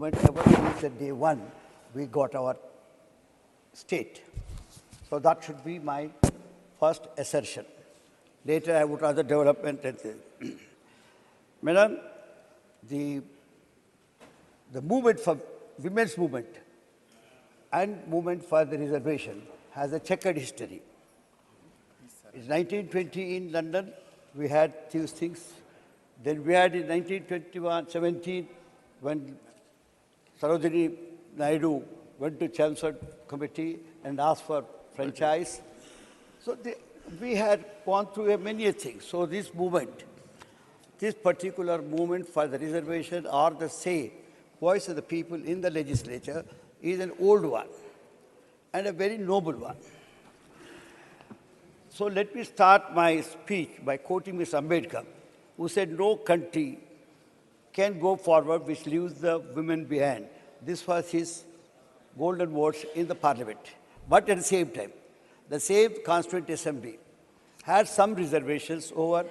Whenever since the day one, we got our state. So that should be my first assertion. Later, I would rather development. Madam, the movement for women's movement and movement for the reservation has a checkered history. In 1920 in London, we had these things. Then we had in 1917 when Sarojini Naidu went to Sansad committee and asked for franchise. So we had gone through many things. So this movement, this particular movement for the reservation or the say, voice of the people in the legislature is an old one and a very noble one. So let me start my speech by quoting Mr. Ambedkar, who said, "No country can go forward which leaves the women behind." This was his golden words in the parliament. But at the same time, the same Constituent Assembly had some reservations over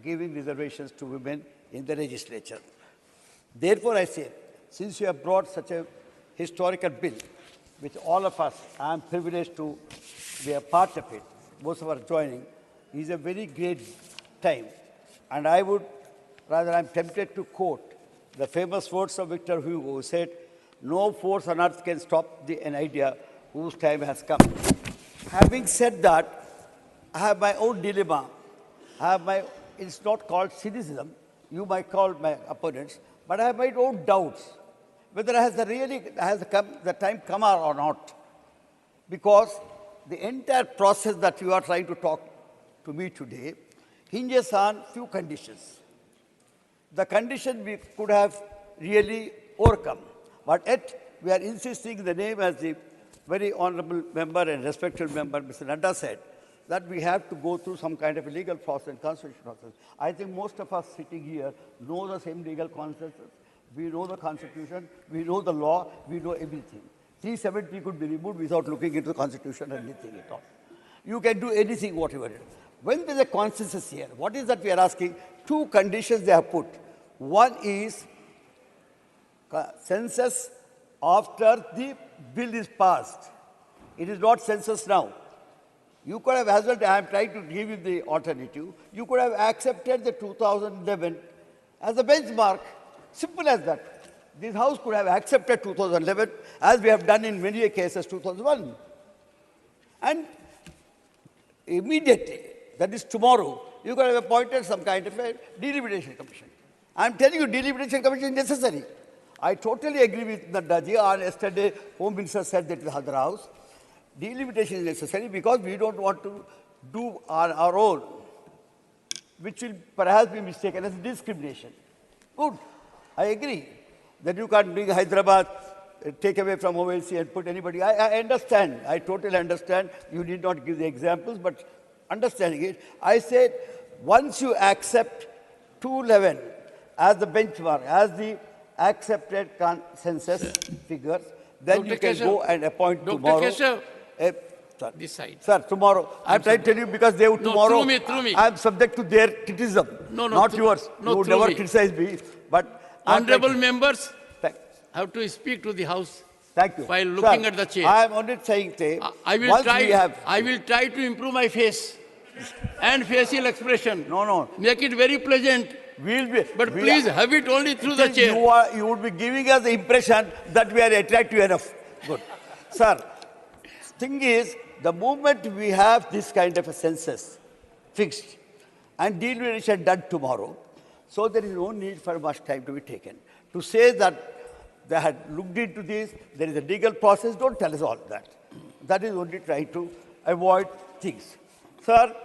giving reservations to women in the legislature. Therefore, I say, since you have brought such a historical bill, which all of us, I am privileged to be a part of it, most of us joining, is a very great time. And I would, rather I'm tempted to quote the famous words of Victor Hugo, who said, "No force on earth can stop an idea whose time has come." Having said that, I have my own dilemma. It's not called cynicism, you might call my opponents, but I have my own doubts whether the time come or not. Because the entire process that you are trying to talk to me today hinges on few conditions. The condition we could have really overcome, but yet we are insisting the name, as the very honorable member and respected member, Mr. Nadda, said, that we have to go through some kind of a legal process and constitutional process. I think most of us sitting here know the same legal consensus. We know the Constitution, we know the law, we know everything. 370 could be removed without looking into the Constitution or anything at all. You can do anything, whatever it is. When there is a consensus here, what is that we are asking? Two conditions they have put. One is census after the bill is passed. It is not census now. You could have, as well, I am trying to give you the alternative, you could have accepted the 2011 as a benchmark. Simple as that. This House could have accepted 2011, as we have done in many cases 2001. And immediately, that is tomorrow, you could have appointed some kind of a delimitation commission. I am telling you, delimitation commission is necessary. I totally agree with Nadda ji. Yesterday, Home Minister said that in the other House. Delimitation is necessary because we don't want to do on our own, which will perhaps be mistaken as discrimination. Good. I agree that you can't bring Hyderabad, take away from OLC and put anybody. I understand. I totally understand. You need not give the examples, but understanding it, I said once you accept 211 as the benchmark, as the accepted census figures, then you can go and appoint tomorrow. Dr. Keshav, this side. Sir, tomorrow. I'm trying to tell you because they would tomorrow. Through me. I'm subject to their criticism. Not yours. You would never criticize me. But honorable members have to speak to the House. Thank you. While looking at the chair. I am only saying, I will try to improve my face and facial expression. No. Make it very pleasant. But please have it only through the chair. You would be giving us the impression that we are attractive enough. Good. Sir, thing is, the moment we have this kind of a census fixed and delimitation done tomorrow, so there is no need for much time to be taken. To say that they had looked into this, there is a legal process, don't tell us all that. That is only trying to avoid things. Sir,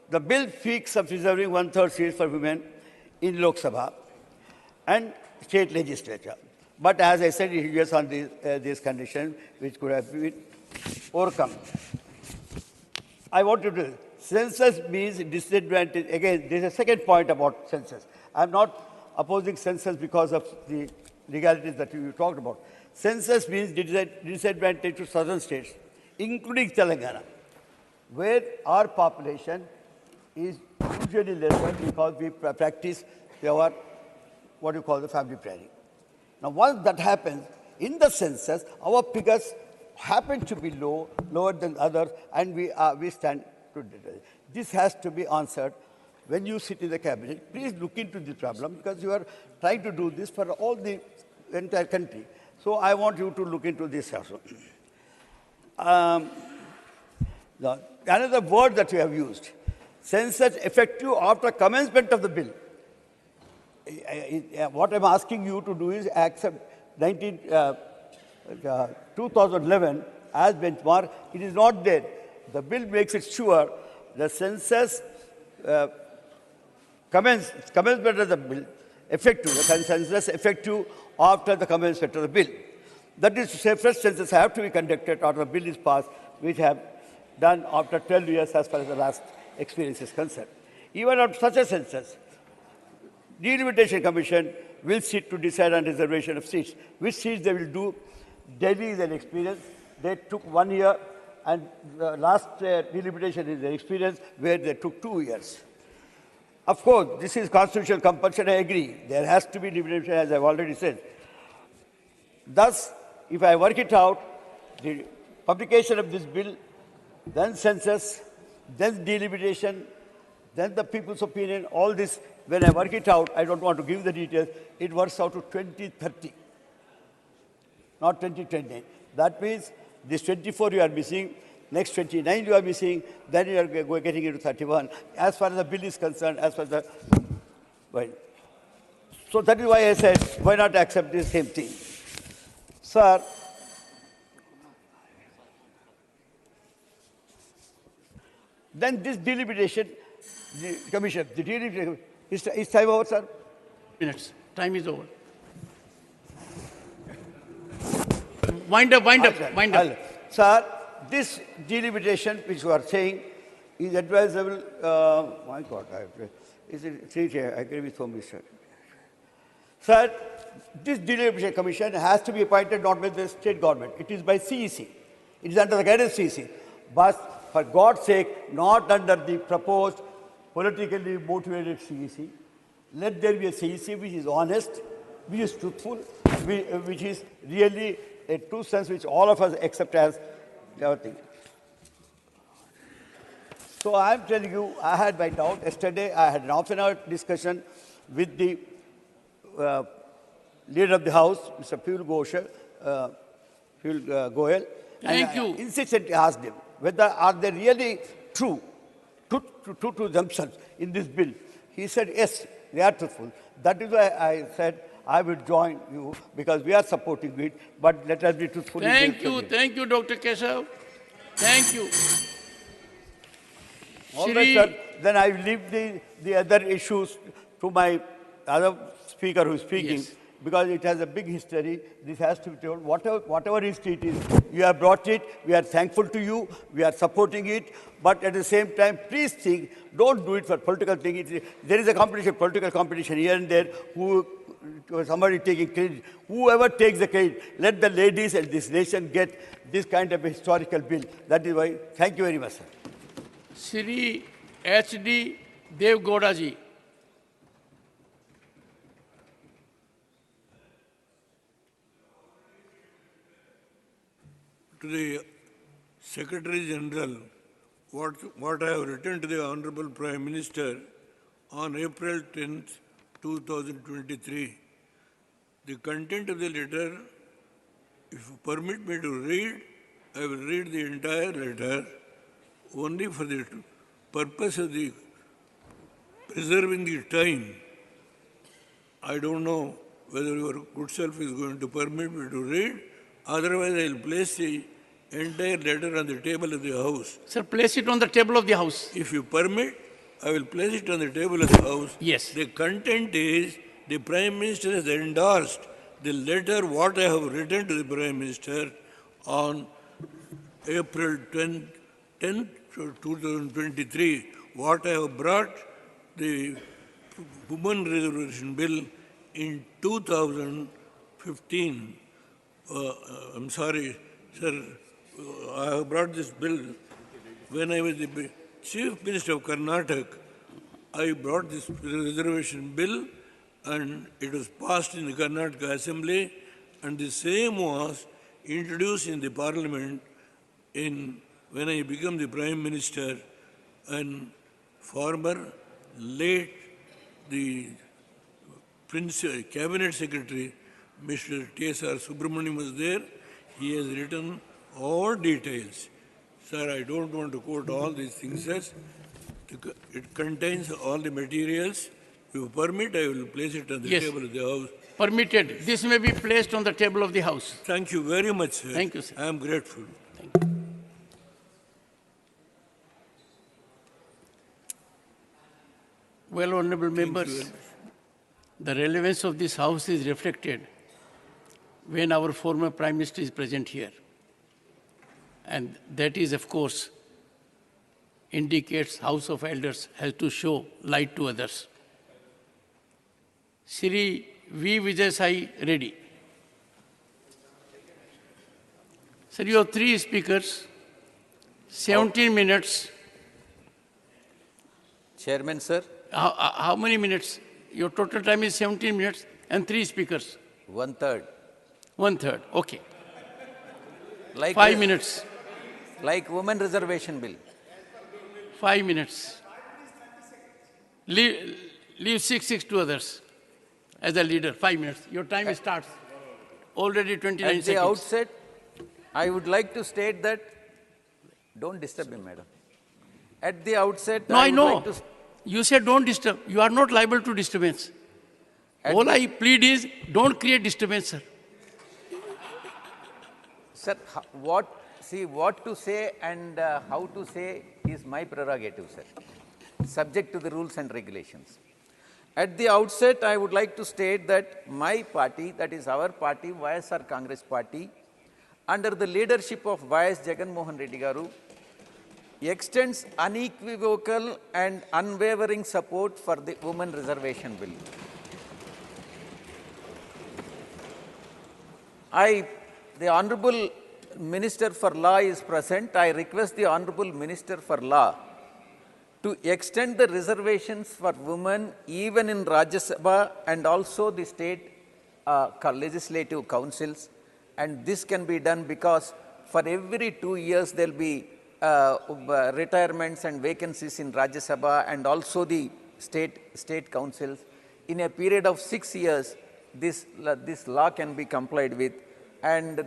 the bill speaks of reserving 1/3 seats for women in Lok Sabha and state legislature. But as I said, it is on this condition, which could have been overcome. I want to do census means disadvantage. Again, there is a second point about census. I am not opposing census because of the legalities that you talked about. Census means disadvantage to southern states, including Telangana, where our population is usually lesser because we practice our what you call the family planning. Now, once that happens, in the census, our figures happen to be lower than others, and we stand to it. This has to be answered when you sit in the cabinet. Please look into this problem, because you are trying to do this for all the entire country. So I want you to look into this also. Another word that you have used, census effective after commencement of the bill. What I'm asking you to do is accept 2011 as benchmark. It is not there. The bill makes it sure the census commencement of the bill effective, the census effective after the commencement of the bill. That is to say, first census have to be conducted after the bill is passed, which have done after 12 years as far as the last experience is concerned. Even after such a census, Delimitation Commission will sit to decide on reservation of seats. Which seats they will do? Delhi is an experience. They took 1 year, and the last delimitation is an experience where they took 2 years. Of course, this is constitutional compulsion, I agree. There has to be delimitation, as I've already said. Thus, if I work it out, the publication of this bill, then census, then delimitation, then the people's opinion, all this, when I work it out, I don't want to give the details, it works out to 2030, not 2029. That means this 24 you are missing, next 29 you are missing, then you are getting into 31. As far as the bill is concerned, as far as the... Well, so that is why I said, why not accept the same thing? Sir, then this delimitation, the commission, the delimitation, is time over, sir? Minutes. Time is over. Wind up. Sir, this delimitation which you are saying is advisable. My God, I agree with him, sir. Sir, this delimitation commission has to be appointed not by the state government. It is by CEC. It is under the guidance of CEC. But for God's sake, not under the proposed politically motivated CEC. Let there be a CEC which is honest, which is truthful, which is really a true sense which all of us accept as our thing. So I am telling you, I had my doubt. Yesterday, I had an half-an-hour discussion with the leader of the House, Mr. Piyush Goyal. Thank you. I insistently asked him whether are they really true to themselves in this bill. He said, yes, they are truthful. That is why I said I will join you, because we are supporting it, but let us be truthful. Thank you, Dr. Keshav. Thank you. All right, sir. Then I will leave the other issues to my other speaker who is speaking. Yes. Because it has a big history. This has to be told. Whatever history it is, you have brought it. We are thankful to you. We are supporting it. But at the same time, please think, don't do it for political thing. There is a competition, political competition here and there. Somebody taking credit. Whoever takes the credit, let the ladies and this nation get this kind of a historical bill. That is why. Thank you very much, sir. Shri H.D. Dev Gowda ji. To the Secretary General, what I have written to the Honorable Prime Minister on April 10th, 2023. The content of the letter, if you permit me to read, I will read the entire letter only for the purpose of the preserving the time. I don't know whether your good self is going to permit me to read. Otherwise, I will place the entire letter on the table of the House. Sir, place it on the table of the House. If you permit, I will place it on the table of the House. Yes. The content is, the Prime Minister has endorsed the letter what I have written to the Prime Minister on April 10th, 2023, what I have brought the Women Reservation Bill in 2015. I'm sorry, sir, I have brought this bill when I was the Chief Minister of Karnataka. I brought this reservation bill and it was passed in the Karnataka Assembly, and the same was introduced in the Parliament when I became the Prime Minister, and former late the Cabinet Secretary, Mr. T.S.R. Subramaniam was there. He has written all details. Sir, I don't want to quote all these things, sir. It contains all the materials. If you permit, I will place it on the Yes. table of the House. Permitted. This may be placed on the table of the House. Thank you very much, sir. Thank you, sir. I am grateful. Well, honorable Thank you members, very much. the relevance of this House is reflected when our former Prime Minister is present here. And that is, of course, indicates House of Elders has to show light to others. Shri V. Vijay Sai Reddy. Sir, you have 3 speakers, 17 minutes. Chairman, sir, How many minutes? Your total time is 17 minutes and 3 speakers. 1/3. 1/3. Okay. Like 5 minutes. Like Women Reservation Bill. 5 minutes. Leave 6 to others. As a leader, 5 minutes. Your time starts. Already 29 At the seconds. outset, I would like to state that, don't disturb me, madam. At the outset, No, I would know. like to, You said don't disturb. You are not liable to disturbance. All I plead is don't create disturbance, sir. sir, what to say and how to say is my prerogative, sir, subject to the rules and regulations. At the outset, I would like to state that my party, that is our party, YSR Congress Party, under the leadership of YS Jagan Mohan Reddy Garu, extends unequivocal and unwavering support for the Women Reservation Bill. The Honorable Minister for Law is present. I request the Honorable Minister for Law to extend the reservations for women even in Rajya Sabha and also the state legislative councils. And this can be done because for every 2 years there will be retirements and vacancies in Rajya Sabha and also the state councils. In a period of 6 years, this law can be complied with. And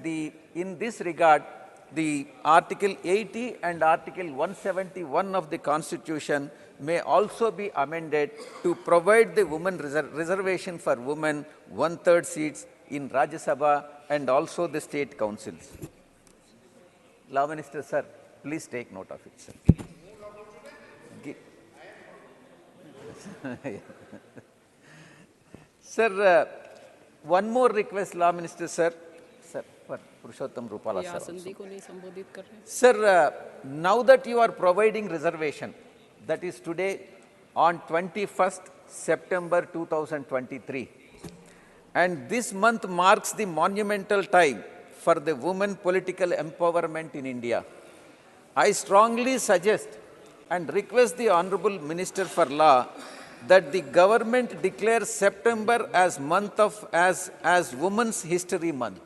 in this regard, the Article 80 and Article 171 of the Constitution may also be amended to provide the women reservation for women 1/3 seats in Rajya Sabha and also the state councils. Law Minister, sir, please take note of it, sir. Sir, one more request, Law Minister, sir. Sir, for Purushottam Rupala, sir. Sir, now that you are providing reservation, that is today on 21st September 2023, and this month marks the monumental time for the women political empowerment in India. I strongly suggest and request the Honorable Minister for Law that the government declares September as Women's History Month.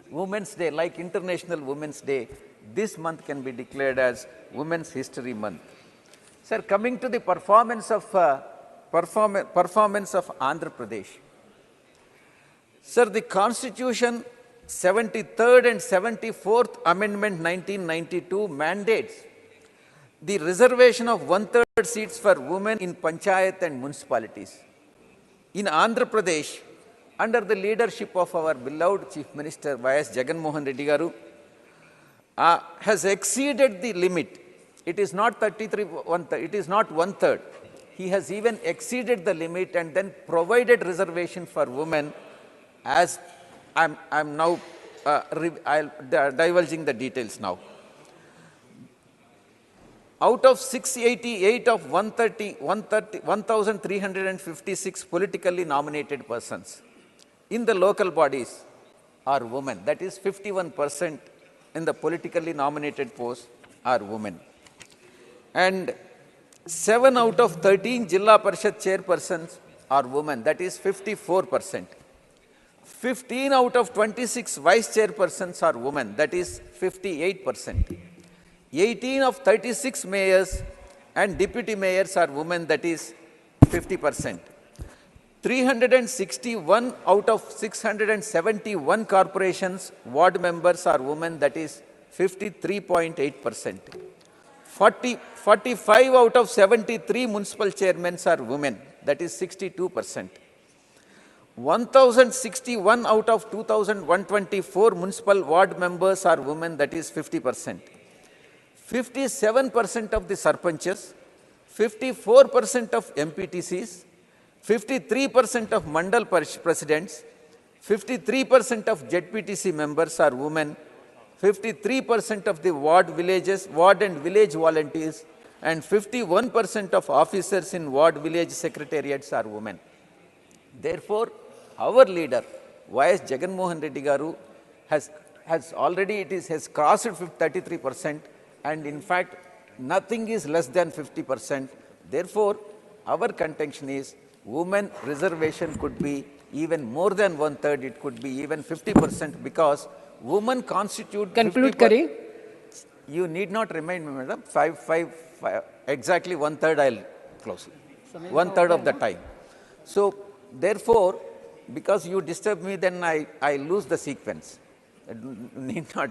Women's Day, like International Women's Day, this month can be declared as Women's History Month. Sir, coming to the performance of Andhra Pradesh. Sir, the Constitution 73rd and 74th Amendment 1992 mandates the reservation of 1/3 seats for women in panchayat and municipalities. In Andhra Pradesh, under the leadership of our beloved Chief Minister YS Jagan Mohan Reddy Garu, has exceeded the limit. It is not 1/3, it is not 1/3. He has even exceeded the limit and then provided reservation for women, as I'm now divulging the details now. Out of 688 of 1,356 politically nominated persons in the local bodies are women. That is 51% in the politically nominated posts are women. And 7 out of 13 Jilla Parishad chairpersons are women, that is 54%. 15 out of 26 vice chairpersons are women, that is 58%. 18 of 36 mayors and deputy mayors are women, that is 50%. 361 out of 671 corporations, ward members are women, that is 53.8%. 45 out of 73 municipal chairmen are women, that is 62%. 1061 out of 2124 municipal ward members are women, that is 50%. 57% of the sarpanches, 54% of MPTCs, 53% of mandal presidents, 53% of ZPTC members are women, 53% of the ward and village volunteers, and 51% of officers in ward village secretariats are women. Therefore, our leader, Y.S. Jagan Mohan Reddy Garu, has already has crossed 33%, and in fact, nothing is less than 50%. Therefore, our contention is women reservation could be even more than 1/3, it could be even 50%, because women constitute. Conclude करें. You need not remind me, madam. Five, exactly 1/3 I'll close. 1/3 of the time. So, therefore, because you disturb me, then I lose the sequence. Need not.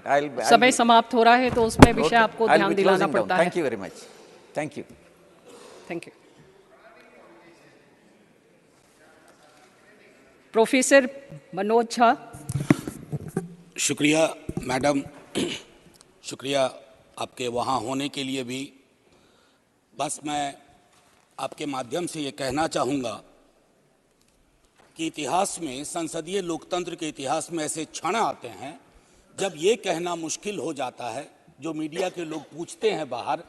समय समाप्त हो रहा है, तो उसमें विषय आपको ध्यान दिलाना पड़ता है. Thank you very much. Thank you. Thank you. Professor Manoj Jha. शुक्रिया मैडम, शुक्रिया आपके वहाँ होने के लिए भी. बस मैं आपके माध्यम से ये कहना चाहूँगा कि इतिहास में, संसदीय लोकतंत्र के इतिहास में ऐसे क्षण आते हैं जब ये कहना मुश्किल हो जाता है, जो मीडिया के लोग पूछते हैं बाहर,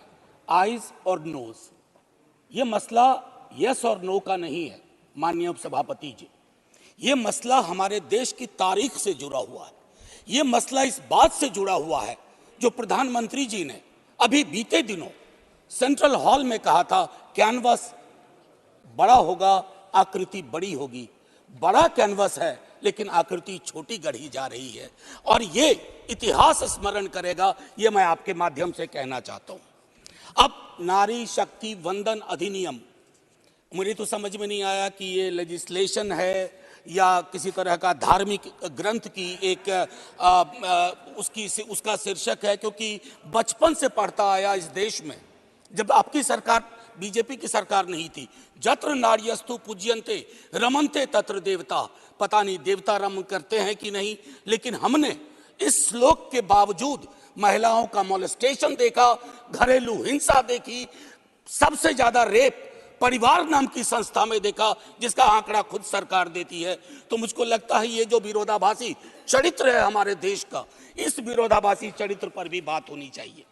आइज और नोज. ये मसला यस और नो का नहीं है माननीय उपसभापति जी. ये मसला हमारे देश की तारीख से जुड़ा हुआ है. ये मसला इस बात से जुड़ा हुआ है जो प्रधानमंत्री जी ने अभी बीते दिनों सेंट्रल हॉल में कहा था, कैनवस बड़ा होगा, आकृति बड़ी होगी. बड़ा कैनवस है लेकिन आकृति छोटी गढ़ी जा रही है, और ये इतिहास स्मरण करेगा, ये मैं आपके माध्यम से कहना चाहता हूं. अब नारी शक्ति वंदन अधिनियम, मुझे तो समझ में नहीं आया कि ये लेजिस्लेशन है या किसी तरह का धार्मिक ग्रंथ की एक उसका शीर्षक है, क्योंकि बचपन से पढ़ता आया इस देश में. जब आपकी सरकार, बीजेपी की सरकार नहीं थी, जत्र नार्यस्तु पूज्यन्ते रमन्ते तत्र देवता. पता नहीं देवता रमन करते हैं कि नहीं, लेकिन हमने इस श्लोक के बावजूद महिलाओं का मोलेस्टेशन देखा, घरेलू हिंसा देखी, सबसे ज्यादा रेप परिवार नाम की संस्था में देखा, जिसका आंकड़ा खुद सरकार देती है. तो मुझको लगता है ये जो विरोधाभासी चरित्र है हमारे देश का, इस विरोधाभासी चरित्र पर भी बात होनी चाहिए.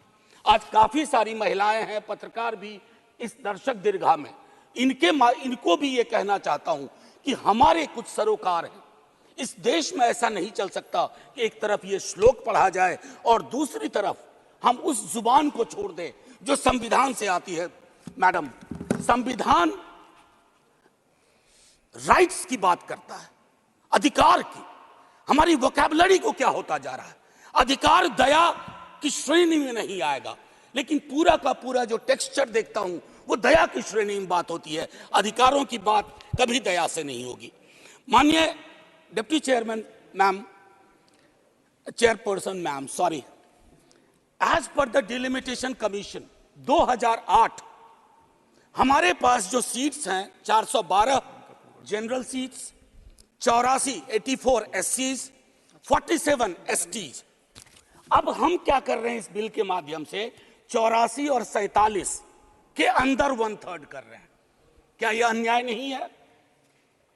आज काफी सारी महिलाएं हैं, पत्रकार भी इस दर्शक दीर्घा में. इनको भी ये कहना चाहता हूं कि हमारे कुछ सरोकार हैं. इस देश में ऐसा नहीं चल सकता कि एक तरफ ये श्लोक पढ़ा जाए और दूसरी तरफ हम उस जुबान को छोड़ दें जो संविधान से आती है. मैडम, संविधान राइट्स की बात करता है, अधिकार की. हमारी वोकैबुलरी को क्या होता जा रहा है? अधिकार दया की श्रेणी में नहीं आएगा, लेकिन पूरा का पूरा जो टेक्सचर देखता हूं वो दया की श्रेणी में बात होती है. अधिकारों की बात कभी दया से नहीं होगी. माननीय deputy chairman ma'am, chairperson ma'am, sorry, as per the delimitation commission 2008 हमारे पास जो सीट्स हैं 412 जनरल सीट्स, 84 एससीज, 47 एसटीज. अब हम क्या कर रहे हैं इस बिल के माध्यम से? 84 और 47 के अंदर 1/3 कर रहे हैं. क्या यह अन्याय नहीं है?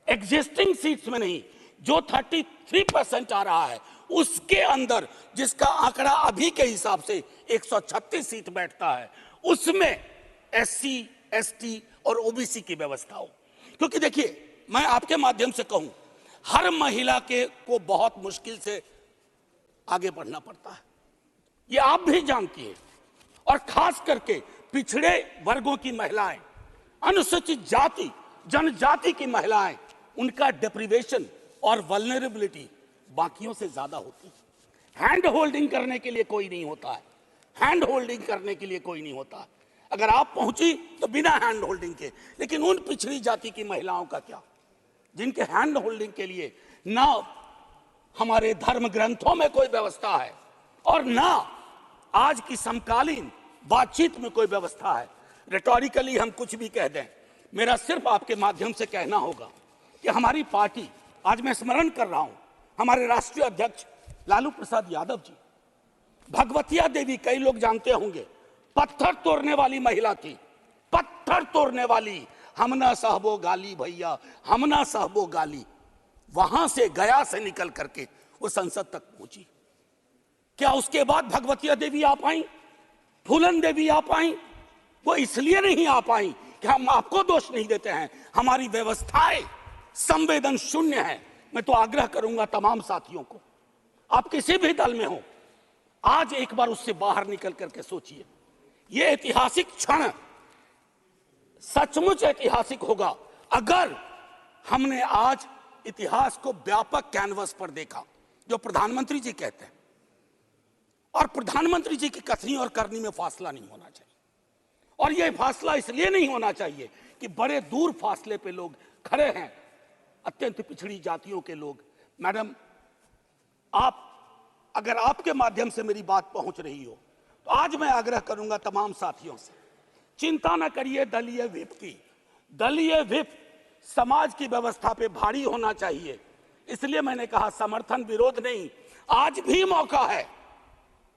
एग्जिस्टिंग सीट्स में नहीं, जो 33% आ रहा है उसके अंदर, जिसका आंकड़ा अभी के हिसाब से 136 सीट बैठता है, उसमें एससी, एसटी और ओबीसी की व्यवस्था हो. क्योंकि देखिए, मैं आपके माध्यम से कहूं, हर महिला को बहुत मुश्किल से आगे बढ़ना पड़ता है, ये आप भी जानती हैं. और खास करके पिछड़े वर्गों की महिलाएं, अनुसूचित जाति, जनजाति की महिलाएं, उनका डिप्रिवेशन और वल्नरेबिलिटी बाकियों से ज्यादा होती है। हैंड होल्डिंग करने के लिए कोई नहीं होता है, हैंड होल्डिंग करने के लिए कोई नहीं होता है। अगर आप पहुंची तो बिना हैंड होल्डिंग के, लेकिन उन पिछड़ी जाति की महिलाओं का क्या, जिनके हैंड होल्डिंग के लिए ना हमारे धर्म ग्रंथों में कोई व्यवस्था है और ना आज की समकालीन बातचीत में कोई व्यवस्था है। रेटोरिकली हम कुछ भी कह दें, मेरा सिर्फ आपके माध्यम से कहना होगा कि हमारी पार्टी, आज मैं स्मरण कर रहा हूं, हमारे राष्ट्रीय अध्यक्ष लालू प्रसाद यादव जी, भगवतिया देवी, कई लोग जानते होंगे, पत्थर तोड़ने वाली महिला थी, पत्थर तोड़ने वाली, हम ना सहबो गाली भैया, हम ना सहबो गाली। वहां से, गया से निकल करके वो संसद तक पहुंची। क्या उसके बाद भगवतिया देवी आ पाई, फूलन देवी आ पाई? वो इसलिए नहीं आ पाई कि हम आपको दोष नहीं देते हैं, हमारी व्यवस्थाएं संवेदन शून्य है। मैं तो आग्रह करूंगा तमाम साथियों को, आप किसी भी दल में हो, आज एक बार उससे बाहर निकल करके सोचिए। यह ऐतिहासिक क्षण सचमुच ऐतिहासिक होगा अगर हमने आज इतिहास को व्यापक कैनवस पर देखा, जो प्रधानमंत्री जी कहते हैं। और प्रधानमंत्री जी की कथनी और करनी में फासला नहीं होना चाहिए, और यह फासला इसलिए नहीं होना चाहिए कि बड़े दूर फासले पे लोग खड़े हैं, अत्यंत पिछड़ी जातियों के लोग। मैडम, आप, अगर आपके माध्यम से मेरी बात पहुंच रही हो तो आज मैं आग्रह करूंगा तमाम साथियों से, चिंता न करिए दलीय व्हिप की। दलीय व्हिप समाज की व्यवस्था पे भारी होना चाहिए, इसलिए मैंने कहा समर्थन विरोध नहीं, आज भी मौका है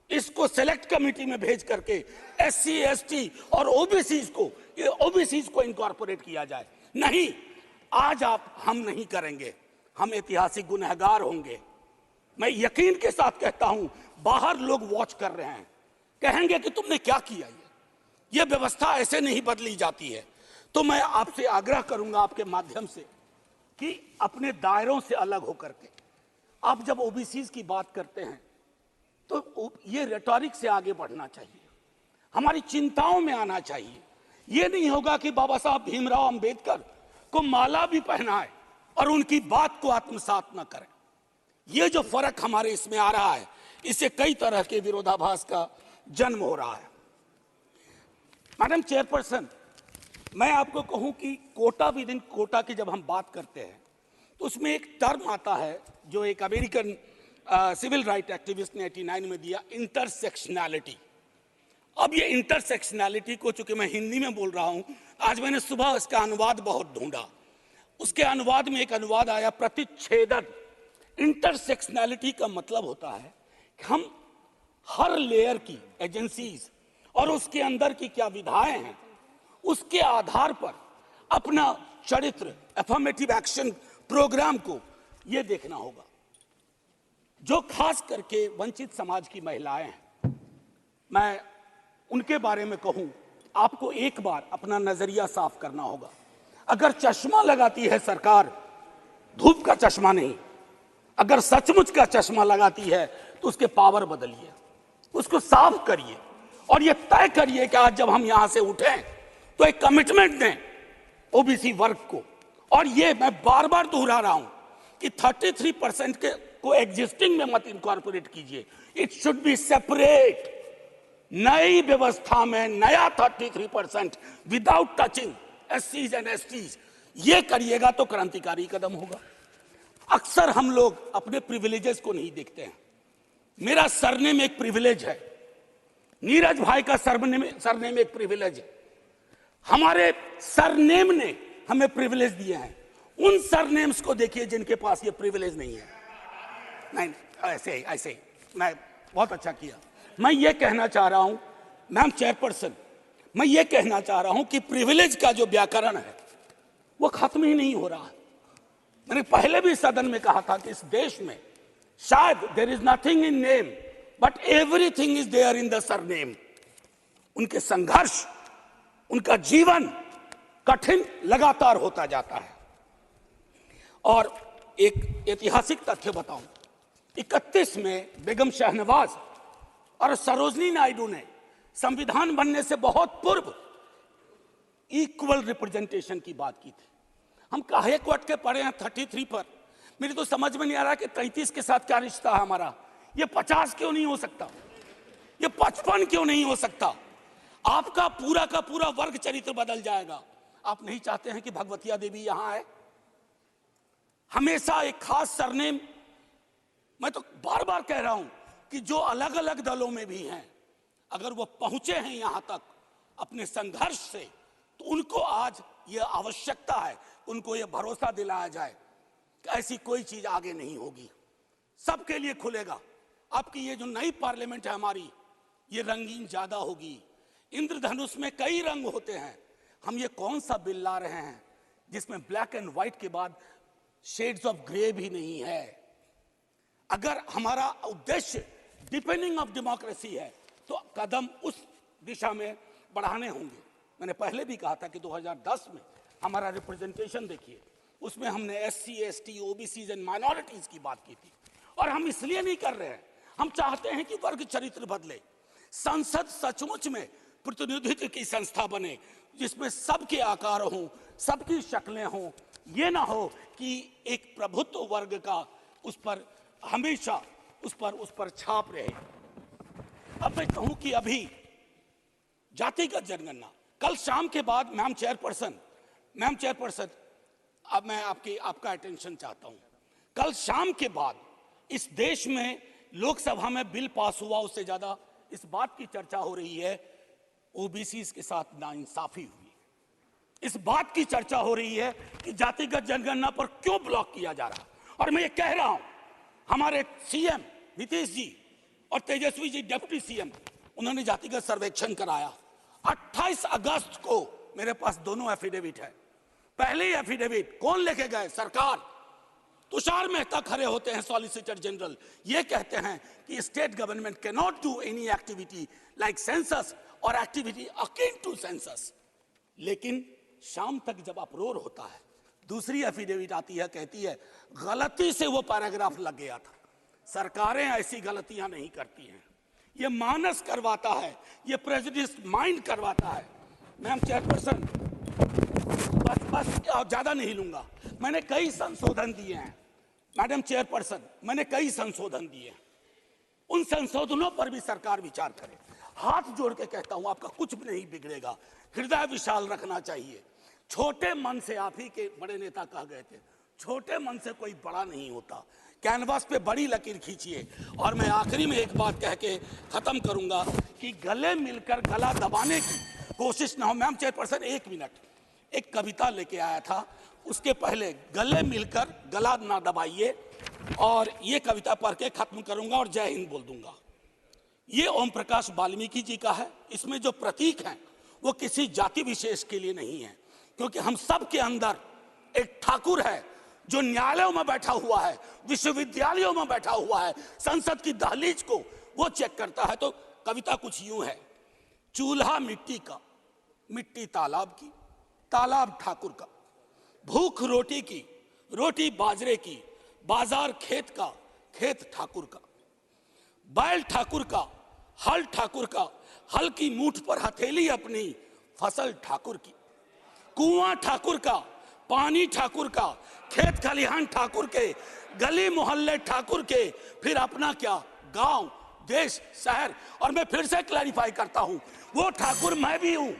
इसको सेलेक्ट कमेटी में भेज करके एससी, एसटी और ओबीसी को इनकॉर्पोरेट किया जाए। नहीं, आज हम नहीं करेंगे, हम ऐतिहासिक गुनहगार होंगे। मैं यकीन के साथ कहता हूं, बाहर लोग वॉच कर रहे हैं, कहेंगे कि तुमने क्या किया, ये व्यवस्था ऐसे नहीं बदली जाती है। तो मैं आपसे आग्रह करूंगा आपके माध्यम से कि अपने दायरों से अलग होकर के आप जब ओबीसी की बात करते हैं तो ये रेटोरिक से आगे बढ़ना चाहिए, हमारी चिंताओं में आना चाहिए। ये नहीं होगा कि बाबा साहब भीमराव अंबेडकर को माला भी पहनाए और उनकी बात को आत्मसात न करें। ये जो फर्क हमारे इसमें आ रहा है, इससे कई तरह के विरोधाभास का जन्म हो रहा है। मैडम चेयरपर्सन, मैं आपको कहूं कि कोटा विद इन कोटा की जब हम बात करते हैं तो उसमें एक टर्म आता है जो एक अमेरिकन सिविल राइट एक्टिविस्ट ने 89 में दिया, इंटरसेक्शनैलिटी। अब ये इंटरसेक्शनैलिटी को, चूंकि मैं हिंदी में बोल रहा हूं, आज मैंने सुबह इसका अनुवाद बहुत ढूंढा, उसके अनुवाद में एक अनुवाद आया प्रतिच्छेदन। इंटरसेक्शनैलिटी का मतलब होता है कि हम हर लेयर की एजेंसीज और उसके अंदर की क्या विधाएं हैं, उसके आधार पर अपना चरित्र, अफर्मेटिव एक्शन प्रोग्राम को यह देखना होगा। जो खास करके वंचित समाज की महिलाएं हैं, मैं उनके बारे में कहूं, आपको एक बार अपना नजरिया साफ करना होगा। अगर चश्मा लगाती है सरकार, धूप का चश्मा नहीं, अगर सचमुच का चश्मा लगाती है तो उसके पावर बदलिए, उसको साफ करिए और यह तय करिए कि आज जब हम यहां से उठें तो एक कमिटमेंट दें ओबीसी वर्ग को। और ये मैं बार बार दोहरा रहा हूं कि 33% के को एग्जिस्टिंग में मत इनकॉर्पोरेट कीजिए, इट शुड बी सेपरेट। नई व्यवस्था में नया 33% विदाउट टचिंग एससीज एंड एसटीज, ये करिएगा तो क्रांतिकारी कदम होगा। अक्सर हम लोग अपने प्रिविलेजेस को नहीं देखते हैं। मेरा सरनेम एक प्रिविलेज है, नीरज भाई का सरनेम एक प्रिविलेज है। हमारे सरनेम ने हमें प्रिविलेज दिए हैं। उन सरनेम्स को देखिए जिनके पास ये प्रिविलेज नहीं है। नहीं, ऐसे ही मैं बहुत अच्छा किया। मैं ये कहना चाह रहा हूं मैम चेयरपर्सन, मैं ये कहना चाह रहा हूं कि प्रिविलेज का जो व्याकरण है वो खत्म ही नहीं हो रहा है। मैंने पहले भी सदन में कहा था कि इस देश में शायद there is nothing in name but everything is there in the surname. उनके संघर्ष, उनका जीवन कठिन लगातार होता जाता है। और एक ऐतिहासिक तथ्य बताऊं, 31 में बेगम शहनवाज और सरोजनी नायडू ने संविधान बनने से बहुत पूर्व इक्वल रिप्रेजेंटेशन की बात की थी। हम काहे को अटके पड़े हैं 33 पर? मेरी तो समझ में नहीं आ रहा कि 33 के साथ क्या रिश्ता है हमारा। ये 50 क्यों नहीं हो सकता? ये 55 क्यों नहीं हो सकता? आपका पूरा का पूरा वर्ग चरित्र बदल जाएगा। आप नहीं चाहते हैं कि भगवतिया देवी यहां आए? हमेशा एक खास सरनेम, मैं तो बार बार कह रहा हूं कि जो अलग अलग दलों में भी हैं, अगर वो पहुंचे हैं यहां तक अपने संघर्ष से, तो उनको आज ये आवश्यकता है, उनको ये भरोसा दिलाया जाए कि ऐसी कोई चीज आगे नहीं होगी, सबके लिए खुलेगा। आपकी ये जो नई पार्लियामेंट है हमारी, ये रंगीन ज्यादा होगी। इंद्रधनुष में कई रंग होते हैं। हम ये कौन सा बिल ला रहे हैं जिसमें ब्लैक एंड व्हाइट के बाद शेड्स ऑफ ग्रे भी नहीं है? अगर हमारा उद्देश्य डिपेंडिंग ऑफ डेमोक्रेसी है तो कदम उस दिशा में बढ़ाने होंगे। मैंने पहले भी कहा था कि 2010 में हमारा रिप्रेजेंटेशन देखिए, उसमें हमने SC, ST, OBCs and minorities की बात की थी। और हम इसलिए नहीं कर रहे हैं, हम चाहते हैं कि वर्ग चरित्र बदले। संसद सचमुच में प्रतिनिधित्व की संस्था बने जिसमें सबके आकार हों, सबकी शक्लें हों। ये ना हो कि एक प्रभुत्व वर्ग का उस पर हमेशा उस पर छाप रहे। अब मैं कहूं कि अभी जातिगत जनगणना कल शाम के बाद, मैम चेयरपर्सन, अब मैं आपका अटेंशन चाहता हूं। कल शाम के बाद इस देश में लोकसभा में बिल पास हुआ, उससे ज्यादा इस बात की चर्चा हो रही है OBCs के साथ नाइंसाफी हुई। इस बात की चर्चा हो रही है कि जातिगत जनगणना पर क्यों ब्लॉक किया जा रहा। और मैं ये कह रहा हूं, हमारे CM नीतीश जी और तेजस्वी जी डिप्टी CM, उन्होंने जातिगत सर्वेक्षण कराया। 28 अगस्त को मेरे पास दोनों एफिडेविट है। पहले एफिडेविट कौन लेके गए? सरकार। तुषार मेहता खड़े होते हैं, सॉलिसिटर जनरल, ये कहते हैं कि state government can not do any activity like census और एक्टिविटी अकिन टू सेंसस। लेकिन शाम तक जब अप्रोर होता है, दूसरी एफिडेविट आती है, कहती है गलती से वो पैराग्राफ लग गया था। सरकारें ऐसी गलतियां नहीं करती हैं। ये मानस करवाता है, ये प्रेजुडिस माइंड करवाता है। मैम चेयरपर्सन, बस ज्यादा नहीं लूंगा। मैंने कई संशोधन दिए हैं मैडम चेयरपर्सन, मैंने कई संशोधन दिए हैं। उन संशोधनों पर भी सरकार विचार करे। हाथ जोड़ के कहता हूं, आपका कुछ भी नहीं बिगड़ेगा। हृदय विशाल रखना चाहिए। छोटे मन से, आप ही के बड़े नेता कह गए थे, छोटे मन से कोई बड़ा नहीं होता। कैनवास पे बड़ी लकीर खींचिए। और मैं आखिरी में एक बात कह के खत्म करूंगा कि गले मिलकर गला दबाने की कोशिश ना हो। मैम चेयरपर्सन, 1 मिनट, एक कविता लेके आया था, उसके पहले गले मिलकर गला ना दबाइए। और ये कविता पढ़ के खत्म करूंगा और जय हिंद बोल दूंगा। ये ओम प्रकाश वाल्मीकि जी का है। इसमें जो प्रतीक हैं वो किसी जाति विशेष के लिए नहीं है, क्योंकि हम सब के अंदर एक ठाकुर है जो न्यायालयों में बैठा हुआ है, विश्वविद्यालयों में बैठा हुआ है, संसद की दहलीज को वो चेक करता है। तो कविता कुछ यूं है। चूल्हा मिट्टी का, मिट्टी तालाब की, तालाब ठाकुर का। भूख रोटी की, रोटी बाजरे की, बाजार खेत का, खेत ठाकुर का। बैल ठाकुर का, हल ठाकुर का, हल की मूठ पर हथेली अपनी, फसल ठाकुर की। कुआं ठाकुर का, पानी ठाकुर का, खेत खलिहान ठाकुर के, गली मोहल्ले ठाकुर के, फिर अपना क्या, गांव, देश, शहर। और मैं फिर से क्लैरिफाई करता हूं, वो ठाकुर मैं भी हूं।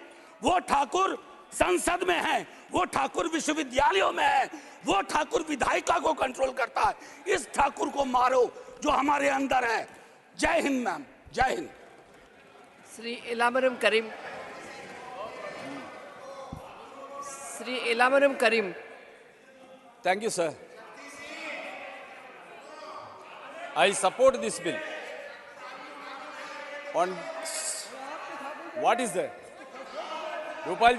वो ठाकुर संसद में है, वो ठाकुर विश्वविद्यालयों में है, वो ठाकुर विधायिका को कंट्रोल करता है। इस ठाकुर को मारो जो हमारे अंदर है। जय हिंद मैम, जय हिंद। श्री इलामरम करीम। Thank you, sir. I support this bill. On what is that? Rupal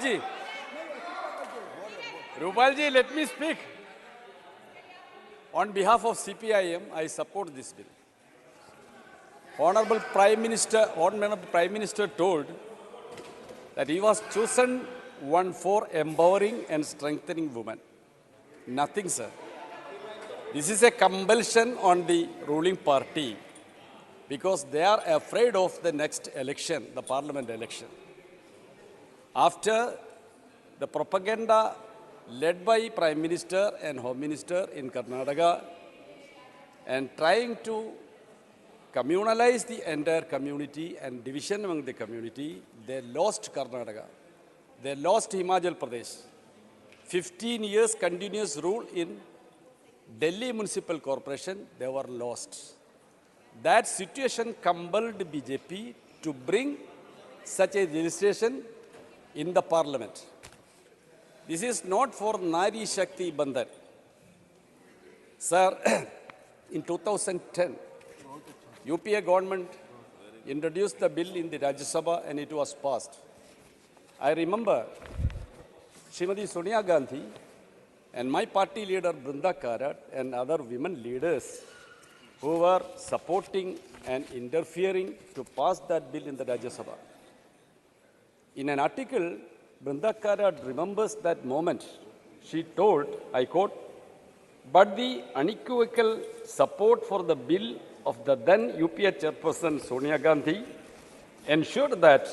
ji, let me speak. On behalf of CPIM, I support this bill. Honorable Prime Minister told that he was chosen one for empowering and strengthening women. Nothing, sir. This is a compulsion on the ruling party because they are afraid of the next election, the parliament election. After the propaganda led by Prime Minister and Home Minister in Karnataka, and trying to communalize the entire community and division among the community, they lost Karnataka. They lost Himachal Pradesh. 15 years continuous rule in Delhi Municipal Corporation, they were lost. That situation compelled BJP to bring such a legislation in the parliament. This is not for Nari Shakti Bandhan. Sir, in 2010, UPA government introduced the bill in the Rajya Sabha and it was passed. I remember Srimati Sonia Gandhi and my party leader Brinda Karat and other women leaders who were supporting and interfering to pass that bill in the Rajya Sabha. In an article, Brinda Karat remembers that moment. She told, I quote, "But the unequivocal support for the bill of the then UPA chairperson Sonia Gandhi ensured that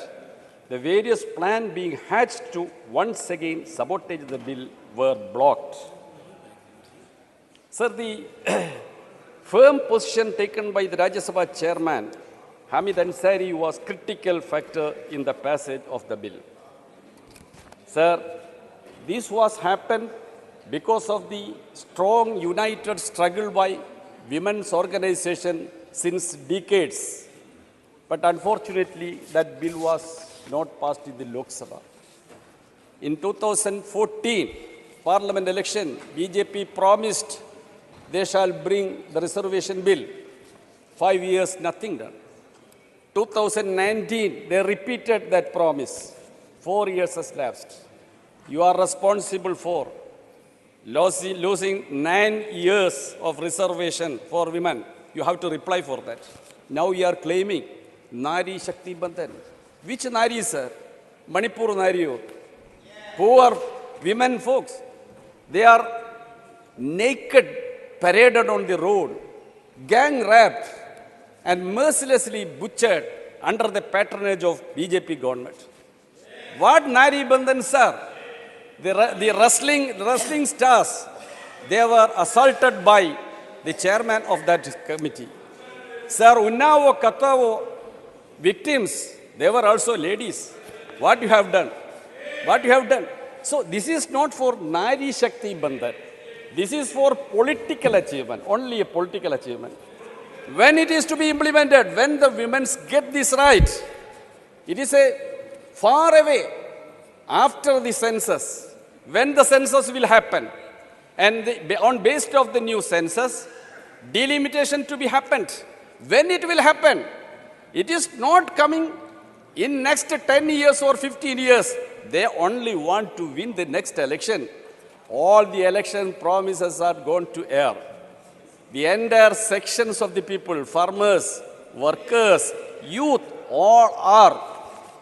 the various plans being hatched to once again sabotage the bill were blocked." Sir, the firm position taken by the Rajya Sabha chairman, Hamid Ansari, was a critical factor in the passage of the bill. Sir, this was happened because of the strong united struggle by women's organization since decades. But unfortunately, that bill was not passed in the Lok Sabha. In 2014 Parliament election, BJP promised they shall bring the reservation bill. 5 years, nothing done. 2019, they repeated that promise. 4 years has lapsed. You are responsible for losing 9 years of reservation for women. You have to reply for that. Now you are claiming Nari Shakti Bandhan. Which Nari, sir? Manipur Nari. Poor women folks. They are naked, paraded on the road, gang raped, and mercilessly butchered under the patronage of BJP government. What Nari Bandhan, sir? The wrestling stars, they were assaulted by the chairman of that committee. Sir, Unnao, Katavo victims, they were also ladies. What you have done? What you have done? So this is not for Nari Shakti Bandhan. This is for political achievement, only a political achievement. When it is to be implemented, when the women get this right, it is a far away after the census. When the census will happen, and on basis of the new census, delimitation to be happened. When it will happen, it is not coming in next 10 years or 15 years. They only want to win the next election. All the election promises are going to air. The entire sections of the people, farmers, workers, youth, all are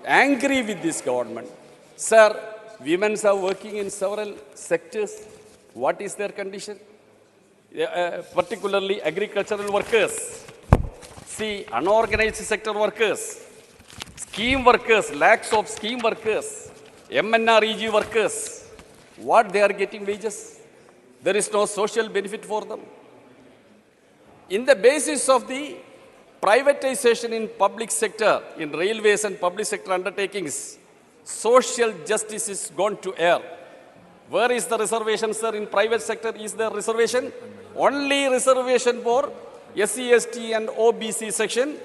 angry with this government. Sir, women are working in several sectors. What is their condition? Particularly agricultural workers. See, unorganized sector workers, scheme workers, lakhs of scheme workers, MNREG workers. What they are getting wages? There is no social benefit for them. In the basis of the privatization in public sector, in railways and public sector undertakings, social justice is gone to air. Where is the reservation, sir? In private sector, is there reservation? Only reservation for SC, ST and OBC section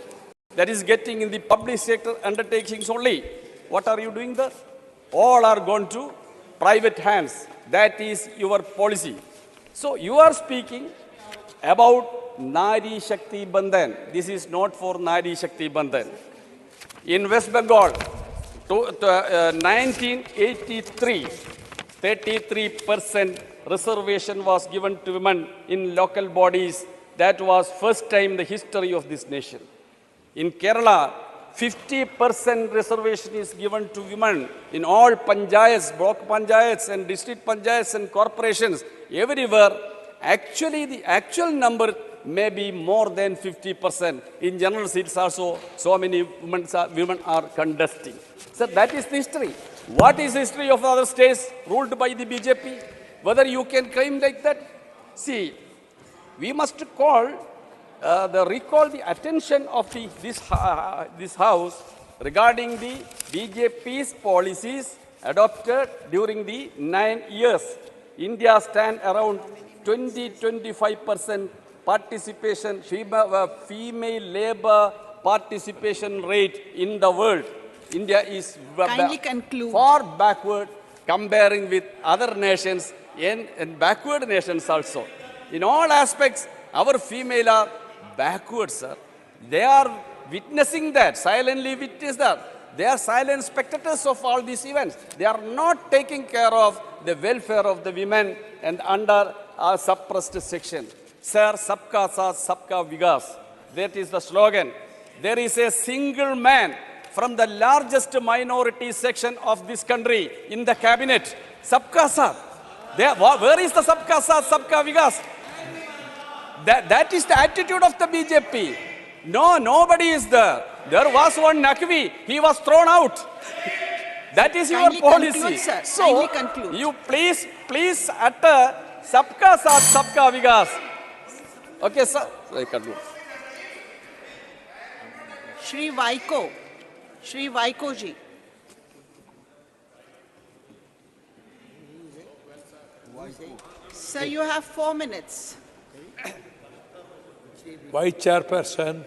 that is getting in the public sector undertakings only. What are you doing there? All are gone to private hands. That is your policy. So you are speaking about Nari Shakti Bandhan. This is not for Nari Shakti Bandhan. In West Bengal, 1983, 33% reservation was given to women in local bodies. That was first time in the history of this nation. In Kerala, 50% reservation is given to women in all panchayats, block panchayats and district panchayats and corporations. Everywhere, actually the actual number may be more than 50%. In general seats also, so many women are contesting. So that is the history. What is the history of other states ruled by the BJP? whether you can claim like that? See, we must recall the attention of this House regarding the BJP's policies adopted during the 9 years. India stand around 20-25% participation, female labor participation rate in the world. India is Kindly conclude. far backward comparing with other nations and backward nations also. In all aspects, our female are backward, sir. They are witnessing that, silently witness that. They are silent spectators of all these events. They are not taking care of the welfare of the women and under a suppressed section. Sir, sabka saath, sabka vikas. That is the slogan. There is a single man from the largest minority section of this country in the cabinet. Sabka saath. Where is the sabka saath, sabka vikas? That is the attitude of the BJP. No, nobody is there. There was one Nakvi. He was thrown out. That is Kindly your policy. conclude, sir. So, Kindly conclude. you please utter sabka saath, sabka vikas. Okay, sir. I conclude. Shri Vaiko ji. Sir, you have 4 minutes. Vice Chairperson,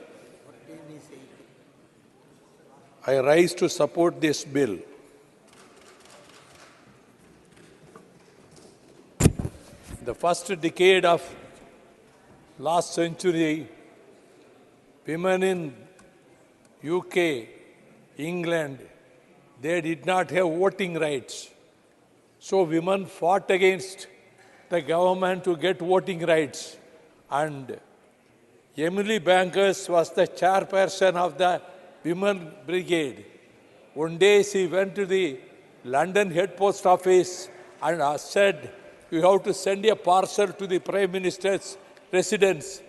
I rise to support this bill. The first decade of last century, women in UK, England, they did not have voting rights. So women fought against the government to get voting rights. And Emily Bankers was the chairperson of the Women Brigade. One day she went to the London head post office and said, "You have to send a parcel to the Prime Minister's residence."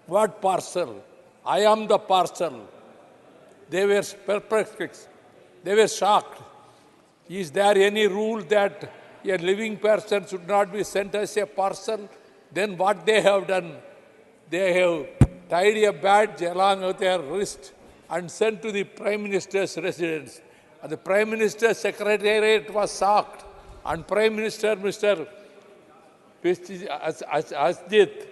What parcel? I am the parcel. They were perplexed. They were shocked. Is there any rule that a living person should not be sent as a parcel? Then what they have done? They have tied a badge along with their wrist and sent to the Prime Minister's residence. And the Prime Minister's Secretariat was shocked. And Prime Minister, Mr. Asjit,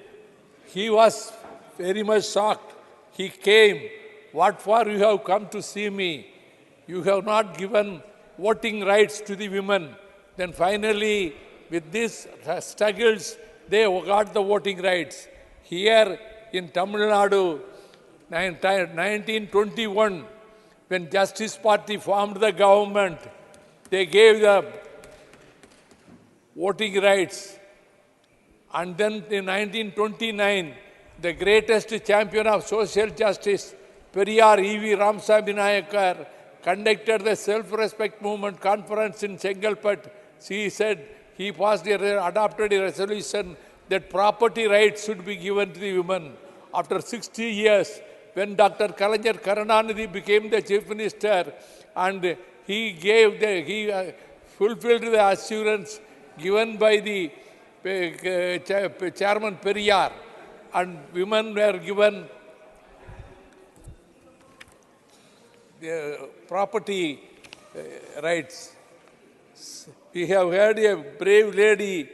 he was very much shocked. He came. "What for you have come to see me? You have not given voting rights to the women." Then finally, with these struggles, they got the voting rights. Here in Tamil Nadu, 1921, when Justice Party formed the government, they gave the voting rights. And then in 1929, the greatest champion of social justice, Periyar E.V. Ramasamy Nayakar, conducted the self-respect movement conference in Chengalpet. He said he adopted a resolution that property rights should be given to the women. After 60 years, when Dr. Kalaignar Karunanidhi became the chief minister, and he fulfilled the assurance given by the Chairman Periyar, and women were given property rights. We have had a brave lady,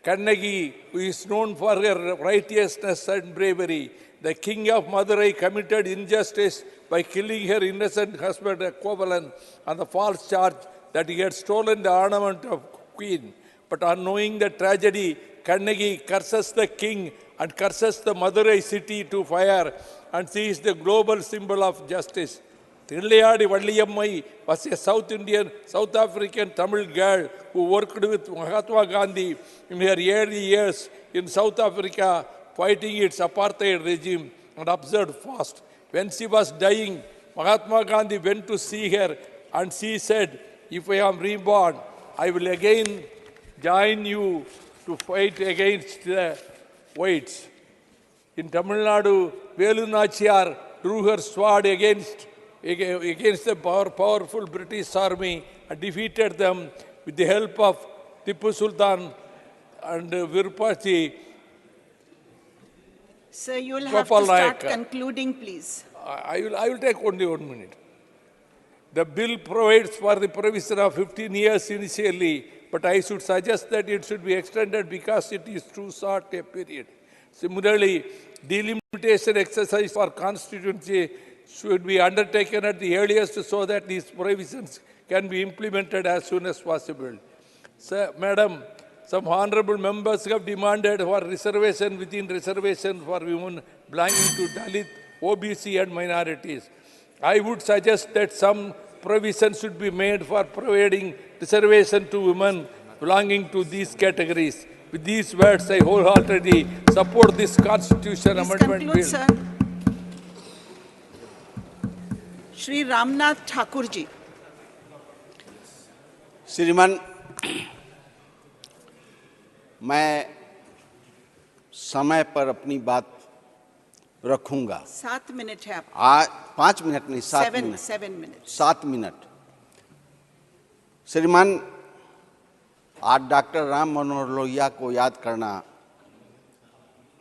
Kannagi, who is known for her righteousness and bravery. The king of Madurai committed injustice by killing her innocent husband, Kovalan, on the false charge that he had stolen the ornament of queen. But on knowing the tragedy, Kannagi curses the king and curses the Madurai city to fire, and she is the global symbol of justice. Thillayadi Valliyamai was a South African Tamil girl who worked with Mahatma Gandhi in her early years in South Africa, fighting its apartheid regime and observed fast. When she was dying, Mahatma Gandhi went to see her and she said, "If I am reborn, I will again join you to fight against the whites." In Tamil Nadu, Velu Nachiyar drew her sword against the powerful British army and defeated them with the help of Tipu Sultan and Virupati. Sir, you will have to Gopal start Nayak. concluding, please. I will take only 1 minute. The bill provides for the provision of 15 years initially, but I should suggest that it should be extended because it is too short a period. Similarly, delimitation exercise for constituency should be undertaken at the earliest so that these provisions can be implemented as soon as possible. Sir, Madam, some honorable members have demanded for reservation within reservation for women belonging to Dalit, OBC and minorities. I would suggest that some provision should be made for providing reservation to women belonging to these categories. With these words, I wholeheartedly support this Constitution Please Amendment conclude, Bill. sir. Shri Ramnath Thakur ji. श्रीमान, मैं समय पर अपनी बात रखूंगा। 7 minute है आप। 5 minute नहीं, 7 मिनट। 7 मिनट। 7 मिनट। श्रीमान, आज डॉक्टर राम मनोहर लोहिया को याद करना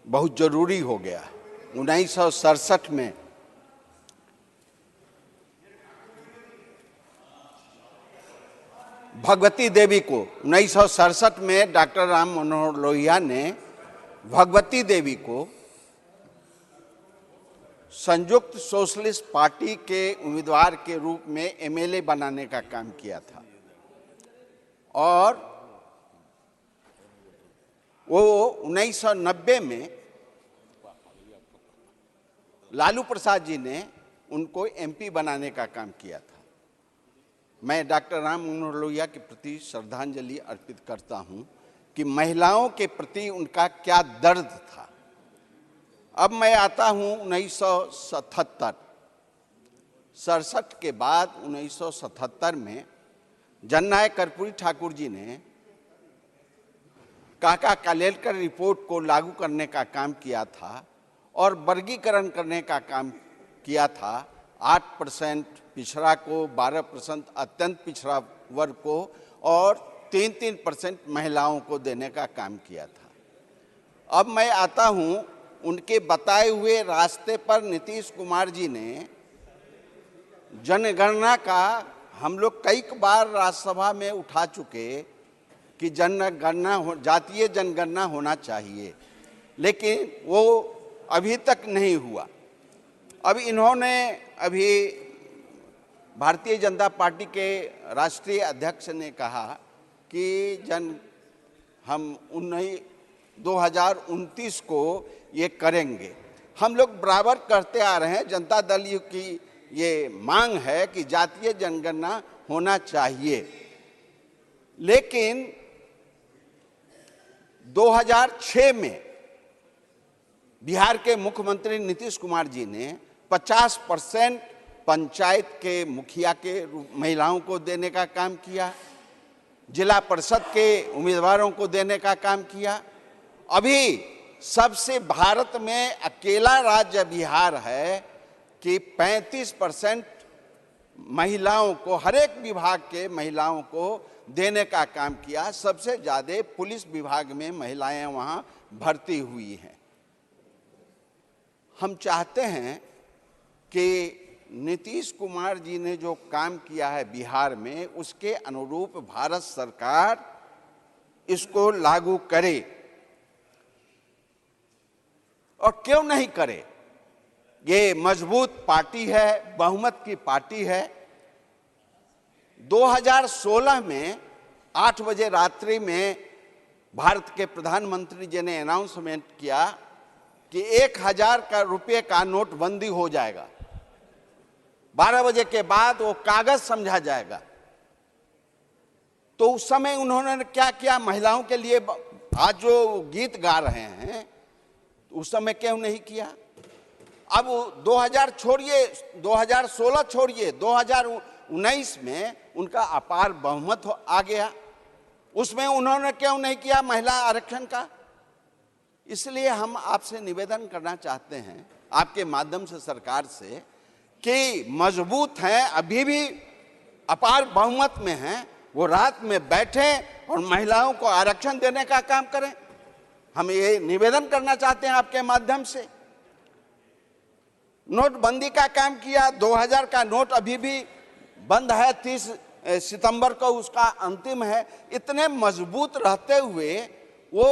बहुत जरूरी हो गया। 1967 में भगवती देवी को 1967 में डॉक्टर राम मनोहर लोहिया ने भगवती देवी को संयुक्त सोशलिस्ट पार्टी के उम्मीदवार के रूप में एमएलए बनाने का काम किया था और वो 1990 में लालू प्रसाद जी ने उनको एमपी बनाने का काम किया था। मैं डॉक्टर राम मनोहर लोहिया के प्रति श्रद्धांजलि अर्पित करता हूं कि महिलाओं के प्रति उनका क्या दर्द था। अब मैं आता हूं 1967 के बाद 1977 में जननायक कर्पूरी ठाकुर जी ने काका कालेलकर रिपोर्ट को लागू करने का काम किया था और वर्गीकरण करने का काम किया था। 8% पिछड़ा को, 12% अत्यंत पिछड़ा वर्ग को और 3% महिलाओं को देने का काम किया था। अब मैं आता हूं उनके बताए हुए रास्ते पर नीतीश कुमार जी ने जनगणना का हम लोग कई बार राज्यसभा में उठा चुके कि जातीय जनगणना होना चाहिए, लेकिन वो अभी तक नहीं हुआ। अब इन्होंने अभी भारतीय जनता पार्टी के राष्ट्रीय अध्यक्ष ने कहा कि हम 2029 को ये करेंगे। हम लोग बराबर करते आ रहे हैं। जनता दल की ये मांग है कि जातीय जनगणना होना चाहिए, लेकिन 2006 में बिहार के मुख्यमंत्री नीतीश कुमार जी ने 50% पंचायत के मुखिया के महिलाओं को देने का काम किया, जिला परिषद के उम्मीदवारों को देने का काम किया। अभी सबसे भारत में अकेला राज्य बिहार है कि 35% महिलाओं को, हर एक विभाग के महिलाओं को देने का काम किया। सबसे ज़्यादा पुलिस विभाग में महिलाएं वहां भर्ती हुई हैं। हम चाहते हैं कि नीतीश कुमार जी ने जो काम किया है बिहार में, उसके अनुरूप भारत सरकार इसको लागू करे। और क्यों नहीं करे? ये मजबूत पार्टी है, बहुमत की पार्टी है। 2016 में 8 बजे रात्रि में भारत के प्रधानमंत्री जी ने अनाउंसमेंट किया कि 1000 रुपये का नोटबंदी हो जाएगा। 12 बजे के बाद वो कागज समझा जाएगा। तो उस समय उन्होंने क्या किया? महिलाओं के लिए आज जो गीत गा रहे हैं उस समय क्यों नहीं किया? अब 2016 छोड़िए, 2019 में उनका अपार बहुमत आ गया, उसमें उन्होंने क्यों नहीं किया महिला आरक्षण का? इसलिए हम आपसे निवेदन करना चाहते हैं आपके माध्यम से सरकार से कि मजबूत हैं, अभी भी अपार बहुमत में हैं, वो रात में बैठें और महिलाओं को आरक्षण देने का काम करें। हम ये निवेदन करना चाहते हैं आपके माध्यम से। नोटबंदी का काम किया, 2000 का नोट अभी भी बंद है, 30 सितंबर को उसका अंतिम है। इतने मजबूत रहते हुए वो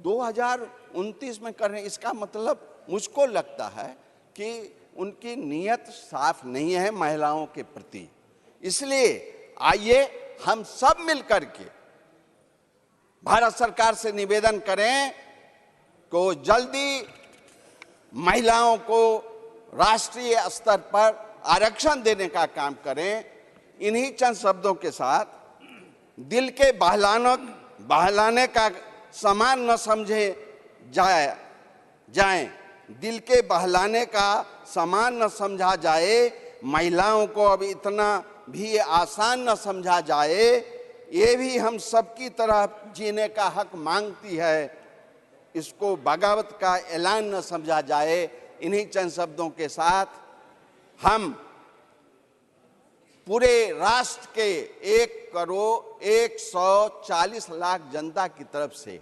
2029 में कर रहे हैं, इसका मतलब मुझको लगता है कि उनकी नीयत साफ नहीं है महिलाओं के प्रति। इसलिए आइए हम सब मिलकर के भारत सरकार से निवेदन करें कि जल्दी महिलाओं को राष्ट्रीय स्तर पर आरक्षण देने का काम करें। इन्हीं चंद शब्दों के साथ दिल के बहलाने का सामान न समझे जाएं, दिल के बहलाने का सामान न समझा जाए, महिलाओं को अब इतना भी आसान न समझा जाए, ये भी हम सबकी तरह जीने का हक मांगती है, इसको बगावत का ऐलान न समझा जाए। इन्हीं चंद शब्दों के साथ हम पूरे राष्ट्र के 1,140,00,000 जनता की तरफ से,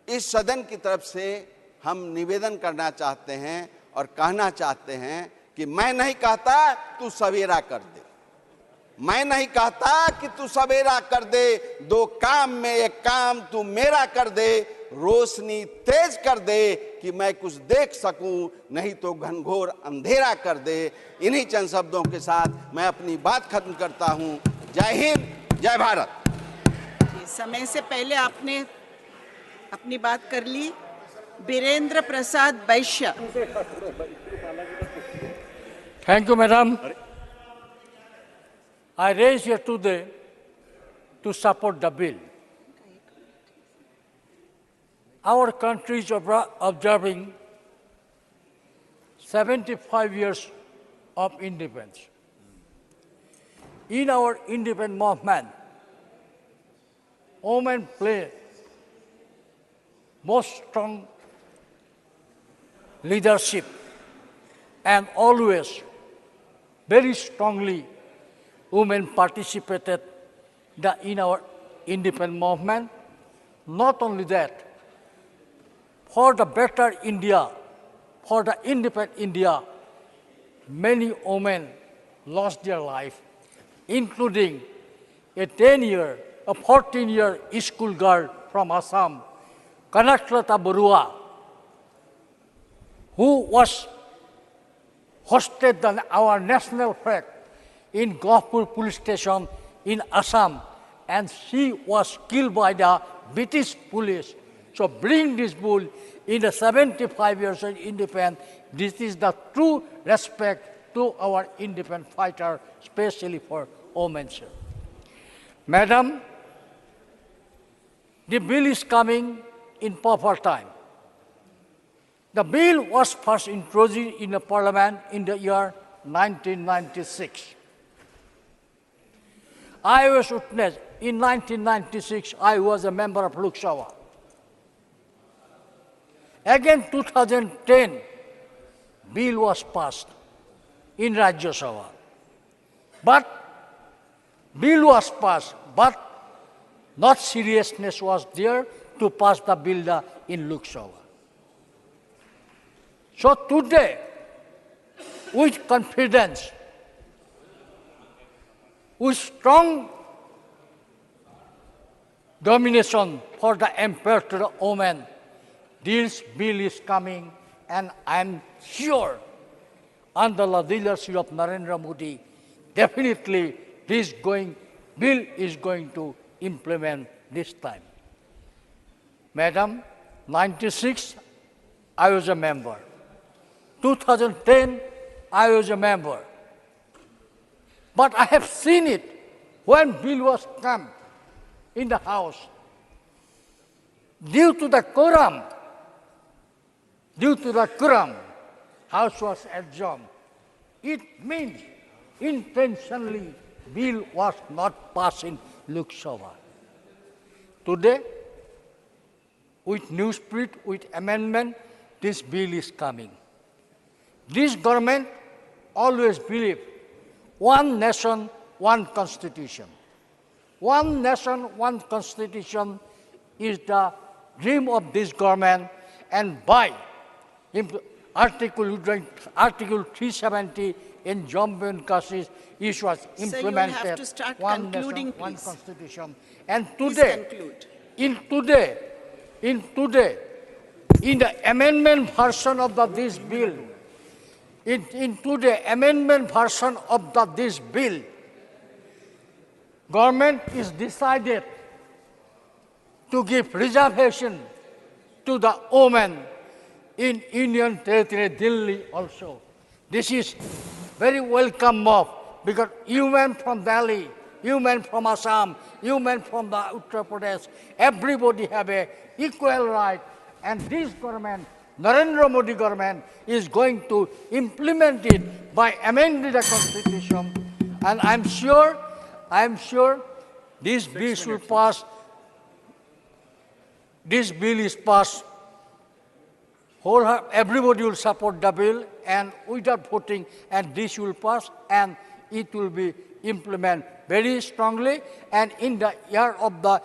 इस सदन की तरफ से हम निवेदन करना चाहते हैं और कहना चाहते हैं कि मैं नहीं कहता तू सवेरा कर दे, मैं नहीं कहता कि तू सवेरा कर दे, दो काम में एक काम तू मेरा कर दे, रोशनी तेज कर दे कि मैं कुछ देख सकूं, नहीं तो घनघोर अंधेरा कर दे। इन्हीं चंद शब्दों के साथ मैं अपनी बात खत्म करता हूं। जय हिंद, जय भारत। समय से पहले आपने अपनी बात कर ली। बीरेंद्र प्रसाद वैश्य। Thank you, madam. I raise here today to support the bill. Our country is observing 75 years of independence. In our independent movement, women play most strong leadership and always very strongly women participated in our independent movement. Not only that, for the better India, for the independent India, many women lost their life, including a 14-year school girl from Assam, Kanaklata Barua, who was hosted our national flag in Gopur police station in Assam, and she was killed by the British police. So bring this bull in the 75 years of independence. This is the true respect to our independent fighter, especially for women. Madam, the bill is coming in proper time. The bill was first introduced in the parliament in the year 1996. I was witness in 1996. I was a member of Lok Sabha. Again, 2010, bill was passed in Rajya Sabha. But bill was passed, but not seriousness was there to pass the bill in Lok Sabha. So today, with confidence, with strong domination for the empowered women, this bill is coming, and I am sure, under the leadership of Narendra Modi, definitely this bill is going to implement this time. Madam, 96, I was a member. 2010, I was a member. But I have seen it when bill was come in the House. Due to the quorum, House was adjourned. It means intentionally bill was not passed in Lok Sabha. Today, with new spirit, with amendment, this bill is coming. This government always believed one nation, one constitution. One nation, one constitution is the dream of this government, and by Article 370 in Jammu and Kashmir, it was implemented. Sir, you have to start one concluding, nation, one please. constitution. And Please today, conclude. in the amendment version of this bill, this bill, government is decided to give reservation to the women in Union Territory Delhi also. This is very welcome move because women from Delhi, women from Assam, women from the Uttar Pradesh, everybody have a equal right, and this government, Narendra Modi government, is going to implement it by amending the constitution, and I'm sure this bill will pass. This bill is passed. Everybody will support the bill, and without voting, and this will pass, and it will be implemented very strongly. And in the year of the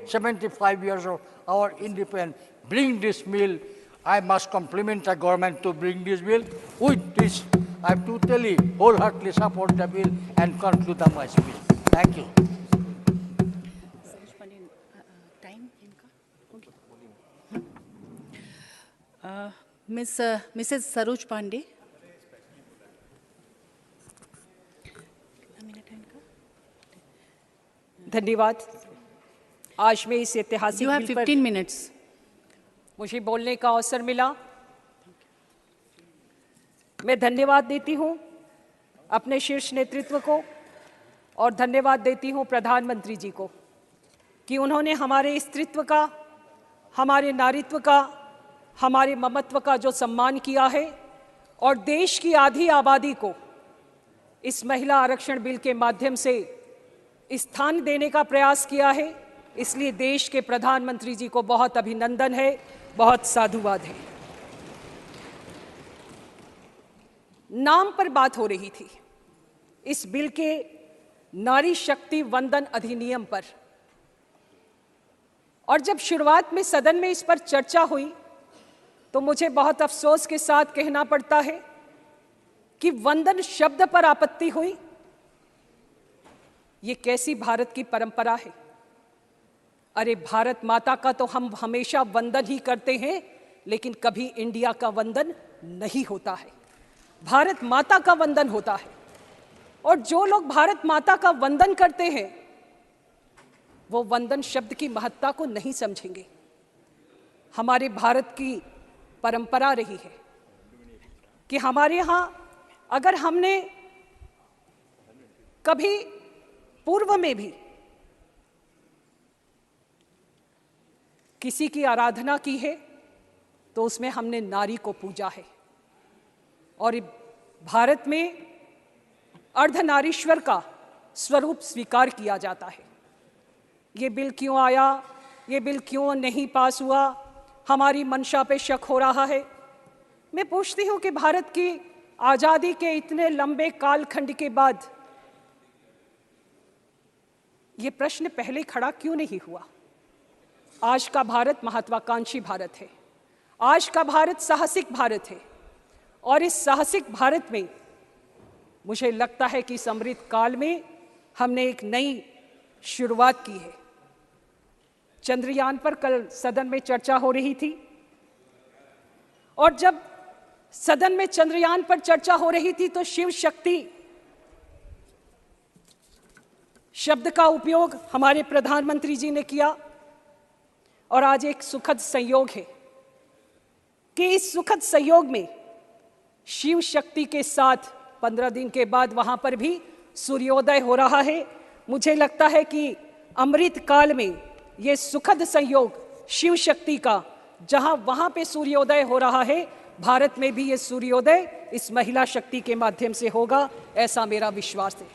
75 years of our independence, bring this bill. I must compliment the government to bring this bill. With this, I totally, wholeheartedly support the bill and conclude my speech. Thank you. Mrs. Saroj Pandey. धन्यवाद। आज मैं इस ऐतिहासिक You have bill पर 15 minutes. मुझे बोलने का अवसर मिला। मैं धन्यवाद देती हूं अपने शीर्ष नेतृत्व को और धन्यवाद देती हूं प्रधानमंत्री जी को कि उन्होंने हमारे स्त्रीत्व का, हमारे नारीत्व का, हमारे ममत्व का जो सम्मान किया है और देश की आधी आबादी को इस महिला आरक्षण बिल के माध्यम से स्थान देने का प्रयास किया है। इसलिए देश के प्रधानमंत्री जी को बहुत अभिनंदन है, बहुत साधुवाद है। नाम पर बात हो रही थी इस बिल के नारी शक्ति वंदन अधिनियम पर, और जब शुरुआत में सदन में इस पर चर्चा हुई तो मुझे बहुत अफसोस के साथ कहना पड़ता है कि वंदन शब्द पर आपत्ति हुई। ये कैसी भारत की परंपरा है? अरे भारत माता का तो हम हमेशा वंदन ही करते हैं, लेकिन कभी इंडिया का वंदन नहीं होता है। भारत माता का वंदन होता है, और जो लोग भारत माता का वंदन करते हैं वो वंदन शब्द की महत्ता को नहीं समझेंगे। हमारे भारत की परंपरा रही है कि हमारे यहाँ अगर हमने कभी पूर्व में भी किसी की आराधना की है तो उसमें हमने नारी को पूजा है, और भारत में अर्धनारीश्वर का स्वरूप स्वीकार किया जाता है। ये बिल क्यों आया, ये बिल क्यों नहीं पास हुआ, हमारी मंशा पे शक हो रहा है। मैं पूछती हूँ कि भारत की आज़ादी के इतने लंबे कालखंड के बाद ये प्रश्न पहले खड़ा क्यों नहीं हुआ? आज का भारत महत्वाकांक्षी भारत है, आज का भारत साहसिक भारत है, और इस साहसिक भारत में मुझे लगता है कि इस अमृत काल में हमने एक नई शुरुआत की है। चंद्रयान पर कल सदन में चर्चा हो रही थी, और जब सदन में चंद्रयान पर चर्चा हो रही थी तो शिव शक्ति शब्द का उपयोग हमारे प्रधानमंत्री जी ने किया, और आज एक सुखद संयोग है कि इस सुखद संयोग में शिव शक्ति के साथ 15 दिन के बाद वहां पर भी सूर्योदय हो रहा है। मुझे लगता है कि अमृत काल में ये सुखद संयोग शिव शक्ति का, जहां वहां पे सूर्योदय हो रहा है, भारत में भी ये सूर्योदय इस महिला शक्ति के माध्यम से होगा, ऐसा मेरा विश्वास है।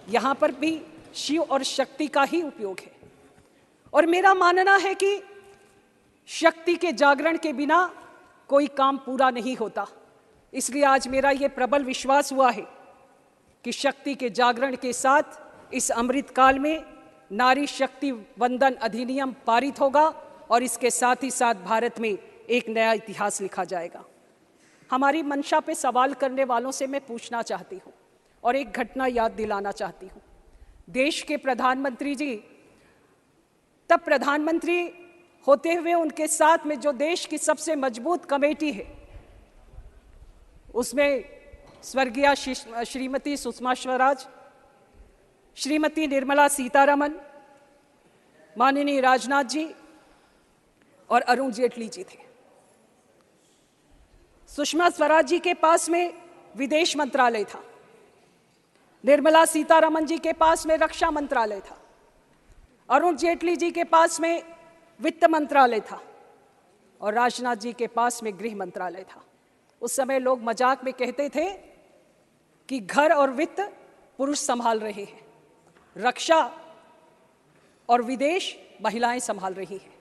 यहाँ पर भी शिव और शक्ति का ही उपयोग है, और मेरा मानना है कि शक्ति के जागरण के बिना कोई काम पूरा नहीं होता। इसलिए आज मेरा ये प्रबल विश्वास हुआ है कि शक्ति के जागरण के साथ इस अमृत काल में नारी शक्ति वंदन अधिनियम पारित होगा और इसके साथ ही साथ भारत में एक नया इतिहास लिखा जाएगा। हमारी मंशा पे सवाल करने वालों से मैं पूछना चाहती हूँ और एक घटना याद दिलाना चाहती हूँ। देश के प्रधानमंत्री जी तब प्रधानमंत्री होते हुए उनके साथ में जो देश की सबसे मजबूत कमेटी है उसमें स्वर्गीय श्रीमती सुषमा स्वराज, श्रीमती निर्मला सीतारमण, माननीय राजनाथ जी और अरुण जेटली जी थे। सुषमा स्वराज जी के पास में विदेश मंत्रालय था, निर्मला सीतारमण जी के पास में रक्षा मंत्रालय था, अरुण जेटली जी के पास में वित्त मंत्रालय था और राजनाथ जी के पास में गृह मंत्रालय था। उस समय लोग मजाक में कहते थे कि घर और वित्त पुरुष संभाल रहे हैं, रक्षा और विदेश महिलाएं संभाल रही हैं।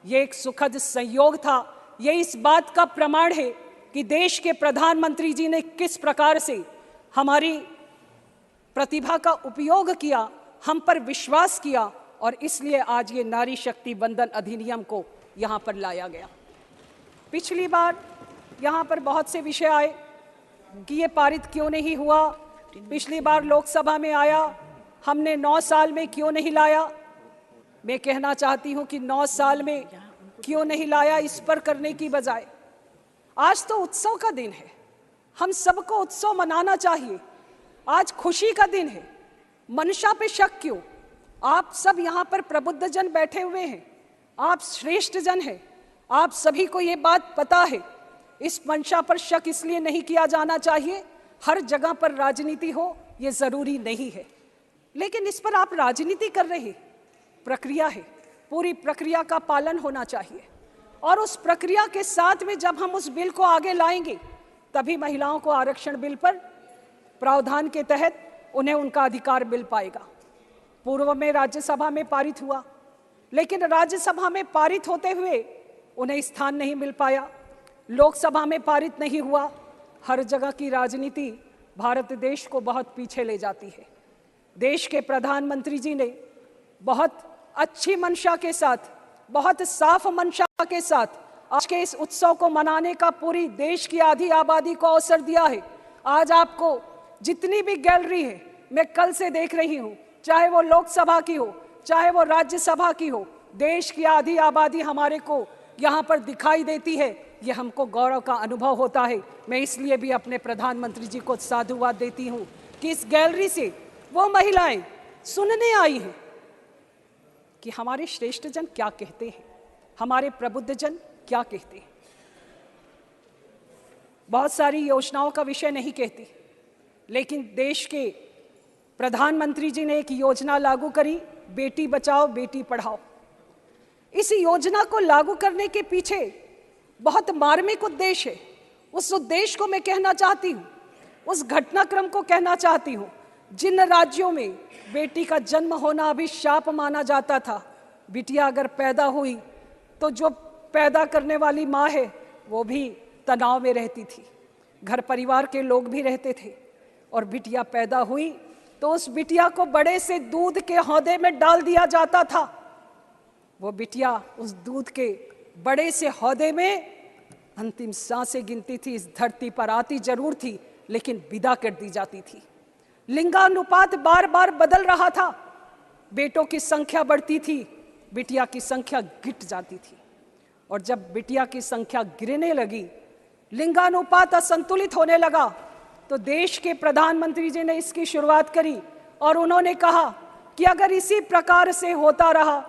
ये एक सुखद संयोग था। ये इस बात का प्रमाण है कि देश के प्रधानमंत्री जी ने किस प्रकार से हमारी प्रतिभा का उपयोग किया, हम पर विश्वास किया और इसलिए आज ये नारी शक्ति वंदन अधिनियम को यहाँ पर लाया गया। पिछली बार यहाँ पर बहुत से विषय आए कि ये पारित क्यों नहीं हुआ, पिछली बार लोकसभा में आया, हमने 9 साल में क्यों नहीं लाया। मैं कहना चाहती हूँ कि 9 साल में क्यों नहीं लाया इस पर करने की बजाय आज तो उत्सव का दिन है, हम सबको उत्सव मनाना चाहिए। आज खुशी का दिन है, मंशा पे शक क्यों? आप सब यहाँ पर प्रबुद्ध जन बैठे हुए हैं, आप श्रेष्ठ जन हैं, आप सभी को ये बात पता है। इस मंशा पर शक इसलिए नहीं किया जाना चाहिए, हर जगह पर राजनीति हो ये जरूरी नहीं है, लेकिन इस पर आप राजनीति कर रहे हैं। प्रक्रिया है, पूरी प्रक्रिया का पालन होना चाहिए और उस प्रक्रिया के साथ में जब हम उस बिल को आगे लाएंगे तभी महिलाओं को आरक्षण बिल पर प्रावधान के तहत उन्हें उनका अधिकार मिल पाएगा। पूर्व में राज्यसभा में पारित हुआ, लेकिन राज्यसभा में पारित होते हुए उन्हें स्थान नहीं मिल पाया, लोकसभा में पारित नहीं हुआ। हर जगह की राजनीति भारत देश को बहुत पीछे ले जाती है। देश के प्रधानमंत्री जी ने बहुत अच्छी मंशा के साथ, बहुत साफ मंशा के साथ आज के इस उत्सव को मनाने का पूरी देश की आधी आबादी को अवसर दिया है। आज आपको जितनी भी गैलरी है, मैं कल से देख रही हूँ, चाहे वो लोकसभा की हो, चाहे वो राज्यसभा की हो, देश की आधी आबादी हमारे को यहाँ पर दिखाई देती है। ये हमको गौरव का अनुभव होता है। मैं इसलिए भी अपने प्रधानमंत्री जी को साधुवाद देती हूँ कि इस गैलरी से वो महिलाएं सुनने आई हैं कि हमारे श्रेष्ठ जन क्या कहते हैं, हमारे प्रबुद्ध जन क्या कहते हैं। बहुत सारी योजनाओं का विषय नहीं कहती, लेकिन देश के प्रधानमंत्री जी ने एक योजना लागू करी, बेटी बचाओ बेटी पढ़ाओ। इस योजना को लागू करने के पीछे बहुत मार्मिक उद्देश्य है। उस उद्देश्य को मैं कहना चाहती हूँ, उस घटनाक्रम को कहना चाहती हूँ। जिन राज्यों में बेटी का जन्म होना अभी शाप माना जाता था, बिटिया अगर पैदा हुई तो जो पैदा करने वाली माँ है वो भी तनाव में रहती थी, घर परिवार के लोग भी रहते थे, और बिटिया पैदा हुई तो उस बिटिया को बड़े से दूध के हौदे में डाल दिया जाता था। वो बिटिया उस दूध के बड़े से हौदे में अंतिम सांसें गिनती थी, इस धरती पर आती जरूर थी लेकिन विदा कर दी जाती थी। लिंगानुपात बार बार बदल रहा था, बेटों की संख्या बढ़ती थी, बिटिया की संख्या गिर जाती थी, और जब बिटिया की संख्या गिरने लगी, लिंगानुपात असंतुलित होने लगा, तो देश के प्रधानमंत्री जी ने इसकी शुरुआत करी और उन्होंने कहा कि अगर इसी प्रकार से होता रहा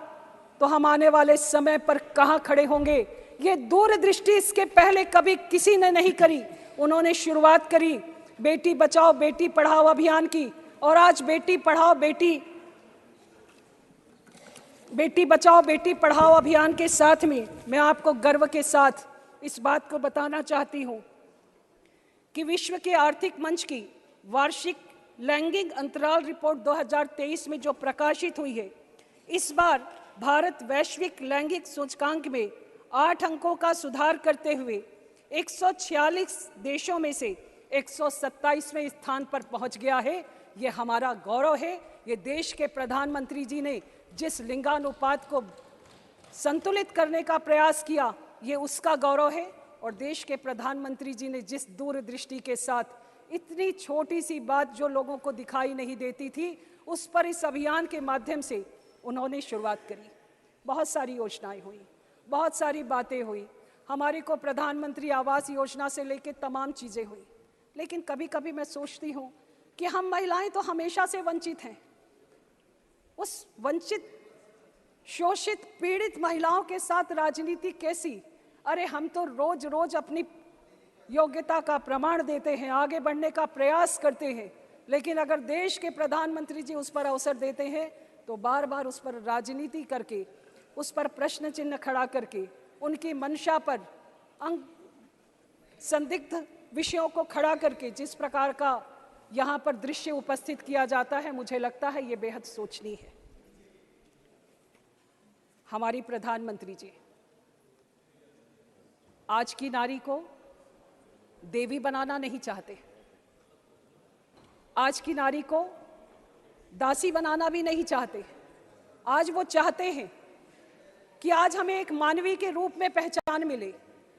तो हम आने वाले समय पर कहां खड़े होंगे। ये दूरदृष्टि इसके पहले कभी किसी ने नहीं करी। उन्होंने शुरुआत करी बेटी बचाओ बेटी पढ़ाओ अभियान की, और आज बेटी बचाओ बेटी पढ़ाओ अभियान के साथ में मैं आपको गर्व के साथ इस बात को बताना चाहती हूं कि विश्व के आर्थिक मंच की वार्षिक लैंगिक अंतराल रिपोर्ट 2023 में जो प्रकाशित हुई है, इस बार भारत वैश्विक लैंगिक सूचकांक में 8 अंकों का सुधार करते हुए 146 देशों में से 127वें स्थान पर पहुंच गया है। ये हमारा गौरव है। ये देश के प्रधानमंत्री जी ने जिस लिंगानुपात को संतुलित करने का प्रयास किया, ये उसका गौरव है। और देश के प्रधानमंत्री जी ने जिस दूरदृष्टि के साथ इतनी छोटी सी बात जो लोगों को दिखाई नहीं देती थी, उस पर इस अभियान के माध्यम से उन्होंने शुरुआत करी। बहुत सारी योजनाएं हुई, बहुत सारी बातें हुई। हमारे को प्रधानमंत्री आवास योजना से लेकर तमाम चीज़ें हुई। लेकिन कभी कभी मैं सोचती हूँ कि हम महिलाएं तो हमेशा से वंचित हैं। उस वंचित, शोषित, पीड़ित महिलाओं के साथ राजनीति कैसी? अरे हम तो रोज रोज अपनी योग्यता का प्रमाण देते हैं, आगे बढ़ने का प्रयास करते हैं, लेकिन अगर देश के प्रधानमंत्री जी उस पर अवसर देते हैं तो बार बार उस पर राजनीति करके, उस पर प्रश्न चिन्ह खड़ा करके, उनकी मंशा पर संदिग्ध विषयों को खड़ा करके जिस प्रकार का यहाँ पर दृश्य उपस्थित किया जाता है, मुझे लगता है ये बेहद सोचनीय है। हमारी प्रधानमंत्री जी आज की नारी को देवी बनाना नहीं चाहते, आज की नारी को दासी बनाना भी नहीं चाहते। आज वो चाहते हैं कि आज हमें एक मानवी के रूप में पहचान मिले,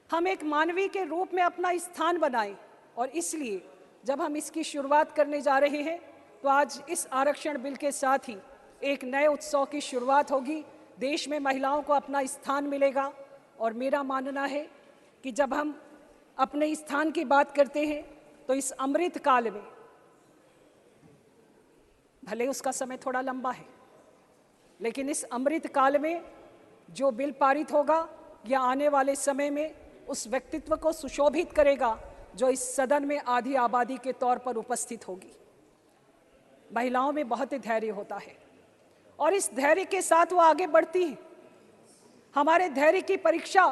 हम एक मानवी के रूप में अपना स्थान बनाएं। और इसलिए जब हम इसकी शुरुआत करने जा रहे हैं तो आज इस आरक्षण बिल के साथ ही एक नए उत्सव की शुरुआत होगी। देश में महिलाओं को अपना स्थान मिलेगा। और मेरा मानना है कि जब हम अपने स्थान की बात करते हैं तो इस अमृत काल में, भले उसका समय थोड़ा लंबा है, लेकिन इस अमृत काल में जो बिल पारित होगा या आने वाले समय में उस व्यक्तित्व को सुशोभित करेगा जो इस सदन में आधी आबादी के तौर पर उपस्थित होगी। महिलाओं में बहुत धैर्य होता है और इस धैर्य के साथ वो आगे बढ़ती हैं। हमारे धैर्य की परीक्षा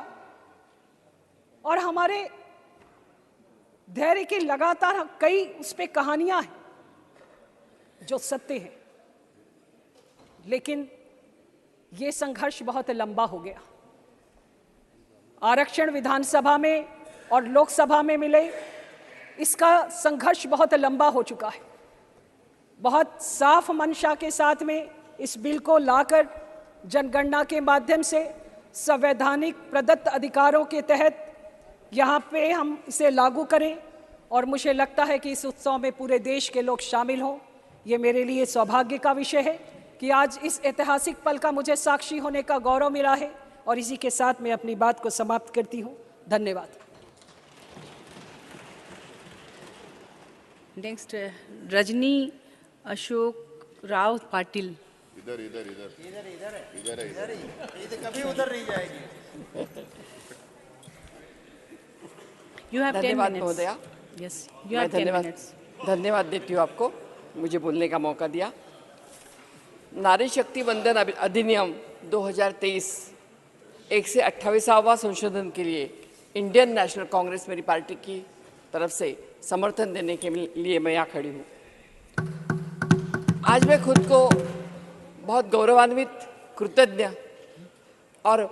और हमारे धैर्य की लगातार कई उस पे कहानियां हैं जो सत्य है, लेकिन ये संघर्ष बहुत लंबा हो गया। आरक्षण विधानसभा में और लोकसभा में मिले, इसका संघर्ष बहुत लंबा हो चुका है। बहुत साफ मंशा के साथ में इस बिल को लाकर जनगणना के माध्यम से संवैधानिक प्रदत्त अधिकारों के तहत यहाँ पे हम इसे लागू करें। और मुझे लगता है कि इस उत्सव में पूरे देश के लोग शामिल हों। ये मेरे लिए सौभाग्य का विषय है कि आज इस ऐतिहासिक पल का मुझे साक्षी होने का गौरव मिला है। और इसी के साथ मैं अपनी बात को समाप्त करती हूँ। धन्यवाद। नेक्स्ट रजनी अशोक राव पाटिल। इधर इधर इधर इधर इधर इधर इधर कभी उधर नहीं जाएगी। You have 10 धन्यवाद minutes. महोदया। Yes, you have 10 minutes. धन्यवाद देती हूँ आपको मुझे बोलने का मौका दिया। नारी शक्ति वंदन अधिनियम 2023 128वां संशोधन के लिए इंडियन नेशनल कांग्रेस मेरी पार्टी की तरफ से समर्थन देने के लिए मैं यहाँ खड़ी हूँ। आज मैं खुद को बहुत गौरवान्वित, कृतज्ञ और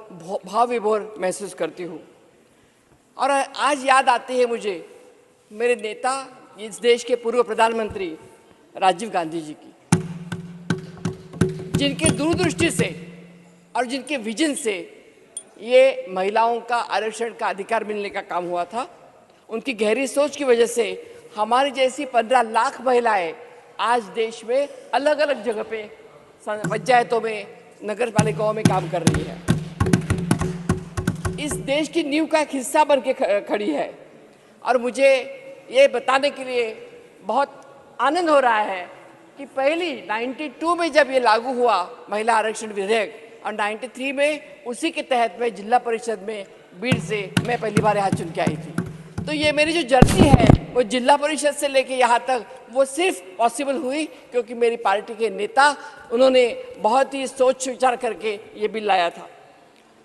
भाव विभोर महसूस करती हूँ। और आज याद आते हैं मुझे मेरे नेता, इस देश के पूर्व प्रधानमंत्री राजीव गांधी जी की, जिनके दूरदृष्टि से और जिनके विजन से ये महिलाओं का आरक्षण का अधिकार मिलने का काम हुआ था। उनकी गहरी सोच की वजह से हमारी जैसी 15 लाख महिलाएं आज देश में अलग अलग जगह पे पंचायतों में, नगर पालिकाओं में काम कर रही है। इस देश की नींव का एक हिस्सा बन के खड़ी है। और मुझे ये बताने के लिए बहुत आनंद हो रहा है कि पहली 92 में जब ये लागू हुआ महिला आरक्षण विधेयक, और 93 में उसी के तहत मैं जिला परिषद में बीड़ से मैं पहली बार यहाँ चुन के आई थी। तो ये मेरी जो जर्नी है वो जिला परिषद से लेके यहाँ तक वो सिर्फ पॉसिबल हुई क्योंकि मेरी पार्टी के नेता, उन्होंने बहुत ही सोच विचार करके ये बिल लाया था।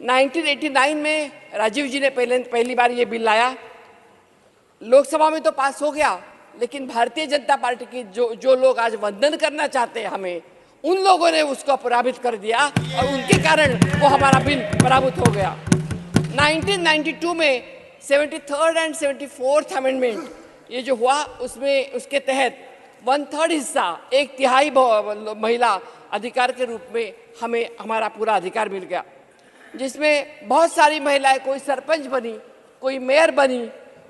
1989 में राजीव जी ने पहली बार ये बिल लाया। लोकसभा में तो पास हो गया, लेकिन भारतीय जनता पार्टी की जो लोग आज वंदन करना चाहते हैं हमें, उन लोगों ने उसको पराजित कर दिया और उनके कारण वो हमारा बिल पराजित हो गया। 1992 में 73rd एंड 74th अमेंडमेंट ये जो हुआ उसमें उसके तहत 1/3 हिस्सा, 1/3 महिला अधिकार के रूप में हमें हमारा पूरा अधिकार मिल गया, जिसमें बहुत सारी महिलाएं, कोई सरपंच बनी, कोई मेयर बनी,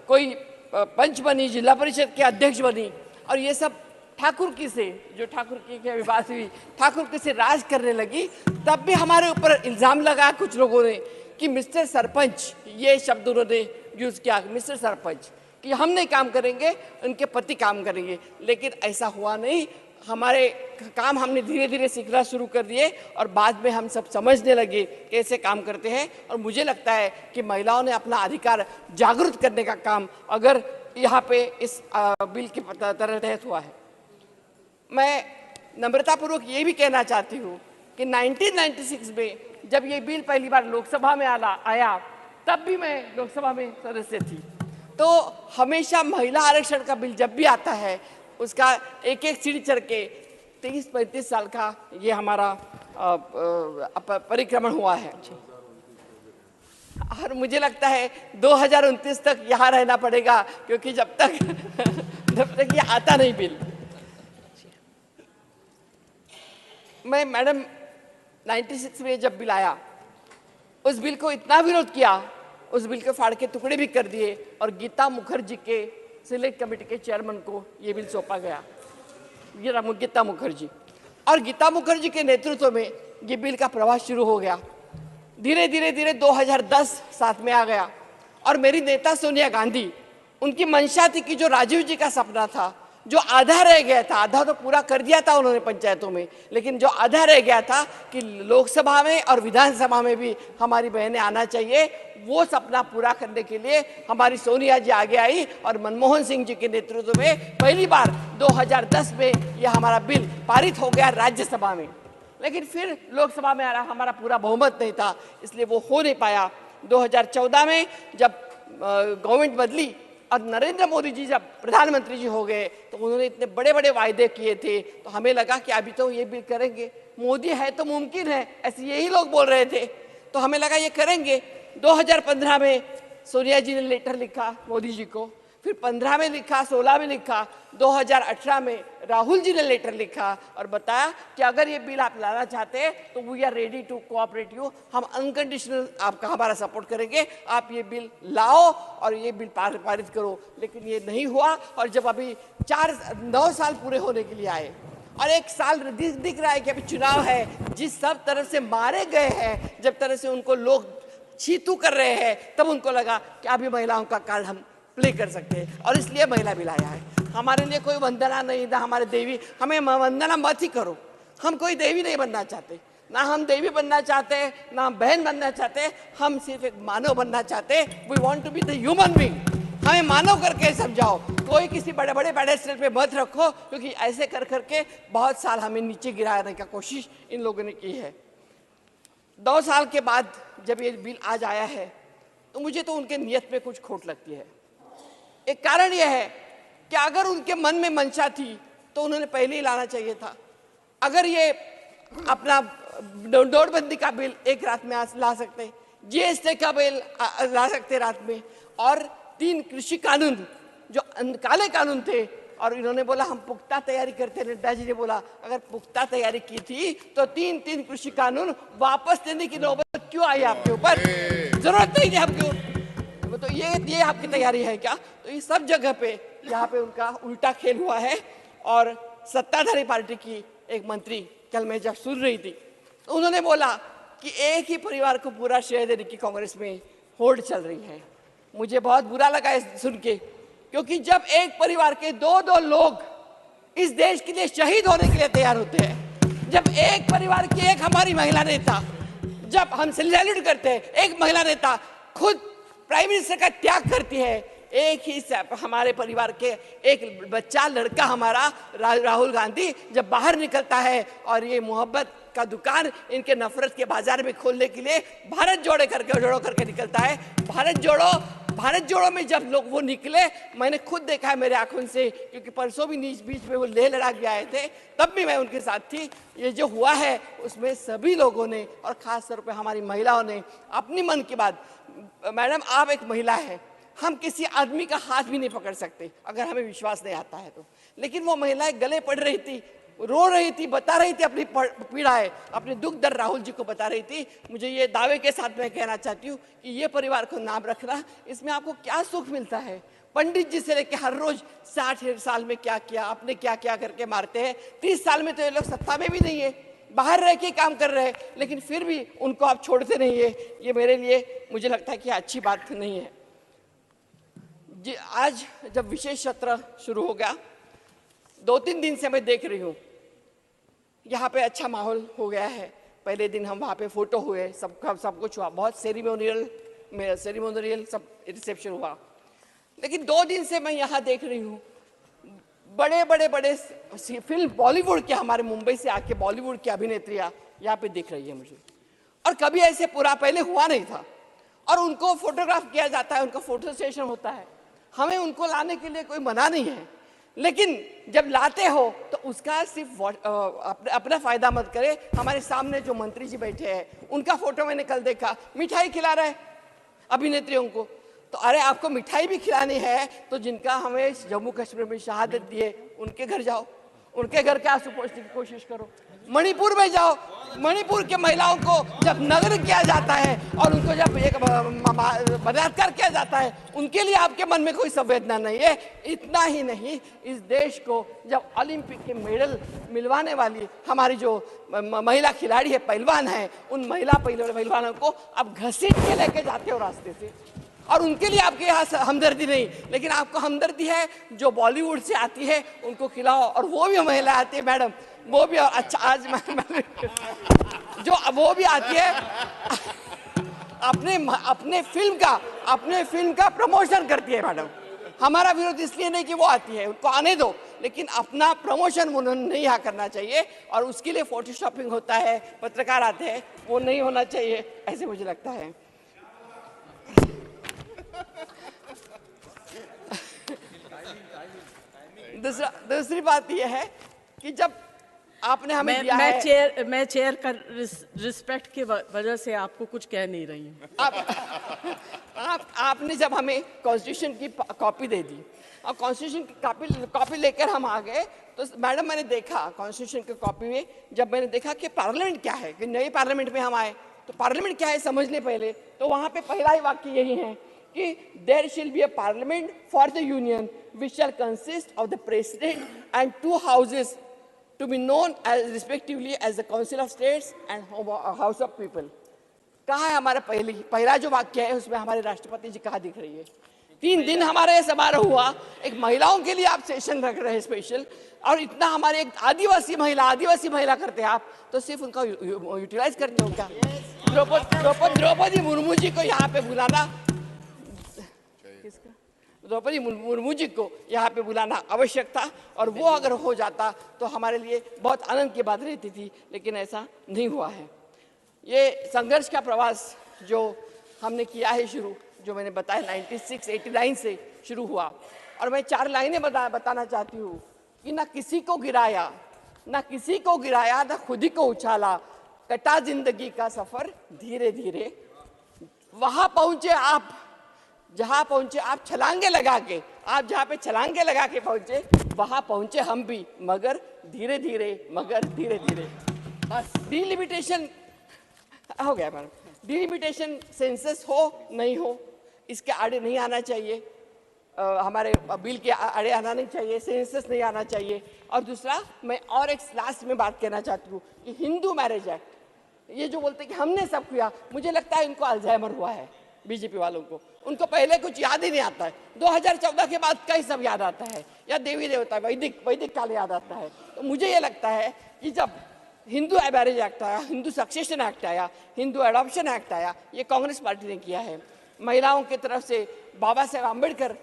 कोई पंच बनी, जिला परिषद के अध्यक्ष बनी, और ये सब ठाकुर की से, जो ठाकुर की बात हुई, ठाकुर की से राज करने लगी। तब भी हमारे ऊपर इल्ज़ाम लगा कुछ लोगों ने कि मिस्टर सरपंच, ये शब्द उन्होंने यूज़ किया, मिस्टर सरपंच, कि हम नहीं काम करेंगे, उनके पति काम करेंगे। लेकिन ऐसा हुआ नहीं। हमारे काम हमने धीरे धीरे सीखना शुरू कर दिए और बाद में हम सब समझने लगे कैसे काम करते हैं। और मुझे लगता है कि महिलाओं ने अपना अधिकार जागरूक करने का काम अगर यहाँ पे इस बिल के तहत हुआ है। मैं नम्रतापूर्वक ये भी कहना चाहती हूँ कि 1996 में जब ये बिल पहली बार लोकसभा में आया, तब भी मैं लोकसभा में सदस्य थी। तो हमेशा महिला आरक्षण का बिल जब भी आता है, उसका एक एक सीढ़ी चढ़ के 30-35 साल का ये हमारा परिक्रमण हुआ है। और मुझे लगता है 2029 तक यहाँ रहना पड़ेगा, क्योंकि जब तक ये आता नहीं बिल। मैं मैडम 96 में जब बिल आया, उस बिल को इतना विरोध किया, उस बिल को फाड़ के टुकड़े भी कर दिए और गीता मुखर्जी के सिलेक्ट कमेटी के चेयरमैन को ये बिल सौंपा गया, गीता मुखर्जी। और गीता मुखर्जी के नेतृत्व में ये बिल का प्रवाह शुरू हो गया। धीरे धीरे 2010 साथ में आ गया। और मेरी नेता सोनिया गांधी, उनकी मंशा थी कि जो राजीव जी का सपना था, जो आधा रह गया था, आधा तो पूरा कर दिया था उन्होंने पंचायतों में, लेकिन जो आधा रह गया था कि लोकसभा में और विधानसभा में भी हमारी बहनें आना चाहिए, वो सपना पूरा करने के लिए हमारी सोनिया जी आगे आई और मनमोहन सिंह जी के नेतृत्व में पहली बार 2010 में यह हमारा बिल पारित हो गया राज्यसभा में। लेकिन फिर लोकसभा में हमारा पूरा बहुमत नहीं था, इसलिए वो हो नहीं पाया। 2014 में जब गवर्नमेंट बदली और नरेंद्र मोदी जी जब प्रधानमंत्री जी हो गए, तो उन्होंने इतने बड़े बड़े वायदे किए थे, तो हमें लगा कि अभी तो ये बिल करेंगे, मोदी है तो मुमकिन है, ऐसे यही लोग बोल रहे थे, तो हमें लगा ये करेंगे। 2015 में सोनिया जी ने लेटर लिखा मोदी जी को, फिर 15 में लिखा, 16 में लिखा, 2018 में राहुल जी ने लेटर लिखा और बताया कि अगर ये बिल आप लाना चाहते हैं तो we are ready to cooperate you, हम अनकंडीशनल आपका हमारा सपोर्ट करेंगे, आप ये बिल लाओ और ये बिल पारित करो। लेकिन ये नहीं हुआ। और जब अभी 9 साल पूरे होने के लिए आए और एक साल दिख रहा है कि अभी चुनाव है, जिस सब तरफ से मारे गए हैं, जब तरह से उनको लोग छीतू कर रहे हैं, तब उनको लगा कि अभी महिलाओं का कार्ड हम प्ले कर सकते हैं और इसलिए महिला बिल आया है। हमारे लिए कोई वंदना नहीं था, हमारे देवी, हमें वंदना मत ही करो, हम कोई देवी नहीं बनना चाहते, ना हम देवी बनना चाहते, ना हम बहन बनना चाहते, हम सिर्फ एक मानव बनना चाहते। We want to be the human being. हमें मानव करके समझाओ, कोई किसी बड़े बड़े पेडेस्टल पे मत रखो, क्योंकि ऐसे कर करके बहुत साल हमें नीचे गिराने का कोशिश इन लोगों ने की है। 2 साल के बाद जब ये बिल आज आया है, तो मुझे तो उनके नियत में कुछ खोट लगती है। एक कारण यह है कि अगर उनके मन में मंशा थी तो उन्होंने पहले ही लाना चाहिए था। अगर ये अपना नोटबंदी का बिल एक रात में ला सकते, जीएसटी का बिल ला सकते रात में, और 3 कृषि कानून जो काले कानून थे, और इन्होंने बोला हम पुख्ता तैयारी करते। नड्डा जी ने बोला अगर पुख्ता तैयारी की थी तो 3 कृषि कानून वापस देने की नौबत क्यों आई आपके ऊपर? जरूरत नहीं थी आपके। तो ये आपकी तैयारी है क्या? तो ये सब जगह पे यहाँ पे उनका उल्टा खेल हुआ है। और सत्ताधारी पार्टी की एक मंत्री, कल मैं जब सुन रही थी, तो उन्होंने बोला कि एक ही परिवार को पूरा श्रेय देने की कांग्रेस में होड़ चल रही है। मुझे बहुत बुरा लगा सुन के, क्योंकि जब एक परिवार के 2 लोग इस देश के लिए शहीद होने के लिए तैयार होते हैं, जब एक परिवार की एक हमारी महिला नेता, जब हम सैल्यूट करते हैं, एक महिला नेता खुद प्राइम मिनिस्टर का त्याग करती है, एक ही हमारे परिवार के एक बच्चा लड़का हमारा राहुल गांधी जब बाहर निकलता है और ये मोहब्बत का दुकान इनके नफरत के बाजार में खोलने के लिए भारत जोड़ो करके निकलता है। भारत जोड़ो में जब लोग वो निकले, मैंने खुद देखा है मेरे आंखों से, क्योंकि परसों भी बीच में वो लेह लड़ाक भी आए थे, तब भी मैं उनके साथ थी। ये जो हुआ है उसमें सभी लोगों ने और खास तौर पे हमारी महिलाओं ने अपनी मन की बात, मैडम आप एक महिला है, हम किसी आदमी का हाथ भी नहीं पकड़ सकते अगर हमें विश्वास नहीं आता है तो। लेकिन वो महिलाएं गले पड़ रही थी, रो रही थी, बता रही थी अपनी पीड़ाएं, अपने दुख दर्द राहुल जी को बता रही थी। मुझे ये दावे के साथ मैं कहना चाहती हूँ कि ये परिवार को नाम रखना, इसमें आपको क्या सुख मिलता है। पंडित जी से लेके हर रोज 60 साल में क्या किया, आपने क्या क्या करके मारते हैं। 30 साल में तो ये लोग सत्ता में भी नहीं है, बाहर रह के काम कर रहे हैं, लेकिन फिर भी उनको आप छोड़ते नहीं है। ये मेरे लिए मुझे लगता है कि अच्छी बात नहीं है जी। आज जब विशेष सत्र शुरू हो गया, 2-3 दिन से मैं देख रही हूँ यहाँ पे अच्छा माहौल हो गया है। पहले दिन हम वहाँ पे फोटो हुए, सब कुछ हुआ, बहुत सेरिमोनियल सब रिसेप्शन हुआ। लेकिन 2 दिन से मैं यहाँ देख रही हूँ बड़े फिल्म बॉलीवुड के, हमारे मुंबई से आके बॉलीवुड की अभिनेत्रियाँ यहाँ पे दिख रही है मुझे, और कभी ऐसे पूरा पहले हुआ नहीं था। और उनको फोटोग्राफ किया जाता है, उनका फोटो सेशन होता है। हमें उनको लाने के लिए कोई मना नहीं है, लेकिन जब लाते हो तो उसका सिर्फ अपना फायदा मत करे। हमारे सामने जो मंत्री जी बैठे हैं, उनका फोटो मैंने कल देखा, मिठाई खिला रहे अभिनेत्रियों को। तो अरे आपको मिठाई भी खिलानी है तो जिनका हमें जम्मू कश्मीर में शहादत दिए उनके घर जाओ, उनके घर के आंसू पोंछने की कोशिश करो। मणिपुर में जाओ, मणिपुर के महिलाओं को जब नग्न किया जाता है और उनको जब एक बलात्कार किया जाता है, उनके लिए आपके मन में कोई संवेदना नहीं है। इतना ही नहीं, इस देश को जब ओलंपिक के मेडल मिलवाने वाली हमारी जो महिला खिलाड़ी है, पहलवान है, उन महिला पहलवानों को आप घसीट के लेके जाते हो रास्ते से, और उनके लिए आपके यहाँ हमदर्दी नहीं, लेकिन आपको हमदर्दी है जो बॉलीवुड से आती है उनको खिलाओ। और वो भी महिला आती है मैडम, वो भी अच्छा आज जो वो भी आती है अपने फिल्म का प्रमोशन करती है मैडम। हमारा विरोध इसलिए नहीं कि वो आती है, उनको आने दो, लेकिन अपना प्रमोशन उन्होंने नहीं यहाँ करना चाहिए। और उसके लिए फोटोशॉपिंग होता है, पत्रकार आते हैं, वो नहीं होना चाहिए, ऐसे मुझे लगता है। दूसरी बात यह है कि जब आपने हमें दिया है, मैं चेयर का रिस्पेक्ट की वजह से आपको कुछ कह नहीं रही हूँ। आपने जब हमें कॉन्स्टिट्यूशन की कॉपी दे दी और कॉन्स्टिट्यूशन की कॉपी लेकर हम आ गए, तो मैडम मैंने देखा कॉन्स्टिट्यूशन की कॉपी में, जब मैंने देखा कि पार्लियामेंट क्या है, कि नए पार्लियामेंट में हम आए तो पार्लियामेंट क्या है समझने पहले, तो वहाँ पे पहला ही वाक्य यही है कि देयर शिल be a parliament for the union which shall consist of the president and 2 houses to be known as respectively as the council of states and house of people। कहाँ है हमारा पहला जो वाक्य है, उसमें हमारे राष्ट्रपति जी कहाँ दिख रही है। 3 दिन हमारा ये समारोह हुआ, एक महिलाओं के लिए आप सेशन रख रहे हैं स्पेशल, और इतना हमारे एक आदिवासी महिला करते हैं आप, तो सिर्फ उनका यूटिलाइज करते हो क्या? द्रौपदी मुर्मू जी को यहाँ पे बुलाना, द्रौपदी मुर्मू जी को यहाँ पे बुलाना आवश्यक था, और वो अगर हो जाता तो हमारे लिए बहुत आनंद की बात रहती थी, लेकिन ऐसा नहीं हुआ है। ये संघर्ष का प्रवास जो हमने किया है शुरू, जो मैंने बताया 96-89 से शुरू हुआ, और मैं 4 लाइनें बताना चाहती हूँ कि ना किसी को गिराया, ना खुद ही को उछाला, कटा जिंदगी का सफर धीरे धीरे। वहां पहुंचे आप जहां पहुंचे आप छलांगे लगा के, आप जहां पे छलांगे लगा के पहुंचे, वहां पहुंचे हम भी, मगर धीरे धीरे। बस डिलिमिटेशन हो गया मैडम, डिलिमिटेशन सेंसस हो नहीं हो इसके आड़े नहीं आना चाहिए, हमारे बिल के आड़े आना नहीं चाहिए, सेंसस नहीं आना चाहिए। और दूसरा, मैं और एक लास्ट में बात कहना चाहती हूँ कि हिंदू मैरिज एक्ट, ये जो बोलते हैं कि हमने सब किया, मुझे लगता है इनको अल्जाइमर हुआ है बीजेपी वालों को, उनको पहले कुछ याद ही नहीं आता है। 2014 के बाद कई सब याद आता है, या देवी देवता वैदिक काल याद आता है। तो मुझे ये लगता है कि जब हिंदू मैरिज एक्ट आया, हिंदू सक्सेशन एक्ट आया, हिंदू एडॉप्शन एक्ट आया, ये कांग्रेस पार्टी ने किया है। महिलाओं की तरफ से बाबा साहेब आम्बेडकर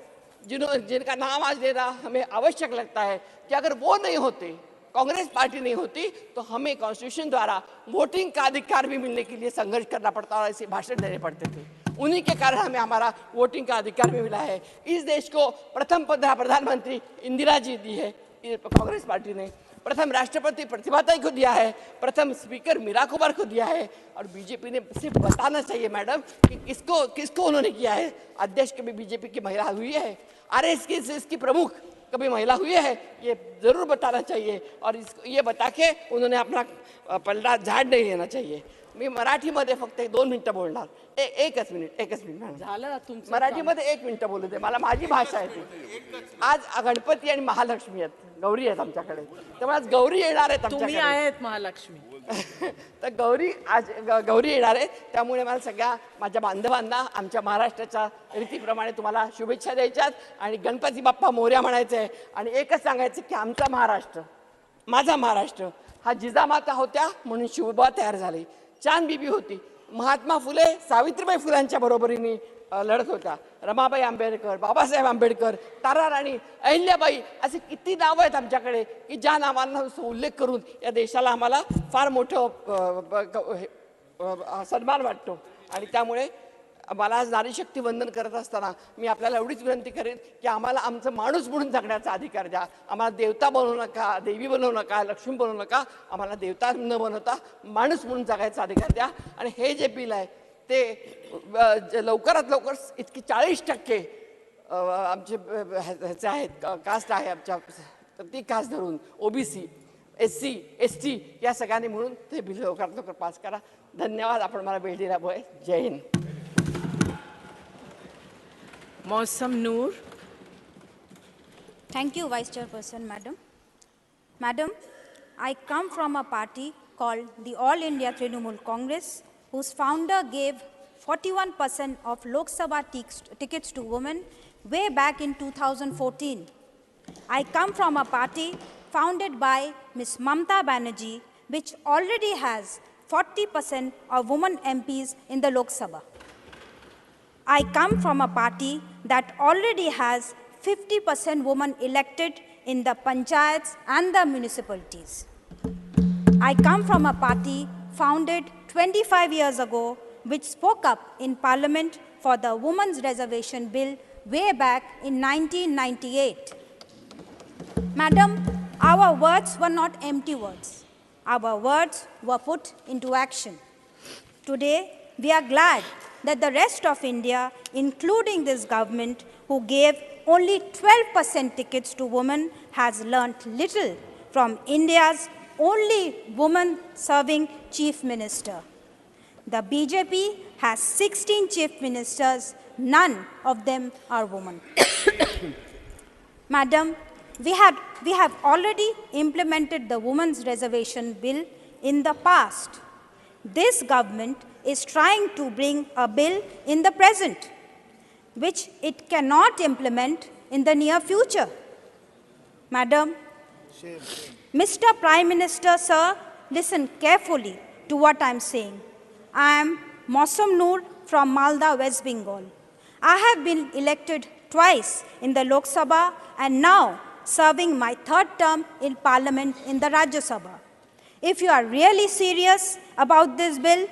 जिनका नाम आज लेना हमें आवश्यक लगता है, कि अगर वो नहीं होते, कांग्रेस पार्टी नहीं होती, तो हमें कॉन्स्टिट्यूशन द्वारा वोटिंग का अधिकार भी मिलने के लिए संघर्ष करना पड़ता और ऐसे भाषण देने पड़ते थे। उन्हीं के कारण हमें हमारा वोटिंग का अधिकार भी मिला है। इस देश को प्रथम प्रधानमंत्री इंदिरा जी दी है कांग्रेस पार्टी ने, प्रथम राष्ट्रपति प्रतिभाताई को दिया है, प्रथम स्पीकर मीरा कुमार को दिया है, और बीजेपी ने सिर्फ बताना चाहिए मैडम कि किसको उन्होंने किया है। अध्यक्ष कभी बीजेपी की महिला हुई है, आरएसएस की प्रमुख कभी महिला हुई है, ये जरूर बताना चाहिए, और ये बता के उन्होंने अपना पलड़ा झाड नाही देना चाहिए. मी मराठीमध्ये फक्त 2 मिनिटं बोलणार. एकच मिनिट मॅडम. मराठीमध्ये 1 मिनिटं बोलू दे मला, माझी भाषा आहे ती. आज गणपती आणि महालक्ष्मी आहेत, गौरी आहेत आमच्याकडे, त्यामुळे आज गौरी येणार आहेत आमच्याकडे. तुम्ही आहेत महालक्ष्मी. तर गौरी येणार आहे, त्यामुळे मला सगळ्या माझ्या बांधवांना आमच्या महाराष्ट्राच्या रीतीप्रमाणे तुम्हाला शुभेच्छा द्यायच्यात आणि गणपती बाप्पा मोरया म्हणायचं आहे. आणि एकच सांगायचं की आमचा महाराष्ट्र, माझा महाराष्ट्र हा जिजामाता होत्या म्हणून शिवबा तयार झाली, चांद बीबी होती, महात्मा फुले सावित्रीबाई फुलांच्या बरोबरीने लढत होत्या, रमाबाई आंबेडकर, बाबासाहेब आंबेडकर, ताराराणी, अहिल्याबाई, असे किती नावं आहेत आमच्याकडे की ज्या नावांना उल्लेख करून या देशाला आम्हाला फार मोठं सन्मान वाटतो. आणि त्यामुळे मला आज नारी शक्ती वंदन करत असताना मी आपल्याला एवढीच विनंती करेन की आम्हाला आमचं माणूस म्हणून जगण्याचा अधिकार द्या. आम्हाला देवता बनवू नका, देवी बनवू नका, लक्ष्मी बनवू नका, आम्हाला देवता न बनवता माणूस म्हणून जगायचा अधिकार द्या. आणि हे जे बिल आहे ते लवकरात लवकर इतकी 40% आमचे ह्याचे आहेत, कास्ट आहे आमच्या, ती कास्ट धरून ओबीसी, SC, ST या सगळ्यांनी म्हणून ते बिल लवकरात लवकर पास करा. धन्यवाद, आपण मला वेळ दिल्यामुळे. जय हिंद. मौसम नूर. Thank you, Vice Chairperson, Madam. Madam, I come from a party called the All India Trinamool Congress, whose founder gave 41% of Lok Sabha tickets to women way back in 2014. I come from a party founded by Ms. Mamta Banerjee, which already has 40% of women MPs in the Lok Sabha. I come from a party that already has 50% women elected in the panchayats and the municipalities. I come from a party founded 25 years ago, which spoke up in Parliament for the Women's Reservation Bill way back in 1998. Madam, our words were not empty words. Our words were put into action. Today, we are glad that the rest of India, including this government, who gave only 12% tickets to women, has learnt little from India's only woman-serving chief minister. The BJP has 16 chief ministers, none of them are women. Madam, we have already implemented the Women's Reservation Bill in the past. This government is trying to bring a bill in the present, which it cannot implement in the near future. Madam, Mr. Prime Minister, sir, listen carefully to what I am saying. I am Mausam Noor from Malda, West Bengal. I have been elected twice in the Lok Sabha and now serving my 3rd term in Parliament in the Rajya Sabha. If you are really serious about this bill,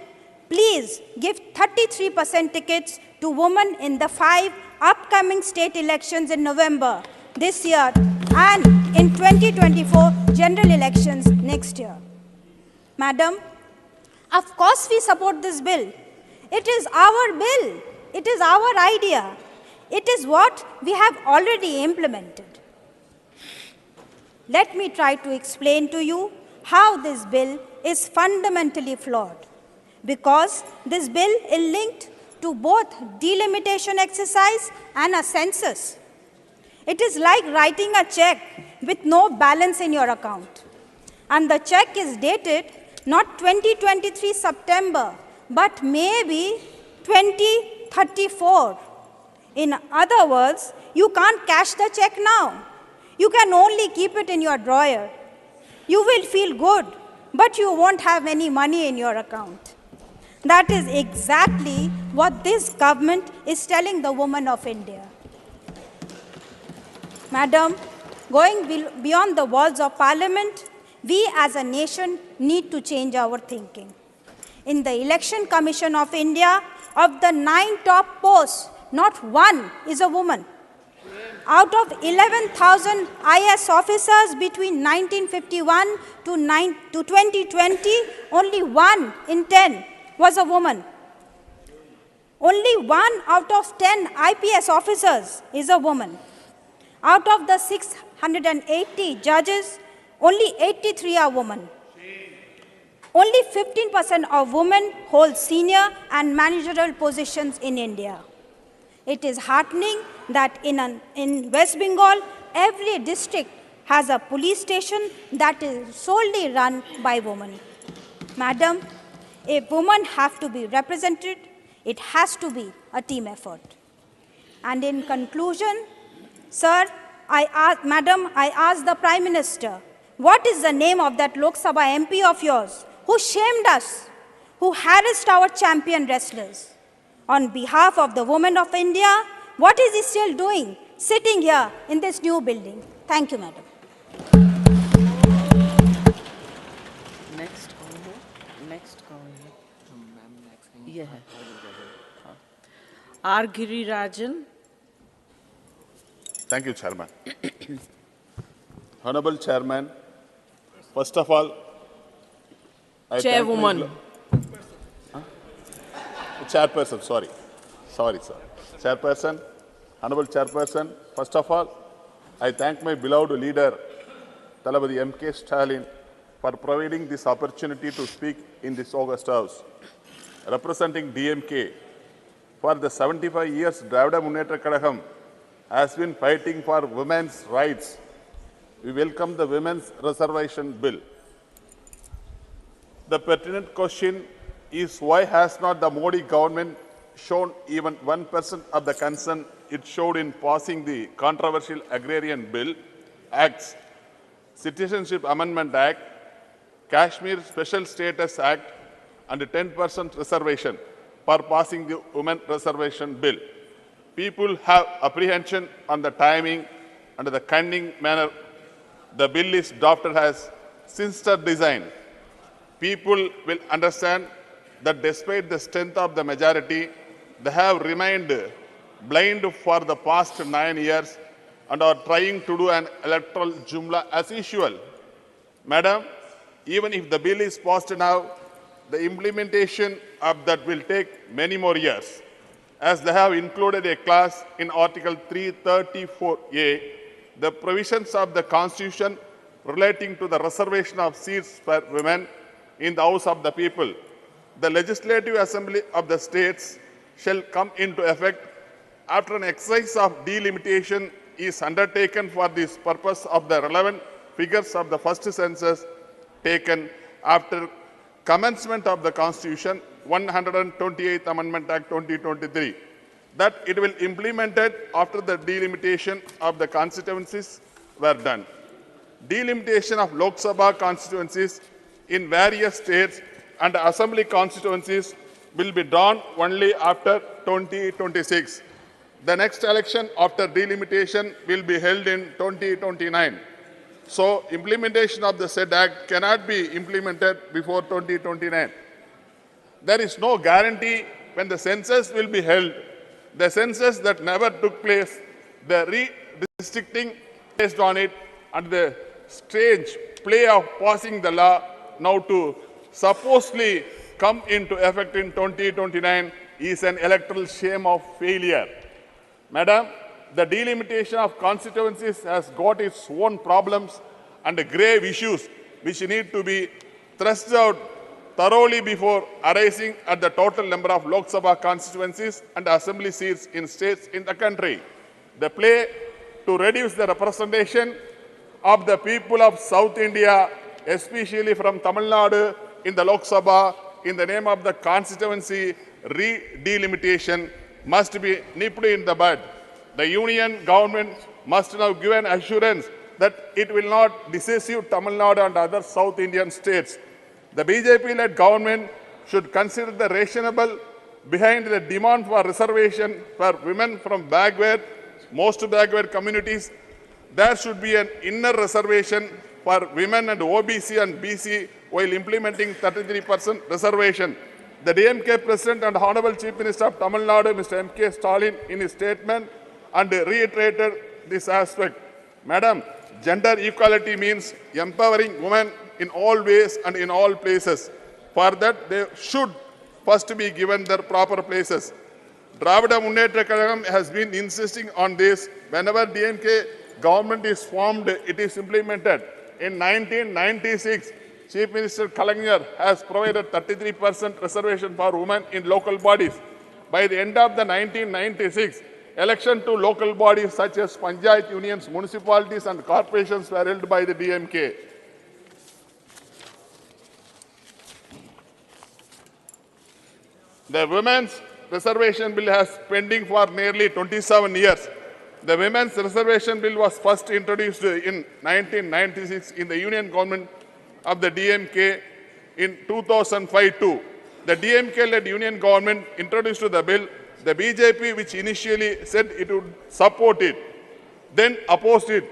please give 33% tickets to women in the 5 upcoming state elections in November this year and in 2024 general elections next year. Madam, of course we support this bill. It is our bill. It is our idea. It is what we have already implemented. Let me try to explain to you how this bill is fundamentally flawed. Because this bill is linked to both delimitation exercise and a census. It is like writing a check with no balance in your account. And the check is dated not 2023 September, but maybe 2034. In other words, you can't cash the check now. You can only keep it in your drawer. You will feel good, but you won't have any money in your account. That is exactly what this government is telling the women of India. Madam, going beyond the walls of Parliament, we as a nation need to change our thinking. In the Election Commission of India, of the 9 top posts, not one is a woman. Out of 11,000 IS officers between 1951 to 2020, only 1 in 10 was a woman. Only 1 out of 10 IPS officers is a woman. Out of the 680 judges, only 83 are women. Only 15% of women hold senior and managerial positions in India. It is heartening that in West Bengal, every district has a police station that is solely run by women. Madam, if women have to be represented, it has to be a team effort. And in conclusion, sir, Madam, I ask the Prime Minister, what is the name of that Lok Sabha MP of yours who shamed us, who harassed our champion wrestlers? On behalf of the women of India, what is he still doing, sitting here in this new building? Thank you, Madam. Next कौन है? Next कौन है? ये है R Girirajan. Thank you, Chairman. Honorable Chairman, first of all, I Chairwoman. Chairperson, sorry, sir. Chairperson, Honorable Chairperson, first of all, I thank my beloved leader, Thalapathy M.K. Stalin, for providing this opportunity to speak in this August House. Representing DMK, for the 75 years, Dravida Munnetra Kazhagam has been fighting for women's rights. We welcome the Women's Reservation Bill. The pertinent question is, why has not the Modi government shown even 1% of the concern it showed in passing the controversial Agrarian Bill, Acts, Citizenship Amendment Act, Kashmir Special Status Act, and 10% reservation for passing the Women Reservation Bill? People have apprehension on the timing and the cunning manner the bill is drafted as sinister design. People will understand that despite the strength of the majority, they have remained blind for the past 9 years and are trying to do an electoral jumla as usual. Madam, even if the bill is passed now, the implementation of that will take many more years, as they have included a clause in Article 334A, the provisions of the Constitution relating to the reservation of seats for women in the House of the People. The Legislative Assembly of the states shall come into effect after an exercise of delimitation is undertaken for this purpose of the relevant figures of the first census taken after commencement of the Constitution 128th Amendment Act 2023, that it will be implemented after the delimitation of the constituencies were done. Delimitation of Lok Sabha constituencies in various states and assembly constituencies will be drawn only after 2026. The next election after delimitation will be held in 2029. So, implementation of the said act cannot be implemented before 2029. There is no guarantee when the census will be held. The census that never took place, the redistricting based on it, and the strange play of passing the law now to supposedly come into effect in 2029 is an electoral shame of failure. Madam, the delimitation of constituencies has got its own problems and grave issues which need to be thrust out thoroughly before arising at the total number of Lok Sabha constituencies and assembly seats in states in the country. The play to reduce the representation of the people of South India, especially from Tamil Nadu, in the Lok Sabha, in the name of the constituency delimitation, must be nipped in the bud. The union government must now give an assurance that it will not deceive Tamil Nadu and other South Indian states. The BJP-led government should consider the rationale behind the demand for reservation for women from most backward communities. There should be an inner reservation for women and OBC and BC while implementing 33% reservation. The DMK President and Honorable Chief Minister of Tamil Nadu, Mr. M.K. Stalin, in his statement and reiterated this aspect. Madam, gender equality means empowering women in all ways and in all places. For that, they should first be given their proper places. Dravida Munnetra Kazhagam has been insisting on this. Whenever DMK government is formed, it is implemented. In 1996, Chief Minister Kalangar has provided 33% reservation for women in local bodies. By the end of the 1996, election to local bodies such as Panchayat unions, municipalities and corporations were held by the DMK. The Women's Reservation Bill has pending for nearly 27 years. The Women's Reservation Bill was first introduced in 1996 in the Union Government of the DMK in 2005-2. The DMK-led Union Government introduced the bill. The BJP, which initially said it would support it, then opposed it.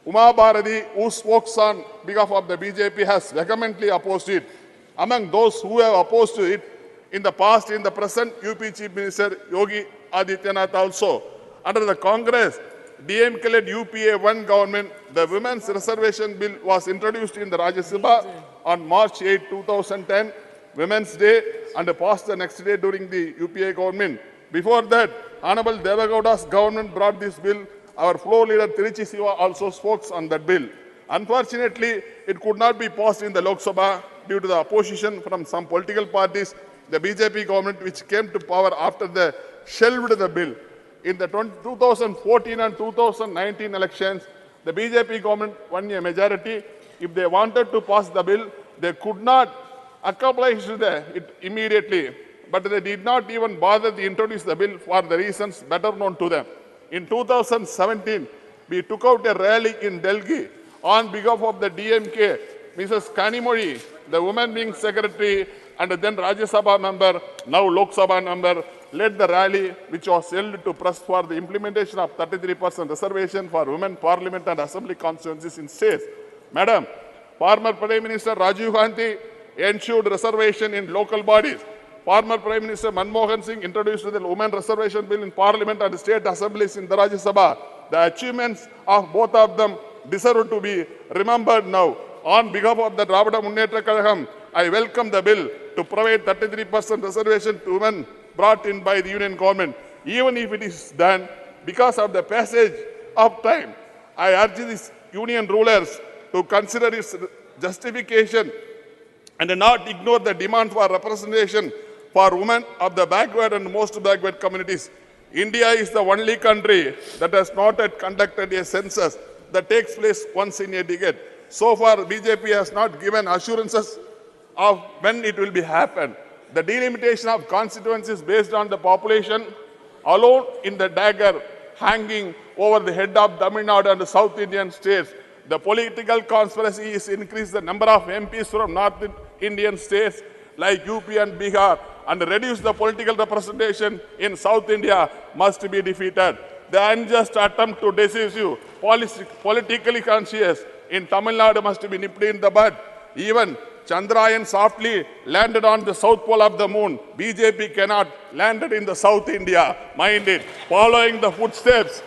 Uma Bharati, who spoke on behalf of the BJP, has vehemently opposed it. Among those who have opposed it in the past, in the present, UP Chief Minister Yogi Adityanath also. Under the Congress, DMK-led UPA 1 government, the Women's Reservation Bill was introduced in the Rajya Sabha on March 8, 2010, Women's Day, and passed the next day during the UPA government. Before that, Honorable Devagowda's government brought this bill. Our floor leader Tiruchi Siva also spoke on that bill. Unfortunately, it could not be passed in the Lok Sabha due to the opposition from some political parties. The BJP government, which came to power after they shelved the bill. In the 2014 and 2019 elections, the BJP government won a majority. If they wanted to pass the bill, they could not accomplish it immediately. But they did not even bother to introduce the bill for the reasons better known to them. In 2017, we took out a rally in Delhi on behalf of the DMK. Mrs. Kanimori, the woman being secretary and then Rajya Sabha member, now Lok Sabha member, led the rally which was held to press for the implementation of 33% reservation for women parliament and assembly constituencies in states. Madam, former Prime Minister Rajiv Gandhi ensured reservation in local bodies. Former Prime Minister Manmohan Singh introduced the Women Reservation Bill in Parliament and state assemblies in the Rajya Sabha. The achievements of both of them deserve to be remembered now. On behalf of the Dravida Munnetra Kazhagam, I welcome the bill to provide 33% reservation to women brought in by the Union Government. Even if it is done because of the passage of time, I urge these Union rulers to consider its justification and not ignore the demand for representation for women of the backward and most backward communities. India is the only country that has not yet conducted a census that takes place once in a decade. So far, BJP has not given assurances of when it will be happen. The delimitation of constituencies based on the population alone in the dagger hanging over the head of Tamil Nadu and the South Indian states. The political conspiracy is increase the number of MPs from North Indian states like UP and Bihar and reduce the political representation in South India must be defeated. The unjust attempt to deceive you, politically conscious in Tamil Nadu must be nipped in the bud. Even Chandrayaan softly landed on the south pole of the moon. BJP cannot land it in the South India. Mind it. Following the footsteps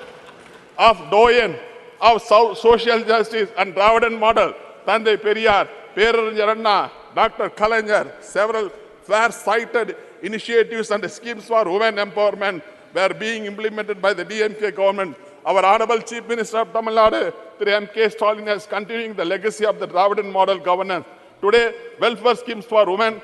of Doyen of social justice and Dravidan model, Thandai Periyar, Perarijar, Dr. Kalangar, several fair-sighted initiatives and schemes for women empowerment were being implemented by the DMK government. Our Honorable Chief Minister of Tamil Nadu, Through M.K. Stalin, is continuing the legacy of the Dravidan model governance. Today, welfare schemes for women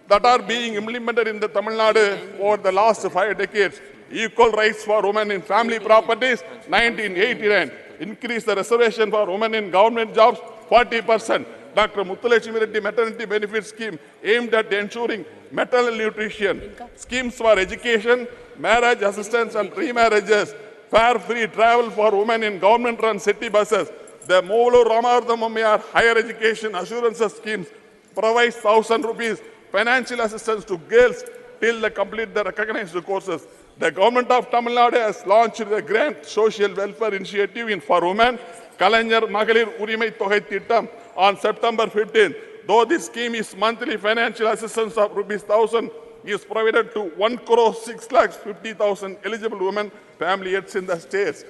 that are being implemented in the Tamil Nadu over the last 5 decades. Equal rights for women in family properties, 1989. Increase the reservation for women in government jobs, 40%. Dr. Muthulakshmi Reddy Maternity Benefit Scheme aimed at ensuring maternal nutrition. Schemes for education, marriage assistance and remarriages. Fare-free travel for women in government-run city buses. The Molu Ramarthamammayar Higher Education Assurances Schemes provides 1,000 rupees financial assistance to girls till they complete the recognized courses. The government of Tamil Nadu has launched the Grand Social Welfare Initiative for women, Kalangar Magalir Urimai Togai Tittam, on September 15th. Though this scheme is monthly financial assistance of rupees 1,000 is provided to 1,650,000 eligible women family heads in the states.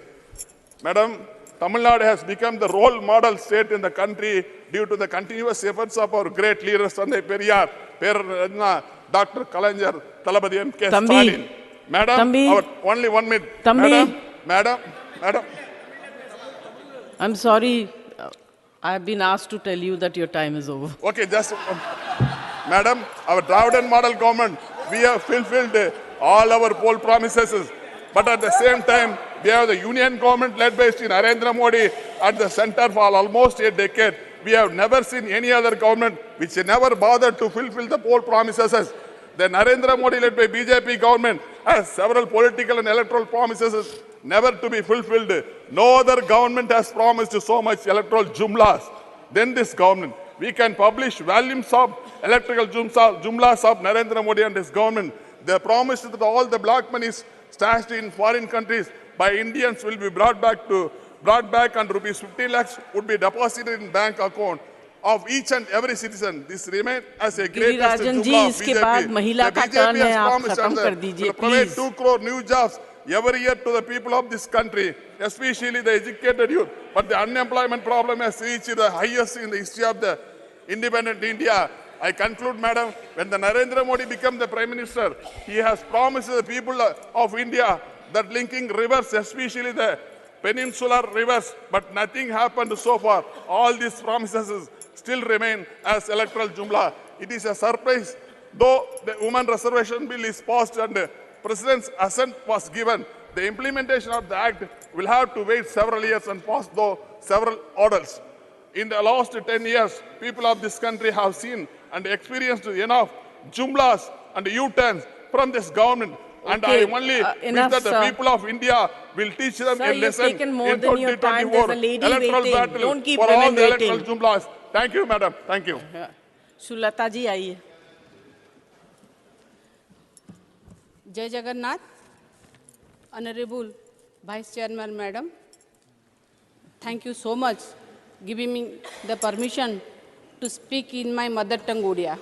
Madam, Tamil Nadu has become the role model state in the country due to the continuous efforts of our great leaders, Thandai Periyar, Dr. Kalaignar, Thalapathy M.K. Stalin. Madam, only 1 minute. Madam. I'm sorry. I've been asked to tell you that your time is over. Okay, just Madam, our Dravidian model government, we have fulfilled all our poll promises. But at the same time, we have the union government led by Sri Narendra Modi at the center for almost a decade. We have never seen any other government which never bothered to fulfill the poll promises. The Narendra Modi led by BJP government has several political and electoral promises never to be fulfilled. No other government has promised so much electoral jumlas than this government. We can publish volumes of electoral jumlas of Narendra Modi and his government. They promised that all the black monies stashed in foreign countries by Indians will be brought back and rupees 50 lakhs would be deposited in bank account of each and every citizen. This remains as a greatest jumla of BJP. The BJP has promised to provide 2 crore new jobs every year to the people of this country, especially the educated youth. But the unemployment problem has reached the highest in the history of the independent India. I conclude, Madam, when the Narendra Modi became the Prime Minister, he has promised the people of India that linking rivers, especially the peninsular rivers, but nothing happened so far. All these promises still remain as electoral jumla. It is a surprise, though the Women Reservation Bill is passed and the President's assent was given, the implementation of the Act will have to wait several years and pass through several orders. In the last 10 years, people of this country have seen and experienced enough jumlas and U-turns from this government. And I only wish that the people of India will teach them a lesson in 2024 electoral battle for all the electoral jumlas. Thank you, Madam. Thank you. Sulata ji, आइए. Jai Jagannath, Honorable Vice Chairman Madam, thank you so much giving me the permission to speak in my mother tongue Odia.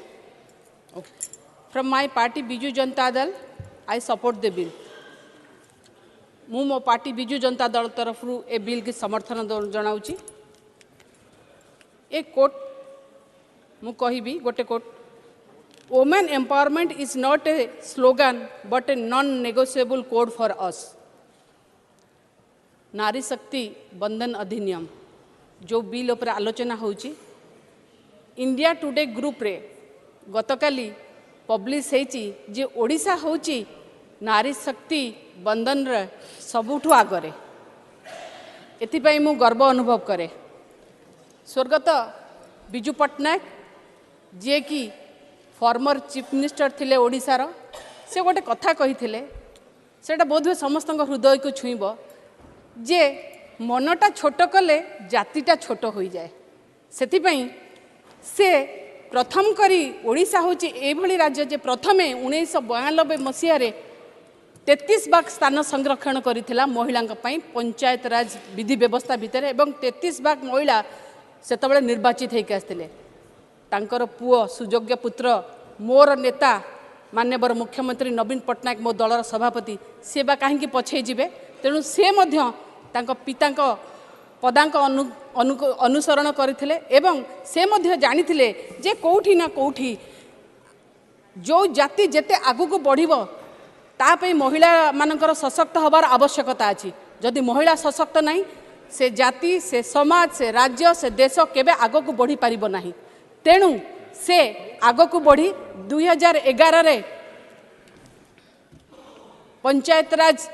From my party Biju Janata Dal, I support the bill. ମୁଁ ମୋ party Biju Janata Dal तरफରୁ ए bill की समर्थन जनाउची. ए coat मु कहिबी गोटे coat. Women empowerment is not a slogan but a non-negotiable code for us. नारी शक्ति बंधन अधिनियम जो बिल उपर आलोचना होची इंडिया टुडे ग्रुप रे गतकाली पब्लिश हेची जे ओडिशा होची नारी शक्ति बंधन रे सबुठु आगरे. एथिपाई मु गर्व अनुभव करे. स्वर्गत बिजू पट्टनायक जे कि फॉर्मर चीफ मिनिस्टर थिले ओडिशार से गोटे कथा कही थिले सेटा बोधवे समस्त हृदय को छुईब जे मनटा छोट कले जातिटा छोट हो जाए. सेथिपाई से प्रथम करी ओडिशा होची एभली राज्य जे प्रथमे 1992 मसीह 33 भाग स्थान संरक्षण करिथिला महिलांक पई पंचायत राज विधि व्यवस्था भितर एवं 33 भाग महिला सेतबेले निर्वाचित होइक आस्थिले. तांकर पुओ सुयोग्य पुत्र मोर नेता माननीय मुख्यमंत्री नवीन पट्टनायक मो दलर सभापति से बा कहीं पछे जीवे. तेणु से मध्य तांको पितांक पदांक अनुसरण करथिले एवं से मध्य जानिथिले जे कोठी ना कोठी जो जाति जेते आगु को बढ़िबो तापई महिला मानकर सशक्त हबार आवश्यकता अछि. जदि महिला सशक्त नहीं से जाति से समाज से राज्य से देश केबे आगु को बढ़ी पारिबो नाही. तेणु से आगु को बढ़ी 2011 रे पंचायत राज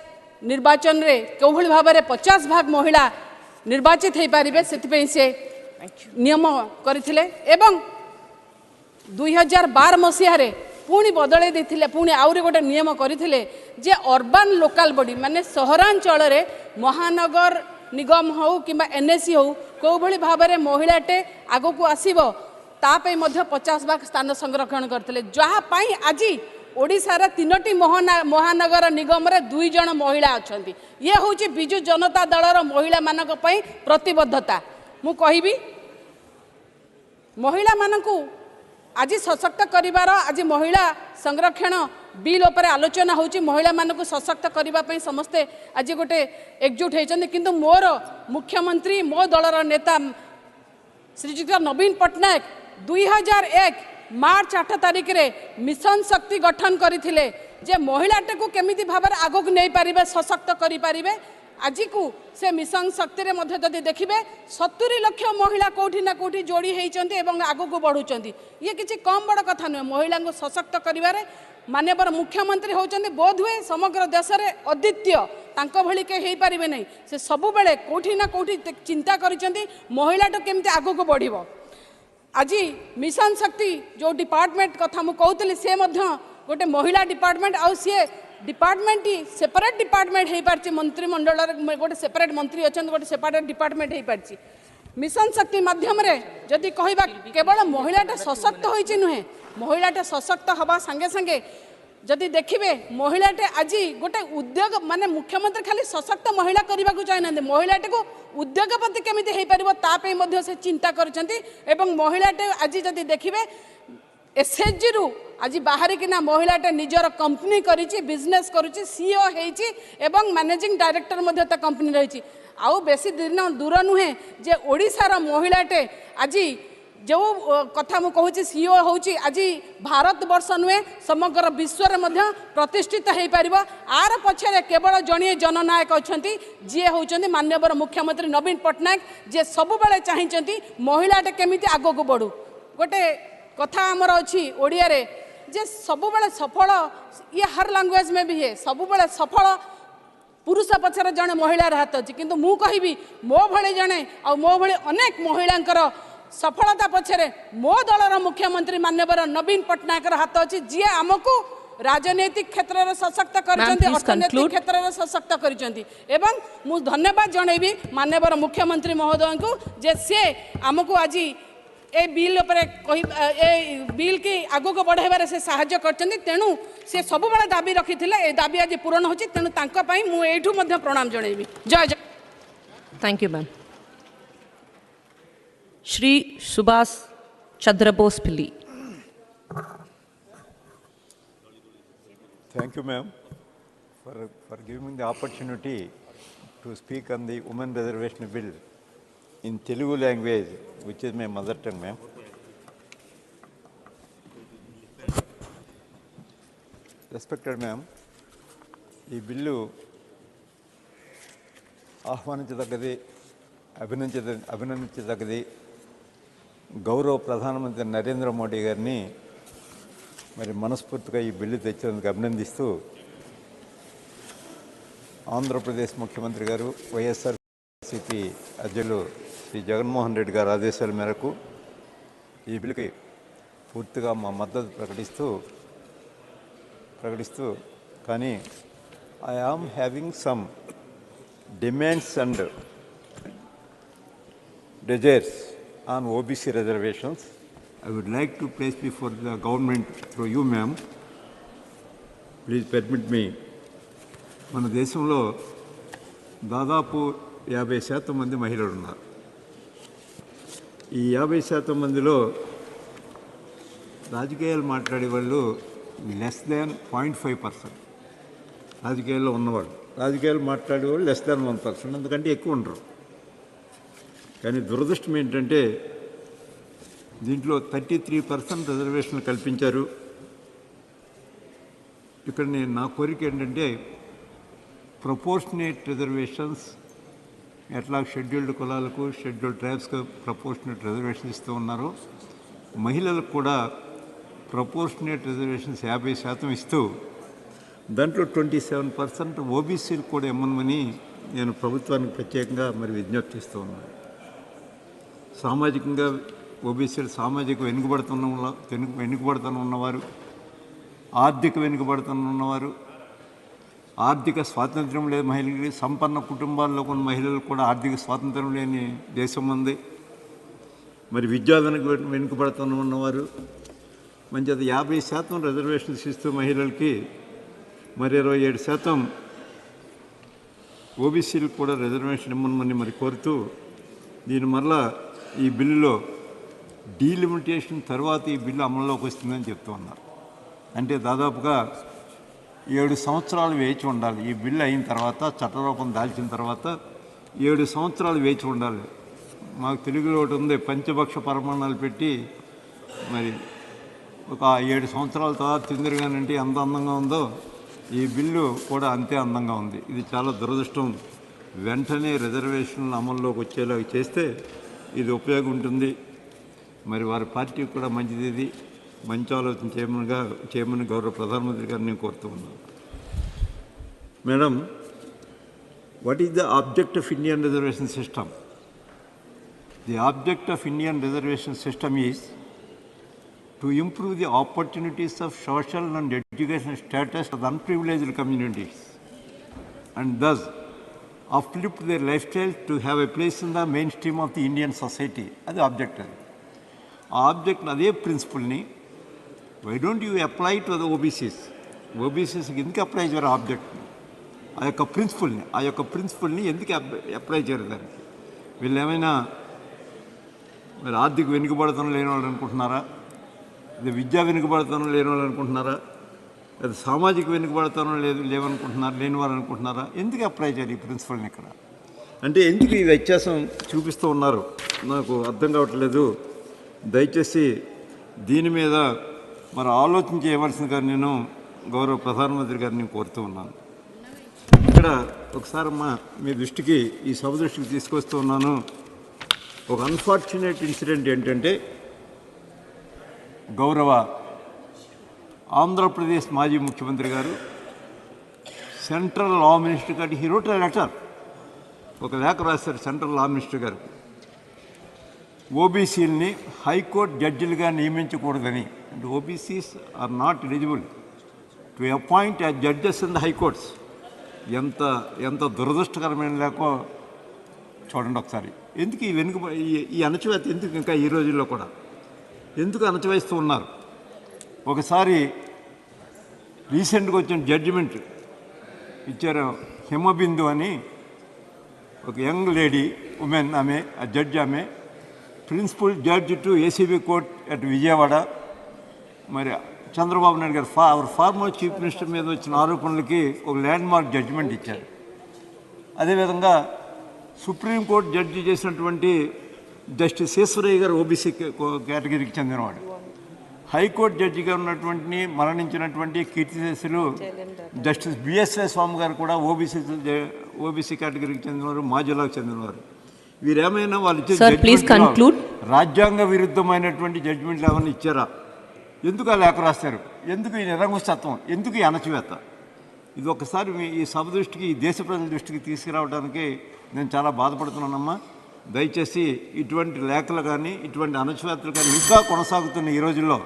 निर्वाचन रे कोभली भाव में 50 भाग महिला निर्वाचित हो पारे से नियम करथिले एवं 2012 मसीह पुणी बदल देथिले. पुणी आउरी गोटे नियम करथिले जे अर्बन लोकल बॉडी माने सहरांचल रे महानगर निगम हो किंबा एनएससी हो कोभली भाव में महिलाटे आगु को आसीबो तापई मध्य 50 भाग स्थान संरक्षण करथिले. जहा पाई आज ओडिशार 3टी महानगर निगम रे 2 जण महिला अछंती. ये होची बिजु जनता दलर महिला मानक पई प्रतिबद्धता. मु कहिबी महिला मानकू आज सशक्त करिवार आज महिला संरक्षण बिल उपर आलोचना होची महिला मानक सशक्त करने समस्ते आज गोटे एकजुट होती किंतु मोर मुख्यमंत्री मो दलर नेता श्रीजुक्त नवीन पट्टनायक 2001 मार्च 8 तारिख रे मिशन शक्ति गठन करथिले जे महिलाटे को केमिति भाव आगक नहीं पारिबे सशक्त करि पारिबे आज को से मिशन शक्ति रे मध्य जदि देखिबे 70 लाख महिला कोठी ना कोठी जोड़ी होइचंती एवं आगक बढ़ुचंती ये किछि कम बड़ कथा न महिला को सशक्त करिवारे माननीय मुख्यमंत्री होचंती बोध हुए समग्र देश रे अद्वितीय तांको भली के हेई पारिबे नहीं से सब बेले कोठी ना कोठी चिंता करिचंती महिलाटा केमिति आगक बढ़िबो आज मिशन शक्ति जो डिपार्टमेंट कथा मु कहूतली से मध्य गोटे महिला डिपार्टमेंट आउ सी डिपार्टमेंट ही सेपरेट डिपार्टमेंट हो पार्टी मंत्रिमंडल गोटे सेपरेट मंत्री अच्छा गोटे सेपरेट डिपार्टमेंट हो पार्टी मिशन शक्ति माध्यम रे जदि कहबा केवल महिलाटा सशक्त होइछि नुहे महिलाटा सशक्त हवा संगे संगे जदि देखिबे महिलाटे आज गोटे उद्योग माने मुख्यमंत्री खाली सशक्त महिला करने को चाहना महिलाटे को उद्योगपति केमिति हेई परिबो ता पे मध्य से चिंता करछंती एवं महिलाटे आज जदि देखिबे एसएचजी रु आज बाहर किना महिलाटे निजर कंपनी करिछि बिजनेस करुछि सीईओ हेछि एवं मैनेजिंग डायरेक्टर मध्य ता कंपनी रहिछि आउ बेसी दिन दूर नुहे जे ओडिसार महिलाटे आज जो कथा मु कहूँ सीईओ होची आज भारत वर्ष नुहे समग्र विश्व में प्रतिष्ठित हो पार आर पछरे केवल जड़े जननायक अच्छा जी होती माननीय मुख्यमंत्री नवीन पट्टनायक जे सब बेले चाहते महिलाटे केमिति आग को बढ़ू गोटे कथा आमर अच्छी ओडिया रे जे सब बेले सफल ये हर लैंग्वेज में भी है सब बेले सफल पुरुष पछरे जड़े महिलार हाथ अच्छी किंतु मु कहबी मो भले जड़े आ मो भले अनेक महिलांकर सफलता पछरे मो दलर मुख्यमंत्री माननीय नवीन पट्टनायक हाथ अच्छी जी आमको राजनैतिक क्षेत्र में सशक्त अर्थनैतिक क्षेत्र में सशक्त कर धन्यवाद जनइबी माननीय मुख्यमंत्री महोदय को जे से आमको आज ए बिल बिल की आगक बढ़ाइबार से साहाय्य करछन्ती तेणु से सब बेले दाबी रखी ए दाबी आज पूरण होची तेणु तांका पई मु एठू मध्य प्रणाम जनइबी जय जय thank you ma'am Shri Subhash Chandra Bose Pilli Thank you, ma'am, for giving me the opportunity to speak on the Women Reservation Bill in Telugu language, which is my mother tongue, ma'am. Respected ma'am, ఈ బిల్లు ఆహ్వానించదగ్గది అభినందించదగ్గది గౌరవ ప్రధానమంత్రి నరేంద్ర మోడీ గారిని మరి మనస్ఫూర్తిగా ఈ బిల్లు తెచ్చినందుకు అభినందిస్తూ ఆంధ్రప్రదేశ్ ముఖ్యమంత్రి గారు వైఎస్ఆర్సీపీ అధ్యక్షులు శ్రీ జగన్మోహన్ రెడ్డి గారి ఆదేశాల మేరకు ఈ బిల్లుకి పూర్తిగా మా మద్దతు ప్రకటిస్తూ కానీ I am having some demands and desires on OBC reservations. I would like to place before the government through you, ma'am. Please permit me. మన దేశంలో దాదాపు 50% మంది మహిళలు ఉన్నారు. ఈ 50% మందిలో రాజకీయాలు మాట్లాడే వాళ్ళు లెస్ దాన్ 0.5%. రాజకీయాల్లో ఉన్నవాళ్ళు రాజకీయాలు మాట్లాడేవాళ్ళు లెస్ దాన్ 1%, అందుకంటే ఎక్కువ ఉండరు. కానీ దురదృష్టం ఏంటంటే దీంట్లో 33% రిజర్వేషన్లు కల్పించారు. ఇక్కడ నా కోరిక ఏంటంటే ప్రపోర్షనేట్ రిజర్వేషన్స్ ఎట్లా షెడ్యూల్డ్ కులాలకు షెడ్యూల్డ్ ట్రైబ్స్కు ప్రపోర్షనేట్ రిజర్వేషన్ ఇస్తూ ఉన్నారు, మహిళలకు కూడా ప్రపోర్షనేట్ రిజర్వేషన్స్ 50% ఇస్తూ దాంట్లో 27% ఓబీసీలు కూడా ఇమ్మని నేను ప్రభుత్వానికి ప్రత్యేకంగా మరి విజ్ఞప్తిస్తూ ఉన్నాను. సామాజికంగా ఓబీసీలు సామాజిక వెనుకబడుతూ ఉన్నవారు, ఆర్థిక వెనుకబడుతూ ఉన్నవారు, ఆర్థిక స్వాతంత్ర్యం లేదు మహిళలకి, సంపన్న కుటుంబాల్లో ఉన్న మహిళలకు కూడా ఆర్థిక స్వాతంత్ర్యం లేని దేశం ఉంది. మరి విద్యాదానికి వెనుకబడుతూ ఉన్నవారు మంచి 50% రిజర్వేషన్స్ ఇస్తూ మహిళలకి మరి 27% ఓబీసీలకు కూడా రిజర్వేషన్ ఇమ్మని మరి కోరుతూ దీని మరలా ఈ బిల్లులో డీలిమిటేషన్ తర్వాత ఈ బిల్లు అమల్లోకి వస్తుందని చెప్తూ ఉన్నారు. అంటే దాదాపుగా 7 సంవత్సరాలు వేచి ఉండాలి. ఈ బిల్లు అయిన తర్వాత, చట్టరూపం దాల్చిన తర్వాత 7 సంవత్సరాలు వేచి ఉండాలి. మాకు తెలుగులో ఒకటి ఉంది, పంచభక్ష పరమాణాలు పెట్టి మరి ఒక 7 సంవత్సరాల తర్వాత తిందిరుగానంటే ఎంత అందంగా ఉందో ఈ బిల్లు కూడా అంతే అందంగా ఉంది. ఇది చాలా దురదృష్టం. వెంటనే రిజర్వేషన్లు అమల్లోకి వచ్చేలాగా చేస్తే ఇది ఉపయోగం ఉంటుంది. మరి వారి పార్టీకి కూడా మంచిది. ఇది మంచి ఆలోచన చేయమని గౌరవ ప్రధానమంత్రి గారిని నేను కోరుతూ ఉన్నాను. Madam, what is the object of Indian reservation system? The object of Indian reservation system is to improve the opportunities of social and educational status of the unprivileged communities and thus uplift their lifestyle to have a place in the mainstream of the Indian society. That's the objective. Object అదే ప్రిన్సిపల్ని why don't you apply to the OBCs? OBCస్కి ఎందుకు apply చేయరు ఆబ్జెక్ట్ని? ఆ యొక్క ప్రిన్సిపల్ని ఎందుకు apply చేయరు దానికి? వీళ్ళు ఏమైనా మరి ఆర్థిక వెనుకబడతనం లేని వాళ్ళు అనుకుంటున్నారా? అది విద్యా వెనుకబడతనం లేని వాళ్ళు అనుకుంటున్నారా? అది సామాజిక వెనుకబడతనం లేని వారు అనుకుంటున్నారా? ఎందుకు అప్లై చేయాలి ఈ ప్రిన్సిపల్ని ఇక్కడ? అంటే ఎందుకు ఈ వ్యత్యాసం చూపిస్తూ ఉన్నారు నాకు అర్థం కావట్లేదు. దయచేసి దీని మీద మరి ఆలోచన చేయవలసిందిగా నేను గౌరవ ప్రధానమంత్రి గారిని కోరుతూ ఉన్నాను. ఇక్కడ ఒకసారి మీ దృష్టికి, ఈ సభ దృష్టికి తీసుకొస్తూ ఉన్నాను. ఒక అన్ఫార్చునేట్ ఇన్సిడెంట్ ఏంటంటే, గౌరవ ఆంధ్రప్రదేశ్ మాజీ ముఖ్యమంత్రి గారు సెంట్రల్ లా మినిస్టర్ గారికి హీ రోట్ ఎ లెటర్, ఒక లేఖ రాశారు సెంట్రల్ లా మినిస్టర్ గారికి, ఓబీసీలని హైకోర్టు జడ్జిలుగా నియమించకూడదని. అంటే OBCs are not eligible to appoint as judges in the high courts. ఎంత దురదృష్టకరమైన లేకో చూడండి ఒకసారి. ఎందుకు ఈ అణచివేత ఎందుకు ఇంకా ఈ రోజుల్లో కూడా ఎందుకు అణచివేస్తూ ఉన్నారు? ఒకసారి రీసెంట్గా వచ్చిన జడ్జిమెంట్ ఇచ్చారు. హిమబిందు అని ఒక యంగ్ లేడీ, ఉమెన్, ఆమె ఆ జడ్జి, ఆమె principal judge to ACB court at Vijayawada. మరి చంద్రబాబు నాయుడు గారు ఫార్మర్ చీఫ్ మినిస్టర్ మీద వచ్చిన ఆరోపణలకి ఒక ల్యాండ్ మార్క్ జడ్జిమెంట్ ఇచ్చారు. అదేవిధంగా సుప్రీంకోర్టు జడ్జి చేసినటువంటి జస్టిస్ ఈశ్వరయ్య గారు ఓబీసీ కేటగిరీకి చెందినవాడు. హైకోర్టు జడ్జిగా ఉన్నటువంటి మరణించినటువంటి కీర్తిశేషులు జస్టిస్ బిఎస్వై స్వామి గారు కూడా ఓబీసీ కేటగిరీకి చెందినవారు, మా జిల్లాకు చెందినవారు. వీరేమైనా వాళ్ళు ఇచ్చే రాజ్యాంగ విరుద్ధమైనటువంటి జడ్జిమెంట్లు ఏమైనా ఇచ్చారా? ఎందుకు ఆ లేఖ రాస్తారు? ఎందుకు ఈ నిరంకుశత్వం? ఎందుకు ఈ అణచివేత? ఇది ఒకసారి ఈ సభ దృష్టికి, ఈ దేశ ప్రజల దృష్టికి తీసుకురావడానికి నేను చాలా బాధపడుతున్నానమ్మా. దయచేసి ఇటువంటి లేఖలు కానీ, ఇటువంటి అణచివేతలు కానీ ఇంకా కొనసాగుతున్న ఈ రోజుల్లో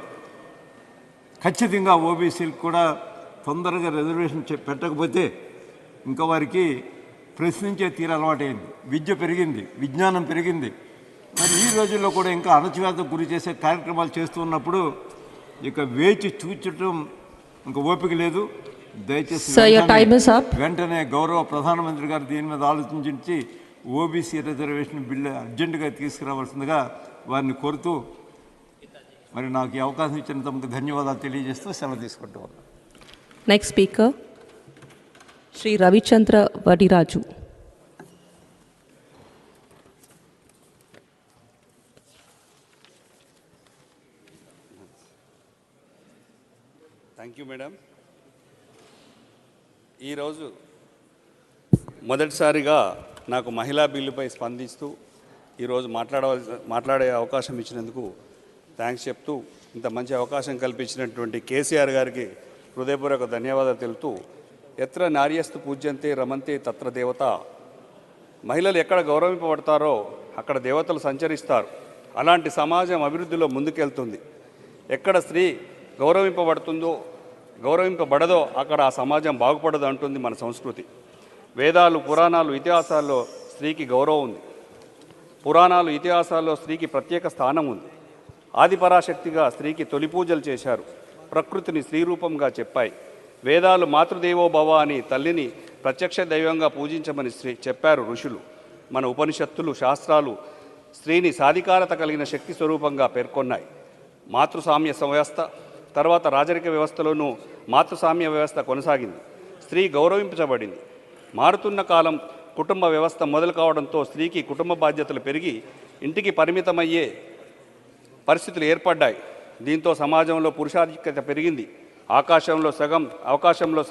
ఖచ్చితంగా ఓబీసీలకు కూడా తొందరగా రిజర్వేషన్ పెట్టకపోతే ఇంకా వారికి ప్రశ్నించే తీరు అలవాటైంది. విద్య పెరిగింది, విజ్ఞానం పెరిగింది. మరి ఈ రోజుల్లో కూడా ఇంకా అణచివేతకు గురి చేసే కార్యక్రమాలు చేస్తూ ఉన్నప్పుడు ఇక వేచి చూచటం ఇంకా ఓపిక లేదు. దయచేసి వెంటనే గౌరవ ప్రధానమంత్రి గారు దీని మీద ఆలోచించి ఓబీసీ రిజర్వేషన్ బిల్లు అర్జెంటుగా తీసుకురావాల్సిందిగా వారిని కోరుతూ, మరి నాకు ఈ అవకాశం ఇచ్చిన తమకు ధన్యవాదాలు తెలియజేస్తూ సెలవు తీసుకుంటూ ఉన్నాను. Next speaker Shri Ravichandra Vaddiraju. Thank you madam. ఈరోజు మొదటిసారిగా నాకు మహిళా బిల్లుపై స్పందిస్తూ ఈరోజు మాట్లాడే అవకాశం ఇచ్చినందుకు థ్యాంక్స్ చెప్తూ, ఇంత మంచి అవకాశం కల్పించినటువంటి కేసీఆర్ గారికి హృదయపూర్వక ధన్యవాదాలు తెలుపుతూ, ఎత్ర నార్యస్తు పూజ్యంతే రమంతే తత్ర దేవత. మహిళలు ఎక్కడ గౌరవింపబడతారో అక్కడ దేవతలు సంచరిస్తారు. అలాంటి సమాజం అభివృద్ధిలో ముందుకెళ్తుంది. ఎక్కడ స్త్రీ గౌరవింపబడదో అక్కడ ఆ సమాజం బాగుపడదు అంటుంది మన సంస్కృతి. వేదాలు, పురాణాలు, ఇతిహాసాల్లో స్త్రీకి గౌరవం ఉంది. పురాణాలు, ఇతిహాసాల్లో స్త్రీకి ప్రత్యేక స్థానం ఉంది. ఆదిపరాశక్తిగా స్త్రీకి తొలి పూజలు చేశారు. ప్రకృతిని స్త్రీ రూపంగా చెప్పాయి. వేదాలు మాతృదేవో భవ అని తల్లిని ప్రత్యక్ష దైవంగా పూజించమని చెప్పారు ఋషులు. మన ఉపనిషత్తులు, శాస్త్రాలు స్త్రీని సాధికారత కలిగిన శక్తి స్వరూపంగా పేర్కొన్నాయి. మాతృస్వామ్య వ్యవస్థ తర్వాత రాజరిక వ్యవస్థలోనూ మాతృస్వామ్య వ్యవస్థ కొనసాగింది. స్త్రీ గౌరవించబడింది. మారుతున్న కాలం కుటుంబ వ్యవస్థ మొదలు కావడంతో స్త్రీకి కుటుంబ బాధ్యతలు పెరిగి ఇంటికి పరిమితమయ్యే పరిస్థితులు ఏర్పడ్డాయి. దీంతో సమాజంలో పురుషాధిక్యత పెరిగింది. అవకాశంలో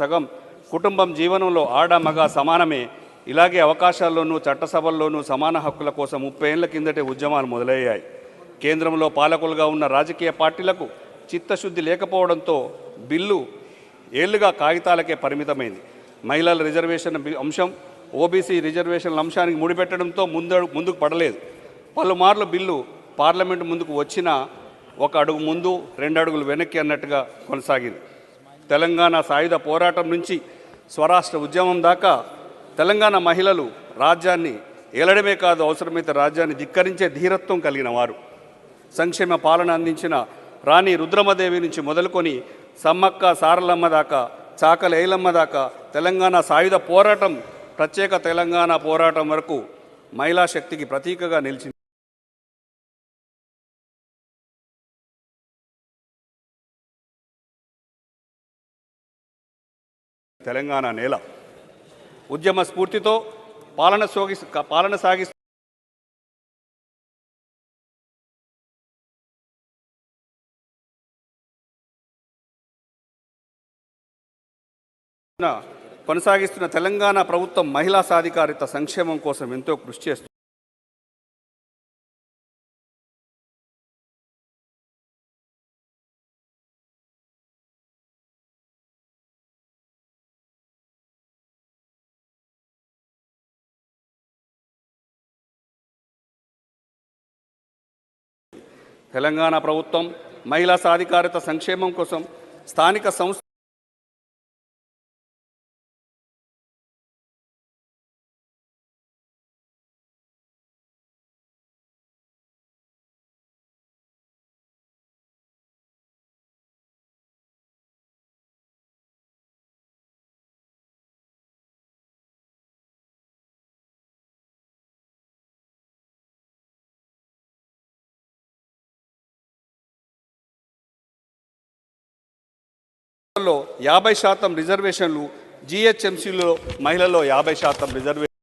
సగం కుటుంబం జీవనంలో ఆడ మగ సమానమే. ఇలాగే అవకాశాల్లోనూ చట్టసభల్లోనూ సమాన హక్కుల కోసం 30 ఏళ్ల కిందటే ఉద్యమాలు మొదలయ్యాయి. కేంద్రంలో పాలకులుగా ఉన్న రాజకీయ పార్టీలకు చిత్తశుద్ధి లేకపోవడంతో బిల్లు ఏళ్లుగా కాగితాలకే పరిమితమైంది. మహిళల రిజర్వేషన్ అంశం ఓబీసీ రిజర్వేషన్ల అంశానికి ముడిపెట్టడంతో ముందుకు పడలేదు. పలుమార్లు బిల్లు పార్లమెంటు ముందుకు వచ్చినా ఒక అడుగు ముందు 2 అడుగులు వెనక్కి అన్నట్టుగా కొనసాగింది. తెలంగాణ సాయుధ పోరాటం నుంచి స్వరాష్ట్ర ఉద్యమం దాకా తెలంగాణ మహిళలు రాజ్యాన్ని ఏలడమే కాదు, అవసరమైతే రాజ్యాన్ని ధిక్కరించే ధీరత్వం కలిగిన వారు. సంక్షేమ పాలన అందించిన రాణి రుద్రమదేవి నుంచి మొదలుకొని సమ్మక్క సారలమ్మ దాకా, చాకల ఏలమ్మ దాకా తెలంగాణ సాయుధ పోరాటం, ప్రత్యేక తెలంగాణ పోరాటం వరకు మహిళా శక్తికి ప్రతీకగా నిలిచింది తెలంగాణ నేల. ఉద్యమ స్ఫూర్తితో పాలన సాగిస్తున్న కొనసాగిస్తున్న తెలంగాణ ప్రభుత్వం మహిళా సాధికారిత సంక్షేమం కోసం ఎంతో కృషి చేస్తుంది. తెలంగాణ ప్రభుత్వం మహిళా సాధికారిత సంక్షేమం కోసం స్థానిక సంస్థ లో 50% రిజర్వేషన్లు, జీహెచ్ఎంసీలో మహిళల్లో 50% రిజర్వేషన్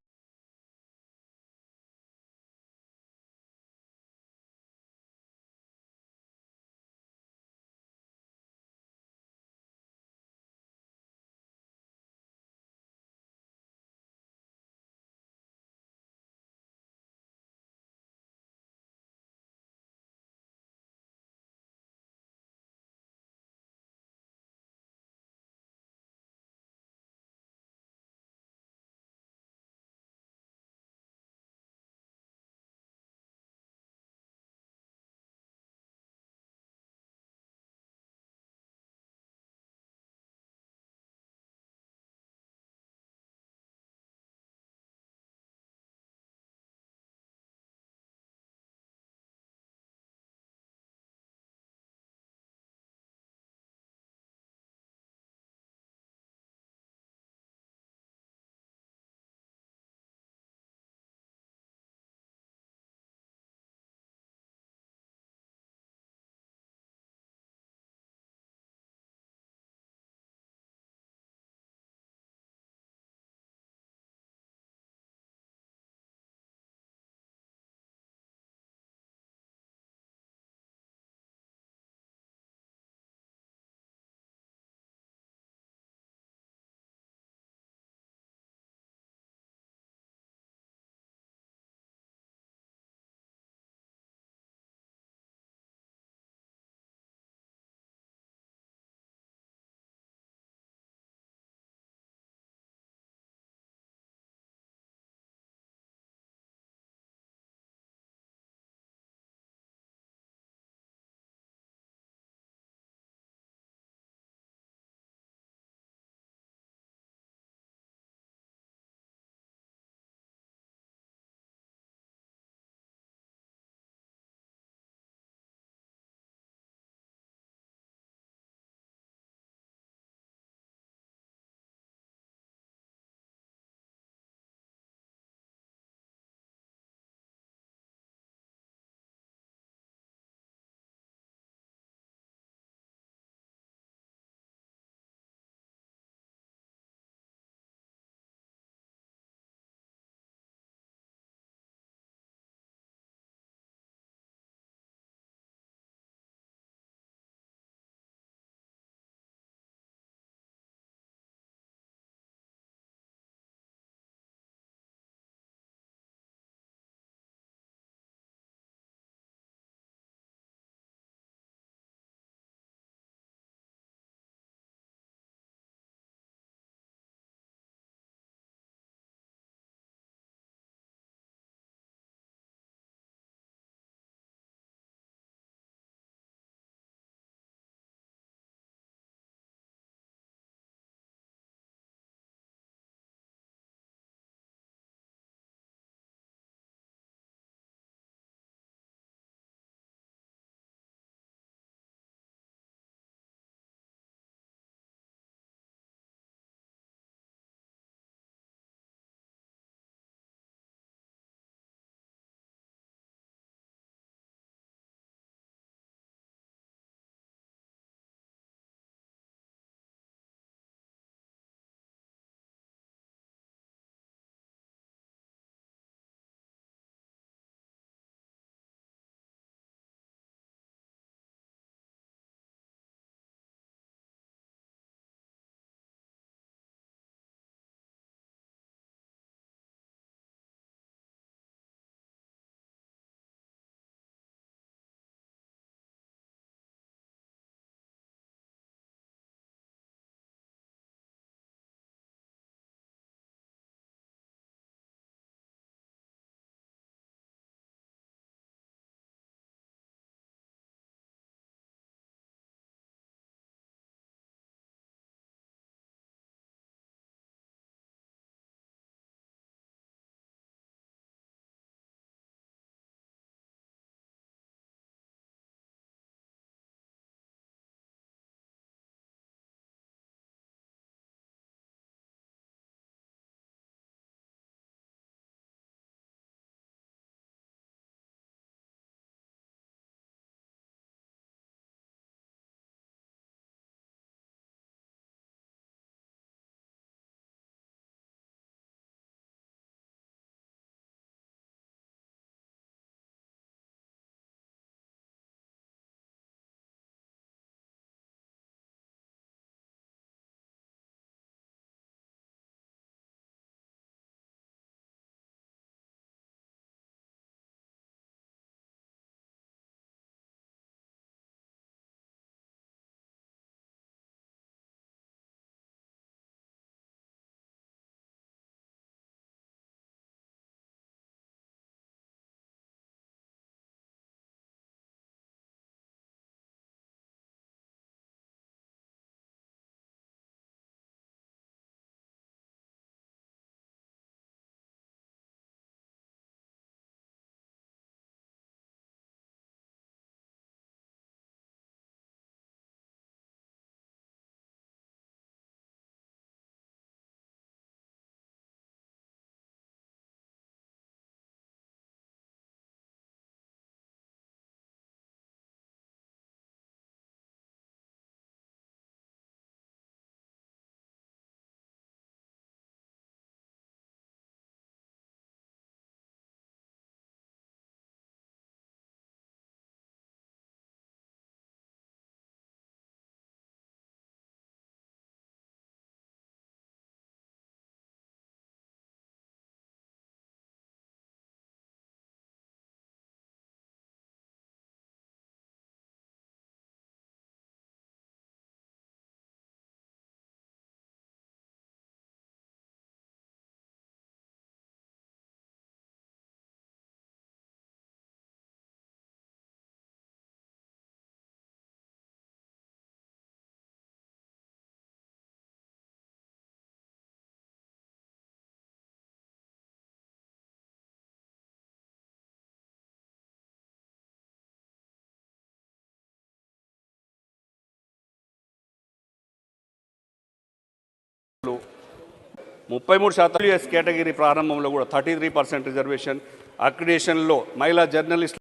33% ఎస్ కేటగిరీ ప్రారంభంలో కూడా 33% రిజర్వేషన్, అక్రిడేషన్లో మహిళా journalist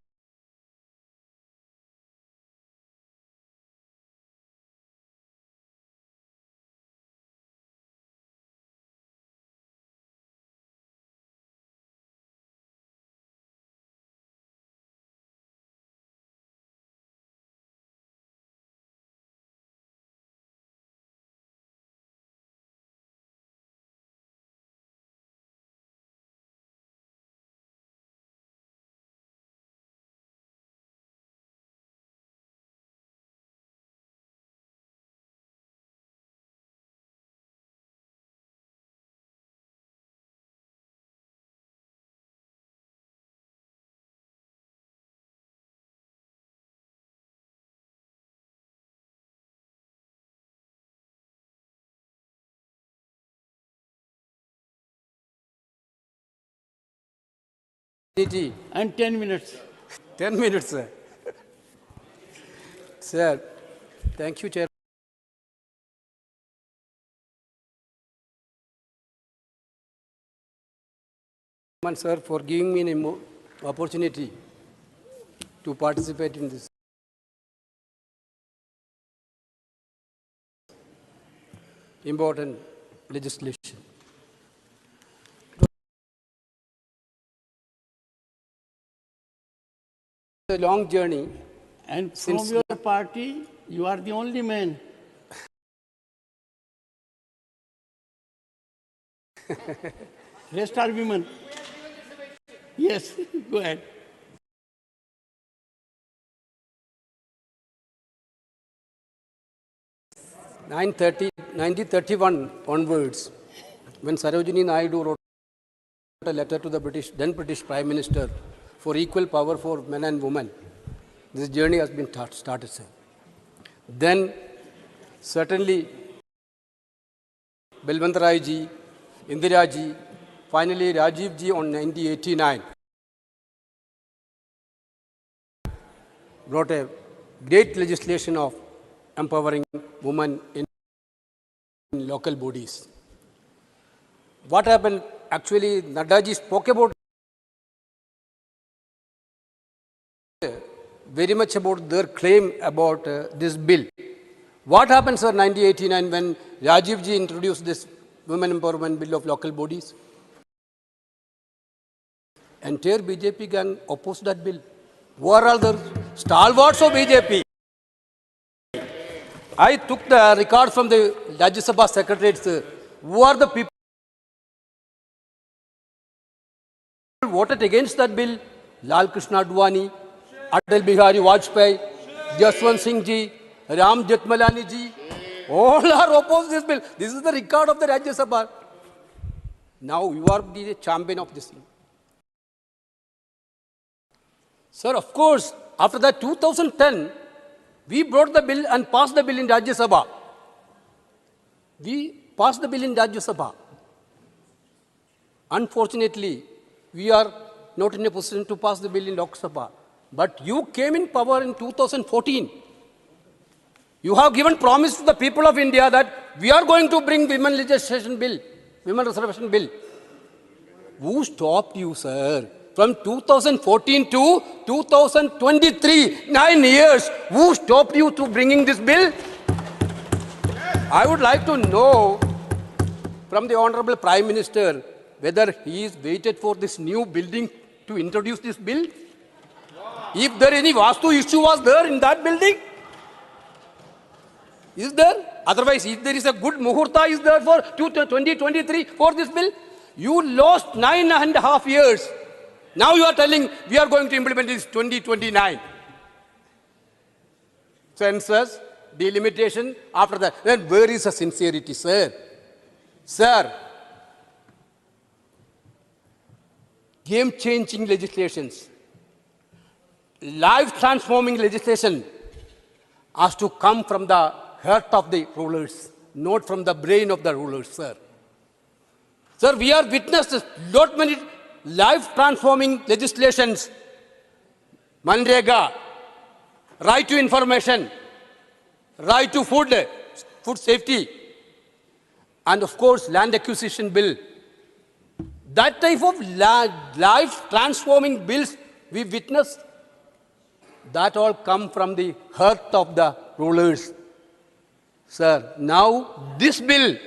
And 10 minutes. 10 minutes, sir. Sir, thank you, Chair. Sir, for giving me an opportunity to participate in this important legislation. A long journey, and from your party, you are the only man. Rest are women. Yes, go ahead. In 1931 onwards, when Sarojini Naidu wrote a letter to the then British Prime Minister for equal power for men and women, this journey has been started, sir. Then, certainly, Balwant Rai ji, Indira ji, finally Rajiv ji on 1989 brought a great legislation of empowering women in local bodies. What happened? Actually, Nadda ji spoke about very much about their claim about this bill. What happened, sir, 1989 when Rajiv ji introduced this Women Empowerment Bill of local bodies? Entire BJP gang opposed that bill. Who are all the stalwarts of BJP? I took the record from the Rajya Sabha secretariats. Who are the people who voted against that bill? Lal Krishna Advani, Atal Bihari Vajpayee, Jaswant Singh ji, Ram Jethmalani ji, all are opposed to this bill. This is the record of the Rajya Sabha. Now you are the champion of this thing. Sir, of course, after that 2010, we brought the bill and passed the bill in Rajya Sabha. We passed the bill in Rajya Sabha. Unfortunately, we are not in a position to pass the bill in Lok Sabha. But you came in power in 2014. You have given promise to the people of India that we are going to bring Women Reservation Bill, Women Reservation Bill. Who stopped you, sir? From 2014 to 2023, 9 years, who stopped you to bringing this bill? I would like to know from the Honorable Prime Minister whether he is waited for this new building to introduce this bill. If there any Vastu issue was there in that building, is there? Otherwise, if there is a good Muhurta is there for 2023 for this bill, you lost 9.5 years. Now you are telling we are going to implement this 2029. Census, delimitation, after that. Then where is the sincerity, sir? Sir, game-changing legislations, life-transforming legislation has to come from the heart of the rulers, not from the brain of the rulers, sir. Sir, we are witnessed not many life-transforming legislations, Manrega, right to information, right to food safety, and of course land acquisition bill. That type of life transforming bills we witnessed, that all come from the heart of the rulers. Sir, now this bill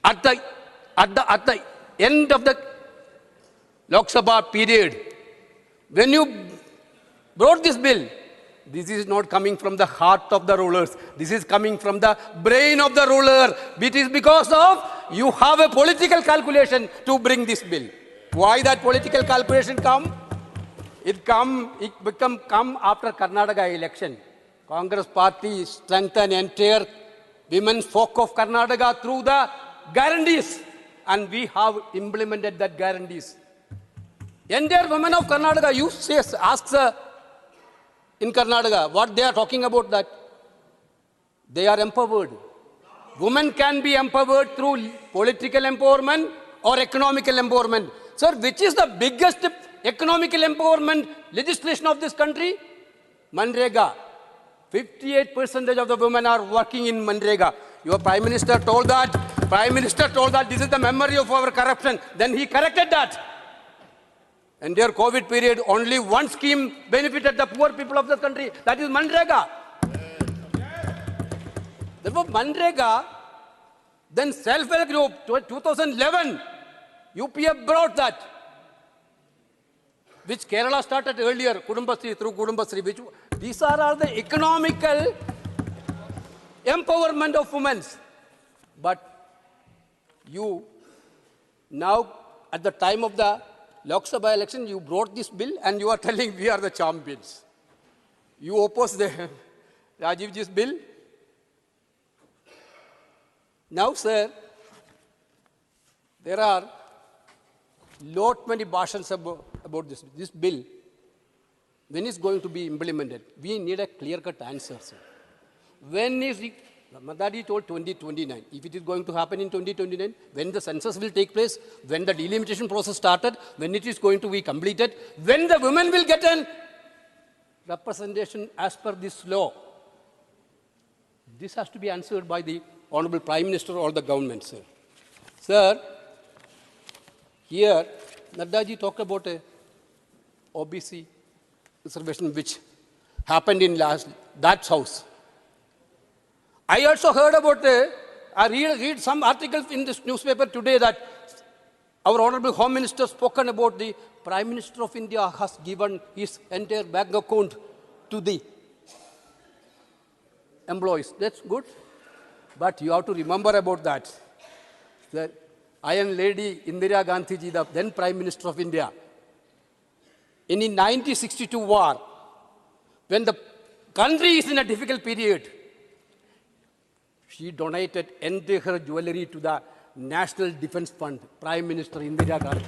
at the end of the Lok Sabha period, when you brought this bill, this is not coming from the heart of the rulers. This is coming from the brain of the ruler. It is because of you have a political calculation to bring this bill. Why that political calculation come? It come after Karnataka election. Congress party strengthened entire women's folk of Karnataka through the guarantees, and we have implemented that guarantees. Entire women of Karnataka, you ask in Karnataka what they are talking about, that they are empowered. Women can be empowered through political empowerment or economical empowerment. Sir, which is the biggest economical empowerment legislation of this country? Manrega. 58% of the women are working in Manrega. Your Prime Minister told that. Prime Minister told that this is the memory of our corruption. Then he corrected that. And their COVID period, only one scheme benefited the poor people of the country. That is Manrega. Therefore, Manrega, then self-help group, 2011, UPF brought that, which Kerala started earlier, Kudumbasri, through Kudumbasri. These are all the economical empowerment of women. But you, now, at the time of the Lok Sabha election, you brought this bill and you are telling we are the champions. You oppose the Rajivji's bill. Now, sir, there are lot many bhashans about this bill. When is going to be implemented? We need a clear-cut answer, sir. When is it? Madadi told 2029. If it is going to happen in 2029, when the census will take place, when the delimitation process started, when it is going to be completed, when the women will get an representation as per this law. This has to be answered by the Honorable Prime Minister or the government, sir. Sir, here, Nadda ji talked about a OBC reservation which happened in that house. I also heard about, I read some articles in this newspaper today that our Honorable Home Minister spoken about the Prime Minister of India has given his entire bank account to the employees. That's good. But you have to remember about that. The Iron Lady Indira Gandhi ji, the then Prime Minister of India, in the 1962 war, when the country is in a difficult period, she donated entire her jewelry to the National Defense Fund, Prime Minister Indira Gandhi.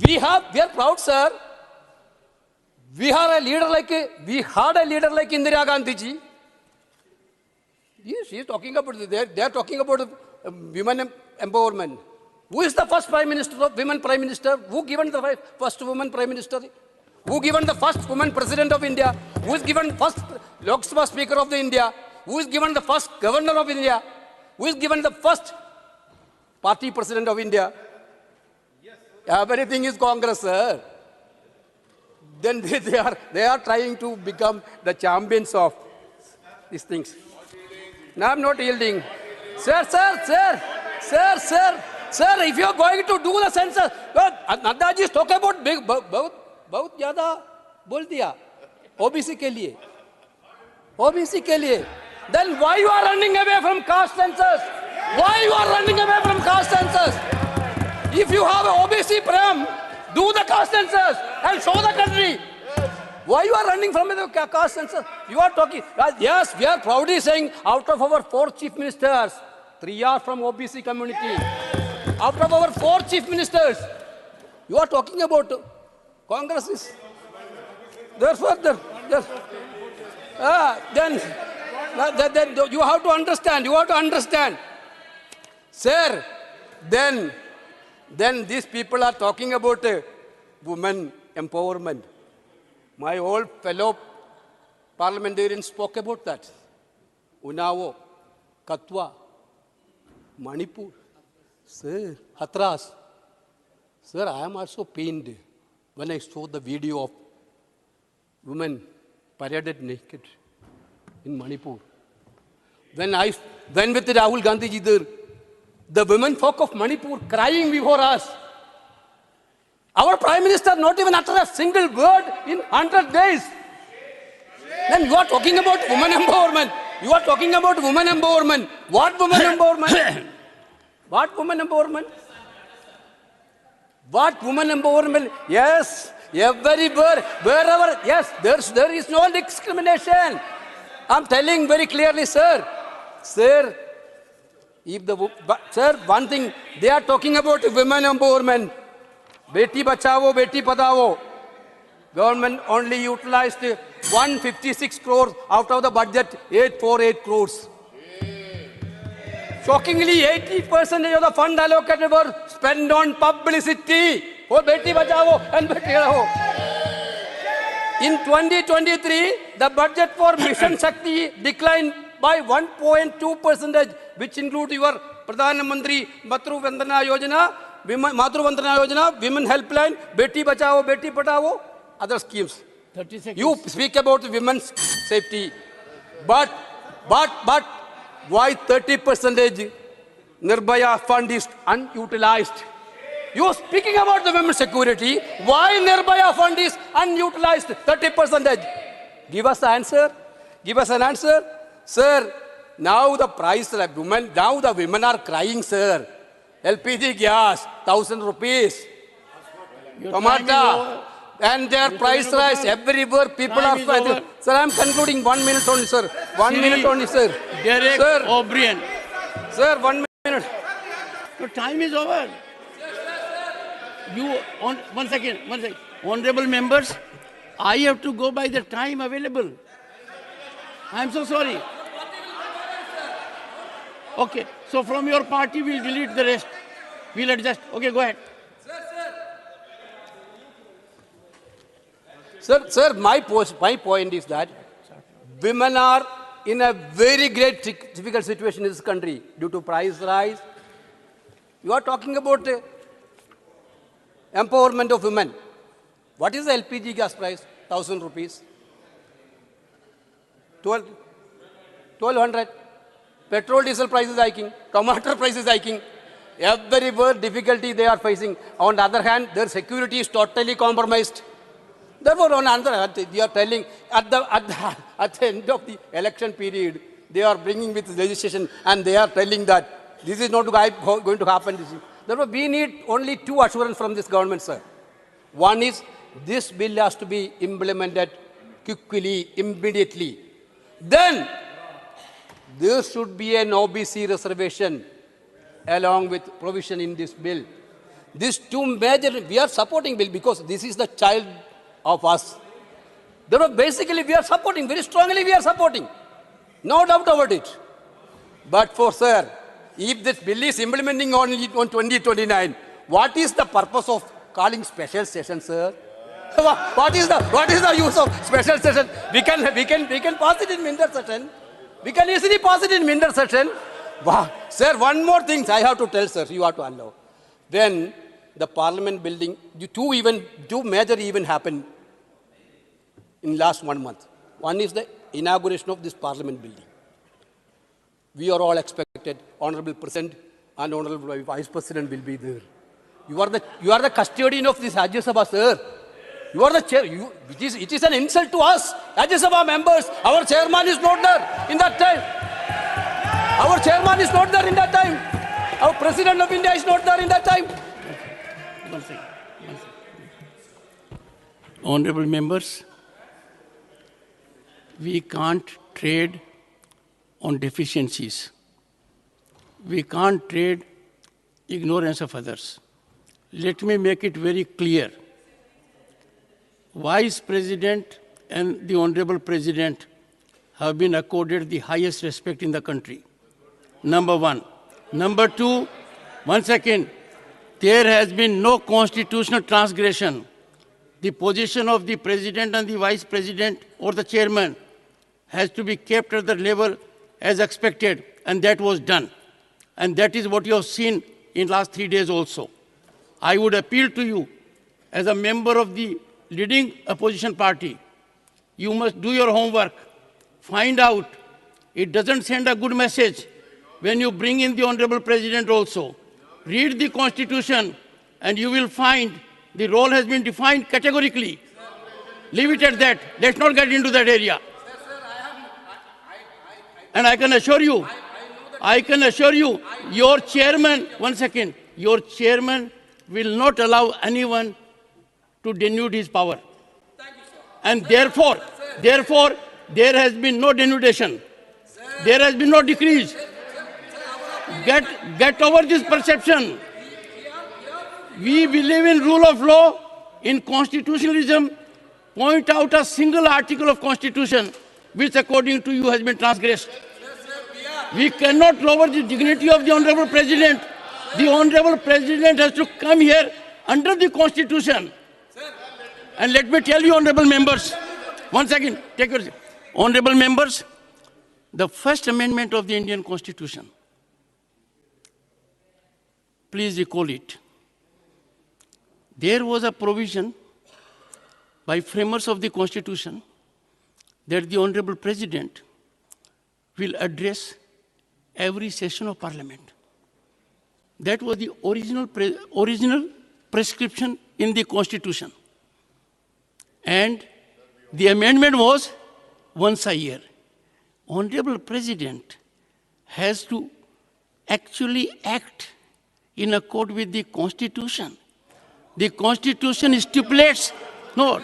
We are proud, sir. We had a leader like Indira Gandhi ji. Yes, she is talking about, they are talking about women empowerment. Who is the first Prime Minister, women Prime Minister? Who given the first woman Prime Minister? Who given the first woman President of India? Who is given first Lok Sabha Speaker of the India? Who is given the first Governor of India? Who is given the first Party President of India? Yes, everything is Congress, sir. Then they are trying to become the champions of these things. No, I'm not yielding. Sir, if you are going to do the census, Nadda ji is talking about big, बहुत ज़्यादा बोल दिया OBC के लिए. Then why you are running away from caste census? Why you are running away from caste census? If you have a OBC pram, do the caste census and show the country. Why you are running from the caste census? You are talking. Yes, we are proudly saying out of our 4 chief ministers, 3 are from OBC community. Out of our 4 chief ministers, you are talking about Congress is. Therefore, then you have to understand. Sir, then these people are talking about women empowerment. My old fellow parliamentarians spoke about that. Unnao, Katwa, Manipur, sir, Hatras. Sir, I am also pained when I saw the video of women paraded naked in Manipur. When I went with Rahul Gandhi ji there, the women folk of Manipur crying before us. Our Prime Minister not even uttered a single word in 100 days. Then you are talking about women empowerment. You are talking about women empowerment. What women empowerment? What women empowerment? What women empowerment? Yes, everywhere, wherever, yes, there is no discrimination. I'm telling very clearly, sir. Sir, sir, one thing, they are talking about women empowerment. Beti bachao, beti padao. Government only utilized 156 crores out of the budget, 848 crores. Shockingly, 80% of the fund allocated were spent on publicity for Beti Bachao and Beti Padhao. In 2023, the budget for Mission Shakti declined by 1.2%, which include your Pradhan Mantri Matru Vandana Yojana, Matru Vandana Yojana, Women Helpline, Beti Bachao, Beti Padhao, other schemes. 30 seconds. You speak about women's safety, but why 30% Nirbhaya fund is unutilized? You are speaking about the women's security. Why Nirbhaya fund is unutilized 30%? Give us the answer. Give us an answer. Sir, now the price of women, now the women are crying, sir. LPG gas, 1,000 rupees. Tomato. And their price rise everywhere. People are fighting. Sir, I am concluding 1 minute only, sir. 1 minute only, sir. Derek Sir. O'Brien. Sir, 1 minute. Your time is over. You, one second. Honorable members, I have to go by the time available. I am so sorry. Okay, so from your party, we'll delete the rest. We'll adjust. Okay, go ahead. Sir, my point is that women are in a very great difficult situation in this country due to price rise. You are talking about empowerment of women. What is the LPG gas price? 1,000 rupees. 1,200. Petrol diesel price is hiking. Tomato price is hiking. Everywhere difficulty they are facing. On the other hand, their security is totally compromised. Therefore, on the other hand, they are telling at the end of the election period, they are bringing with legislation and they are telling that this is not going to happen. Therefore, we need only two assurances from this government, sir. One is this bill has to be implemented quickly, immediately. Then, there should be an OBC reservation along with provision in this bill. These two major, we are supporting bill because this is the child of us. Therefore, basically we are supporting, very strongly we are supporting. No doubt about it. But for sir, if this bill is implementing only on 2029, what is the purpose of calling special session, sir? What is the use of special session? We can pass it in winter session. We can easily pass it in winter session. Wow. Sir, one more thing I have to tell, sir, you have to allow. When the parliament building, two major events happened in last 1 month. One is the inauguration of this parliament building. We are all expected, Honorable President and Honorable Vice President will be there. You are the custodian of this Rajya Sabha, sir. You are the chair. It is an insult to us, Rajya Sabha members. Our chairman is not there in that time. Our chairman is not there in that time. Our President of India is not there in that time. One second. Honorable members, we can't trade on deficiencies. We can't trade ignorance of others. Let me make it very clear. Vice President and the Honorable President have been accorded the highest respect in the country. Number one. Number two, one second, there has been no constitutional transgression. The position of the President and the Vice President or the Chairman has to be kept at the level as expected. and that was done. And that is what you have seen in last 3 days also. I would appeal to you, as a member of the leading opposition party, you must do your homework, find out. It doesn't send a good message when you bring in the Honorable President also. Read the Constitution and you will find the role has been defined categorically. Leave it at that. Let's not get into that area. And I can assure you, your chairman, one second, your chairman will not allow anyone to denude his power. And therefore, there has been no denudation. There has been no decrease. Get over this perception. We believe in rule of law, in constitutionalism. Point out a single article of Constitution which, according to you, has been transgressed. We cannot lower the dignity of the Honorable President. The Honorable President has to come here under the Constitution. And let me tell you, honorable members, one second, take your seat. Honorable members, the first amendment of the Indian Constitution, please recall it. There was a provision by framers of the Constitution that the Honorable President will address every session of Parliament. That was the original prescription in the Constitution. And the amendment was once a year. Honorable President has to actually act in accord with the Constitution. The Constitution stipulates, no,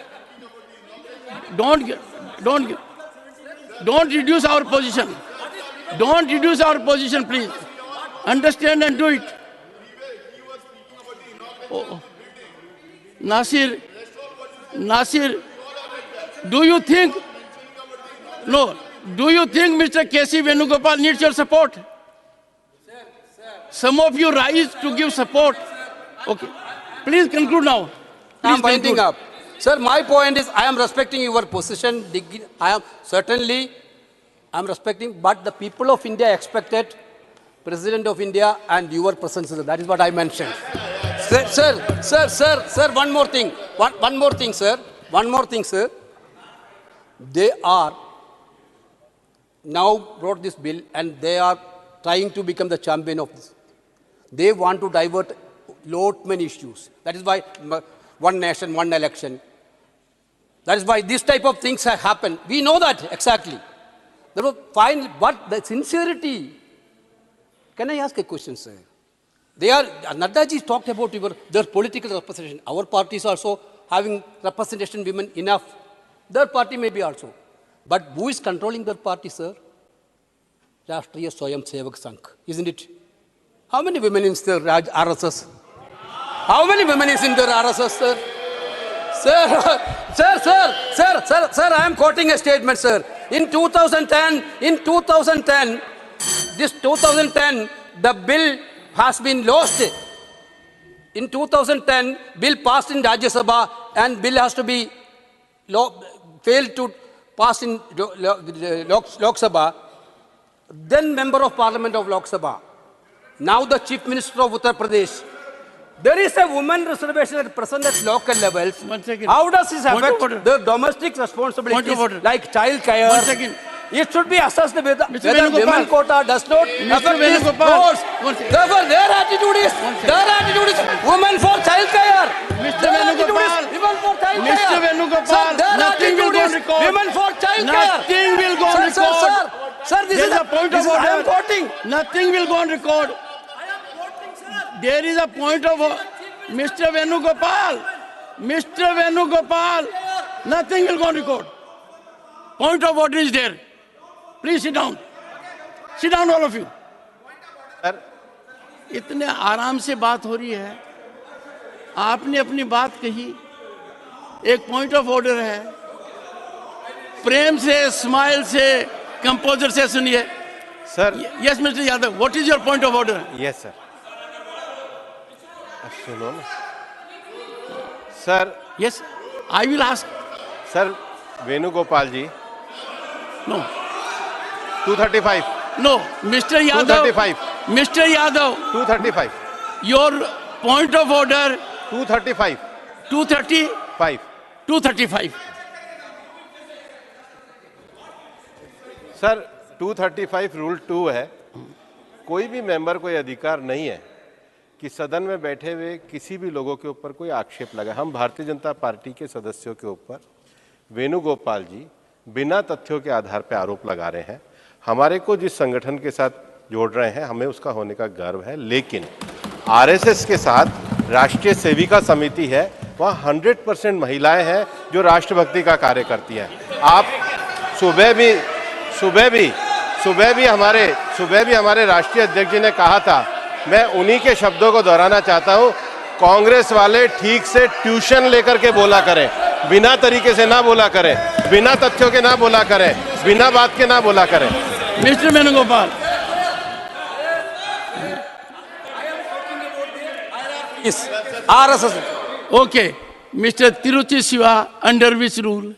don't reduce our position. Don't reduce our position, please. Understand and do it. Oh. Nasir, do you think Mr. K.C. Venugopal needs your support? Some of you rise to give support. Okay. Please conclude now. I am winding up. Sir, my point is I am respecting your position. I am respecting, but the people of India expected President of India and your presence. That is what I mentioned. Sir, one more thing. One more thing, sir. They are now brought this bill and they are trying to become the champion of this. They want to divert many issues. That is why one nation, one election. That is why this type of things have happened. We know that exactly. But the sincerity. Can I ask a question, sir? Nadda ji talked about their political representation. Our party is also having representation women enough. Their party may be also. But who is controlling their party, sir? Rashtriya Swayam Sevak Sangh, isn't it? How many women in their RSS? How many women is in their RSS, sir? Sir, I am quoting a statement, sir. In 2010, the bill has been lost. In 2010, bill passed in Rajya Sabha and bill has to be failed to pass in Lok Sabha. Then member of Parliament of Lok Sabha. Now the Chief Minister of Uttar Pradesh. There is a women reservation at present at local levels. How does this affect the domestic responsibilities like child care? It should be assessed whether women quota does not affect these roles. Therefore, their attitude is women for child care. Mr. Venugopal, nothing will go on record. Women for child care. Nothing will go on record. Sir, this is a point of order. I am quoting. Nothing will go on record. There is a point of Mr. Venugopal. Nothing will go on record. Point of order is there. Please sit down. Sit down, all of you. इतने आराम से बात हो रही है. आपने अपनी बात कही. एक पॉइंट ऑफ ऑर्डर है. प्रेम से, स्माइल से, कंपोजर से सुनिए. Sir. Yes, Mr. Yadav. What is your point of order? Yes, sir. सुनो ना. Sir. Yes, I will ask. Sir, Venugopal ji. No. 235. No, Mr. Yadav. 235. Mr. Yadav. 235. Your point of order. 235. 235. 235. Sir 235 rule 2 है, कोई भी member को यह अधिकार नहीं है कि सदन में बैठे हुए किसी भी लोगों के ऊपर कोई आक्षेप लगाए। हम भारतीय जनता पार्टी के सदस्यों के ऊपर वेणुगोपाल जी बिना तथ्यों के आधार पर आरोप लगा रहे हैं। हमारे को जिस संगठन के साथ जोड़ रहे हैं हमें उसका होने का गर्व है, लेकिन आरएसएस के साथ राष्ट्रीय सेविका समिति है, वहाँ 100% महिलाएं हैं जो राष्ट्रभक्ति का कार्य करती हैं। आप सुबह भी हमारे राष्ट्रीय अध्यक्ष जी ने कहा था, मैं उन्हीं के शब्दों को दोहराना चाहता हूं, कांग्रेस वाले ठीक से ट्यूशन लेकर के बोला करें, बिना तरीके से ना बोला करें, बिना तथ्यों के ना बोला करें, बिना बात के ना बोला करें। Mister Venugopal, RSS. Okay, Mr. Tiruchi Siva, under which rule?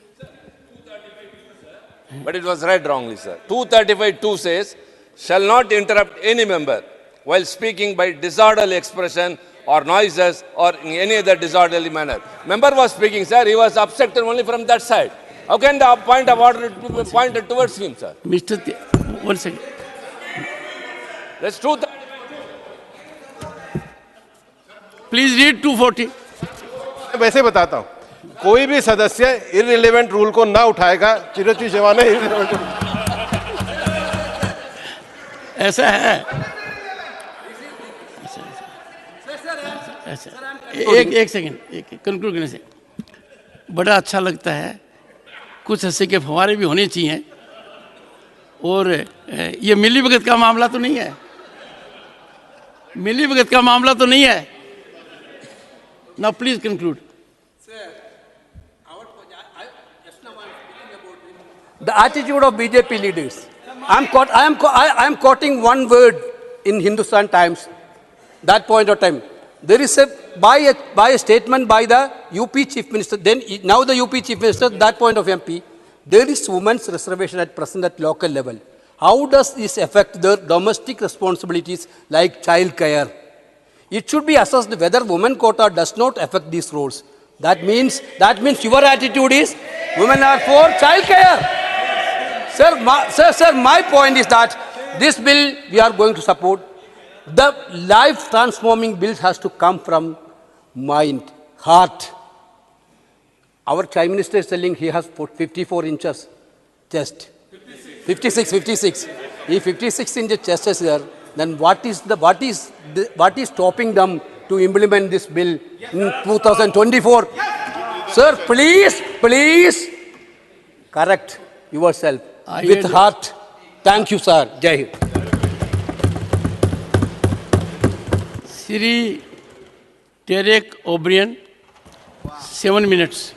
But it was read wrongly, sir. 235(2) says, shall not interrupt any member while speaking by disorderly expression or noises or in any other disorderly manner. Member was speaking, sir. He was obstructed only from that side. How can the point of order be pointed towards him, sir? One second. That's true. Please read 240. वैसे बताता हूं, कोई भी सदस्य irrelevant rule को ना उठाएगा। तिरुचि शिवा ने इररिलेवेंट ऐसा है। एक सेकंड, कंक्लूड करने से बड़ा अच्छा लगता है। कुछ हंसी के फव्वारे भी होने चाहिए। और ये मिली भगत का मामला तो नहीं है, मिली भगत का मामला तो नहीं है। Now please conclude. The attitude of BJP leaders. I am quoting one word in Hindustan Times. That point of time, there is by a statement by the UP Chief Minister. Then now the UP Chief Minister. That point of MP, there is women's reservation at present at local level. How does this affect their domestic responsibilities like child care? It should be assessed whether women quota does not affect these roles. That means your attitude is women are for child care. Sir, my point is that this bill we are going to support. The life transforming bill has to come from mind, heart. Our Prime Minister is telling he has 54 inches chest. 56. If 56 inches chest is there, then what is stopping them to implement this bill in 2024? Sir, please correct yourself with heart. Thank you, sir. Jai Hind. Sri Derek O'Brien, 7 minutes.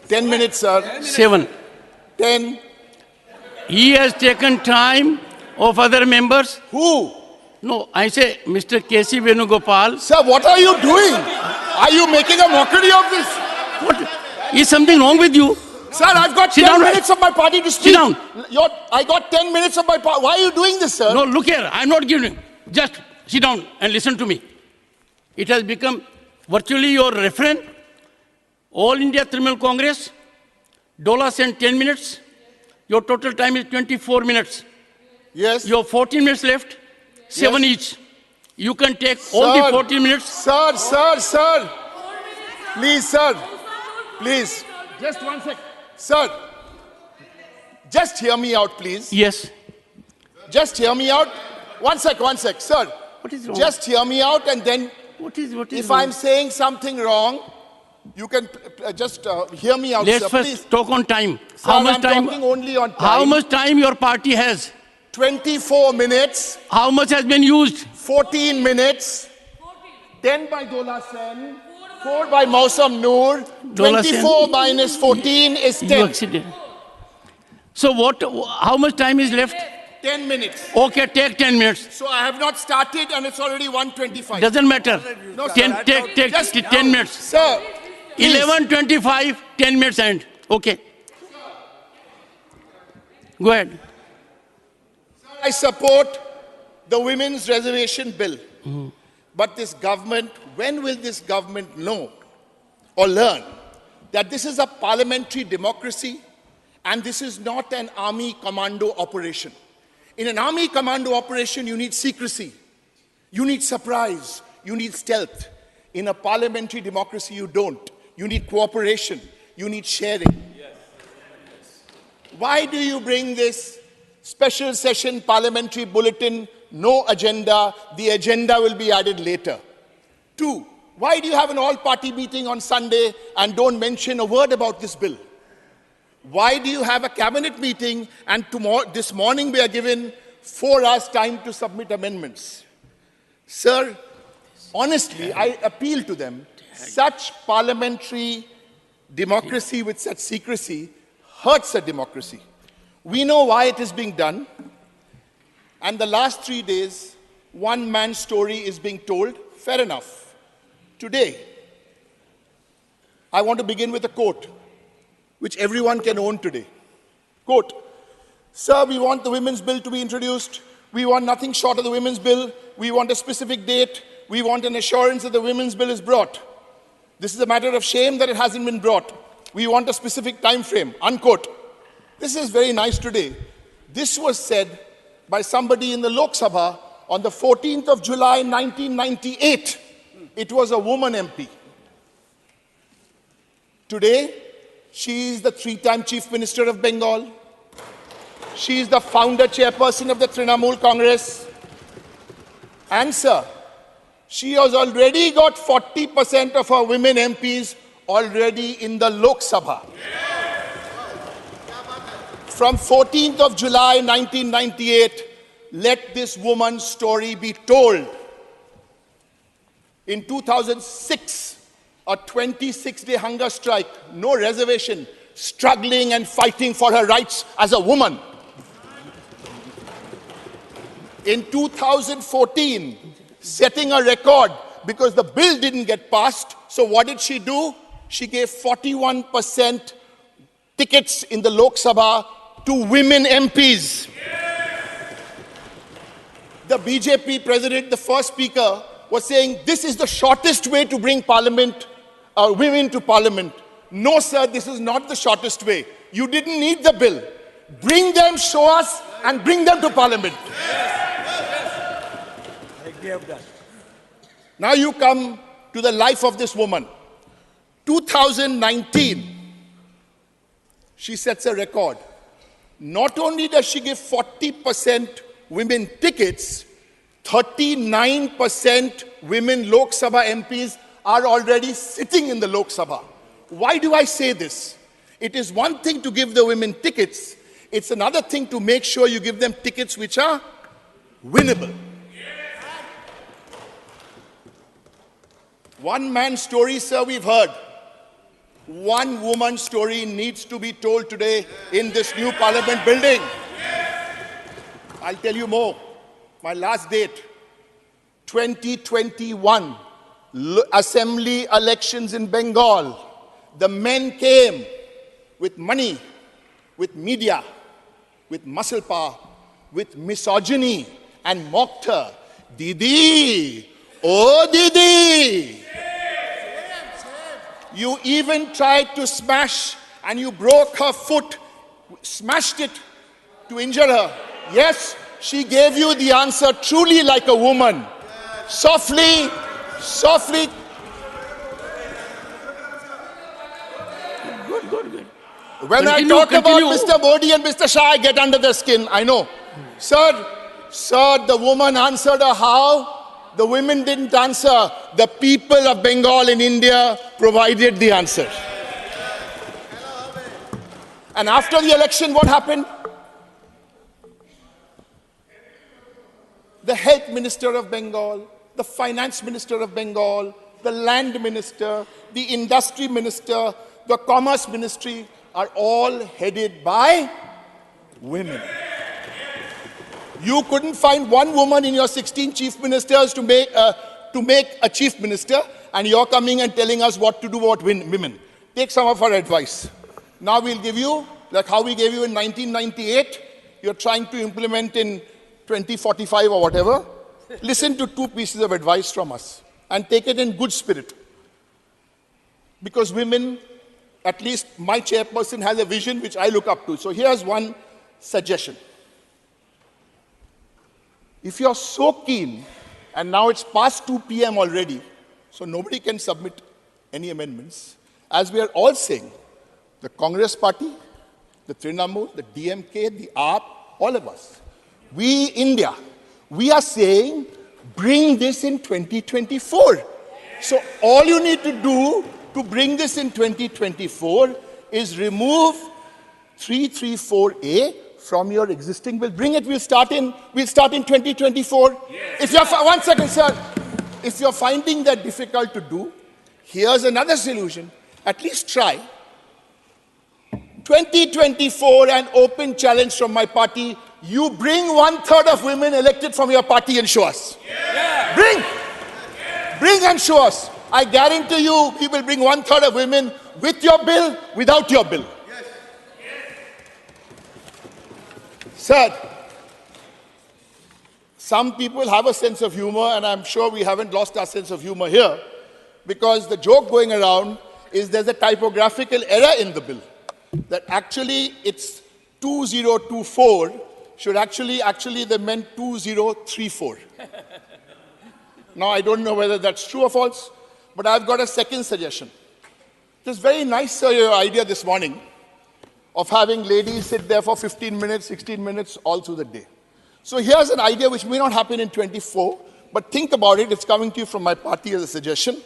10 minutes, sir. 7. 10. He has taken time of other members. Who? No, I say Mr. K.C. Venugopal. Sir, what are you doing? Are you making a mockery of this? What? Is something wrong with you? Sir, I've got 10 minutes of my party to speak. Sit down. I got 10 minutes of my party. Why are you doing this, sir? No, look here. I'm not giving. Just sit down and listen to me. It has become virtually your refrain. All India Trinamool Congress, Dola sent 10 minutes. Your total time is 24 minutes. Yes. You have 14 minutes left, 7 each. You can take all the 14 minutes. Sir. Please, sir. Please. Just 1 sec. Sir. Just hear me out, please. Yes. Just hear me out. 1 sec, sir. What is wrong? Just hear me out and then what is if wrong? I'm saying something wrong, you can just hear me out, Let's sir, first please. talk on time. Sir, I'm talking only on time. How much time your party has? 24 minutes. How much has been used? 14 minutes. 10 by Dola Sen. 4 by Mausam Noor. 24 minus 14 is 10. So how much time is left? 10 minutes. Okay, take 10 minutes. So I have not started and it's already 1:25. Doesn't matter. No, sir, take 10 minutes. Sir, 11:25, 10 minutes end. Okay. Go ahead. Sir, I support the Women's Reservation Bill. But this government, when will this government know or learn that this is a parliamentary democracy and this is not an army commando operation? In an army commando operation, you need secrecy, you need surprise, you need stealth. In a parliamentary democracy, you don't. You need cooperation, you need sharing. Why do you bring this special session parliamentary bulletin, no agenda, the agenda will be added later? 2, why do you have an all-party meeting on Sunday and don't mention a word about this bill? Why do you have a cabinet meeting and this morning we are given 4 hours time to submit amendments? Sir, honestly, I appeal to them, such parliamentary democracy with such secrecy hurts a democracy. We know why it is being done. And the last 3 days, one man's story is being told. Fair enough. Today, I want to begin with a quote, which everyone can own today. Quote, "Sir, we want the women's bill to be introduced. We want nothing short of the women's bill. We want a specific date. We want an assurance that the women's bill is brought. This is a matter of shame that it hasn't been brought. We want a specific time frame." Unquote. This is very nice today. This was said by somebody in the Lok Sabha on the 14th of July, 1998. It was a woman MP. Today, she is the 3-time Chief Minister of Bengal. She is the founder chairperson of the Trinamool Congress. And sir, she has already got 40% of her women MPs already in the Lok Sabha. From 14th of July 1998, let this woman's story be told. In 2006, a 26-day hunger strike, no reservation, struggling and fighting for her rights as a woman. In 2014, setting a record because the bill didn't get passed. So what did she do? She gave 41% tickets in the Lok Sabha to women MPs. The BJP president, the first speaker, was saying this is the shortest way to bring women to parliament. No, sir, this is not the shortest way. You didn't need the bill. Bring them, show us, and bring them to parliament. Now you come to the life of this woman. 2019, she sets a record. Not only does she give 40% women tickets, 39% women Lok Sabha MPs are already sitting in the Lok Sabha. Why do I say this? It is one thing to give the women tickets. It's another thing to make sure you give them tickets which are winnable. One man's story, sir, we've heard. One woman's story needs to be told today in this new parliament building. I'll tell you more. My last date, 2021, assembly elections in Bengal. The men came with money, with media, with muscle power, with misogyny, and mocked her. Didi, oh Didi. You even tried to smash and you broke her foot, smashed it to injure her. Yes, she gave you the answer truly like a woman. Softly, softly. Good. When I talk about Mr. Modi and Mr. Shah, I get under their skin, I know. Sir, the woman answered her how? The women didn't answer. The people of Bengal in India provided the answer. And after the election, what happened? The health minister of Bengal, the finance minister of Bengal, the land minister, the industry minister, the commerce ministry are all headed by women. You couldn't find one woman in your 16 chief ministers to make a chief minister, and you're coming and telling us what to do about women. Take some of our advice. Now we'll give you, like how we gave you in 1998, you're trying to implement in 2045 or whatever, listen to 2 pieces of advice from us and take it in good spirit. Because women, at least my chairperson, has a vision which I look up to. So here's one suggestion. If you're so keen, and now it's past 2 p.m. already, so nobody can submit any amendments, as we are all saying, the Congress party, the Trinamool, the DMK, the AAP, all of us, we, India, we are saying, bring this in 2024. So all you need to do to bring this in 2024 is remove 334A from your existing bill. Bring it, we'll start in 2024. Yes. If you're, one second, sir. If you're finding that difficult to do, here's another solution. At least try. 2024, an open challenge from my party. You bring 1/3 of women elected from your party and show us. Yeah. Bring and show us. I guarantee you, we will bring 1/3 of women with your bill, without your bill. Yes. Sir, some people have a sense of humor, and I'm sure we haven't lost our sense of humor here, because the joke going around is there's a typographical error in the bill. That actually it's 2024, should actually they meant 2034. Now I don't know whether that's true or false, but I've got a second suggestion. It was very nice, sir, your idea this morning of having ladies sit there for 15 minutes, 16 minutes, all through the day. So here's an idea which may not happen in 24, but think about it. It's coming to you from my party as a suggestion.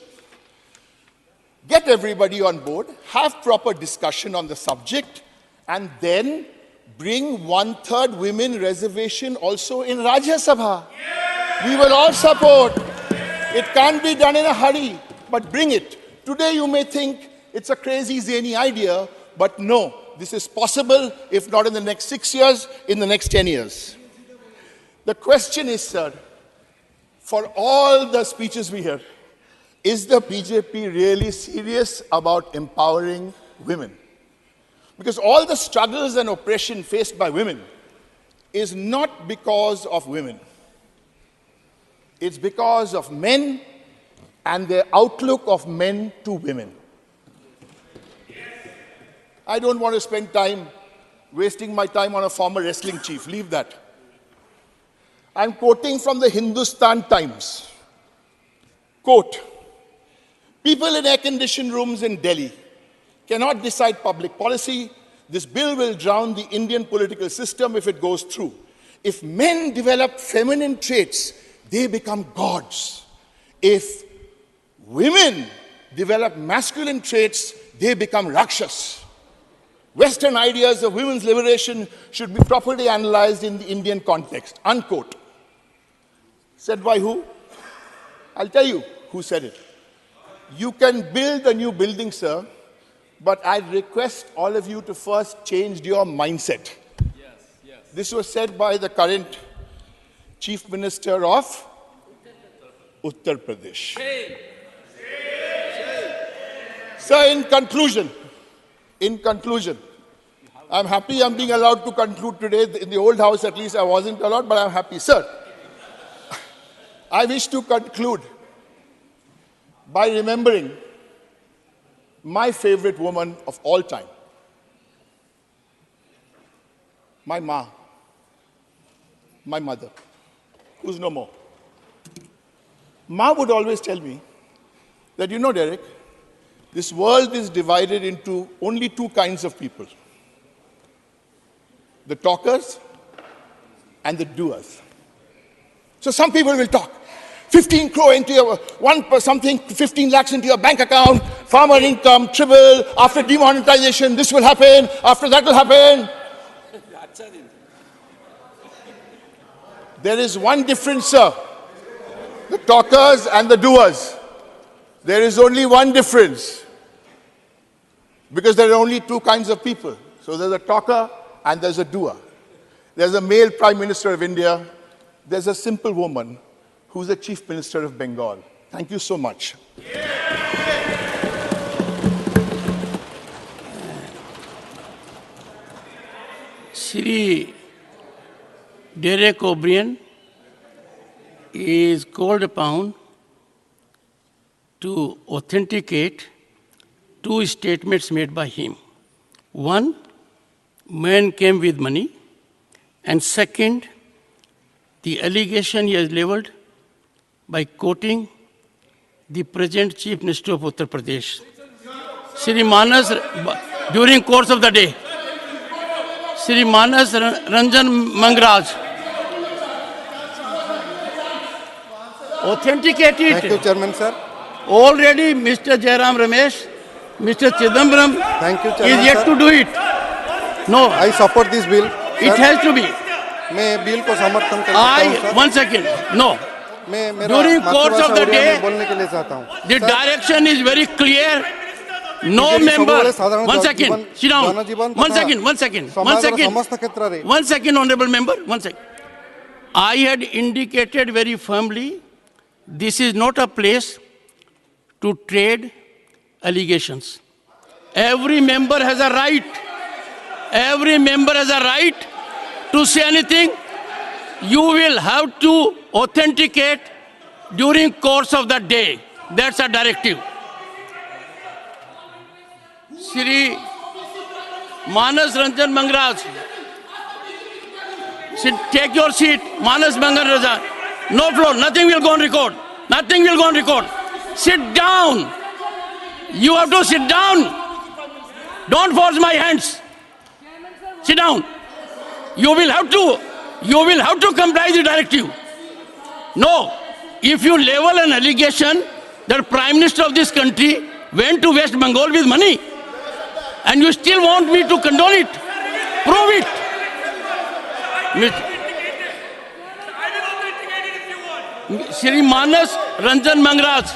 Get everybody on board, have proper discussion on the subject, and then bring 1/3 women reservation also in Rajya Sabha. Yeah. We will all support. It can't be done in a hurry, but bring it. Today you may think it's a crazy, zany idea, but no, this is possible, if not in the next 6 years, in the next 10 years. The question is, sir, for all the speeches we hear, is the BJP really serious about empowering women? Because all the struggles and oppression faced by women is not because of women. It's because of men and their outlook of men to women. I don't want to spend time wasting my time on a former wrestling chief. Leave that. I'm quoting from the Hindustan Times. Quote, people in air-conditioned rooms in Delhi cannot decide public policy. This bill will drown the Indian political system if it goes through. If men develop feminine traits, they become gods. If women develop masculine traits, they become rakshas. Western ideas of women's liberation should be properly analyzed in the Indian context. Unquote. Said by who? I'll tell you who said it. You can build a new building, sir, but I request all of you to first change your mindset. Yes. This was said by the current Chief Minister of Uttar Pradesh. Sir, in conclusion, I'm happy I'm being allowed to conclude today. In the old house, at least, I wasn't allowed, but I'm happy. Sir, I wish to conclude by remembering my favorite woman of all time, my ma, my mother, who's no more. Ma would always tell me that, you know, Derek, this world is divided into only 2 kinds of people: the talkers and the doers. So some people will talk. 15 crore into your, 15 lakhs into your bank account, farmer income, triple, after demonetization, this will happen, after that will happen. There is one difference, sir. The talkers and the doers. There is only one difference. Because there are only 2 kinds of people. So there's a talker and there's a doer. There's a male Prime Minister of India. There's a simple woman who's the Chief Minister of Bengal. Thank you so much. Shri Derek O'Brien is called upon to authenticate two statements made by him. One, man came with money, and second, the allegation he has leveled by quoting the present Chief Minister of Uttar Pradesh, Shri Manas, during course of the day, Shri Manas Ranjan Mangraj, authenticated. Thank you, Chairman, sir. Already Mr. Jairam Ramesh, Mr. Chidambaram Thank you, Chairman, is yet sir. to do it. No. I support this bill. It has to be. मैं bill को समर्थन करता हूं, sir. 1 second. No. मैं मेरा During course मातृभाषा of the Odia day, में बोलने के लिए चाहता हूं। the direction is very clear. No BJP member. ସବୁବେଳେ ସାଧାରଣ 1 second. ଜୀବନ- Sit down. ଜନଜୀବନ 1 ତଥା second. 1 second. 1 ସମାଜର second. ସମସ୍ତ କ୍ଷେତ୍ରରେ 1 second, honorable member. 1 second. I had indicated very firmly, this is not a place to trade allegations. Every member has a right. Every member has a right to say anything. You will have to authenticate during course of the day. That's a directive. Shri Manas Ranjan Mangraj, take your seat. Manas Mangraj, no floor. Nothing will go on record. Nothing will go on record. Sit down. You have to sit down. Don't force my hands. Sit down. You will have to comply the directive. No. If you level an allegation that Prime Minister of this country went to West Bengal with money, and you still want me to condone it, prove it. Shri Manas Ranjan Mangraj.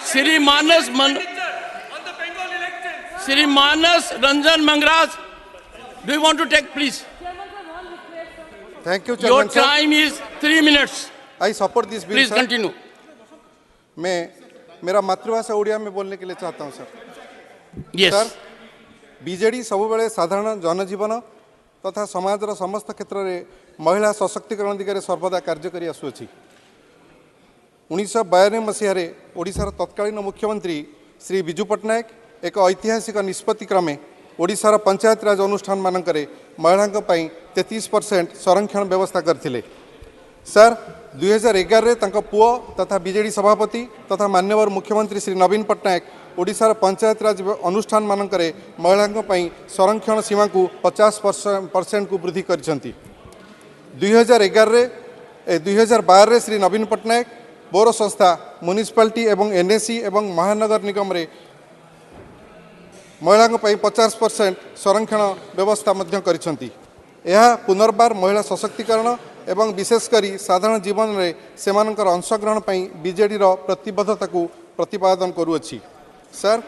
Shri Manas Ranjan Mangraj. Do you want to take, please? Thank you, Your Chairman, sir. time is 3 minutes. I support this bill, Please sir. continue. मैं मेरा मातृभाषा उड़िया में बोलने के लिए चाहता हूं, sir. Yes. Sir, BJD सबुबेले साधारण जनजीवन तथा समाजर समस्त क्षेत्र में महिला सशक्तिकरण दिगरे सर्वदा कार्य करि आसुअछि। 1952 मसीहारे ओडिशार तत्कालीन मुख्यमंत्री श्री विजु पट्टनायक एक ऐतिहासिक निष्पत्ति क्रमे ओडिशार पंचायत राज अनुष्ठान मानकरे महिलांक पई 33% संरक्षण व्यवस्था करथिले। सर, 2011 रे तांको पुओ तथा बीजेडी सभापति तथा मान्यवर मुख्यमंत्री श्री नवीन पट्टनायक ओडिशार पंचायत राज अनुष्ठान मानकरे महिलांक पई संरक्षण सीमा को 50% को वृद्धि करछंती। 2012 रे श्री नवीन पट्टनायक पौर संस्था म्युनिसिपालिटी एवं एनएसी एवं महानगर निगम रे महिलांक पई 50% संरक्षण व्यवस्था मध्य करिसंती। यह पुनर्बार महिला सशक्तिकरण एवं विशेषकर साधारण जीवन में सेमानकर अंशग्रहण पई बीजेडी रो प्रतिबद्धता को प्रतिपादन करुअछि। सर,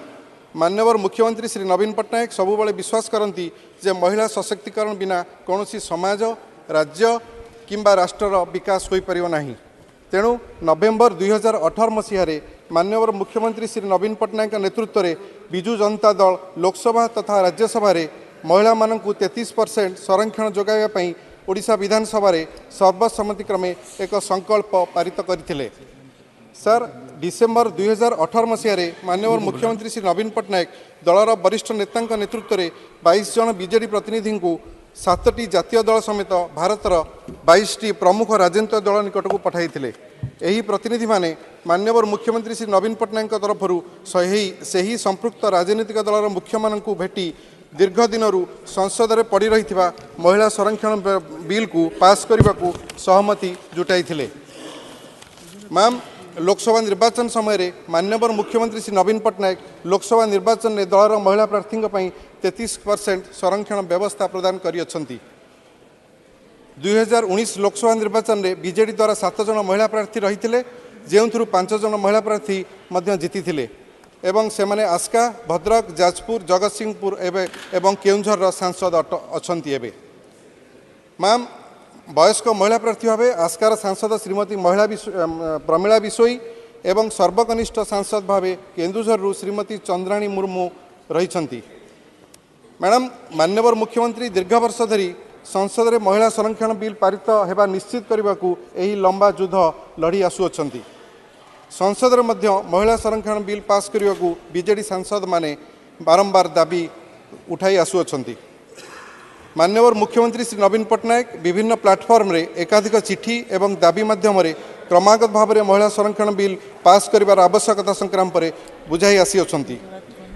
मान्यवर मुख्यमंत्री श्री नवीन पट्टनायक सबुबले विश्वास करती जे महिला सशक्तिकरण बिना कौनसी समाज राज्य किंबा राष्ट्रर विकास हो पारिबो नाही। तेणु नवेम्बर 2018 मसीहारे मान्यवर मुख्यमंत्री श्री नवीन पट्टनायक नेतृत्व में विजु जनता दल लोकसभा तथा राज्यसभा महिला मानकु 33% संरक्षण जोगाइबा पई ओडिशा विधानसभा सर्वसम्मति क्रमे एक संकल्प पारित करथिले। सर, डिसेम्बर 2018 मसीहारे मान्यवर मुख्यमंत्री श्री नवीन पट्टनायक दलर वरिष्ठ नेतांक नेतृत्व में 22 जन बीजेडी प्रतिनिधि को 7टी जातीय दल समेत भारतर 22टी प्रमुख राजनीतिक दल निकट को पठाइथिले। एही प्रतिनिधि माने मान्यवर मुख्यमंत्री श्री नवीन पट्टनायक तरफरु सही संपृक्त राजनीतिक दलर मुख्य मानकु भेटी दीर्घ दिनरू संसद में पड़ी रही महिला संरक्षण बिल को पास करने को सहमति जुटाइथिले। मैम, लोकसभा निर्वाचन समय मान्यवर मुख्यमंत्री श्री नवीन पट्टनायक लोकसभा निर्वाचन में दलर महिला प्रार्थी 33% संरक्षण व्यवस्था प्रदान करियछंती। 2019 लोकसभा निर्वाचन में बीजेडी द्वारा 7 जन महिला प्रार्थी रही जो 5 जन महिला प्रार्थी जीति एवं से माने आस्का भद्रक जाजपुर जगतसिंहपुर एवं केउंझर सांसद अछंती। एबे मैम, वयस्क महिला प्रार्थी भाव आस्कार सांसद श्रीमती प्रमिला बिशोई एवं सर्वकनिष्ठ सांसद भाव केन्दुझर श्रीमती चंद्राणी मुर्मू रही। मैडम, मान्यवर मुख्यमंत्री दीर्घ वर्ष धरी संसद में महिला संरक्षण बिल पारित होगा निश्चित करने को यही लंबा युद्ध लड़ी आसुअछंती। संसद में महिला संरक्षण बिल पास करने को बीजेडी सांसद माने बारंबार दाबी उठाई आसुअछंती। माननीय मुख्यमंत्री श्री नवीन पट्टनायक विभिन्न प्लाटफर्म रे एकाधिक चिठी एवं दाबी माध्यम क्रमागत भाव में महिला संरक्षण बिल पास कर आवश्यकता संक्रांत पर बुझाई आसी अछंती।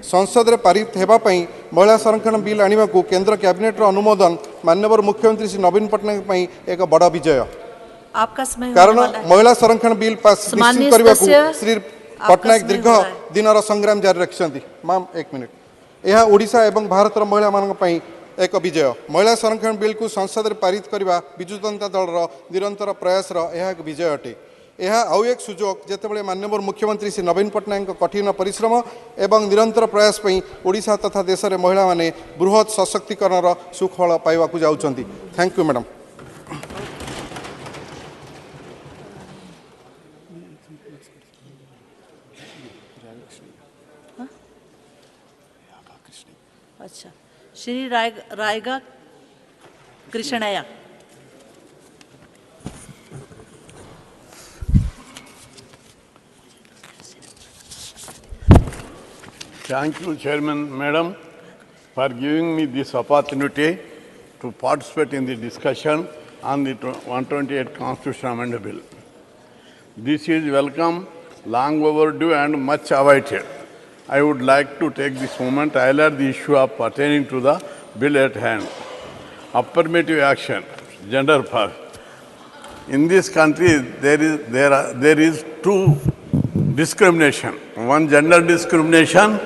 संसद में पारित होगापी महिला संरक्षण बिल आने को केंद्र कैबिनेट अनुमोदन माननीय मुख्यमंत्री श्री नवीन पट्टनायक एक बड़ विजय। आपका समय कारण महिला संरक्षण बिल पास निश्चित करने को श्री पट्टनायक दीर्घ दिन संग्राम जारी रखिंट। मैम एक मिनिट, यह ओडिशा एवं भारत महिला मानी एक विजय। महिला संरक्षण बिल को संसद में पारित करने विजु जनता दल निरंतर प्रयास एक विजय अटे। यह आउ एक सुजोग जितेबाला माननीय मुख्यमंत्री श्री नवीन पट्टनायक कठिन परिश्रम एवं निरंतर प्रयास ओडिशा तथा देश में महिला माने बृहत सशक्तिकरण सुफल पाइबा जाउछंती। Thank you madam. अच्छा, Shri रायगा कृष्णया। Thank you, Chairman, Madam, for giving me this opportunity to participate in the discussion on the 128 Constitutional Amendment Bill. This is welcome, long overdue and much awaited. I would like to take this moment to highlight the issue of pertaining to the bill at hand. Affirmative action, gender first. In this country, there is two discrimination. One gender discrimination,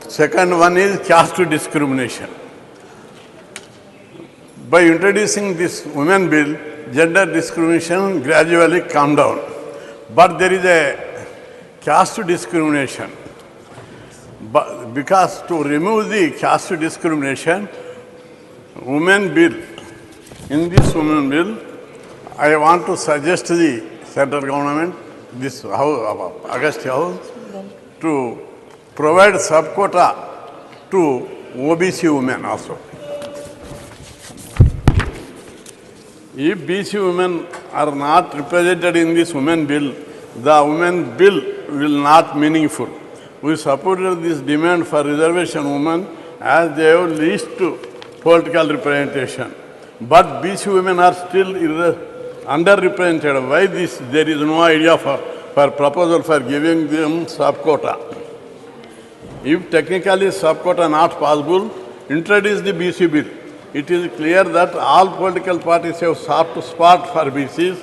second one is caste discrimination. By introducing this women bill, gender discrimination gradually calmed down. But there is a caste discrimination. But because to remove the caste discrimination, women bill, in this women bill, I want to suggest to the central government, this House, August House, to provide sub-quota to OBC women also. If BC women are not represented in this women bill, the women bill will not meaningful. We supported this demand for reservation women as they have least political representation. But BC women are still underrepresented. Why this? There is no idea for proposal for giving them sub-quota. If technically sub-quota not possible, introduce the BC bill. It is clear that all political parties have soft spot for BCs.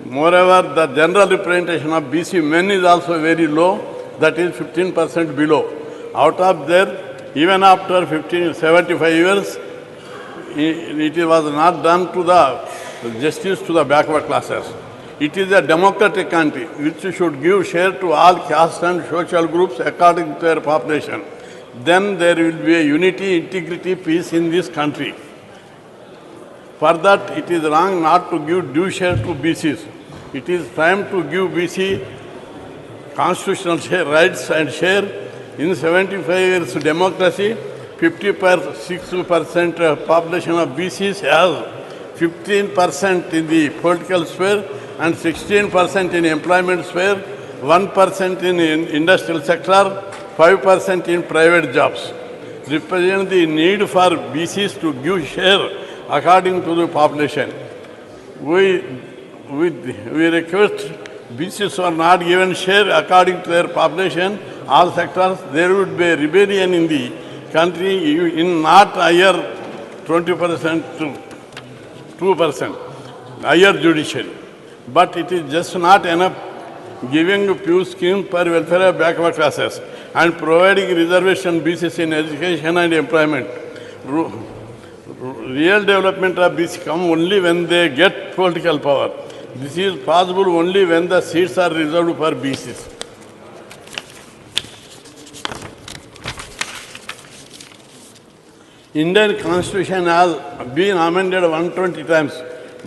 Moreover, the general representation of BC men is also very low, that is 15% below. Out of there, even after 75 years, it was not done to the justice to the backward classes. It is a democratic country which should give share to all caste and social groups according to their population. Then there will be a unity, integrity, peace in this country. For that, it is wrong not to give due share to BCs. It is time to give BC constitutional rights and share. In 75 years democracy, 56% population of BCs has 15% in the political sphere and 16% in employment sphere, 1% in industrial sector, 5% in private jobs. Represent the need for BCs to give share according to the population. We request BCs are not given share according to their population, all sectors, there would be a rebellion in the country in not higher 20% to 2%, higher judiciary. But it is just not enough giving a few schemes per welfare of backward classes and providing reservation BCs in education and employment. Real development of BC come only when they get political power. This is possible only when the seats are reserved for BCs. Indian Constitution has been amended 120 times,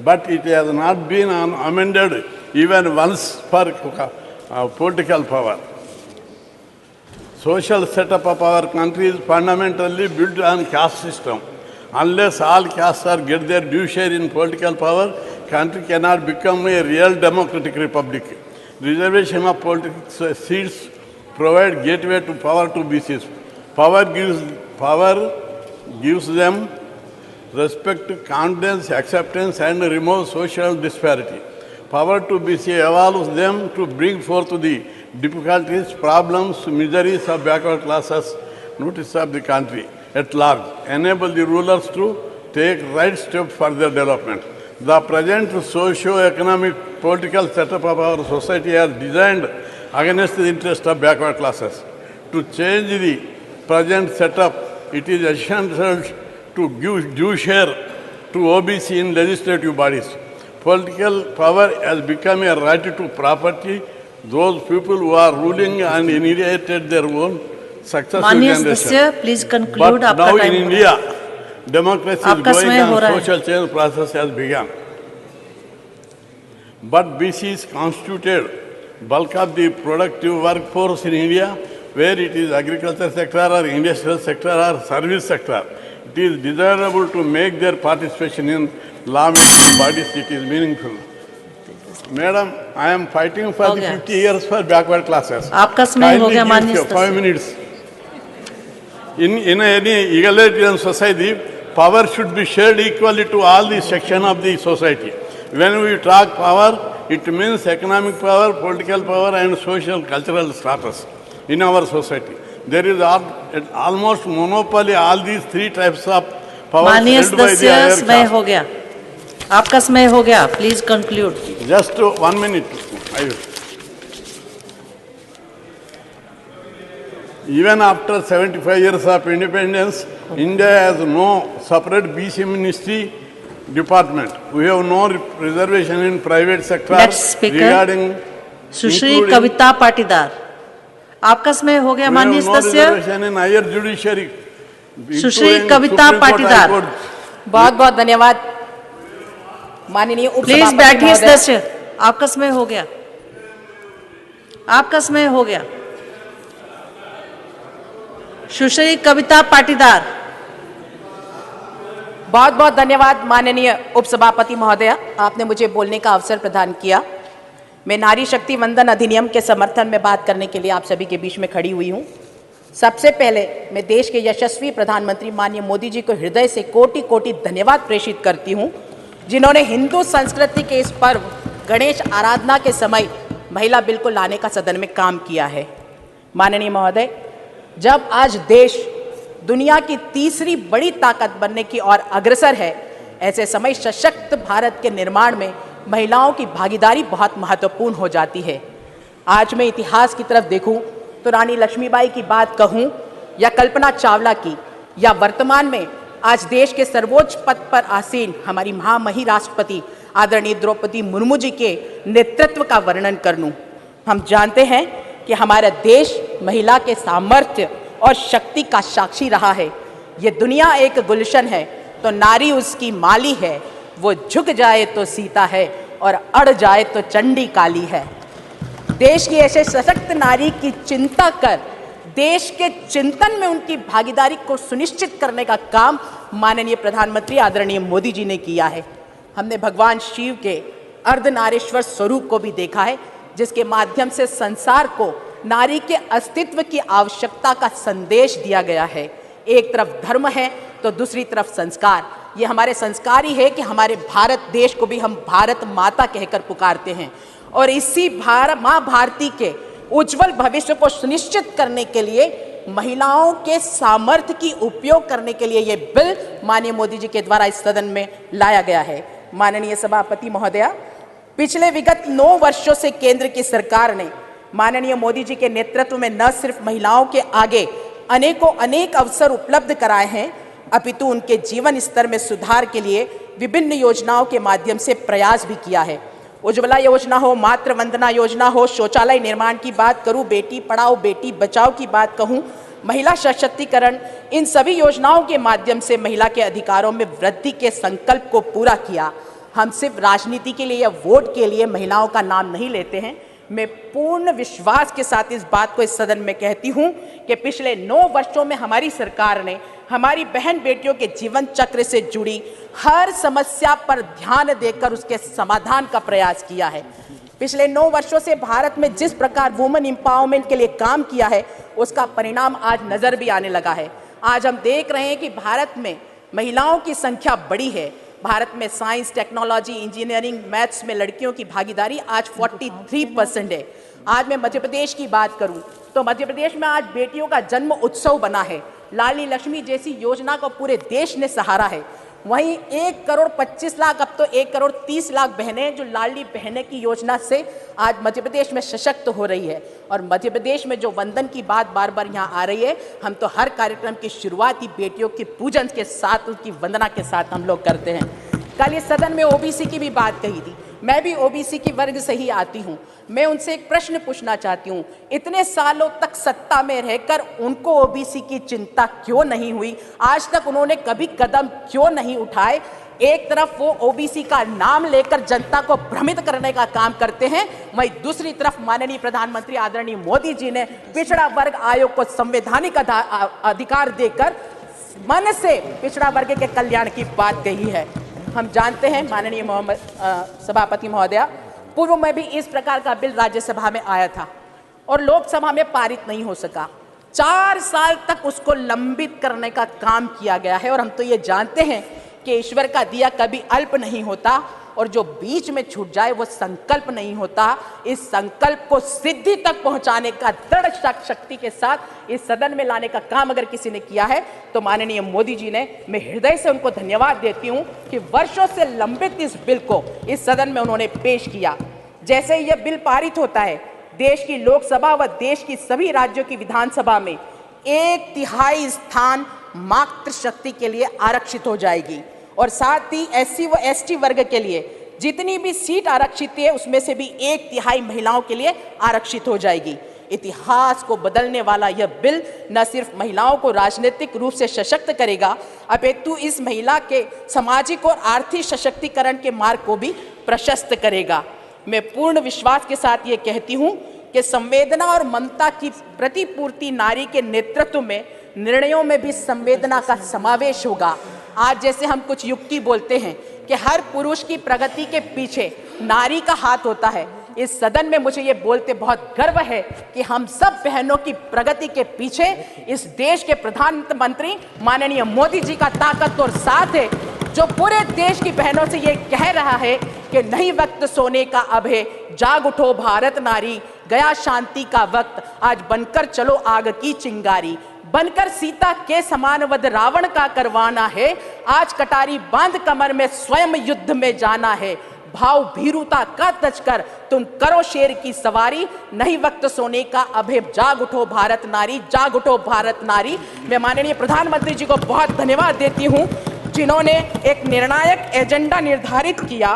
but it has not been amended even once for political power. Social setup of our country is fundamentally built on caste system. Unless all castes are get their due share in political power, country cannot become a real democratic republic. Reservation of political seats provide gateway to power to BCs. Power gives them respect, confidence, acceptance, and removes social disparity. Power to BC allows them to bring forth the difficulties, problems, miseries of backward classes, notice of the country at large, enable the rulers to take right steps for their development. The present socio-economic political setup of our society is designed against the interest of backward classes. To change the present setup, it is essential to give due share to OBC in legislative bodies. Political power has become a right to property. Those people who are ruling and inherited their own successive generation. Please conclude. But now in India, democracy is going on, social change process has begun. But BCs constituted bulk of the productive workforce in India, where it is agriculture sector or industrial sector or service sector. It is desirable to make their participation in law-making bodies. It is meaningful. Madam, I am fighting for the 50 years for backward classes. आपका समय हो गया माननीय 5 minutes. In any egalitarian society, power should be shared equally to all the sections of the society. When we talk power, it means economic power, political power, and social cultural status in our society. There is almost monopoly all these three types of power. माननीय सदस्य समय हो गया. आपका समय हो गया. Please conclude. Just 1 minute. Even after 75 years of independence, India has no separate BC ministry department. We have no reservation in private sector regarding सुश्री कविता पाटीदार. आपका समय हो गया माननीय सदस्य. सुश्री कविता पाटीदार. बहुत बहुत धन्यवाद माननीय प्लीज बैठिए सदस्य. आपका समय हो गया. आपका समय हो गया. सुश्री कविता पाटीदार. बहुत बहुत धन्यवाद माननीय उपसभापति महोदया, आपने मुझे बोलने का अवसर प्रदान किया. मैं नारी शक्ति वंदन अधिनियम के समर्थन में बात करने के लिए आप सभी के बीच में खड़ी हुई हूँ. सबसे पहले मैं देश के यशस्वी प्रधानमंत्री माननीय मोदी जी को हृदय से कोटि कोटि धन्यवाद प्रेषित करती हूँ, जिन्होंने हिंदू संस्कृति के इस पर्व गणेश आराधना के समय महिला बिल को लाने का सदन में काम किया है. माननीय महोदय, जब आज देश दुनिया की तीसरी बड़ी ताकत बनने की ओर अग्रसर है, ऐसे समय सशक्त भारत के निर्माण में महिलाओं की भागीदारी बहुत महत्वपूर्ण हो जाती है. आज मैं इतिहास की तरफ देखूं तो रानी लक्ष्मीबाई की बात कहूं या कल्पना चावला की, या वर्तमान में आज देश के सर्वोच्च पद पर आसीन हमारी महामहिम राष्ट्रपति आदरणीय द्रौपदी मुर्मू जी के नेतृत्व का वर्णन कर लूं. हम जानते हैं कि हमारा देश महिला के सामर्थ्य और शक्ति का साक्षी रहा है. ये दुनिया एक गुलशन है तो नारी उसकी माली है, वो झुक जाए तो सीता है और अड़ जाए तो चंडी काली है. देश की ऐसे सशक्त नारी की चिंता कर देश के चिंतन में उनकी भागीदारी को सुनिश्चित करने का काम माननीय प्रधानमंत्री आदरणीय मोदी जी ने किया है. हमने भगवान शिव के अर्धनारीश्वर स्वरूप को भी देखा है, जिसके माध्यम से संसार को नारी के अस्तित्व की आवश्यकता का संदेश दिया गया है. एक तरफ धर्म है तो दूसरी तरफ संस्कार. ये हमारे संस्कार ही है कि हमारे भारत देश को भी हम भारत माता कहकर पुकारते हैं, और इसी माँ भारती के उज्जवल भविष्य को सुनिश्चित करने के लिए महिलाओं के सामर्थ्य की उपयोग करने के लिए ये बिल माननीय मोदी जी के द्वारा इस सदन में लाया गया है. माननीय सभापति महोदया, पिछले विगत 9 वर्षों से केंद्र की सरकार ने माननीय मोदी जी के नेतृत्व में न सिर्फ महिलाओं के आगे अनेक अवसर उपलब्ध कराए हैं, अपितु उनके जीवन स्तर में सुधार के लिए विभिन्न योजनाओं के माध्यम से प्रयास भी किया है. उज्ज्वला योजना हो, मातृ वंदना योजना हो, शौचालय निर्माण की बात करूं, बेटी पढ़ाओ बेटी बचाओ की बात कहूं, महिला सशक्तिकरण, इन सभी योजनाओं के माध्यम से महिला के अधिकारों में वृद्धि के संकल्प को पूरा किया. हम सिर्फ राजनीति के लिए या वोट के लिए महिलाओं का नाम नहीं लेते हैं, मैं पूर्ण विश्वास के साथ इस बात को इस सदन में कहती हूं कि पिछले 9 वर्षों में हमारी सरकार ने हमारी बहन बेटियों के जीवन चक्र से जुड़ी हर समस्या पर ध्यान देकर उसके समाधान का प्रयास किया है। पिछले 9 वर्षों से भारत में जिस प्रकार वुमेन एम्पावरमेंट के लिए काम किया है, उसका परिणाम आज नजर भी आने लगा है। आज हम देख रहे हैं कि भारत में महिलाओं की संख्या बढ़ी है। भारत में साइंस, टेक्नोलॉजी, इंजीनियरिंग, मैथ्स में लड़कियों की भागीदारी आज 43% है। आज मैं मध्य प्रदेश की बात करूं तो मध्य प्रदेश में आज बेटियों का जन्म उत्सव बना है। लाडली लक्ष्मी जैसी योजना को पूरे देश ने सहारा है। वहीं 1,25,00,000 अब तो 1,30,00,000 बहनें जो लाडली बहनें की योजना से आज मध्य प्रदेश में सशक्त हो रही है। और मध्य प्रदेश में जो वंदन की बात बार बार यहाँ आ रही है, हम तो हर कार्यक्रम की शुरुआत ही बेटियों के पूजन के साथ, उनकी वंदना के साथ हम लोग करते हैं। कल इस सदन में ओबीसी की भी बात कही थी। मैं भी ओबीसी की वर्ग से ही आती हूँ। मैं उनसे एक प्रश्न पूछना चाहती हूँ, इतने सालों तक सत्ता में रहकर उनको ओबीसी की चिंता क्यों नहीं हुई? आज तक उन्होंने कभी कदम क्यों नहीं उठाए? एक तरफ वो ओबीसी का नाम लेकर जनता को भ्रमित करने का काम करते हैं, वहीं दूसरी तरफ माननीय प्रधानमंत्री आदरणीय मोदी जी ने पिछड़ा वर्ग आयोग को संवैधानिक अधिकार देकर मन से पिछड़ा वर्ग के कल्याण की बात कही है। हम जानते हैं माननीय सभापति महोदया, पूर्व में भी इस प्रकार का बिल राज्यसभा में आया था और लोकसभा में पारित नहीं हो सका। 4 साल तक उसको लंबित करने का काम किया गया है। और हम तो ये जानते हैं कि ईश्वर का दिया कभी अल्प नहीं होता और जो बीच में छूट जाए वो संकल्प नहीं होता। इस संकल्प को सिद्धि तक पहुंचाने का दृढ़ शक्ति के साथ इस सदन में लाने का काम अगर किसी ने किया है तो माननीय मोदी जी ने। मैं हृदय से उनको धन्यवाद देती हूं कि वर्षों से लंबित इस बिल को इस सदन में उन्होंने पेश किया। जैसे ही यह बिल पारित होता है, देश की लोकसभा व देश की सभी राज्यों की विधानसभा में 1/3 स्थान मातृशक्ति के लिए आरक्षित हो जाएगी और साथ ही एससी व एसटी वर्ग के लिए जितनी भी सीट आरक्षित है उसमें से भी 1/3 महिलाओं के लिए आरक्षित हो जाएगी। इतिहास को बदलने वाला यह बिल न सिर्फ महिलाओं को राजनीतिक रूप से सशक्त करेगा, अपितु इस महिला के सामाजिक और आर्थिक सशक्तिकरण के मार्ग को भी प्रशस्त करेगा। मैं पूर्ण विश्वास के साथ ये कहती हूँ कि संवेदना और ममता की प्रतिपूर्ति नारी के नेतृत्व में निर्णयों में भी संवेदना का समावेश होगा। आज जैसे हम कुछ युक्ति बोलते हैं कि हर पुरुष की प्रगति के पीछे नारी का हाथ होता है, इस सदन में मुझे ये बोलते बहुत गर्व है कि हम सब बहनों की प्रगति के पीछे इस देश के प्रधानमंत्री माननीय मोदी जी का ताकत और साथ है, जो पूरे देश की बहनों से ये कह रहा है कि नहीं वक्त सोने का अब है, जाग उठो भारत नारी, गया शांति का वक्त, आज बनकर चलो आग की चिंगारी, बनकर सीता के समान वध रावण का करवाना है, आज कटारी बांध कमर में स्वयं युद्ध में जाना है, भाव भीरुता का तजकर तुम करो शेर की सवारी, नहीं वक्त सोने का अब है, जाग उठो भारत नारी, जाग उठो भारत नारी। मैं माननीय प्रधानमंत्री जी को बहुत धन्यवाद देती हूँ जिन्होंने एक निर्णायक एजेंडा निर्धारित किया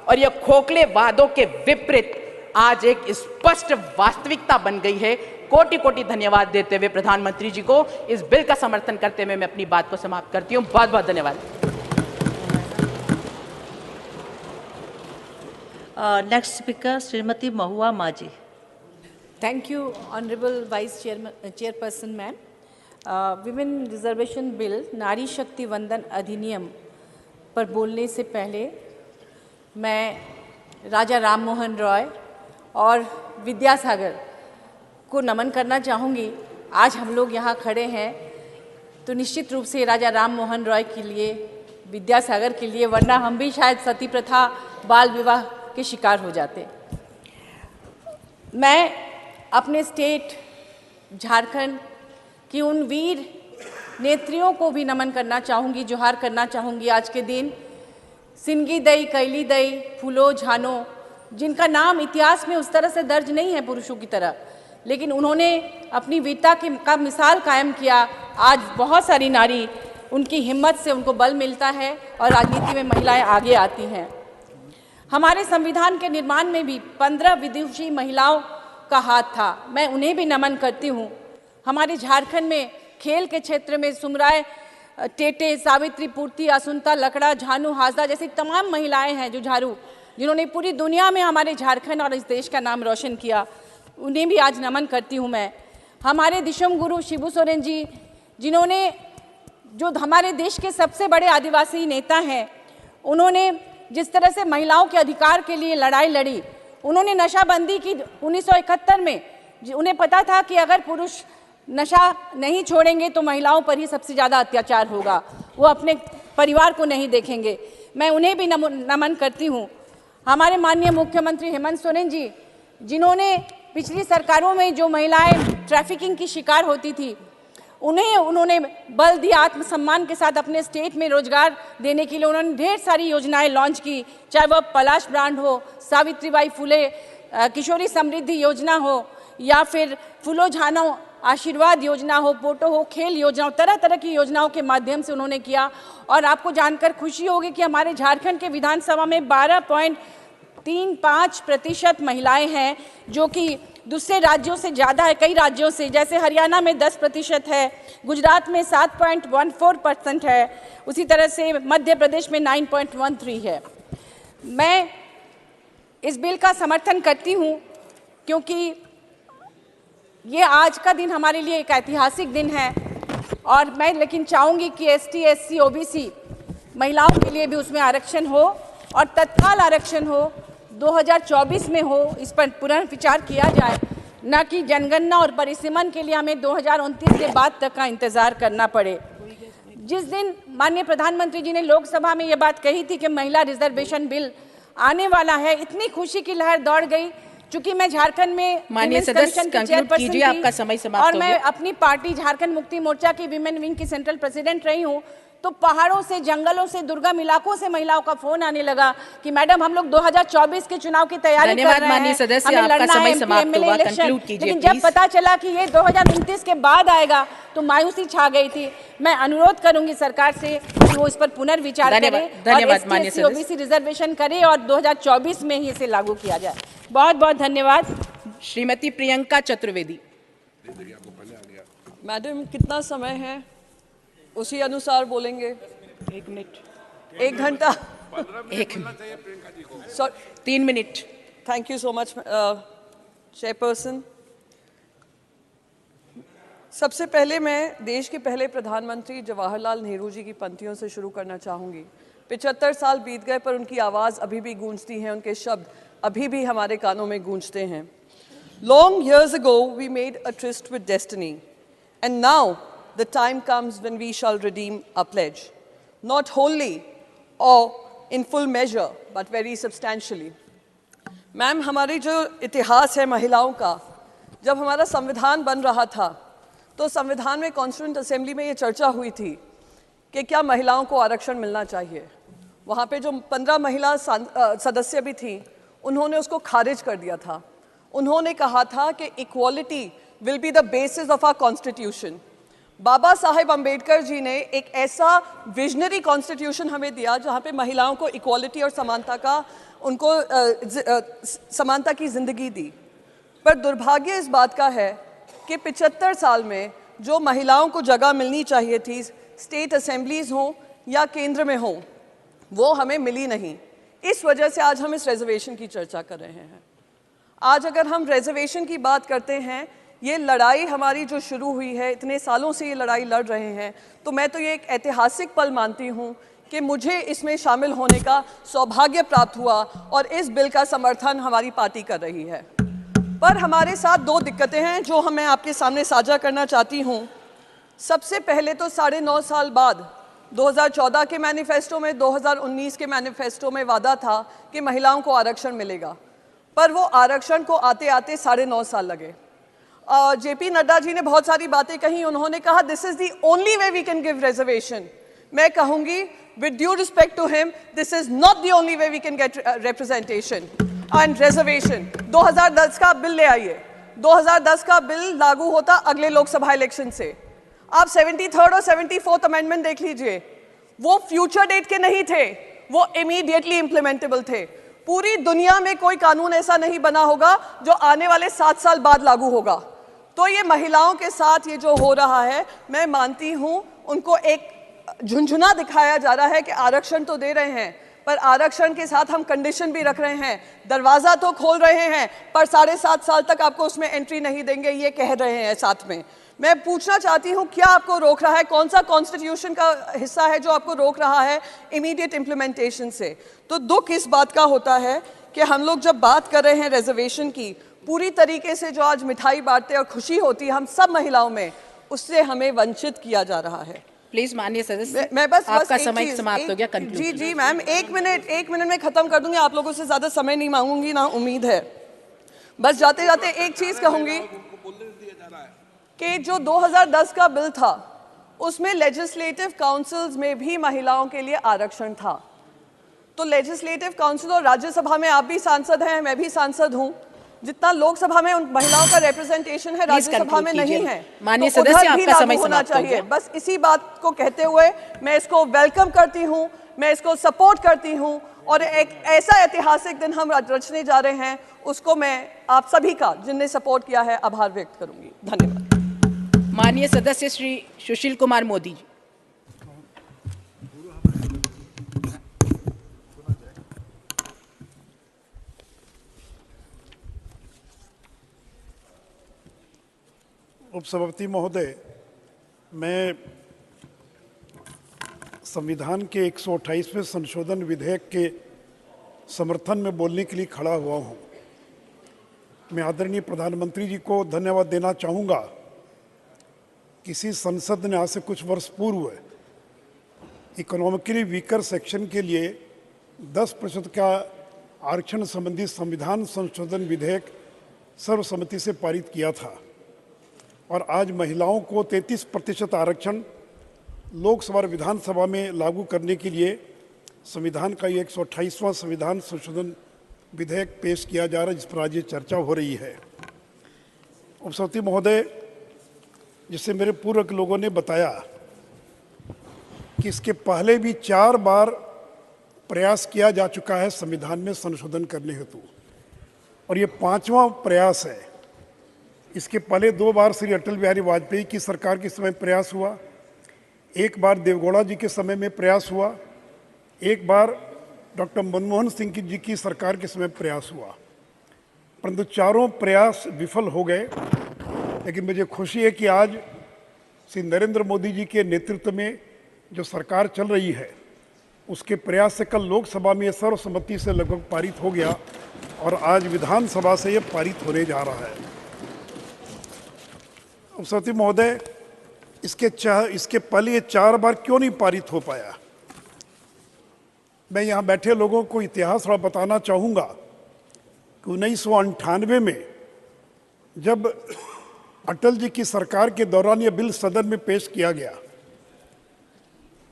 और यह खोखले वादों के विपरीत आज एक स्पष्ट वास्तविकता बन गई है। कोटि कोटि धन्यवाद देते हुए प्रधानमंत्री जी को इस बिल का समर्थन करते हुए मैं अपनी बात को समाप्त करती हूँ। बहुत बहुत धन्यवाद। नेक्स्ट स्पीकर श्रीमती महुआ माझी। Thank you, Honorable Vice Chairperson, ma'am. Women Reservation Bill, नारी शक्ति वंदन अधिनियम पर बोलने से पहले मैं राजा राम मोहन रॉय और विद्यासागर को नमन करना चाहूँगी। आज हम लोग यहाँ खड़े हैं तो निश्चित रूप से राजा राम मोहन रॉय के लिए, विद्यासागर के लिए, वरना हम भी शायद सती प्रथा, बाल विवाह के शिकार हो जाते। मैं अपने स्टेट झारखंड की उन वीर नेत्रियों को भी नमन करना चाहूँगी, जोहार करना चाहूँगी आज के दिन। सिंगी दई, कैली दई, फूलो झानो, जिनका नाम इतिहास में उस तरह से दर्ज नहीं है पुरुषों की तरह, लेकिन उन्होंने अपनी वीरता का मिसाल कायम किया। आज बहुत सारी नारी, उनकी हिम्मत से उनको बल मिलता है और राजनीति में महिलाएं आगे आती हैं। हमारे संविधान के निर्माण में भी 15 विदुषी महिलाओं का हाथ था, मैं उन्हें भी नमन करती हूँ। हमारे झारखंड में खेल के क्षेत्र में सुमराय टेटे, सावित्री पूर्ति, असुंता लकड़ा, झानू हाजदा जैसी तमाम महिलाएं हैं जो झारू जिन्होंने पूरी दुनिया में हमारे झारखंड और इस देश का नाम रोशन किया, उन्हें भी आज नमन करती हूँ मैं। हमारे दिशम गुरु शिबू सोरेन जी, जिन्होंने जो हमारे देश के सबसे बड़े आदिवासी नेता हैं, उन्होंने जिस तरह से महिलाओं के अधिकार के लिए लड़ाई लड़ी, उन्होंने नशाबंदी की 1971 में, उन्हें पता था कि अगर पुरुष नशा नहीं छोड़ेंगे तो महिलाओं पर ही सबसे ज़्यादा अत्याचार होगा, वो अपने परिवार को नहीं देखेंगे। मैं उन्हें भी नमन करती हूँ। हमारे माननीय मुख्यमंत्री हेमंत सोरेन जी, जिन्होंने पिछली सरकारों में जो महिलाएं ट्रैफिकिंग की शिकार होती थी, उन्होंने बल दिया, आत्मसम्मान के साथ अपने स्टेट में रोजगार देने के लिए उन्होंने ढेर सारी योजनाएं लॉन्च की, चाहे वह पलाश ब्रांड हो, सावित्रीबाई फुले किशोरी समृद्धि योजना हो, या फिर फुलो झानो आशीर्वाद योजना हो, पोटो हो, खेल योजना हो, तरह तरह की योजनाओं के माध्यम से उन्होंने किया। और आपको जानकर खुशी होगी कि हमारे झारखंड के विधानसभा में 12.35% महिलाएं हैं, जो कि दूसरे राज्यों से ज़्यादा है, कई राज्यों से, जैसे हरियाणा में 10% है, गुजरात में 7.14% है, उसी तरह से मध्य प्रदेश में 9.13 है। मैं इस बिल का समर्थन करती हूँ क्योंकि ये आज का दिन हमारे लिए एक ऐतिहासिक दिन है, और मैं लेकिन चाहूँगी कि ST, SC, OBC महिलाओं के लिए भी उसमें आरक्षण हो, और तत्काल आरक्षण हो, 2024 में हो, इस पर पुनर्विचार किया जाए, न कि जनगणना और परिसीमन के लिए हमें 2029 के बाद तक का इंतज़ार करना पड़े। जिस दिन माननीय प्रधानमंत्री जी ने लोकसभा में ये बात कही थी कि महिला रिजर्वेशन बिल आने वाला है, इतनी खुशी की लहर दौड़ गई। चूंकि मैं झारखंड में माननीय सदस्य कंक्लूड कीजिए, आपका समय समाप्त और हो मैं गया। अपनी पार्टी झारखंड मुक्ति मोर्चा की विमेन विंग की सेंट्रल प्रेसिडेंट रही हूँ, तो पहाड़ों से, जंगलों से, दुर्गम इलाकों से महिलाओं का फोन आने लगा कि मैडम हम लोग 2024 के चुनाव की तैयारी कर रहे हैं, धन्यवाद माननीय सदस्य, आपका समय समाप्त हुआ। कंक्लूड कीजिए लेकिन जब पता चला कि ये 2029 के बाद आएगा तो मायूसी छा गई थी। मैं अनुरोध करूंगी सरकार से कि वो इस पर पुनर्विचार करे, धन्यवाद माननीय सदस्य, OBC रिजर्वेशन करे और 2024 में ही इसे लागू किया जाए। बहुत बहुत धन्यवाद। श्रीमती प्रियंका चतुर्वेदी। मैडम, कितना समय है उसी अनुसार बोलेंगे? 1 मिनट, 1 घंटा, 1 minute, 3 minute. Thank you so much chairperson. सबसे पहले मैं देश के पहले प्रधानमंत्री जवाहरलाल नेहरू जी की पंक्तियों से शुरू करना चाहूँगी। 75 साल बीत गए पर उनकी आवाज़ अभी भी गूंजती है, उनके शब्द अभी भी हमारे कानों में गूंजते हैं। Long years ago we made a tryst with destiny, and now the time comes when we shall redeem our pledge, not wholly or in full measure, but very substantially. Ma'am, हमारी जो इतिहास है महिलाओं का, जब हमारा संविधान बन रहा था तो संविधान में कॉन्स्टिट्यूएंट असेंबली में ये चर्चा हुई थी कि क्या महिलाओं को आरक्षण मिलना चाहिए। वहाँ पे जो 15 महिला सदस्य भी थी, उन्होंने उसको खारिज कर दिया था। उन्होंने कहा था कि equality will be the basis of our constitution. Baba Saheb Ambedkar ji ने एक ऐसा विजनरी कॉन्स्टिट्यूशन हमें दिया जहाँ पे महिलाओं को इक्वालिटी और समानता का उनको समानता की ज़िंदगी दी। पर दुर्भाग्य इस बात का है कि 75 साल में जो महिलाओं को जगह मिलनी चाहिए थी, स्टेट असेंबलीज़ हों या केंद्र में हों, वो हमें मिली नहीं। इस वजह से आज हम इस रिजर्वेशन की चर्चा कर रहे हैं। आज अगर हम रिजर्वेशन की बात करते हैं, ये लड़ाई हमारी जो शुरू हुई है, इतने सालों से ये लड़ाई लड़ रहे हैं, तो मैं तो ये एक ऐतिहासिक पल मानती हूँ कि मुझे इसमें शामिल होने का सौभाग्य प्राप्त हुआ और इस बिल का समर्थन हमारी पार्टी कर रही है। पर हमारे साथ 2 दिक्कतें हैं जो मैं आपके सामने साझा करना चाहती हूँ। सबसे पहले तो 9.5 साल बाद 2014 के मैनिफेस्टो में, 2019 के मैनिफेस्टो में वादा था कि महिलाओं को आरक्षण मिलेगा, पर वो आरक्षण को आते आते 9.5 साल लगे। JP नड्डा जी ने बहुत सारी बातें कही। उन्होंने कहा this is the only way we can give reservation. मैं कहूंगी with due respect to him, this is not the only way we can get representation and reservation. 2010 का बिल ले आइए। 2010 का बिल लागू होता अगले लोकसभा इलेक्शन से। आप 73rd और 74th अमेंडमेंट देख लीजिए, वो फ्यूचर डेट के नहीं थे, वो इमीडिएटली इम्प्लीमेंटेबल थे। पूरी दुनिया में कोई कानून ऐसा नहीं बना होगा जो आने वाले 7 साल बाद लागू होगा। तो ये महिलाओं के साथ ये जो हो रहा है, मैं मानती हूँ उनको एक झुंझुना दिखाया जा रहा है कि आरक्षण तो दे रहे हैं, पर आरक्षण के साथ हम कंडीशन भी रख रहे हैं, दरवाज़ा तो खोल रहे हैं पर 7.5 साल तक आपको उसमें एंट्री नहीं देंगे, ये कह रहे हैं साथ में। मैं पूछना चाहती हूँ, क्या आपको रोक रहा है, कौन सा कॉन्स्टिट्यूशन का हिस्सा है जो आपको रोक रहा है इमीडिएट इम्प्लीमेंटेशन से? तो दुख इस बात का होता है कि हम लोग जब बात कर रहे हैं रिजर्वेशन की, पूरी तरीके से जो आज मिठाई बांटते और खुशी होती है हम सब महिलाओं में, उससे हमें वंचित किया जा रहा है। प्लीज माननीय सदस्य, मैं बस आपका एक समय चीज़- समाप्त हो गया। एक- जी जी मैम, एक मिनट में खत्म कर दूंगी, आप लोगों से ज्यादा समय नहीं मांगूंगी, ना उम्मीद है। बस जाते जाते एक चीज कहूंगी कि जो 2010 का बिल था उसमें लेजिस्लेटिव काउंसिल्स में भी महिलाओं के लिए आरक्षण था। तो लेजिस्लेटिव काउंसिल और राज्यसभा में आप भी सांसद हैं, मैं भी सांसद हूं, जितना लोकसभा में उन महिलाओं का रिप्रेजेंटेशन है राज्यसभा में नहीं है। माननीय तो सदस्य, उधर भी आपका लागू समय होना समाप्त हो चाहिए। गया। बस इसी बात को कहते हुए मैं इसको वेलकम करती हूं, मैं इसको सपोर्ट करती हूं और एक ऐसा ऐतिहासिक दिन हम रचने जा रहे हैं, उसको मैं आप सभी का जिनने सपोर्ट किया है आभार व्यक्त करूंगी। धन्यवाद। माननीय सदस्य श्री सुशील कुमार मोदी जी। उपसभापति महोदय, मैं संविधान के 128वें संशोधन विधेयक के समर्थन में बोलने के लिए खड़ा हुआ हूं। मैं आदरणीय प्रधानमंत्री जी को धन्यवाद देना चाहूँगा। किसी संसद ने आज से कुछ वर्ष पूर्व इकोनॉमिकली वीकर सेक्शन के लिए 10% का आरक्षण संबंधी संविधान संशोधन विधेयक सर्वसम्मति से पारित किया था और आज महिलाओं को 33% आरक्षण लोकसभा और विधानसभा में लागू करने के लिए संविधान का ये 128वां संविधान संशोधन विधेयक पेश किया जा रहा है, जिस पर आज ये चर्चा हो रही है। उपसभापति महोदय, जिससे मेरे पूर्व के लोगों ने बताया कि इसके पहले भी 4 बार प्रयास किया जा चुका है संविधान में संशोधन करने हेतु और ये 5वां प्रयास है। इसके पहले 2 बार श्री अटल बिहारी वाजपेयी की सरकार के समय प्रयास हुआ, 1 बार देवगौड़ा जी के समय में प्रयास हुआ, 1 बार डॉक्टर मनमोहन सिंह जी की सरकार के समय प्रयास हुआ, परंतु चारों प्रयास विफल हो गए। लेकिन मुझे खुशी है कि आज श्री नरेंद्र मोदी जी के नेतृत्व में जो सरकार चल रही है उसके प्रयास से कल लोकसभा में सर्वसम्मति से लगभग पारित हो गया और आज विधानसभा से ये पारित होने जा रहा है। उपसभापति महोदय, इसके पहले ये 4 बार क्यों नहीं पारित हो पाया? मैं यहाँ बैठे लोगों को इतिहास थोड़ा बताना चाहूँगा कि 1998 में जब अटल जी की सरकार के दौरान ये बिल सदन में पेश किया गया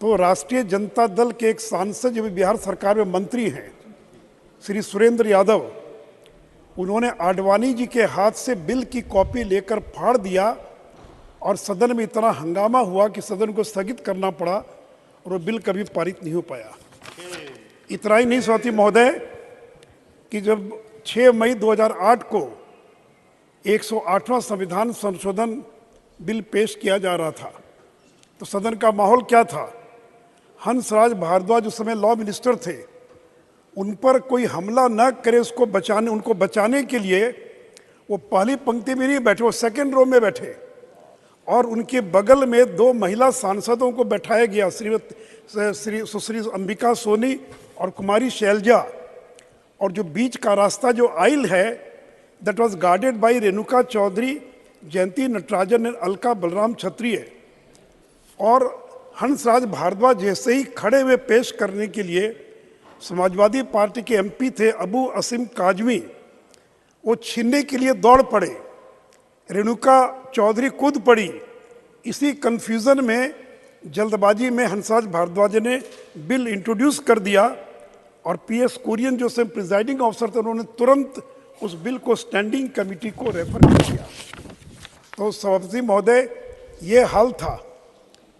तो राष्ट्रीय जनता दल के एक सांसद जो बिहार सरकार में मंत्री हैं श्री सुरेंद्र यादव, उन्होंने आडवाणी जी के हाथ से बिल की कॉपी लेकर फाड़ दिया और सदन में इतना हंगामा हुआ कि सदन को स्थगित करना पड़ा और वो बिल कभी पारित नहीं हो पाया। इतना ही नहीं स्वाति महोदय कि जब 6 मई 2008 को 108वां संविधान संशोधन बिल पेश किया जा रहा था तो सदन का माहौल क्या था? हंसराज भारद्वाज उस समय लॉ मिनिस्टर थे, उन पर कोई हमला न करे उनको बचाने के लिए वो पहली पंक्ति में नहीं बैठे, वो सेकंड रो में बैठे और उनके बगल में 2 महिला सांसदों को बैठाया गया, श्री सुश्री अंबिका सोनी और कुमारी शैलजा, और जो बीच का रास्ता जो आइल है that was guarded by Renuka Chowdhury, Jayanthi Natarajan and Alka Balram Kshatriya. और हंसराज भारद्वाज जैसे ही खड़े हुए पेश करने के लिए समाजवादी पार्टी के एमपी थे अबू असीम काजमी, वो छीनने के लिए दौड़ पड़े, रेणुका चौधरी कूद पड़ी। इसी कन्फ्यूज़न में जल्दबाजी में हंसराज भारद्वाज ने बिल इंट्रोड्यूस कर दिया और पीएस कुरियन जो स्वयं प्रिजाइडिंग ऑफिसर थे उन्होंने तुरंत उस बिल को स्टैंडिंग कमेटी को रेफर कर दिया। तो सभापति महोदय, ये हाल था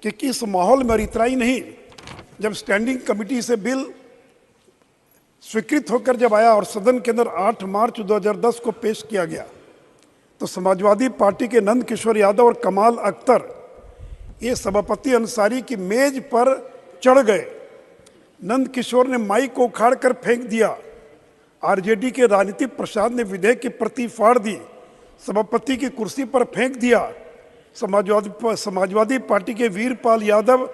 कि किस माहौल में, इतना ही नहीं, जब स्टैंडिंग कमेटी से बिल स्वीकृत होकर जब आया और सदन के अंदर 8 मार्च 2010 को पेश किया गया तो समाजवादी पार्टी के नंद किशोर यादव और कमाल अख्तर ये सभापति अंसारी की मेज पर चढ़ गए नंद किशोर ने माइक को उखाड़ कर फेंक दिया, आरजेडी के राजनीतिक प्रसाद ने विधेयक की प्रति फाड़ दी, सभापति की कुर्सी पर फेंक दिया, समाजवादी पार्टी के वीरपाल यादव,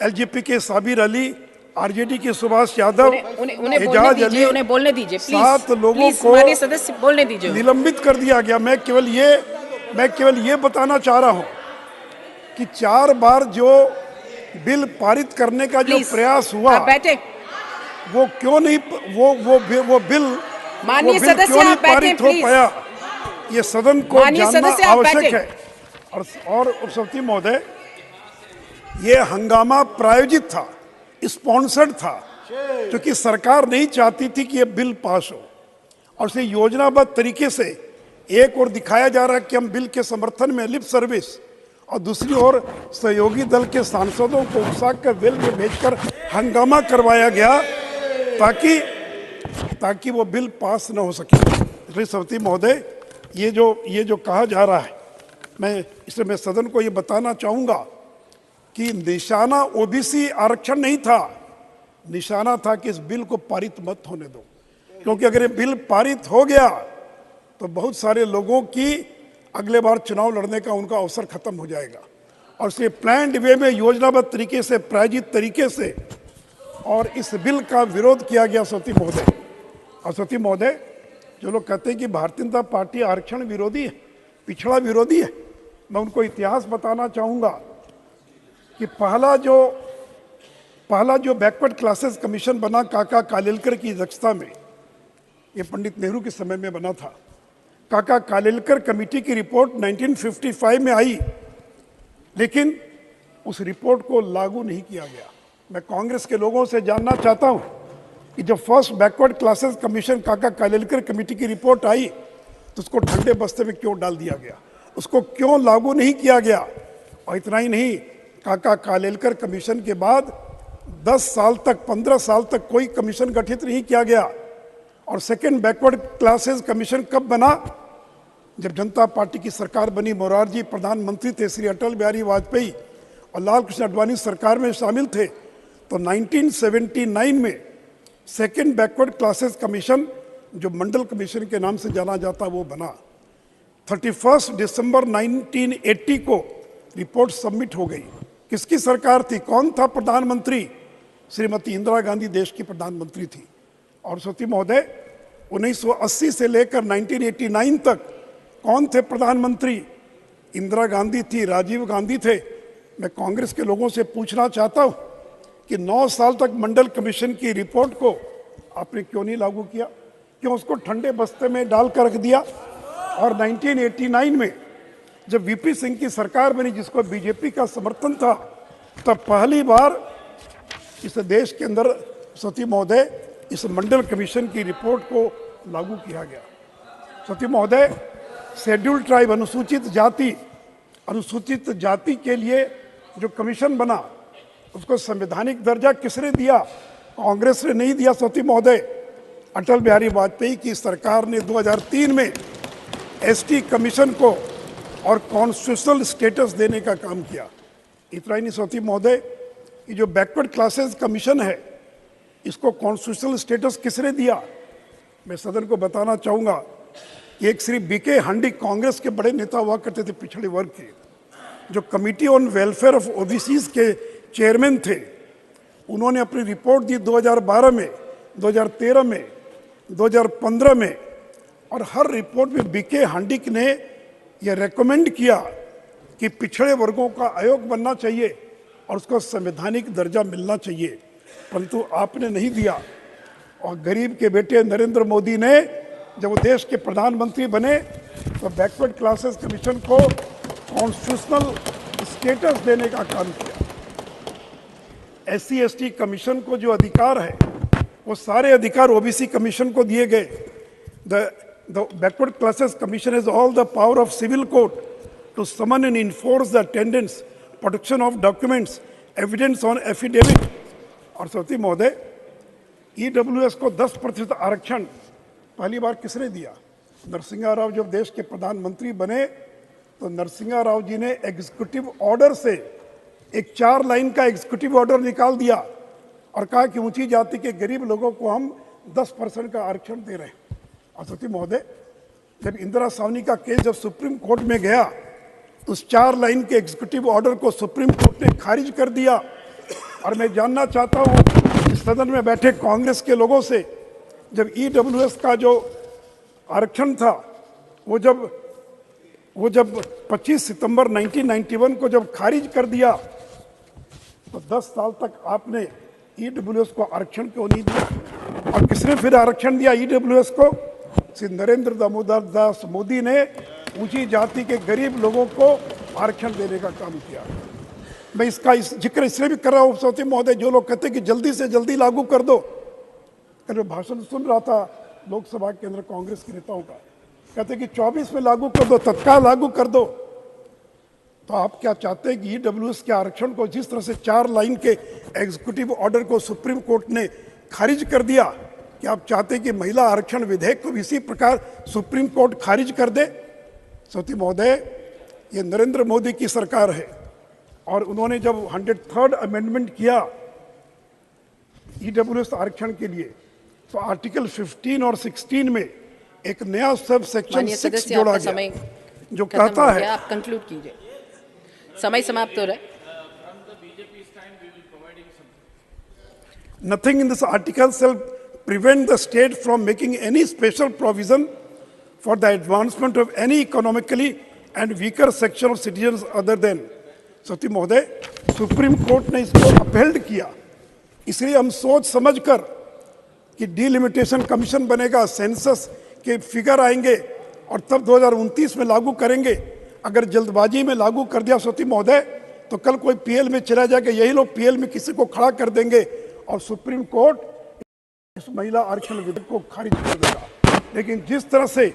एलजेपी के साबिर अली, आरजेडी के सुभाष यादव, एजाज अली, उन्हें बोलने दीजिए, 7 लोगों को माननीय सदस्य बोलने दीजिए, निलंबित कर दिया गया। मैं केवल ये बताना चाह रहा हूं कि 4 बार जो बिल पारित करने का जो प्रयास हुआ, बैठे, वो क्यों नहीं वो बिल माननीय क्यों सदस्य नहीं आप बैठे, पारित हो पाया, ये सदन को जानना आवश्यक है। और उपसभापति महोदय, ये हंगामा प्रायोजित था, स्पॉन्सर्ड था, क्योंकि सरकार नहीं चाहती थी कि ये बिल पास हो, और इसे योजनाबद्ध तरीके से एक और दिखाया जा रहा है कि हम बिल के समर्थन में लिप सर्विस, और दूसरी ओर सहयोगी दल के सांसदों को उकसाकर वेल में भेजकर हंगामा करवाया गया ताकि वो बिल पास न हो सके। इसलिए सभापति महोदय, ये जो कहा जा रहा है, मैं सदन को ये बताना चाहूँगा कि निशाना ओबीसी आरक्षण नहीं था, निशाना था कि इस बिल को पारित मत होने दो, क्योंकि अगर ये बिल पारित हो गया तो बहुत सारे लोगों की अगले बार चुनाव लड़ने का उनका अवसर खत्म हो जाएगा। और इसलिए प्लान्ड वे में, योजनाबद्ध तरीके से, प्रायोजित तरीके से और इस बिल का विरोध किया गया। सभापति महोदय, और सभापति महोदय, जो लोग कहते हैं कि भारतीय जनता पार्टी आरक्षण विरोधी है, पिछड़ा विरोधी है, मैं उनको इतिहास बताना चाहूँगा कि पहला जो बैकवर्ड क्लासेस कमीशन बना काका कालेलकर की अध्यक्षता में, ये पंडित नेहरू के समय में बना था। काका कालेलकर कमेटी की रिपोर्ट 1955 में आई, लेकिन उस रिपोर्ट को लागू नहीं किया गया। मैं कांग्रेस के लोगों से जानना चाहता हूं कि जब फर्स्ट बैकवर्ड क्लासेस कमीशन काका कालेलकर कमेटी की रिपोर्ट आई तो उसको ठंडे बस्ते में क्यों डाल दिया गया, उसको क्यों लागू नहीं किया गया। और इतना ही नहीं, काका कालेलकर कमीशन के बाद 10 साल तक, 15 साल तक कोई कमीशन गठित नहीं किया गया। और सेकेंड बैकवर्ड क्लासेस कमीशन कब बना? जब जनता पार्टी की सरकार बनी, मोरारजी प्रधानमंत्री थे, श्री अटल बिहारी वाजपेयी और लाल कृष्ण आडवाणी सरकार में शामिल थे, तो 1979 में सेकेंड बैकवर्ड क्लासेस कमीशन, जो मंडल कमीशन के नाम से जाना जाता, वो बना। 31 दिसंबर 1980 को रिपोर्ट सबमिट हो गई। किसकी सरकार थी, कौन था प्रधानमंत्री? श्रीमती इंदिरा गांधी देश की प्रधानमंत्री थी। और सभापति महोदय, 1980 से लेकर 1989 तक कौन थे प्रधानमंत्री? इंदिरा गांधी थी, राजीव गांधी थे। मैं कांग्रेस के लोगों से पूछना चाहता हूं कि 9 साल तक मंडल कमीशन की रिपोर्ट को आपने क्यों नहीं लागू किया, क्यों उसको ठंडे बस्ते में डाल कर रख दिया? और 1989 में जब वीपी सिंह की सरकार बनी, जिसको बीजेपी का समर्थन था, तब पहली बार इस देश के अंदर सती महोदय इस मंडल कमीशन की रिपोर्ट को लागू किया गया। सती महोदय, शेड्यूल्ड ट्राइब, अनुसूचित जाति के लिए जो कमीशन बना, उसको संवैधानिक दर्जा किसने दिया? कांग्रेस ने नहीं दिया। सती महोदय, अटल बिहारी वाजपेयी की सरकार ने 2003 में एसटी कमीशन को और कॉन्स्टिट्यूशनल स्टेटस देने का काम किया। इतना ही नहीं सती महोदय, ये जो बैकवर्ड क्लासेस कमीशन है, इसको कॉन्स्टिट्यूशनल स्टेटस किसने दिया? मैं सदन को बताना चाहूँगा कि एक श्री बीके हंडी, कांग्रेस के बड़े नेता हुआ करते थे पिछड़े वर्ग के, जो committee on welfare of OBCs के चेयरमैन थे, उन्होंने अपनी रिपोर्ट दी 2012 में, 2013 में, 2015 में, और हर रिपोर्ट में बीके हंडिक ने यह रेकमेंड किया कि पिछड़े वर्गों का आयोग बनना चाहिए और उसको संवैधानिक दर्जा मिलना चाहिए, परंतु आपने नहीं दिया। और गरीब के बेटे नरेंद्र मोदी ने जब वो देश के प्रधानमंत्री बने तो बैकवर्ड क्लासेस कमीशन को कॉन्स्टिट्यूशनल स्टेटस देने का काम किया। SC/ST कमीशन को जो अधिकार है, वो सारे अधिकार ओबीसी कमीशन को दिए गए। The backward classes commission has all the power of civil court to summon and enforce the attendance, production of documents, evidence on affidavit. और सती महोदय, EWS को 10% आरक्षण पहली बार किसने दिया? नरसिंहा राव जब देश के प्रधानमंत्री बने तो नरसिंहा राव जी ने एग्जीक्यूटिव ऑर्डर से एक 4 लाइन का एग्जीक्यूटिव ऑर्डर निकाल दिया और कहा कि ऊंची जाति के गरीब लोगों को हम 10% का आरक्षण दे रहे हैं। और सती महोदय, जब इंदिरा सावनी का केस जब सुप्रीम कोर्ट में गया तो उस 4 लाइन के एग्जीक्यूटिव ऑर्डर को सुप्रीम कोर्ट ने खारिज कर दिया। और मैं जानना चाहता हूं इस सदन में बैठे कांग्रेस के लोगों से, जब ईडब्ल्यूएस का जो आरक्षण था वो जब 25 सितंबर 1991 को जब खारिज कर दिया तो 10 साल तक आपने ईडब्ल्यूएस को आरक्षण क्यों नहीं दिया? और किसने फिर आरक्षण दिया ईडब्ल्यूएस को? श्री नरेंद्र दामोदर दास मोदी ने ऊंची जाति के गरीब लोगों को आरक्षण देने का काम किया। मैं इसका जिक्र इसलिए भी कर रहा हूँ सौती महोदय, जो लोग कहते हैं कि जल्दी से जल्दी लागू कर दो। कल मैं भाषण सुन रहा था लोकसभा के अंदर कांग्रेस के नेताओं का, कहते कि 24 में लागू कर दो, तत्काल लागू कर दो। तो आप क्या चाहते हैं कि ईडब्ल्यूएस के आरक्षण को जिस तरह से 4 लाइन के एग्जीक्यूटिव ऑर्डर को सुप्रीम कोर्ट ने खारिज कर दिया, कि आप चाहते हैं कि महिला आरक्षण विधेयक को भी इसी प्रकार सुप्रीम कोर्ट खारिज कर दे? सौती महोदय, ये नरेंद्र मोदी की सरकार है और उन्होंने जब 103rd अमेंडमेंट किया ईडब्ल्यूएस आरक्षण के लिए, तो आर्टिकल 15 और 16 में एक नया सब सेक्शन 6 जोड़ा गया जो कहता है, आप कंक्लूड कीजिए, समय समाप्त हो रहा है। Nothing in this article shall prevent the state from making any special provision for the advancement of any economically and weaker section of citizens other than। सती महोदय, सुप्रीम कोर्ट ने इसको अपहेल्ड किया, इसलिए हम सोच समझकर कि डिलिमिटेशन कमीशन बनेगा, सेंसस के फिगर आएंगे और तब 2029 में लागू करेंगे। अगर जल्दबाजी में लागू कर दिया सती महोदय, तो कल कोई पीएल में चला जाएगा, यही लोग पीएल में किसी को खड़ा कर देंगे और सुप्रीम कोर्ट इस महिला आरक्षण विधेयक को खारिज कर देगा। लेकिन जिस तरह से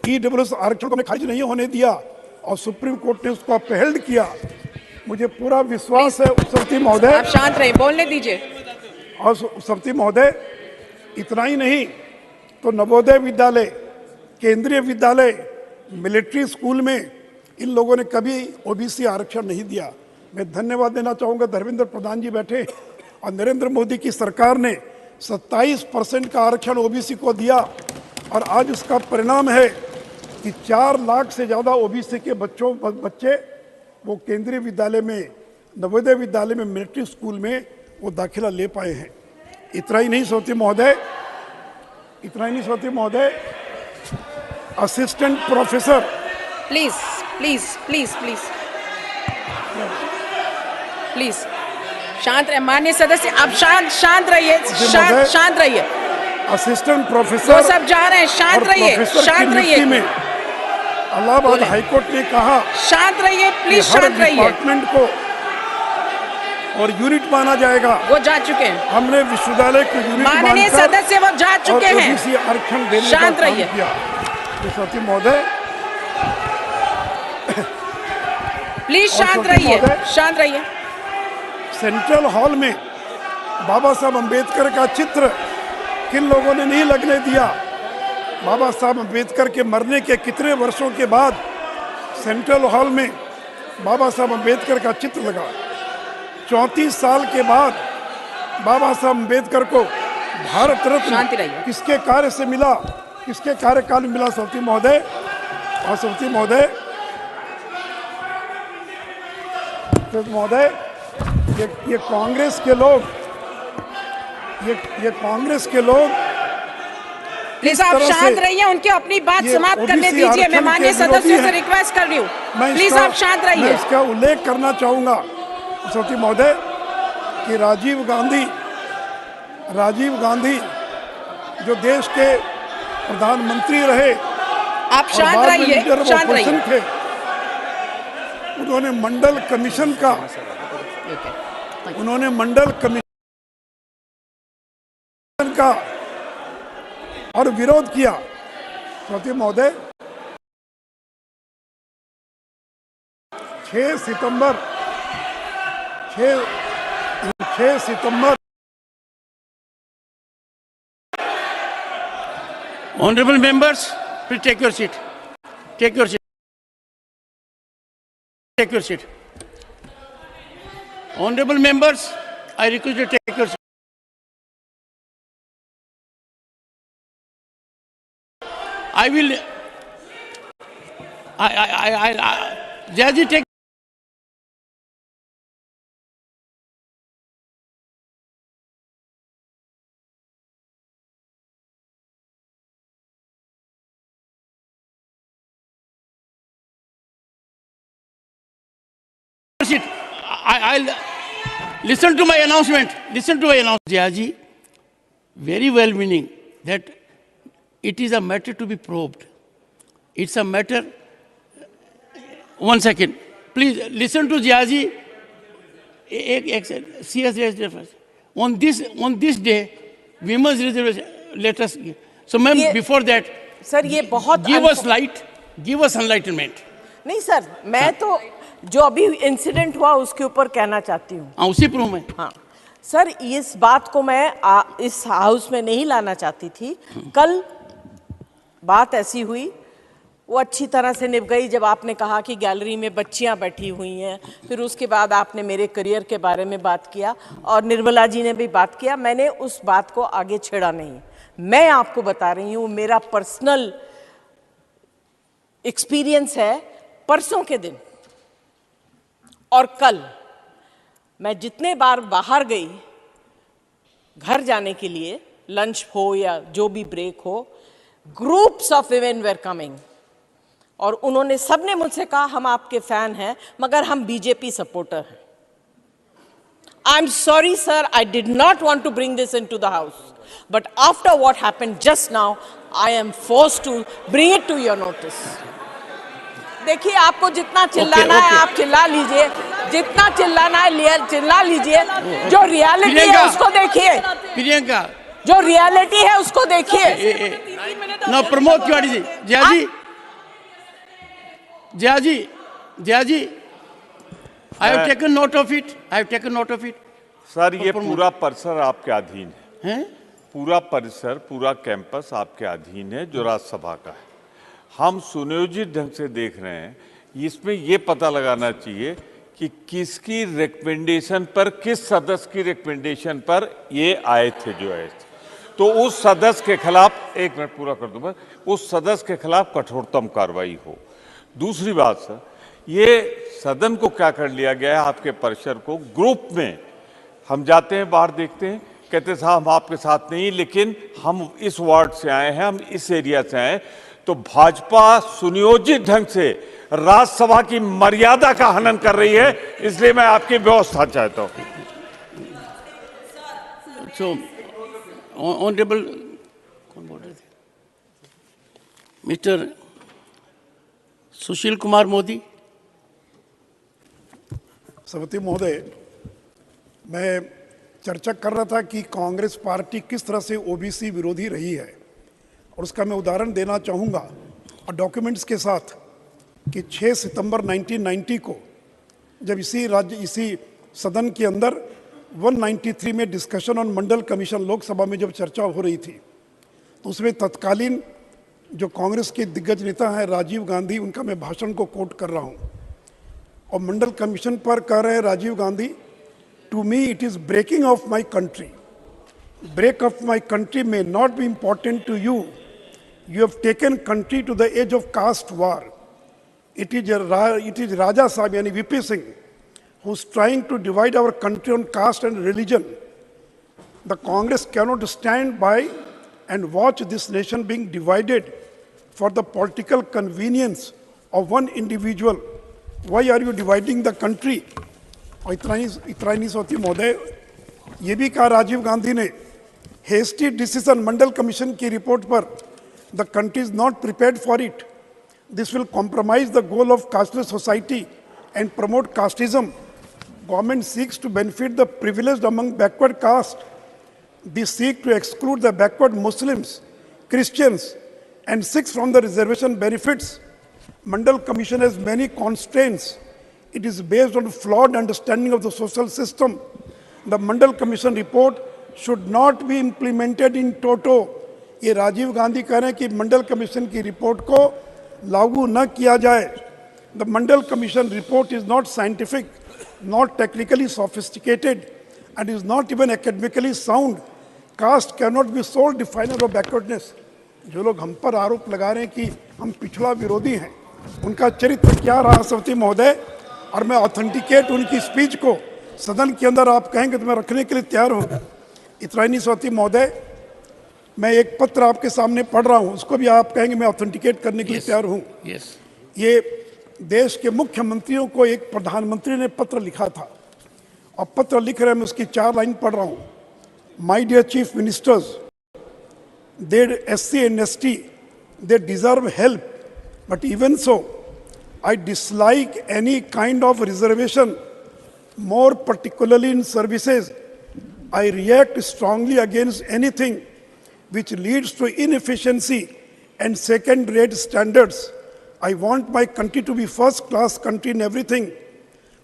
ईडब्ल्यूएस आरक्षण को खारिज नहीं होने दिया और सुप्रीम कोर्ट ने उसको अपहेल्ड किया, मुझे पूरा विश्वास है उपसभापति महोदय, आप शांत रहिए, बोलने दीजिए। और उपसभापति महोदय, इतना ही नहीं तो नवोदय विद्यालय, केंद्रीय विद्यालय, मिलिट्री स्कूल में इन लोगों ने कभी ओबीसी आरक्षण नहीं दिया। मैं धन्यवाद देना चाहूँगा, धर्मेंद्र प्रधान जी बैठे और नरेंद्र मोदी की सरकार ने 27% का आरक्षण ओबीसी को दिया और आज उसका परिणाम है कि 4 लाख से ज़्यादा ओबीसी के बच्चे वो केंद्रीय विद्यालय में, नवोदय विद्यालय में, मिलिट्री स्कूल में वो दाखिला ले पाए हैं। इतना ही नहीं सोती महोदय, assistant professor, please please please please please शांत रहिए। माननीय सदस्य, आप शांत रहिए, शांत रहिए। असिस्टेंट प्रोफेसर, वो सब जा रहे हैं, शांत रहिए, शांत रहिए। में इलाहाबाद हाईकोर्ट ने कहा, शांत रहिए, प्लीज शांत रहिए। डिपार्टमेंट को और यूनिट माना जाएगा। वो जा चुके हैं, हमने विश्वविद्यालय को यूनिट माननीय सदस्य वो जा चुके हैं, आरक्षण देने शांत का रहिए। काम किया। सती महोदय, प्लीज शांत रहिए, शांत रहिए। सेंट्रल हॉल में बाबा साहब अंबेडकर का चित्र किन लोगों ने नहीं लगने दिया? बाबा साहब अंबेडकर के मरने के कितने वर्षों के बाद सेंट्रल हॉल में बाबा साहब अंबेडकर का चित्र लगा। 34 साल के बाद बाबा साहब अंबेडकर को भारत रत्न किसके कार्य से मिला, किसके कार्यकाल में मिला? सौती महोदय, और सौती महोदय, ये कांग्रेस के लोग, ये कांग्रेस के लोग, प्लीज आप शांत रहिए, उनकी अपनी बात समाप्त करने दीजिए। मैं माननीय सदस्यों से रिक्वेस्ट कर रही हूँ, प्लीज आप शांत रहिए। मैं इसका उल्लेख करना चाहूंगा सौती महोदय कि राजीव गांधी जो देश के प्रधानमंत्री रहे, आप शांत रहिए, शांत रहिए। थे, उन्होंने मंडल कमीशन का और विरोध किया। सौती महोदय, 6 सितंबर Honorable members, please take your seat. Take your seat. Take your seat. Honorable members, I request you to take your seat. I will. Jayaji, take. I'll listen to my announcement. Listen to my announcement, Jayaji. Very well meaning that it is a matter to be probed. It's a matter. 1 second. Please listen to Jayaji. On this day, Women's Reservation, let us. So, ma'am, before that, sir ये बहुत give us light, give us enlightenment. नहीं sir, मैं तो जो अभी incident हुआ उसके ऊपर कहना चाहती हूँ। उसी पर हूँ मैं। हाँ सर, इस बात को मैं इस हाउस में नहीं लाना चाहती थी। कल बात ऐसी हुई, वो अच्छी तरह से निभ गई जब आपने कहा कि गैलरी में बच्चियां बैठी हुई हैं। फिर उसके बाद आपने मेरे करियर के बारे में बात किया और निर्मला जी ने भी बात किया। मैंने उस बात को आगे छेड़ा नहीं। मैं आपको बता रही हूँ, मेरा पर्सनल एक्सपीरियंस है। परसों के दिन और कल मैं जितने बार बाहर गई घर जाने के लिए, लंच हो या जो भी ब्रेक हो, groups of women were coming और उन्होंने सबने मुझसे कहा हम आपके फैन हैं मगर हम बीजेपी सपोर्टर हैं। I am sorry sir, I did not want to bring this into the house, but after what happened just now I am forced to bring it to your notice. देखिए, आपको जितना चिल्लाना है आप चिल्ला लीजिए, जितना चिल्लाना है चिल्ला लीजिए। जो रियलिटी है उसको देखिए, प्रियंका, जो रियलिटी है उसको देखिए। ना Pramod Tiwari ji, Jayaji, I have taken note of it. I have taken note of it. Sir, ये पूरा परिसर आपके अधीन है। पूरा परिसर, पूरा कैंपस आपके अधीन है जो राज्यसभा का है। हम सुनियोजित ढंग से देख रहे हैं। इसमें ये पता लगाना चाहिए कि किसकी रिकमेंडेशन पर, किस सदस्य की रिकमेंडेशन पर ये आए थे जो आए थे। तो उस सदस्य के खिलाफ, 1 मिनट पूरा कर दूं मैं, उस सदस्य के खिलाफ कठोरतम कार्रवाई हो। दूसरी बात सर, ये सदन को क्या कर लिया गया है, आपके परिसर को ग्रुप में हम जाते हैं, बाहर देखते हैं, कहते साहब हम आपके साथ नहीं, लेकिन हम इस वार्ड से आए हैं, हम इस एरिया से आए हैं। तो भाजपा सुनियोजित ढंग से राज्यसभा की मर्यादा का हनन कर रही है, इसलिए मैं आपकी व्यवस्था चाहता हूं। So, ऑनरेबल कौन बोल रहे थे, मिस्टर सुशील कुमार मोदी। सभापति महोदय, मैं चर्चा कर रहा था कि कांग्रेस पार्टी किस तरह से ओबीसी विरोधी रही है और उसका मैं उदाहरण देना चाहूँगा और डॉक्यूमेंट्स के साथ कि 6 सितंबर 1990 को जब इसी सदन के अंदर 193 में discussion on Mandal commission Lok Sabha में जब चर्चा हो रही थी, तो उसमें तत्कालीन जो कांग्रेस के दिग्गज नेता हैं राजीव गांधी, उनका मैं भाषण को कोट कर रहा हूँ और मंडल कमीशन पर कह रहे हैं Rajiv Gandhi, to me it is breaking of my country, break of my country may not be important to you. You have taken country to the edge of caste war. It is Rajya Sabha, yani VP Singh, who's trying to divide our country on caste and religion. The Congress cannot stand by and watch this nation being divided for the political convenience of one individual. Why are you dividing the country? और इतना ही नहीं सोती महोदय, ये भी कहा राजीव गांधी ने, hasty decision Mandal commission की रिपोर्ट पर, the country is not prepared for it, this will compromise the goal of casteless society and promote casteism, government seeks to benefit the privileged among backward caste, they seek to exclude the backward Muslims, Christians and Sikhs from the reservation benefits. Mandal Commission has many constraints. It is based on flawed understanding of the social system. The Mandal Commission report should not be implemented in toto. ये राजीव गांधी कह रहे हैं कि मंडल commission की report को लागू न किया जाए. The Mandal Commission report is not scientific, not technically sophisticated, and is not even academically sound. Caste cannot be sole definer of backwardness. जो लोग हम पर आरोप लगा रहे हैं कि हम पिछड़ा विरोधी हैं, उनका चरित्र क्या रहा सभापति महोदय, और मैं ऑथेंटिकेट उनकी स्पीच को सदन के अंदर आप कहेंगे तो मैं रखने के लिए तैयार हूँ। इतना ही नहीं सभापति महोदय, मैं एक पत्र आपके सामने पढ़ रहा हूँ, उसको भी आप कहेंगे मैं ऑथेंटिकेट करने के लिए तैयार हूँ। ये देश के मुख्यमंत्रियों को एक प्रधानमंत्री ने पत्र लिखा था, और पत्र लिख रहे हैं, मैं उसकी 4 लाइन पढ़ रहा हूँ। My dear chief ministers, they SC and ST, they deserve help, but even so, I dislike any kind of reservation, more particularly in services. I react strongly against anything which leads to inefficiency and second-rate standards. I want my country to be first-class country in everything,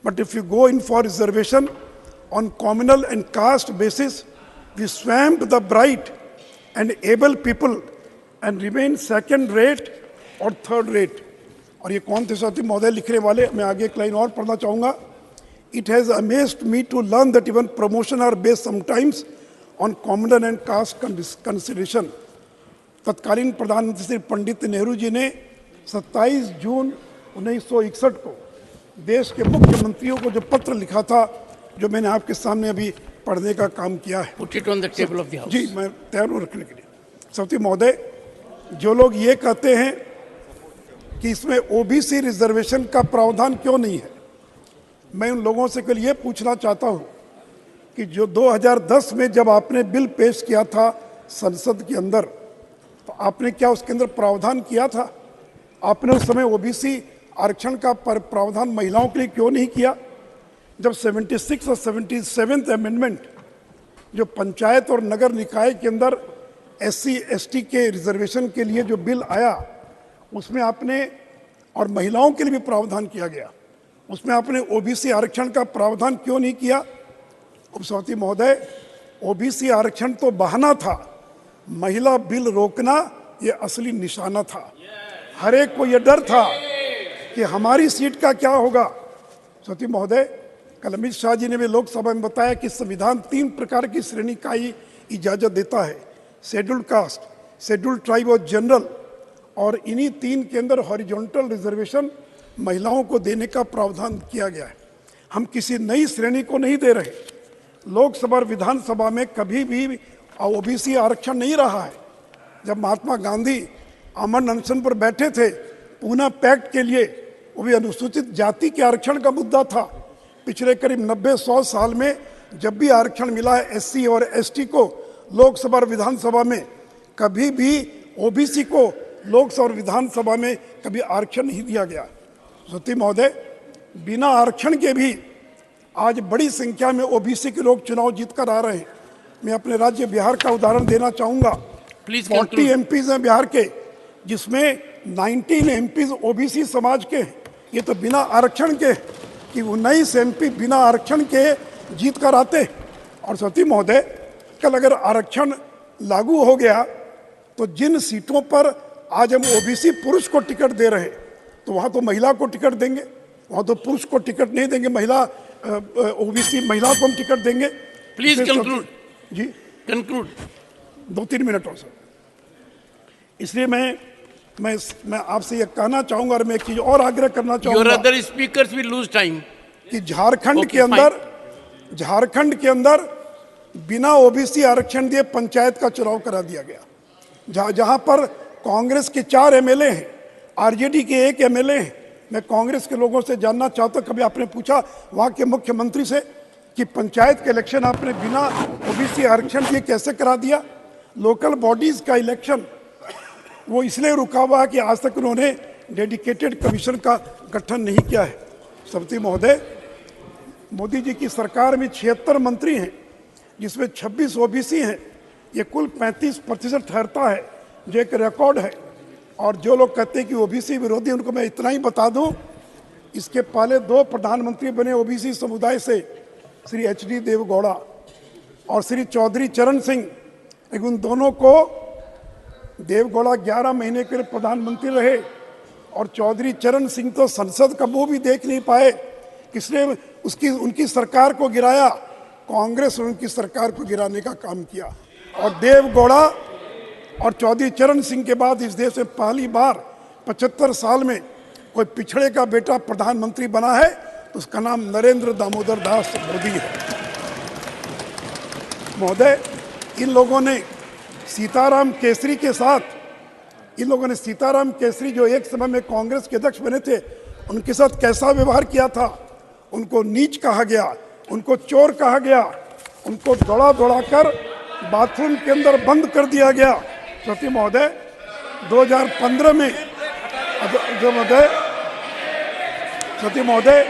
but if you go in for reservation on communal and caste basis, we swamp the bright and able people and remain second rate or third rate. और ये कौन थे साथी महोदय लिखने वाले, मैं आगे एक लाइन और पढ़ना चाहूँगा। It has amazed me to learn that even promotion are based sometimes on communal and caste consideration. तत्कालीन प्रधानमंत्री श्री पंडित नेहरू जी ने 27 जून 1961 को देश के मुख्यमंत्रियों को जो पत्र लिखा था, जो मैंने आपके सामने अभी पढ़ने का काम किया है। Put it on the table of the house. जी, मैं तैयार हूँ रखने के लिए। सभापति महोदय, जो लोग ये कहते हैं कि इसमें ओबीसी रिजर्वेशन का प्रावधान क्यों नहीं है, मैं उन लोगों से कल ये पूछना चाहता हूँ कि जो 2010 में जब आपने बिल पेश किया था संसद के अंदर, तो आपने क्या उसके अंदर प्रावधान किया था? आपने उस समय ओबीसी आरक्षण का प्रावधान महिलाओं के लिए क्यों नहीं किया? जब 76 और 77 अमेंडमेंट जो पंचायत और नगर निकाय के अंदर SC ST के रिजर्वेशन के लिए जो बिल आया, उसमें आपने, और महिलाओं के लिए भी प्रावधान किया गया, उसमें आपने ओबीसी आरक्षण का प्रावधान क्यों नहीं किया? उपसभापति महोदय, ओबीसी आरक्षण तो बहाना था, महिला बिल रोकना ये असली निशाना था। हर एक को ये डर था कि हमारी सीट का क्या होगा। सभापति महोदय, कल अमित शाह जी ने भी लोकसभा में बताया कि संविधान 3 प्रकार की श्रेणी का ही इजाजत देता है, शेड्यूल्ड कास्ट, शेड्यूल्ड ट्राइब और जनरल, और इन्हीं 3 के अंदर हॉरिजॉन्टल रिजर्वेशन महिलाओं को देने का प्रावधान किया गया है। हम किसी नई श्रेणी को नहीं दे रहे। लोकसभा और विधानसभा में कभी भी ओबीसी आरक्षण नहीं रहा है। जब महात्मा गांधी अमर अनशन पर बैठे थे पूना पैक्ट के लिए, वो भी अनुसूचित जाति के आरक्षण का मुद्दा था। पिछले करीब 90-100 साल में जब भी आरक्षण मिला है SC और ST को लोकसभा और विधानसभा में, कभी भी ओबीसी को लोकसभा और विधानसभा में कभी आरक्षण नहीं दिया गया। सभापति महोदय, बिना आरक्षण के भी आज बड़ी संख्या में ओबीसी के लोग चुनाव जीतकर आ रहे हैं। मैं अपने राज्य बिहार का उदाहरण देना चाहूँगा। 40 MPs हैं बिहार के, जिसमें 19 MPs ओबीसी समाज के हैं। ये तो बिना आरक्षण के कि 19 MP बिना आरक्षण के जीत कर आते। और सभापति महोदय, कल अगर आरक्षण लागू हो गया तो जिन सीटों पर आज हम ओबीसी पुरुष को टिकट दे रहे हैं, तो वहाँ तो महिला को टिकट देंगे, वहाँ तो पुरुष को टिकट नहीं देंगे, महिला ओबीसी महिला को हम टिकट देंगे। Please conclude. जी कंक्लूड। 2-3 मिनट और सर। इसलिए मैं आपसे ये कहना चाहूंगा, और मैं एक चीज और आग्रह करना चाहूंगा। Your other speakers will lose time. कि झारखंड के अंदर बिना ओबीसी आरक्षण दिए पंचायत का चुनाव करा दिया गया। जहां पर कांग्रेस के 4 MLA हैं, आरजेडी के 1 MLA हैं। मैं कांग्रेस के लोगों से जानना चाहता हूं, कभी आपने पूछा वहां के मुख्यमंत्री से कि पंचायत के इलेक्शन आपने बिना ओबीसी आरक्षण दिए कैसे करा दिया? लोकल बॉडीज का इलेक्शन वो इसलिए रुका हुआ है कि आज तक उन्होंने डेडिकेटेड कमीशन का गठन नहीं किया है। सभापति महोदय, मोदी जी की सरकार में 76 मंत्री हैं, जिसमें 26 ओबीसी हैं। ये कुल 35% ठहरता है, जो एक रिकॉर्ड है। और जो लोग कहते हैं कि ओबीसी विरोधी, उनको मैं इतना ही बता दूं, इसके पहले 2 प्रधानमंत्री बने ओबीसी समुदाय से, श्री HD देवगौड़ा और श्री चौधरी चरण सिंह। लेकिन उन दोनों को, देवगौड़ा 11 महीने के लिए प्रधानमंत्री रहे और चौधरी चरण सिंह तो संसद का मुंह भी देख नहीं पाए। किसने उनकी सरकार को गिराया? कांग्रेस ने उनकी सरकार को गिराने का काम किया। और और चौधरी चरण सिंह के बाद इस देश में पहली बार 75 साल में कोई पिछड़े का बेटा प्रधानमंत्री बना है तो उसका नाम नरेंद्र दामोदर दास मोदी है। महोदय, इन लोगों ने सीताराम केसरी के साथ, इन लोगों ने सीताराम केसरी जो एक समय में कांग्रेस के अध्यक्ष बने थे, उनके साथ कैसा व्यवहार किया था। उनको नीच कहा गया, उनको चोर कहा गया, उनको दौड़ा दौड़ाकर बाथरूम के अंदर बंद कर दिया गया। सती महोदय 2015 में जो महोदय सती महोदय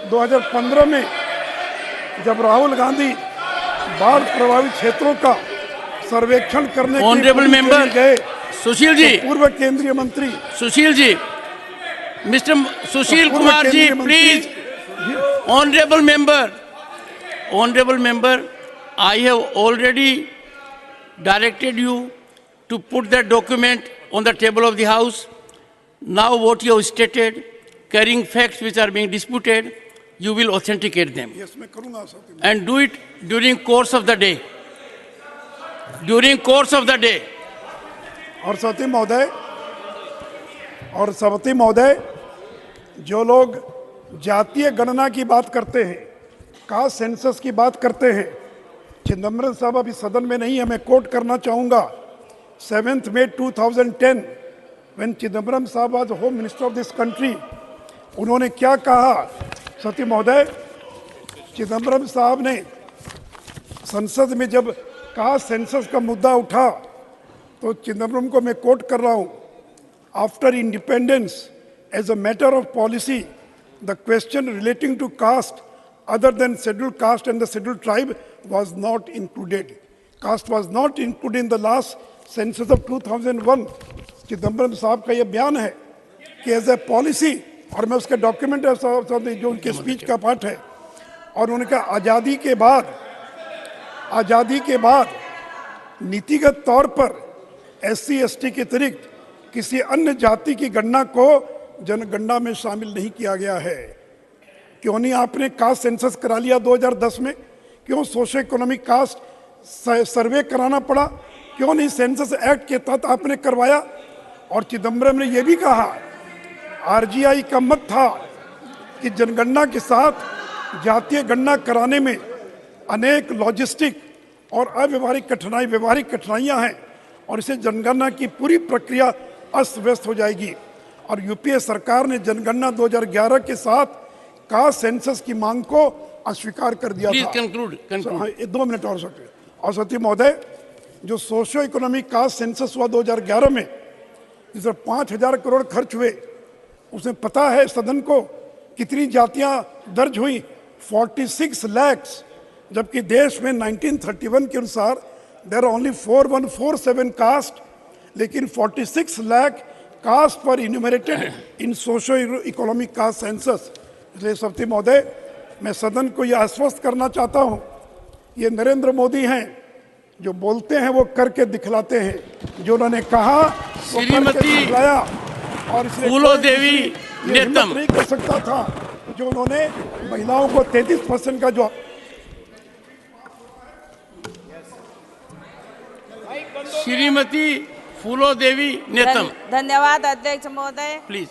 2015 में जब राहुल गांधी बाढ़ प्रभावित क्षेत्रों का सर्वेक्षण करने ऑनरेबल मेंबर गए, सुशील जी, तो पूर्व केंद्रीय मंत्री Sushil ji, mister Sushil Kumar ji, please, honourable member, I have already directed you to put that document on the table of the House. Now what you have stated, carrying facts which are being disputed, you will authenticate them. Yes, मैं करूँगा सती। And do it during course of the day. During course of the day. और सती महोदय, जो लोग जातीय गणना की बात करते हैं, कास्ट सेंसस की बात करते हैं, चिदम्बरम साहब अभी सदन में नहीं है, मैं कोट करना चाहूँगा 7 May 2010 when चिदम्बरम साहब was home minister of this country, उन्होंने क्या कहा। सती महोदय, चिदम्बरम साहब ने संसद में जब कास्ट सेंसस का मुद्दा उठा तो चिदम्बरम को मैं कोट कर रहा हूँ, after independence as a matter of policy the question relating to caste other than scheduled caste and the scheduled tribe was not included. Caste was not included in the last census of 2001. Chidambaram साहब का ये बयान है कि as a policy, और मैं उसका document है जो उनके स्पीच का पार्ट है, और उन्होंने कहा आज़ादी के बाद नीतिगत तौर पर SC ST के अतिरिक्त किसी अन्य जाति की गणना को जनगणना में शामिल नहीं किया गया है। क्यों नहीं आपने कास्ट सेंसस करा लिया 2010 में? क्यों सोशो इकोनॉमिक कास्ट सर्वे कराना पड़ा? क्यों नहीं सेंसस एक्ट के तहत आपने करवाया? और चिदम्बरम ने यह भी कहा RGI का मत था कि जनगणना के साथ जातीय गणना कराने में अनेक लॉजिस्टिक और अव्यवहारिक कठिनाइयां हैं और इससे जनगणना की पूरी प्रक्रिया अस्त व्यस्त हो जाएगी। और यूपीए सरकार ने जनगणना 2011 के साथ कास्ट सेंसस की मांग को अस्वीकार कर दिया था। कंक्लूड। 2 मिनट और सकते। और सती महोदय, जो सोशियो इकोनॉमिक कास्ट सेंसस हुआ 2011 में, जिसमें 5,000 करोड़ खर्च हुए, उसमें पता है सदन को कितनी जातियां दर्ज हुई? 46 लाख, जबकि देश में 1931 के अनुसार देयर आर ओनली 4147 कास्ट, लेकिन 46 लाख कास्ट पर इन्यूमरेटेड इन सोशियो इकोनॉमिक कास्ट सेंसस। इसलिए सती महोदय, मैं सदन को यह आश्वस्त करना चाहता हूं, ये नरेंद्र मोदी हैं जो बोलते हैं वो करके दिखलाते हैं। जो उन्होंने कहा श्रीमती और फूलो देवी नेतम नहीं कर सकता था जो उन्होंने महिलाओं को 33% का जो श्रीमती फूलो देवी नेतम। धन्यवाद अध्यक्ष महोदय। प्लीज।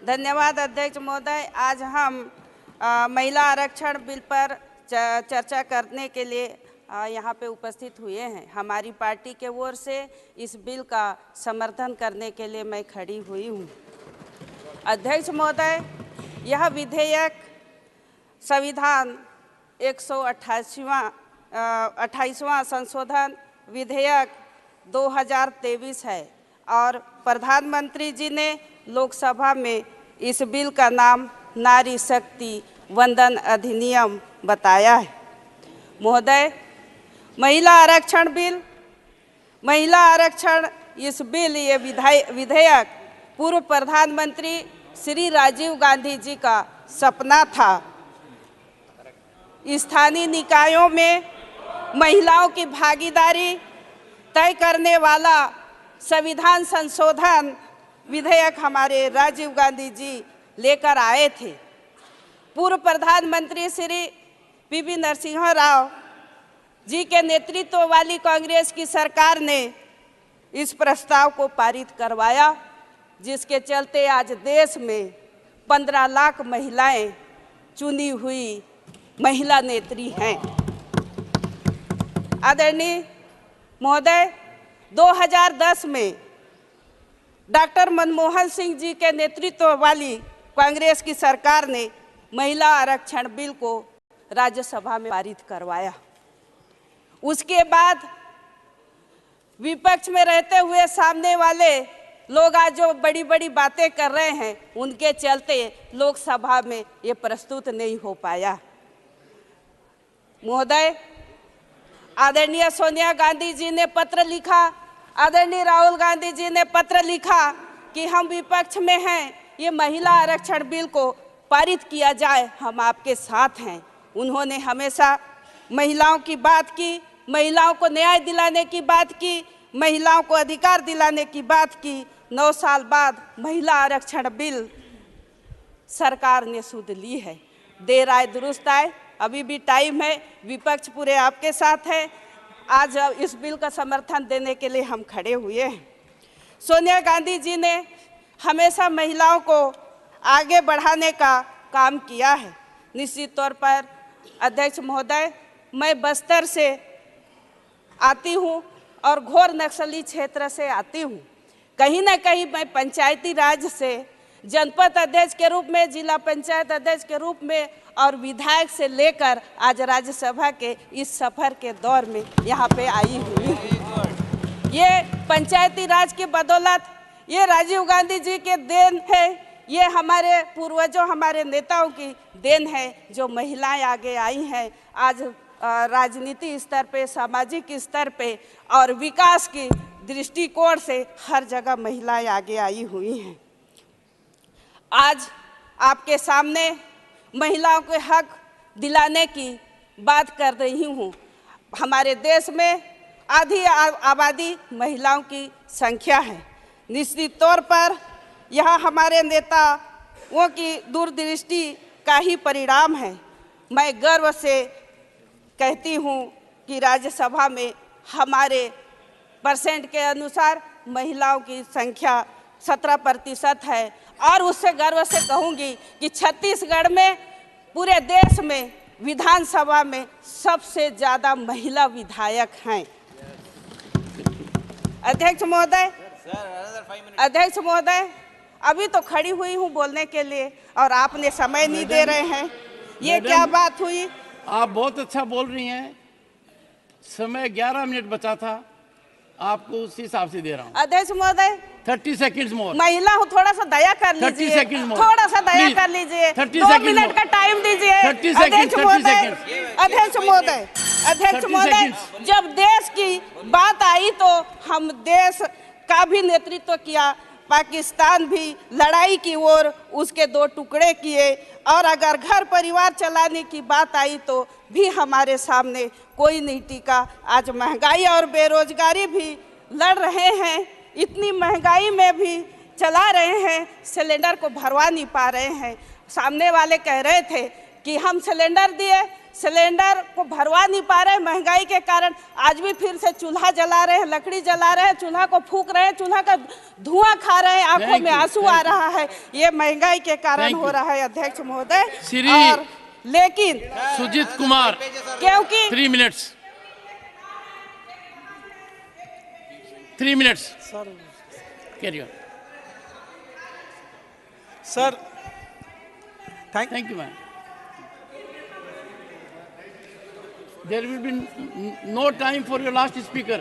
धन्यवाद अध्यक्ष महोदय। आज हम महिला आरक्षण बिल पर चर्चा करने के लिए यहाँ पे उपस्थित हुए हैं। हमारी पार्टी के ओर से इस बिल का समर्थन करने के लिए मैं खड़ी हुई हूँ। अध्यक्ष महोदय, यह विधेयक संविधान 128वां संशोधन विधेयक 2023 है और प्रधानमंत्री जी ने लोकसभा में इस बिल का नाम नारी शक्ति वंदन अधिनियम बताया है। महोदय, महिला आरक्षण इस बिल ये विधेयक पूर्व प्रधानमंत्री श्री राजीव गांधी जी का सपना था। स्थानीय निकायों में महिलाओं की भागीदारी तय करने वाला संविधान संशोधन विधेयक हमारे राजीव गांधी जी लेकर आए थे। पूर्व प्रधानमंत्री श्री पी.वी. नरसिम्हा राव जी के नेतृत्व वाली कांग्रेस की सरकार ने इस प्रस्ताव को पारित करवाया, जिसके चलते आज देश में 15 लाख महिलाएं चुनी हुई महिला नेत्री हैं। आदरणीय महोदय, 2010 में डॉक्टर मनमोहन सिंह जी के नेतृत्व वाली कांग्रेस की सरकार ने महिला आरक्षण बिल को राज्यसभा में पारित करवाया। उसके बाद विपक्ष में रहते हुए सामने वाले लोग आज जो बड़ी बड़ी बातें कर रहे हैं, उनके चलते लोकसभा में ये प्रस्तुत नहीं हो पाया। महोदय, आदरणीय सोनिया गांधी जी ने पत्र लिखा, आदरणीय राहुल गांधी जी ने पत्र लिखा कि हम विपक्ष में हैं, ये महिला आरक्षण बिल को पारित किया जाए, हम आपके साथ हैं। उन्होंने हमेशा महिलाओं की बात की, महिलाओं को न्याय दिलाने की बात की, महिलाओं को अधिकार दिलाने की बात की। 9 साल बाद महिला आरक्षण बिल सरकार ने सुध ली है। देर आए दुरुस्त आए, अभी भी टाइम है, विपक्ष पूरे आपके साथ है। आज इस बिल का समर्थन देने के लिए हम खड़े हुए हैं। सोनिया गांधी जी ने हमेशा महिलाओं को आगे बढ़ाने का काम किया है। निश्चित तौर पर अध्यक्ष महोदय, मैं बस्तर से आती हूँ और घोर नक्सली क्षेत्र से आती हूँ। कहीं ना कहीं मैं पंचायती राज से जनपद अध्यक्ष के रूप में, जिला पंचायत अध्यक्ष के रूप में और विधायक से लेकर आज राज्यसभा के इस सफर के दौर में यहाँ पे आई हुई। ये पंचायती राज की बदौलत, ये राजीव गांधी जी के देन है, ये हमारे पूर्वजों, हमारे नेताओं की देन है, जो महिलाएं आगे आई हैं। आज राजनीति स्तर पे, सामाजिक स्तर पे और विकास की दृष्टिकोण से हर जगह महिलाएं आगे आई हुई हैं। आज आपके सामने महिलाओं के हक दिलाने की बात कर रही हूँ। हमारे देश में आधी आबादी महिलाओं की संख्या है। निश्चित तौर पर यह हमारे नेताओं की दूरदृष्टि का ही परिणाम है। मैं गर्व से कहती हूँ कि राज्यसभा में हमारे परसेंट के अनुसार महिलाओं की संख्या 17% है और उससे गर्व से कहूँगी कि छत्तीसगढ़ में पूरे देश में विधानसभा में सबसे ज़्यादा महिला विधायक हैं। अध्यक्ष महोदय, अभी तो खड़ी हुई हूँ बोलने के लिए और आपने समय नहीं दे रहे हैं, ये क्या बात हुई? आप बहुत अच्छा बोल रही हैं। समय 11 मिनट बचा था, आपको उसी हिसाब से दे रहा हूँ। अध्यक्ष महोदय, 30 सेकंड्स मोर। महिला हूँ, थोड़ा सा दया कर लीजिए। 30 सेकंड्स मोर, थोड़ा सा दया कर लीजिए। 2 मिनट का टाइम दीजिए। अध्यक्ष महोदय, जब देश की बात आई तो हम देश का भी नेतृत्व किया, पाकिस्तान भी लड़ाई की ओर उसके 2 टुकड़े किए, और अगर घर परिवार चलाने की बात आई तो भी हमारे सामने कोई नहीं टिका। आज महंगाई और बेरोजगारी भी लड़ रहे हैं, इतनी महंगाई में भी चला रहे हैं, सिलेंडर को भरवा नहीं पा रहे हैं। सामने वाले कह रहे थे कि हम सिलेंडर दिए, सिलेंडर को भरवा नहीं पा रहे महंगाई के कारण। आज भी फिर से चूल्हा जला रहे हैं, लकड़ी जला रहे हैं, चूल्हा को फूंक रहे हैं, चूल्हा का धुआं खा रहे हैं, आंखों में आंसू आ रहा है। ये महंगाई के कारण हो रहा है अध्यक्ष महोदय। और लेकिन सुजीत कुमार, क्योंकि 3 minutes 3 minutes carry on sir. Thank you ma'am. There will be no time for your last speaker.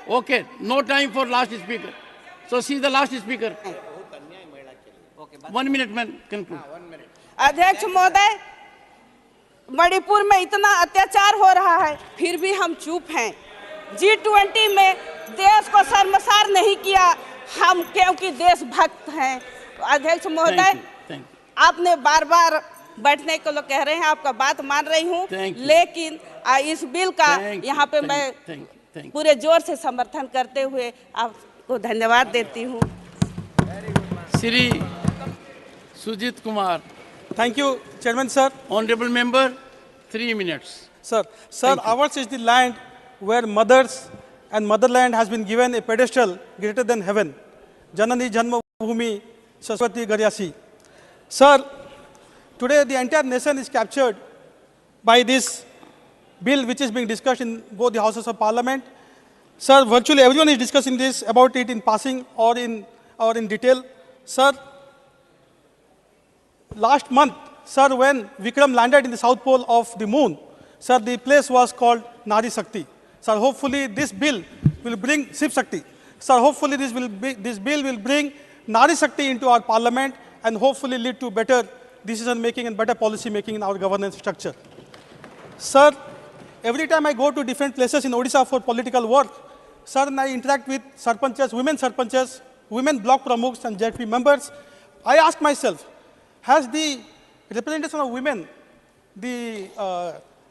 Okay, no time for last speaker. So see the last speaker. 1 minute man conclude. अध्यक्ष महोदय, मणिपुर में इतना अत्याचार हो रहा है फिर भी हम चुप हैं। G20 में देश को शर्मसार नहीं किया हम, क्योंकि देशभक्त हैं। अध्यक्ष महोदय, आपने बार बार बैठने को लोग कह रहे हैं, आपका बात मान रही हूँ, लेकिन इस बिल का यहाँ पे मैं पूरे जोर से समर्थन करते हुए आपको धन्यवाद देती हूँ। Shri Sujeet Kumar. Thank you chairman sir. Honourable member 3 minutes. Sir, ours is the land where mothers and motherland has been given a pedestal greater than heaven. Janani Janmabhoomi Saraswati Garyasi. Sir, today the entire nation is captured by this bill which is being discussed in both the houses of parliament. Sir, virtually everyone is discussing this, about it in passing or in detail. Sir, last month, sir, when Vikram landed in the south pole of the moon, sir, the place was called Nari Shakti. Sir, hopefully this bill will bring Shiv Shakti. Sir, hopefully this bill will bring Nari Shakti into our parliament and hopefully lead to better decision making and better policy making in our governance structure. Sir, every time I go to different places in Odisha for political work, sir, and I interact with sarpanchas, women block pramukhs and JP members, I ask myself, has the representation of women, the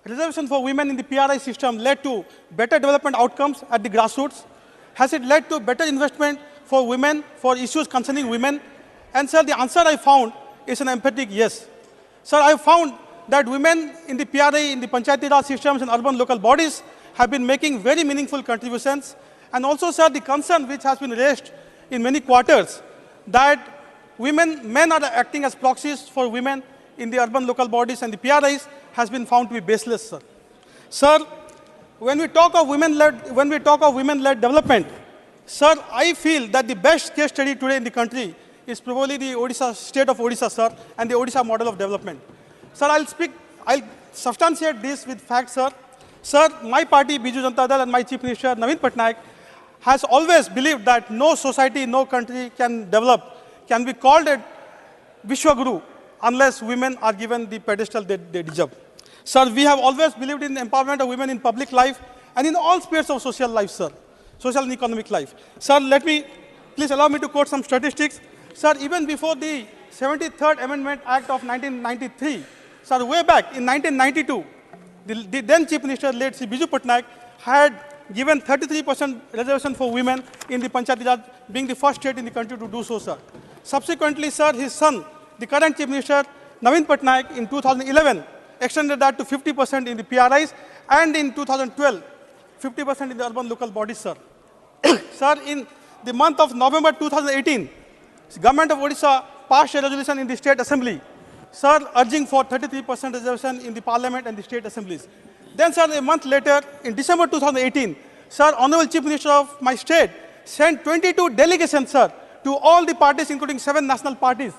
reservation for women in the PRI system led to better development outcomes at the grassroots? Has it led to better investment for women, for issues concerning women? And sir, the answer I found is an emphatic yes. Sir, I found that women in the PRI, in the Panchayati Raj systems and urban local bodies have been making very meaningful contributions. And also, sir, the concern which has been raised in many quarters that men are acting as proxies for women in the urban local bodies and the PRIs has been found to be baseless, sir. Sir, when we talk of women-led development, sir, I feel that the best case study today in the country is probably the state of Odisha, sir, and the Odisha model of development. Sir, I'll substantiate this with facts, sir. Sir, my party, Biju Janata Dal, and my Chief Minister, Naveen Patnaik, has always believed that no society, no country can be called a Vishwaguru unless women are given the pedestal they deserve. Sir, we have always believed in the empowerment of women in public life and in all spheres of social life, sir, social and economic life. Sir, please allow me to quote some statistics. Sir, even before the 73rd Amendment Act of 1993, sir, way back in 1992, the then Chief Minister, late Sri Biju Patnaik, had given 33% reservation for women in the Panchayati Raj, being the first state in the country to do so, sir. Subsequently, sir, his son, the current Chief Minister, Naveen Patnaik, in 2011, extended that to 50% in the PRIs, and in 2012, 50% in the urban local bodies, sir. Sir, in the month of November 2018, the government of Odisha passed a resolution in the state assembly, sir, urging for 33% reservation in the parliament and the state assemblies. Then, sir, a month later, in December 2018, sir, Honorable Chief Minister of my state sent 22 delegations, sir, to all the parties, including 7 national parties.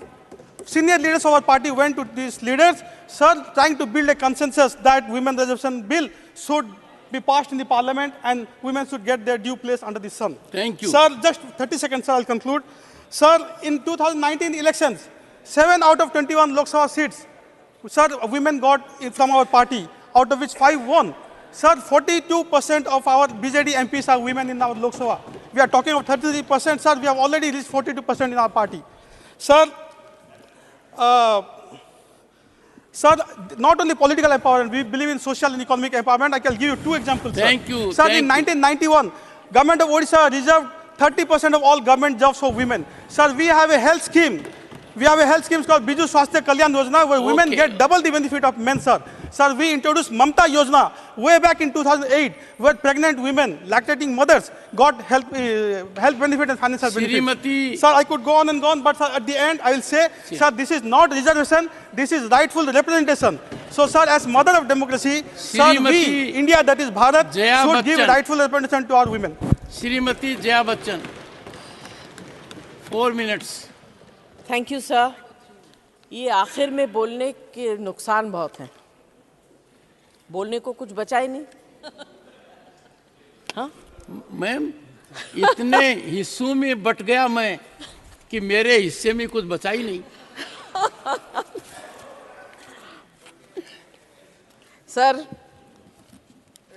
Senior leaders of our party went to these leaders, sir, trying to build a consensus that women reservation bill should be passed in the parliament and women should get their due place under the sun. Thank you. Sir, just 30 seconds, sir, I'll conclude. Sir, in 2019 elections, 7 out of 21 Lok Sabha seats, sir, women got from our party, out of which 5 won. Sir, 42% of our BJD MPs are women in our Lok Sabha. We are talking of 33%, sir, we have already reached 42% in our party. Sir, not only political empowerment, we believe in social and economic empowerment. I can give you 2 examples, sir. Thank you. Sir, in 1991, government of Odisha reserved 30% of all government jobs for women. Sir, we have a health scheme. We have a health scheme called Biju Swasthya Kalyan Yojana, where women get double the benefit of men, sir. Sir, we introduced Mamta Yojana way back in 2008, where pregnant women, lactating mothers, got health benefit and financial benefit. Sir, I could go on and go on, but sir, at the end, I will say, sir, this is not reservation, this is rightful representation. So, sir, as mother of democracy, sir, we, India, that is Bharat, should give rightful representation to our women. Shrimati Jaya Bachchan, 4 minutes. Thank you sir. ये आखिर में बोलने के नुकसान बहुत हैं, बोलने को कुछ बचा ही नहीं। हाँ मैम, इतने हिस्सों में बट गया मैं कि मेरे हिस्से में कुछ बचा ही नहीं। सर,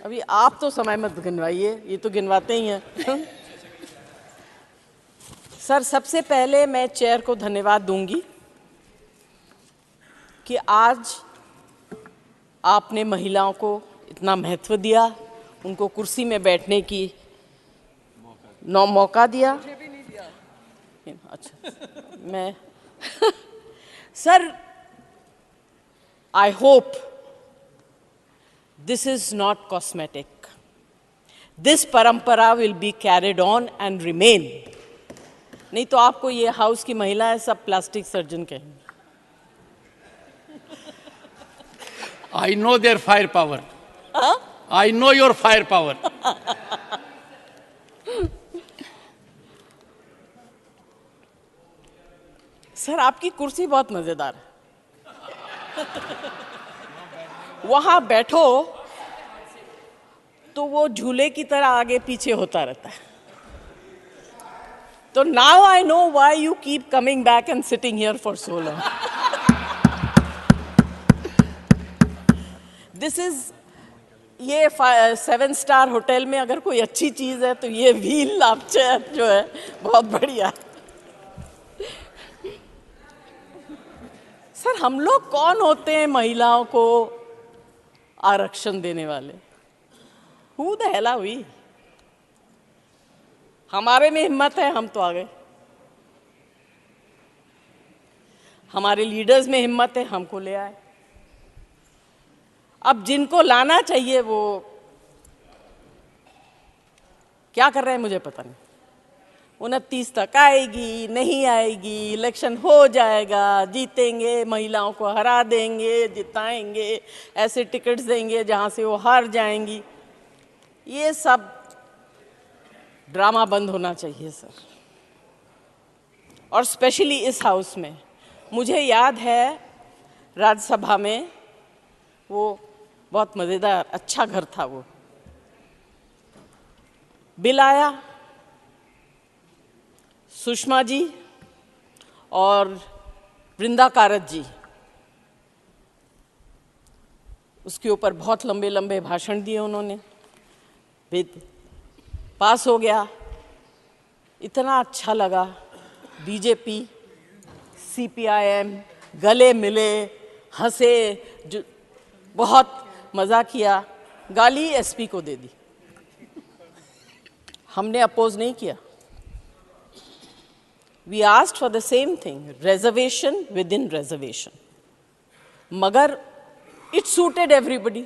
अभी आप तो समय मत गिनवाइए, ये तो गिनवाते ही हैं। सर, सबसे पहले मैं चेयर को धन्यवाद दूंगी कि आज आपने महिलाओं को इतना महत्व दिया, उनको कुर्सी में बैठने की मौका दिया। मुझे भी नहीं दिया। अच्छा, मैं sir, I hope this is not cosmetic. This parampara will be carried on and remain. नहीं तो आपको ये हाउस की महिलाएं सब प्लास्टिक सर्जन कहेंगे. I know their firepower. Huh? I know your firepower. Sir आपकी कुर्सी बहुत मजेदार है. वहां बैठो तो वो झूले की तरह आगे पीछे होता रहता है. तो now I know why you keep coming back and sitting here for so long. This is ये 7-star होटल में अगर कोई अच्छी चीज है तो ये व्हील अप चेयर जो है बहुत बढ़िया. सर हम लोग कौन होते हैं महिलाओं को आरक्षण देने वाले? Who the hell are we? हमारे में हिम्मत है हम तो आ गए. हमारे लीडर्स में हिम्मत है हमको ले आए. अब जिनको लाना चाहिए वो क्या कर रहे हैं मुझे पता नहीं. 29 तक आएगी नहीं आएगी, इलेक्शन हो जाएगा, जीतेंगे, महिलाओं को हरा देंगे, जिताएंगे, ऐसे टिकट्स देंगे जहां से वो हार जाएंगी. ये सब ड्रामा बंद होना चाहिए सर. और स्पेशली इस हाउस में मुझे याद है राज्यसभा में वो बहुत मज़ेदार अच्छा घर था. वो बिल आया, सुषमा जी और वृंदा कारत जी उसके ऊपर बहुत लंबे लंबे भाषण दिए उन्होंने. बिल पास हो गया. इतना अच्छा लगा. बीजेपी CPIM गले मिले, हंसे, बहुत मज़ा किया. गाली SP को दे दी. हमने अपोज नहीं किया. We asked for the same thing, reservation within reservation. मगर it suited everybody.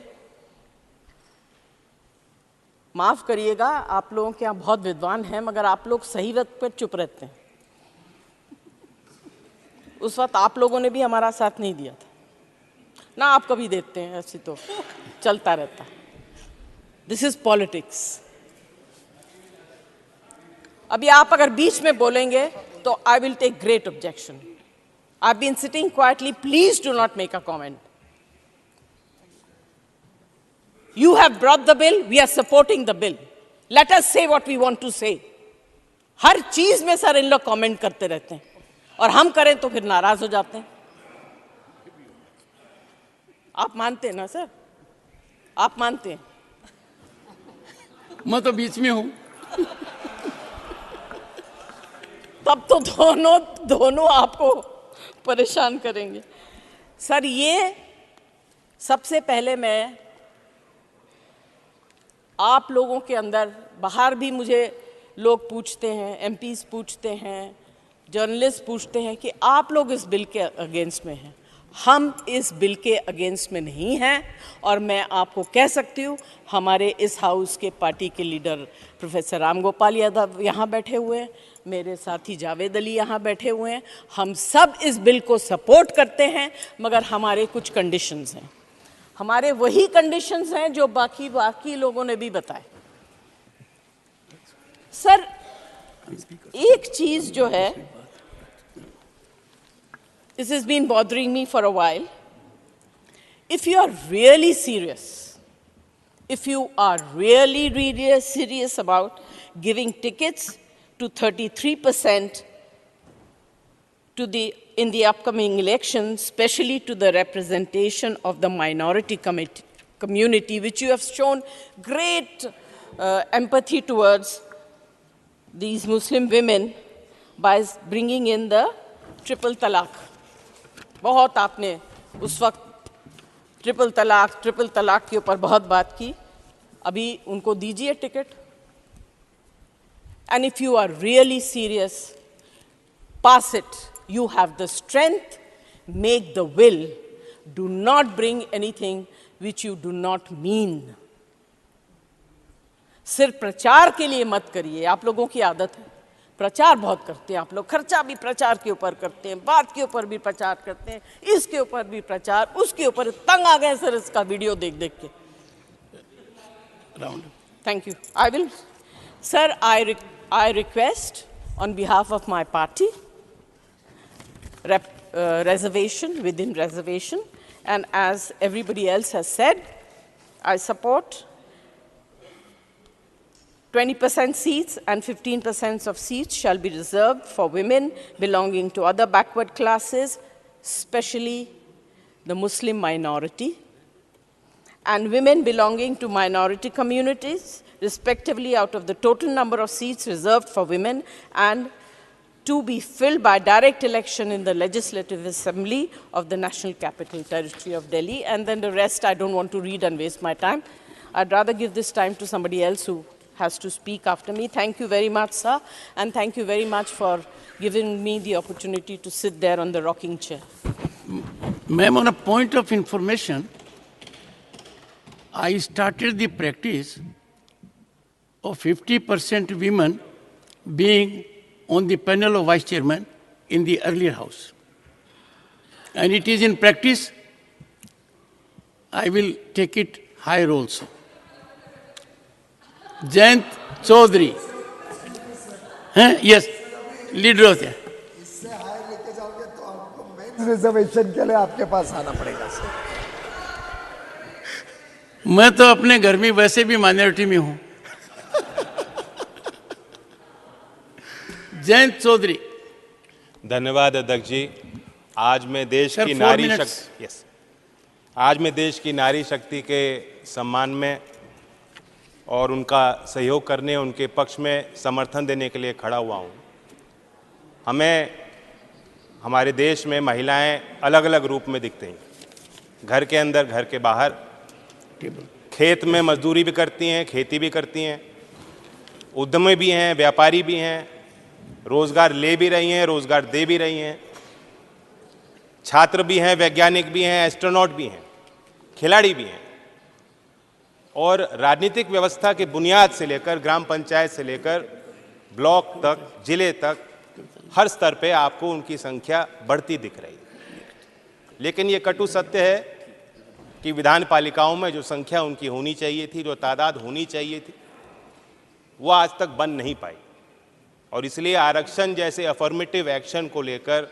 माफ करिएगा आप लोगों के यहाँ बहुत विद्वान हैं मगर आप लोग सही वक्त पर चुप रहते हैं. उस वक्त आप लोगों ने भी हमारा साथ नहीं दिया था ना. आप कभी देते हैं, ऐसे तो चलता रहता. This is politics. अभी आप अगर बीच में बोलेंगे तो I will take great objection. I have been sitting quietly. Please do not make a comment. You have brought the bill, we are supporting the bill. Let us say what we want to say. हर चीज में sir इन लोग comment करते रहते हैं और हम करें तो फिर नाराज हो जाते हैं. आप मानते हैं ना सर? आप मानते हैं? मैं तो बीच में हूं. तब तो दोनों आपको परेशान करेंगे. सर ये सबसे पहले मैं आप लोगों के अंदर, बाहर भी मुझे लोग पूछते हैं, MPs पूछते हैं, जर्नलिस्ट पूछते हैं कि आप लोग इस बिल के अगेंस्ट में हैं. हम इस बिल के अगेंस्ट में नहीं हैं और मैं आपको कह सकती हूँ हमारे इस हाउस के पार्टी के लीडर प्रोफेसर राम गोपाल यादव यहाँ बैठे हुए हैं, मेरे साथी जावेद अली यहाँ बैठे हुए हैं. हम सब इस बिल को सपोर्ट करते हैं मगर हमारे कुछ कंडीशंस हैं. हमारे वही कंडीशंस हैं जो बाकी लोगों ने भी बताए. सर एक चीज जो है, this has been bothering me for a while. If you are really serious, if you are really serious about giving tickets to 33% in the upcoming elections, especially to the representation of the minority community, which you have shown great empathy towards these Muslim women by bringing in the triple talaq. बहुत आपने उस वक्त triple तलाक के ऊपर बहुत बात की. अभी उनको दीजिए ticket. And if you are really serious, pass it. You have the strength, make the will. Do not bring anything which you do not mean. सिर्फ प्रचार के लिए मत करिए, आप लोगों की आदत है, प्रचार बहुत करते हैं आप लोग, खर्चा भी प्रचार के ऊपर करते हैं, बात के ऊपर भी प्रचार करते हैं, इसके ऊपर भी प्रचार, उसके ऊपर, तंग आ गए सर इसका वीडियो देख देख के। Thank you. I will, sir, I request on behalf of my party, reservation within reservation, and as everybody else has said, I support 20% seats and 15% of seats shall be reserved for women belonging to other backward classes, especially the Muslim minority, and women belonging to minority communities, respectively, out of the total number of seats reserved for women, and to be filled by direct election in the Legislative Assembly of the National Capital Territory of Delhi. And then the rest I don't want to read and waste my time. I'd rather give this time to somebody else who has to speak after me. Thank you very much, sir, and thank you very much for giving me the opportunity to sit there on the rocking chair. Ma'am, on a point of information, I started the practice of 50% women being on the panel of vice chairman in the earlier house. And it is in practice, I will take it higher also. Jayant Chaudhary. Yes, leader of there. Reservation के लिए आपके पास आना पड़ेगा sir. मैं तो अपने घर में वैसे भी माइनॉरिटी में हूं। जयंत चौधरी। धन्यवाद अध्यक्ष जी। आज मैं देश की नारी शक्ति के सम्मान में और उनका सहयोग करने, उनके पक्ष में समर्थन देने के लिए खड़ा हुआ हूँ। हमारे देश में महिलाएं अलग अलग रूप में दिखती हैं, घर के अंदर, घर के बाहर, खेत में मजदूरी भी करती हैं, खेती भी करती हैं, उद्यमी भी हैं, व्यापारी भी हैं, रोजगार ले भी रही हैं, रोजगार दे भी रही हैं, छात्र भी हैं, वैज्ञानिक भी हैं, एस्ट्रोनॉट भी हैं, खिलाड़ी भी हैं। और राजनीतिक व्यवस्था की बुनियाद से लेकर ग्राम पंचायत से लेकर ब्लॉक तक, जिले तक, हर स्तर पे आपको उनकी संख्या बढ़ती दिख रही है। लेकिन ये कटु सत्य है कि विधान पालिकाओं में जो संख्या उनकी होनी चाहिए थी, जो तादाद होनी चाहिए थी, वो आज तक बन नहीं पाई। और इसलिए आरक्षण जैसे अफर्मेटिव एक्शन को लेकर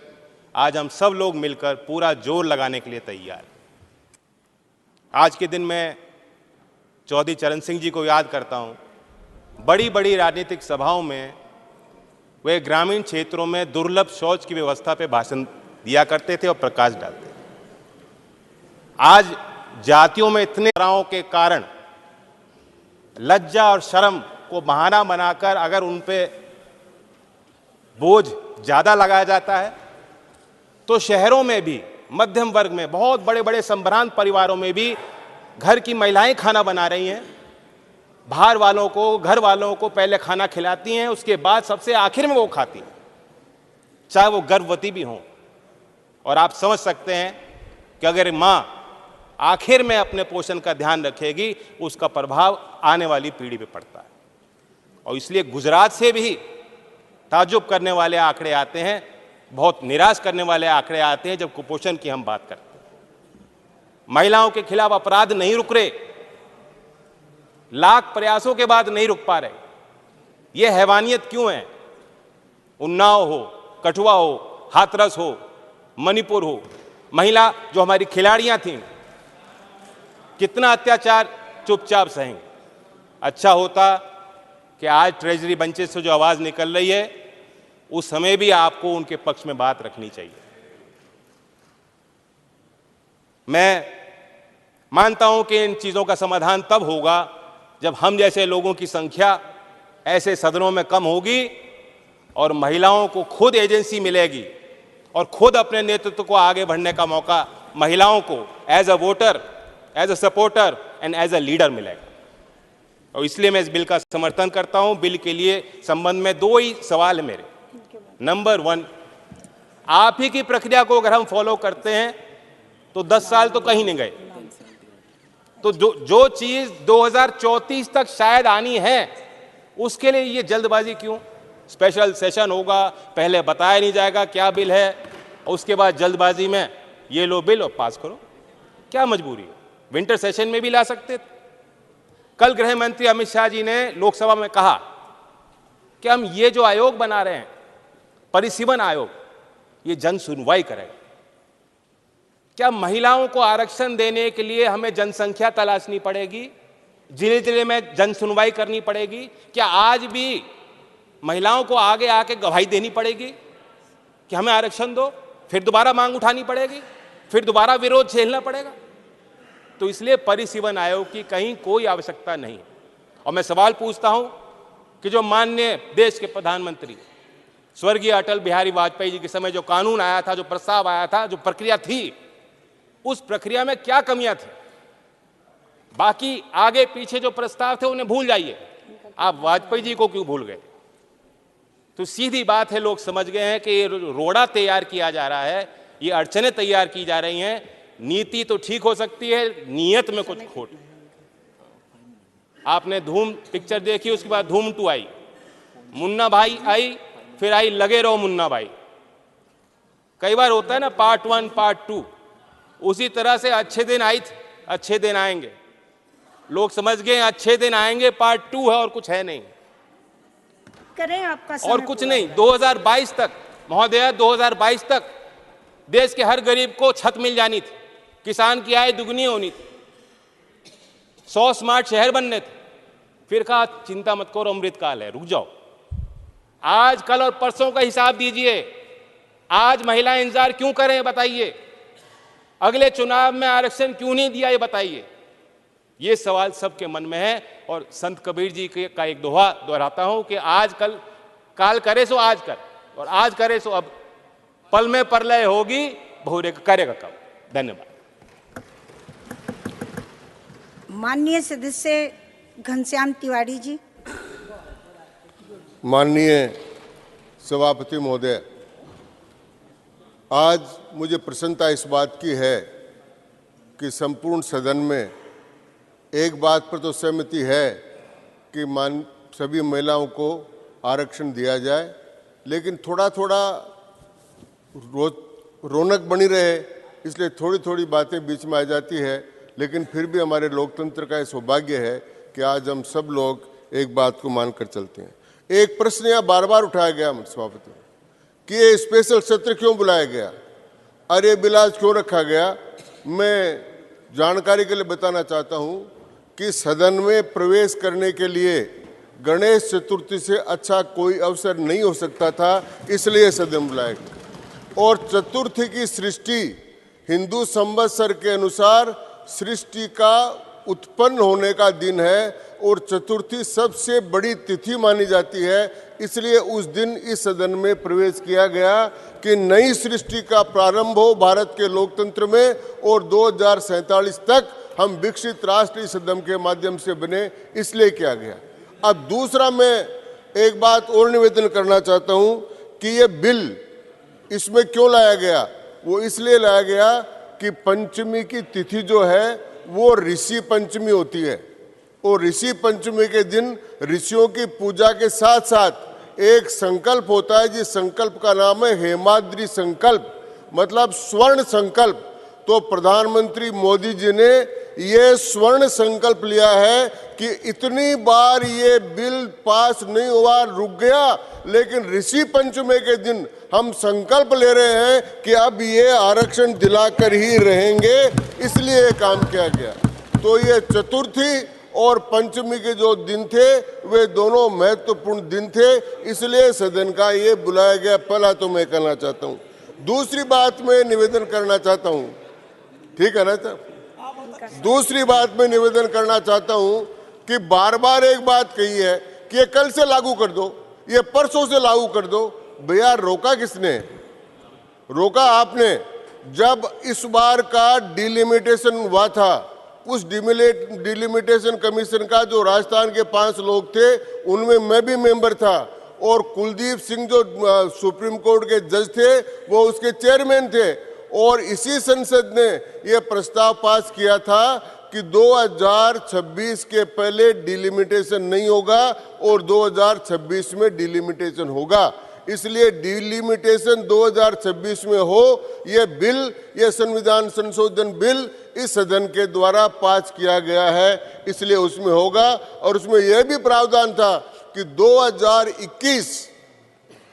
आज हम सब लोग मिलकर पूरा जोर लगाने के लिए तैयार हैं। आज के दिन मैं चौधरी चरण सिंह जी को याद करता हूँ। बड़ी बड़ी राजनीतिक सभाओं में वे ग्रामीण क्षेत्रों में दुर्लभ शौच की व्यवस्था पे भाषण दिया करते थे और प्रकाश डालते थे। आज जातियों में इतने तनाव के कारण लज्जा और शर्म को बहाना बनाकर अगर उन पे बोझ ज़्यादा लगाया जाता है, तो शहरों में भी, मध्यम वर्ग में, बहुत बड़े बड़े संभ्रांत परिवारों में भी घर की महिलाएं खाना बना रही हैं, बाहर वालों को, घर वालों को पहले खाना खिलाती हैं, उसके बाद सबसे आखिर में वो खाती हैं, चाहे वो गर्भवती भी हों। और आप समझ सकते हैं कि अगर माँ आखिर में अपने पोषण का ध्यान रखेगी, उसका प्रभाव आने वाली पीढ़ी पे पड़ता है। और इसलिए गुजरात से भी ताज्जुब करने वाले आंकड़े आते हैं, बहुत निराश करने वाले आंकड़े आते हैं जब कुपोषण की हम बात करते हैं। महिलाओं के खिलाफ अपराध नहीं रुक रहे, लाख प्रयासों के बाद नहीं रुक पा रहे। ये हैवानियत क्यों है? उन्नाव हो, कठुआ हो, हाथरस हो, मणिपुर हो, महिला जो हमारी खिलाड़ियां थीं, कितना अत्याचार चुपचाप सहेंगे। अच्छा होता कि आज ट्रेजरी बेंचेस से जो आवाज निकल रही है, उस समय भी आपको उनके पक्ष में बात रखनी चाहिए। मैं मानता हूं कि इन चीजों का समाधान तब होगा जब हम जैसे लोगों की संख्या ऐसे सदनों में कम होगी और महिलाओं को खुद एजेंसी मिलेगी और खुद अपने नेतृत्व को आगे बढ़ने का मौका महिलाओं को as a voter, as a supporter and as a leader मिलेगा। और इसलिए मैं इस बिल का समर्थन करता हूं। बिल के लिए संबंध में दो ही सवाल है मेरे। नंबर 1, आप ही की प्रक्रिया को अगर हम फॉलो करते हैं तो 10 साल तो कहीं नहीं गए। तो जो चीज 2034 तक शायद आनी है, उसके लिए ये जल्दबाजी क्यों? स्पेशल सेशन होगा, पहले बताया नहीं जाएगा क्या बिल है, उसके बाद जल्दबाजी में ये लो बिल और पास करो। क्या मजबूरी है? विंटर सेशन में भी ला सकते थे। कल गृह मंत्री अमित शाह जी ने लोकसभा में कहा कि हम ये जो आयोग बना रहे हैं, परिसीमन आयोग, ये जन सुनवाई करेगा। क्या महिलाओं को आरक्षण देने के लिए हमें जनसंख्या तलाशनी पड़ेगी, जिले जिले में जन सुनवाई करनी पड़ेगी? क्या आज भी महिलाओं को आगे आके गवाही देनी पड़ेगी कि हमें आरक्षण दो, फिर दोबारा मांग उठानी पड़ेगी, फिर दोबारा विरोध झेलना पड़ेगा? तो इसलिए परिसीमन आयोग की कहीं कोई आवश्यकता नहीं है। और मैं सवाल पूछता हूं कि जो माननीय देश के प्रधानमंत्री स्वर्गीय अटल बिहारी वाजपेयी जी के समय जो कानून आया था, जो प्रस्ताव आया था, जो प्रक्रिया थी, उस प्रक्रिया में क्या कमियां थी? बाकी आगे पीछे जो प्रस्ताव थे उन्हें भूल जाइए, आप वाजपेयी जी को क्यों भूल गए? तो सीधी बात है, लोग समझ गए हैं कि ये रोड़ा तैयार किया जा रहा है, ये अड़चनें तैयार की जा रही हैं। नीति तो ठीक हो सकती है, नीयत में कुछ खोट। आपने धूम पिक्चर देखी, उसके बाद धूम 2 आई, मुन्ना भाई आई, फिर आई लगे रहो मुन्ना भाई। कई बार होता है ना, पार्ट 1 पार्ट 2, उसी तरह से अच्छे दिन आई थे, अच्छे दिन आएंगे। लोग समझ गए अच्छे दिन आएंगे पार्ट 2 है और कुछ है नहीं, करें आपका और कुछ नहीं। 2022 तक महोदय, 2022 तक देश के हर गरीब को छत मिल जानी थी, किसान की आय दुगनी होनी थी, 100 स्मार्ट शहर बनने थे। फिर कहा चिंता मत करो, अमृतकाल है, रुक जाओ। आज कल और परसों का हिसाब दीजिए, आज महिलाएं इंतजार क्यों करें बताइए? अगले चुनाव में आरक्षण क्यों नहीं दिया ये बताइए? ये सवाल सबके मन में है। और संत कबीर जी का एक दोहा दोहराता हूं कि आज कल काल करे सो आज कर, और आज करे सो अब, पल में प्रलय होगी, बहुरे करेगा कब। धन्यवाद। माननीय सदस्य घनश्याम तिवारी जी। माननीय सभापति महोदय, आज मुझे प्रसन्नता इस बात की है कि संपूर्ण सदन में एक बात पर तो सहमति है कि सभी महिलाओं को आरक्षण दिया जाए, लेकिन थोड़ा थोड़ा रौनक बनी रहे, इसलिए थोड़ी थोड़ी बातें बीच में आ जाती है। लेकिन फिर भी हमारे लोकतंत्र का ये सौभाग्य है कि आज हम सब लोग एक बात को मानकर चलते हैं। एक प्रश्न यहाँ बार बार उठाया गया सभापति कि ये स्पेशल सत्र क्यों बुलाया गया, अरे बिल आज क्यों रखा गया? मैं जानकारी के लिए बताना चाहता हूँ कि सदन में प्रवेश करने के लिए गणेश चतुर्थी से अच्छा कोई अवसर नहीं हो सकता था, इसलिए सदन बुलाया गया। और चतुर्थी की सृष्टि हिंदू संवत्सर के अनुसार सृष्टि का उत्पन्न होने का दिन है, और चतुर्थी सबसे बड़ी तिथि मानी जाती है, इसलिए उस दिन इस सदन में प्रवेश किया गया कि नई सृष्टि का प्रारंभ हो भारत के लोकतंत्र में, और 2047 तक हम विकसित राष्ट्रीय सदन के माध्यम से बने, इसलिए किया गया। अब दूसरा, मैं एक बात और निवेदन करना चाहता हूं कि ये बिल इसमें क्यों लाया गया? वो इसलिए लाया गया कि पंचमी की तिथि जो है वो ऋषि पंचमी होती है, और ऋषि पंचमी के दिन ऋषियों की पूजा के साथ साथ एक संकल्प होता है, जिस संकल्प का नाम है हेमाद्रि संकल्प, मतलब स्वर्ण संकल्प। तो प्रधानमंत्री मोदी जी ने ये स्वर्ण संकल्प लिया है कि इतनी बार ये बिल पास नहीं हुआ, रुक गया, लेकिन ऋषि पंचमी के दिन हम संकल्प ले रहे हैं कि अब ये आरक्षण दिलाकर ही रहेंगे, इसलिए ये काम किया गया। तो ये चतुर्थी और पंचमी के जो दिन थे वे दोनों महत्वपूर्ण दिन थे, इसलिए सदन का ये बुलाया गया। पहला तो मैं कहना चाहता हूँ। दूसरी बात मैं निवेदन करना चाहता हूँ, ठीक है ना सर? दूसरी बात मैं निवेदन करना चाहता हूँ कि बार बार एक बात कही है कि ये कल से लागू कर दो, ये परसों से लागू कर दो। भैया रोका किसने? रोका आपने। जब इस बार का डिलिमिटेशन हुआ था, उस डिलिमिटेशन कमीशन का जो राजस्थान के 5 लोग थे उनमें मैं भी मेंबर था, और कुलदीप सिंह जो सुप्रीम कोर्ट के जज थे वो उसके चेयरमैन थे, और इसी संसद ने यह प्रस्ताव पास किया था कि 2026 के पहले डिलिमिटेशन नहीं होगा और 2026 में डिलिमिटेशन होगा। इसलिए डिलिमिटेशन 2026 में हो, ये बिल, ये संविधान संशोधन बिल इस सदन के द्वारा पास किया गया है, इसलिए उसमें होगा। और उसमें यह भी प्रावधान था कि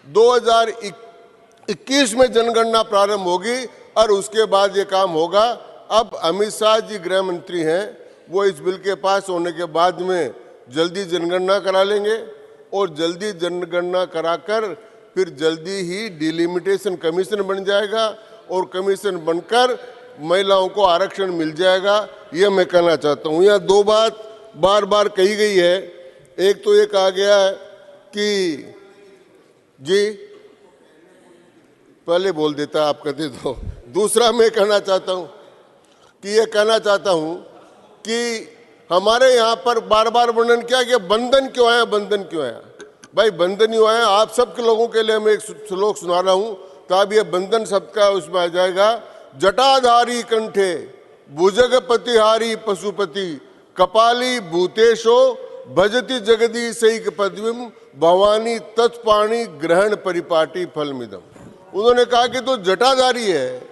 2021 में जनगणना प्रारंभ होगी और उसके बाद ये काम होगा। अब अमित शाह जी गृह मंत्री हैं, वो इस बिल के पास होने के बाद में जल्दी जनगणना करा लेंगे और जल्दी जनगणना कराकर फिर जल्दी ही डिलिमिटेशन कमीशन बन जाएगा और कमीशन बनकर महिलाओं को आरक्षण मिल जाएगा। ये मैं कहना चाहता हूँ। यहाँ दो बात बार बार कही गई है। एक तो ये कहा गया है कि जी पहले बोल देता, आप कहते तो। दूसरा मैं कहना चाहता हूँ कि ये कहना चाहता हूँ कि हमारे यहाँ पर बार बार वर्णन किया कि बंधन क्यों आया, बंधन क्यों आया। भाई बंधन क्यों आया, आप सबके लोगों के लिए मैं एक श्लोक सुना रहा हूँ, तब ये बंधन शब्द का उसमें आ जाएगा। जटाधारी कंठे भुजगपतिहारी पशुपति कपाली भूतेशो भजति जगदी सैक पद्मिम भवानी तत्पाणी ग्रहण परिपाटी फलमिदम। उन्होंने कहा कि तो जटाधारी है,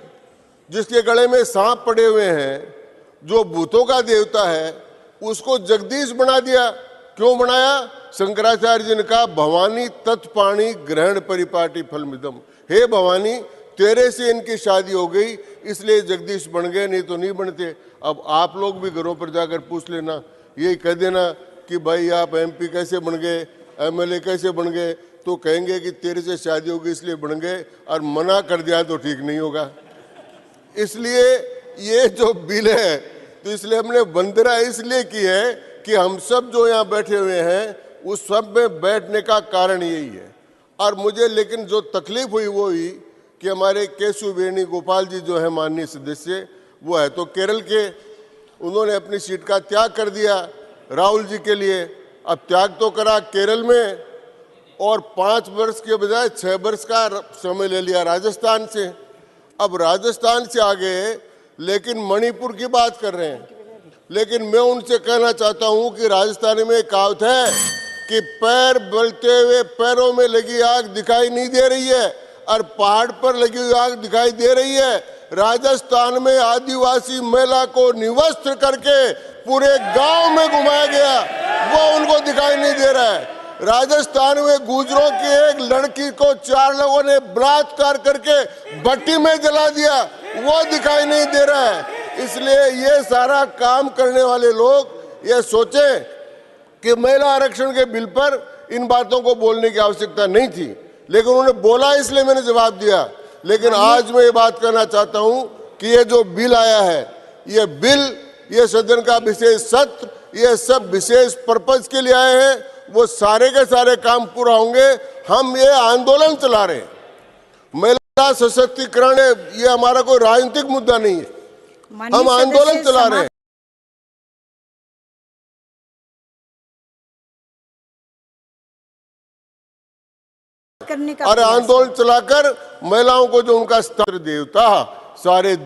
जिसके गले में सांप पड़े हुए हैं, जो भूतों का देवता है, उसको जगदीश बना दिया। क्यों बनाया? शंकराचार्य जी ने कहा भवानी तत्पाणी ग्रहण परिपाटी फलमिदम। हे भवानी, तेरे से इनकी शादी हो गई इसलिए जगदीश बन गए, नहीं तो नहीं बनते। अब आप लोग भी घरों पर जाकर पूछ लेना, यही कह देना कि भाई आप एमपी कैसे बन गए, एमएलए कैसे बन गए, तो कहेंगे कि तेरे से शादी हो गई इसलिए बन गए, और मना कर दिया तो ठीक नहीं होगा। इसलिए ये जो बिल है, तो इसलिए हमने वंदना इसलिए की है कि हम सब जो यहाँ बैठे हुए हैं उस सब में बैठने का कारण यही है। और मुझे लेकिन जो तकलीफ हुई वो हुई कि हमारे केशव वेणुगोपाल जी जो है माननीय सदस्य, वो है तो केरल के, उन्होंने अपनी सीट का त्याग कर दिया राहुल जी के लिए। अब त्याग तो करा केरल में और 5 वर्ष के बजाय 6 वर्ष का समय ले लिया राजस्थान से। अब राजस्थान से आ गए लेकिन मणिपुर की बात कर रहे हैं। लेकिन मैं उनसे कहना चाहता हूं कि राजस्थान में एक कहावत है कि पैर बलते हुए पैरों में लगी आग दिखाई नहीं दे रही है और पहाड़ पर लगी हुई आग दिखाई दे रही है। राजस्थान में आदिवासी महिला को निवस्त्र करके पूरे गांव में घुमाया गया, वो उनको दिखाई नहीं दे रहा है। राजस्थान में गुजरों की एक लड़की को 4 लोगों ने बलात्कार करके भट्टी में जला दिया, वो दिखाई नहीं दे रहा है। इसलिए ये सारा काम करने वाले लोग ये सोचें कि महिला आरक्षण के बिल पर इन बातों को बोलने की आवश्यकता नहीं थी, लेकिन उन्होंने बोला इसलिए मैंने जवाब दिया। लेकिन आज मैं ये बात कहना चाहता हूं कि ये जो बिल आया है, ये बिल, ये सदन का विशेष सत्र, ये सब विशेष पर्पज के लिए आए हैं। वो सारे के सारे काम पूरा होंगे। हम ये आंदोलन चला रहे हैं, महिला सशक्तिकरण है, ये हमारा कोई राजनीतिक मुद्दा नहीं है, हम आंदोलन चला रहे हैं। और आंदोलन चलाकर महिलाओं को जो उनका स्तर देवता सारे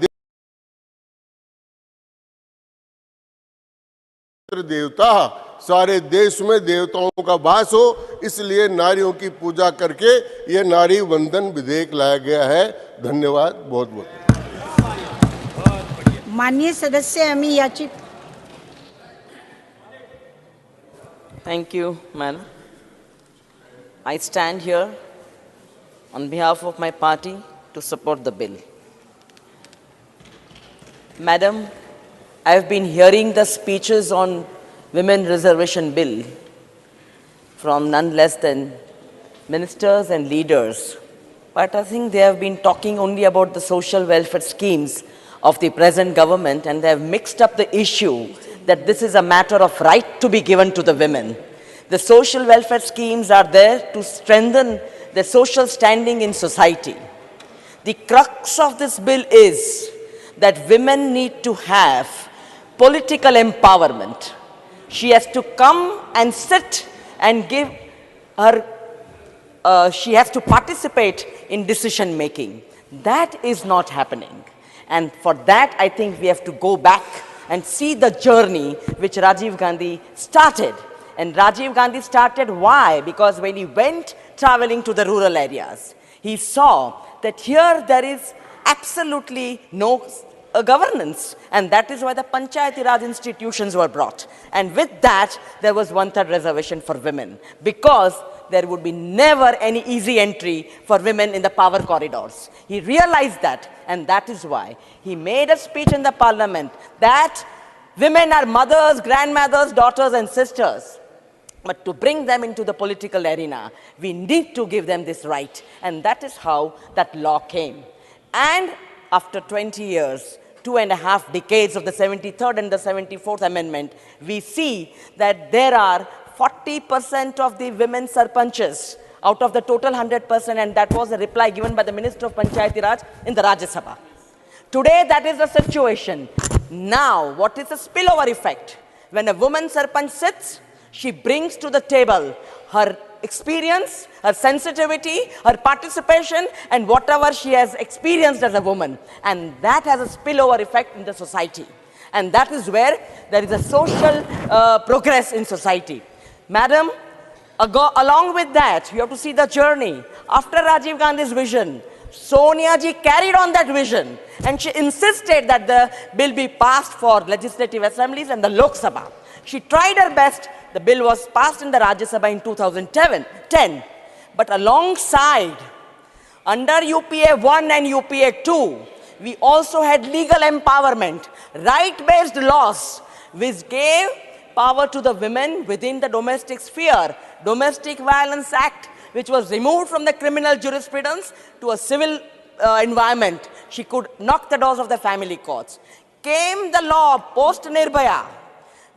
देश में देवताओं का वास हो, इसलिए नारियों की पूजा करके ये नारी वंदन विधेयक लाया गया है। धन्यवाद, बहुत बहुत। माननीय सदस्य अमी याचित। Thank you, madam. I stand here on behalf of my party to support the bill. Madam, I have been hearing the speeches on Women Reservation Bill from none less than ministers and leaders, but I think they have been talking only about the social welfare schemes of the present government, and they have mixed up the issue that this is a matter of right to be given to the women. The social welfare schemes are there to strengthen their social standing in society. The crux of this bill is that women need to have political empowerment. She has to come and sit and give her, she has to participate in decision making. That is not happening. And for that, I think we have to go back and see the journey which Rajiv Gandhi started. And Rajiv Gandhi started why? Because when he went traveling to the rural areas, he saw that here there is absolutely no governance, and that is why the Panchayati Raj institutions were brought. And with that, there was 1/3 reservation for women, because there would be never any easy entry for women in the power corridors. He realized that, and that is why he made a speech in the parliament that women are mothers, grandmothers, daughters, and sisters. But to bring them into the political arena, we need to give them this right. And that is how that law came. And after 20 years, 2.5 decades of the 73rd and the 74th Amendment, we see that there are 40% of the women sarpanchs out of the total 100%, and that was a reply given by the Minister of Panchayati Raj in the Rajya Sabha. Today, that is the situation. Now, what is the spillover effect? When a woman sarpanch sits, she brings to the table her experience, her sensitivity, her participation, and whatever she has experienced as a woman. And that has a spillover effect in the society. And that is where there is a social progress in society. Madam, along with that, you have to see the journey. After Rajiv Gandhi's vision, Sonia ji carried on that vision, and she insisted that the bill be passed for legislative assemblies and the Lok Sabha. She tried her best. The bill was passed in the Rajya Sabha in 2010. But alongside, under UPA 1 and UPA 2, we also had legal empowerment, right-based laws, which gave power to the women within the domestic sphere. Domestic Violence Act, which was removed from the criminal jurisprudence to a civil environment. She could knock the doors of the family courts. Came the law post-Nirbhaya,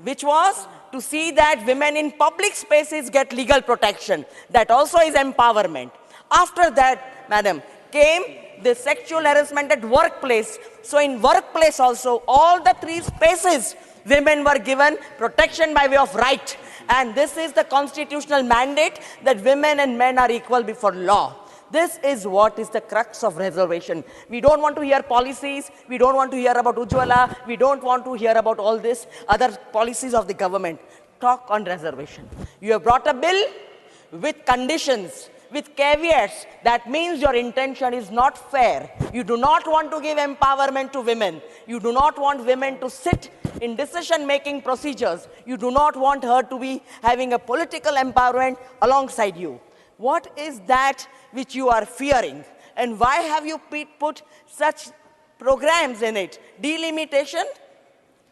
which was to see that women in public spaces get legal protection. That also is empowerment. After that, madam, came the sexual harassment at workplace. So in workplace also, all the 3 spaces, women were given protection by way of right. And this is the constitutional mandate that women and men are equal before law. This is what is the crux of reservation. We don't want to hear policies. We don't want to hear about Ujjwala. We don't want to hear about all this other policies of the government. Talk on reservation. You have brought a bill with conditions, with caveats. That means your intention is not fair. You do not want to give empowerment to women. You do not want women to sit in decision-making procedures. You do not want her to be having a political empowerment alongside you. What is that which you are fearing? And why have you put such programs in it? Delimitation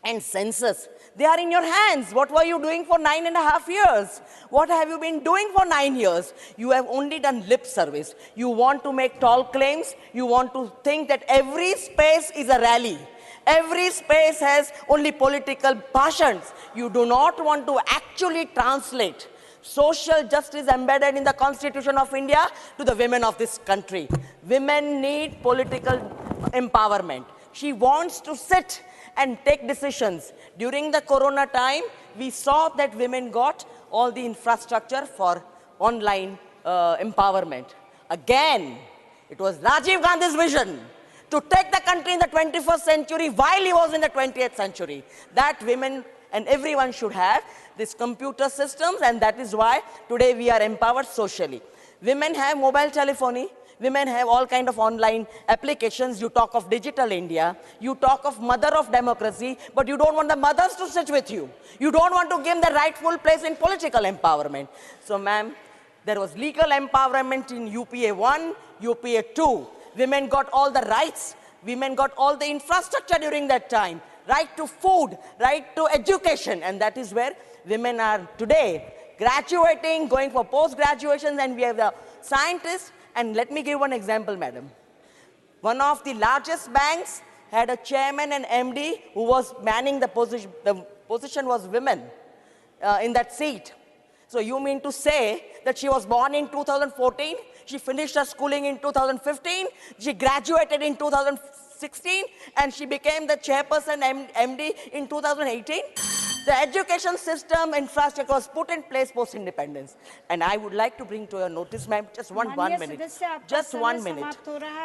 and census. They are in your hands. What were you doing for 9.5 years? What have you been doing for 9 years? You have only done lip service. You want to make tall claims. You want to think that every space is a rally. Every space has only political passions. You do not want to actually translate social justice embedded in the Constitution of India to the women of this country. Women need political empowerment. She wants to sit and take decisions. During the corona time, we saw that women got all the infrastructure for online empowerment. Again, it was Rajiv Gandhi's vision to take the country in the 21st century while he was in the 20th century. That women and everyone should have these computer systems, and that is why today we are empowered socially. Women have mobile telephony. Women have all kind of online applications. You talk of digital India. You talk of mother of democracy, but you don't want the mothers to sit with you. You don't want to give them the rightful place in political empowerment. So, ma'am, there was legal empowerment in UPA 1, UPA 2. Women got all the rights. Women got all the infrastructure during that time. Right to food, right to education. And that is where women are today graduating, going for post-graduations, and we have the scientists. And let me give one example, madam. One of the largest banks had a chairman and MD who was manning the position. The position was women in that seat. So you mean to say that she was born in 2014, she finished her schooling in 2015, she graduated in 2016, and she became the chairperson MD in 2018? The education system infrastructure was put in place post-independence. And I would like to bring to your notice, ma'am, just one minute. Just 1 minute.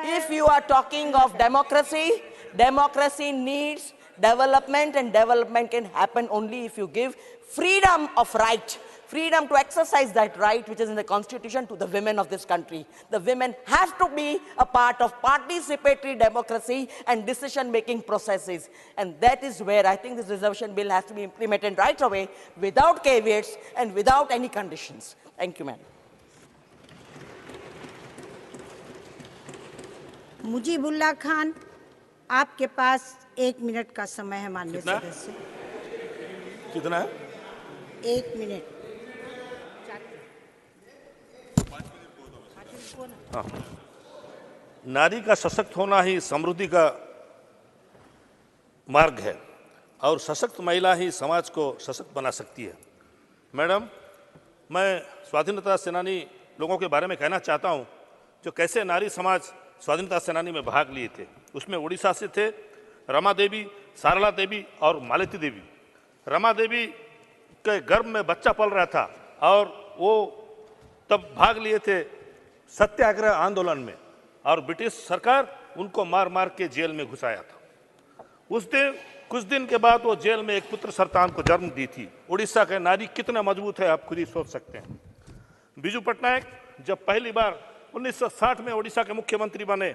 If you are talking of democracy, democracy needs Development, and development can happen only if you give freedom of right, freedom to exercise that right which is in the constitution to the women of this country. The women have to be a part of participatory democracy and decision-making processes. And that is where I think this reservation bill has to be implemented right away, without caveats and without any conditions. Thank you, madam. Mujibullah Khan, आपके पास 1 minute का समय है माननीय सदस्य। कितना है? 1 minute. हाँ। नारी का सशक्त होना ही समृद्धि का मार्ग है और सशक्त महिला ही समाज को सशक्त बना सकती है। मैडम, मैं स्वाधीनता सेनानी लोगों के बारे में कहना चाहता हूं जो कैसे नारी समाज स्वाधीनता सेनानी में भाग लिए थे। उसमें उड़ीसा से थे रमा देवी, सारला देवी और मालती देवी। रमा देवी के गर्भ में बच्चा पल रहा था और वो तब भाग लिए थे सत्याग्रह आंदोलन में और ब्रिटिश सरकार उनको मार मार के जेल में घुसाया था। उस दिन कुछ दिन के बाद वो जेल में एक पुत्र संतान को जन्म दी थी। उड़ीसा के नारी कितना मजबूत है आप खुद ही सोच सकते हैं। बिजू पटनायक जब पहली बार 1960 में उड़ीसा के मुख्यमंत्री बने,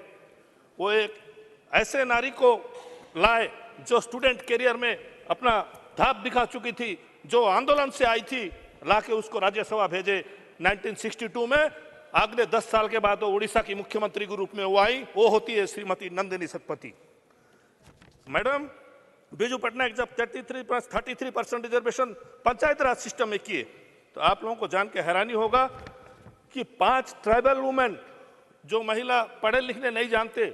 वो एक ऐसे नारी को लाए जो स्टूडेंट कैरियर में अपना धाप दिखा चुकी थी, जो आंदोलन से आई थी, लाके उसको राज्यसभा भेजे 1962 में। अगले 10 साल के बाद वो उड़ीसा की मुख्यमंत्री के रूप में वो आई, वो होती है श्रीमती नंदिनी सतपथी। मैडम, बिजू पटनायक जब 33% रिजर्वेशन पंचायत राज सिस्टम में किए तो आप लोगों को जान के हैरानी होगा कि 5 ट्राइबल वुमेन जो महिला पढ़े लिखने नहीं जानते,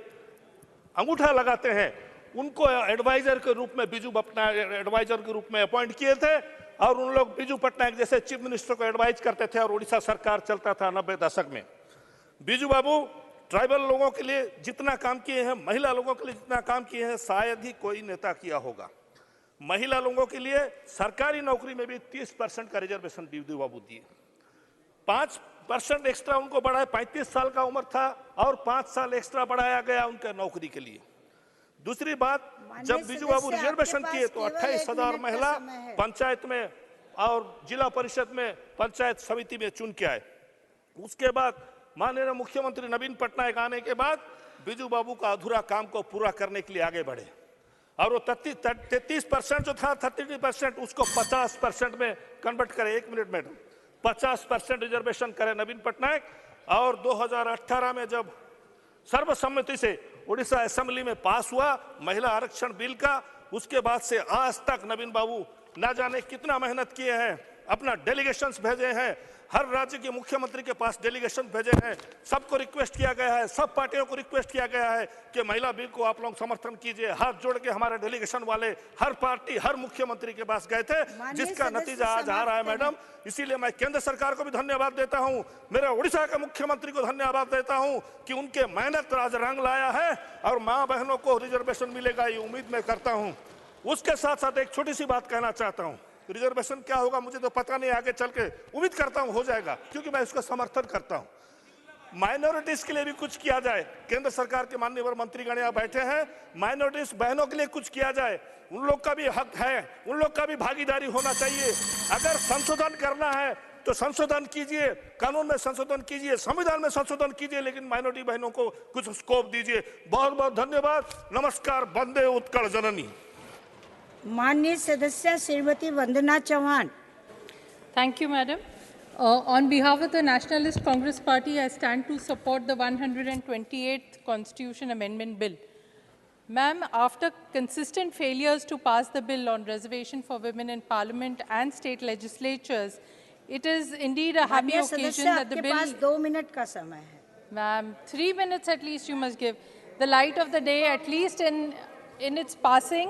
अंगूठा लगाते हैं, उनको एडवाइजर के रूप में बिजू पटनायक एडवाइजर के रूप में अपॉइंट किए थे और उन लोग बिजू पटनायक जैसे चीफ मिनिस्टर को एडवाइज करते थे और उड़ीसा सरकार चलता था 90 दशक में। बिजू बाबू ट्राइबल लोगों के लिए जितना काम किए हैं, महिला लोगों के लिए जितना काम किए हैं, शायद ही कोई नेता किया होगा। महिला लोगों के लिए सरकारी नौकरी में भी 30% का रिजर्वेशन बिजू बाबू दिए। 5% एक्स्ट्रा उनको बढ़ाया, 35 साल का उम्र था और 5 साल एक्स्ट्रा बढ़ाया गया उनके नौकरी के लिए। दूसरी बात, जब बिजू बाबू रिजर्वेशन किए तो 28,000 महिला पंचायत में और जिला परिषद में पंचायत समिति में चुन के आए। उसके बाद माननीय मुख्यमंत्री नवीन पटनायक आने के बाद बिजू बाबू का अधूरा काम को पूरा करने के लिए आगे बढ़े और वो 33% जो था 33% उसको 50% में कन्वर्ट करे। 1 मिनट मैडम, 50% रिजर्वेशन करे नवीन पटनायक। और 2018 में जब सर्वसम्मति से उड़ीसा असेंबली में पास हुआ महिला आरक्षण बिल का, उसके बाद से आज तक नवीन बाबू ना जाने कितना मेहनत किए हैं, अपना डेलीगेशंस भेजे हैं, हर राज्य के मुख्यमंत्री के पास डेलीगेशन भेजे हैं, सबको रिक्वेस्ट किया गया है, सब पार्टियों को रिक्वेस्ट किया गया है कि महिला बिल को आप लोग समर्थन कीजिए। हाथ जोड़ के हमारे डेलीगेशन वाले हर पार्टी हर मुख्यमंत्री के पास गए थे, जिसका नतीजा आज आ रहा है मैडम। इसीलिए मैं केंद्र सरकार को भी धन्यवाद देता हूं, मेरे उड़ीसा के मुख्यमंत्री को धन्यवाद देता हूं कि उनके मेहनत आज रंग लाया है और माँ बहनों को रिजर्वेशन मिलेगा, ये उम्मीद मैं करता हूं। उसके साथ साथ एक छोटी सी बात कहना चाहता हूं। रिजर्वेशन क्या होगा मुझे तो पता नहीं, आगे चल के उम्मीद करता हूं हो जाएगा, क्योंकि मैं इसका समर्थन करता हूं। माइनॉरिटीज के लिए भी कुछ किया जाए। केंद्र सरकार के माननीय मंत्रीगण यहाँ बैठे हैं, माइनॉरिटीज बहनों के लिए कुछ किया जाए, उन लोग का भी हक है, उन लोग का भी भागीदारी होना चाहिए। अगर संशोधन करना है तो संशोधन कीजिए, कानून में संशोधन कीजिए, संविधान में संशोधन कीजिए, लेकिन माइनॉरिटी बहनों को कुछ स्कोप दीजिए। बहुत बहुत धन्यवाद। नमस्कार। वंदे उत्कल जननी। माननीय सदस्य Shrimati Vandana Chauhan. Thank you, Madam. On behalf of the Nationalist Congress Party, I stand to support the 128th Constitution Amendment Bill. Ma'am, after consistent failures to pass the bill on reservation for women in Parliament and state legislatures, it is indeed a happy occasion that the bill... आपके पास 2 minute का समय है. Ma'am, 3 minutes at least you must give. The light of the day, at least in its passing,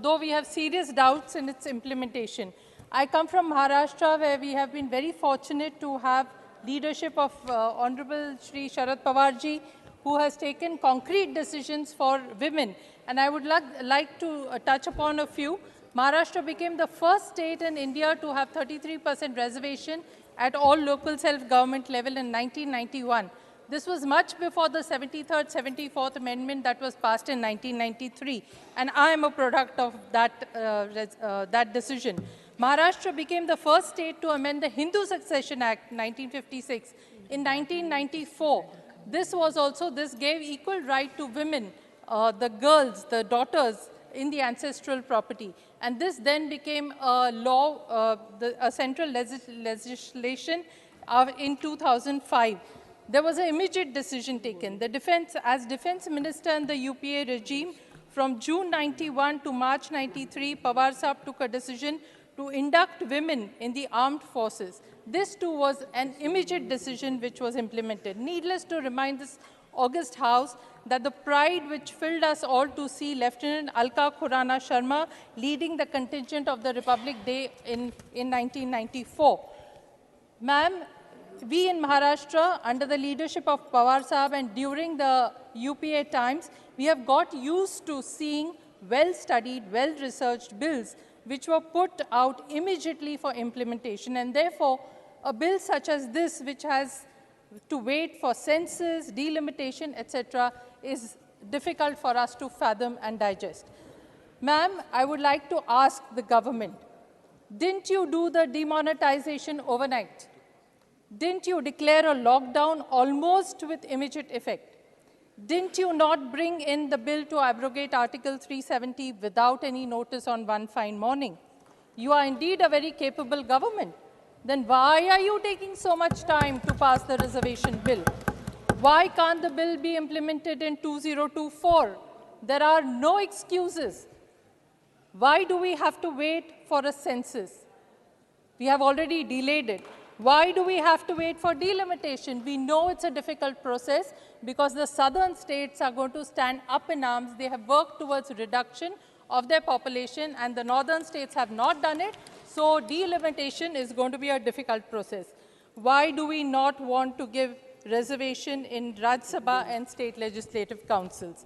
though we have serious doubts in its implementation. I come from Maharashtra, where we have been very fortunate to have leadership of Honorable Shri Sharad Pawarji, who has taken concrete decisions for women. And I would like to touch upon a few. Maharashtra became the first state in India to have 33% reservation at all local self-government level in 1991. This was much before the 73rd, 74th Amendment that was passed in 1993, and I am a product of that decision. Maharashtra became the first state to amend the Hindu Succession Act 1956. In 1994, this gave equal right to women, the girls, the daughters in the ancestral property. And this then became a law, a central legislation in 2005. There was an immediate decision taken. As defense minister in the UPA regime, from June 91 to March 93, Pawar Sahab took a decision to induct women in the armed forces. This too was an immediate decision which was implemented. Needless to remind this august House that the pride which filled us all to see Lieutenant Alka Khurana Sharma leading the contingent of the Republic Day in 1994. Ma'am, we in Maharashtra, under the leadership of Pawar Sahab and during the UPA times, we have got used to seeing well-studied, well-researched bills which were put out immediately for implementation. And therefore, a bill such as this, which has to wait for census, delimitation, etc., is difficult for us to fathom and digest. Ma'am, I would like to ask the government, didn't you do the demonetization overnight? Didn't you declare a lockdown almost with immediate effect? Didn't you not bring in the bill to abrogate Article 370 without any notice on one fine morning? You are indeed a very capable government. Then why are you taking so much time to pass the reservation bill? Why can't the bill be implemented in 2024? There are no excuses. Why do we have to wait for a census? We have already delayed it. Why do we have to wait for delimitation? We know it's a difficult process because the southern states are going to stand up in arms. They have worked towards reduction of their population and the northern states have not done it. So delimitation is going to be a difficult process. Why do we not want to give reservation in Rajya Sabha and state legislative councils?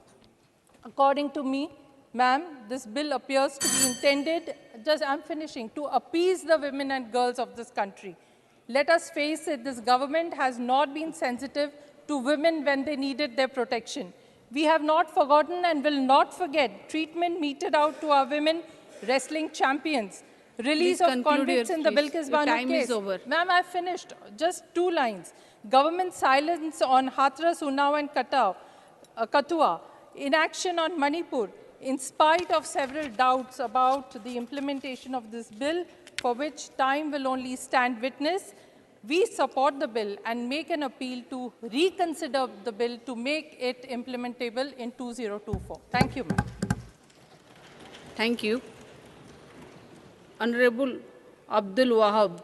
According to me, ma'am, this bill appears to be intended, to appease the women and girls of this country. Let us face it, this government has not been sensitive to women when they needed their protection. We have not forgotten and will not forget treatment meted out to our women wrestling champions. Release of convicts in the Bilkis Bano case. Ma'am, I've finished. Just 2 lines. Government silence on Hathras, Unnao and Kathua. Inaction on Manipur. In spite of several doubts about the implementation of this bill, for which time will only stand witness, we support the bill and make an appeal to reconsider the bill to make it implementable in 2024. Thank you, ma'am. Thank you. Honorable Abdul Wahab.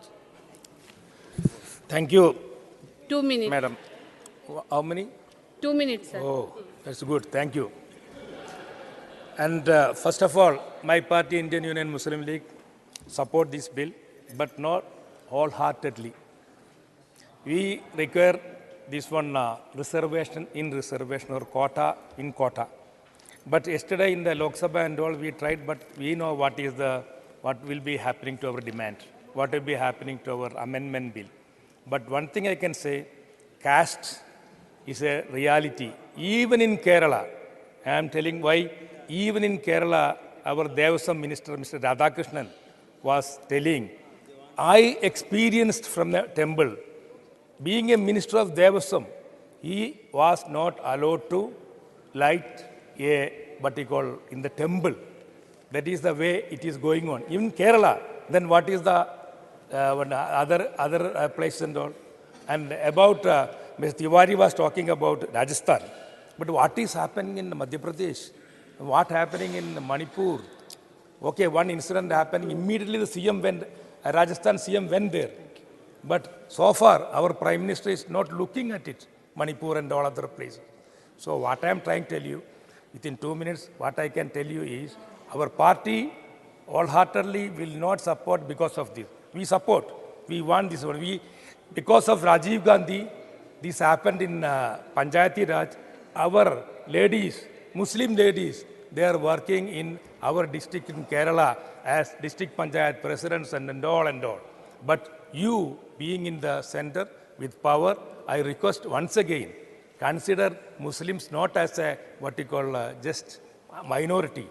Thank you. 2 minutes. Madam. How many? 2 minutes, sir. Oh, that's good. Thank you. And first of all, my party, Indian Union Muslim League, support this bill, but not wholeheartedly. We require this one reservation in reservation or quota in quota. But yesterday in the Lok Sabha and all we tried, but we know what will be happening to our demand, what will be happening to our amendment bill. But one thing I can say, caste is a reality. Even in Kerala, I am telling why, even in Kerala, our Devasam Minister, Mr. Radhakrishnan, was telling, I experienced from the temple, being a minister of Devasam, he was not allowed to light in the temple. That is the way it is going on. Even Kerala, then what is the other places and all? And about, Ms. Tiwari was talking about Rajasthan. But what is happening in Madhya Pradesh? What happening in Manipur? Okay, one incident happened, immediately the CM went, Rajasthan CM went there. But so far, our Prime Minister is not looking at it, Manipur and all other places. So what I am trying to tell you, within 2 minutes, what I can tell you is, our party wholeheartedly will not support because of this. We support, we want this one. Because of Rajiv Gandhi, this happened in Panchayati Raj, our ladies, Muslim ladies, they are working in our district in Kerala as district panchayat presidents and all and all. But you being in the center with power, I request once again, consider Muslims not as a what you call just a minority.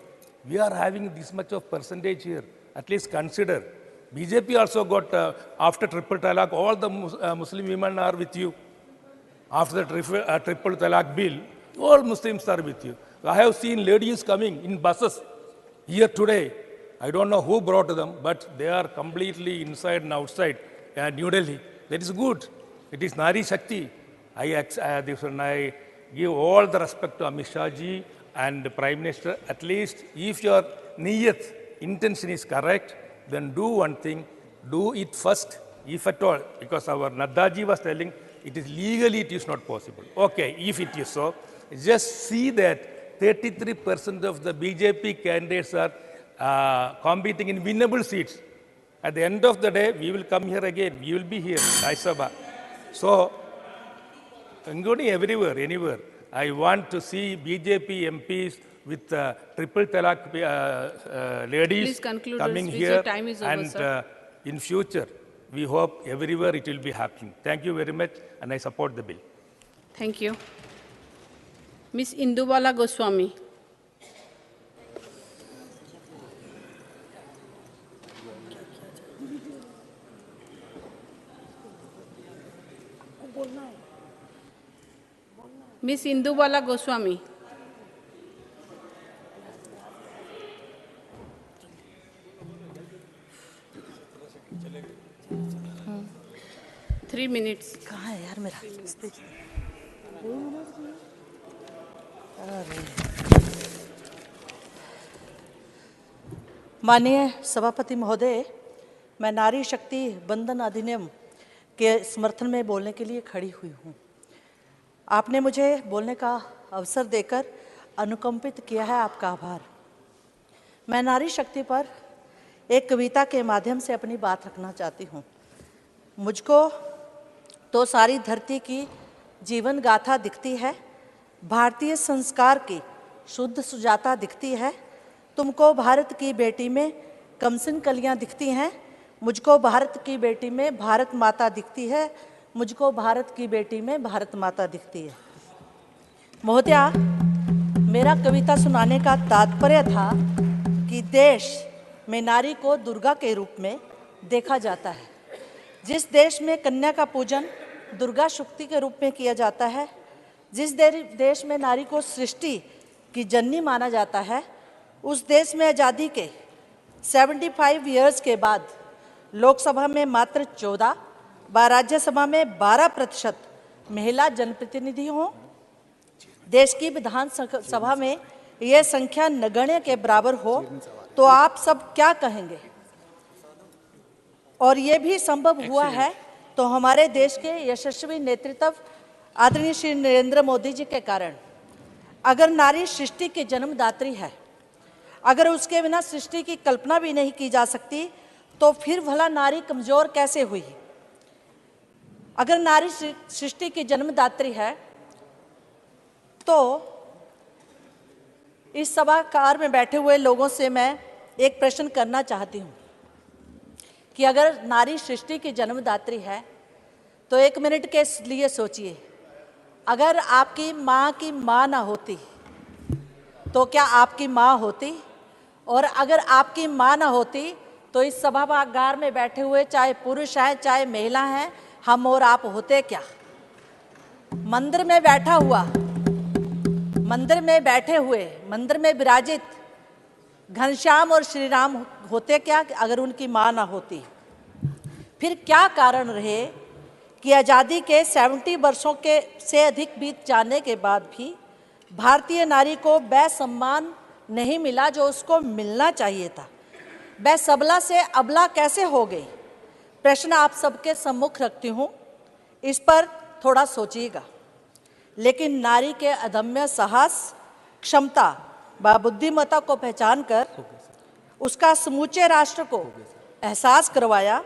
We are having this much of percentage here. At least consider. BJP also got after triple talaq, all the Muslim women are with you. After the triple talaq bill, all Muslims are with you. I have seen ladies coming in buses here today. I don't know who brought them, but they are completely inside and outside New Delhi. That is good. It is Nari Shakti. I give all the respect to Amit Shah ji and the Prime Minister. At least if your niyat, intention is correct, then do one thing, do it first, if at all, because our Nadda ji was telling, it is legally, it is not possible. Okay, if it is so, just see that 33% of the BJP candidates are competing in winnable seats. At the end of the day, we will come here again. We will be here, Rajya Sabha. So, including everywhere, anywhere, I want to see BJP MPs with triple talaq ladies coming here. Time is over, and sir. In future, we hope everywhere it will be happening. Thank you very much, and I support the bill. Thank you. Ms. Indubala Goswami. Ms. Indubala Goswami. Three minutes. कहाँ है यार मेरा? माननीय सभापति महोदय, मैं नारी शक्ति बंधन अधिनियम के समर्थन में बोलने के लिए खड़ी हुई हूँ। आपने मुझे बोलने का अवसर देकर अनुकंपित किया है, आपका आभार। मैं नारी शक्ति पर एक कविता के माध्यम से अपनी बात रखना चाहती हूँ। मुझको तो सारी धरती की जीवन गाथा दिखती है, भारतीय संस्कार की शुद्ध सुजाता दिखती है। तुमको भारत की बेटी में कमसिन कलियाँ दिखती हैं, मुझको भारत की बेटी में भारत माता दिखती है, मुझको भारत की बेटी में भारत माता दिखती है। महोदया, मेरा कविता सुनाने का तात्पर्य था कि देश में नारी को दुर्गा के रूप में देखा जाता है। जिस देश में कन्या का पूजन दुर्गा शक्ति के रूप में किया जाता है, जिस देश में नारी को सृष्टि की जननी माना जाता है, उस देश में आज़ादी के 75 ईयर्स के बाद लोकसभा में मात्र 14 व राज्यसभा में 12% महिला जनप्रतिनिधि हों। देश की विधानसभा में यह संख्या नगण्य के बराबर हो तो आप सब क्या कहेंगे? और ये भी संभव हुआ है तो हमारे देश के यशस्वी नेतृत्व आदरणीय श्री नरेंद्र मोदी जी के कारण। अगर नारी सृष्टि की जन्मदात्री है, अगर उसके बिना सृष्टि की कल्पना भी नहीं की जा सकती, तो फिर भला नारी कमजोर कैसे हुई? अगर नारी सृष्टि की जन्मदात्री है तो इस सभागार में बैठे हुए लोगों से मैं एक प्रश्न करना चाहती हूँ कि अगर नारी सृष्टि की जन्मदात्री है तो एक मिनट के लिए सोचिए, अगर आपकी माँ की माँ ना होती तो क्या आपकी माँ होती? और अगर आपकी माँ ना होती तो इस सभागार में बैठे हुए चाहे पुरुष हैं चाहे महिला हैं, हम और आप होते क्या? मंदिर में बैठा हुआ, मंदिर में बैठे हुए, मंदिर में विराजित घनश्याम और श्री राम होते क्या अगर उनकी माँ ना होती? फिर क्या कारण रहे कि आज़ादी के 70 वर्षों के से अधिक बीत जाने के बाद भी भारतीय नारी को वह सम्मान नहीं मिला जो उसको मिलना चाहिए था? वह सबला से अबला कैसे हो गई? प्रश्न आप सबके सम्मुख रखती हूँ, इस पर थोड़ा सोचिएगा। लेकिन नारी के अदम्य साहस, क्षमता व बुद्धिमत्ता को पहचान कर उसका समूचे राष्ट्र को एहसास करवाया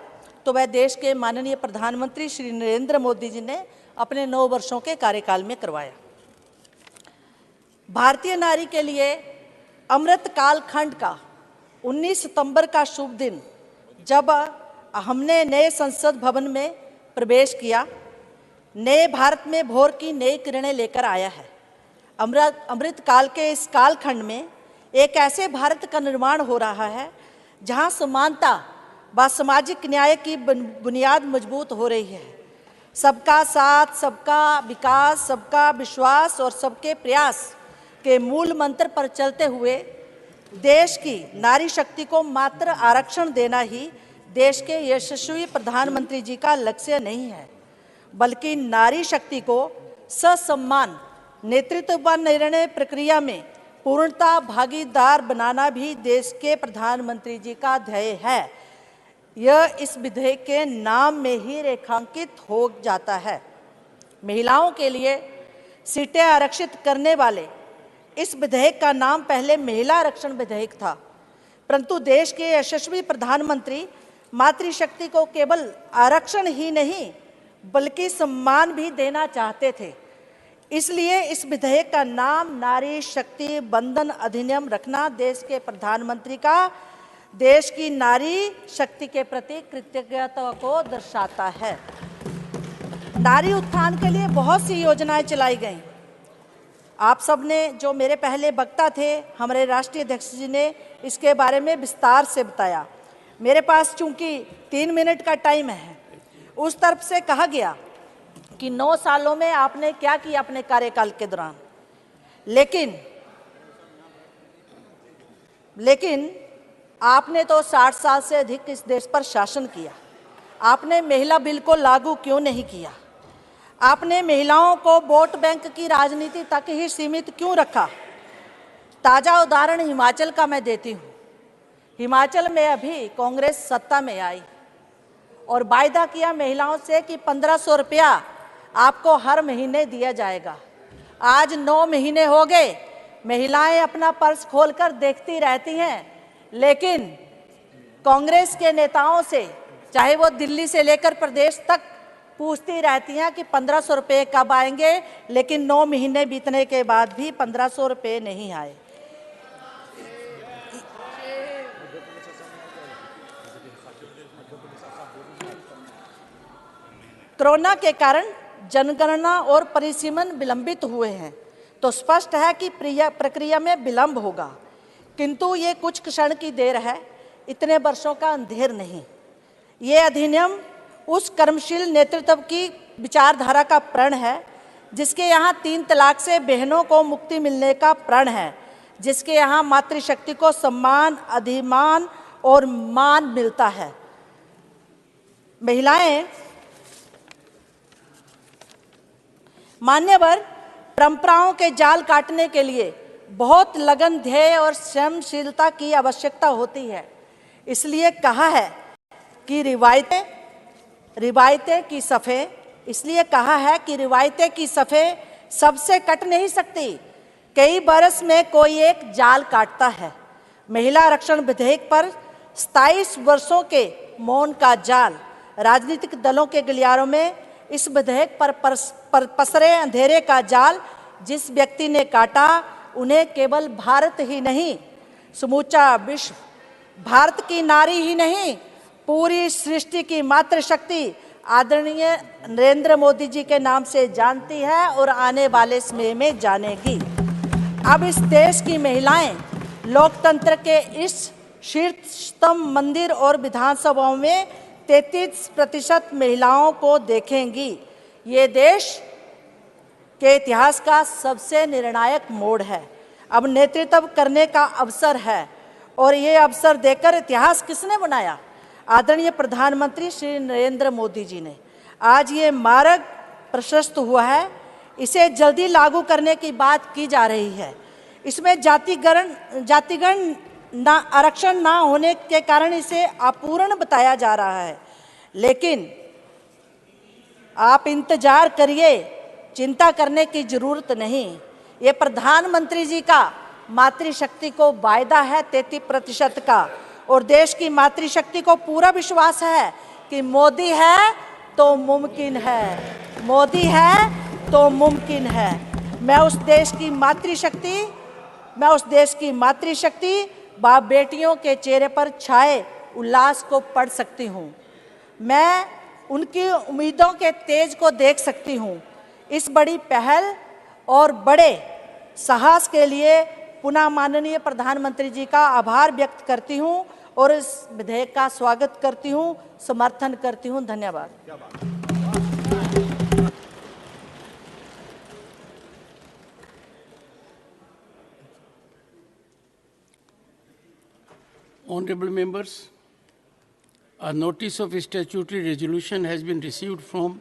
तो वह देश के माननीय प्रधानमंत्री श्री नरेंद्र मोदी जी ने अपने 9 वर्षों के कार्यकाल में करवाया। भारतीय नारी के लिए अमृत काल खंड का 19 सितंबर का शुभ दिन, जब हमने नए संसद भवन में प्रवेश किया, नए भारत में भोर की नई किरणें लेकर आया है। अमृत काल के इस कालखंड में एक ऐसे भारत का निर्माण हो रहा है जहां समानता व सामाजिक न्याय की बुनियाद मजबूत हो रही है। सबका साथ, सबका विकास, सबका विश्वास और सबके प्रयास के मूल मंत्र पर चलते हुए देश की नारी शक्ति को मात्र आरक्षण देना ही देश के यशस्वी प्रधानमंत्री जी का लक्ष्य नहीं है, बल्कि नारी शक्ति को ससम्मान नेतृत्व व निर्णय प्रक्रिया में पूर्णता भागीदार बनाना भी देश के प्रधानमंत्री जी का ध्येय है। यह इस विधेयक के नाम में ही रेखांकित हो जाता है। महिलाओं के लिए सीटें आरक्षित करने वाले इस विधेयक का नाम पहले महिला आरक्षण विधेयक था, परंतु देश के यशस्वी प्रधानमंत्री मातृशक्ति को केवल आरक्षण ही नहीं बल्कि सम्मान भी देना चाहते थे। इसलिए इस विधेयक का नाम नारी शक्ति बंधन अधिनियम रखना देश के प्रधानमंत्री का देश की नारी शक्ति के प्रति कृतज्ञता को दर्शाता है। नारी उत्थान के लिए बहुत सी योजनाएं चलाई गईं। आप सब ने, जो मेरे पहले वक्ता थे, हमारे राष्ट्रीय अध्यक्ष जी ने इसके बारे में विस्तार से बताया। मेरे पास चूंकि 3 मिनट का टाइम है, उस तरफ से कहा गया कि 9 सालों में आपने क्या किया अपने कार्यकाल के दौरान, लेकिन आपने तो 60 साल से अधिक इस देश पर शासन किया। आपने महिला बिल को लागू क्यों नहीं किया? आपने महिलाओं को वोट बैंक की राजनीति तक ही सीमित क्यों रखा? ताज़ा उदाहरण हिमाचल का मैं देती हूँ। हिमाचल में अभी कांग्रेस सत्ता में आई और वायदा किया महिलाओं से कि 1500 रुपया आपको हर महीने दिया जाएगा। आज 9 महीने हो गए, महिलाएं अपना पर्स खोलकर देखती रहती हैं, लेकिन कांग्रेस के नेताओं से, चाहे वो दिल्ली से लेकर प्रदेश तक, पूछती रहती हैं कि 1500 रुपये कब आएंगे, लेकिन 9 महीने बीतने के बाद भी 1500 रुपये नहीं आए। कोरोना के कारण जनगणना और परिसीमन विलंबित हुए हैं, तो स्पष्ट है कि प्रक्रिया में विलंब होगा, किंतु ये कुछ क्षण की देर है, इतने वर्षों का अंधेर नहीं। ये अधिनियम उस कर्मशील नेतृत्व की विचारधारा का प्रण है जिसके यहाँ 3 तलाक से बहनों को मुक्ति मिलने का प्रण है, जिसके यहाँ मातृशक्ति को सम्मान, अधिमान और मान मिलता है। महिलाएं मान्यवर परंपराओं के जाल काटने के लिए बहुत लगन, ध्येय और सहनशीलता की आवश्यकता होती है। इसलिए कहा है कि रिवायतें की सफ़े सबसे कट नहीं सकती, कई बरस में कोई एक जाल काटता है। महिला आरक्षण विधेयक पर 27 वर्षों के मौन का जाल, राजनीतिक दलों के गलियारों में इस विधेयक पर पसरे अंधेरे का जाल जिस व्यक्ति ने काटा, उन्हें केवल भारत ही नहीं, समूचा विश्व, भारत की नारी ही नहीं, पूरी सृष्टि की मातृशक्ति आदरणीय नरेंद्र मोदी जी के नाम से जानती है और आने वाले समय में जानेगी। अब इस देश की महिलाएं लोकतंत्र के इस शीर्षतम मंदिर और विधानसभाओं में 33% महिलाओं को देखेंगी। ये देश के इतिहास का सबसे निर्णायक मोड़ है। अब नेतृत्व करने का अवसर है, और ये अवसर देकर इतिहास किसने बनाया? आदरणीय प्रधानमंत्री श्री नरेंद्र मोदी जी ने। आज ये मार्ग प्रशस्त हुआ है, इसे जल्दी लागू करने की बात की जा रही है। इसमें जातिगण आरक्षण ना होने के कारण इसे अपूर्ण बताया जा रहा है, लेकिन आप इंतजार करिए, चिंता करने की जरूरत नहीं। ये प्रधानमंत्री जी का मातृशक्ति को वायदा है 33% का, और देश की मातृशक्ति को पूरा विश्वास है कि मोदी है तो मुमकिन है, मोदी है तो मुमकिन है। मैं उस देश की मातृशक्ति बेटियों के चेहरे पर छाए उल्लास को पढ़ सकती हूँ। मैं उनकी उम्मीदों के तेज को देख सकती हूँ। इस बड़ी पहल और बड़े साहस के लिए पुनः माननीय प्रधानमंत्री जी का आभार व्यक्त करती हूँ और इस विधेयक का स्वागत करती हूँ, समर्थन करती हूँ। धन्यवाद। Honorable members, a notice of statutory resolution has been received from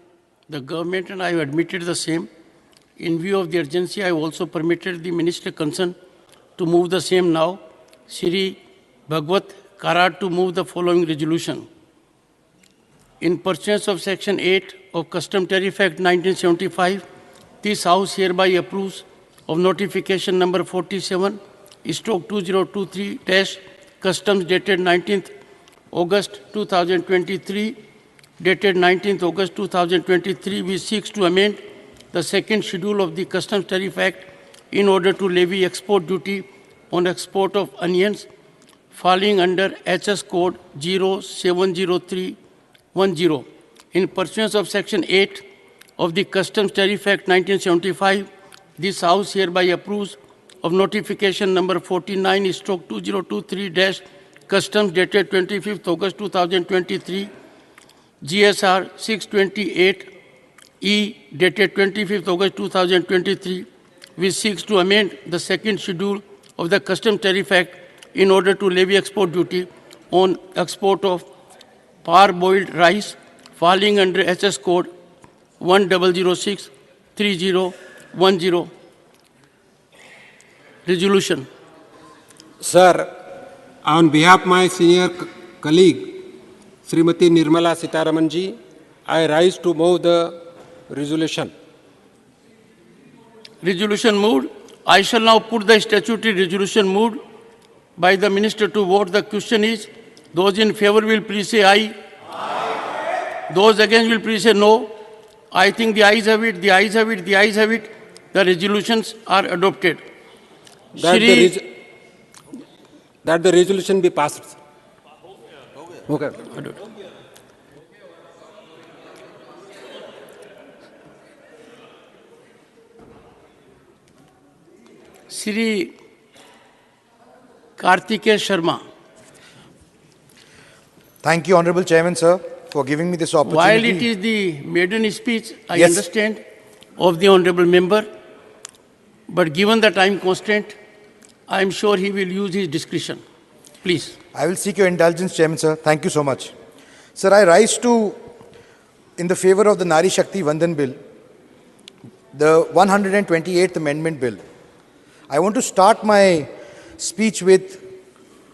the government and I have admitted the same. In view of the urgency, I have also permitted the minister concerned to move the same now. Shri Bhagwat Karad to move the following resolution. In pursuance of Section 8 of Custom Tariff Act 1975, this House hereby approves of notification number 47/2023- Customs dated 19th August 2023, dated 19th August 2023, which seeks to amend the second schedule of the Customs Tariff Act in order to levy export duty on export of onions falling under HS code 070310. In pursuance of Section 8 of the Customs Tariff Act 1975, this House hereby approves of notification number 49/2023- Customs dated 25th August 2023, GSR 628E dated 25th August 2023, which seeks to amend the second schedule of the Customs Tariff Act in order to levy export duty on export of parboiled rice falling under HS code 10063010. Resolution. Sir, on behalf of my senior colleague, Srimati Nirmala Sitaraman ji, I rise to move the resolution. Resolution moved. I shall now put the statutory resolution moved by the minister to vote. The question is, those in favor will please say aye. Aye. Those against will please say no. I think the ayes have it, the ayes have it, the ayes have it. The resolutions are adopted. That the resolution be passed. Okay. Shri Kartikeya Sharma. Thank you, Honorable Chairman, sir, for giving me this opportunity. While it is the maiden speech, I understand, of the Honorable Member, but given the time constraint, I am sure he will use his discretion. Please. I will seek your indulgence, Chairman, sir. Thank you so much. Sir, I rise in the favor of the Nari Shakti Vandan Bill, the 128th Amendment Bill. I want to start my speech with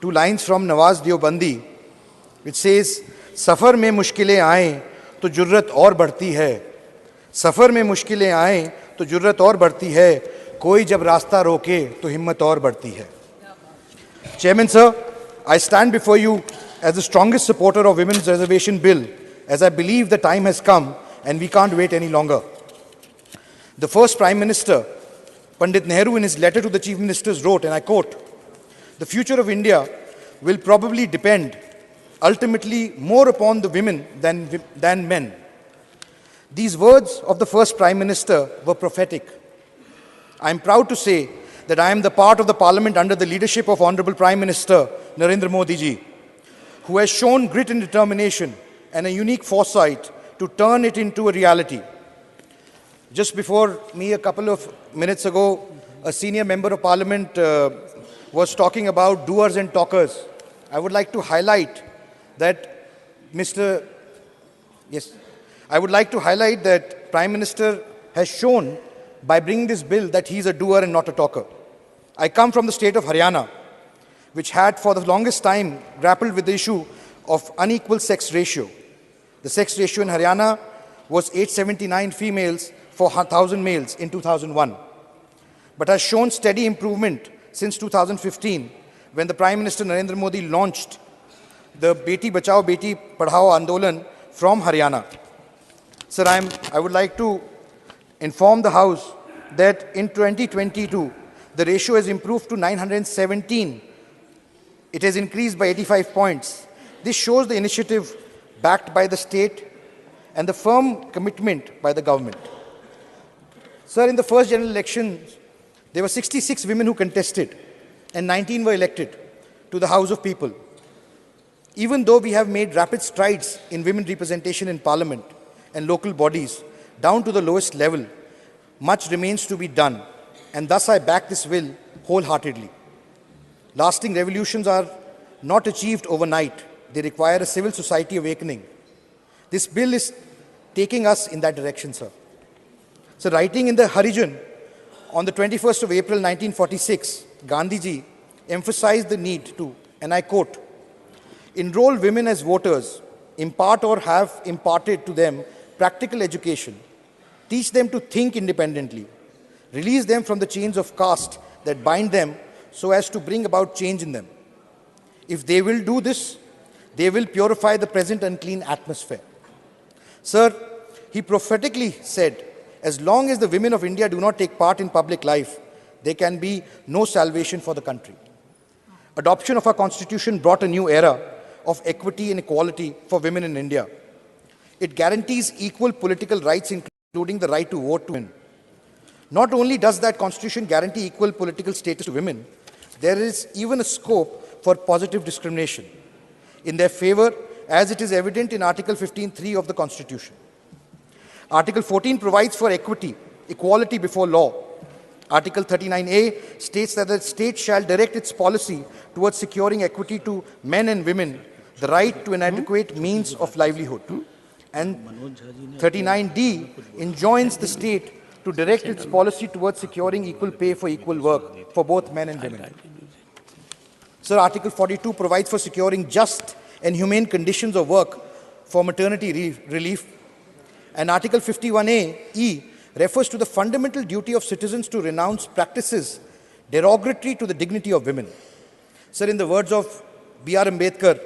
2 lines from Nawaz Deobandi, which says, सफ़र में मुश्किलें आएं तो जुर्रत और बढ़ती है, सफ़र में मुश्किलें आएं तो जुर्रत और बढ़ती है, कोई जब रास्ता रोके तो हिम्मत और बढ़ती है. Chairman, sir, I stand before you as the strongest supporter of Women's Reservation Bill, as I believe the time has come and we can't wait any longer. The first Prime Minister, Pandit Nehru, in his letter to the Chief Ministers wrote, and I quote, "The future of India will probably depend ultimately more upon the women than men." These words of the first Prime Minister were prophetic. I am proud to say that I am the part of the Parliament under the leadership of Honorable Prime Minister Narendra Modi ji, who has shown grit and determination and a unique foresight to turn it into a reality. Just before me, a couple of minutes ago, a senior member of Parliament was talking about doers and talkers. I would like to highlight that Prime Minister has shown by bringing this bill that he is a doer and not a talker. I come from the state of Haryana, which had for the longest time grappled with the issue of unequal sex ratio. The sex ratio in Haryana was 879 females for 1,000 males in 2001, but has shown steady improvement since 2015, when the Prime Minister Narendra Modi launched the Beti Bachao Beti Padhao Andolan from Haryana. Sir, I would like to inform the House that in 2022, the ratio has improved to 917. It has increased by 85 points. This shows the initiative backed by the state and the firm commitment by the government. Sir, in the first general elections, there were 66 women who contested and 19 were elected to the House of People. Even though we have made rapid strides in women representation in Parliament and local bodies down to the lowest level, much remains to be done, and thus I back this bill wholeheartedly. Lasting revolutions are not achieved overnight. They require a civil society awakening. This bill is taking us in that direction, sir. So, writing in the Harijan on the 21st of April 1946, Gandhiji emphasized the need to, and I quote, enroll women as voters, impart or have imparted to them practical education, teach them to think independently, release them from the chains of caste that bind them so as to bring about change in them. If they will do this, they will purify the present unclean atmosphere. Sir, he prophetically said, as long as the women of India do not take part in public life, there can be no salvation for the country. Adoption of our constitution brought a new era of equity and equality for women in India. It guarantees equal political rights, including the right to vote to women. Not only does that constitution guarantee equal political status to women, there is even a scope for positive discrimination in their favor, as it is evident in Article 15(3) of the Constitution. Article 14 provides for equality before law. Article 39A states that the state shall direct its policy towards securing equity to men and women, the right to an adequate means of livelihood. And 39D enjoins the state to direct its policy towards securing equal pay for equal work for both men and women. Sir, Article 42 provides for securing just and humane conditions of work for maternity relief. And Article 51A(e) refers to the fundamental duty of citizens to renounce practices derogatory to the dignity of women. Sir, in the words of B.R. Ambedkar,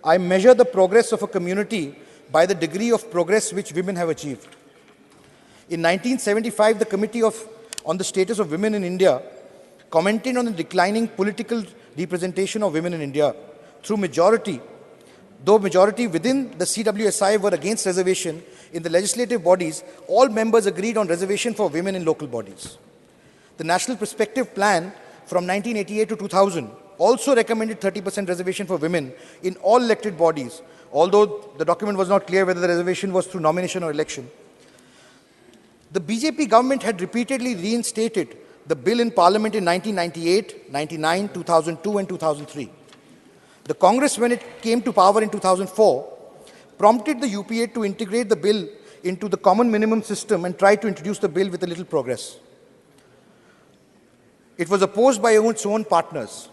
I measure the progress of a community by the degree of progress which women have achieved. In 1975, the Committee on the Status of Women in India commented on the declining political representation of women in India. Though majority within the CWSI were against reservation in the legislative bodies, all members agreed on reservation for women in local bodies. The National Perspective Plan from 1988 to 2000 also recommended 30% reservation for women in all elected bodies, although the document was not clear whether the reservation was through nomination or election. The BJP government had repeatedly reinstated the bill in Parliament in 1998, 99, 2002 and 2003. The Congress, when it came to power in 2004, prompted the UPA to integrate the bill into the common minimum system and tried to introduce the bill with a little progress. It was opposed by its own partners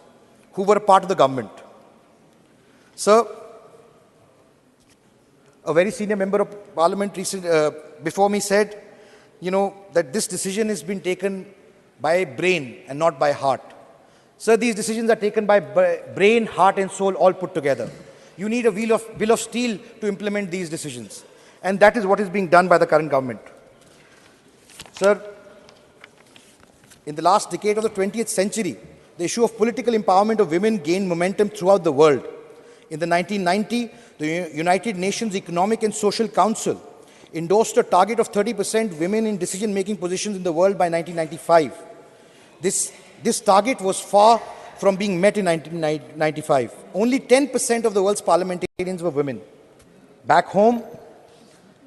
who were a part of the government. Sir, a very senior member of Parliament before me said, that this decision has been taken by brain and not by heart. Sir, these decisions are taken by brain, heart and soul all put together. You need a will of steel to implement these decisions. And that is what is being done by the current government. Sir, in the last decade of the 20th century, the issue of political empowerment of women gained momentum throughout the world. In the 1990, the United Nations Economic and Social Council endorsed a target of 30% women in decision-making positions in the world by 1995. This target was far from being met in 1995. Only 10% of the world's parliamentarians were women. Back home,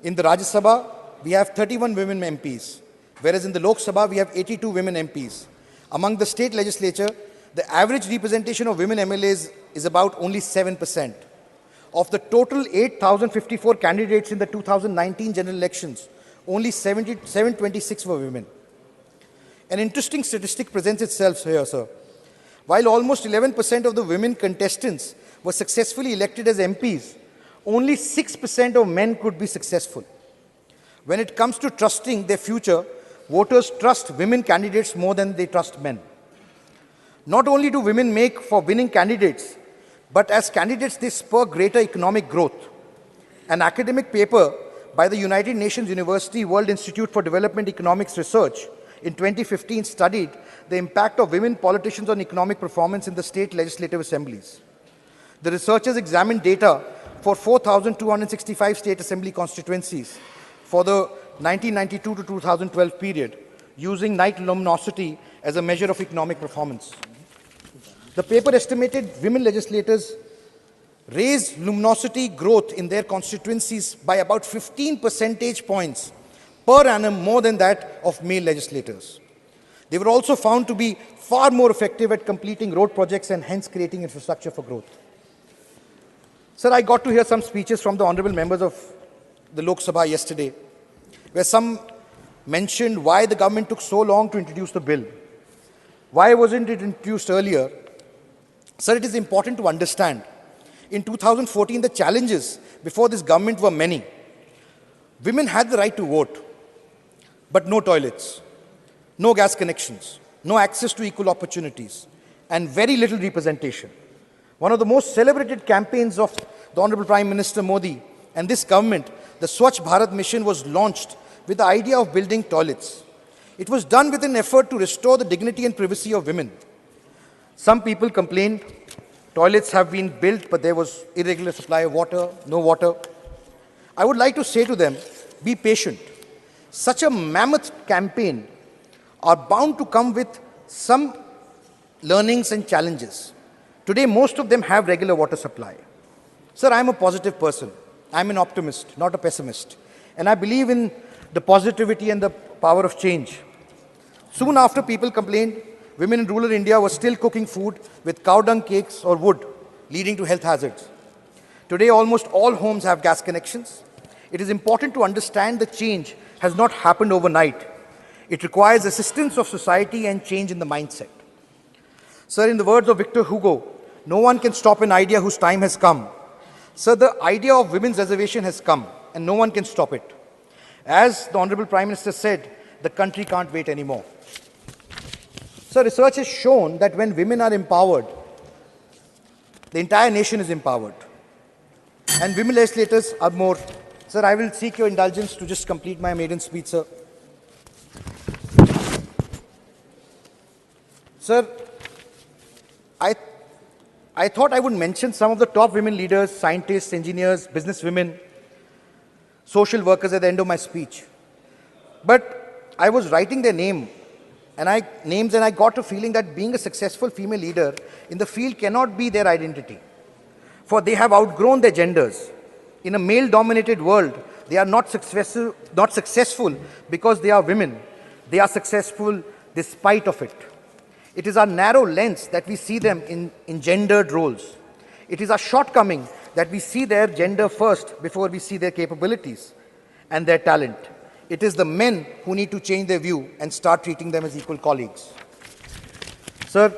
in the Rajya Sabha, we have 31 women MPs, whereas in the Lok Sabha, we have 82 women MPs. Among the state legislature, the average representation of women MLAs is about only 7%. Of the total 8,054 candidates in the 2019 general elections, only 726 were women. An interesting statistic presents itself here, sir. While almost 11% of the women contestants were successfully elected as MPs, only 6% of men could be successful. When it comes to trusting their future, voters trust women candidates more than they trust men. Not only do women make for winning candidates, but as candidates they spur greater economic growth. An academic paper by the United Nations University World Institute for Development Economics Research in 2015 studied the impact of women politicians on economic performance in the state legislative assemblies. The researchers examined data for 4,265 state assembly constituencies for the 1992 to 2012 period, using night luminosity as a measure of economic performance. The paper estimated women legislators raised luminosity growth in their constituencies by about 15 percentage points per annum more than that of male legislators. They were also found to be far more effective at completing road projects and hence creating infrastructure for growth. Sir, I got to hear some speeches from the honorable members of the Lok Sabha yesterday, where some mentioned why the government took so long to introduce the bill. Why wasn't it introduced earlier? Sir, it is important to understand. In 2014, the challenges before this government were many. Women had the right to vote, but no toilets, no gas connections, no access to equal opportunities, and very little representation. One of the most celebrated campaigns of the Honorable Prime Minister Modi and this government, the Swachh Bharat mission, was launched with the idea of building toilets. It was done with an effort to restore the dignity and privacy of women. Some people complained toilets have been built, but there was irregular supply of water, no water. I would like to say to them, be patient. Such a mammoth campaign are bound to come with some learnings and challenges. Today, most of them have regular water supply. Sir, I am a positive person. I am an optimist, not a pessimist. And I believe in the positivity and the power of change. Soon after people complained, women in rural India were still cooking food with cow dung cakes or wood, leading to health hazards. Today, almost all homes have gas connections. It is important to understand the change has not happened overnight. It requires assistance of society and change in the mindset. Sir, in the words of Victor Hugo, no one can stop an idea whose time has come. Sir, the idea of women's reservation has come, and no one can stop it. As the Honorable Prime Minister said, the country can't wait anymore. So research has shown that when women are empowered, the entire nation is empowered. And women legislators are more. Sir, I will seek your indulgence to just complete my maiden speech, sir. Sir, I thought I would mention some of the top women leaders, scientists, engineers, businesswomen, social workers at the end of my speech. But I was writing their names and I got a feeling that being a successful female leader in the field cannot be their identity. For they have outgrown their genders. In a male-dominated world, they are not successful because they are women. They are successful despite of it. It is our narrow lens that we see them in gendered roles. It is our shortcoming that we see their gender first before we see their capabilities and their talent. It is the men who need to change their view and start treating them as equal colleagues. Sir,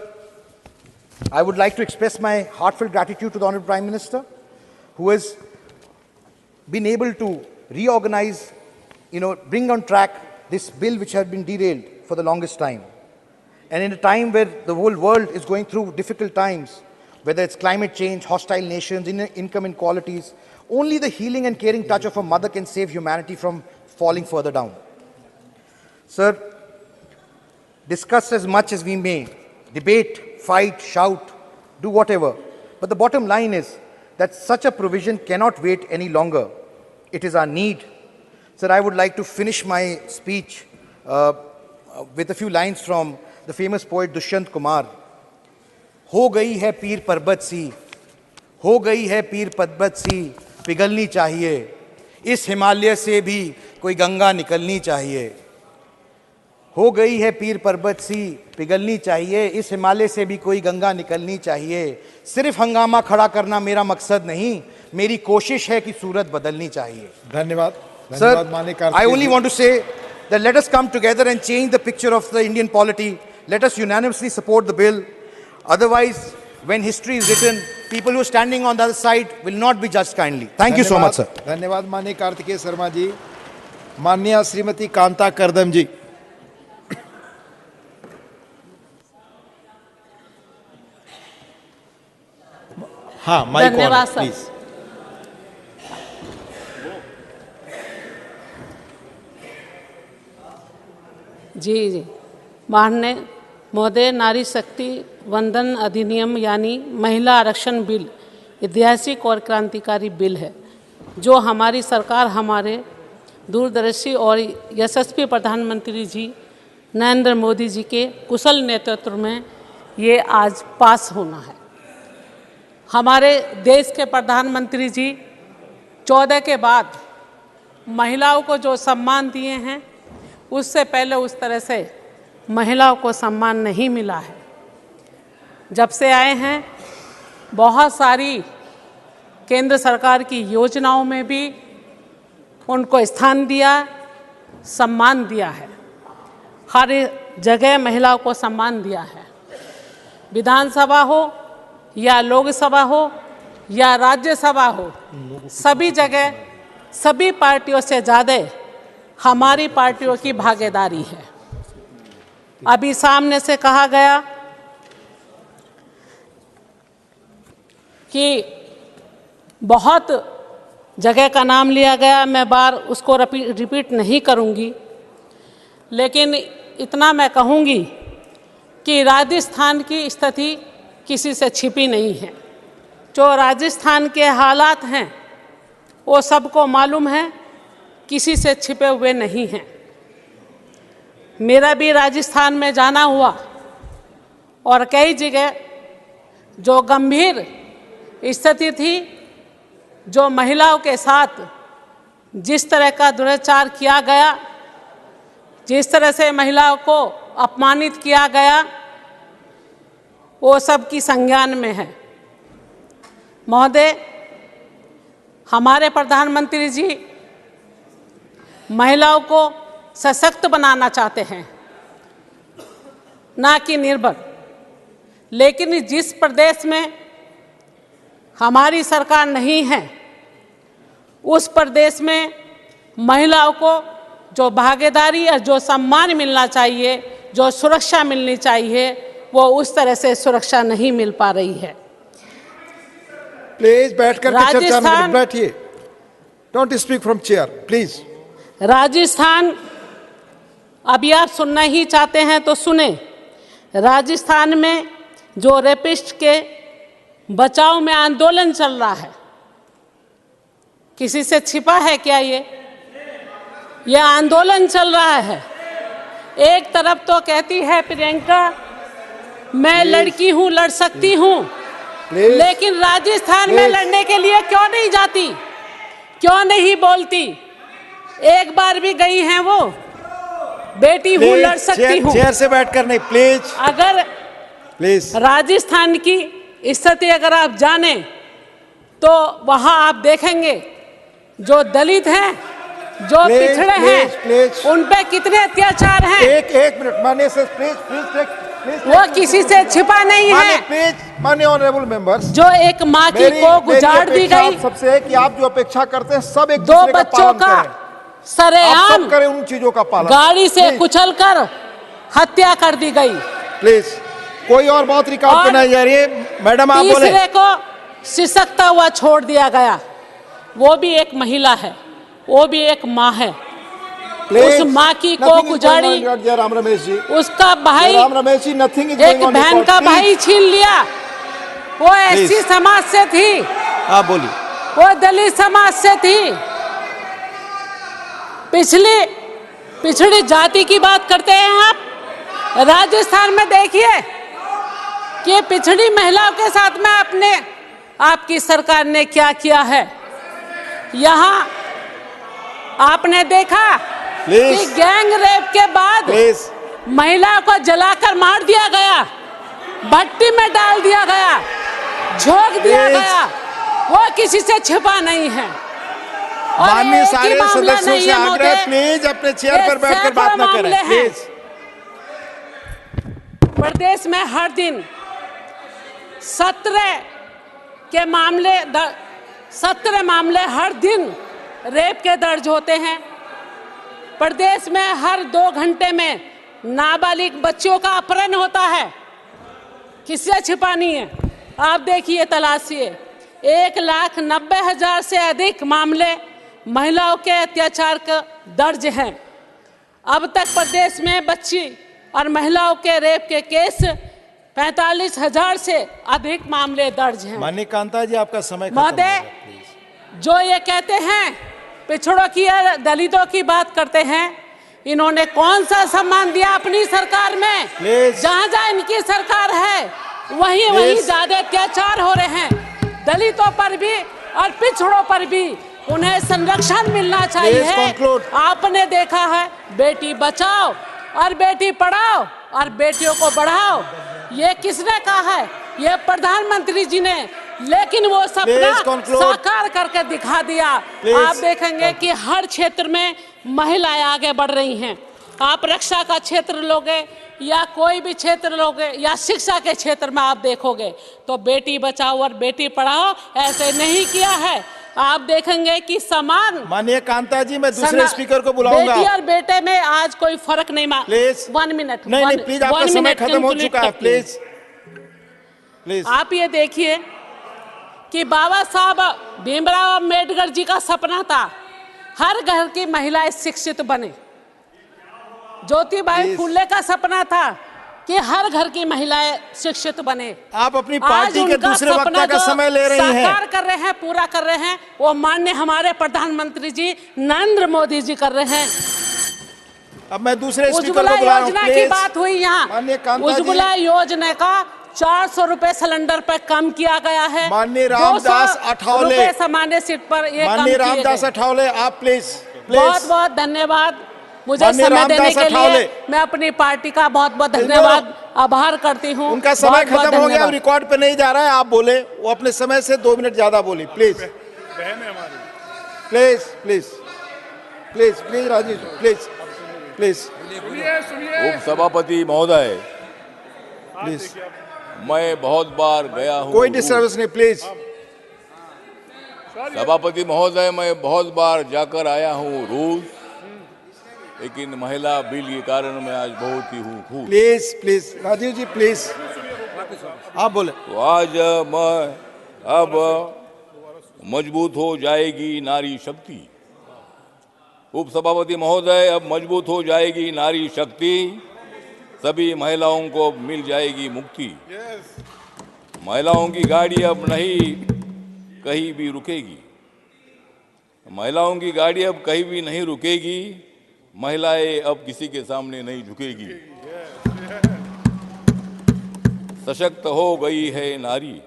I would like to express my heartfelt gratitude to the Honorable Prime Minister, who has been able to reorganize, bring on track this bill which had been derailed for the longest time. And in a time where the whole world is going through difficult times, whether it's climate change, hostile nations, income inequalities, only the healing and caring touch of a mother can save humanity from falling further down. Sir, discuss as much as we may, debate, fight, shout, do whatever. But the bottom line is that such a provision cannot wait any longer. It is our need. Sir, I would like to finish my speech with a few lines from the famous poet Dushyant Kumar. हो गई है पीर पर्वत सी, हो गई है पीर पर्वत सी, पिघलनी चाहिए, इस हिमालय से भी कोई गंगा निकलनी चाहिए. हो गई है पीर पर्वत सी, पिघलनी चाहिए, इस हिमालय से भी कोई गंगा निकलनी चाहिए. सिर्फ हंगामा खड़ा करना मेरा मकसद नहीं, मेरी कोशिश है कि सूरत बदलनी चाहिए. धन्यवाद. Sir, I only want to say that let us come together and change the picture of the Indian polity. Let us unanimously support the bill. Otherwise, when history is written, people who are standing on the other side will not be judged kindly. Thank you so much, sir. धन्यवाद माननीय कार्तिकेय शर्मा जी. माननीय श्रीमती कांता करदम जी. हाँ, mic धन्यवाद on sir. Please. जी माननीय महोदय, नारी शक्ति वंदन अधिनियम यानी महिला आरक्षण बिल ऐतिहासिक और क्रांतिकारी बिल है जो हमारी सरकार, हमारे दूरदर्शी और यशस्वी प्रधानमंत्री जी नरेंद्र मोदी जी के कुशल नेतृत्व में ये आज पास होना है। हमारे देश के प्रधानमंत्री जी 14 के बाद महिलाओं को जो सम्मान दिए हैं उससे पहले उस तरह से महिलाओं को सम्मान नहीं मिला है। जब से आए हैं बहुत सारी केंद्र सरकार की योजनाओं में भी उनको स्थान दिया, सम्मान दिया है। हर जगह महिलाओं को सम्मान दिया है। विधानसभा हो या लोकसभा हो या राज्यसभा हो, सभी जगह सभी पार्टियों से ज़्यादा हमारी पार्टियों की भागीदारी है। अभी सामने से कहा गया कि बहुत जगह का नाम लिया गया, मैं बार उसको रिपीट नहीं करूंगी, लेकिन इतना मैं कहूंगी कि राजस्थान की स्थिति किसी से छिपी नहीं है। जो राजस्थान के हालात हैं वो सबको मालूम है, किसी से छिपे हुए नहीं हैं। मेरा भी राजस्थान में जाना हुआ और कई जगह जो गंभीर स्थिति थी, जो महिलाओं के साथ जिस तरह का दुराचार किया गया, जिस तरह से महिलाओं को अपमानित किया गया, वो सब की संज्ञान में है। महोदय, हमारे प्रधानमंत्री जी महिलाओं को सशक्त बनाना चाहते हैं, ना कि निर्भर। लेकिन जिस प्रदेश में हमारी सरकार नहीं है, उस प्रदेश में महिलाओं को जो भागीदारी और जो सम्मान मिलना चाहिए, जो सुरक्षा मिलनी चाहिए, वो उस तरह से सुरक्षा नहीं मिल पा रही है। प्लीज बैठकर चर्चा में बैठिए। Don't speak from chair please. Rajasthan, अभी आप सुनना ही चाहते हैं तो सुने। राजस्थान में जो रेपिस्ट के बचाव में आंदोलन चल रहा है, किसी से छिपा है क्या? ये आंदोलन चल रहा है। एक तरफ तो कहती है प्रियंका मैं लड़की हूं, लड़ सकती हूं, लेकिन राजस्थान में लड़ने के लिए क्यों नहीं जाती, क्यों नहीं बोलती? एक बार भी गई हैं वो, बेटी हूं, लड़ सकती हूं। चेयर से बैठकर नहीं, प्लीज। अगर प्लीज राजस्थान की स्थिति अगर आप जाने तो वहां आप देखेंगे जो दलित हैं, जो पिछड़े हैं, उन पे कितने अत्याचार हैं। एक मिनट माननीय सर, प्लीज वो किसी से छिपा नहीं है। प्लीज माननीय ऑनरेबल मेंबर्स, जो एक माँ की को गुजार दी गई, सबसे है कि आप जो अपेक्षा करते हैं सब एक दो बच्चों का सरेआम करें, उन चीजों का पालन। गाड़ी से कुचलकर हत्या कर दी गई। प्लीज कोई और बात रिकॉर्ड पे नहीं जा रही है। मैडम आप बोले। तीसरे को सिसकता हुआ छोड़ दिया गया, वो भी एक महिला है, वो भी एक माँ है। उस माँ की को गुजारी, राम रमेश जी, उसका भाई, राम रमेश जी, नथिंग इज एक बहन का भाई छीन लिया। वो ऐसी समाज से थी, आप बोलिए, वो दलित समाज से थी, पिछड़ी जाति की बात करते हैं आप। राजस्थान में देखिए कि पिछड़ी महिलाओं के साथ में आपकी सरकार ने क्या किया है। यहाँ आपने देखा कि गैंग रेप के बाद महिला को जलाकर मार दिया गया, भट्टी में डाल दिया गया, झोंक दिया गया। वो किसी से छिपा नहीं है। माननीय सारे सदस्यों से आग्रह, प्लीज अपने चेयर पर बैठकर बात न करें प्लीज। प्रदेश में हर दिन 17 मामले हर दिन रेप के दर्ज होते हैं। प्रदेश में हर 2 घंटे में नाबालिग बच्चों का अपहरण होता है, किसी से छिपा नहीं है। आप देखिए, तलाशिए, 1,90,000 से अधिक मामले महिलाओं के अत्याचार का दर्ज हैं। अब तक प्रदेश में बच्ची और महिलाओं के रेप के केस 45,000 से अधिक मामले दर्ज हैं। माननीय कांता जी, आपका समय खत्म महोदय, हो गया, प्लीज। जो ये कहते हैं पिछड़ों की या दलितों की बात करते हैं, इन्होंने कौन सा सम्मान दिया अपनी सरकार में? जहां जहां इनकी सरकार है वहीं वहीं ज्यादा अत्याचार हो रहे हैं। दलितों पर भी और पिछड़ों पर भी उन्हें संरक्षण मिलना चाहिए। आपने देखा है बेटी बचाओ और बेटी पढ़ाओ और बेटियों को बढ़ाओ, ये किसने कहा है? ये प्रधानमंत्री जी ने, लेकिन वो सपना साकार करके दिखा दिया। आप देखेंगे कि हर क्षेत्र में महिलाएं आगे बढ़ रही हैं। आप रक्षा का क्षेत्र लोगे या कोई भी क्षेत्र लोगे या शिक्षा के क्षेत्र में आप देखोगे तो बेटी बचाओ और बेटी पढ़ाओ ऐसे नहीं किया है। आप देखेंगे कि समान। माननीय कांता जी, मैं दूसरे स्पीकर को बुलाऊंगा। बेटी और बेटे में आज कोई फर्क नहीं। Please 1 minute. नहीं, प्लीज, आपका समय खत्म हो चुका है। Please please. आप ये देखिए कि बाबा साहब भीमराव अम्बेडकर जी का सपना था हर घर की महिलाएं शिक्षित बने। ज्योतिबाई फुले का सपना था कि हर घर की महिलाएं शिक्षित बने। आप अपनी पार्टी के दूसरे वक्ता का समय ले रही हैं। साकार कर रहे हैं, पूरा कर रहे हैं, वो माननीय हमारे प्रधानमंत्री जी नरेंद्र मोदी जी कर रहे हैं। अब मैं दूसरे स्पीकर उज्ज्वला को बुला रहा हूं, योजना की बात हुई यहाँ। उज्ज्वला योजना का 400 रुपए सिलेंडर पर कम किया गया है। माननीय रामदास अठावले, सामान्य सीट पर ये माननीय रामदास अठावले, आप प्लीज। बहुत बहुत धन्यवाद मुझे समय देने के लिए। मैं अपनी पार्टी का बहुत बहुत धन्यवाद आभार करती हूँ। उनका समय खत्म हो गया, रिकॉर्ड पे नहीं जा रहा है। आप बोले, वो अपने समय से 2 मिनट ज्यादा बोली। Please please please please please Rajiv please please. उप सभापति महोदय, प्लीज, मैं बहुत बार गया हूँ। कोई डिस्टर्बेंस नहीं, प्लीज। सभापति महोदय, मैं बहुत बार जाकर आया हूँ रूस, लेकिन महिला बिल के कारण मैं आज बहुत ही हूँ खुश। Please please Rajiv ji, please आप बोले। तो आज मैं अब मजबूत हो जाएगी नारी शक्ति। उप सभापति महोदय, अब मजबूत हो जाएगी नारी शक्ति, सभी महिलाओं को मिल जाएगी मुक्ति। महिलाओं की गाड़ी अब नहीं कहीं भी रुकेगी। महिलाओं की गाड़ी अब कहीं भी नहीं रुकेगी। महिलाएं अब किसी के सामने नहीं झुकेगी। सशक्त हो गई है नारी,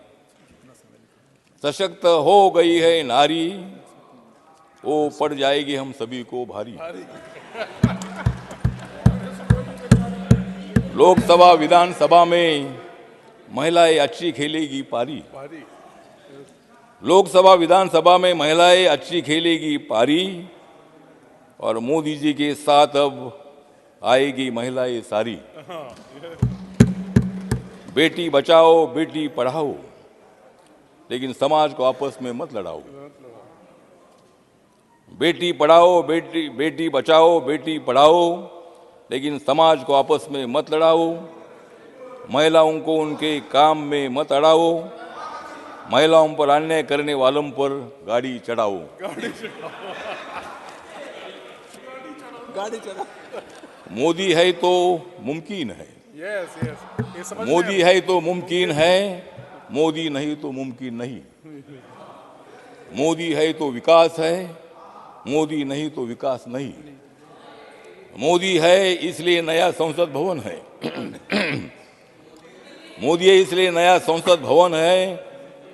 सशक्त हो गई है नारी, वो पड़ जाएगी हम सभी को भारी। लोकसभा विधानसभा में महिलाएं अच्छी खेलेगी पारी। लोकसभा विधानसभा में महिलाएं अच्छी खेलेगी पारी, और मोदी जी के साथ अब आएगी महिलाएं सारी। बेटी बचाओ बेटी पढ़ाओ, लेकिन समाज को आपस में मत लड़ाओ। बेटी पढ़ाओ बेटी बचाओ बेटी पढ़ाओ, लेकिन समाज को आपस में मत लड़ाओ। महिलाओं को उनके काम में मत अड़ाओ। महिलाओं पर अन्याय करने वालों पर गाड़ी चढ़ाओ। मोदी है तो मुमकिन है। मोदी है तो मुमकिन है, मोदी नहीं तो मुमकिन नहीं। मोदी है तो विकास है, मोदी नहीं तो विकास नहीं। मोदी है इसलिए नया संसद भवन है। मोदी है इसलिए नया संसद भवन है,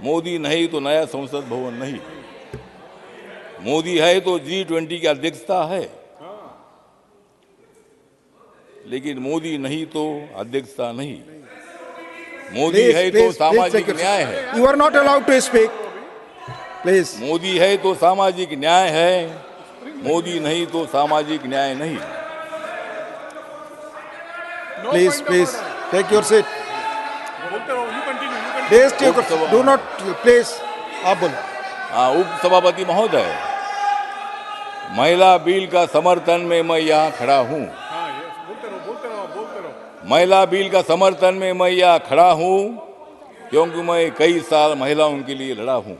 मोदी नहीं तो नया संसद भवन नहीं। मोदी है तो G20 की अध्यक्षता है, लेकिन मोदी नहीं तो अध्यक्षता नहीं। मोदी है तो सामाजिक न्याय है। You are not allowed to speak, please. Modi है तो सामाजिक न्याय है, मोदी नहीं तो सामाजिक न्याय नहीं। Please please take your seat. Do not please, आप बोलो। हाँ, उप सभापति महोदय, महिला बिल का समर्थन में मैं यहाँ खड़ा हूँ। महिला बिल का समर्थन में मैं यहाँ खड़ा हूँ, क्योंकि मैं कई साल महिलाओं के लिए लड़ा हूँ।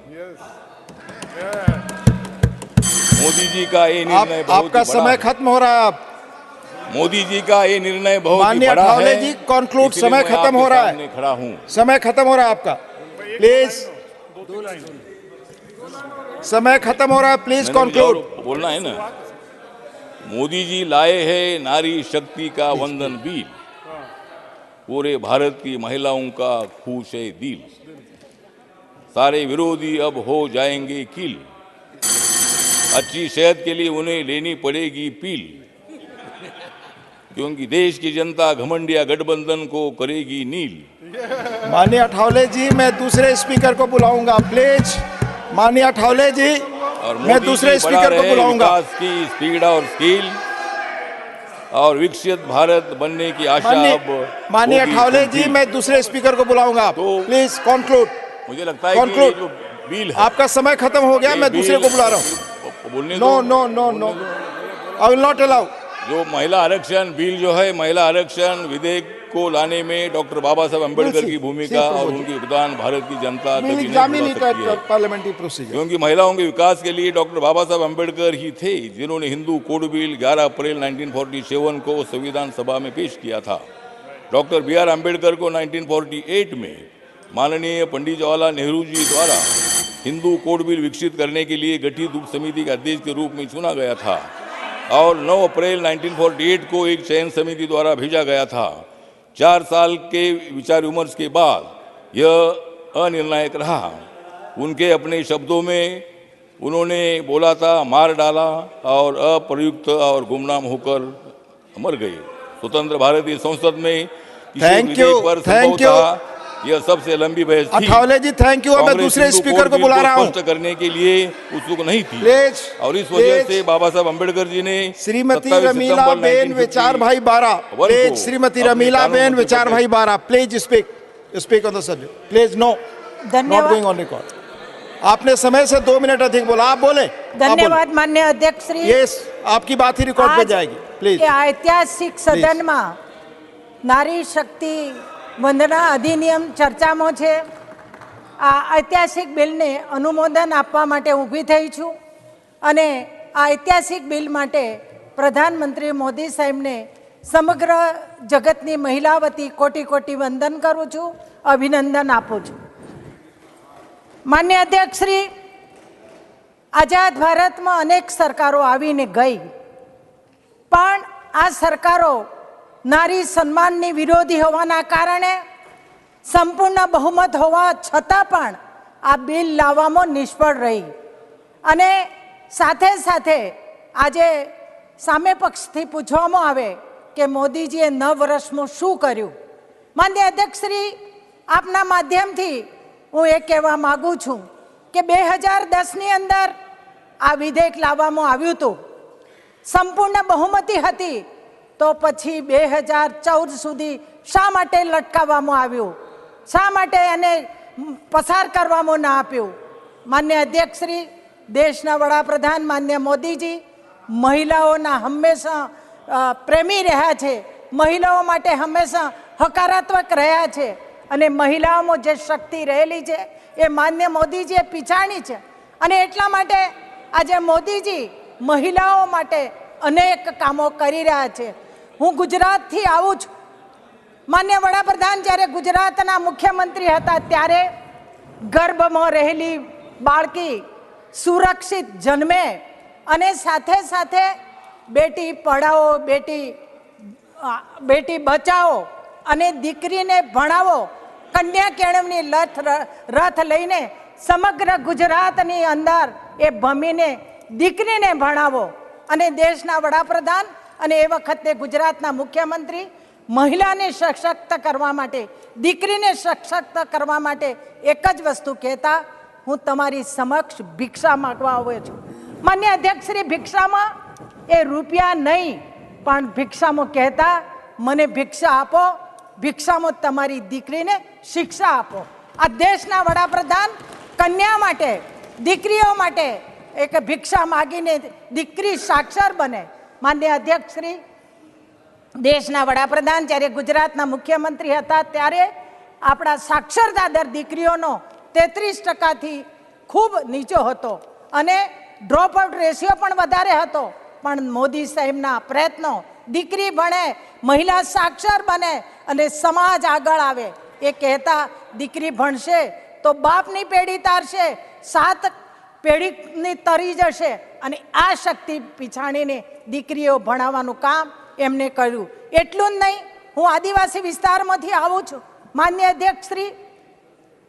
मोदी जी का ये निर्णय बहुत आपका समय खत्म हो रहा है। आप मोदी जी का ये निर्णय बहुत ही माननीय बड़ा ठावले है। जी, कंक्लूड, इसलिए समय मैं खत्म आपके हो रहा सामने है। खड़ा हूं। समय खत्म हो रहा है आपका, प्लीज। समय खत्म हो रहा है, प्लीज मैंने मुझे और कंक्लूड। बोलना है ना। मोदी जी लाए हैं नारी शक्ति का वंदन बिल, पूरे भारत की महिलाओं का खुश है दिल, सारे विरोधी अब हो जाएंगे किल, अच्छी सेहत के लिए उन्हें लेनी पड़ेगी पील, क्योंकि देश की जनता घमंडिया गठबंधन को करेगी नील। माननीय ठावले जी, मैं दूसरे स्पीकर को बुलाऊंगा, प्लीज। माननीय ठावले जी, और मैं मोदी दूसरे जी बढ़ा स्पीकर को रहे बुलाऊंगा। विकास की स्पीड और स्किल और विकसित भारत बनने की आशा अब माननीय होगी ठावले जी, fulfilled। मैं दूसरे स्पीकर को बुलाऊंगा, प्लीज कंक्लूड। मुझे लगता है कि ये जो बिल है, आपका समय खत्म हो गया, ये मैं दूसरे बिल- को बुला रहा हूँ। बोलने नो दो। No no no, I will not allow. जो महिला आरक्षण बिल जो है, महिला आरक्षण विधेयक को लाने में डॉक्टर बाबा साहब अम्बेडकर की भूमिका और उनकी योगदान भारत की जनता कभी नहीं भुला सकती है। पार्लियामेंट्री प्रोसीजर, क्योंकि महिलाओं के विकास के लिए डॉक्टर बाबा साहब अम्बेडकर ही थे जिन्होंने हिंदू कोड बिल 11 अप्रैल 1947 को संविधान सभा में पेश किया था। Doctor B.R. अम्बेडकर को 1948 में माननीय पंडित जवाहरलाल नेहरू जी द्वारा हिंदू कोड बिल विकसित करने के लिए गठित उप समिति के अध्यक्ष के रूप में चुना गया था और 9 अप्रैल 1948 को एक चयन समिति द्वारा भेजा गया था। 4 साल के विचार विमर्श के बाद यह अनिर्णायक रहा। उनके अपने शब्दों में उन्होंने बोला था, मार डाला और अप्रयुक्त और गुमनाम होकर मर गए। स्वतंत्र भारतीय संसद में किसी विधेयक पर संभवतः यह सबसे लंबी बहस थी। ठावले जी, थैंक यू। मैं दूसरे स्पीकर को बुला रहा हूँ, स्पष्ट करने के लिए उत्सुक नहीं थी प्लीज। और इस वजह से बाबा साहब अम्बेडकर जी ने श्रीमती रमीला बेन विचार भाई 12, प्लीज। श्रीमती रमीला बेन विचार भाई 12, please speak on the subject, please. No, not going on record. आपने समय से 2 मिनट अधिक बोला, आप बोले। धन्यवाद माननीय अध्यक्ष श्री। यस, आपकी बात ही रिकॉर्ड पे जाएगी, प्लीज। ऐतिहासिक सदन में नारी शक्ति वंदना अधिनियम ચર્ચામાં છે। આ ઐતિહાસિક બિલને અનુમોદન આપવા માટે ઊભી થઈ છું અને આ ઐતિહાસિક બિલ માટે પ્રધાનમંત્રી મોદી સાહેબને સમગ્ર જગતની મહિલા વતી કોટી કોટી વંદન કરું છું, અભિનંદન આપું છું। માન્ય અધ્યક્ષશ્રી, આઝાદ ભારતમાં અનેક સરકારો આવીને ગઈ, પણ આ સરકારો નારી સન્માનની વિરોધી હોવાના કારણે સંપૂર્ણ બહુમત હોવા છતાં પણ આ બિલ લાવવામાં નિષ્ફળ રહી અને સાથે સાથે આજે સામે પક્ષથી પૂછવામાં આવે કે મોદીજીએ 9 વર્ષમાં શું કર્યું। માન્ય અધ્યક્ષશ્રી, આપના માધ્યમથી હું એ કહેવા માગું છું કે 2010ની અંદર આ વિધેયક લાવવામાં આવ્યું હતું, સંપૂર્ણ બહુમતી હતી, તો પછી 2014 સુધી શા માટે લટકાવવામાં આવ્યું, શા માટે એને પસાર કરવામાં ના આપ્યું। માન્ય અધ્યક્ષશ્રી, દેશના વડાપ્રધાન માન્ય મોદીજી મહિલાઓના હંમેશા પ્રેમી રહ્યા છે, મહિલાઓ માટે હંમેશા હકારાત્મક રહ્યા છે અને મહિલાઓમાં જે શક્તિ રહેલી છે એ માન્ય મોદીજીએ પીછાણી છે અને એટલા માટે આજે મોદીજી મહિલાઓ માટે અનેક કામો કરી રહ્યા છે। હું ગુજરાતથી આવું છું। માન્ય વડાપ્રધાન જ્યારે ગુજરાતના મુખ્યમંત્રી હતા ત્યારે ગર્ભમાં રહેલી બાળકી સુરક્ષિત જન્મે અને સાથે સાથે બેટી પઢાઓ, બેટી બચાવો અને દીકરીને ભણાવો, કન્યા કેળવણી રથ લઈને સમગ્ર ગુજરાતની અંદર એ ભમીને દીકરીને ભણાવો અને દેશના વડાપ્રધાન અને એ વખતે ગુજરાતના મુખ્યમંત્રી મહિલાને સશક્ત કરવા માટે, દીકરીને સશક્ત કરવા માટે એક જ વસ્તુ કહેતા, હું તમારી સમક્ષ ભિક્ષા માગવા આવ્યો છું। માન્ય અધ્યક્ષશ્રી, ભિક્ષામાં એ રૂપિયા નહીં પણ ભિક્ષામાં કહેતા, મને ભિક્ષા આપો, ભિક્ષામાં તમારી દીકરીને શિક્ષા આપો। આ દેશના વડાપ્રધાન કન્યા માટે, દીકરીઓ માટે એક ભિક્ષા માગીને દીકરી સાક્ષર બને। માન્ય અધ્યક્ષશ્રી, દેશના વડાપ્રધાન જ્યારે ગુજરાતના મુખ્યમંત્રી હતા ત્યારે આપણા સાક્ષરતા દર દીકરીઓનો 33%થી ખૂબ નીચો હતો અને ડ્રોપ આઉટ રેશિયો પણ વધારે હતો, પણ મોદી સાહેબના પ્રયત્નો દીકરી ભણે, મહિલા સાક્ષર બને અને સમાજ આગળ આવે. એ કહેતા દીકરી ભણશે તો બાપની પેઢી તારશે, 7 પેઢીની તરી જશે. અને આ શક્તિ પીછાણીને દીકરીઓ ભણાવવાનું કામ એમને કર્યું. એટલું જ નહીં, હું આદિવાસી વિસ્તારમાંથી આવું છું. માન્ય અધ્યક્ષ શ્રી,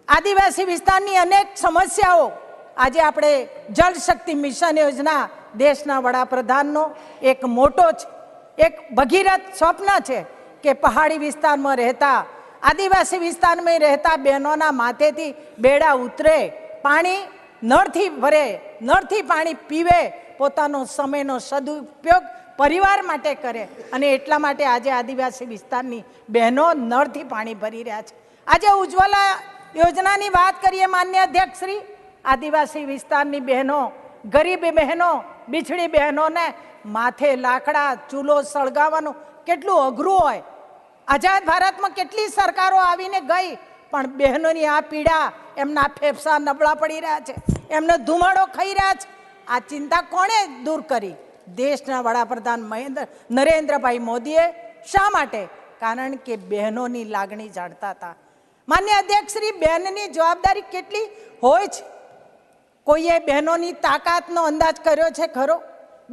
આદિવાસી વિસ્તારની અનેક સમસ્યાઓ આજે આપણે જળ શક્તિ મિશન યોજના દેશના વડાપ્રધાનનો એક મોટો છે, એક ભગીરથ સ્વપ્ન છે કે પહાડી વિસ્તારમાં રહેતા, આદિવાસી વિસ્તારમાં રહેતા બહેનોના માથેથી બેડા ઉતરે, પાણી નળથી ભરે, નળથી પાણી પીવે, પોતાનો સમયનો સદુપયોગ પરિવાર માટે કરે. અને એટલા માટે આજે આદિવાસી વિસ્તારની બહેનો નળથી પાણી ભરી રહ્યા છે. આજે ઉજ્જવલા યોજનાની વાત કરીએ માન્ય અધ્યક્ષ શ્રી, આદિવાસી વિસ્તારની બહેનો, ગરીબ બહેનો, બિછડી બહેનોને માથે લાકડા ચૂલો સળગાવવાનું કેટલું અઘરું હોય. આઝાદ ભારતમાં કેટલી સરકારો આવીને ગઈ, પણ બહેનોની આ પીડા, એમના ફેફસા નબળા પડી રહ્યા છે, એમને ધુમાડો ખાઈ રહ્યા છે. આ ચિંતા કોણે દૂર કરી? દેશના વડાપ્રધાન નરેન્દ્રભાઈ મોદીએ. શા માટે? કારણ કે બહેનોની લાગણી જાણતા હતા. માન્ય અધ્યક્ષ શ્રી, બહેનની જવાબદારી કેટલી હોય છે? કોઈએ બહેનોની તાકાતનો અંદાજ કર્યો છે ખરો?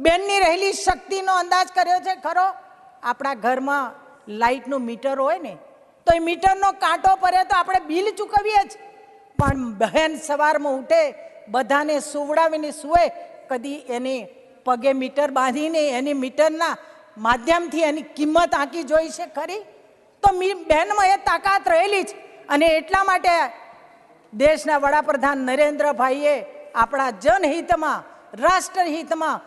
બહેનની રહેલી શક્તિનો અંદાજ કર્યો છે ખરો? આપણા ઘરમાં લાઇટનું મીટર હોય ને, તો એ મીટરનો કાંટો પડે તો આપણે બિલ ચૂકવીએ જ, પણ બહેન સવારમાં ઉઠે, બધાને સુવડાવીને સૂવે, કદી એની પગે મીટર બાંધીને એની મીટરના માધ્યમથી એની કિંમત આંકી જોઈ છે ખરી? તો બહેનમાં એ તાકાત રહેલી છે. અને એટલા માટે દેશના વડાપ્રધાન નરેન્દ્રભાઈએ આપણા જનહિતમાં, રાષ્ટ્રહિતમાં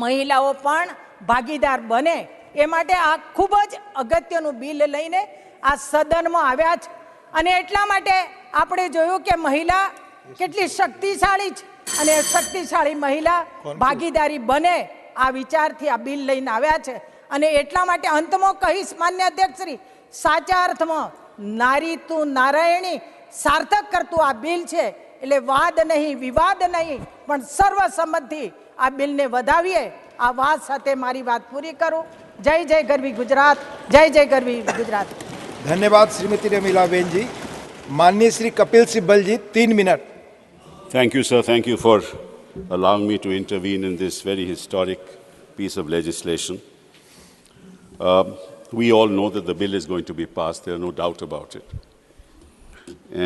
મહિલાઓ પણ ભાગીદાર બને એ માટે આ ખૂબ જ અગત્યનું બિલ લઈને આ સદનમાં આવ્યા છે. અને એટલા માટે આપણે જોયું કે મહિલા કેટલી શક્તિશાળી છે, અને શક્તિશાળી મહિલા ભાગીદારી બને આ વિચારથી આ બિલ લઈને આવ્યા છે. અને એટલા માટે અંતમાં કહીશ માન્ય અધ્યક્ષ શ્રી, સાચા અર્થમાં નારી તું નારાયણી સાર્થક કરતું આ બિલ છે. એટલે વાદ નહીં, વિવાદ નહીં, પણ સર્વસંમતથી આ બિલને વધાવીએ. આ વાત સાથે મારી વાત પૂરી કરું. જય જય ગરવી ગુજરાત, જય જય ગરવી ગુજરાત. ધન્યવાદ શ્રીમતી રમીલાબેનજી. માનનીય શ્રી કપિલ સિબ્બલજી, 3 મિનિટ. Thank you, sir. Thank you for allowing me to intervene in this very historic piece of legislation. We all know that the bill is going to be passed. There are no doubt about it.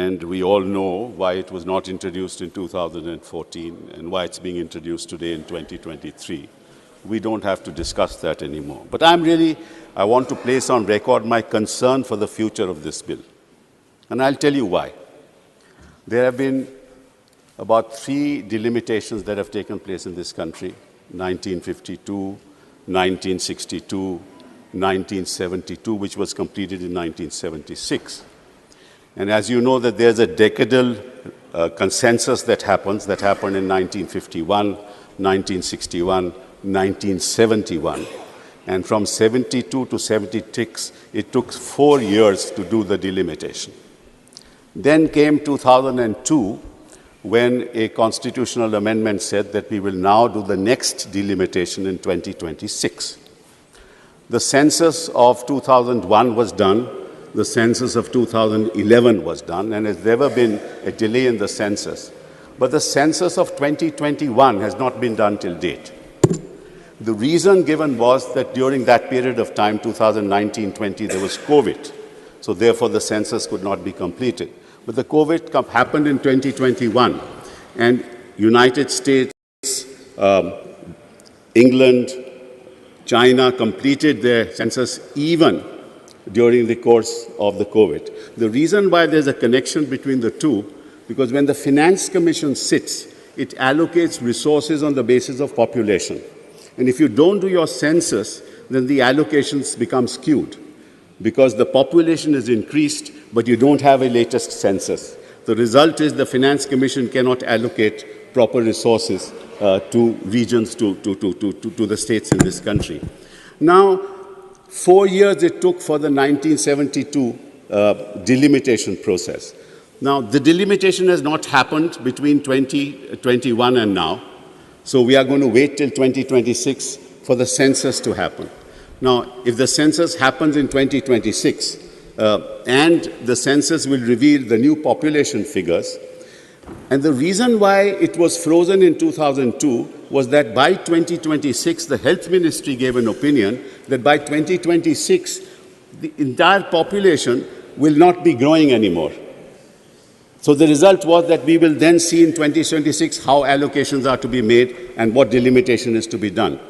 And we all know why it was not introduced in 2014 and why it's being introduced today in 2023. We don't have to discuss that anymore. But I want to place on record my concern for the future of this bill. And I'll tell you why. There have been about 3 delimitations that have taken place in this country: 1952, 1962, 1972, which was completed in 1976. And as you know, that there's a decadal consensus that happened in 1951, 1961, 1971. And from 72 to 76, it took 4 years to do the delimitation. Then came 2002, when a constitutional amendment said that we will now do the next delimitation in 2026. The census of 2001 was done. The census of 2011 was done, and there's never been a delay in the census. But the census of 2021 has not been done till date. The reason given was that during that period of time, 2019-20, there was COVID. So therefore, the census could not be completed. But the COVID happened in 2021, and United States, England, China completed their census even during the course of the COVID. The reason why there's a connection between the two, because when the Finance Commission sits, it allocates resources on the basis of population. And if you don't do your census, then the allocations become skewed, because the population is increased, but you don't have a latest census. The result is the Finance Commission cannot allocate proper resources to regions, to the states in this country. Now, 4 years it took for the 1972 delimitation process. Now, the delimitation has not happened between 2021 and now. So we are going to wait till 2026 for the census to happen. Now, if the census happens in 2026, and the census will reveal the new population figures, and the reason why it was frozen in 2002 was that by 2026, the Health Ministry gave an opinion that by 2026, the entire population will not be growing anymore. So the result was that we will then see in 2026 how allocations are to be made and what delimitation is to be done.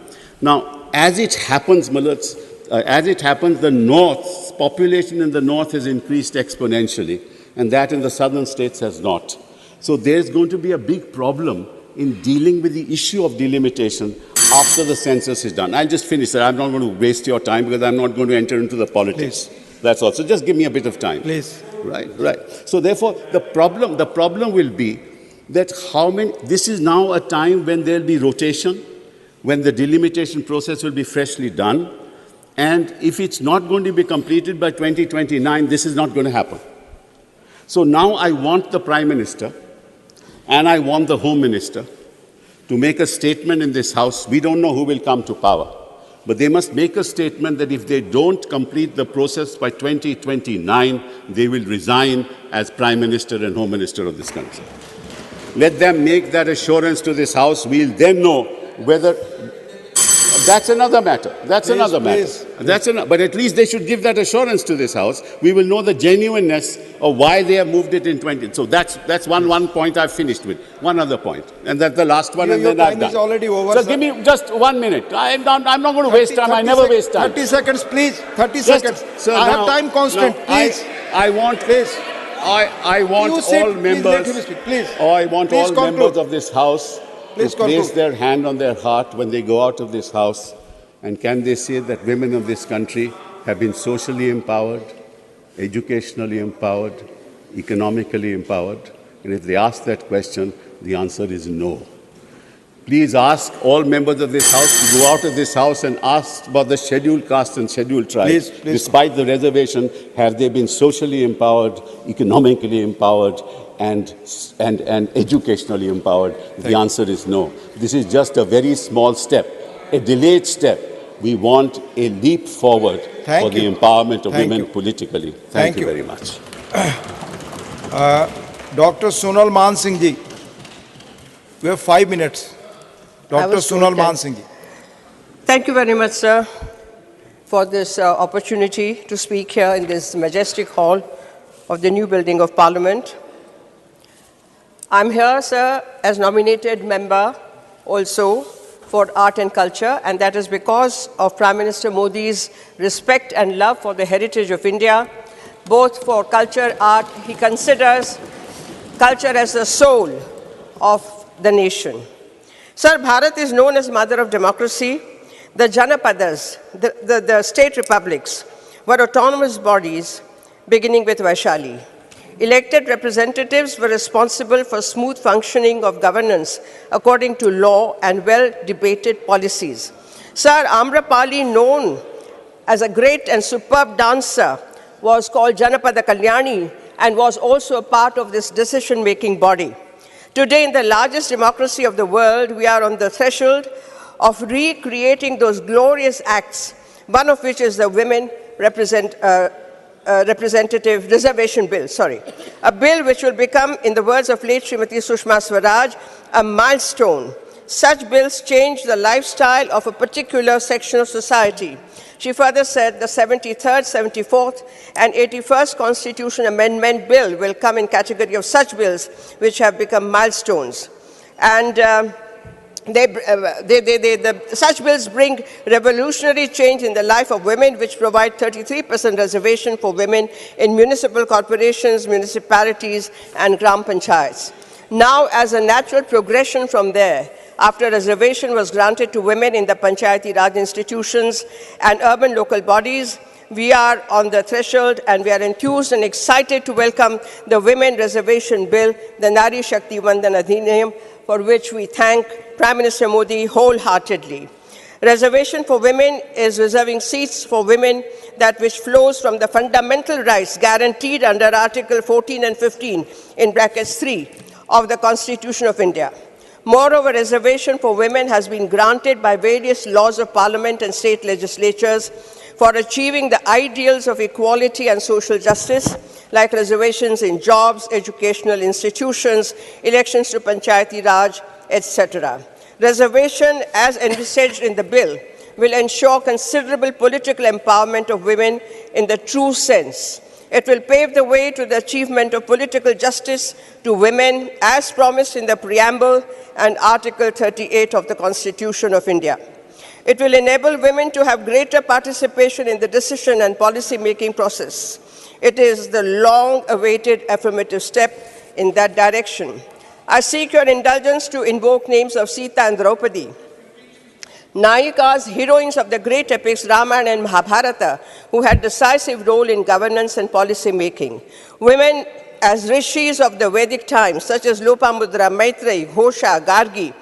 Now, as it happens, the North's population in the North has increased exponentially, and that in the southern states has not. So there's going to be a big problem in dealing with the issue of delimitation after the census is done. I'll just finish that. I'm not going to waste your time because I'm not going to enter into the politics. Please. That's all. So just give me a bit of time. Please. Right. So therefore, the problem will be that this is now a time when there'll be rotation, when the delimitation process will be freshly done, and if it's not going to be completed by 2029, this is not going to happen. So now I want the Prime Minister and I want the Home Minister to make a statement in this House. We don't know who will come to power, but they must make a statement that if they don't complete the process by 2029, they will resign as Prime Minister and Home Minister of this country. Let them make that assurance to this House. We'll then know whether... That's another matter. But at least they should give that assurance to this House. We will know the genuineness of why they have moved it in 20. So that's one point I've finished with. One other point. And that's the last one, and then I've done. Your time is already over, So sir. give me just 1 minute. I'm not going to waste time. I never waste time. 30 seconds, please. 30 seconds. Sir, I have time constant, please. I want all members. Please. I want all conclude. members of this House Please to place conclude. their hand on their heart when they go out of this House, and can they say that women of this country have been socially empowered, educationally empowered, economically empowered? And if they ask that question, the answer is no. Please ask all members of this House to go out of this House and ask about the scheduled castes and scheduled tribes. Please. Despite the reservation, have they been socially empowered, economically empowered, and educationally empowered? The answer is no. This is just a very small step, a delayed step. We want a leap forward for the empowerment of women politically. Thank you very much. Dr. Sonal Man Singh ji, we have 5 minutes. Dr. Sonal Man Singh ji. Thank you very much, sir, for this opportunity to speak here in this majestic hall of the new building of Parliament. I'm here, sir, as nominated member also for art and culture, and that is because of Prime Minister Modi's respect and love for the heritage of India, both for culture, art. He considers culture as the soul of the nation. Sir, Bharat is known as mother of democracy. The Janapadas, the state republics, were autonomous bodies beginning with Vaishali. Elected representatives were responsible for smooth functioning of governance according to law and well-debated policies. Sir, Amrapali, known as a great and superb dancer, was called Janapada Kalyani and was also a part of this decision-making body. Today, in the largest democracy of the world, we are on the threshold of recreating those glorious acts, one of which is the Women Reservation Bill, a bill which will become, in the words of late Srimati Sushma Swaraj, a milestone. Such bills change the lifestyle of a particular section of society. She further said the 73rd, 74th, and 81st Constitution Amendment Bill will come in category of such bills which have become milestones. And such bills bring revolutionary change in the life of women, which provide 33% reservation for women in municipal corporations, municipalities, and gram panchayats. Now, as a natural progression from there, after reservation was granted to women in the Panchayati Raj institutions and urban local bodies, we are on the threshold and we are enthused and excited to welcome the Women Reservation Bill, the Nari Shakti Vandan Adhiniyam, for which we thank Prime Minister Modi wholeheartedly. Reservation for women is reserving seats for women, that which flows from the fundamental rights guaranteed under Article 14 and 15 in brackets 3 of the Constitution of India. Moreover, reservation for women has been granted by various laws of parliament and state legislatures for achieving the ideals of equality and social justice, like reservations in jobs, educational institutions, elections to Panchayati Raj, etc. Reservation, as envisaged in the bill, will ensure considerable political empowerment of women in the true sense. It will pave the way to the achievement of political justice to women as promised in the preamble and Article 38 of the Constitution of India. It will enable women to have greater participation in the decision and policy-making process. It is the long-awaited affirmative step in that direction. I seek your indulgence to invoke names of Sita and Draupadi, Nayikas, heroines of the great epics Ramayana and Mahabharata, who had decisive role in governance and policy making. Women as rishis of the Vedic times, such as Lopamudra, Maitreyi, Ghosha, Gargi.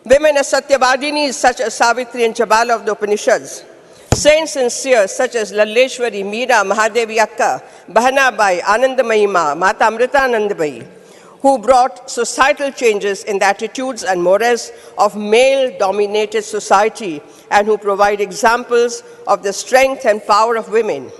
Women as Satyavadinis, such as Savitri and Jabala of the Upanishads. Saints and seers, such as Lalleshwari, Meera, Mahadevi Akka, Bahanabai, Anandamayi Ma, Mata Amritanandamayi, who brought societal changes in the attitudes and mores of male-dominated society and who provide examples of the strength and power of women.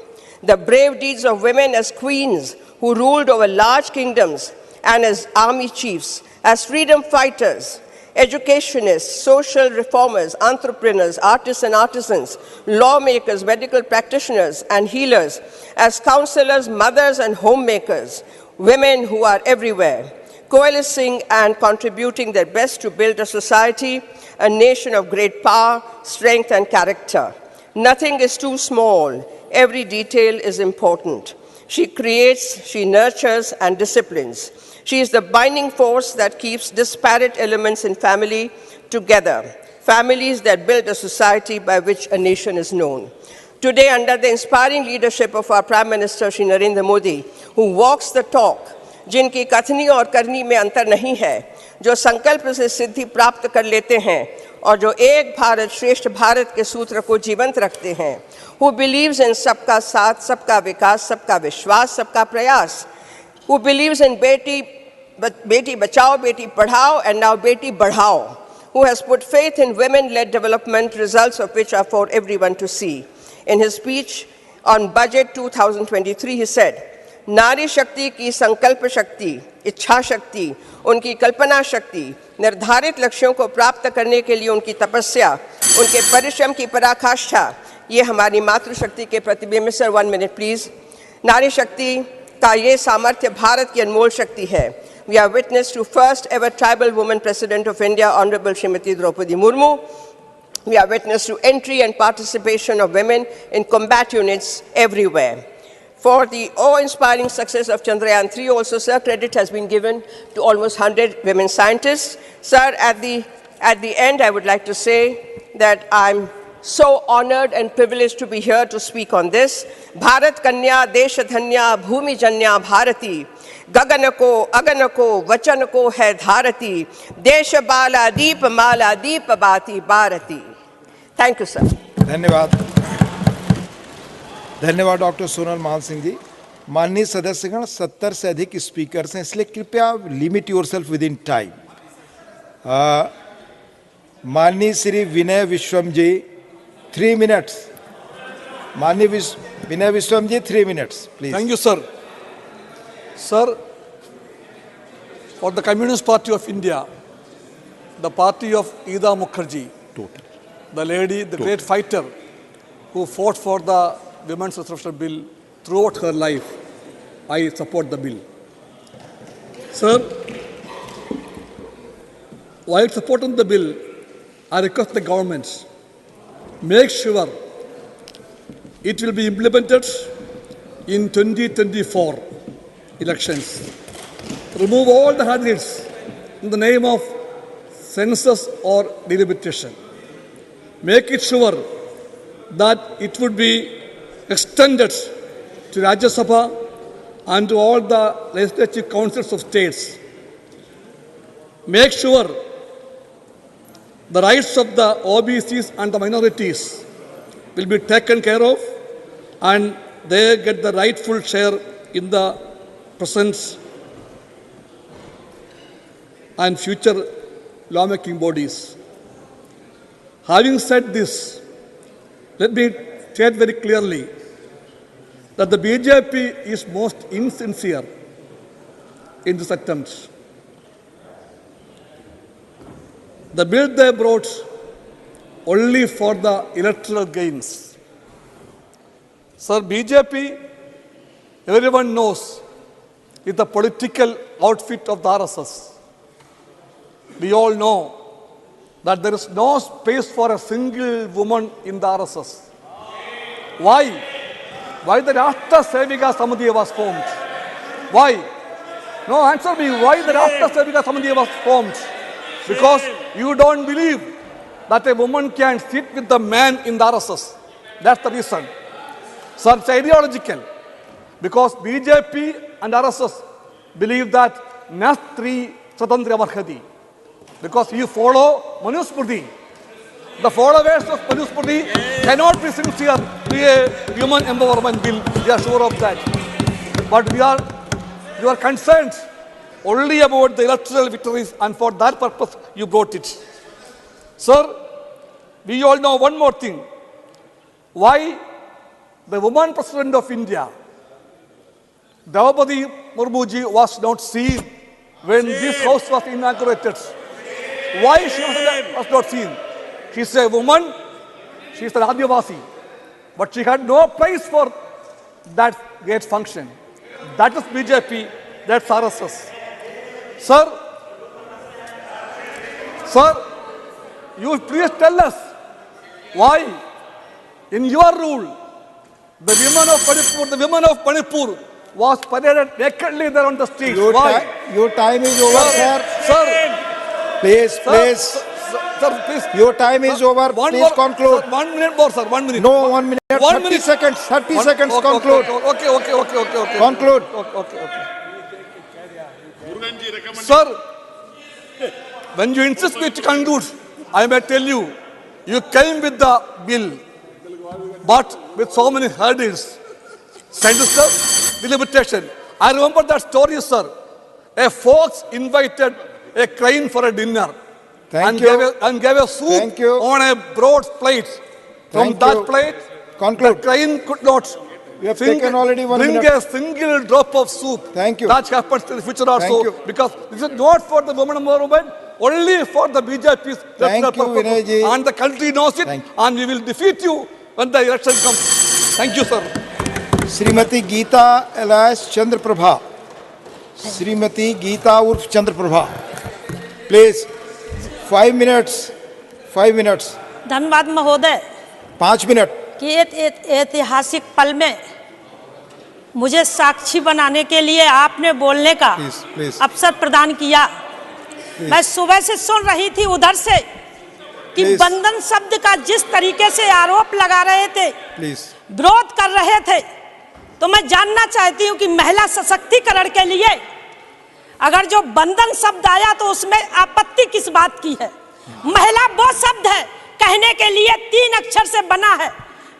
The brave deeds of women as queens who ruled over large kingdoms and as army chiefs, as freedom fighters, educationists, social reformers, entrepreneurs, artists and artisans, lawmakers, medical practitioners and healers, as counselors, mothers and homemakers, women who are everywhere, coalescing and contributing their best to build a society, a nation of great power, strength and character. Nothing is too small. Every detail is important. She creates, she nurtures and disciplines. She is the binding force that keeps disparate elements in family together, families that build a society by which a nation is known. Today, under the inspiring leadership of our Prime Minister, Shri Narendra Modi, who walks the talk, जिनकी कथनी और करनी में अंतर नहीं है, जो संकल्प से सिद्धि प्राप्त कर लेते हैं और जो एक भारत श्रेष्ठ भारत के सूत्र को जीवंत रखते हैं, who believes in सबका साथ, सबका विकास, सबका विश्वास, सबका प्रयास, who believes in Beti Bachao, Beti Padhao, and now बेटी बढ़ाओ, who has put faith in women-led development, results of which are for everyone to see. In his speech on Budget 2023, he said, नारी शक्ति की संकल्प शक्ति, इच्छा शक्ति, उनकी कल्पना शक्ति, निर्धारित लक्ष्यों को प्राप्त करने के लिए उनकी तपस्या, उनके परिश्रम की पराकाष्ठा, ये हमारी मातृशक्ति के प्रतिबिंब। Sir 1 minute please. नारी शक्ति का ये सामर्थ्य भारत की अनमोल शक्ति है। We are witness to first ever tribal woman president of India, Honorable Srimati Draupadi Murmu. We are witness to entry and participation of women in combat units everywhere. For the awe-inspiring success of Chandrayaan 3 also, sir, credit has been given to almost 100 women scientists. Sir, at the end, I would like to say that I'm so honored and privileged to be here to speak on this. Bharat Kanya, Desha Dhanya, Bhumi Janya, Bharati, Gagan ko, Agan ko, Vachan ko hai Dharati, Desha Bala, Deep Mala, Deep Bhati, Bharati. Thank you, sir. धन्यवाद धन्यवाद doctor Sonal मान सिंह जी। माननीय सदस्यगण, 70 से अधिक speakers हैं, इसलिए कृपया limit yourself within time. माननीय श्री विनय विश्वम जी 3 minutes। माननीय Vinay Vishwam ji 3 minutes, please. Thank you sir. Sir, for the Communist Party of India, the party of Ida Mukherjee, the lady, the great fighter who fought for the Women's Reservation Bill throughout her life, I support the bill. Sir, while supporting the bill, I request the governments make sure it will be implemented in 2024 elections. Remove all the hurdles in the name of census or delimitation. Make it sure that it would be extended to Rajya Sabha and to all the legislative councils of states. Make sure the rights of the OBCs and the minorities will be taken care of and they get the rightful share in the present and future lawmaking bodies. Having said this, let me state very clearly that the BJP is most insincere in this attempt. The bill they brought only for the electoral gains. Sir, BJP, everyone knows, is the political outfit of the RSS. We all know that there is no space for a single woman in the RSS. Why? Why the Rajya Sabha was formed? Why? No, answer me. Why the Rajya Sabha was formed? Because you don't believe that a woman can sit with the man in the RSS. That's the reason. So it's ideological. Because BJP and RSS believe that Nastri Swatantra Varhati. Because you follow Manusmriti. The followers of Manusmriti cannot be sincere to a human empowerment bill. We are sure of that. But you are concerned only about the electoral victories, and for that purpose you brought it. Sir, we all know one more thing. Why the woman president of India, Draupadi Murmuji, was not seen when this house was inaugurated? Why she was not seen? She's a woman, she's an Adivasi, but she had no place for that great function. That is BJP, that's RSS. Sir, you please tell us why, in your rule, the women of Manipur was paraded nakedly there on the streets. Your time is over, sir. Sir, please. Sir, please. Your time is over. Please conclude. Sir, 1 minute more, sir. 1 minute. No, 1 minute. 1 30 seconds. 30 seconds. Conclude. Okay. Conclude. Okay. Sir, when you insist me to conclude, I may tell you, you came with the bill, but with so many hurdles. Scientists, the limitation. I remember that story, sir. A fox invited a crane for a dinner. Thank you. Gave a soup on a broad plate. From that plate, the crane could not we have taken already 1 bring minute. a single drop of soup. Thank you. That happens in the future also. Because this is not for the women movement, only for the BJP's Vinayji. And the country knows it. And we will defeat you when the election comes. Thank you, sir. Srimati Geeta alias Chandra Prabha. Srimati Geeta Urf Chandra Prabha. Please, 5 minutes. 5 minutes. धन्यवाद महोदय। 5 minute. कि ऐतिहासिक पल में मुझे साक्षी बनाने के लिए आपने बोलने का अवसर प्रदान किया। मैं सुबह से सुन रही थी उधर से कि बंधन शब्द का जिस तरीके से आरोप लगा रहे थे, विरोध कर रहे थे, तो मैं जानना चाहती हूं कि महिला सशक्तिकरण के लिए अगर जो बंधन शब्द आया तो उसमें आपत्ति किस बात की है? महिला वो शब्द है कहने के लिए 3 अक्षर से बना है,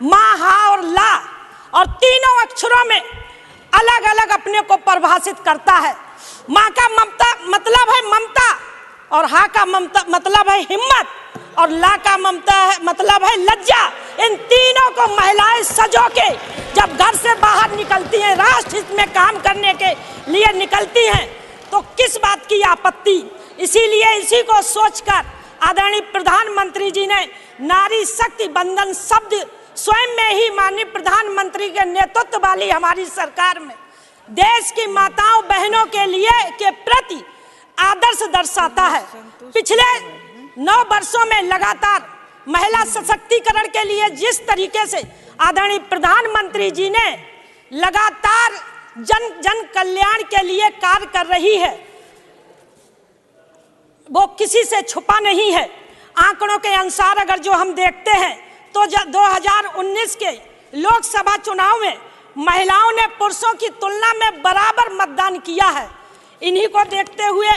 माँ, हा और ला, और तीनों अक्षरों में अलग अलग अपने को परिभाषित करता है। माँ का ममता मतलब है ममता, और हा का ममता मतलब है हिम्मत, और ला का ममता है मतलब है लज्जा। इन तीनों को महिलाएं सजो के जब घर से बाहर निकलती हैं, राष्ट्र हित में काम करने के लिए निकलती हैं, तो किस बात की आपत्ति? इसीलिए इसी को सोचकर आदरणीय प्रधानमंत्री जी ने नारी शक्ति बंधन शब्द स्वयं में ही माननीय प्रधानमंत्री के नेतृत्व वाली हमारी सरकार में देश की माताओं बहनों के लिए के प्रति आदर्श दर्शाता है। पिछले 9 वर्षों में लगातार महिला सशक्तिकरण के लिए जिस तरीके से आदरणीय प्रधानमंत्री जी ने लगातार जन कल्याण के लिए कार्य कर रही है, वो किसी से छुपा नहीं है। आंकड़ों के अनुसार अगर जो हम देखते हैं तो 2019 के लोकसभा चुनाव में महिलाओं ने पुरुषों की तुलना में बराबर मतदान किया है। इन्हीं को देखते हुए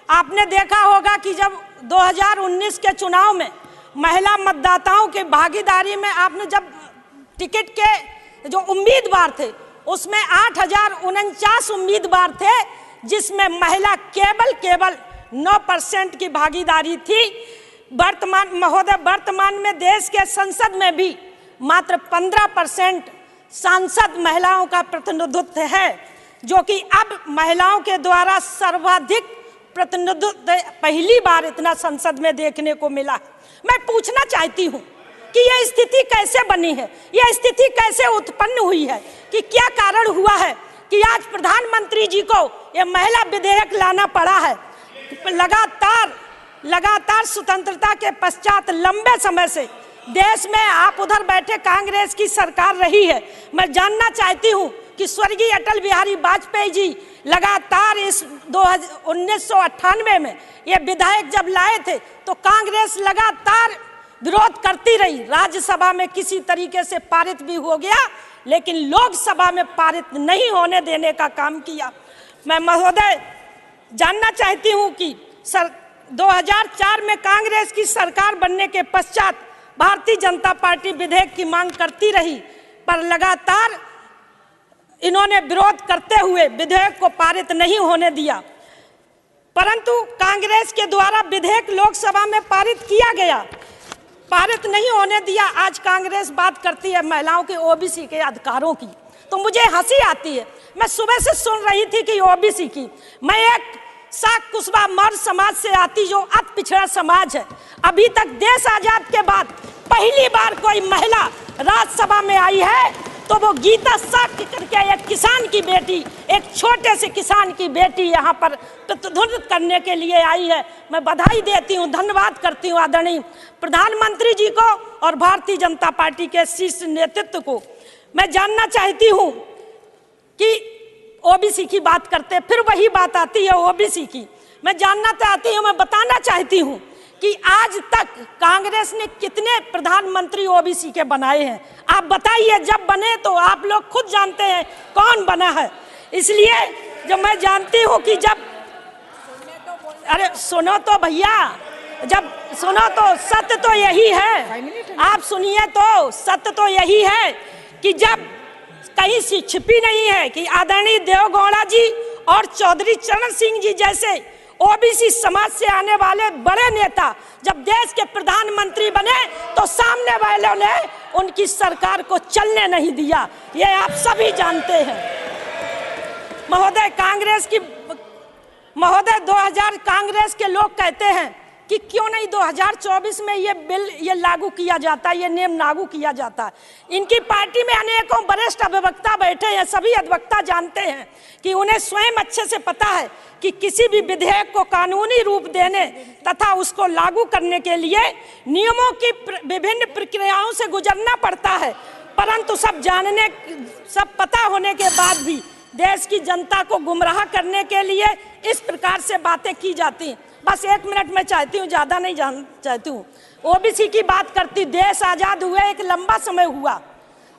आपने देखा होगा कि जब 2019 के चुनाव में महिला मतदाताओं की भागीदारी में आपने जब टिकट के जो उम्मीदवार थे उसमें 8049 उम्मीदवार थे, जिसमें महिला केवल 9% की भागीदारी थी। वर्तमान में देश के संसद में भी मात्र 15% सांसद महिलाओं का प्रतिनिधित्व है, जो कि अब महिलाओं के द्वारा सर्वाधिक प्रतिनिधित्व पहली बार इतना संसद में देखने को मिला। मैं पूछना चाहती हूँ कि यह स्थिति कैसे बनी है, यह स्थिति कैसे उत्पन्न हुई है, कि क्या कारण हुआ है कि आज प्रधानमंत्री जी को यह महिला विधेयक लाना पड़ा है। लगातार स्वतंत्रता के पश्चात लंबे समय से देश में आप उधर बैठे कांग्रेस की सरकार रही है। मैं जानना चाहती हूं कि स्वर्गीय अटल बिहारी वाजपेयी जी लगातार इस 1998 में ये विधेयक जब लाए थे तो कांग्रेस लगातार विरोध करती रही। राज्यसभा में किसी तरीके से पारित भी हो गया, लेकिन लोकसभा में पारित नहीं होने देने का काम किया। मैं महोदय जानना चाहती हूं कि 2004 में कांग्रेस की सरकार बनने के पश्चात भारतीय जनता पार्टी विधेयक की मांग करती रही, पर लगातार इन्होंने विरोध करते हुए विधेयक को पारित नहीं होने दिया। परंतु कांग्रेस के द्वारा विधेयक लोकसभा में पारित किया गया, पारित नहीं होने दिया। आज कांग्रेस बात करती है महिलाओं के ओबीसी के अधिकारों की, तो मुझे हंसी आती है। मैं सुबह से सुन रही थी कि ओबीसी की, मैं एक साक कुशवा मर्द समाज से आती, जो अति पिछड़ा समाज है। अभी तक देश आजाद के बाद पहली बार कोई महिला राज्यसभा में आई है, तो वो गीता साक करके एक किसान की बेटी, एक छोटे से किसान की बेटी यहाँ पर प्रतिनिधित्व करने के लिए आई है। मैं बधाई देती हूँ, धन्यवाद करती हूँ आदरणीय प्रधानमंत्री जी को और भारतीय जनता पार्टी के शीर्ष नेतृत्व को। मैं जानना चाहती हूँ कि ओबीसी की बात करते, फिर वही बात आती है ओबीसी की। मैं जानना चाहती हूँ, मैं बताना चाहती हूँ कि आज तक कांग्रेस ने कितने प्रधानमंत्री ओबीसी के बनाए हैं, आप बताइए। जब बने तो आप लोग खुद जानते हैं कौन बना है। इसलिए जब मैं जानती हूँ कि जब, अरे सुनो तो भैया, जब सुनो तो सत्य तो यही है, आप सुनिए तो सत्य तो यही है कि जब कहीं से छिपी नहीं है कि आदरणीय देवगौड़ा जी और चौधरी चरण सिंह जी जैसे ओबीसी समाज से आने वाले बड़े नेता जब देश के प्रधानमंत्री बने तो सामने वालों ने उनकी सरकार को चलने नहीं दिया, ये आप सभी जानते हैं। महोदय 2000 कांग्रेस के लोग कहते हैं कि क्यों नहीं 2024 में ये बिल ये लागू किया जाता, ये नियम लागू किया जाता। इनकी पार्टी में अनेकों वरिष्ठ अधिवक्ता बैठे हैं, सभी अधिवक्ता जानते हैं कि उन्हें स्वयं अच्छे से पता है कि किसी भी विधेयक को कानूनी रूप देने तथा उसको लागू करने के लिए नियमों की विभिन्न प्रक्रियाओं से गुजरना पड़ता है। परंतु सब पता होने के बाद भी देश की जनता को गुमराह करने के लिए इस प्रकार से बातें की जाती हैं। बस 1 मिनट में चाहती हूँ, ज़्यादा नहीं चाहती हूँ। ओबीसी की बात करती, देश आज़ाद हुए एक लंबा समय हुआ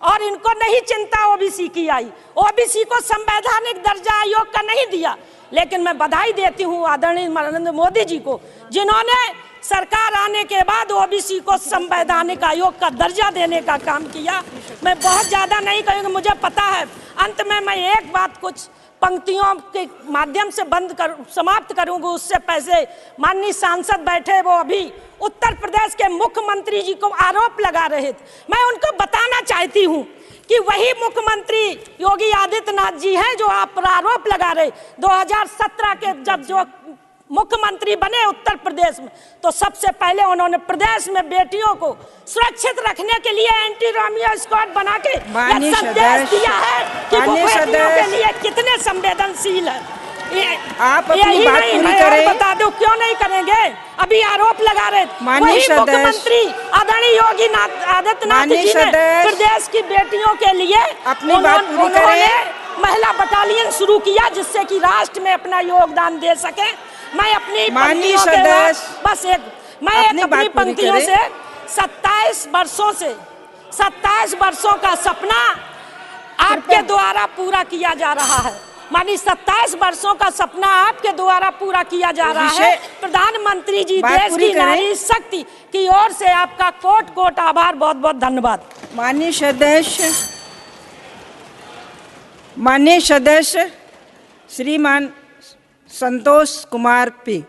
और इनको नहीं चिंता ओबीसी की आई। ओबीसी को संवैधानिक दर्जा आयोग का नहीं दिया, लेकिन मैं बधाई देती हूँ आदरणीय नरेंद्र मोदी जी को, जिन्होंने सरकार आने के बाद ओबीसी को संवैधानिक आयोग का दर्जा देने का काम किया। मैं बहुत ज़्यादा नहीं कहूँगी, मुझे पता है। अंत में मैं एक बात कुछ पंक्तियों के माध्यम से समाप्त करूंगा। उससे पहले माननीय सांसद बैठे, वो अभी उत्तर प्रदेश के मुख्यमंत्री जी को आरोप लगा रहे थे। मैं उनको बताना चाहती हूं कि वही मुख्यमंत्री योगी आदित्यनाथ जी हैं जो आप पर आरोप लगा रहे। 2017 के जब जो मुख्यमंत्री बने उत्तर प्रदेश में, तो सबसे पहले उन्होंने प्रदेश में बेटियों को सुरक्षित रखने के लिए एंटी रोमियो स्क्वाड बना के संदेश दिया है कि वो बेटियों के लिए कितने संवेदनशील है। आप अपनी बात पूरी करें। बता दो क्यों नहीं करेंगे, अभी आरोप लगा रहे। वही मुख्यमंत्री आदरणीय योगी आदित्यनाथ जी ने प्रदेश की बेटियों के लिए अपनी बात पूरी करें, महिला बटालियन शुरू किया, जिससे कि राष्ट्र में अपना योगदान दे सके। मैं अपनी पंक्तियों के बस अपनी पंक्तियों से 27 वर्षों का सपना आपके द्वारा पूरा किया जा रहा है। मानी 27 वर्षों का सपना आपके द्वारा पूरा किया जा रहा है। प्रधानमंत्री जी, देश की नारी शक्ति की ओर से आपका कोट कोट आभार, बहुत बहुत धन्यवाद। माननीय सदस्य श्रीमान संतोष कुमार पी।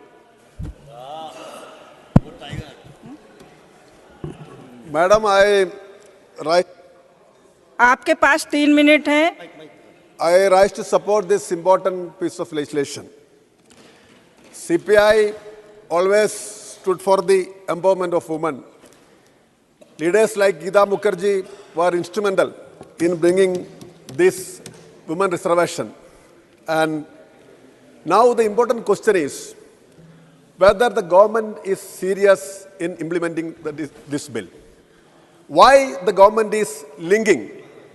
मैडम आपके पास 3 मिनट हैं। I rise to support this important piece of legislation. CPI always stood for the empowerment of women. Leaders like Geeta Mukherjee were instrumental in bringing this women reservation. And now the important question is whether the government is serious in implementing this bill. Why the government is linking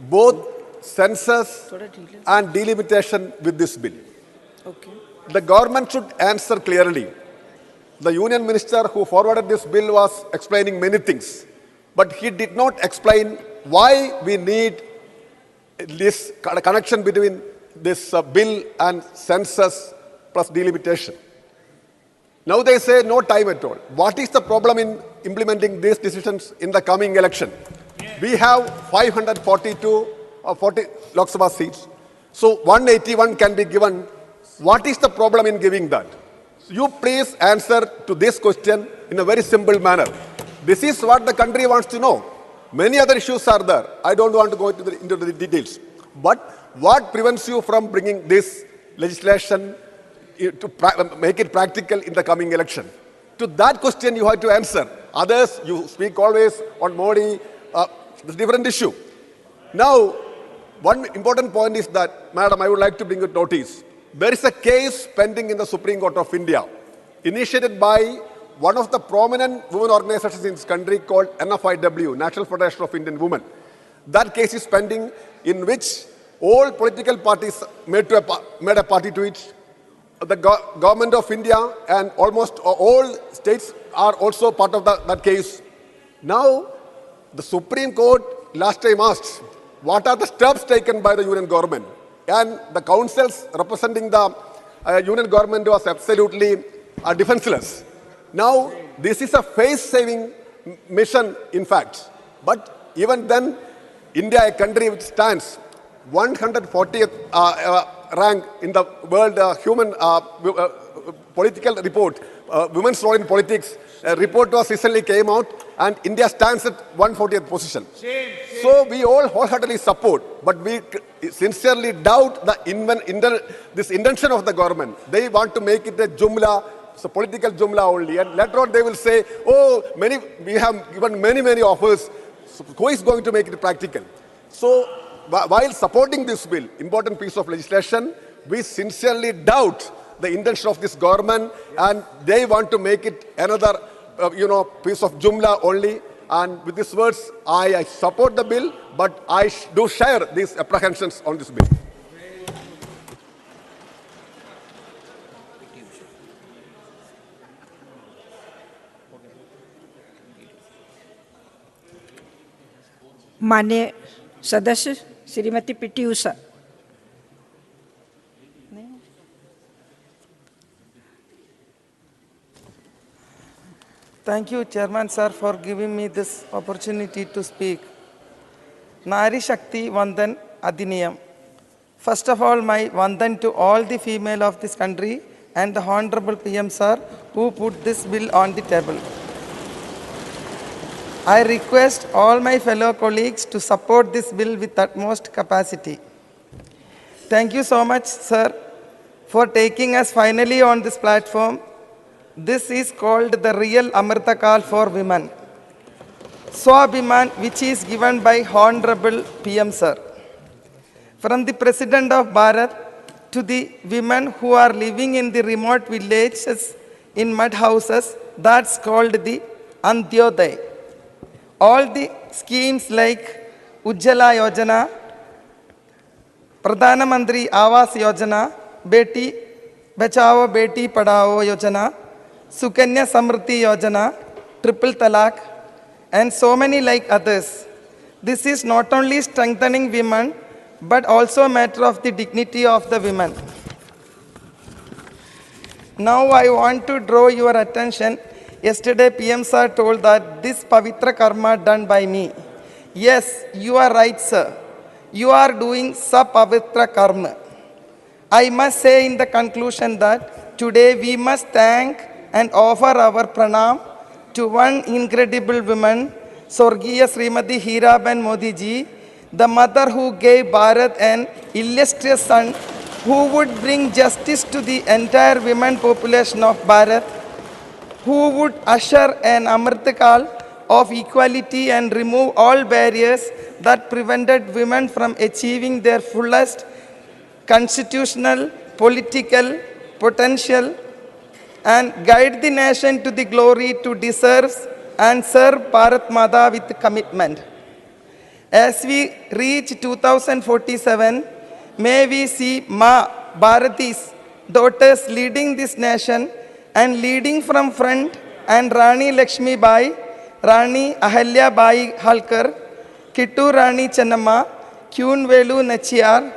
both census and delimitation with this bill? Okay. The government should answer clearly. The union minister who forwarded this bill was explaining many things, but he did not explain why we need this connection between this bill and census plus delimitation. Now they say no time at all. What is the problem in implementing these decisions in the coming election? We have 542 or 40 Lok Sabha seats. So 181 can be given. What is the problem in giving that? You please answer to this question in a very simple manner. This is what the country wants to know. Many other issues are there. I don't want to go into the details. But what prevents you from bringing this legislation to make it practical in the coming election? To that question you have to answer. Others, you speak always on Modi, it's a different issue. Now, one important point is that, Madam, I would like to bring you notice. There is a case pending in the Supreme Court of India, initiated by one of the prominent women organizations in this country called NFIW, National Federation of Indian Women. That case is pending, in which all political parties made a party to it. The government of India and almost all states are also part of that case. Now, the Supreme Court last time asked, what are the steps taken by the union government? And the councils representing the union government was absolutely defenseless. Now, this is a face-saving mission, in fact. But even then, India, a country which stands 140th rank in the world human political report, women's role in politics, a report was recently came out, and India stands at 140th position. So we all wholeheartedly support, but we sincerely doubt this intention of the government. They want to make it a jumla, it's a political jumla only, and later on they will say, oh, we have given many offers, so who is going to make it practical? So while supporting this bill, important piece of legislation, we sincerely doubt the intention of this government, and they want to make it another piece of jumla only. And with these words, I support the bill, but I do share these apprehensions on this bill. माननीय सदस्य Shrimati PT Usha. Thank you, Chairman Sir, for giving me this opportunity to speak. Nari Shakti Vandan Adhiniyam. First of all, my Vandan to all the female of this country and the Honorable PM Sir who put this bill on the table. I request all my fellow colleagues to support this bill with utmost capacity. Thank you so much, Sir, for taking us finally on this platform. This is called the real Amrita Kal for women. Swabhiman, which is given by Honorable PM Sir. From the President of Bharat to the women who are living in the remote villages in mud houses, that's called the Antyodaya. All the schemes like Ujjala Yojana, Pradhana Mantri Awas Yojana, Beti Bachao Beti Padhao Yojana, Sukanya Samriddhi Yojana, Triple Talaq, and so many like others. This is not only strengthening women, but also a matter of the dignity of the women. Now I want to draw your attention. Yesterday PM Sir told that this Pavitra Karma done by me. Yes, you are right, sir. You are doing Sapavitra Karma. I must say in the conclusion that today we must thank and offer our pranam to one incredible woman Swargiya Srimati Hiraben Modi ji, the mother who gave Bharat an illustrious son who would bring justice to the entire women population of Bharat, who would usher an Amritakal of equality and remove all barriers that prevented women from achieving their fullest constitutional, political potential, and guide the nation to the glory to deserve and serve Bharat Mata with commitment. As we reach 2047, may we see Ma Bharati's daughters leading this nation and leading from front, and Rani Lakshmi Bai, Rani Ahalya Bai Halkar, Kittu Rani Channamma, Kyun Velu Nachiyar,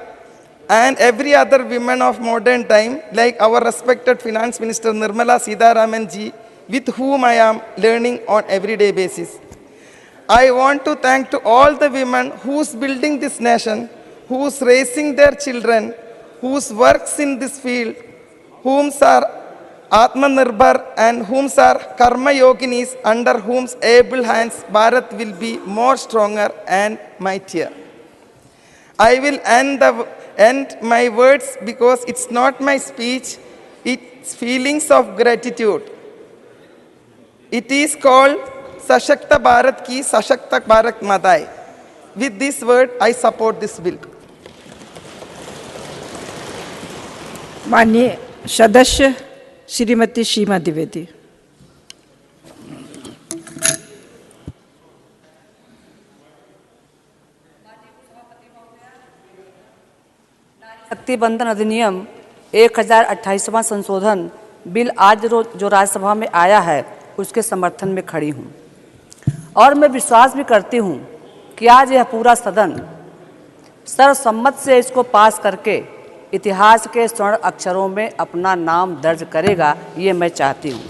and every other women of modern time, like our respected Finance Minister Nirmala Sitharaman ji, with whom I am learning on everyday basis. I want to thank to all the women who's building this nation, who's raising their children, whose works in this field, whom's are Atmanirbhar and whom's are Karma Yoginis, under whom's able hands Bharat will be more stronger and mightier. I will end my words because it's not my speech, it's feelings of gratitude. It is called Sashakta Bharat ki Sashakta Bharat Madai. With this word, I support this bill. माननीय सदस्य श्रीमती सीमा द्विवेदी। शक्ति बंधन अधिनियम 1028वां संशोधन bill आज जो राज्यसभा में आया है उसके समर्थन में खड़ी हूँ और मैं विश्वास भी करती हूँ कि आज यह पूरा सदन सर्वसम्मत से इसको पास करके इतिहास के स्वर्ण अक्षरों में अपना नाम दर्ज करेगा, ये मैं चाहती हूँ।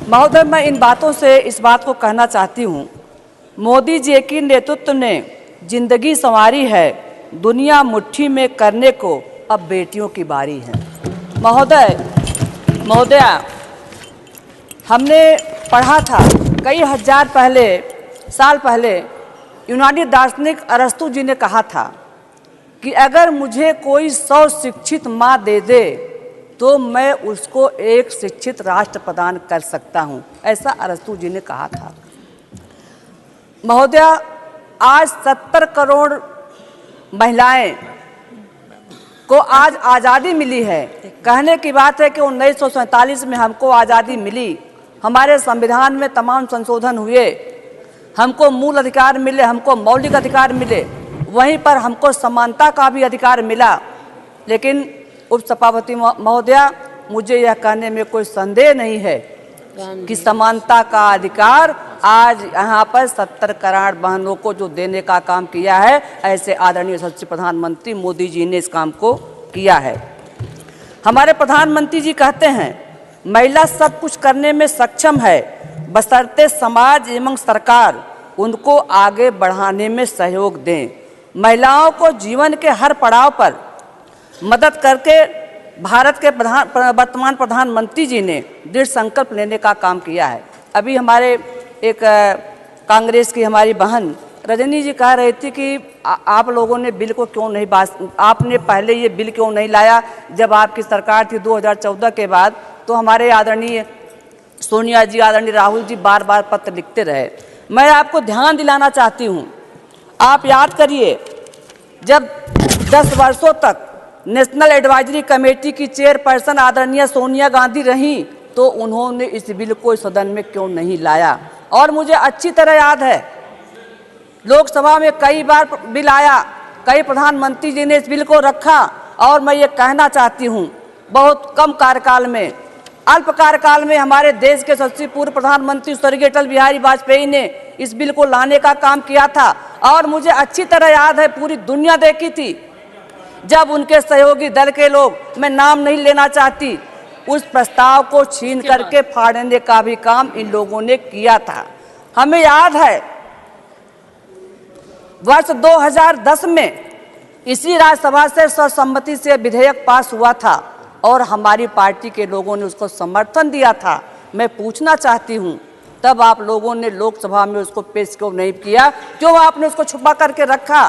महोदय, मैं इन बातों से इस बात को कहना चाहती हूँ, मोदी जी के नेतृत्व ने जिंदगी संवारी है, दुनिया मुट्ठी में करने को अब बेटियों की बारी है। महोदया, हमने पढ़ा था कई हजार साल पहले यूनानी दार्शनिक अरस्तु जी ने कहा था कि अगर मुझे कोई 100 शिक्षित माँ दे दे तो मैं उसको एक शिक्षित राष्ट्र प्रदान कर सकता हूँ, ऐसा अरस्तु जी ने कहा था। महोदया, आज 70 करोड़ महिलाएं को आज आज़ादी मिली है। कहने की बात है कि 1947 में हमको आज़ादी मिली, हमारे संविधान में तमाम संशोधन हुए, हमको मूल अधिकार मिले, हमको मौलिक अधिकार मिले, वहीं पर हमको समानता का भी अधिकार मिला। लेकिन उपसभापति महोदया, मुझे यह कहने में कोई संदेह नहीं है कि समानता का अधिकार आज यहाँ पर 70 करोड़ बहनों को जो देने का काम किया है, ऐसे आदरणीय यशस्वी प्रधानमंत्री मोदी जी ने इस काम को किया है। हमारे प्रधानमंत्री जी कहते हैं महिला सब कुछ करने में सक्षम है, बशर्ते समाज एवं सरकार उनको आगे बढ़ाने में सहयोग दें। महिलाओं को जीवन के हर पड़ाव पर मदद करके भारत के वर्तमान प्रधानमंत्री जी ने दृढ़ संकल्प लेने का काम किया है। अभी हमारे एक कांग्रेस की हमारी बहन रजनी जी कह रही थी कि आप लोगों ने बिल को क्यों नहीं आपने पहले ये बिल क्यों नहीं लाया जब आपकी सरकार थी 2014 के बाद। तो हमारे आदरणीय सोनिया जी, आदरणीय राहुल जी बार बार पत्र लिखते रहे। मैं आपको ध्यान दिलाना चाहती हूँ, आप याद करिए जब 10 वर्षों तक नेशनल एडवाइजरी कमेटी की चेयरपर्सन आदरणीय सोनिया गांधी रहीं तो उन्होंने इस बिल को सदन में क्यों नहीं लाया। और मुझे अच्छी तरह याद है लोकसभा में कई बार बिल आया, कई प्रधानमंत्री जी ने इस बिल को रखा। और मैं ये कहना चाहती हूँ बहुत कम कार्यकाल में, अल्प कार्यकाल में हमारे देश के सबसे पूर्व प्रधानमंत्री स्वर्गीय अटल बिहारी वाजपेयी ने इस बिल को लाने का काम किया था। और मुझे अच्छी तरह याद है, पूरी दुनिया देखी थी जब उनके सहयोगी दल के लोग, मैं नाम नहीं लेना चाहती, उस प्रस्ताव को छीन करके फाड़ने का भी काम इन लोगों ने किया था। हमें याद है वर्ष 2010 में इसी राज्यसभा से सर्वसम्मति से विधेयक पास हुआ था और हमारी पार्टी के लोगों ने उसको समर्थन दिया था। मैं पूछना चाहती हूँ तब आप लोगों ने लोकसभा में उसको पेश क्यों नहीं किया? क्यों आपने उसको छुपा करके रखा?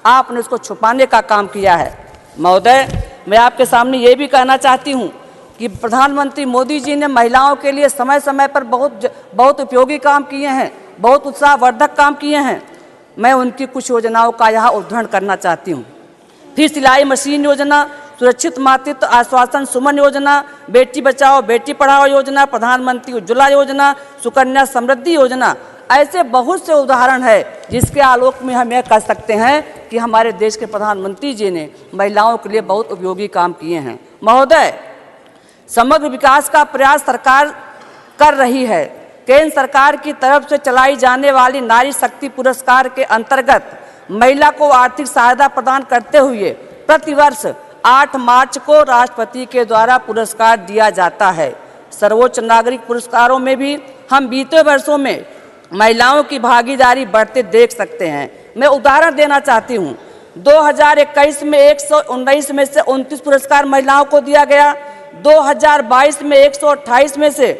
आपने उसको छुपाने का काम किया है। महोदय, मैं आपके सामने ये भी कहना चाहती हूँ कि प्रधानमंत्री मोदी जी ने महिलाओं के लिए समय समय पर बहुत उपयोगी काम किए हैं, बहुत उत्साहवर्धक काम किए हैं। मैं उनकी कुछ योजनाओं का यहाँ उदाहरण करना चाहती हूँ। फिर सिलाई मशीन योजना, सुरक्षित मातृत्व आश्वासन सुमन योजना, बेटी बचाओ बेटी पढ़ाओ योजना, प्रधानमंत्री उज्ज्वला योजना, सुकन्या समृद्धि योजना, ऐसे बहुत से उदाहरण है जिसके आलोक में हम यह कह सकते हैं कि हमारे देश के प्रधानमंत्री जी ने महिलाओं के लिए बहुत उपयोगी काम किए हैं। महोदय, समग्र विकास का प्रयास सरकार कर रही है। केंद्र सरकार की तरफ से चलाई जाने वाली नारी शक्ति पुरस्कार के अंतर्गत महिला को आर्थिक सहायता प्रदान करते हुए प्रतिवर्ष 8 मार्च को राष्ट्रपति के द्वारा पुरस्कार दिया जाता है। सर्वोच्च नागरिक पुरस्कारों में भी हम बीते वर्षों में महिलाओं की भागीदारी बढ़ते देख सकते हैं। मैं उदाहरण देना चाहती हूँ। 2021 में 119 में से 29 पुरस्कार महिलाओं को दिया गया। 2022 में 128 में से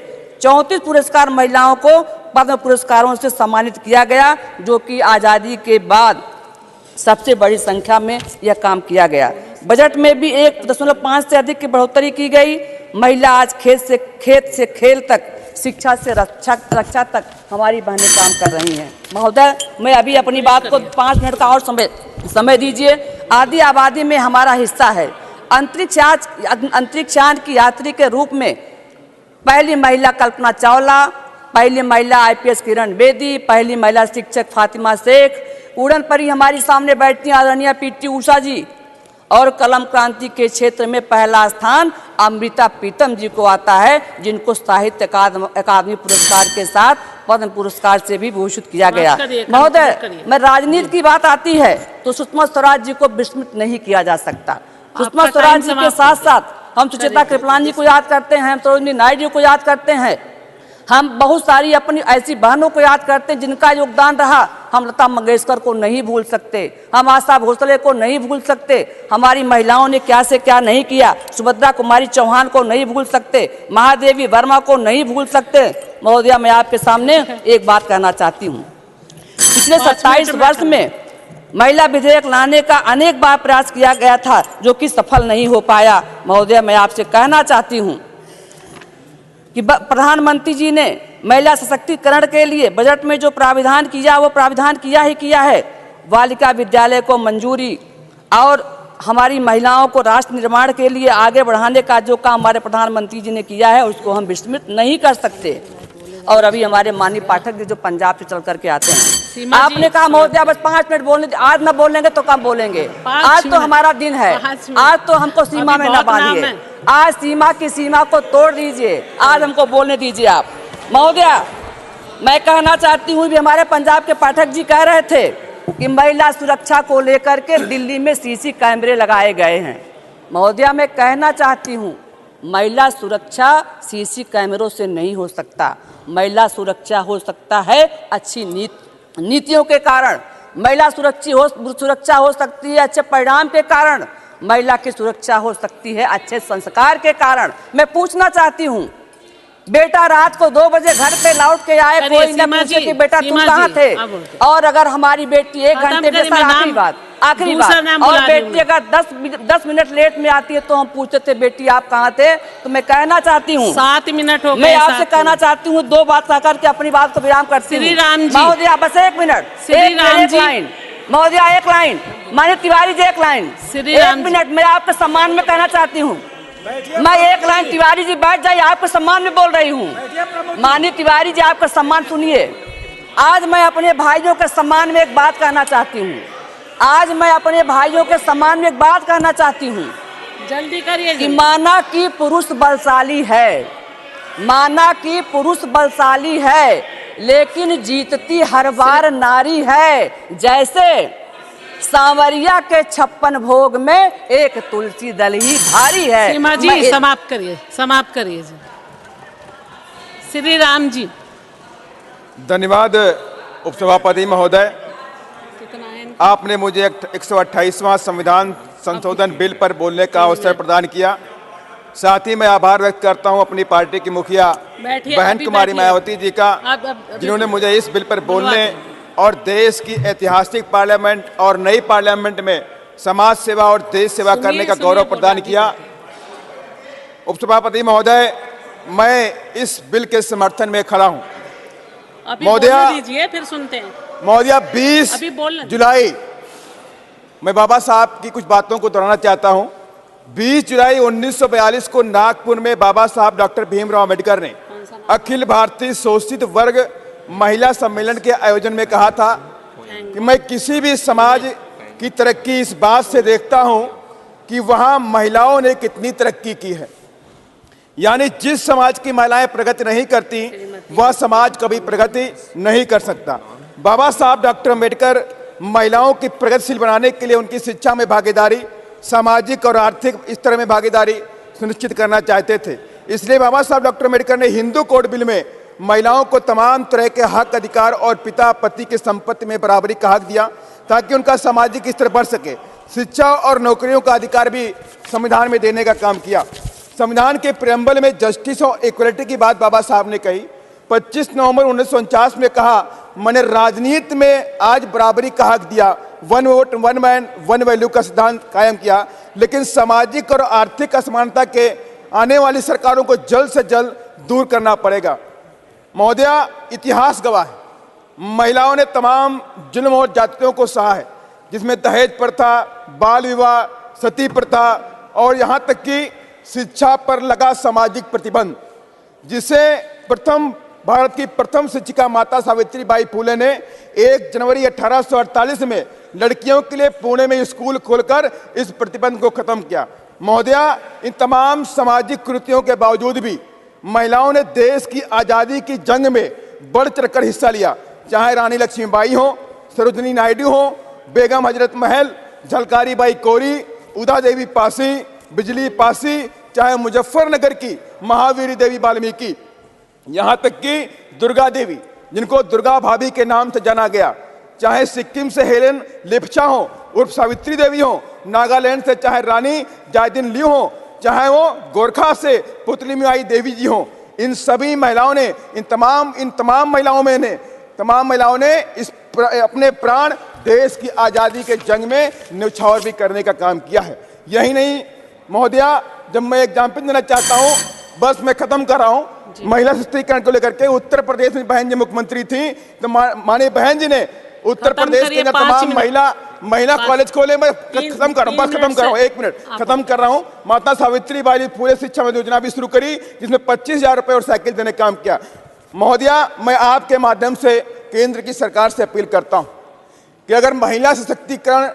34 पुरस्कार महिलाओं को पद्म पुरस्कारों से सम्मानित किया गया, जो कि आज़ादी के बाद सबसे बड़ी संख्या में यह काम किया गया। बजट में भी 1.5 से अधिक की बढ़ोतरी की गई। महिला आज खेत से खेल तक, शिक्षा से रक्षा तक हमारी बहनें काम कर रही हैं। महोदय, मैं अभी अपनी बात को 5 मिनट का और समय दीजिए। आधी आबादी में हमारा हिस्सा है। अंतरिक्षयान की यात्री के रूप में पहली महिला कल्पना चावला, पहली महिला IPS किरण बेदी, पहली महिला शिक्षक फातिमा शेख, उड़न परी हमारी सामने बैठती आदरणीय PT उषा जी, और कलम क्रांति के क्षेत्र में पहला स्थान अमृता प्रीतम जी को आता है, जिनको साहित्य अकादमी पुरस्कार के साथ पद्म पुरस्कार से भी भूषित किया गया। महोदय, मैं राजनीति की बात आती है तो सुषमा स्वराज जी को विस्मृत नहीं किया जा सकता। सुषमा स्वराज जी के साथ साथ हम सुचेता कृपलानी जी को याद करते हैं, हम सरोजिनी नायडू को याद करते हैं, हम बहुत सारी अपनी ऐसी बहनों को याद करते हैं जिनका योगदान रहा। हम लता मंगेशकर को नहीं भूल सकते, हम आशा भोसले को नहीं भूल सकते, हमारी महिलाओं ने क्या से क्या नहीं किया, सुभद्रा कुमारी चौहान को नहीं भूल सकते, महादेवी वर्मा को नहीं भूल सकते। महोदया, मैं आपके सामने एक बात कहना चाहती हूँ। पिछले 27 वर्ष में महिला विधेयक लाने का अनेक बार प्रयास किया गया था, जो कि सफल नहीं हो पाया। महोदया, मैं आपसे कहना चाहती हूँ कि प्रधानमंत्री जी ने महिला सशक्तिकरण के लिए बजट में जो प्राविधान किया, वो प्राविधान किया ही किया है। बालिका विद्यालय को मंजूरी और हमारी महिलाओं को राष्ट्र निर्माण के लिए आगे बढ़ाने का जो काम हमारे प्रधानमंत्री जी ने किया है, उसको हम विस्मृत नहीं कर सकते। और अभी हमारे माननीय पाठक जी जो पंजाब से चल करके आते हैं, आपने कहा महोदया बस 5 मिनट बोलने, आज न बोलेंगे तो कब बोलेंगे? आज तो हमारा दिन है, आज तो हमको सीमा में न बांधिए, आज सीमा को तोड़ दीजिए, आज हमको बोलने दीजिए आप। महोदया, मैं कहना चाहती हूँ भी हमारे पंजाब के पाठक जी कह रहे थे कि महिला सुरक्षा को लेकर के दिल्ली में CC कैमरे लगाए गए हैं। महोदया, मैं कहना चाहती हूँ महिला सुरक्षा CC कैमरों से नहीं हो सकता। महिला सुरक्षा हो सकता है अच्छी नीतियों के कारण, महिला सुरक्षा हो सकती है अच्छे परिणाम के कारण, महिला की सुरक्षा हो सकती है अच्छे संस्कार के कारण। मैं पूछना चाहती हूँ, बेटा रात को 2 बजे घर पे लौट के आए, कोई न पूछे कि बेटा तुम कहाँ थे? और अगर हमारी बेटी 1 घंटे में, आखिरी बात, और बेटी अगर 10 मिनट लेट में आती है तो हम पूछते थे बेटी आप कहाँ थे? तो मैं कहना चाहती हूँ 7 मिनट हो गए। मैं आपसे कहना चाहती हूँ 2 बात कहकर के अपनी बात को विराम करती हूँ। महोदया, बस 1 मिनट, एक लाइन महोदया, 1 लाइन, माननीय तिवारी जी 1 लाइन, 1 मिनट, मैं आपके सम्मान में कहना चाहती हूँ। मैं 1 लाइन, तिवारी जी बैठ जाइए, आपके सम्मान में बोल रही हूँ। माननीय तिवारी जी, आपका सम्मान सुनिए। आज मैं अपने भाइयों के सम्मान में एक बात कहना चाहती हूँ। आज मैं अपने भाइयों के सम्मान में एक बात कहना चाहती हूँ। जल्दी करिए कि माना कि पुरुष बलशाली है, माना कि पुरुष बलशाली है, लेकिन जीतती हर बार नारी है। जैसे सांवरिया के 56 भोग में एक तुलसी दल ही भारी है। सीमा जी समाप्त करिए जी। श्री राम जी। धन्यवाद उपसभापति महोदय, आपने मुझे 128वां संविधान संशोधन बिल पर बोलने का अवसर प्रदान किया। साथ ही मैं आभार व्यक्त करता हूं अपनी पार्टी की मुखिया बहन कुमारी मायावती जी का, जिन्होंने मुझे इस बिल पर बोलने और देश की ऐतिहासिक पार्लियामेंट और नई पार्लियामेंट में समाज सेवा और देश सेवा करने का गौरव प्रदान किया। उपसभापति महोदय, मैं इस बिल के समर्थन में खड़ा हूं। महोदया, फिर सुनते हैं। महोदया, 20 जुलाई, मैं बाबा साहब की कुछ बातों को दोहराना चाहता हूं। 20 जुलाई 1942 को नागपुर में बाबा साहब डॉक्टर भीमराव अम्बेडकर ने अखिल भारतीय शोषित वर्ग महिला सम्मेलन के आयोजन में कहा था कि मैं किसी भी समाज की तरक्की इस बात से देखता हूं कि वहां महिलाओं ने कितनी तरक्की की है। यानी जिस समाज की महिलाएं प्रगति नहीं करती, वह समाज कभी प्रगति नहीं कर सकता। बाबा साहब डॉक्टर अम्बेडकर महिलाओं की प्रगतिशील बनाने के लिए उनकी शिक्षा में भागीदारी, सामाजिक और आर्थिक स्तर में भागीदारी सुनिश्चित करना चाहते थे। इसलिए बाबा साहब डॉक्टर अम्बेडकर ने हिंदू कोड बिल में महिलाओं को तमाम तरह के हक, अधिकार और पिता पति की संपत्ति में बराबरी का हक दिया, ताकि उनका सामाजिक स्तर बढ़ सके। शिक्षा और नौकरियों का अधिकार भी संविधान में देने का काम किया। संविधान के प्रेम्बल में जस्टिस और इक्वलिटी की बात बाबा साहब ने कही। 25 नवंबर 1949 में कहा, मैंने राजनीति में आज बराबरी का हक दिया, one vote one man one value का सिद्धांत कायम किया, लेकिन सामाजिक और आर्थिक असमानता के आने वाली सरकारों को जल्द से जल्द दूर करना पड़ेगा। महोदया, इतिहास गवाह है, महिलाओं ने तमाम जुल्म और जातियों को सहा है, जिसमें दहेज प्रथा, बाल विवाह, सती प्रथा और यहाँ तक कि शिक्षा पर लगा सामाजिक प्रतिबंध, जिसे भारत की प्रथम शिक्षिका माता सावित्रीबाई फुले ने 1 जनवरी 1848 में लड़कियों के लिए पुणे में स्कूल खोलकर इस प्रतिबंध को खत्म किया। महोदया, इन तमाम सामाजिक कृतियों के बावजूद भी महिलाओं ने देश की आज़ादी की जंग में बढ़ चढ़कर हिस्सा लिया। चाहे रानी लक्ष्मीबाई हो, सरोजिनी नायडू हो, बेगम हजरत महल, झलकारी बाई कोरी, उदा देवी पासी, बिजली पासी, चाहे मुजफ्फरनगर की महावीरी देवी वाल्मीकि, यहाँ तक कि दुर्गा देवी, जिनको दुर्गा भाभी के नाम से जाना गया, चाहे सिक्किम से हेलेन लेप्चा हो उर्फ सावित्री देवी हो, नागालैंड से चाहे रानी जायदिन लियू हो, चाहे वो गोरखा से पुतलीमाई देवी जी हो, इन सभी महिलाओं ने तमाम महिलाओं ने अपने प्राण देश की आज़ादी के जंग में न्यौछावर भी करने का काम किया है। यही नहीं महोदया, जब मैं एग्जाम्पल देना चाहता हूँ, बस मैं खत्म कर रहा हूँ, महिला सशक्तिकरण को लेकर के उत्तर प्रदेश में बहन जी मुख्यमंत्री थी, तो माननीय बहन जी ने उत्तर प्रदेश के अंदर तमाम महिला कॉलेज खोले। मैं खत्म कर रहा हूँ, 1 मिनट खत्म कर रहा हूँ। माता सावित्रीबाई फुले शिक्षा योजना भी शुरू करी, जिसमें 25,000 रुपए और साइकिल देने का काम किया। महोदया, मैं आपके माध्यम से केंद्र की सरकार से अपील करता हूँ कि अगर महिला सशक्तिकरण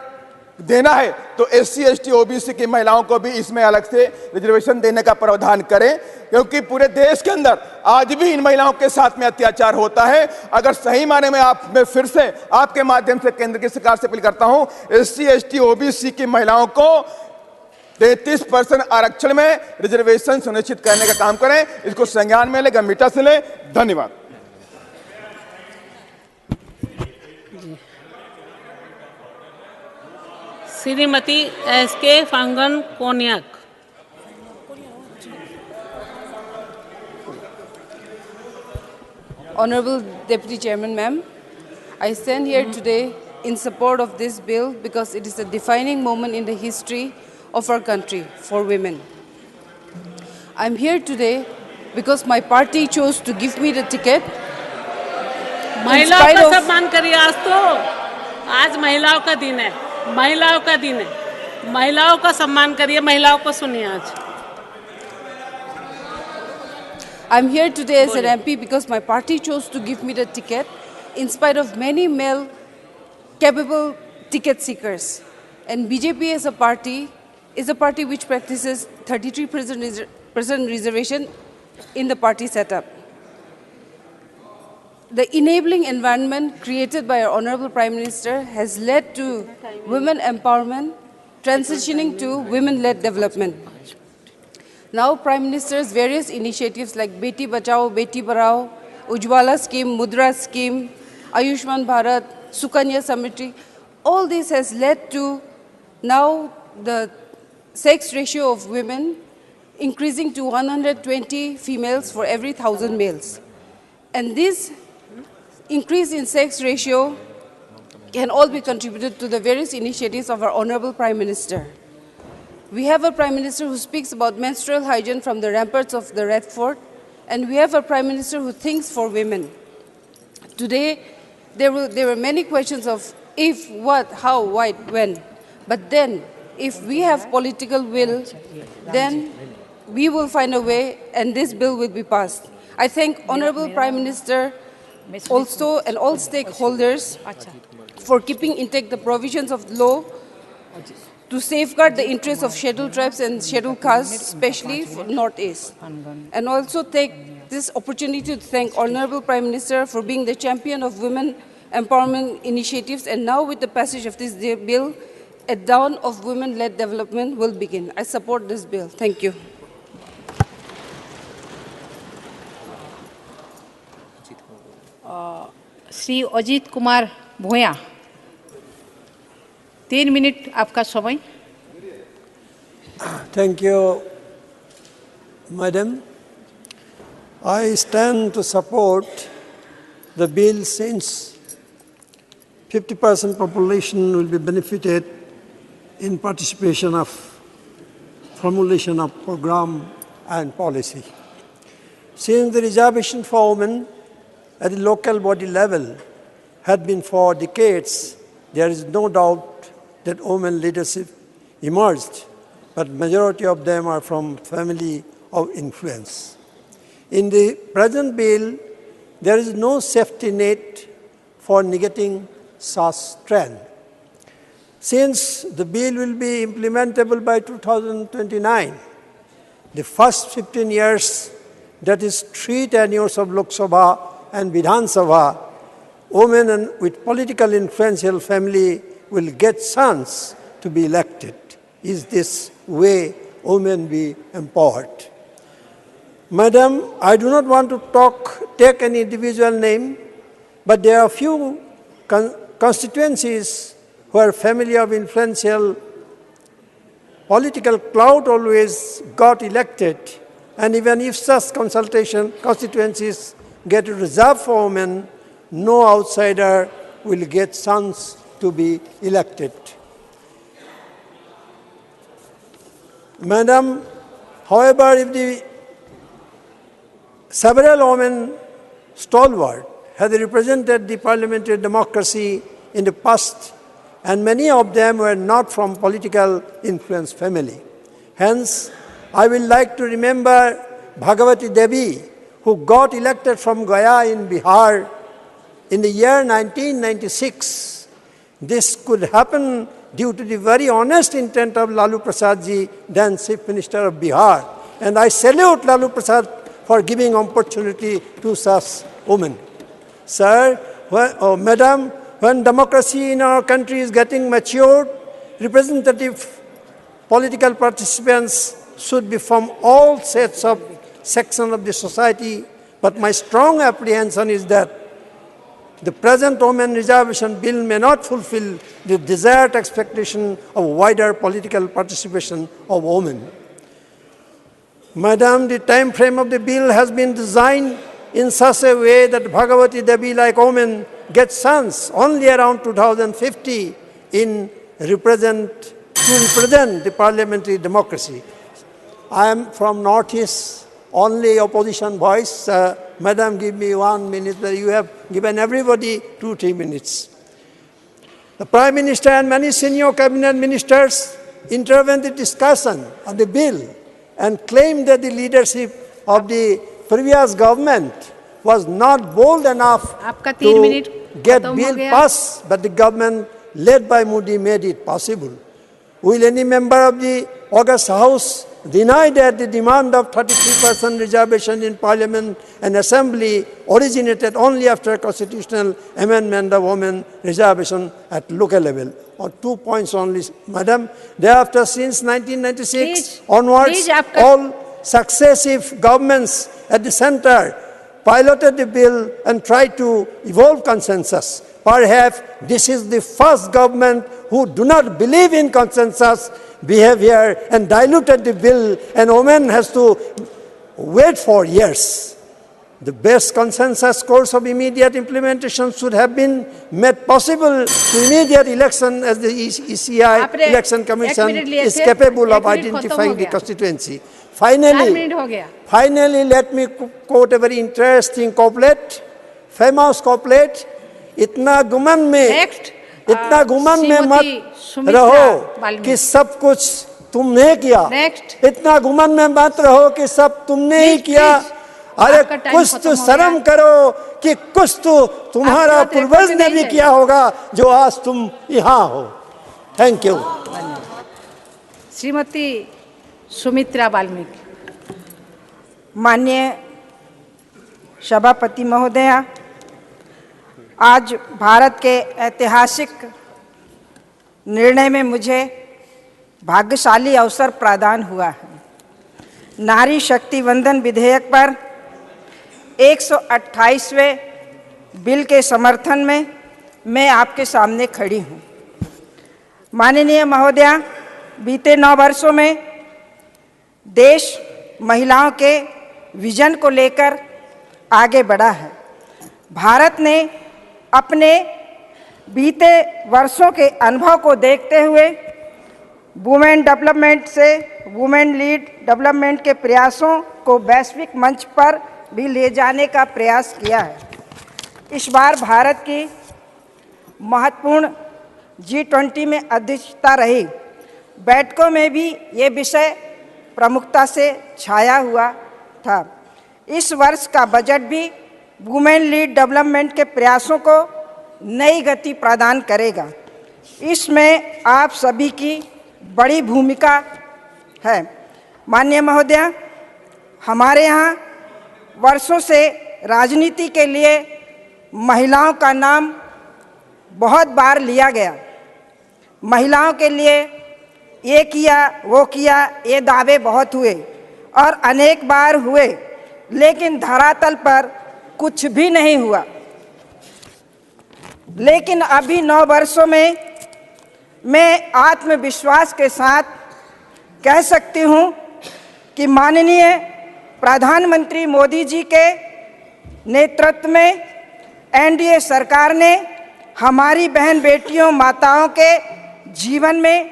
देना है तो SC, ST, OBC की महिलाओं को भी इसमें अलग से रिजर्वेशन देने का प्रावधान करें, क्योंकि पूरे देश के अंदर आज भी इन महिलाओं के साथ में अत्याचार होता है। अगर सही माने में मैं फिर से आपके माध्यम से केंद्र की सरकार से अपील करता हूं, SC, ST, OBC की महिलाओं को 33% आरक्षण में रिजर्वेशन सुनिश्चित करने का काम करें। इसको संज्ञान में ले, गंभीरता से ले। धन्यवाद। Shrimati SK फांगन Konyak. Honorable Deputy Chairman, ma'am, I stand here today in support of this bill because it is a defining moment in the history of our country for women. I'm here today because my party chose to give me the ticket. महिलाओं का सम्मान करिए। आज महिलाओं का दिन है, महिलाओं का दिन है, महिलाओं का सम्मान करिए, महिलाओं को सुनिए। आज I'm here today as an MP because my party chose to give me the ticket in spite of many male capable ticket seekers. And BJP as a party is a party which practices 33% reservation in the party setup. The enabling environment created by our Honorable Prime Minister has led to women empowerment, transitioning to women-led development. Now, Prime Minister's various initiatives like Beti Bachao, Beti Padhao, Ujjwala scheme, Mudra scheme, Ayushman Bharat, Sukanya Samriddhi, all this has led to now the sex ratio of women increasing to 120 females for every 1,000 males. And this increase in sex ratio can all be contributed to the various initiatives of our Honorable Prime Minister. We have a Prime Minister who speaks about menstrual hygiene from the ramparts of the Red Fort, and we have a Prime Minister who thinks for women. Today, there were many questions of if, what, how, why, when. But then, if we have political will, then we will find a way and this bill will be passed. I thank Honorable Prime Minister also and all stakeholders for keeping intact the provisions of the law to safeguard the interests of scheduled tribes and scheduled castes, especially for Northeast. And also take this opportunity to thank Honorable Prime Minister for being the champion of women empowerment initiatives, and now with the passage of this bill, a dawn of women-led development will begin. I support this bill. Thank you. Shri Ajit Kumar Bhoya 3 मिनट आपका समय. Thank you, Madam. I stand to support the bill since 50% population will be benefited in participation of formulation of program and policy. Since the reservation for women at the local body level had been for decades, there is no doubt that women leadership emerged, but majority of them are from family of influence. In the present bill, there is no safety net for negating such trend. Since the bill will be implementable by 2029, the first 15 years, that is 3 tenures of Lok Sabha and Vidhan Sabha, women with political influential family will get chance to be elected. Is this way women be empowered? Madam, I do not want to take any individual name, but there are few constituencies where family of influential political clout always got elected, and even if such constituencies get reserved for women, no outsider will get chance to be elected. Madam, however, if several women stalwart have represented the parliamentary democracy in the past, and many of them were not from political influence family. Hence, I will like to remember Bhagavati Devi, who got elected from Gaya in Bihar in the year 1996. This could happen due to the very honest intent of Lalu Prasad ji, then Chief Minister of Bihar. And I salute Lalu Prasad for giving opportunity to such women. Sir, Madam, when democracy in our country is getting matured, representative political participants should be from all sections of the society. But my strong apprehension is that the present Women Reservation Bill may not fulfill the desired expectation of wider political participation of women. Madam, the time frame of the bill has been designed in such a way that Bhagavati Devi like women get chance only around 2050 to represent the parliamentary democracy. I am from Northeast, only opposition voice. Madam, give me 1 minute. You have given everybody 2-3 minutes. The Prime Minister and many senior cabinet ministers intervened in the discussion of the bill and claimed that the leadership of the previous government was not bold enough to get bill passed, but the government led by Modi made it possible. Will any member of the August House deny that the demand of 33% reservation in Parliament and Assembly originated only after constitutional amendment of women reservation at local level? On 2 points only, Madam. Thereafter, since 1996 onwards, all successive governments at the center piloted the bill and tried to evolve consensus. Perhaps this is the first government who do not believe in consensus. behavior and diluted the bill, and women has to wait for years. The best consensus course of immediate implementation should have been made possible to immediate election, as the ECI Election Commission is capable of identifying the constituency. Finally, let me quote a very interesting couplet, famous couplet, इतना गुमन में मत रहो कि सब कुछ तुमने किया, इतना गुमन में मत रहो कि सब तुमने ही किया, अरे कुछ तो शर्म करो कि कुछ तो तुम्हारा पूर्वज ने भी किया होगा जो आज तुम यहाँ हो। Thank you. श्रीमती सुमित्रा वाल्मीकि। माननीय सभापति महोदया, आज भारत के ऐतिहासिक निर्णय में मुझे भाग्यशाली अवसर प्रदान हुआ है। नारी शक्ति वंदन विधेयक पर 128वें बिल के समर्थन में मैं आपके सामने खड़ी हूँ। माननीय महोदया, बीते 9 वर्षों में देश महिलाओं के विजन को लेकर आगे बढ़ा है। भारत ने अपने बीते वर्षों के अनुभव को देखते हुए वुमेन डेवलपमेंट से वुमेन लीड डेवलपमेंट के प्रयासों को वैश्विक मंच पर भी ले जाने का प्रयास किया है। इस बार भारत की महत्वपूर्ण G20 में अध्यक्षता रही बैठकों में भी ये विषय प्रमुखता से छाया हुआ था। इस वर्ष का बजट भी वुमेन लीड डेवलपमेंट के प्रयासों को नई गति प्रदान करेगा। इसमें आप सभी की बड़ी भूमिका है। माननीय महोदया, हमारे यहाँ वर्षों से राजनीति के लिए महिलाओं का नाम बहुत बार लिया गया। महिलाओं के लिए ये किया वो किया, ये दावे बहुत हुए और अनेक बार हुए, लेकिन धरातल पर कुछ भी नहीं हुआ। लेकिन अभी 9 वर्षों में मैं आत्मविश्वास के साथ कह सकती हूँ कि माननीय प्रधानमंत्री मोदी जी के नेतृत्व में एनडीए सरकार ने हमारी बहन बेटियों माताओं के जीवन में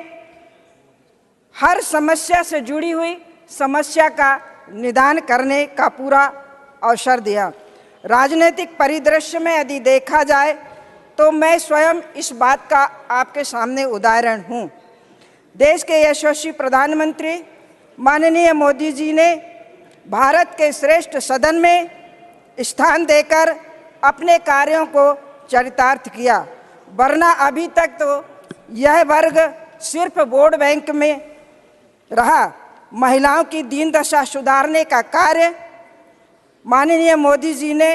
हर समस्या से जुड़ी हुई समस्या का निदान करने का पूरा अवसर दिया। राजनीतिक परिदृश्य में यदि देखा जाए तो मैं स्वयं इस बात का आपके सामने उदाहरण हूँ। देश के यशस्वी प्रधानमंत्री माननीय मोदी जी ने भारत के श्रेष्ठ सदन में स्थान देकर अपने कार्यों को चरितार्थ किया, वरना अभी तक तो यह वर्ग सिर्फ वोट बैंक में रहा। महिलाओं की दीन दशा सुधारने का कार्य माननीय मोदी जी ने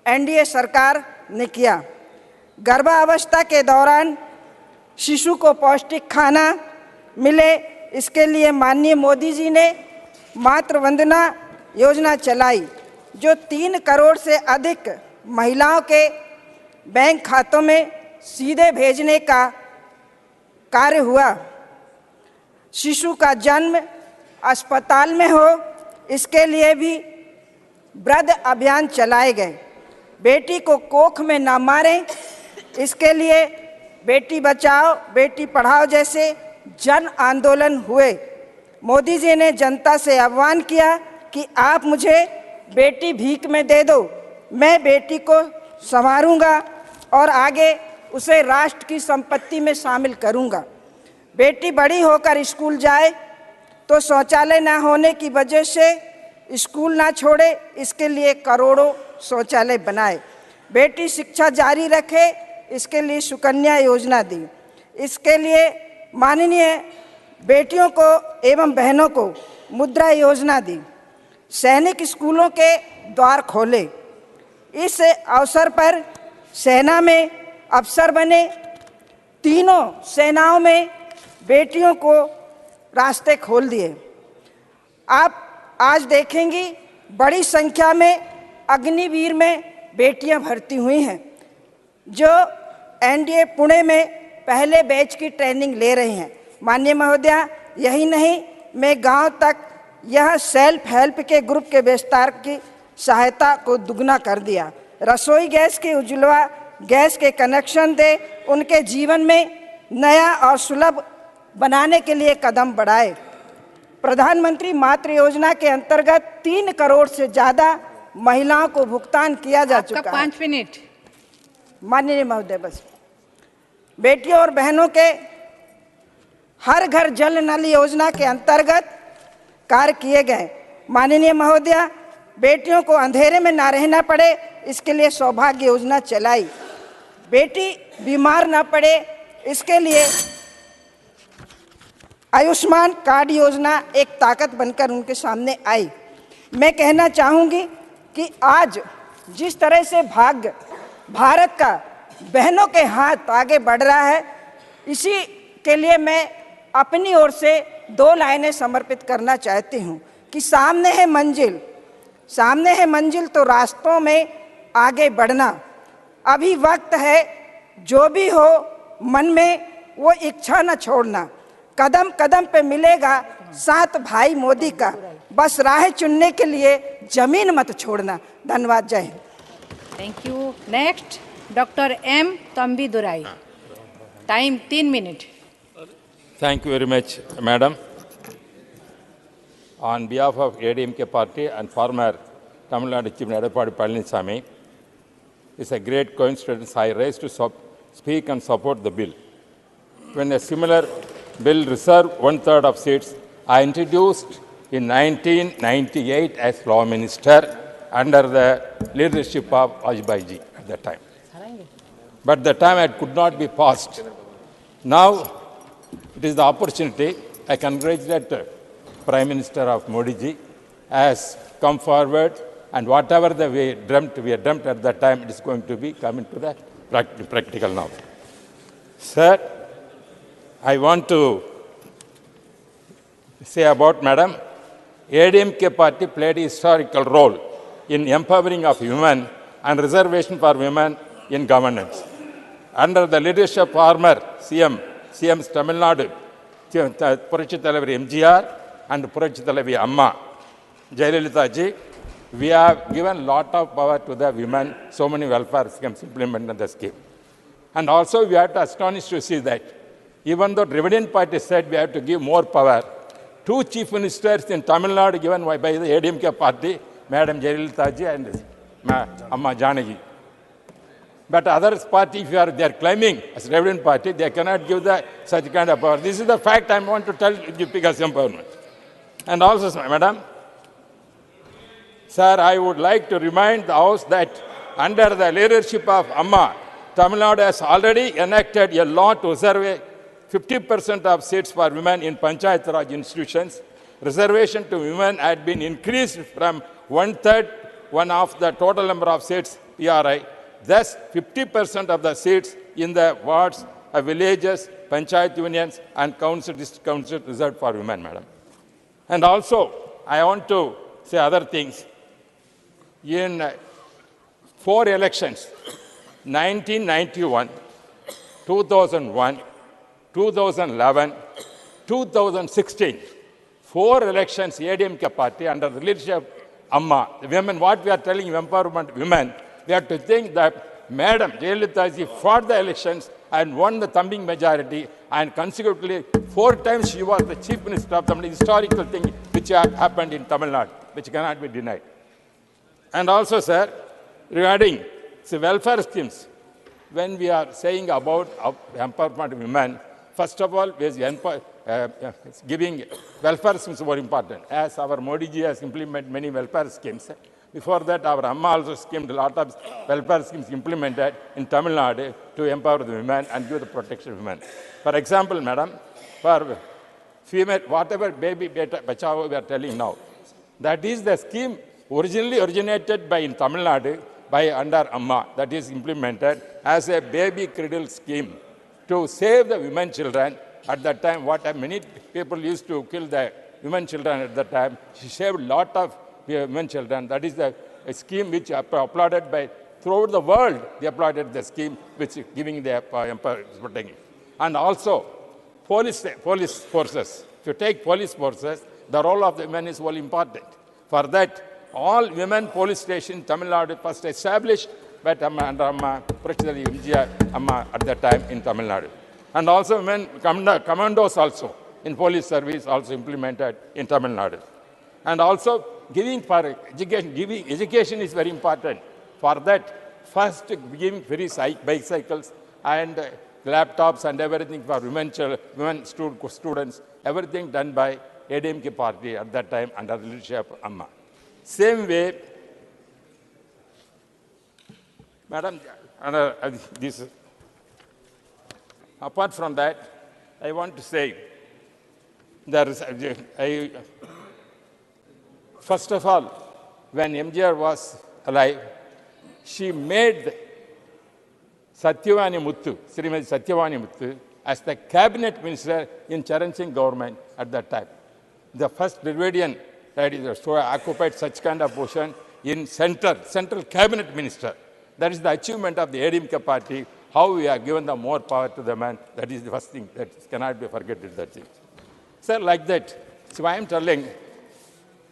एनडीए सरकार ने किया। गर्भावस्था के दौरान शिशु को पौष्टिक खाना मिले, इसके लिए माननीय मोदी जी ने मातृ वंदना योजना चलाई, जो 3 करोड़ से अधिक महिलाओं के बैंक खातों में सीधे भेजने का कार्य हुआ। शिशु का जन्म अस्पताल में हो, इसके लिए भी वृद्ध अभियान चलाए गए। बेटी को कोख में ना मारें, इसके लिए बेटी बचाओ बेटी पढ़ाओ जैसे जन आंदोलन हुए। मोदी जी ने जनता से आह्वान किया कि आप मुझे बेटी भीख में दे दो, मैं बेटी को संवारूंगा और आगे उसे राष्ट्र की संपत्ति में शामिल करूंगा। बेटी बड़ी होकर स्कूल जाए तो शौचालय ना होने की वजह से स्कूल ना छोड़े, इसके लिए करोड़ों शौचालय बनाए। बेटी शिक्षा जारी रखे, इसके लिए सुकन्या योजना दी। इसके लिए माननीय बेटियों को एवं बहनों को मुद्रा योजना दी। सैनिक स्कूलों के द्वार खोले। इस अवसर पर सेना में अफसर बने। तीनों सेनाओं में बेटियों को रास्ते खोल दिए। आप आज देखेंगी बड़ी संख्या में अग्निवीर में बेटियां भर्ती हुई हैं, जो एनडीए पुणे में पहले बैच की ट्रेनिंग ले रही हैं। माननीय महोदया, यही नहीं, मैं गांव तक यह सेल्फ हेल्प के ग्रुप के विस्तार की सहायता को दुगना कर दिया। रसोई गैस के उज्ज्वला गैस के कनेक्शन दे, उनके जीवन में नया और सुलभ बनाने के लिए कदम बढ़ाए। प्रधानमंत्री मातृ योजना के अंतर्गत 3 करोड़ से ज्यादा महिलाओं को भुगतान किया जा चुका है। 5 मिनट। माननीय महोदय, बस बेटियों और बहनों के हर घर जल नल योजना के अंतर्गत कार्य किए गए। माननीय महोदया, बेटियों को अंधेरे में ना रहना पड़े, इसके लिए सौभाग्य योजना चलाई। बेटी बीमार ना पड़े, इसके लिए आयुष्मान कार्ड योजना एक ताकत बनकर उनके सामने आई। मैं कहना चाहूँगी कि आज जिस तरह से भाग्य भारत का बहनों के हाथ आगे बढ़ रहा है, इसी के लिए मैं अपनी ओर से 2 लाइनें समर्पित करना चाहती हूँ कि सामने है मंजिल तो रास्तों में आगे बढ़ना। अभी वक्त है, जो भी हो मन में वो इच्छा न छोड़ना। कदम कदम पे मिलेगा साथ भाई मोदी का, बस राह चुनने के लिए जमीन मत छोड़ना। धन्यवाद, जय Hind. Thank you. Next doctor M Thambi Durai, time 3 मिनट। Thank you very much, Madam. On behalf of ADMK party and former Tamil Nadu Chief Minister Palanisammy, it's a great coincidence I raised to speak and support the bill. When a similar bill reserved 1/3 of seats, I introduced in 1998 as Law Minister under the leadership of Vajpayee ji at that time. But the time it could not be passed. Now, it is the opportunity. I congratulate Prime Minister of Modi ji has come forward, and whatever we had dreamt at that time, it is going to be coming to the practical now. Sir, I want to say about Madam, ADMK party played a historical role in empowering of women and reservation for women in governance. Under the leadership of former CM's Tamil Nadu, Purachi Thalaivar MGR and Purachi Thalaivar Amma Jayalalitha ji, we have given a lot of power to the women, so many welfare schemes implemented the scheme. And also we have to astonish to see that even though Dravidian party said we have to give more power, 2 chief ministers in Tamil Nadu given by the ADMK party, Madam Jayalalitha ji and Amma Janaki. But other party, if they are claiming as Reverend party, they cannot give such kind of power. This is the fact I want to tell you because empowerment. And also, Madam, sir, I would like to remind the House that under the leadership of Amma, Tamil Nadu has already enacted a law to reserve 50% of seats for women in Panchayat Raj institutions. Reservation to women had been increased from 1/3, one of the total number of seats PRI. Thus, 50% of the seats in the wards of villages, panchayat unions, and district councils reserved for women, Madam. And also, I want to say other things. In 4 elections, 1991, 2001, 2011, 2016, 4 elections, ADMK party under the leadership of Amma, the women, what we are telling empowerment women, we have to think that Madam Jayalalitha ji fought the elections and won the thumping majority, and consequently 4 times she was the Chief Minister of Tamil Nadu, historical thing which happened in Tamil Nadu, which cannot be denied. And also, sir, regarding the welfare schemes, when we are saying about empowerment of women, first of all, giving welfare schemes more important. As our Modi ji has implemented many welfare schemes, before that, our Amma also schemed a lot of welfare schemes implemented in Tamil Nadu to empower the women and give the protection of women. For example, Madam, for female, whatever baby bachao we are telling now, that is the scheme originally originated in Tamil Nadu under Amma, that is implemented as a baby cradle scheme to save the women children. At that time, many people used to kill the women children at that time. She saved a lot of women children. That is the scheme which applauded throughout the world. They applauded the scheme which giving the protecting. And also, police forces. If you take police forces, the role of the women is very important. For that, all women police stations in Tamil Nadu first established by under President Amma at that time in Tamil Nadu. And also women commandos also in police service also implemented in Tamil Nadu. And also giving for education is very important. For that, first giving free bicycles and laptops and everything for women students, everything done by ADMK party at that time under the leadership of Amma. Same way, Madam, apart from that, I want to say, first of all, when MGR was alive, she made Satyavani Muthu, Srimati Satyavani Muthu, as the cabinet minister in Charan Singh government at that time. The first Dravidian who occupied such kind of position in central cabinet minister. That is the achievement of the ADMK party, how we are given the more power to the man. That is the first thing that cannot be forgotten. That thing. So like that, so I am telling,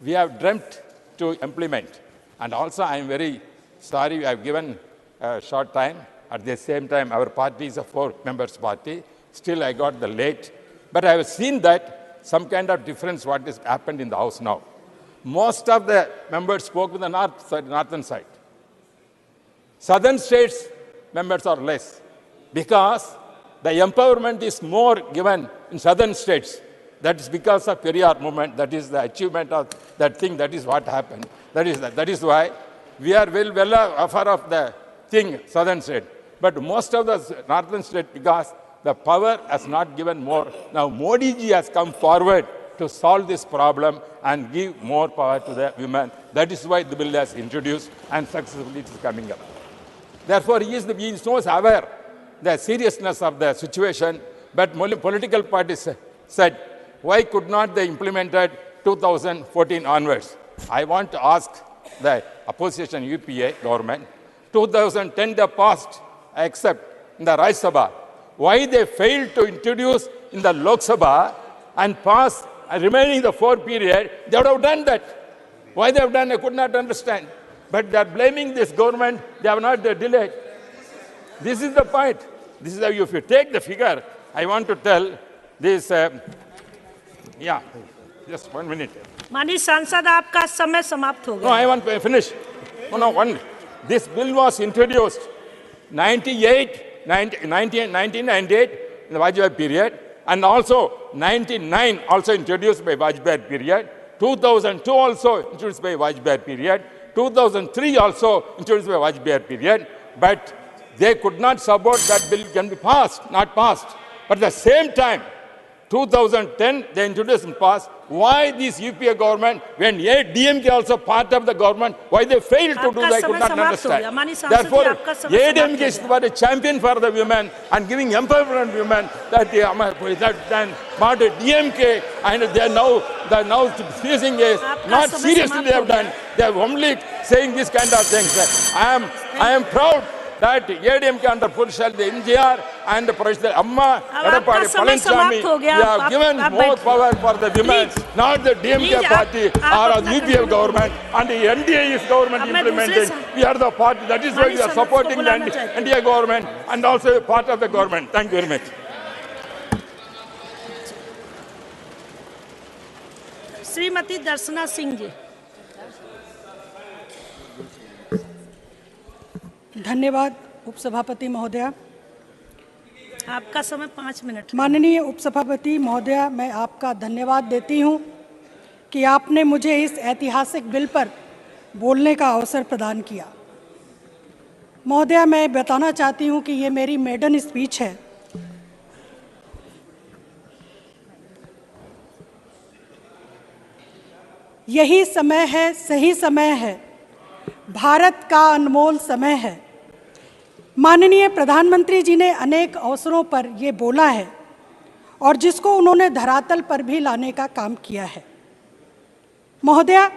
we have dreamt to implement. And also I am very sorry we have given a short time. At the same time, our party is a 4 members party. Still I got the late. But I have seen that some kind of difference what has happened in the House now. Most of the members spoke with the northern side. Southern states members are less because the empowerment is more given in southern states. That is because of Periyar movement. That is the achievement of that thing. That is what happened. That is why we are well aware of the thing, southern state. But most of the northern state, because the power has not given more. Now Modi ji has come forward to solve this problem and give more power to the women. That is why the bill has introduced and successfully it is coming up. Therefore, he is aware the seriousness of the situation, but political parties said, why could not they implement it 2014 onwards? I want to ask the opposition UPA government, 2010 they passed, except in the Rajya Sabha. Why they failed to introduce in the Lok Sabha and pass remaining the 4 period, they would have done that. Why they have done, I could not understand. But they are blaming this government, they have not delayed. This is the point. This is how if you take the figure, I want to tell this, yeah, just 1 minute. माननीय सांसद आपका समय समाप्त हो गया. No, I want to finish. No, this bill was introduced 1998 in the Vajpayee period, and also 99 also introduced by Vajpayee period, 2002 also introduced by Vajpayee period, 2003 also introduced by Vajpayee period, but they could not support that bill can be passed, not passed. But at the same time, 2010 they introduced and passed. Why this UPA government, when DMK also part of the government, why they failed to do that, I could not understand. Therefore, ADMK is a champion for the women and giving empowerment to women that then part of DMK, and they are now facing a not seriously they have done. They are only saying this kind of things. I am proud that ADMK under Purshal, the NGR and the President Amma, Palanchami, we have given more power for the women, not the DMK party or the UPA government, and the NDA is government implementing. We are the party, that is why we are supporting the NDA government and also part of the government. Thank you very much. Shrimati दर्शना सिंह जी. धन्यवाद उपसभापति महोदया. आपका समय 5 minute. माननीय उपसभापति महोदया, मैं आपका धन्यवाद देती हूं कि आपने मुझे इस ऐतिहासिक बिल पर बोलने का अवसर प्रदान किया. महोदया, मैं बताना चाहती हूं कि ये मेरी मेडन स्पीच है. यही समय है, सही समय है, भारत का अनमोल समय है. माननीय प्रधानमंत्री जी ने अनेक अवसरों पर ये बोला है और जिसको उन्होंने धरातल पर भी लाने का काम किया है. महोदया,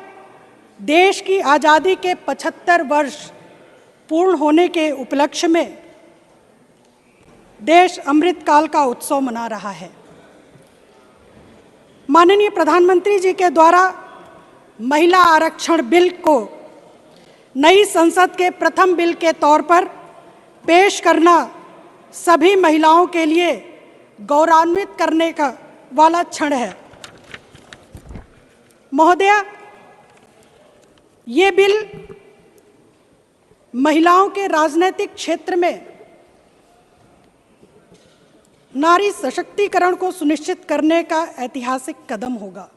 देश की आज़ादी के 75 वर्ष पूर्ण होने के उपलक्ष्य में देश अमृतकाल का उत्सव मना रहा है. माननीय प्रधानमंत्री जी के द्वारा महिला आरक्षण बिल को नई संसद के प्रथम बिल के तौर पर पेश करना सभी महिलाओं के लिए गौरवान्वित करने का वाला क्षण है। महोदया, ये बिल महिलाओं के राजनीतिक क्षेत्र में नारी सशक्तिकरण को सुनिश्चित करने का ऐतिहासिक कदम होगा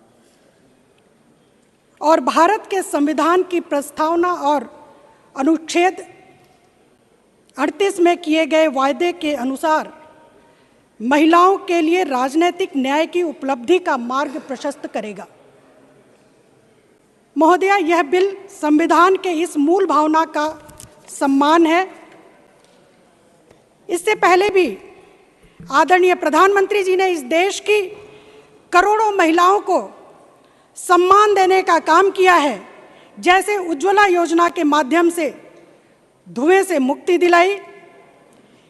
और भारत के संविधान की प्रस्तावना और अनुच्छेद 38 में किए गए वायदे के अनुसार महिलाओं के लिए राजनीतिक न्याय की उपलब्धि का मार्ग प्रशस्त करेगा। महोदया, यह बिल संविधान के इस मूल भावना का सम्मान है। इससे पहले भी आदरणीय प्रधानमंत्री जी ने इस देश की करोड़ों महिलाओं को सम्मान देने का काम किया है, जैसे उज्ज्वला योजना के माध्यम से धुएं से मुक्ति दिलाई।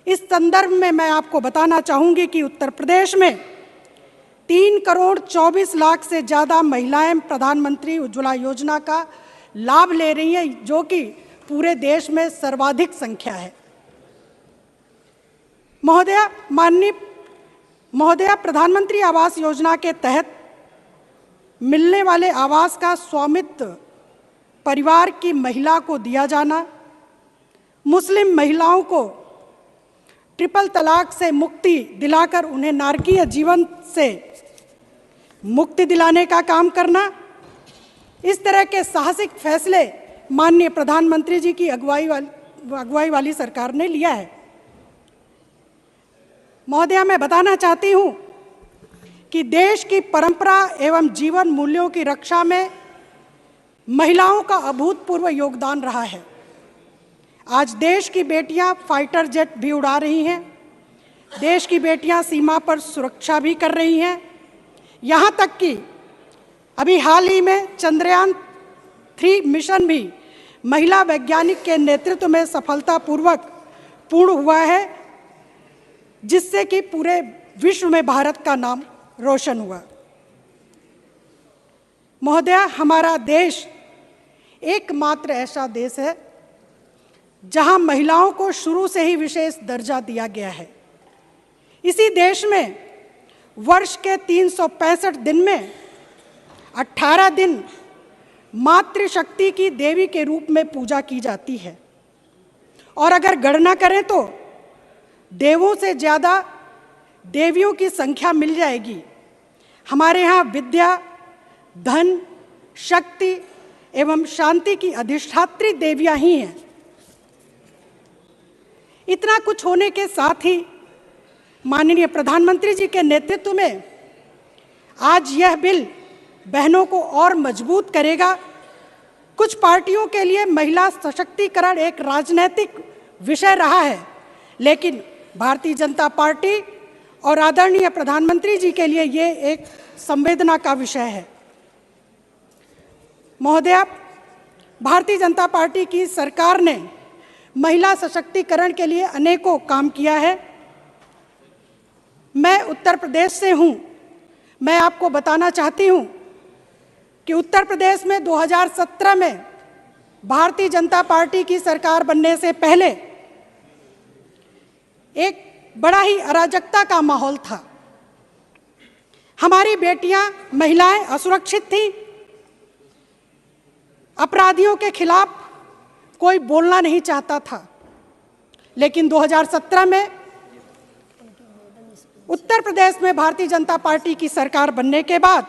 इस संदर्भ में मैं आपको बताना चाहूंगी कि उत्तर प्रदेश में 3 करोड़ 24 लाख से ज़्यादा महिलाएं प्रधानमंत्री उज्ज्वला योजना का लाभ ले रही हैं, जो कि पूरे देश में सर्वाधिक संख्या है। महोदया, प्रधानमंत्री आवास योजना के तहत मिलने वाले आवास का स्वामित्व परिवार की महिला को दिया जाना, मुस्लिम महिलाओं को ट्रिपल तलाक से मुक्ति दिलाकर उन्हें नारकीय जीवन से मुक्ति दिलाने का काम करना, इस तरह के साहसिक फैसले माननीय प्रधानमंत्री जी की अगुवाई वाली सरकार ने लिया है। महोदया, मैं बताना चाहती हूं कि देश की परंपरा एवं जीवन मूल्यों की रक्षा में महिलाओं का अभूतपूर्व योगदान रहा है। आज देश की बेटियां फाइटर जेट भी उड़ा रही हैं, देश की बेटियां सीमा पर सुरक्षा भी कर रही हैं। यहाँ तक कि अभी हाल ही में चंद्रयान 3 मिशन भी महिला वैज्ञानिक के नेतृत्व में सफलतापूर्वक पूर्ण हुआ है, जिससे कि पूरे विश्व में भारत का नाम रोशन हुआ। महोदया, हमारा देश एकमात्र ऐसा देश है जहां महिलाओं को शुरू से ही विशेष दर्जा दिया गया है। इसी देश में वर्ष के 365 दिन में 18 दिन मातृशक्ति की देवी के रूप में पूजा की जाती है और अगर गणना करें तो देवों से ज़्यादा देवियों की संख्या मिल जाएगी। हमारे यहाँ विद्या, धन, शक्ति एवं शांति की अधिष्ठात्री देवियाँ ही हैं। इतना कुछ होने के साथ ही माननीय प्रधानमंत्री जी के नेतृत्व में आज यह बिल बहनों को और मजबूत करेगा। कुछ पार्टियों के लिए महिला सशक्तिकरण एक राजनीतिक विषय रहा है, लेकिन भारतीय जनता पार्टी और आदरणीय प्रधानमंत्री जी के लिए ये एक संवेदना का विषय है। महोदया, भारतीय जनता पार्टी की सरकार ने महिला सशक्तिकरण के लिए अनेकों काम किया है। मैं उत्तर प्रदेश से हूँ। मैं आपको बताना चाहती हूँ कि उत्तर प्रदेश में 2017 में भारतीय जनता पार्टी की सरकार बनने से पहले एक बड़ा ही अराजकता का माहौल था। हमारी बेटियां, महिलाएं असुरक्षित थीं। अपराधियों के खिलाफ कोई बोलना नहीं चाहता था। लेकिन 2017 में उत्तर प्रदेश में भारतीय जनता पार्टी की सरकार बनने के बाद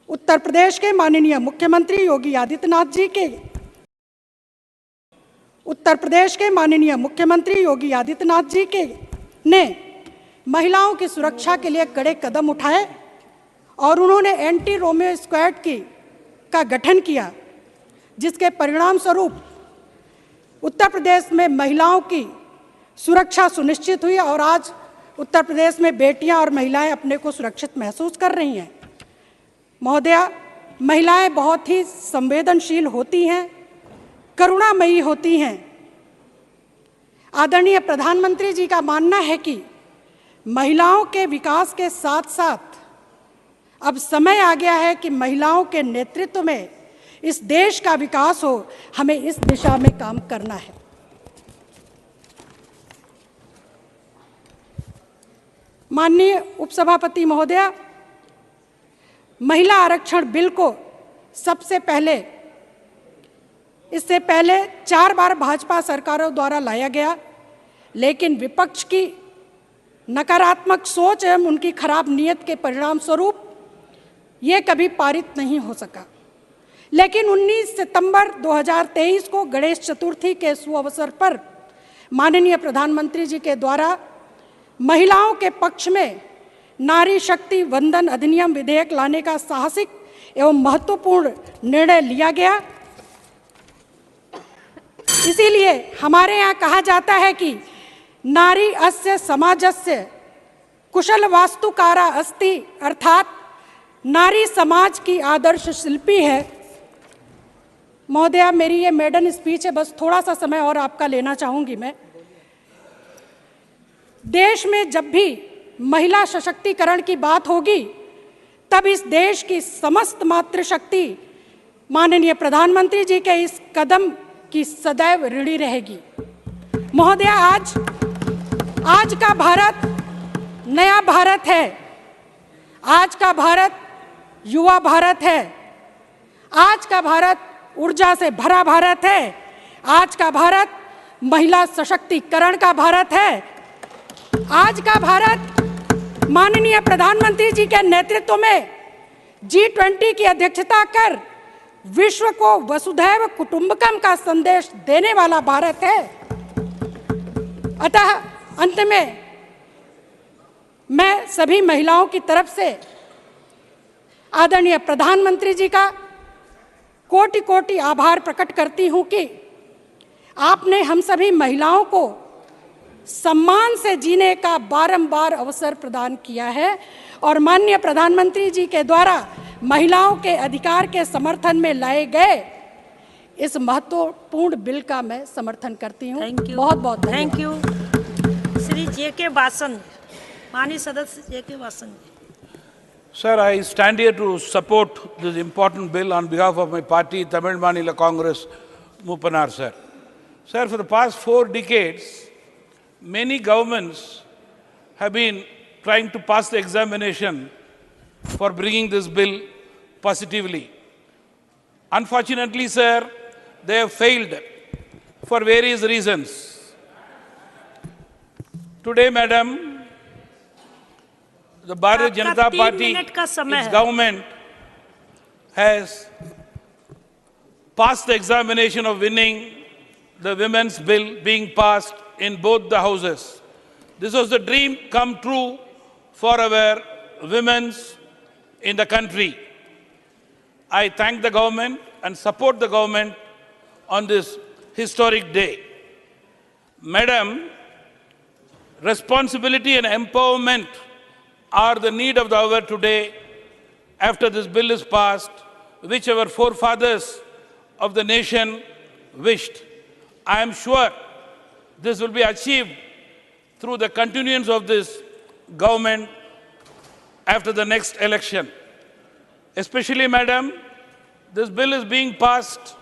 उत्तर प्रदेश के माननीय मुख्यमंत्री योगी आदित्यनाथ जी ने महिलाओं की सुरक्षा के लिए कड़े कदम उठाए और उन्होंने एंटी रोमियो स्क्वाड का गठन किया, जिसके परिणाम स्वरूप उत्तर प्रदेश में महिलाओं की सुरक्षा सुनिश्चित हुई और आज उत्तर प्रदेश में बेटियां और महिलाएं अपने को सुरक्षित महसूस कर रही हैं। महोदया, महिलाएं बहुत ही संवेदनशील होती हैं, करुणामयी होती हैं। आदरणीय प्रधानमंत्री जी का मानना है कि महिलाओं के विकास के साथ साथ अब समय आ गया है कि महिलाओं के नेतृत्व में इस देश का विकास हो। हमें इस दिशा में काम करना है। माननीय उपसभापति महोदया, महिला आरक्षण बिल को सबसे पहले, इससे पहले 4 बार भाजपा सरकारों द्वारा लाया गया, लेकिन विपक्ष की नकारात्मक सोच एवं उनकी खराब नीयत के परिणाम स्वरूप ये कभी पारित नहीं हो सका। लेकिन 19 सितंबर 2023 को गणेश चतुर्थी के सुअवसर पर माननीय प्रधानमंत्री जी के द्वारा महिलाओं के पक्ष में नारी शक्ति वंदन अधिनियम विधेयक लाने का साहसिक एवं महत्वपूर्ण निर्णय लिया गया। इसीलिए हमारे यहाँ कहा जाता है कि नारी अस्य समाजस्य कुशल वास्तुकारा अस्ति, अर्थात नारी समाज की आदर्श शिल्पी है। महोदया, मेरी ये मेडन स्पीच है, बस थोड़ा सा समय और आपका लेना चाहूंगी मैं। देश में जब भी महिला सशक्तिकरण की बात होगी, तब इस देश की समस्त मातृशक्ति माननीय प्रधानमंत्री जी के इस कदम की सदैव ऋणी रहेगी। महोदया, आज का भारत नया भारत है। आज का भारत युवा भारत है। आज का भारत ऊर्जा से भरा भारत है। आज का भारत महिला सशक्तिकरण का भारत है। आज का भारत माननीय प्रधानमंत्री जी के नेतृत्व में G20 की अध्यक्षता कर विश्व को वसुधैव कुटुंबकम का संदेश देने वाला भारत है। अतः अंत में मैं सभी महिलाओं की तरफ से आदरणीय प्रधानमंत्री जी का कोटि कोटि आभार प्रकट करती हूं कि आपने हम सभी महिलाओं को सम्मान से जीने का बारंबार अवसर प्रदान किया है और माननीय प्रधानमंत्री जी के द्वारा महिलाओं के अधिकार के समर्थन में लाए गए इस महत्वपूर्ण बिल का मैं समर्थन करती हूं। बहुत बहुत thank you. Shri J.K. Vasan, माननीय सदस्य J.K. Vasan. Sir, I stand here to support this important bill on behalf of my party, Tamil Maanila Congress, Mupanar sir. Sir, for the past 4 decades, many governments have been trying to pass the examination for bringing this bill positively. Unfortunately, sir, they have failed for various reasons. Today, madam, the Bharatiya Janata Party, its government, has passed the examination of winning the women's bill being passed in both the houses. This was the dream come true for our women in the country. I thank the government and support the government on this historic day. Madam, responsibility and empowerment are the need of the hour today after this bill is passed, which our forefathers of the nation wished. I am sure this will be achieved through the continuance of this government after the next election. Especially, madam, this bill is being passed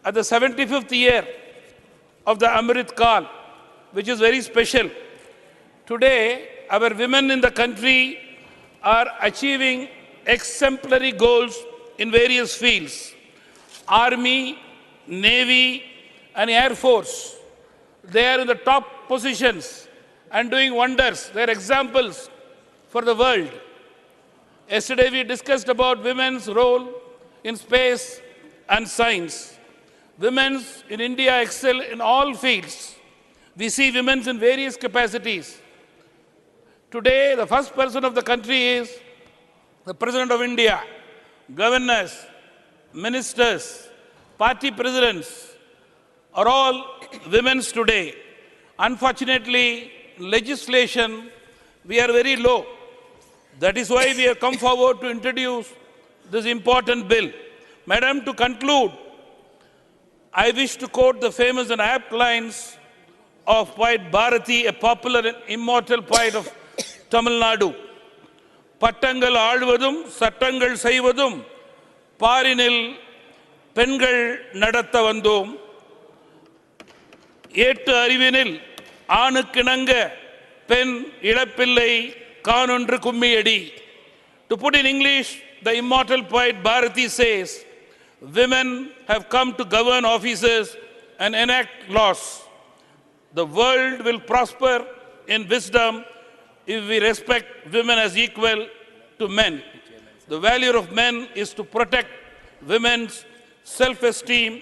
at the 75th year of the Amrit Kal, which is very special. Today, our women in the country are achieving exemplary goals in various fields. Army, Navy, and Air Force. They are in the top positions and doing wonders. They are examples for the world. Yesterday we discussed about women's role in space and science. Women in India excel in all fields. We see women in various capacities. Today, the first person of the country is the President of India, governors, ministers, party presidents are all women today. Unfortunately, legislation, we are very low. That is why we have come forward to introduce this important bill. Madam, to conclude, I wish to quote the famous and apt lines of poet Bharati, a popular and immortal poet of Tamil Nadu. பட்டங்கள் ஆழ்வதும் சட்டங்கள் செய்வதும் பாரினில் பெண்கள் நடத்த வந்தோம். ஏட்டு அறிவினில் ஆணுக்கிணங்க பெண் இளப்பிள்ளை கானொன்று கும்மியடி. To put in English, the immortal poet Bharati says, women have come to govern offices and enact laws. The world will prosper in wisdom if we respect women as equal to men. The value of men is to protect women's self-esteem.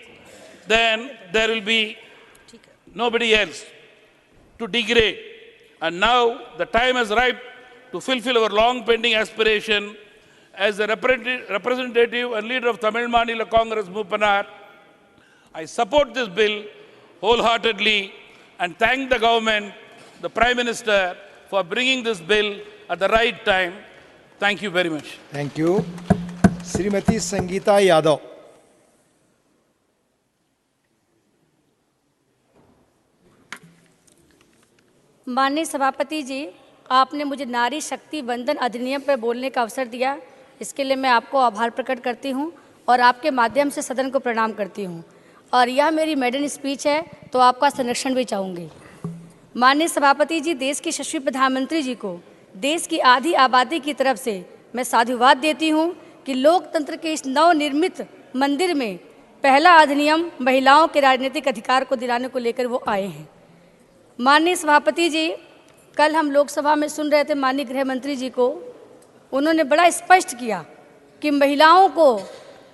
Then there will be nobody else to degrade. And now the time has arrived to fulfill our long-pending aspiration. As the representative and leader of Tamil Maanila Congress, Mupanar, I support this bill wholeheartedly and thank the government, the Prime Minister, for bringing this bill at the right time. Thank you very much. Thank you. Srimati Sangeeta Yadav. माननीय सभापति जी, आपने मुझे नारी शक्ति वंदन अधिनियम पर बोलने का अवसर दिया, इसके लिए मैं आपको आभार प्रकट करती हूं और आपके माध्यम से सदन को प्रणाम करती हूं। और यह मेरी मेडन स्पीच है, तो आपका संरक्षण भी चाहूँगी। माननीय सभापति जी, देश के यशस्वी प्रधानमंत्री जी को देश की आधी आबादी की तरफ से मैं साधुवाद देती हूं कि लोकतंत्र के इस नवनिर्मित मंदिर में पहला अधिनियम महिलाओं के राजनीतिक अधिकार को दिलाने को लेकर वो आए हैं। माननीय सभापति जी, कल हम लोकसभा में सुन रहे थे माननीय गृह मंत्री जी को, उन्होंने बड़ा स्पष्ट किया कि महिलाओं को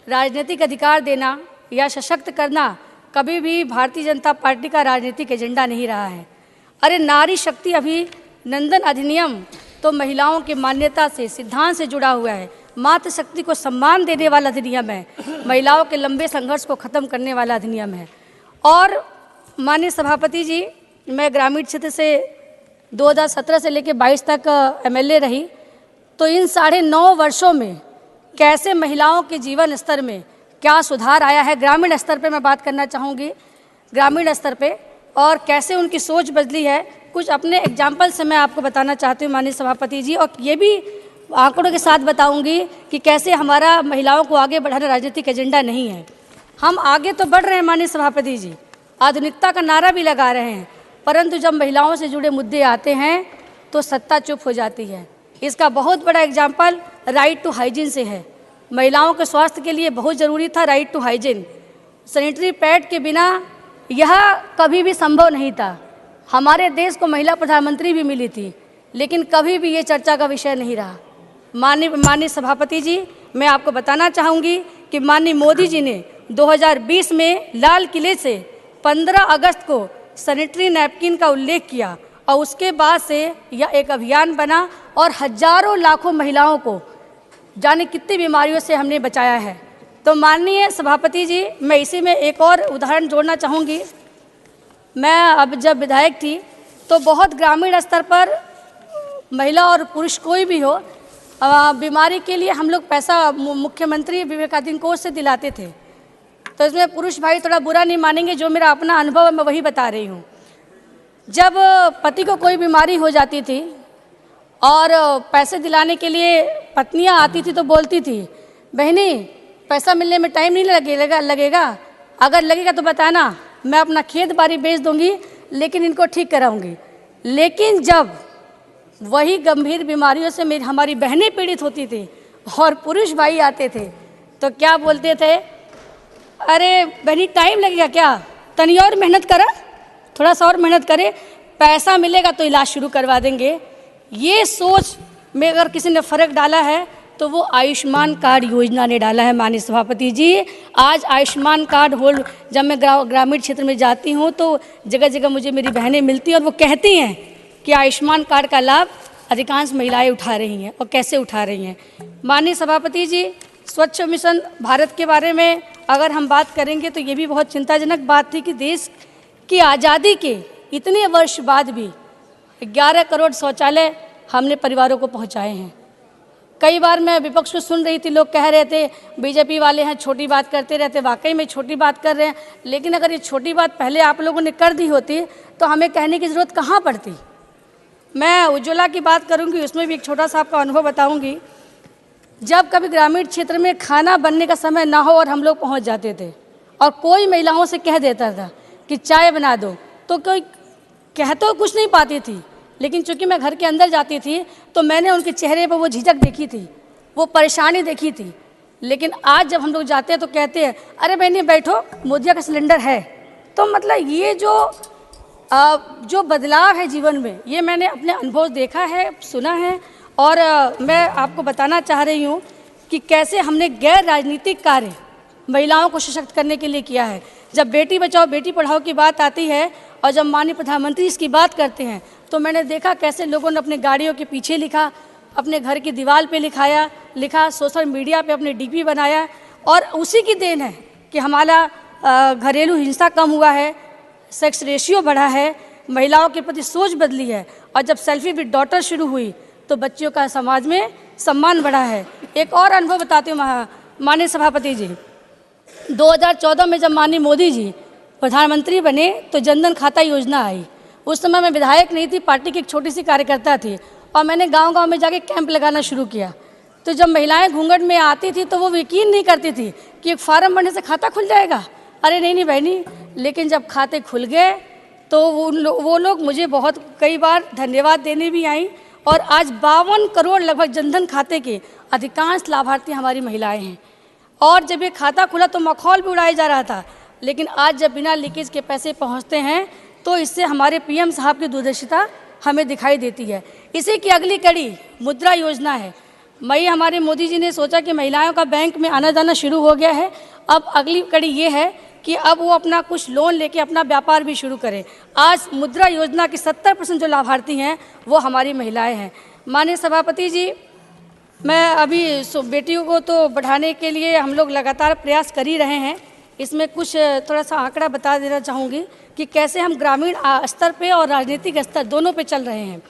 राजनीतिक अधिकार देना या सशक्त करना कभी भी भारतीय जनता पार्टी का राजनीतिक एजेंडा नहीं रहा है। अरे नारी शक्ति अभिनंदन अधिनियम तो महिलाओं की मान्यता से, सिद्धांत से जुड़ा हुआ है। मातृशक्ति को सम्मान देने वाला अधिनियम है, महिलाओं के लंबे संघर्ष को खत्म करने वाला अधिनियम है। और माननीय सभापति जी, मैं ग्रामीण क्षेत्र से 2017 से लेकर 22 तक एमएलए रही, तो इन 9.5 वर्षों में कैसे महिलाओं के जीवन स्तर में क्या सुधार आया है, ग्रामीण स्तर पे मैं बात करना चाहूँगी, ग्रामीण स्तर पे, और कैसे उनकी सोच बदली है। कुछ अपने एग्जाम्पल से मैं आपको बताना चाहती हूँ माननीय सभापति जी, और ये भी आंकड़ों के साथ बताऊँगी कि कैसे हमारा महिलाओं को आगे बढ़ाना राजनीतिक एजेंडा नहीं है। हम आगे तो बढ़ रहे हैं माननीय सभापति जी, आधुनिकता का नारा भी लगा रहे हैं, परंतु जब महिलाओं से जुड़े मुद्दे आते हैं तो सत्ता चुप हो जाती है। इसका बहुत बड़ा एग्जाम्पल राइट टू हाइजीन से है। महिलाओं के स्वास्थ्य के लिए बहुत ज़रूरी था right to hygiene. Sanitary pad के बिना यह कभी भी संभव नहीं था। हमारे देश को महिला प्रधानमंत्री भी मिली थी, लेकिन कभी भी ये चर्चा का विषय नहीं रहा। माननीय सभापति जी, मैं आपको बताना चाहूँगी कि माननीय मोदी जी ने 2020 में लाल किले से 15 अगस्त को सैनिटरी नैपकिन का उल्लेख किया और उसके बाद से यह एक अभियान बना और हजारों लाखों महिलाओं को जाने कितनी बीमारियों से हमने बचाया है। तो माननीय सभापति जी, मैं इसी में एक और उदाहरण जोड़ना चाहूँगी। मैं अब जब विधायक थी तो बहुत ग्रामीण स्तर पर महिला और पुरुष कोई भी हो, बीमारी के लिए हम लोग पैसा मुख्यमंत्री विवेकाधीन कोष से दिलाते थे। तो इसमें पुरुष भाई थोड़ा बुरा नहीं मानेंगे, जो मेरा अपना अनुभव है मैं वही बता रही हूँ। जब पति को कोई बीमारी हो जाती थी और पैसे दिलाने के लिए पत्नियाँ आती थी तो बोलती थी, बहनी पैसा मिलने में टाइम नहीं लगेगा, अगर लगेगा तो बताना, मैं अपना खेत बाड़ी बेच दूंगी, लेकिन इनको ठीक कराऊंगी। लेकिन जब वही गंभीर बीमारियों से हमारी बहनें पीड़ित होती थी और पुरुष भाई आते थे तो क्या बोलते थे, अरे बहनी टाइम लगेगा क्या, तनी और मेहनत करा, थोड़ा सा और मेहनत करे, पैसा मिलेगा तो इलाज शुरू करवा देंगे। ये सोच में अगर किसी ने फ़र्क डाला है तो वो आयुष्मान कार्ड योजना ने डाला है। माननीय सभापति जी, आज आयुष्मान कार्ड होल्ड जब मैं ग्रामीण क्षेत्र में जाती हूँ तो जगह जगह मुझे मेरी बहनें मिलती हैं और वो कहती हैं कि आयुष्मान कार्ड का लाभ अधिकांश महिलाएं उठा रही हैं और कैसे उठा रही हैं। माननीय सभापति जी, स्वच्छ मिशन भारत के बारे में अगर हम बात करेंगे तो ये भी बहुत चिंताजनक बात थी कि देश की आज़ादी के इतने वर्ष बाद भी 11 करोड़ शौचालय हमने परिवारों को पहुंचाए हैं। कई बार मैं विपक्ष को सुन रही थी, लोग कह रहे थे बीजेपी वाले हैं छोटी बात करते रहते, वाकई में छोटी बात कर रहे हैं, लेकिन अगर ये छोटी बात पहले आप लोगों ने कर दी होती तो हमें कहने की ज़रूरत कहाँ पड़ती। मैं उज्ज्वला की बात करूंगी, उसमें भी एक छोटा सा आपका अनुभव बताऊंगी। जब कभी ग्रामीण क्षेत्र में खाना बनने का समय ना हो और हम लोग पहुंच जाते थे और कोई महिलाओं से कह देता था कि चाय बना दो, तो कोई कह तो कुछ नहीं पाती थी, लेकिन चूंकि मैं घर के अंदर जाती थी तो मैंने उनके चेहरे पर वो झिझक देखी थी, वो परेशानी देखी थी। लेकिन आज जब हम लोग जाते हैं तो कहते हैं अरे बहनी बैठो, मोदिया का सिलेंडर है। तो मतलब ये जो बदलाव है जीवन में, ये मैंने अपने अनुभव देखा है, सुना है। और मैं आपको बताना चाह रही हूँ कि कैसे हमने गैर राजनीतिक कार्य महिलाओं को सशक्त करने के लिए किया है। जब बेटी बचाओ बेटी पढ़ाओ की बात आती है और जब माननीय प्रधानमंत्री इसकी बात करते हैं तो मैंने देखा कैसे लोगों ने अपने गाड़ियों के पीछे लिखा, अपने घर की दीवार पे लिखा, सोशल मीडिया पे अपने डीपी बनाया। और उसी की देन है कि हमारा घरेलू हिंसा कम हुआ है, सेक्स रेशियो बढ़ा है, महिलाओं के प्रति सोच बदली है। और जब सेल्फी विद डॉटर शुरू हुई तो बच्चियों का समाज में सम्मान बढ़ा है। एक और अनुभव बताती हूँ माननीय सभापति जी, 2014 में जब माननीय मोदी जी प्रधानमंत्री बने तो जनधन खाता योजना आई। उस समय मैं विधायक नहीं थी, पार्टी की एक छोटी सी कार्यकर्ता थी और मैंने गांव-गांव में जाके कैंप लगाना शुरू किया। तो जब महिलाएं घूंघट में आती थी तो वो यकीन नहीं करती थी कि एक फार्म भरने से खाता खुल जाएगा। अरे नहीं बहनी, लेकिन जब खाते खुल गए तो वो लोग मुझे बहुत कई बार धन्यवाद देने भी आई। और आज 52 करोड़ लगभग जनधन खाते के अधिकांश लाभार्थी हमारी महिलाएं हैं। और जब ये खाता खुला तो मखौल भी उड़ाया जा रहा था, लेकिन आज जब बिना लीकेज के पैसे पहुंचते हैं तो इससे हमारे पीएम साहब की दूरदर्शिता हमें दिखाई देती है। इसी की अगली कड़ी मुद्रा योजना है। हमारे मोदी जी ने सोचा कि महिलाओं का बैंक में आना जाना शुरू हो गया है, अब अगली कड़ी ये है कि अब वो अपना कुछ लोन लेके अपना व्यापार भी शुरू करें। आज मुद्रा योजना की 70% जो लाभार्थी हैं वो हमारी महिलाएं हैं। माननीय सभापति जी, मैं अभी बेटियों को तो बढ़ाने के लिए हम लोग लगातार प्रयास कर ही रहे हैं। इसमें कुछ थोड़ा सा आंकड़ा बता देना चाहूँगी कि कैसे हम ग्रामीण स्तर पे और राजनीतिक स्तर दोनों पे चल रहे हैं।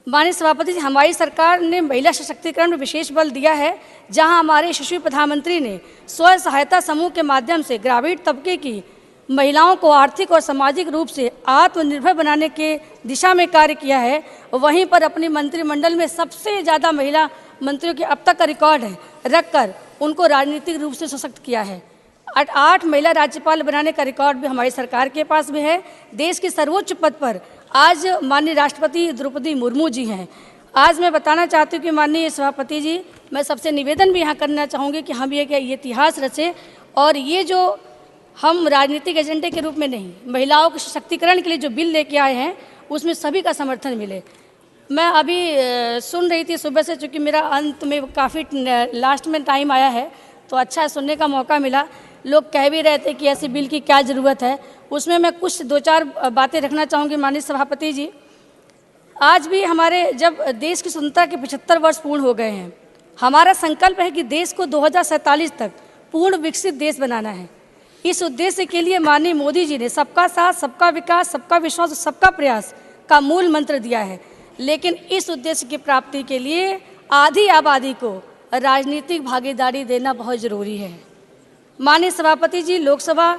माननीय सभापति जी, हमारी सरकार ने महिला सशक्तिकरण में विशेष बल दिया है, जहां हमारे यशस्वी प्रधानमंत्री ने स्व सहायता समूह के माध्यम से ग्रामीण तबके की महिलाओं को आर्थिक और सामाजिक रूप से आत्मनिर्भर बनाने के दिशा में कार्य किया है। वहीं पर अपनी मंत्रिमंडल में सबसे ज़्यादा महिला मंत्रियों के अब तक का रिकॉर्ड है रखकर उनको राजनीतिक रूप से सशक्त किया है। 8 महिला राज्यपाल बनाने का रिकॉर्ड भी हमारी सरकार के पास भी है। देश के सर्वोच्च पद पर आज माननीय राष्ट्रपति द्रौपदी मुर्मू जी हैं। आज मैं बताना चाहती हूँ कि माननीय सभापति जी, मैं सबसे निवेदन भी यहाँ करना चाहूँगी कि हम ये इतिहास रचें और ये जो हम राजनीतिक एजेंडे के रूप में नहीं, महिलाओं के सशक्तिकरण के लिए जो बिल लेके आए हैं उसमें सभी का समर्थन मिले। मैं अभी सुन रही थी सुबह से, चूँकि मेरा अंत में काफ़ी लास्ट में टाइम आया है तो अच्छा सुनने का मौका मिला। लोग कह भी रहे थे कि ऐसे बिल की क्या ज़रूरत है, उसमें मैं कुछ 2-4 बातें रखना चाहूँगी। माननीय सभापति जी, आज भी हमारे जब देश की स्वतंत्रता के 75 वर्ष पूर्ण हो गए हैं, हमारा संकल्प है कि देश को 2047 तक पूर्ण विकसित देश बनाना है। इस उद्देश्य के लिए माननीय मोदी जी ने सबका साथ, सबका विकास, सबका विश्वास और सबका प्रयास का मूल मंत्र दिया है। लेकिन इस उद्देश्य की प्राप्ति के लिए आधी आबादी को राजनीतिक भागीदारी देना बहुत ज़रूरी है। माननीय सभापति जी, लोकसभा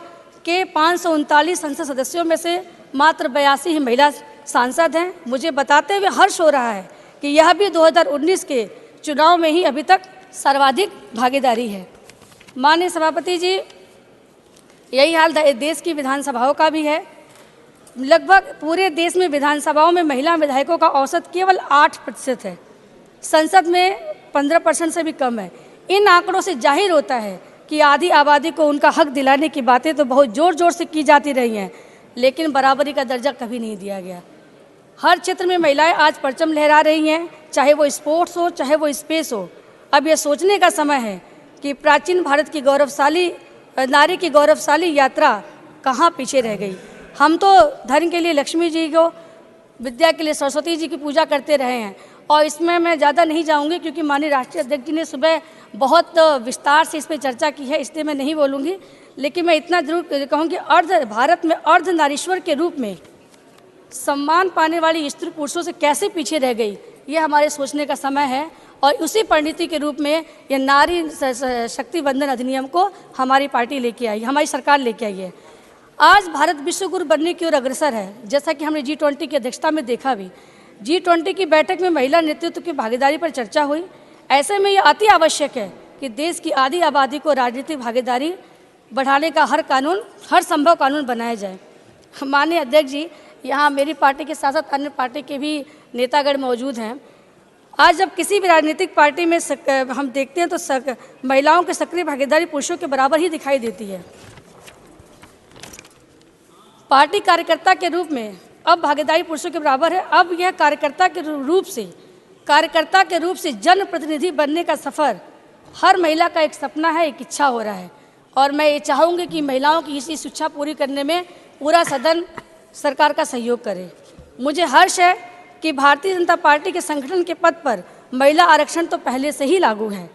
के 539 संसद सदस्यों में से मात्र 82 ही महिला सांसद हैं। मुझे बताते हुए हर्ष हो रहा है कि यह भी 2019 के चुनाव में ही अभी तक सर्वाधिक भागीदारी है। माननीय सभापति जी, यही हाल देश की विधानसभाओं का भी है। लगभग पूरे देश में विधानसभाओं में महिला विधायकों का औसत केवल 8% है, संसद में 15% से भी कम है। इन आंकड़ों से जाहिर होता है कि आधी आबादी को उनका हक दिलाने की बातें तो बहुत ज़ोर ज़ोर से की जाती रही हैं, लेकिन बराबरी का दर्जा कभी नहीं दिया गया। हर क्षेत्र में महिलाएं आज परचम लहरा रही हैं, चाहे वो स्पोर्ट्स हो, चाहे वो स्पेस हो। अब ये सोचने का समय है कि प्राचीन भारत की गौरवशाली नारी की गौरवशाली यात्रा कहाँ पीछे रह गई। हम तो धर्म के लिए लक्ष्मी जी को, विद्या के लिए सरस्वती जी की पूजा करते रहे हैं और इसमें मैं ज़्यादा नहीं जाऊंगी क्योंकि माननीय राष्ट्रीय अध्यक्ष जी ने सुबह बहुत विस्तार से इस पर चर्चा की है, इसलिए मैं नहीं बोलूँगी। लेकिन मैं इतना जरूर कहूँगी, भारत में अर्ध नारीश्वर के रूप में सम्मान पाने वाली स्त्री पुरुषों से कैसे पीछे रह गई, ये हमारे सोचने का समय है। और उसी परिणति के रूप में ये नारी शक्ति वंदन अधिनियम को हमारी पार्टी लेके आई, हमारी सरकार लेके आई है। आज भारत विश्व गुरु बनने की ओर अग्रसर है, जैसा कि हमने G20 की अध्यक्षता में देखा भी। G20 की बैठक में महिला नेतृत्व की भागीदारी पर चर्चा हुई। ऐसे में ये अति आवश्यक है कि देश की आधी आबादी को राजनीतिक भागीदारी बढ़ाने का हर संभव कानून बनाया जाए। माननीय अध्यक्ष जी, यहाँ मेरी पार्टी के साथ साथ अन्य पार्टी के भी नेतागण मौजूद हैं। आज जब किसी भी राजनीतिक पार्टी में हम देखते हैं तो महिलाओं की सक्रिय भागीदारी पुरुषों के बराबर ही दिखाई देती है। पार्टी कार्यकर्ता के रूप में अब भागीदारी पुरुषों के बराबर है। अब यह कार्यकर्ता के रूप से जनप्रतिनिधि बनने का सफ़र हर महिला का एक सपना है, एक इच्छा हो रहा है। और मैं ये चाहूँगी कि महिलाओं की इस इच्छा पूरी करने में पूरा सदन सरकार का सहयोग करे। मुझे हर्ष है कि भारतीय जनता पार्टी के संगठन के पद पर महिला आरक्षण तो पहले से ही लागू है।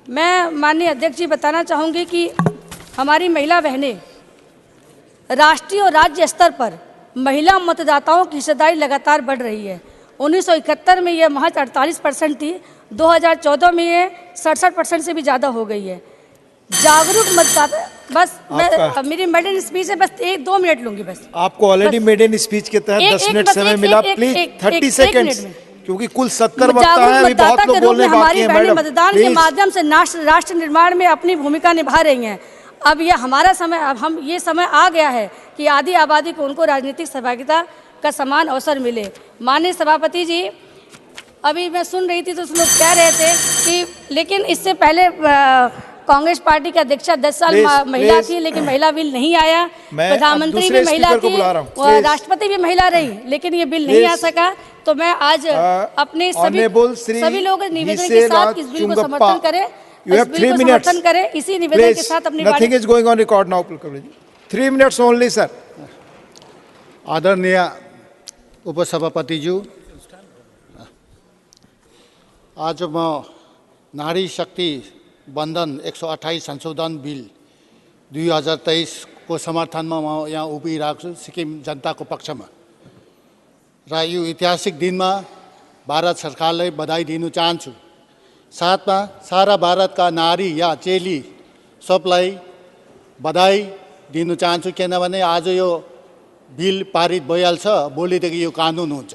मैं माननीय अध्यक्ष जी बताना चाहूँगी कि हमारी महिला बहनें राष्ट्रीय और राज्य स्तर पर महिला मतदाताओं की हिस्सेदारी लगातार बढ़ रही है। 1971 में यह महज 48% थी, 2014 में ये 67% से भी ज़्यादा हो गई है। जागरूक मतदाता, बस मैं मेरी मेडन स्पीच है, बस 1-2 मिनट लूंगी बस। आपको ऑलरेडी मेडन स्पीच के तहत 10 मिनट समय मिला, प्लीज 30 सेकेंड्स, क्योंकि कुल 70 वक्ता हैं, अभी बहुत लोग बोलने बाकी हैं। मैडम, मतदान के माध्यम से राष्ट्र निर्माण में अपनी भूमिका निभा रही हैं। अब यह हमारा समय, अब हम ये समय आ गया है कि आधी आबादी को उनको राजनीतिक सहभागिता का समान अवसर मिले। माननीय सभापति जी, अभी मैं सुन रही थी तो लोग कह रहे थे कि लेकिन इससे पहले कांग्रेस पार्टी की अध्यक्षा 10 साल महिला थी, लेकिन महिला बिल नहीं आया। प्रधानमंत्री भी महिला थी, राष्ट्रपति भी महिला रही, लेकिन ये बिल नहीं आ सका। तो मैं आज अपने सभी लोग निवेदन के साथ इस बिल को समर्थन करें, You have 3 minutes. इसी निवेदन के साथ अपनी Nothing is going on record now. 3 minutes only, sir. आदरणीय उपसभापतिज्यू, आज म नारी शक्ति बन्धन 128 संशोधन बिल 2023 को समर्थनमा म यहाँ उभिरहेको छु सिक्किम जनताको पक्षमा। र यो ऐतिहासिक दिनमा भारत सरकारलाई बधाई दिन चाहन्छु। साथमा सारा भारतका नारी या चेली सबलाई बधाई दिन चाहन्छु, किनभने आज यो बिल पारित भइहाल्छ, भोलिदेखि यो कानुन हुन्छ।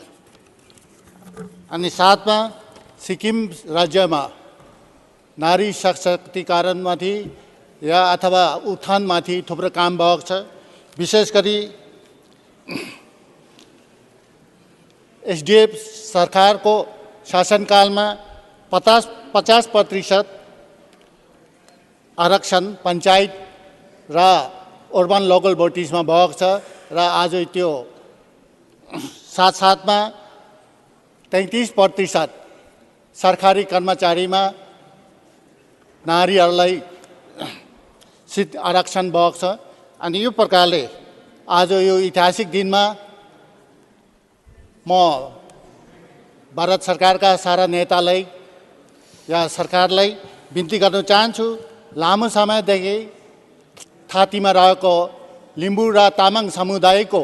अनि साथमा सिक्किम राज्यमा नारी सशक्तिकरणमाथि या अथवा उत्थानमाथि थुप्रो काम भएको छ। विशेष गरी एसडीएफ सरकारको शासनकालमा 50% आरक्षण पञ्चायत र अर्बन लोकल बडिजमा भएको छ र आज त्यो साथसाथमा 33% सरकारी कर्मचारीमा नारीहरूलाई सिट आरक्षण भएको छ। अनि यो प्रकारले आज यो ऐतिहासिक दिनमा म भारत सरकारका सारा नेतालाई या सरकारलाई बिन्ती गर्न चाहन्छु, लामो समयदेखि थातीमा रहेको लिम्बू र तामाङ समुदायको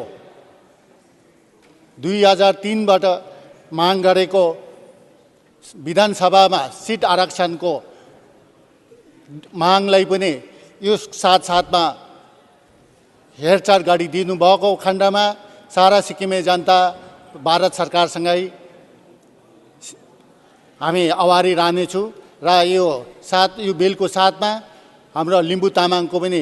2003बाट माग गरेको विधानसभामा सिट आरक्षणको मागलाई पनि यो साथसाथमा हेरचाह गरिदिनु भएको खण्डमा सारा सिक्किमे जनता भारत सरकारसँगै हामी अवारी रहनेछौँ र यो बिलको साथमा हाम्रो लिम्बू तामाङको पनि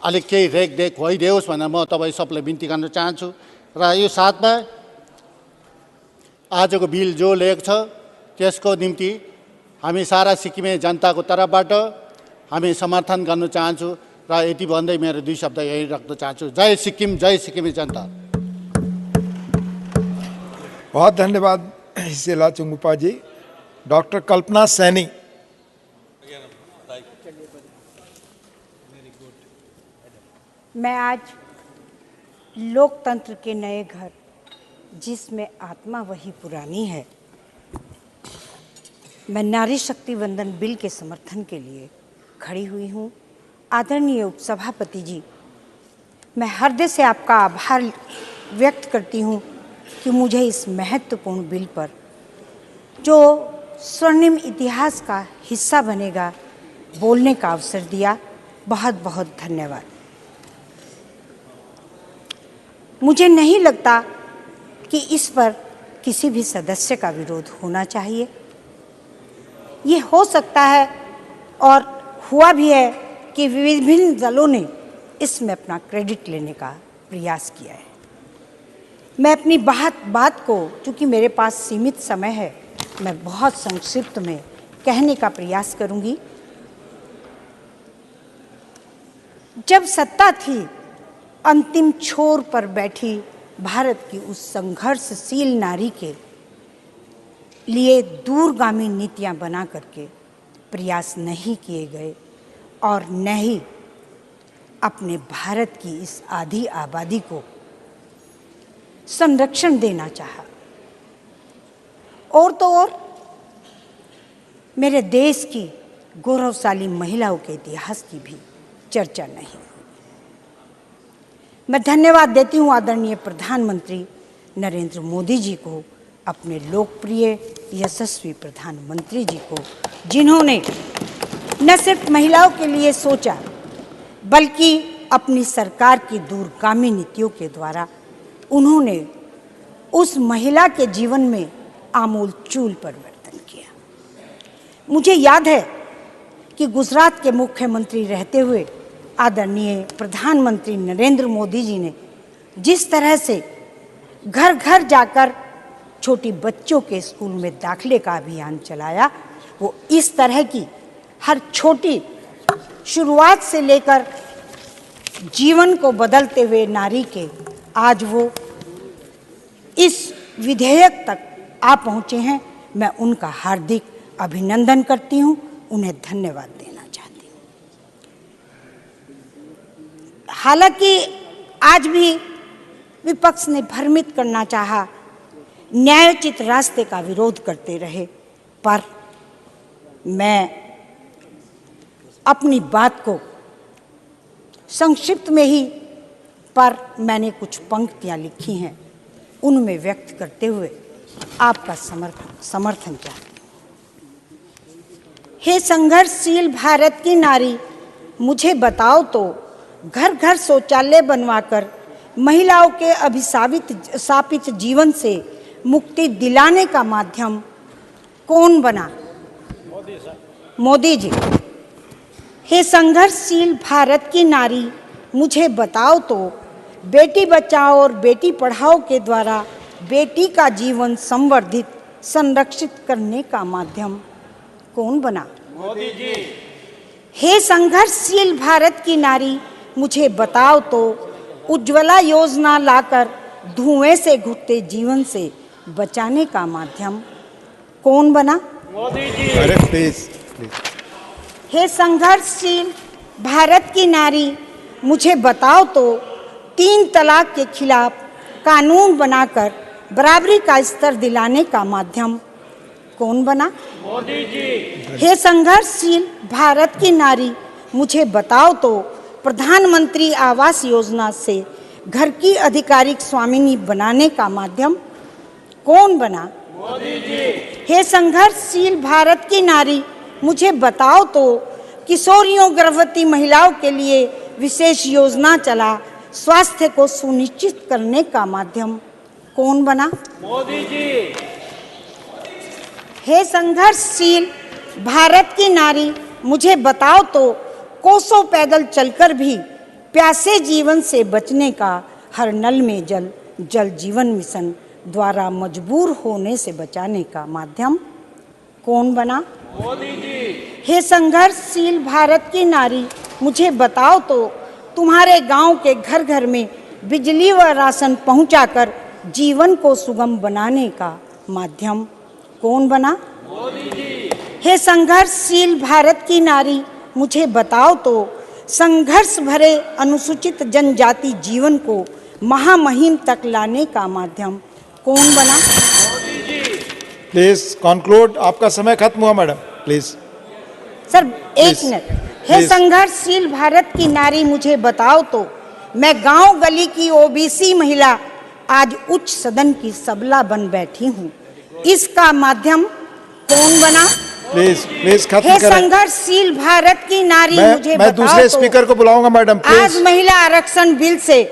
अलिक केही रेखदेख भइदियोस् भनेर म तपाईँ सबलाई बिन्ती गर्न चाहन्छु। र यो साथमा आजको बिल जो ल्याएको छ त्यसको निम्ति हामी सारा सिक्किमे जनताको तर्फबाट हामी समर्थन गर्न चाहन्छु र यति भन्दै मेरो 2 शब्द यही राख्न चाहन्छु। जय सिक्किम, जय सिक्किमे जनता। बहुत धन्यवाद हिसेला चुंगुपा जी। डॉक्टर कल्पना सैनी। मैं आज लोकतंत्र के नए घर, जिसमें आत्मा वही पुरानी है, मैं नारी शक्ति वंदन बिल के समर्थन के लिए खड़ी हुई हूँ। आदरणीय उपसभापति जी, मैं हृदय से आपका आभार व्यक्त करती हूँ कि मुझे इस महत्वपूर्ण बिल पर जो स्वर्णिम इतिहास का हिस्सा बनेगा, बोलने का अवसर दिया। बहुत बहुत धन्यवाद। मुझे नहीं लगता कि इस पर किसी भी सदस्य का विरोध होना चाहिए। ये हो सकता है और हुआ भी है कि विभिन्न दलों ने इसमें अपना क्रेडिट लेने का प्रयास किया है। मैं अपनी बात को, चूँकि मेरे पास सीमित समय है, मैं बहुत संक्षिप्त में कहने का प्रयास करूंगी। जब सत्ता थी, अंतिम छोर पर बैठी भारत की उस संघर्षशील नारी के लिए दूरगामी नीतियां बना करके प्रयास नहीं किए गए और न ही अपने भारत की इस आधी आबादी को संरक्षण देना चाहा। और तो और मेरे देश की गौरवशाली महिलाओं के इतिहास की भी चर्चा नहीं हुई। मैं धन्यवाद देती हूँ आदरणीय प्रधानमंत्री नरेंद्र मोदी जी को, अपने लोकप्रिय यशस्वी प्रधानमंत्री जी को, जिन्होंने न सिर्फ महिलाओं के लिए सोचा बल्कि अपनी सरकार की दूरगामी नीतियों के द्वारा उन्होंने उस महिला के जीवन में आमूलचूल परिवर्तन किया। मुझे याद है कि गुजरात के मुख्यमंत्री रहते हुए आदरणीय प्रधानमंत्री नरेंद्र मोदी जी ने जिस तरह से घर घर जाकर छोटी बच्चों के स्कूल में दाखिले का अभियान चलाया, वो इस तरह की हर छोटी शुरुआत से लेकर जीवन को बदलते हुए नारी के आज वो इस विधेयक तक आ पहुँचे हैं। मैं उनका हार्दिक अभिनंदन करती हूँ, उन्हें धन्यवाद देना चाहती हूँ। हालांकि आज भी विपक्ष ने भ्रमित करना चाहा, न्यायोचित रास्ते का विरोध करते रहे, पर मैं अपनी बात को संक्षिप्त में ही, पर मैंने कुछ पंक्तियां लिखी हैं, उनमें व्यक्त करते हुए आपका समर्थन चाहती हूँ। हे संघर्षशील भारत की नारी, मुझे बताओ तो घर घर शौचालय बनवाकर महिलाओं के अभिशापित जीवन से मुक्ति दिलाने का माध्यम कौन बना? मोदी जी। हे संघर्षशील भारत की नारी, मुझे बताओ तो बेटी बचाओ और बेटी पढ़ाओ के द्वारा बेटी का जीवन संवर्धित संरक्षित करने का माध्यम कौन बना? मोदी जी। हे संघर्षशील भारत की नारी, मुझे बताओ तो उज्ज्वला योजना लाकर धुएं से घुटते जीवन से बचाने का माध्यम कौन बना? मोदी जी। अरे प्लीज। हे संघर्षशील भारत की नारी, मुझे बताओ तो 3 तलाक के खिलाफ कानून बनाकर बराबरी का स्तर दिलाने का माध्यम कौन बना? मोदी जी। हे संघर्षशील भारत की नारी, मुझे बताओ तो प्रधानमंत्री आवास योजना से घर की आधिकारिक स्वामिनी बनाने का माध्यम कौन बना? मोदी जी। हे संघर्षशील भारत की नारी, मुझे बताओ तो किशोरियों गर्भवती महिलाओं के लिए विशेष योजना चला, स्वास्थ्य को सुनिश्चित करने का माध्यम कौन बना? मोदी जी। हे संघर्षशील भारत की नारी, मुझे बताओ तो कोसों पैदल चलकर भी प्यासे जीवन से बचने का हर नल में जल जीवन मिशन द्वारा मजबूर होने से बचाने का माध्यम कौन बना? मोदी जी। हे संघर्षशील भारत की नारी, मुझे बताओ तो तुम्हारे गांव के घर घर में बिजली व राशन पहुंचाकर जीवन को सुगम बनाने का माध्यम कौन बना? मोदी जी। हे संघर्षशील भारत की नारी, मुझे बताओ तो संघर्ष भरे अनुसूचित जनजाति जीवन को महामहिम तक लाने का माध्यम कौन बना? मोदी जी। प्लीज कंक्लूड, आपका समय खत्म हुआ मैडम, प्लीज। सर एक मिनट। हे संघर्षशील भारत की नारी, मुझे बताओ तो मैं गांव गली की ओबीसी महिला आज उच्च सदन की सबला बन बैठी हूं, इसका माध्यम कौन बना? प्लीज खत्म हे करें। संघर्षशील भारत की नारी, मुझे मैं बताओ दूसरे तो स्पीकर को बुलाऊंगा मैडम, आज प्लीज। महिला आरक्षण बिल से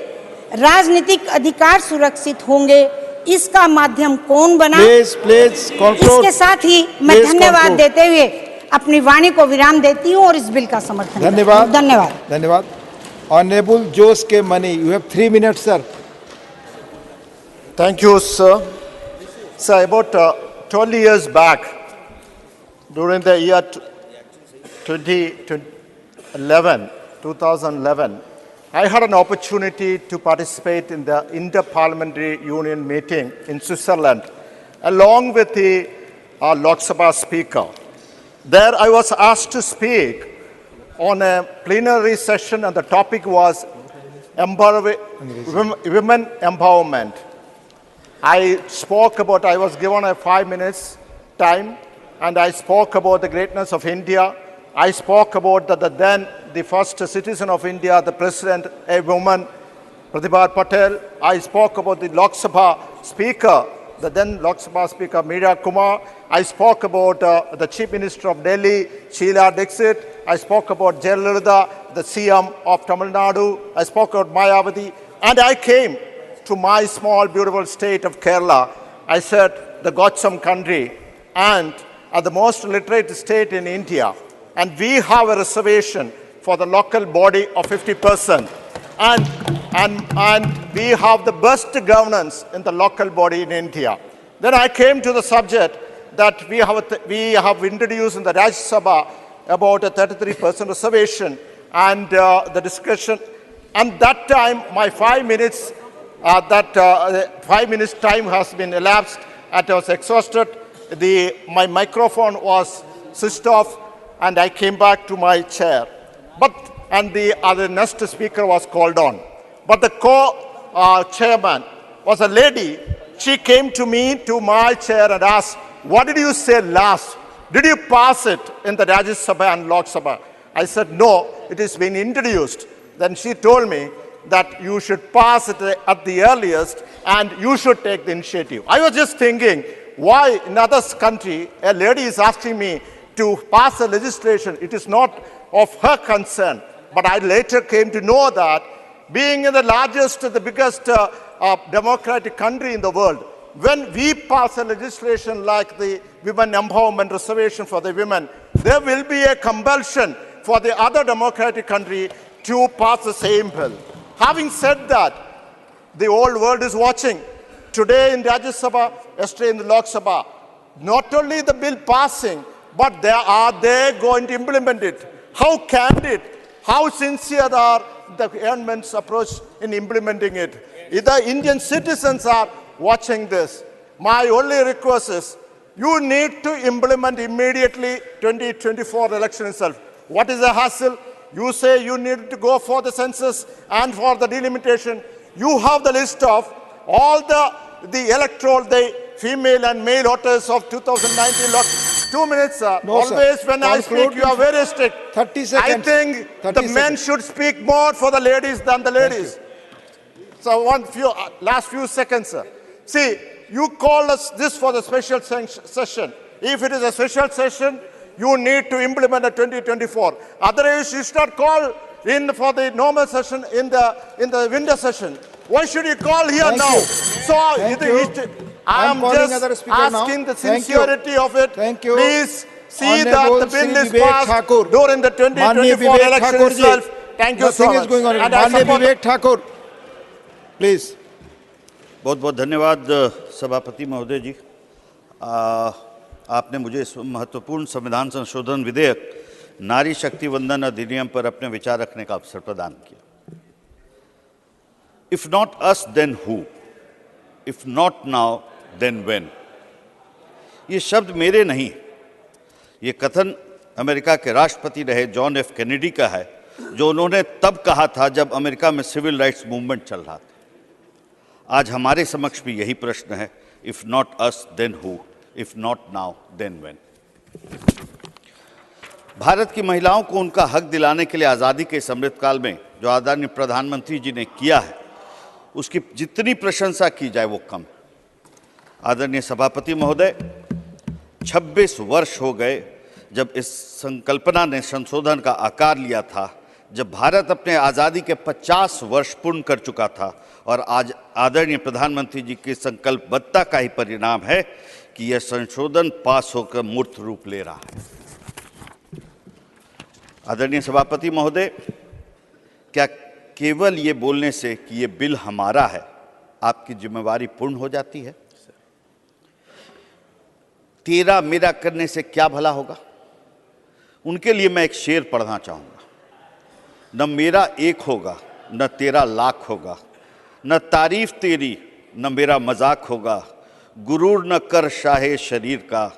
राजनीतिक अधिकार सुरक्षित होंगे, इसका माध्यम कौन बना? Please conclude. इसके साथ ही मैं धन्यवाद देते हुए अपनी वाणी को विराम देती हूँ और इस बिल का समर्थन करती हूँ। धन्यवाद। ऑनरेबल जोस के money, you have 3 minutes, sir. Thank you, sir. Sir, about 12 years back, during the year 2011, I had an opportunity to participate in the Inter-Parliamentary Union meeting in Switzerland, along with the Lok Sabha speaker. There I was asked to speak on a plenary session, and the topic was women empowerment. I was given a 5 minutes time, and I spoke about the greatness of India. I spoke about the first citizen of India, the president, a woman, Pratibha Patel. I spoke about the Lok Sabha speaker, the then Lok Sabha speaker, Meera Kumar. I spoke about the chief minister of Delhi, Sheila Dixit. I spoke about Jayalalitha, the CM of Tamil Nadu. I spoke about Mayavati. And I came to my small, beautiful state of Kerala. I said, the Godsom country, and the most literate state in India. And we have a reservation for the local body of 50%. And we have the best governance in the local body in India. Then I came to the subject that we have introduced in the Rajya Sabha about a 33% reservation, and the discussion. And that time, my 5 minutes, 5 minutes time has been elapsed, and I was exhausted. My microphone was switched off, and I came back to my chair. And the other next speaker was called on. But the co-chairman was a lady. She came to me, to my chair, and asked, what did you say last? Did you pass it in the Rajya Sabha and Lok Sabha? I said, no, it has been introduced. Then she told me that you should pass it at the earliest, and you should take the initiative. I was just thinking, why in other country, a lady is asking me to pass a legislation? It is not of her concern. But I later came to know that being in the largest, the biggest democratic country in the world, when we pass a legislation like the Women Empowerment Reservation for the women, there will be a compulsion for the other democratic country to pass the same bill. Having said that, the whole world is watching. Today in Rajya Sabha, yesterday in the Lok Sabha, not only the bill passing, but are they going to implement it? How candid, how sincere are the government's approach in implementing it? If the Indian citizens are watching this, my only request is, you need to implement immediately 2024 election itself. What is the hassle? You say you need to go for the census and for the delimitation. You have the list of all the electoral, the female and male voters of 2019. 2 minutes, sir. No, always sir. when I speak, you are very strict. 30 seconds. I think the men should speak more for the ladies than the ladies. So last few seconds, sir. See, you call us this for the special session. If it is a special session, you need to implement a 2024. Otherwise, you should not call in for the normal session in the winter session. Why should you call here Thank now? you. So I am calling just other speaker asking now. the sincerity of it. Thank you. Please see Honorable that the bill is Shri Vivek passed Thakur. during the 2024 election itself. Thank you so Nothing much. is going on. And I Manya support Vivek Thakur, please. बहुत बहुत धन्यवाद सभापति महोदय जी। आपने मुझे इस महत्वपूर्ण संविधान संशोधन विधेयक नारी शक्ति वंदन अधिनियम पर अपने विचार रखने का अवसर प्रदान किया। If not us then who, if not now then when. ये शब्द मेरे नहीं, ये कथन अमेरिका के राष्ट्रपति रहे जॉन एफ कैनेडी का है, जो उन्होंने तब कहा था जब अमेरिका में सिविल राइट्स मूवमेंट चल रहा था। आज हमारे समक्ष भी यही प्रश्न है, if not us then who, if not now then when. Bharat की महिलाओं को उनका हक दिलाने के लिए आज़ादी के इस अमृतकाल में जो आदरणीय प्रधानमंत्री जी ने किया है, उसकी जितनी प्रशंसा की जाए वो कम। आदरणीय सभापति महोदय, 26 वर्ष हो गए जब इस संकल्पना ने संशोधन का आकार लिया था, जब भारत अपने आज़ादी के 50 वर्ष पूर्ण कर चुका था, और आज आदरणीय प्रधानमंत्री जी की संकल्पबद्धता का ही परिणाम है कि यह संशोधन पास होकर मूर्त रूप ले रहा है। आदरणीय सभापति महोदय, क्या केवल ये बोलने से कि ये बिल हमारा है आपकी जिम्मेवारी पूर्ण हो जाती है? तेरा मेरा करने से क्या भला होगा? उनके लिए मैं एक शेर पढ़ना चाहूँगा। न मेरा एक होगा, न तेरा लाख होगा, न तारीफ तेरी, न मेरा मजाक होगा, गुरूर न कर शाहे शरीर का,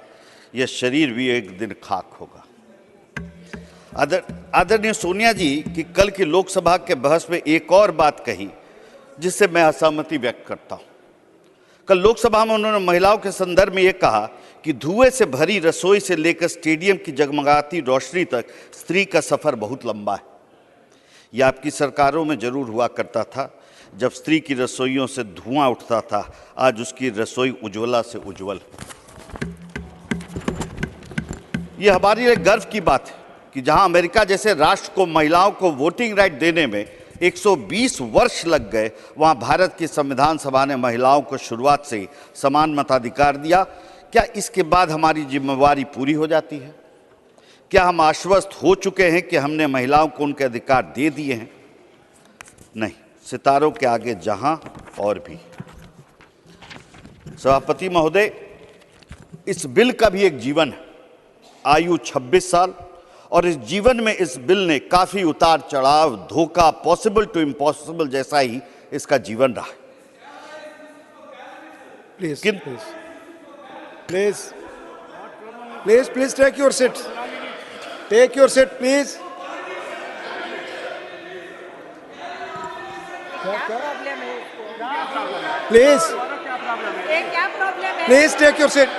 यह शरीर भी एक दिन खाक होगा। आदरणीय सोनिया जी की कल की लोकसभा के बहस में एक और बात कही जिससे मैं असहमति व्यक्त करता हूं। कल लोकसभा में उन्होंने महिलाओं के संदर्भ में यह कहा कि धुएं से भरी रसोई से लेकर स्टेडियम की जगमगाती रोशनी तक स्त्री का सफर बहुत लंबा है। यह आपकी सरकारों में जरूर हुआ करता था जब स्त्री की रसोइयों से धुआं उठता था, आज उसकी रसोई उज्ज्वला से उज्जवल। यह हमारे लिए गर्व की बात है कि जहां अमेरिका जैसे राष्ट्र को महिलाओं को वोटिंग राइट देने में 120 वर्ष लग गए, वहां भारत की संविधान सभा ने महिलाओं को शुरुआत से समान मताधिकार दिया। क्या इसके बाद हमारी जिम्मेवारी पूरी हो जाती है? क्या हम आश्वस्त हो चुके हैं कि हमने महिलाओं को उनके अधिकार दे दिए हैं? नहीं, सितारों के आगे जहां और भी। सभापति महोदय, इस बिल का भी एक जीवन है, आयु 26 साल, और इस जीवन में इस बिल ने काफी उतार चढ़ाव, धोखा, पॉसिबल टू इम्पॉसिबल जैसा ही इसका जीवन रहा है। Please take your seat. Take your seat, please. Please. Please take your seat.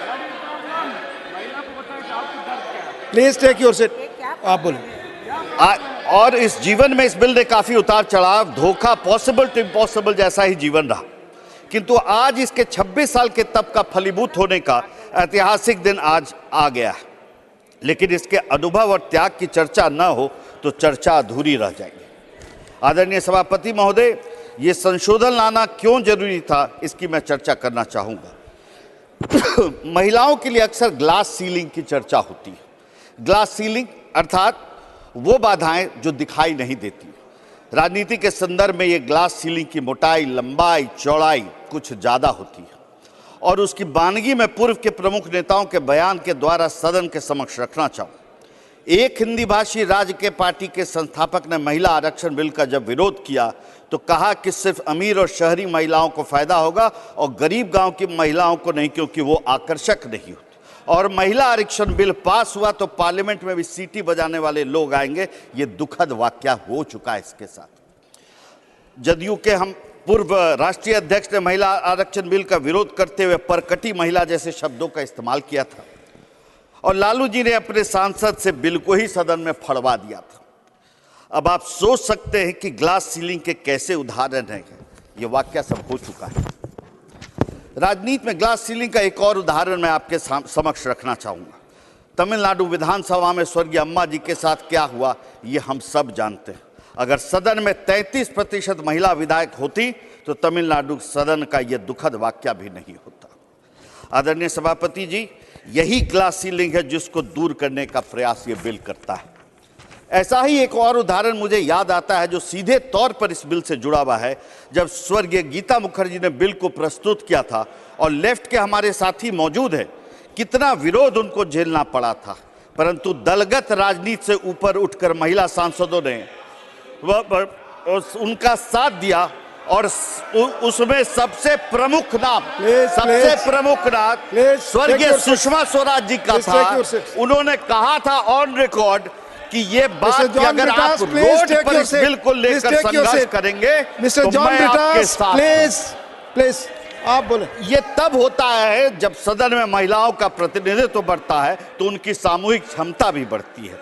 Please take your seat. आप बोलो। और इस जीवन में इस बिल ने काफी उतार चढ़ाव, धोखा, पॉसिबल टू इम्पॉसिबल जैसा ही जीवन रहा, किंतु आज इसके 26 साल के तप का फलीभूत होने का ऐतिहासिक दिन आज आ गया है। लेकिन इसके अनुभव और त्याग की चर्चा न हो तो चर्चा अधूरी रह जाएगी। आदरणीय सभापति महोदय, ये संशोधन लाना क्यों जरूरी था, इसकी मैं चर्चा करना चाहूँगा। महिलाओं के लिए अक्सर ग्लास सीलिंग की चर्चा होती है। ग्लास सीलिंग अर्थात वो बाधाएं जो दिखाई नहीं देती। राजनीति के संदर्भ में ये ग्लास सीलिंग की मोटाई, लंबाई, चौड़ाई कुछ ज़्यादा होती है, और उसकी बानगी में पूर्व के प्रमुख नेताओं के बयान के द्वारा सदन के समक्ष रखना चाहूँ। एक हिंदी भाषी राज्य के पार्टी के संस्थापक ने महिला आरक्षण बिल का जब विरोध किया तो कहा कि सिर्फ अमीर और शहरी महिलाओं को फायदा होगा और गरीब गांव की महिलाओं को नहीं, क्योंकि वो आकर्षक नहीं होती। और महिला आरक्षण बिल पास हुआ तो पार्लियामेंट में भी सीटी बजाने वाले लोग आएंगे। ये दुखद वाकया हो चुका है। इसके साथ जदयू के हम पूर्व राष्ट्रीय अध्यक्ष ने महिला आरक्षण बिल का विरोध करते हुए परकटी महिला जैसे शब्दों का इस्तेमाल किया था, और लालू जी ने अपने सांसद से बिल को ही सदन में फड़वा दिया था। अब आप सोच सकते हैं कि ग्लास सीलिंग के कैसे उदाहरण हैं। ये वाकया सब हो चुका है। राजनीति में ग्लास सीलिंग का एक और उदाहरण मैं आपके समक्ष रखना चाहूँगा। तमिलनाडु विधानसभा में स्वर्गीय अम्मा जी के साथ क्या हुआ ये हम सब जानते हैं। अगर सदन में 33% महिला विधायक होती तो तमिलनाडु सदन का यह दुखद वाकया भी नहीं होता। आदरणीय सभापति जी, यही ग्लास सीलिंग है जिसको दूर करने का प्रयास ये बिल करता है। ऐसा ही एक और उदाहरण मुझे याद आता है जो सीधे तौर पर इस बिल से जुड़ा हुआ है। जब स्वर्गीय गीता मुखर्जी ने बिल को प्रस्तुत किया था और लेफ्ट के हमारे साथी मौजूद हैं, कितना विरोध उनको झेलना पड़ा था, परंतु दलगत राजनीति से ऊपर उठकर महिला सांसदों ने उनका साथ दिया, और उसमें सबसे प्रमुख नाम स्वर्गीय सुषमा स्वराज जी का था। उन्होंने कहा था ऑन रिकॉर्ड कि ये बात कि अगर आप रोड पर इस बिल को लेकर संघर्ष करेंगे तो मैं आपके साथ प्लीज आप बोले। ये तब होता है जब सदन में महिलाओं का प्रतिनिधित्व बढ़ता है तो उनकी सामूहिक क्षमता भी बढ़ती है।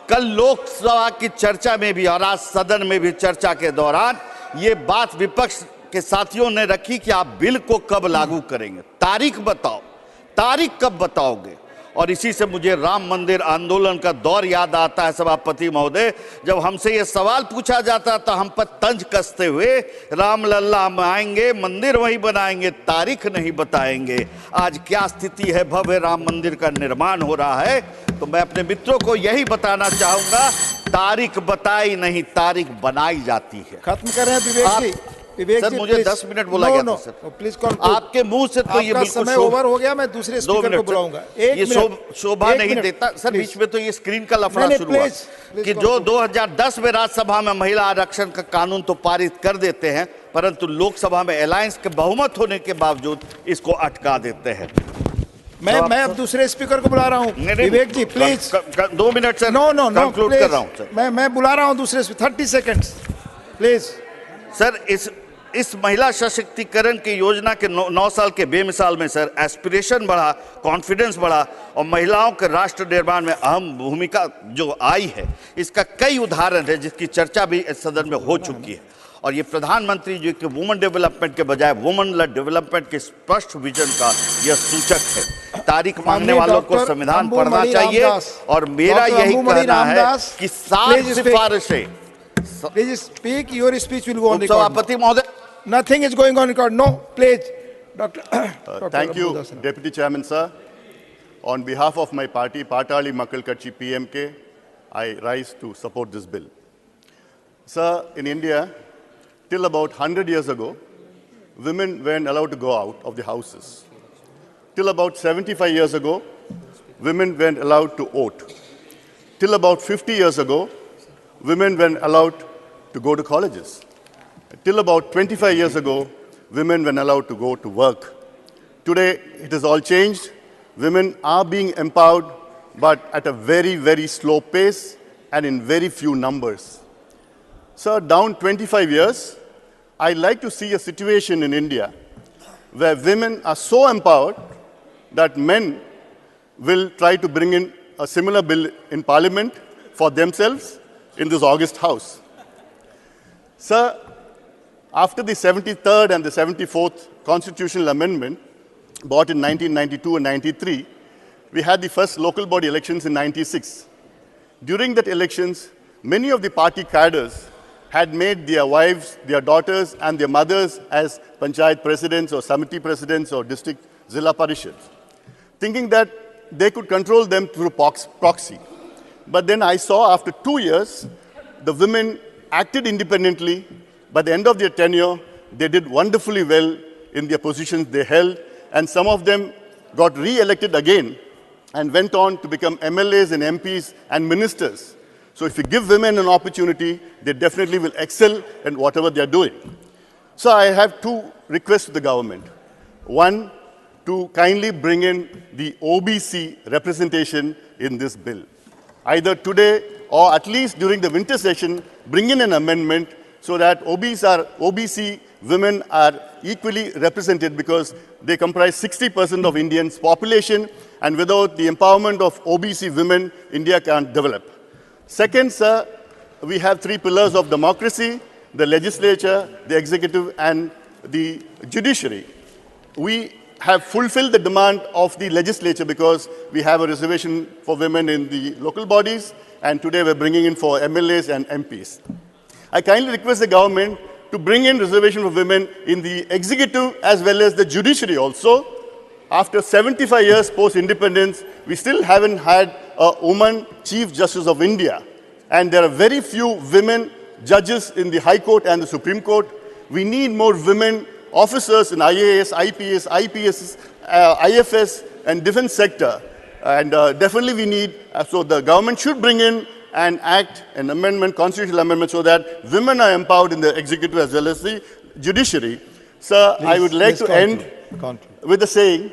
कल लोकसभा की चर्चा में भी और आज सदन में भी चर्चा के दौरान ये बात विपक्ष के साथियों ने रखी कि आप बिल को कब लागू करेंगे, तारीख बताओ, तारीख कब बताओगे। और इसी से मुझे राम मंदिर आंदोलन का दौर याद आता है सभापति महोदय, जब हमसे ये सवाल पूछा जाता तो हम पर तंज कसते हुए राम लल्ला हम आएंगे, मंदिर वहीं बनाएंगे, तारीख नहीं बताएंगे। आज क्या स्थिति है, भव्य राम मंदिर का निर्माण हो रहा है। तो मैं अपने मित्रों को यही बताना चाहूंगा, तारीख बताई नहीं, तारीख बनाई जाती है। खत्म कर रहे हैं विवेक जी। सर मुझे 10 मिनट बोला गया था सर। प्लीज आपके मुंह से तो ये बिल्कुल समय ओवर हो गया। मैं दूसरे स्पीकर को बुलाऊंगा। ये शोभा नहीं देता सर। बीच में तो ये स्क्रीन का लफड़ा शुरू हुआ कि जो 2010 में राज्यसभा में महिला आरक्षण का कानून तो पारित कर देते हैं, परंतु लोकसभा में अलायंस के बहुमत होने के बावजूद इसको अटका देते हैं। मैं अब दूसरे स्पीकर को बुला रहा हूँ। विवेक जी प्लीज 2 मिनट सर। नो कंक्लूड कर रहा हूँ सर। मैं बुला रहा हूँ दूसरे 30 सेकंड्स प्लीज। सर इस महिला सशक्तिकरण की योजना के 9 साल के बेमिसाल में सर एस्पिरेशन बढ़ा, कॉन्फिडेंस बढ़ा और महिलाओं के राष्ट्र निर्माण में अहम भूमिका जो आई है, इसका कई उदाहरण है जिसकी चर्चा भी इस सदन में हो चुकी है। और ये प्रधानमंत्री जी के वुमेन डेवलपमेंट के बजाय वुमेन लेड डेवलपमेंट के स्पष्ट विजन का यह सूचक है। तारीख मांगने वालों को संविधान पढ़ना चाहिए और मेरा यही कहना है कि 7 सिफारिशें। Please speak. Your speech will go on record. सभापति महोदय, nothing is going on record. No, please, Doctor. Thank you, Deputy Chairman, sir. On behalf of my party, Patali Makkal Katchi PMK, I rise to support this bill. Sir, in India, till about 100 years ago, women weren't allowed to go out of the houses. Till about 75 years ago, women weren't allowed to vote. Till about 50 years ago, women weren't allowed to go to colleges. Till about 25 years ago, women weren't allowed to go to work. Today, it has all changed. Women are being empowered, but at a very, very slow pace and in very few numbers. Sir, down 25 years, I'd like to see a situation in India where women are so empowered that men will try to bring in a similar bill in Parliament for themselves in this August House. Sir, after the 73rd and the 74th constitutional amendment, brought in 1992 and 93, we had the first local body elections in 96. During that elections, many of the party cadres had made their wives, their daughters, and their mothers as panchayat presidents or samiti presidents or district zilla parishads, thinking that they could control them through proxy. But then I saw after 2 years, the women acted independently. By the end of their tenure, they did wonderfully well in their positions they held, and some of them got re-elected again and went on to become MLAs and MPs and ministers. So if you give women an opportunity, they definitely will excel in whatever they are doing. So I have 2 requests to the government. One, to kindly bring in the OBC representation in this bill. Either today or at least during the winter session, bring in an amendment so that OBC women are equally represented, because they comprise 60% of Indians' population, and without the empowerment of OBC women, India can't develop. Second, sir, we have 3 pillars of democracy: the legislature, the executive, and the judiciary. We have fulfilled the demand of the legislature because we have a reservation for women in the local bodies, and today we're bringing in for MLAs and MPs. I kindly request the government to bring in reservation for women in the executive as well as the judiciary also. After 75 years post-independence, we still haven't had a woman Chief Justice of India, and there are very few women judges in the High Court and the Supreme Court. We need more women officers in IAS, IPS, IPS, IFS, and defense sector. And definitely we need, so the government should bring in an act, an amendment, constitutional amendment, so that women are empowered in the executive as well as the judiciary. Sir, please, I would like to end with the saying,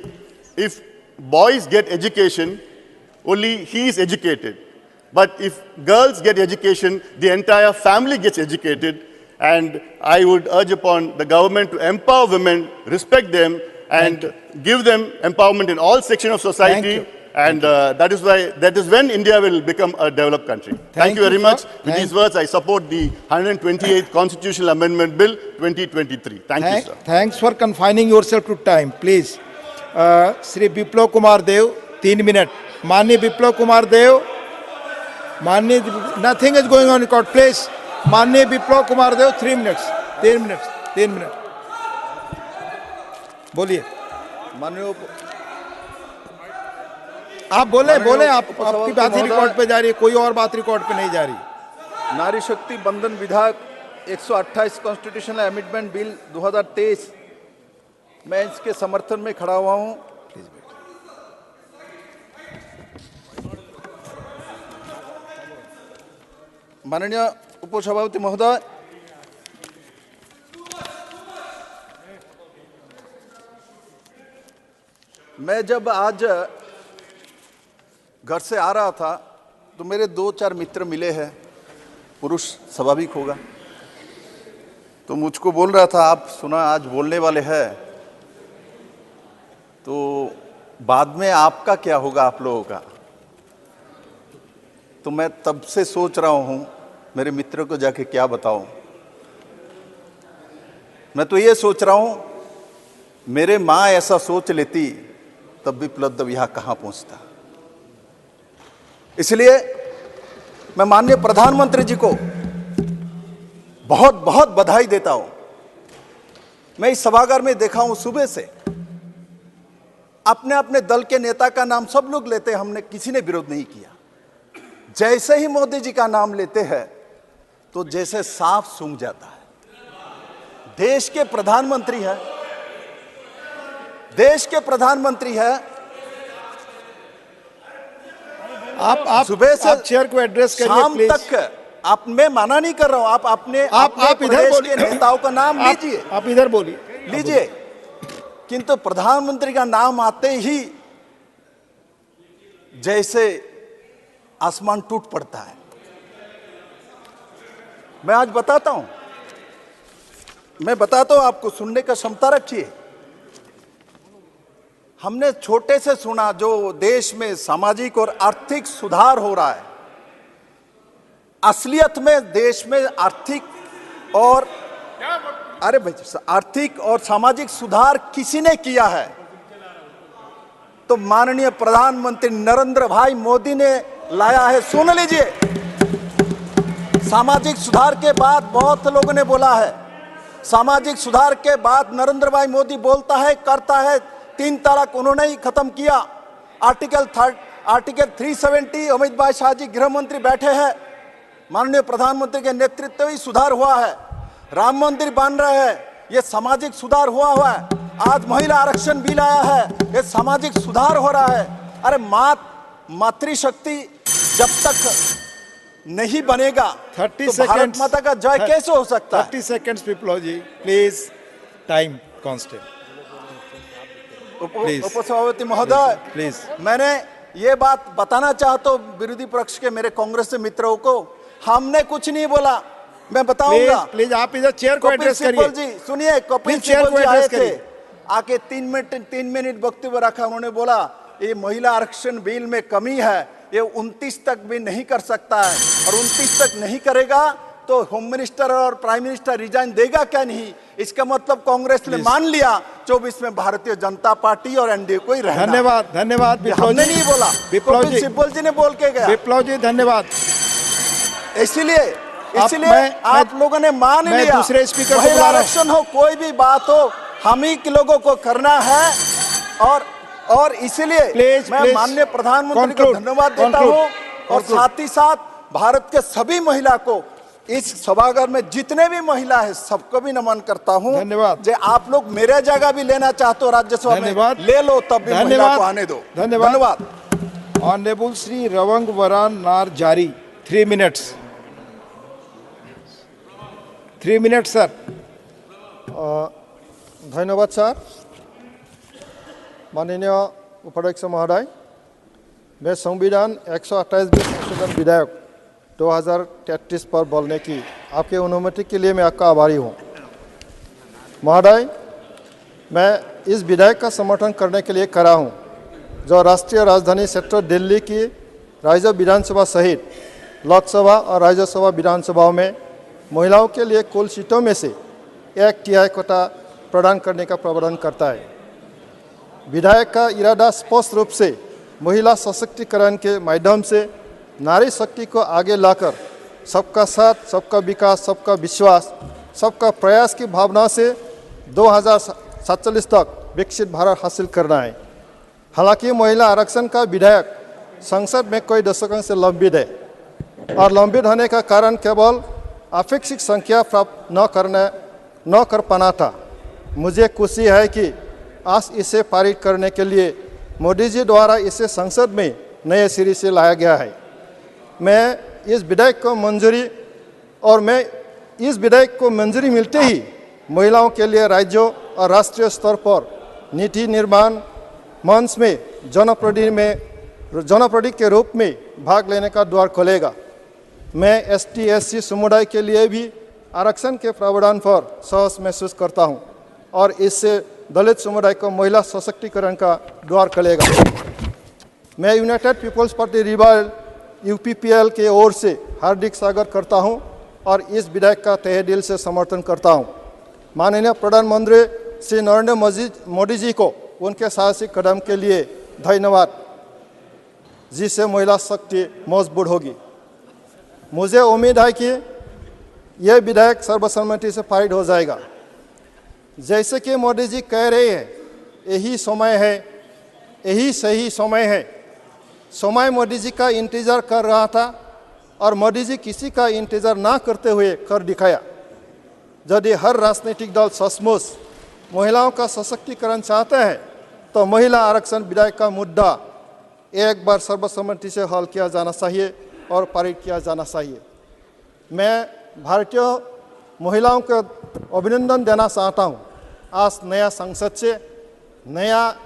if boys get education, only he is educated. But if girls get education, the entire family gets educated. And I would urge upon the government to empower women, respect them, and give them empowerment in all sections of society. And that is when India will become a developed country. Thank you very much. With these words, I support the 128th Constitutional Amendment Bill 2023. Thank you, sir. Thanks for confining yourself to time. Please, Sri Biplav Kumar Dev, 3 minutes. माननीय विप्लव कुमार देव, माननीय, nothing is going on record please. माननीय विप्लव कुमार देव 3 minutes, 3 minute बोलिए। माननीय आप बोले आपकी बात ही record पे जा रही है, कोई और बात रिकॉर्ड पे नहीं जा रही। नारी शक्ति बंधन विधेयक 128 कॉन्स्टिट्यूशनल अमेंडमेंट बिल 2023, मैं इसके समर्थन में खड़ा हुआ हूं। माननीय उपसभापति महोदय, मैं जब आज घर से आ रहा था तो मेरे 2-4 मित्र मिले हैं, पुरुष स्वाभाविक होगा, तो मुझको बोल रहा था आप सुना आज बोलने वाले हैं, तो बाद में आपका क्या होगा आप लोगों का। तो मैं तब से सोच रहा हूं मेरे मित्रों को जाके क्या बताऊं। मैं तो ये सोच रहा हूं मेरे माँ ऐसा सोच लेती तब विप्लव यहाँ कहाँ पहुंचता। इसलिए मैं माननीय प्रधानमंत्री जी को बहुत बहुत बधाई देता हूं। मैं इस सभागार में देखा हूं सुबह से अपने अपने दल के नेता का नाम सब लोग लेते हैं, हमने किसी ने विरोध नहीं किया। जैसे ही मोदी जी का नाम लेते हैं तो जैसे सांप सूंघ जाता है। देश के प्रधानमंत्री हैं, देश के प्रधानमंत्री हैं। आप सुबह से आप चेयर को एड्रेस करिए शाम प्लीज। तक आप, मैं माना नहीं कर रहा हूं, आप अपने आप इधर बोलिए, नेताओं का नाम लीजिए, आप इधर बोलिए लीजिए। किंतु प्रधानमंत्री का नाम आते ही जैसे आसमान टूट पड़ता है। मैं आज बताता हूं, मैं बताता हूं आपको, सुनने का क्षमता रखिए। हमने छोटे से सुना जो देश में सामाजिक और आर्थिक सुधार हो रहा है। असलियत में देश में आर्थिक और आर्थिक और सामाजिक सुधार किसी ने किया है तो माननीय प्रधानमंत्री नरेंद्र भाई मोदी ने लाया है। सुन लीजिए, सामाजिक सुधार के बाद बहुत लोगों ने बोला है, सामाजिक सुधार के बाद नरेंद्र भाई मोदी बोलता है, करता है। 3 तलाक उन्होंने ही खत्म किया। आर्टिकल 370 अमित भाई शाह जी गृह मंत्री बैठे हैं, माननीय प्रधानमंत्री के नेतृत्व ही सुधार हुआ है। राम मंदिर बन रहे हैं, ये सामाजिक सुधार हुआ है। आज महिला आरक्षण बिल आया है, ये सामाजिक सुधार हो रहा है। अरे मातृशक्ति जब तक नहीं बनेगा 30 तो भारत माता का जय कैसे हो सकता है। 30 seconds Viplav ji please, time constant. उपसभापति महोदय प्लीज, मैंने ये बात बताना चाहता हूँ विरोधी पक्ष के मेरे कांग्रेस से मित्रों को, हमने कुछ नहीं बोला। मैं बताऊंगा प्लीज आप इधर चेयर को एड्रेस करिए। जी सुनिए, कपिल सिब्बल जी आए थे, आके 3 मिनट वक्तव्य रखा। उन्होंने बोला ये महिला आरक्षण बिल में कमी है, ये 29 तक भी नहीं कर सकता है, और 29 तक नहीं करेगा तो होम मिनिस्टर और प्राइम मिनिस्टर रिजाइन देगा क्या नहीं। इसका मतलब कांग्रेस ने मान लिया 24 में भारतीय जनता पार्टी और एनडीए को ही रहना। धन्यवाद, धन्यवाद। हमने नहीं बोला, कपिल सिब्बल जी ने बोल के गया। विप्लव जी धन्यवाद। इसलिए आप लोगों ने मान लिया, दूसरे स्पीकर महिला आरक्षण हो, कोई भी बात हो, हम ही के लोगों को करना है। और इसलिए मैं माननीय प्रधानमंत्री को धन्यवाद देता हूं, और साथ ही साथ भारत के सभी महिला को, इस सभागार में जितने भी महिला है सबको भी नमन करता हूं। धन्यवाद। जो आप लोग मेरे जगह भी लेना चाहते हो राज्यसभा में, ले लो, तब भी महिला को आने दो। धन्यवाद। ऑनरेबल श्री रवंग वरान नार जारी 3 मिनट्स। 3 minute sir. धन्यवाद सर। माननीय उपाध्यक्ष महोदय, मैं संविधान 128 संशोधन विधेयक 2033 पर बोलने की आपके अनुमति के लिए मैं आपका आभारी हूँ। महोदय, मैं इस विधेयक का समर्थन करने के लिए खड़ा हूँ, जो राष्ट्रीय राजधानी क्षेत्र दिल्ली की राज्य विधानसभा सहित लोकसभा और राज्यसभा विधानसभाओं में महिलाओं के लिए कुल सीटों में से 1/3 कोटा प्रदान करने का प्रावधान करता है। विधेयक का इरादा स्पष्ट रूप से महिला सशक्तिकरण के माध्यम से नारी शक्ति को आगे लाकर सबका साथ, सबका विकास, सबका विश्वास, सबका प्रयास की भावना से 2047 तक विकसित भारत हासिल करना है। हालांकि महिला आरक्षण का विधेयक संसद में कई दशकों से लंबित है और लंबित होने का कारण केवल अपेक्षित संख्या प्राप्त न कर पाना था। मुझे खुशी है कि आज इसे पारित करने के लिए मोदी जी द्वारा इसे संसद में नए सिरे से लाया गया है। मैं इस विधेयक को मंजूरी मिलते ही महिलाओं के लिए राज्यों और राष्ट्रीय स्तर पर नीति निर्माण मंच में जनप्रतिनिधि के रूप में भाग लेने का द्वार खोलेगा। मैं ST/SC समुदाय के लिए भी आरक्षण के प्रावधान पर सहज महसूस करता हूं और इससे दलित समुदाय को महिला सशक्तिकरण का द्वार खोलेगा। मैं यूनाइटेड पीपल्स पार्टी रिबल UPPL के ओर से हार्दिक स्वागत करता हूं और इस विधेयक का तहे दिल से समर्थन करता हूं। माननीय प्रधानमंत्री श्री नरेंद्र मोदी जी को उनके साहसिक कदम के लिए धन्यवाद, जिससे महिला शक्ति मजबूत होगी। मुझे उम्मीद है कि यह विधेयक सर्वसम्मति से पारित हो जाएगा। जैसे कि मोदी जी कह रहे हैं, यही सही समय है। समय मोदी जी का इंतजार कर रहा था और मोदी जी किसी का इंतजार ना करते हुए कर दिखाया। यदि हर राजनीतिक दल सचमुच महिलाओं का सशक्तिकरण चाहते हैं तो महिला आरक्षण विधेयक का मुद्दा एक बार सर्वसम्मति से हल किया जाना चाहिए और पारित किया जाना चाहिए। मैं भारतीय महिलाओं को अभिनंदन देना चाहता हूं। आज नया संसद से नया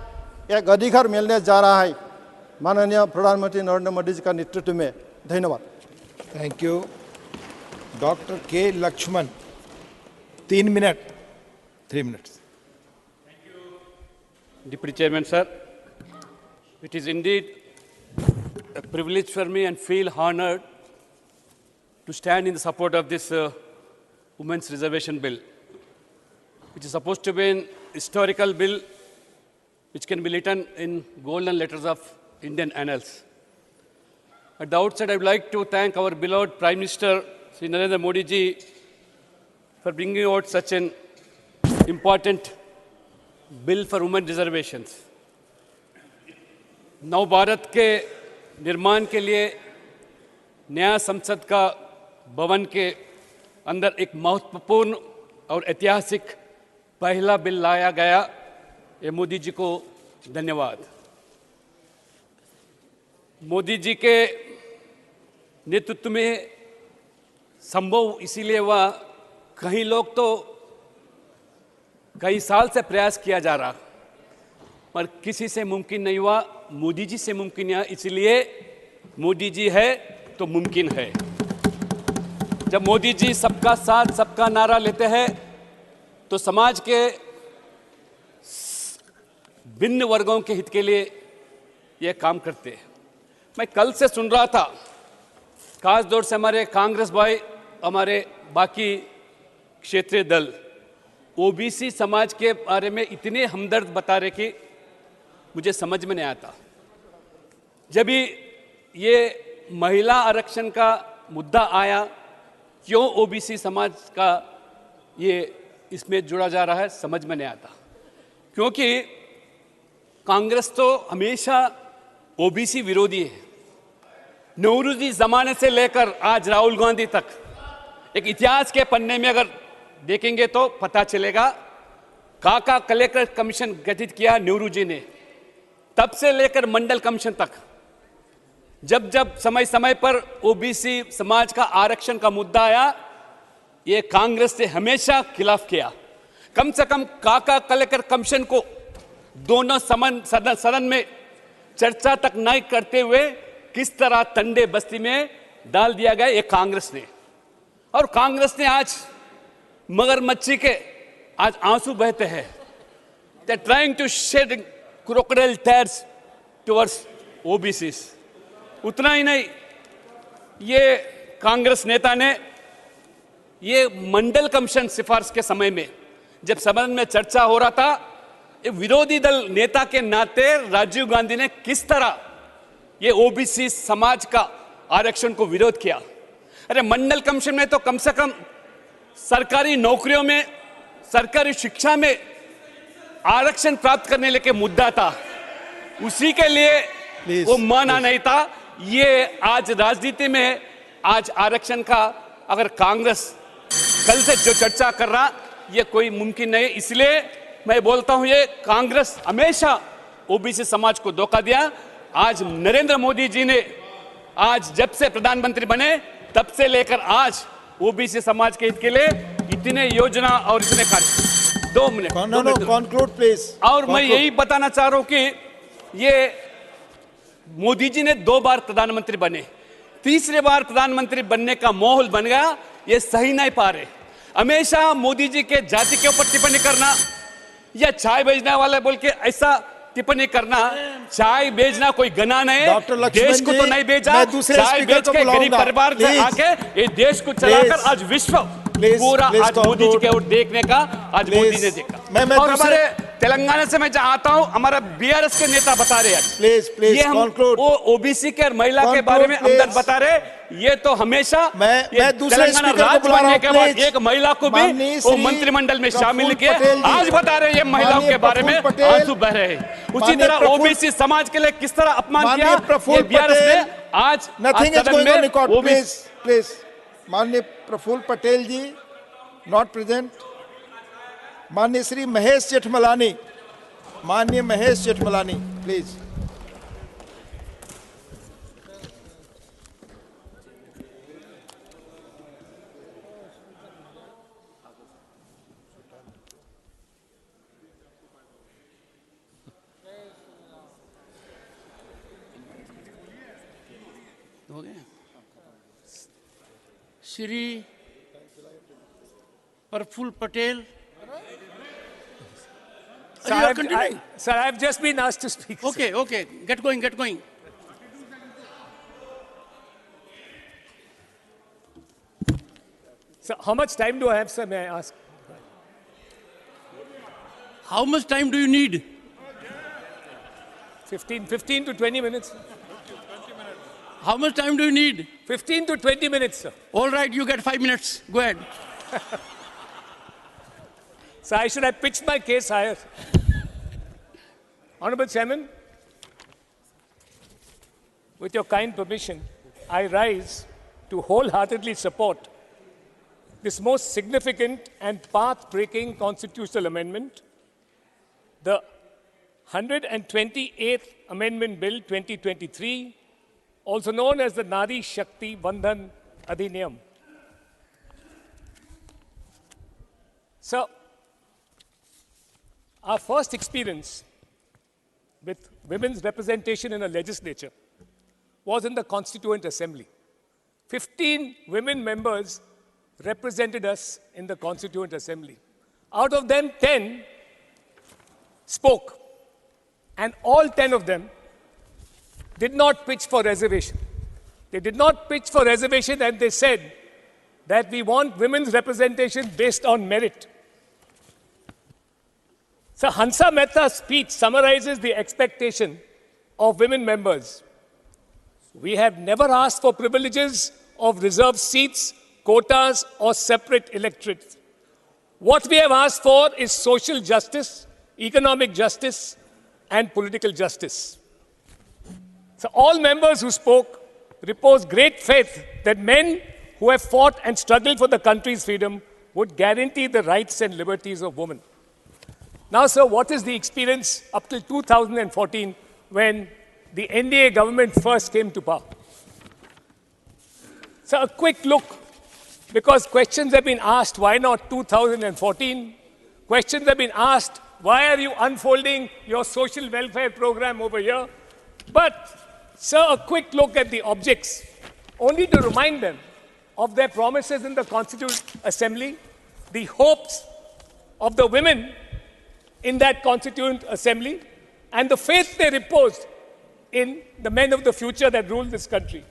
एक अधिकार मिलने जा रहा है माननीय प्रधानमंत्री नरेंद्र मोदी जी का नेतृत्व में। धन्यवाद। Thank you. Doctor K Laxman 3 minute 3 minutes. Deputy Chairman, sir, it is indeed a privilege for me and feel honored to stand in the support of this Women's Reservation Bill, which is supposed to be an historical bill which can be written in golden letters of Indian annals. At the outset, I would like to thank our beloved Prime Minister, Sri Narendra Modi ji, for bringing out such an important bill for women reservations. नव भारत के निर्माण के लिए नया संसद का भवन के अंदर एक महत्वपूर्ण और ऐतिहासिक पहला बिल लाया गया। ये मोदी जी को धन्यवाद। मोदी जी के नेतृत्व में संभव इसीलिए हुआ, कई लोग तो कई साल से प्रयास किया जा रहा पर किसी से मुमकिन नहीं हुआ। मोदी जी से मुमकिन हुआ, इसलिए मोदी जी है तो मुमकिन है। जब मोदी जी सबका साथ सबका नारा लेते हैं तो समाज के भिन्न वर्गों के हित के लिए ये काम करते हैं। मैं कल से सुन रहा था, खास तौर से हमारे कांग्रेस भाई, हमारे बाकी क्षेत्रीय दल ओबीसी समाज के बारे में इतने हमदर्द बता रहे कि मुझे समझ में नहीं आता। जब भी ये महिला आरक्षण का मुद्दा आया, क्यों ओबीसी समाज का ये इसमें जुड़ा जा रहा है, समझ में नहीं आता। क्योंकि कांग्रेस तो हमेशा ओबीसी विरोधी है। नेहरूजी जमाने से लेकर आज राहुल गांधी तक एक इतिहास के पन्ने में अगर देखेंगे तो पता चलेगा। काका कलेक्टर कमीशन गठित किया नेहरू जी ने, तब से लेकर मंडल कमीशन तक जब जब समय समय पर ओबीसी समाज का आरक्षण का मुद्दा आया, ये कांग्रेस ने हमेशा खिलाफ किया। कम से कम काका कलेक्टर कमीशन को दोनों सदन में चर्चा तक नहीं करते हुए किस तरह तंडे बस्ती में डाल दिया गया, ये कांग्रेस ने। और कांग्रेस ने आज मगरमच्छी के आज आंसू बहते हैं। They are trying to shed crocodile tears towards OBC. उतना ही नहीं, ये कांग्रेस नेता ने ये मंडल कमीशन सिफारिश के समय में जब सदन में चर्चा हो रहा था, एक विरोधी दल नेता के नाते राजीव गांधी ने किस तरह ये ओबीसी समाज का आरक्षण को विरोध किया। अरे मंडल कमीशन में तो कम से कम सरकारी नौकरियों में, सरकारी शिक्षा में आरक्षण प्राप्त करने लेके मुद्दा था, उसी के लिए वो माना नहीं था। ये आज राजनीति में आज आरक्षण का अगर कांग्रेस कल से जो चर्चा कर रहा, ये कोई मुमकिन नहीं। इसलिए मैं बोलता हूं ये कांग्रेस हमेशा ओबीसी समाज को धोखा दिया। आज नरेंद्र मोदी जी ने आज जब से प्रधानमंत्री बने तब से लेकर आज ओबीसी समाज के हित के लिए इतने योजना और इतने कार्य। 2 मिनट कंक्लूड प्लीज। और मैं यही बताना चाह रहा हूं कि ये मोदी जी ने 2 बार प्रधानमंत्री बने, तीसरे बार प्रधानमंत्री बनने का माहौल बन गया, ये सही नहीं पा रहे। हमेशा मोदी जी के जाति के ऊपर टिप्पणी करना या चाय बेचने वाले बोल के ऐसा टिप्पणी करना, चाय बेचना कोई गना नहीं है, देश को तो नहीं बेचा, चाय बेच के गरीब परिवार से आके ये देश को चलाकर आज विश्व पूरा आज मोदी जी के ओर देखने का आज मोदी ने देखा। और हमारे तेलंगाना से मैं जहाँ आता हूँ, हमारा बीआरएस के नेता बता रहे हैं ये हम ओबीसी के और महिला के बारे में हमदर्द बता रहे, ये तो हमेशा मैं दूसरे तेलंगाना राज्य बनने के बाद एक महिला को भी वो मंत्रिमंडल में शामिल किया, आज बता रहे ये महिलाओं के बारे में आंसू बह रहे हैं। उसी तरह ओबीसी समाज के लिए किस तरह अपमान किया बीआरएस ने आज प्लीज। माननीय प्रफुल्ल पटेल जी नॉट प्रेजेंट। माननीय श्री महेश जेठमलानी, माननीय महेश जेठमलानी प्लीज। हो गया। Shri Praful Patel. Sir, I've just been asked to speak. Okay, okay. Get going, get going. So, how much time do I have, sir, may I ask? How much time do you need? 15 to 20 minutes. How much time do you need? 15 to 20 minutes, sir. All right, you get 5 minutes. Go ahead. So I should have pitched my case higher. Honorable Chairman, with your kind permission, I rise to wholeheartedly support this most significant and path-breaking constitutional amendment, the 128th Amendment Bill 2023, also known as the Nari Shakti Bandhan Adhiniyam. So, our first experience with women's representation in a legislature was in the Constituent Assembly. 15 women members represented us in the Constituent Assembly. Out of them, 10 spoke, and all 10 of them did not pitch for reservation. They did not pitch for reservation, and they said that we want women's representation based on merit. So Hansa Mehta's speech summarizes the expectation of women members. We have never asked for privileges of reserved seats, quotas, or separate electorates. What we have asked for is social justice, economic justice, and political justice. So all members who spoke reposed great faith that men who have fought and struggled for the country's freedom would guarantee the rights and liberties of women. Now, sir, what is the experience up till 2014 when the NDA government first came to power? So a quick look, because questions have been asked, why not 2014? Questions have been asked, why are you unfolding your social welfare program over here? But, sir, a quick look at the objects, only to remind them of their promises in the Constituent Assembly, the hopes of the women in that Constituent Assembly, and the faith they reposed in the men of the future that rule this country.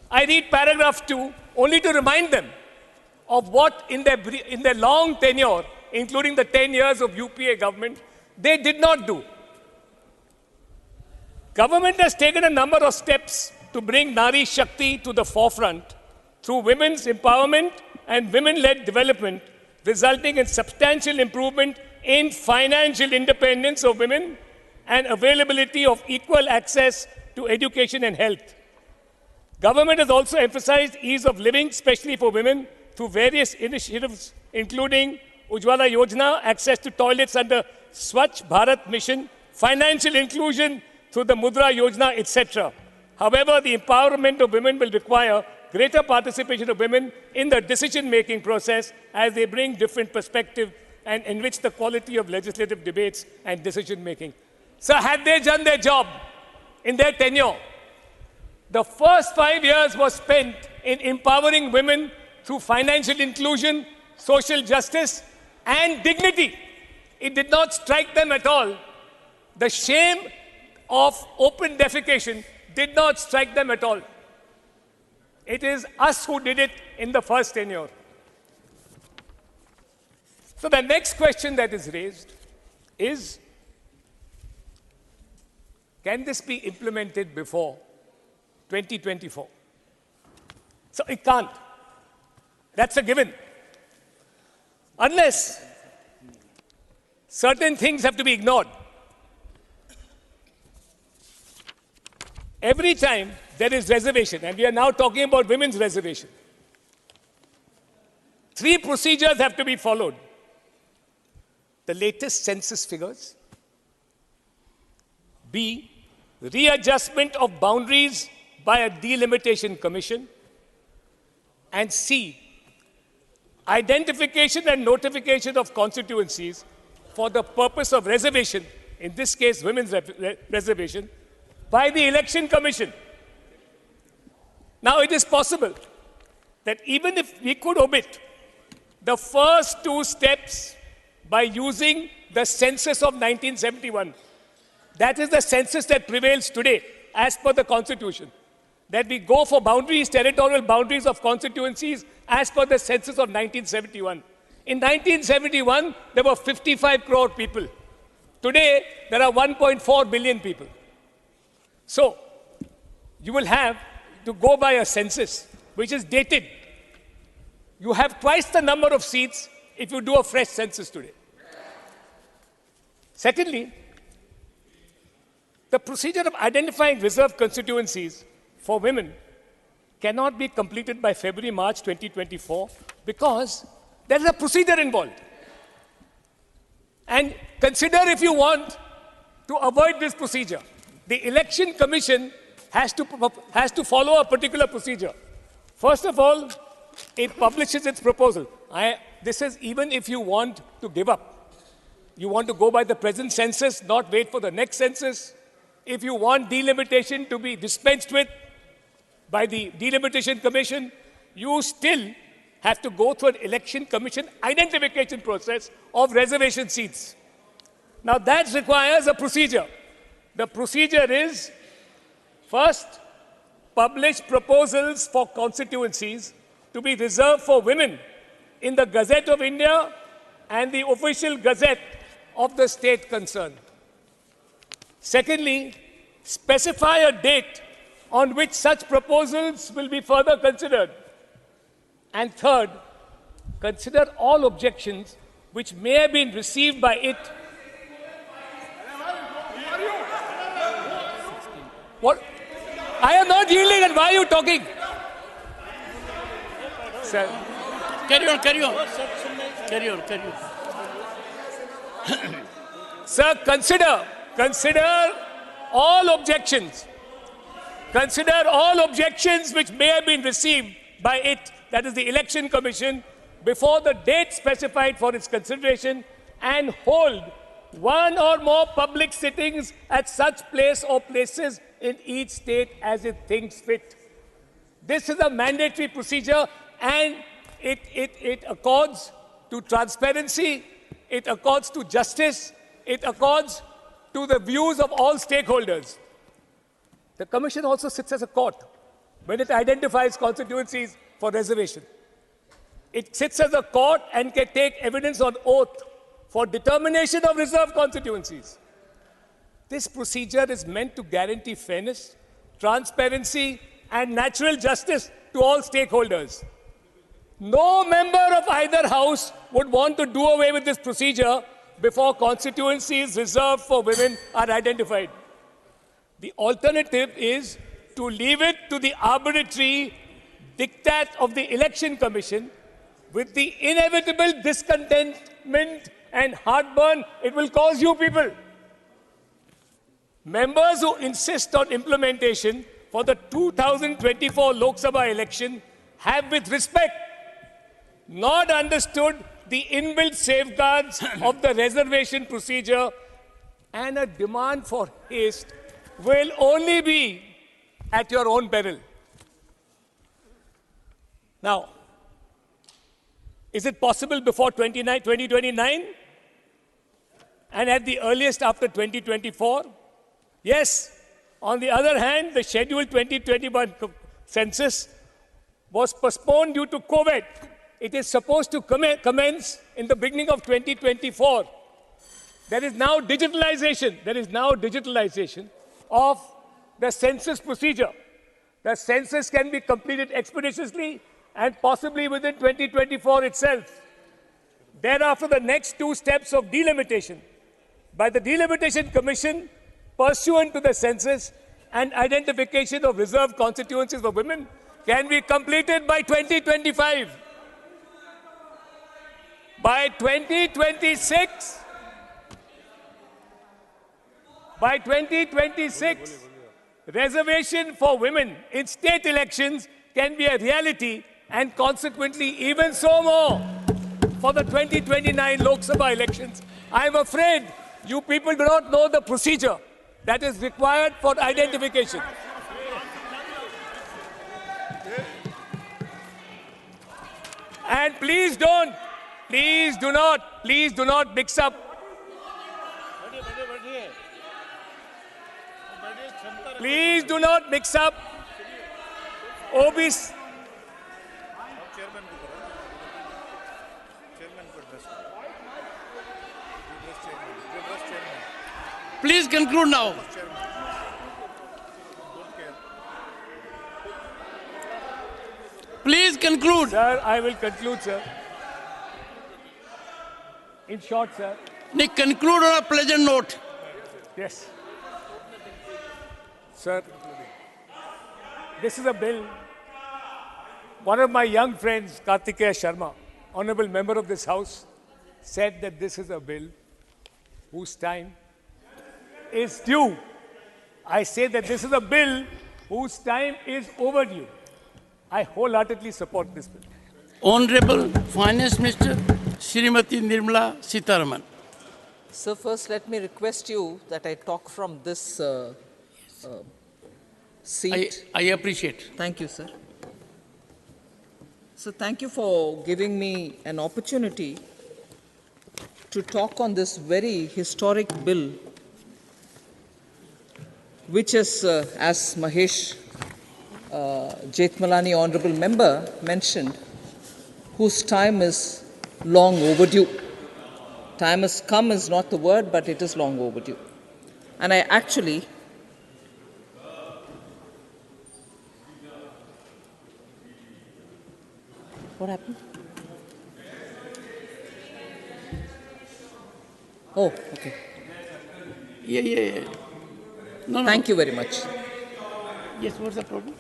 I read paragraph 2 only to remind them of what in their long tenure, including the 10 years of UPA government, they did not do. Government has taken a number of steps to bring Nari Shakti to the forefront through women's empowerment and women-led development, resulting in substantial improvement in financial independence of women and availability of equal access to education and health. Government has also emphasized ease of living, especially for women, through various initiatives, including Ujjwala Yojana, access to toilets under Swachh Bharat Mission, financial inclusion through the Mudra Yojana, etc. However, the empowerment of women will require greater participation of women in the decision-making process as they bring different perspectives and enrich the quality of legislative debates and decision-making. So had they done their job in their tenure, the first 5 years was spent in empowering women through financial inclusion, social justice, and dignity. It did not strike them at all. The shame of open defecation did not strike them at all. It is us who did it in the first tenure. So the next question that is raised is, can this be implemented before 2024? So it can't. That's a given. Unless certain things have to be ignored. Every time there is reservation, and we are now talking about women's reservation, 3 procedures have to be followed. The latest census figures, B, readjustment of boundaries by a delimitation commission, and C, identification and notification of constituencies for the purpose of reservation, in this case women's reservation, by the Election Commission. Now it is possible that even if we could omit the first 2 steps by using the census of 1971, that is the census that prevails today as per the Constitution, that we go for boundaries, territorial boundaries of constituencies as per the census of 1971. In 1971, there were 55 crore people. Today, there are 1.4 billion people. So, you will have to go by a census which is dated. You have twice the number of seats if you do a fresh census today. Secondly, the procedure of identifying reserved constituencies for women cannot be completed by February, March 2024 because there is a procedure involved. And consider if you want to avoid this procedure. The Election Commission has to follow a particular procedure. First of all, it publishes its proposal. This is even if you want to give up. You want to go by the present census, not wait for the next census. If you want delimitation to be dispensed with by the Delimitation Commission, you still have to go through an Election Commission identification process of reservation seats. Now that requires a procedure. The procedure is, first, publish proposals for constituencies to be reserved for women in the Gazette of India and the official Gazette of the state concerned. Secondly, specify a date on which such proposals will be further considered. And third, consider all objections which may have been received by it. What? I am not yielding, and why are you talking? Sir. Carry on, carry on. Carry on, carry on. Sir, consider all objections. Consider all objections which may have been received by it, that is the Election Commission, before the date specified for its consideration, and hold one or more public sittings at such place or places in each state as it thinks fit. This is a mandatory procedure, and it accords to transparency, it accords to justice, it accords to the views of all stakeholders. The Commission also sits as a court when it identifies constituencies for reservation. It sits as a court and can take evidence on oath for determination of reserved constituencies. This procedure is meant to guarantee fairness, transparency, and natural justice to all stakeholders. No member of either house would want to do away with this procedure before constituencies reserved for women are identified. The alternative is to leave it to the arbitrary diktat of the Election Commission with the inevitable discontentment and heartburn it will cause you people. Members who insist on implementation for the 2024 Lok Sabha election have, with respect, not understood the inbuilt safeguards of the reservation procedure, and a demand for haste will only be at your own peril. Now, is it possible before 2029 and at the earliest after 2024? Yes. On the other hand, the scheduled 2021 census was postponed due to COVID. It is supposed to commence in the beginning of 2024. There is now digitalization. There is now digitalization of the census procedure. The census can be completed expeditiously and possibly within 2024 itself. Thereafter, the next two steps of delimitation by the Delimitation Commission pursuant to the census and identification of reserved constituencies for women can be completed by 2025. By 2026, reservation for women in state elections can be a reality, and consequently even so more for the 2029 Lok Sabha elections. I am afraid you people do not know the procedure that is required for identification. And please do not mix up. Please do not mix up OBC. Please conclude now. Please conclude. Sir, I will conclude, sir. In short, sir. Nick, conclude on a pleasant note. Yes. Sir, this is a bill. One of my young friends, Kartikeya Sharma, honorable member of this House, said that this is a bill whose time is due. I say that this is a bill whose time is overdue. I wholeheartedly support this bill. Honorable Finance Minister, Srimati Nirmala Sitharaman. Sir, first let me request you that I talk from this seat. I appreciate. Thank you, sir. So thank you for giving me an opportunity to talk on this very historic bill, which is, as Mahesh Jethmalani, honorable member, mentioned, whose time is long overdue. Time has come is not the word, but it is long overdue. And I actually what happened? Oh, okay. Yeah. No. Thank you very much. Yes, what's the problem?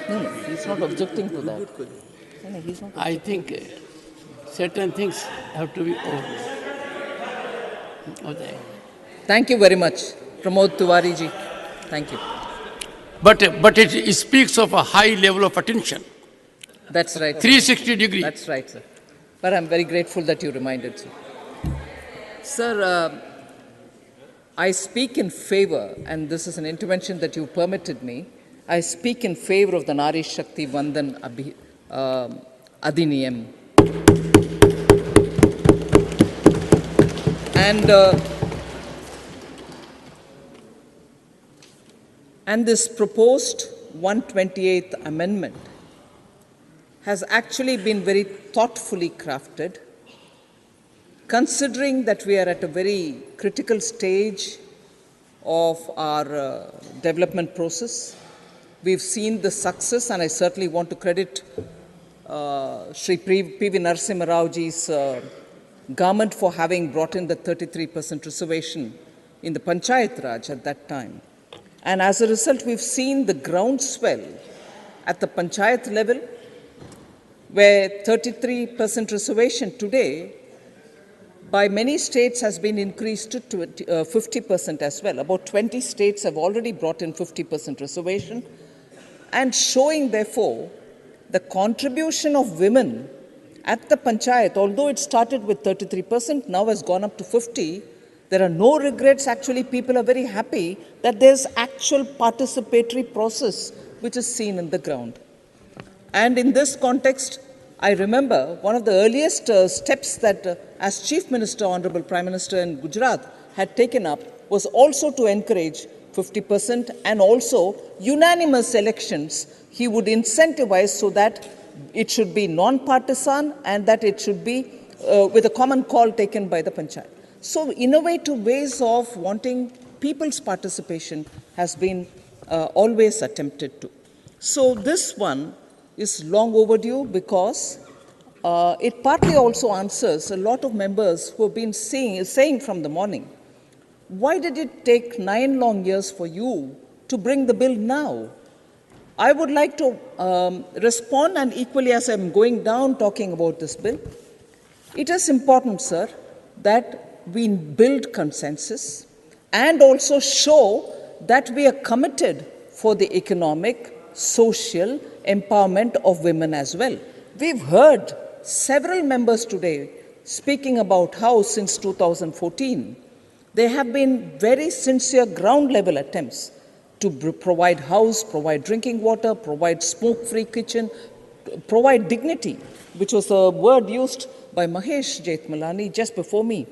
No, he's not objecting to that. No, he's not. I think certain things have to be over. Thank you very much, Pramod Tiwari ji. Thank you. But it speaks of a high level of attention. That's right. 360 degree. That's right, sir. But I'm very grateful that you reminded, sir. Sir, I speak in favor, and this is an intervention that you permitted me, I speak in favor of the Nari Shakti Vandan Adhiniyam. And this proposed 128th amendment has actually been very thoughtfully crafted, considering that we are at a very critical stage of our development process, we've seen the success, and I certainly want to credit Shri P.V. Narasimha Raoji's government for having brought in the 33% reservation in the Panchayat Raj at that time. And as a result, we've seen the groundswell at the Panchayat level, where 33% reservation today by many states has been increased to 50% as well. About 20 states have already brought in 50% reservation, and showing, therefore, the contribution of women at the Panchayat, although it started with 33%, now has gone up to 50%. There are no regrets. Actually, people are very happy that there's actual participatory process which is seen in the ground. And in this context, I remember one of the earliest steps that as Chief Minister, Honorable Prime Minister in Gujarat had taken up was also to encourage 50% and also unanimous elections. He would incentivize so that it should be non-partisan and that it should be with a common call taken by the Panchayat. So innovative ways of wanting people's participation has been always attempted to. So this one is long overdue because it partly also answers a lot of members who have been saying from the morning, why did it take 9 long years for you to bring the bill now? I would like to respond, and equally as I'm going down talking about this bill, it is important, sir, that we build consensus and also show that we are committed for the economic, social empowerment of women as well. We've heard several members today speaking about how since 2014, there have been very sincere ground-level attempts to provide house, provide drinking water, provide smoke-free kitchen, provide dignity, which was a word used by Mahesh Jethmalani just before me,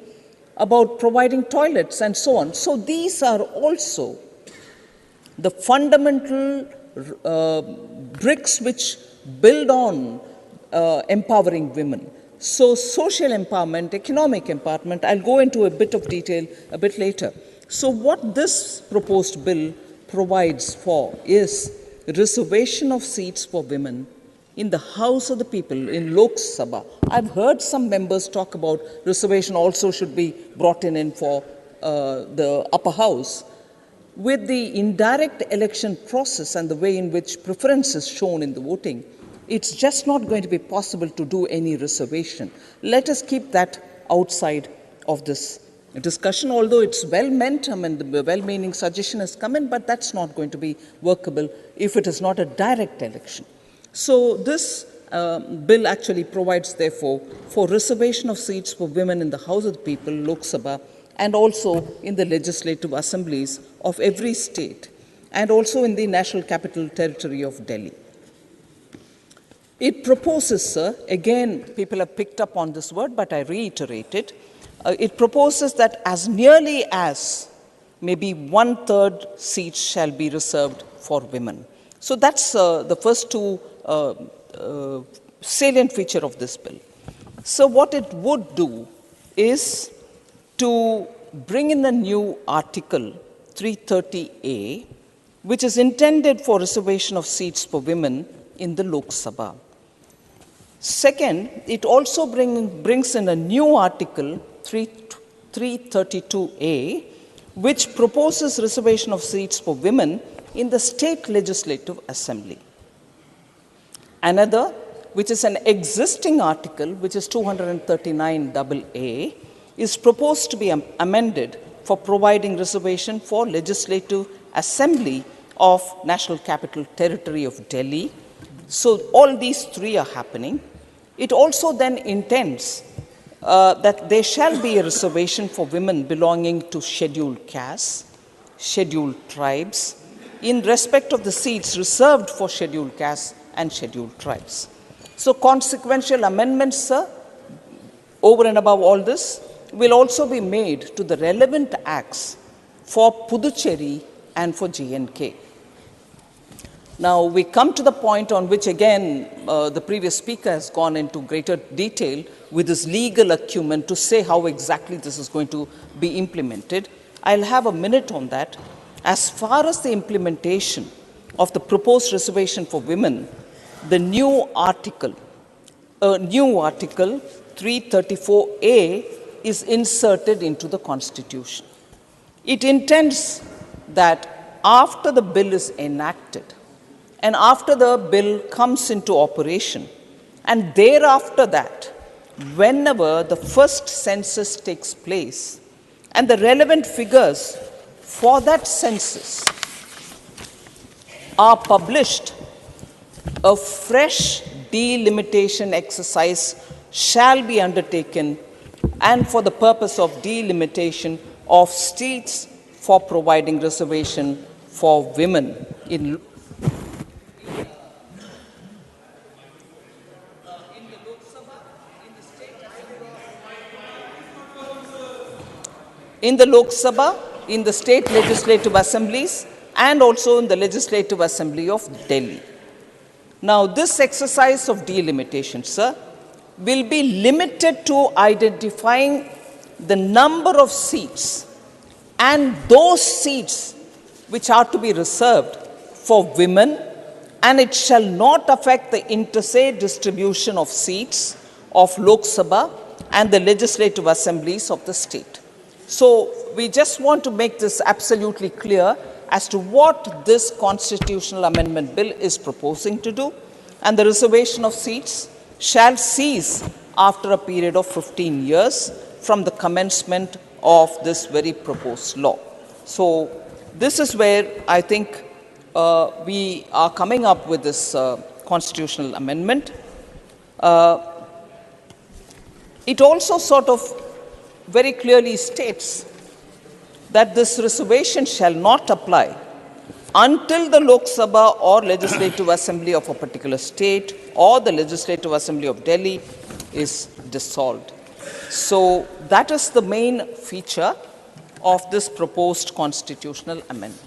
about providing toilets and so on. So these are also the fundamental bricks which build on empowering women. So social empowerment, economic empowerment, I'll go into a bit of detail a bit later. So what this proposed bill provides for is reservation of seats for women in the House of the People, in Lok Sabha. I've heard some members talk about reservation also should be brought in for the upper house. With the indirect election process and the way in which preference is shown in the voting, it's just not going to be possible to do any reservation. Let us keep that outside of this discussion, although it's well-meant. I mean, the well-meaning suggestion has come in, but that's not going to be workable if it is not a direct election. So this bill actually provides, therefore, for reservation of seats for women in the House of the People, Lok Sabha, and also in the legislative assemblies of every state, and also in the National Capital Territory of Delhi. It proposes, sir, again, people have picked up on this word, but I reiterate it. It proposes that as nearly as maybe 1/3 seats shall be reserved for women. So that's the first two salient feature of this bill. So what it would do is to bring in a new article 330A, which is intended for reservation of seats for women in the Lok Sabha. Second, it also brings in a new article 332A, which proposes reservation of seats for women in the state legislative assembly. Another, which is an existing article, which is 239AA, is proposed to be amended for providing reservation for legislative assembly of National Capital Territory of Delhi. So all these three are happening. It also then intends that there shall be a reservation for women belonging to scheduled castes, scheduled tribes, in respect of the seats reserved for scheduled castes and scheduled tribes. So consequential amendments, sir, over and above all this, will also be made to the relevant acts for Puducherry and for J&K. Now, we come to the point on which, again, the previous speaker has gone into greater detail with his legal acumen to say how exactly this is going to be implemented. I'll have a minute on that. As far as the implementation of the proposed reservation for women, the new article 334A is inserted into the Constitution. It intends that after the bill is enacted and after the bill comes into operation, and thereafter that, whenever the first census takes place and the relevant figures for that census are published, a fresh delimitation exercise shall be undertaken, and for the purpose of delimitation of seats for providing reservation for women in the Lok Sabha, in the state legislative assemblies, and also in the Legislative Assembly of Delhi. Now, this exercise of delimitation, sir, will be limited to identifying the number of seats and those seats which are to be reserved for women, and it shall not affect the interstate distribution of seats of Lok Sabha and the legislative assemblies of the state. So we just want to make this absolutely clear as to what this constitutional amendment bill is proposing to do, and the reservation of seats shall cease after a period of 15 years from the commencement of this very proposed law. So this is where I think we are coming up with this constitutional amendment. It also sort of very clearly states that this reservation shall not apply until the Lok Sabha or Legislative Assembly of a particular state or the Legislative Assembly of Delhi is dissolved. So that is the main feature of this proposed constitutional amendment.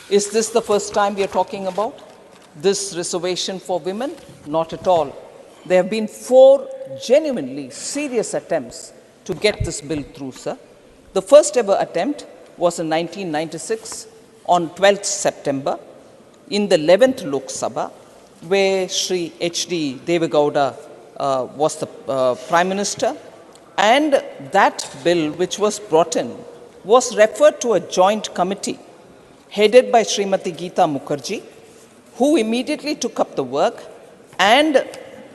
Is this the first time we are talking about this reservation for women? Not at all. There have been 4 genuinely serious attempts to get this bill through, sir. The first ever attempt was in 1996 on 12th September in the 11th Lok Sabha, where Sri H.D. Devegowda was the Prime Minister, and that bill which was brought in was referred to a joint committee headed by Srimati Geeta Mukherjee, who immediately took up the work, and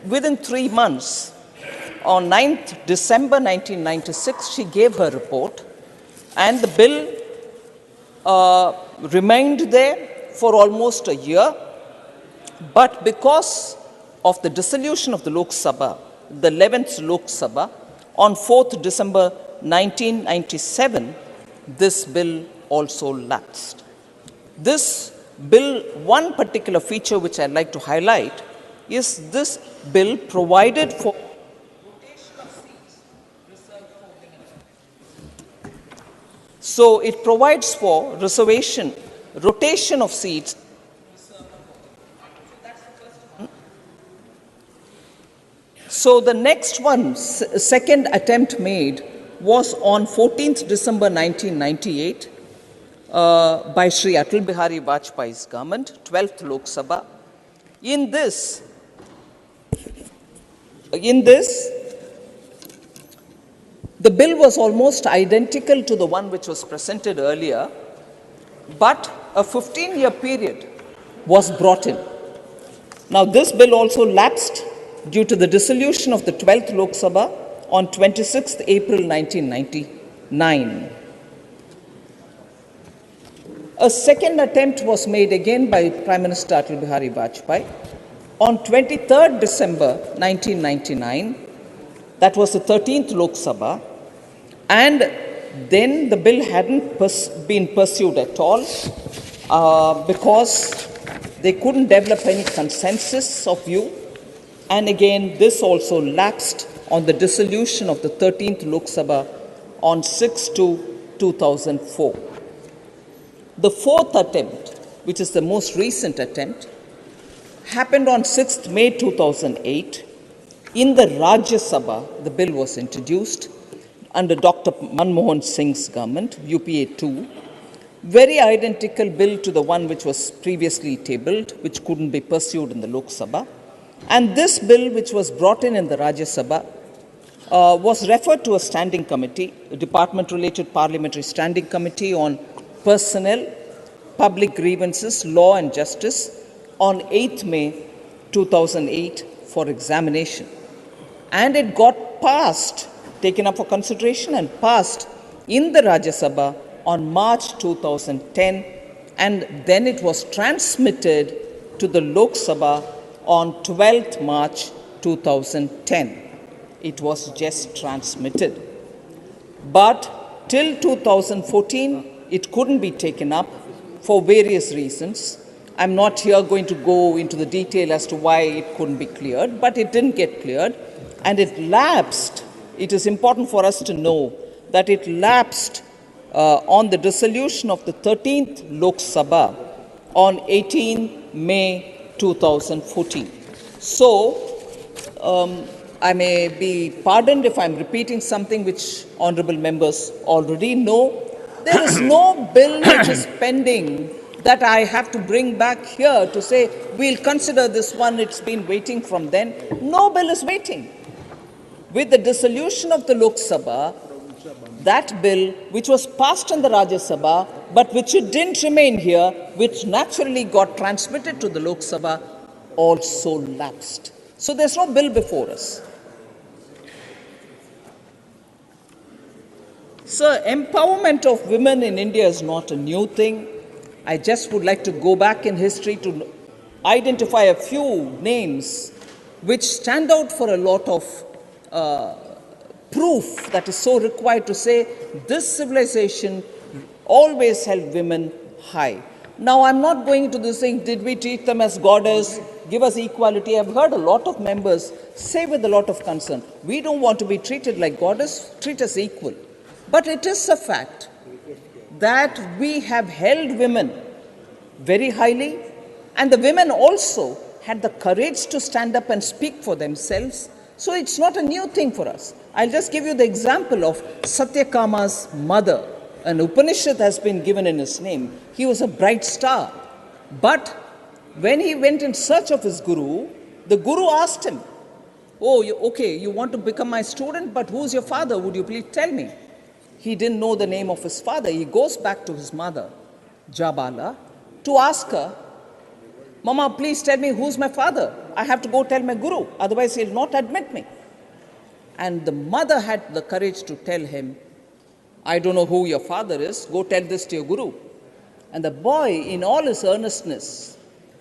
within 3 months, on 9th December 1996, she gave her report, and the bill remained there for almost a year. But because of the dissolution of the Lok Sabha, the 11th Lok Sabha, on 4th December 1997, this bill also lapsed. This bill, one particular feature which I'd like to highlight is this bill provided for So it provides for rotation of seats. So the next one, second attempt made, was on 14th December 1998 by Sri Atal Bihari Vajpayee's government, 12th Lok Sabha. In this, the bill was almost identical to the one which was presented earlier, but a 15-year period was brought in. Now, this bill also lapsed due to the dissolution of the 12th Lok Sabha on 26th April 1999. A second attempt was made again by Prime Minister Atal Bihari Vajpayee on 23rd December 1999. That was the 13th Lok Sabha. And then the bill hadn't been pursued at all because they couldn't develop any consensus of view. And again, this also lapsed on the dissolution of the 13th Lok Sabha on 6/2/2004. The fourth attempt, which is the most recent attempt, happened on 6th May 2008. In the Rajya Sabha, the bill was introduced under Dr. Manmohan Singh's government, UPA 2. Very identical bill to the one which was previously tabled, which couldn't be pursued in the Lok Sabha. And this bill, which was brought in the Rajya Sabha, was referred to a standing committee, a department-related parliamentary standing committee on personnel, public grievances, law and justice on 8th May 2008 for examination. And it got passed, taken up for consideration and passed in the Rajya Sabha on March 2010, and then it was transmitted to the Lok Sabha on 12th March 2010. It was just transmitted. But till 2014, it couldn't be taken up for various reasons. I'm not here going to go into the detail as to why it couldn't be cleared, but it didn't get cleared, and it lapsed. It is important for us to know that it lapsed on the dissolution of the 13th Lok Sabha on 18 May 2014. So, I may be pardoned if I'm repeating something which honourable members already know. There is no bill which is pending that I have to bring back here to say, we'll consider this one, it's been waiting from then. No bill is waiting. With the dissolution of the Lok Sabha, that bill, which was passed in the Rajya Sabha, but which it didn't remain here, which naturally got transmitted to the Lok Sabha, also lapsed. So there's no bill before us. So empowerment of women in India is not a new thing. I just would like to go back in history to identify a few names which stand out for a lot of proof that is so required to say this civilization always held women high. Now, I'm not going into this thing, did we treat them as goddess, give us equality? I've heard a lot of members say with a lot of concern, we don't want to be treated like goddess, treat us equal. But it is a fact that we have held women very highly, and the women also had the courage to stand up and speak for themselves. So it's not a new thing for us. I'll just give you the example of Satyakama's mother. An Upanishad has been given in his name. He was a bright star. But when he went in search of his guru, the guru asked him, oh, you want to become my student, but who's your father? Would you please tell me? He didn't know the name of his father. He goes back to his mother, Jabala, to ask her, Mama, please tell me who's my father. I have to go tell my guru, otherwise he'll not admit me. And the mother had the courage to tell him, I don't know who your father is, go tell this to your guru. And the boy, in all his earnestness,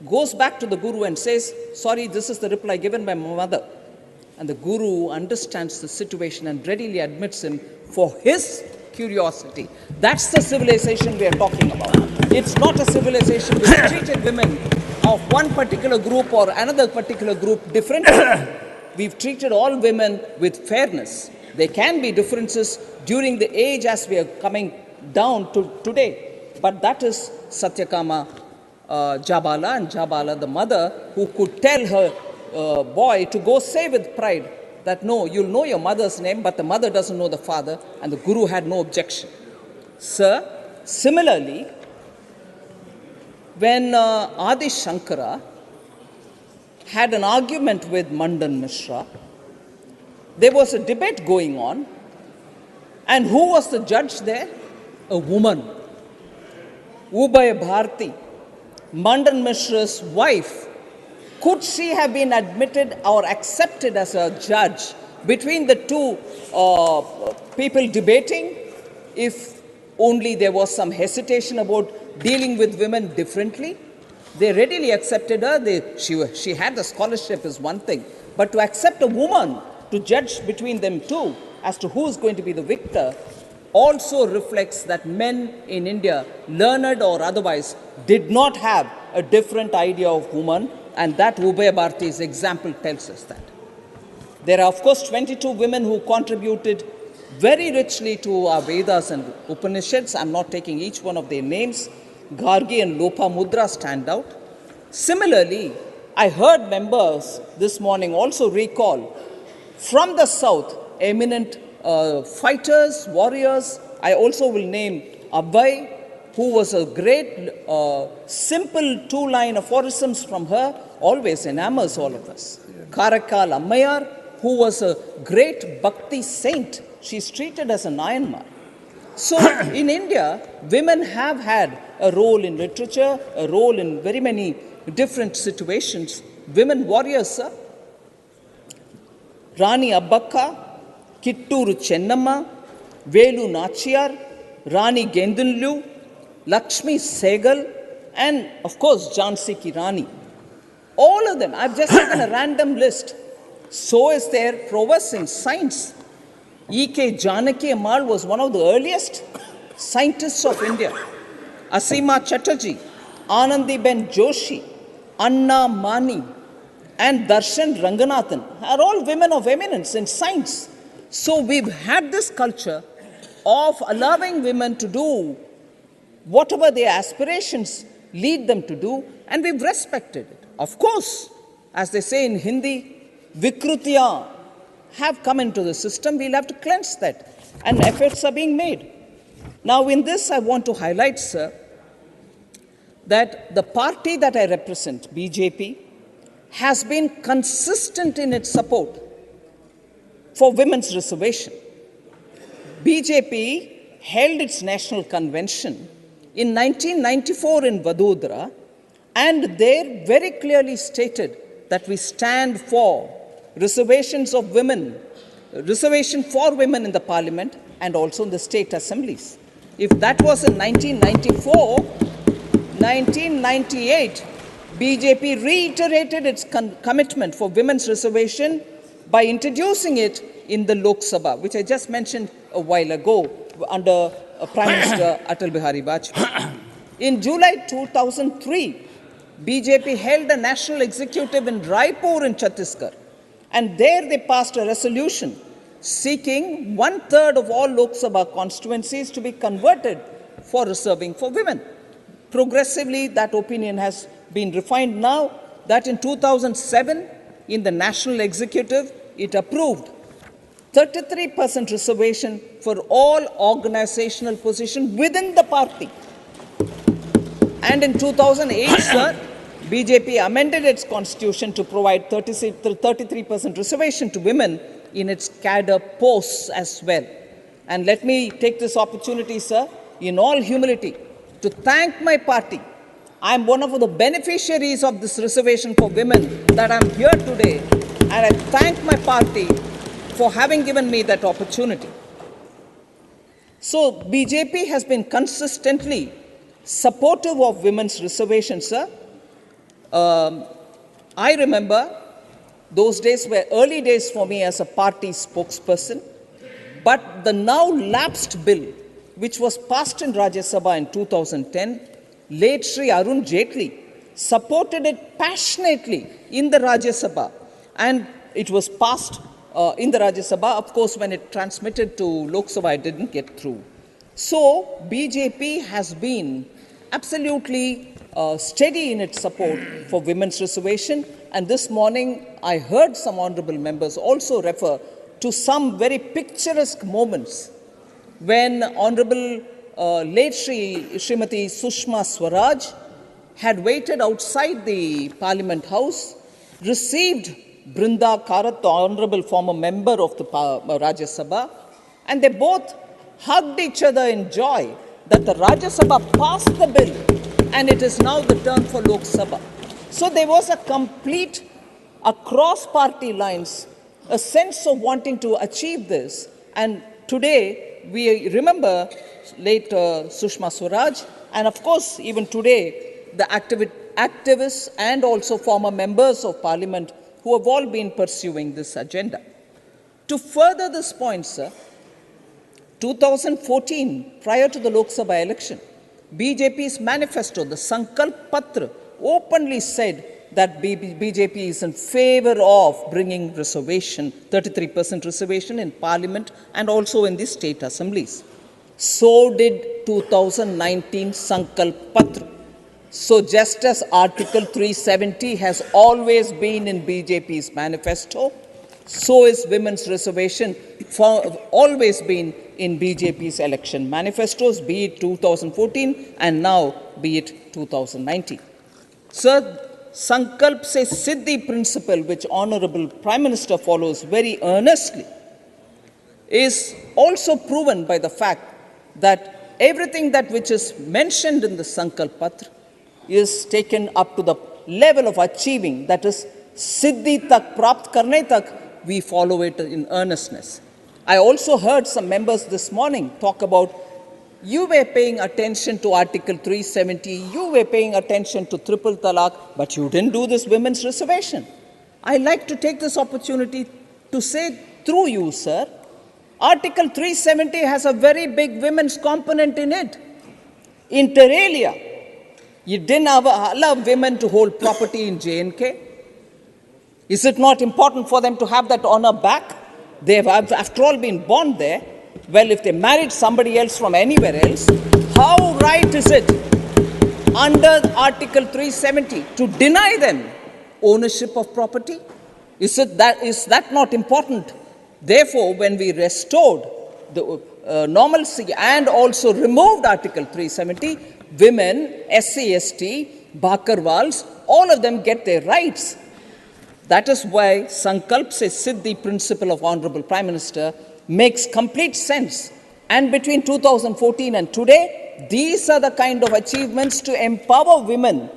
goes back to the guru and says, sorry, this is the reply given by my mother. And the guru understands the situation and readily admits him for his curiosity. That's the civilization we are talking about. It's not a civilization which treated women of one particular group or another particular group differently. We've treated all women with fairness. There can be differences during the age as we are coming down to today. But that is Satyakama Jabala, and Jabala, the mother, who could tell her boy to go say with pride that no, you'll know your mother's name, but the mother doesn't know the father, and the guru had no objection. Sir, similarly, when Adi Shankara had an argument with Mandan Mishra, there was a debate going on, and who was the judge there? A woman, Ubay Bharti, Mandan Mishra's wife. Could she have been admitted or accepted as a judge between the two people debating if only there was some hesitation about dealing with women differently? They readily accepted her. She had the scholarship is one thing, but to accept a woman to judge between them two as to who is going to be the victor also reflects that men in India, learned or otherwise, did not have a different idea of woman, and that Ubay Bharti's example tells us that. There are, of course, 22 women who contributed very richly to our Vedas and Upanishads. I'm not taking each one of their names. Gargi and Lopamudra stand out. Similarly, I heard members this morning also recall from the south eminent fighters, warriors. I also will name Abhay, who was a great, simple two-line aphorisms from her, always enamors all of us. Karakal Ammayar, who was a great bhakti saint. She's treated as an Nayanmar. So in India, women have had a role in literature, a role in very many different situations. Women warriors, sir. Rani Abbakka, Kitturu Chennamma, Velu Nachiyar, Rani Gendunlu, Lakshmi Segal, and of course Jhansi Ki Rani. All of them, I've just taken a random list. So is their prowess in science. E.K. Janaki Ammal was one of the earliest scientists of India. Asima Chatterjee, Anandiben Joshi, Anna Mani, and Darshan Ranganathan are all women of eminence in science. So we've had this culture of allowing women to do whatever their aspirations lead them to do, and we've respected it. Of course, as they say in Hindi, Vikrutiya have come into the system, we'll have to cleanse that, and efforts are being made. Now in this I want to highlight, sir, that the party that I represent, BJP, has been consistent in its support for women's reservation. BJP held its national convention in 1994 in Vadodara, and there very clearly stated that we stand for reservations of women, reservation for women in the parliament and also in the state assemblies. If that was in 1994, 1998, BJP reiterated its commitment for women's reservation by introducing it in the Lok Sabha, which I just mentioned a while ago under Prime Minister Atal Bihari Vajpayee. In July 2003, BJP held a national executive in Raipur in Chhattisgarh, and there they passed a resolution seeking 1/3 of all Lok Sabha constituencies to be converted for reserving for women. Progressively, that opinion has been refined now that in 2007, in the national executive, it approved 33% reservation for all organizational positions within the party. And in 2008, sir, BJP amended its constitution to provide 33% reservation to women in its cadre posts as well. And let me take this opportunity, sir, in all humility, to thank my party. I'm one of the beneficiaries of this reservation for women that I'm here today, and I thank my party for having given me that opportunity. So BJP has been consistently supportive of women's reservations, sir. I remember those days were early days for me as a party spokesperson, but the now lapsed bill, which was passed in Rajya Sabha in 2010, late Sri Arun Jaitley supported it passionately in the Rajya Sabha, and it was passed in the Rajya Sabha. Of course, when it transmitted to Lok Sabha, it didn't get through. So BJP has been absolutely steady in its support for women's reservation, and this morning I heard some honourable members also refer to some very picturesque moments when Honourable late Srimati Sushma Swaraj had waited outside the Parliament House, received Brinda Karat, the Honourable former member of the Rajya Sabha, and they both hugged each other in joy that the Rajya Sabha passed the bill and it is now the turn for Lok Sabha. So there was a complete, across party lines, a sense of wanting to achieve this, and today we remember late Sushma Swaraj, and of course even today the activists and also former members of parliament who have all been pursuing this agenda. To further this point, sir, 2014, prior to the Lok Sabha election, BJP's manifesto, the Sankalp Patra, openly said that BJP is in favor of bringing reservation, 33% reservation in parliament and also in the state assemblies. So did 2019 Sankalp Patra. So just as Article 370 has always been in BJP's manifesto, so is women's reservation always been in BJP's election manifestos, be it 2014 and now be it 2019. Sir, Sankalp se Siddhi principle, which Honorable Prime Minister follows very earnestly, is also proven by the fact that everything that which is mentioned in the Sankalp Patra is taken up to the level of achieving, that is, Siddhi tak, Prapt karne tak, we follow it in earnestness. I also heard some members this morning talk about you were paying attention to Article 370, you were paying attention to triple talaq, but you didn't do this women's reservation. I like to take this opportunity to say through you, sir, Article 370 has a very big women's component in it. Inter alia, you didn't allow women to hold property in J&K. Is it not important for them to have that honor back? They have, after all, been born there. Well, if they married somebody else from anywhere else, how right is it under Article 370 to deny them ownership of property? Is that not important? Therefore, when we restored the normalcy and also removed Article 370, women, SC, ST, Bakarwals, all of them get their rights. That is why Sankalp se Siddhi principle of Honorable Prime Minister makes complete sense. And between 2014 and today, these are the kind of achievements to empower women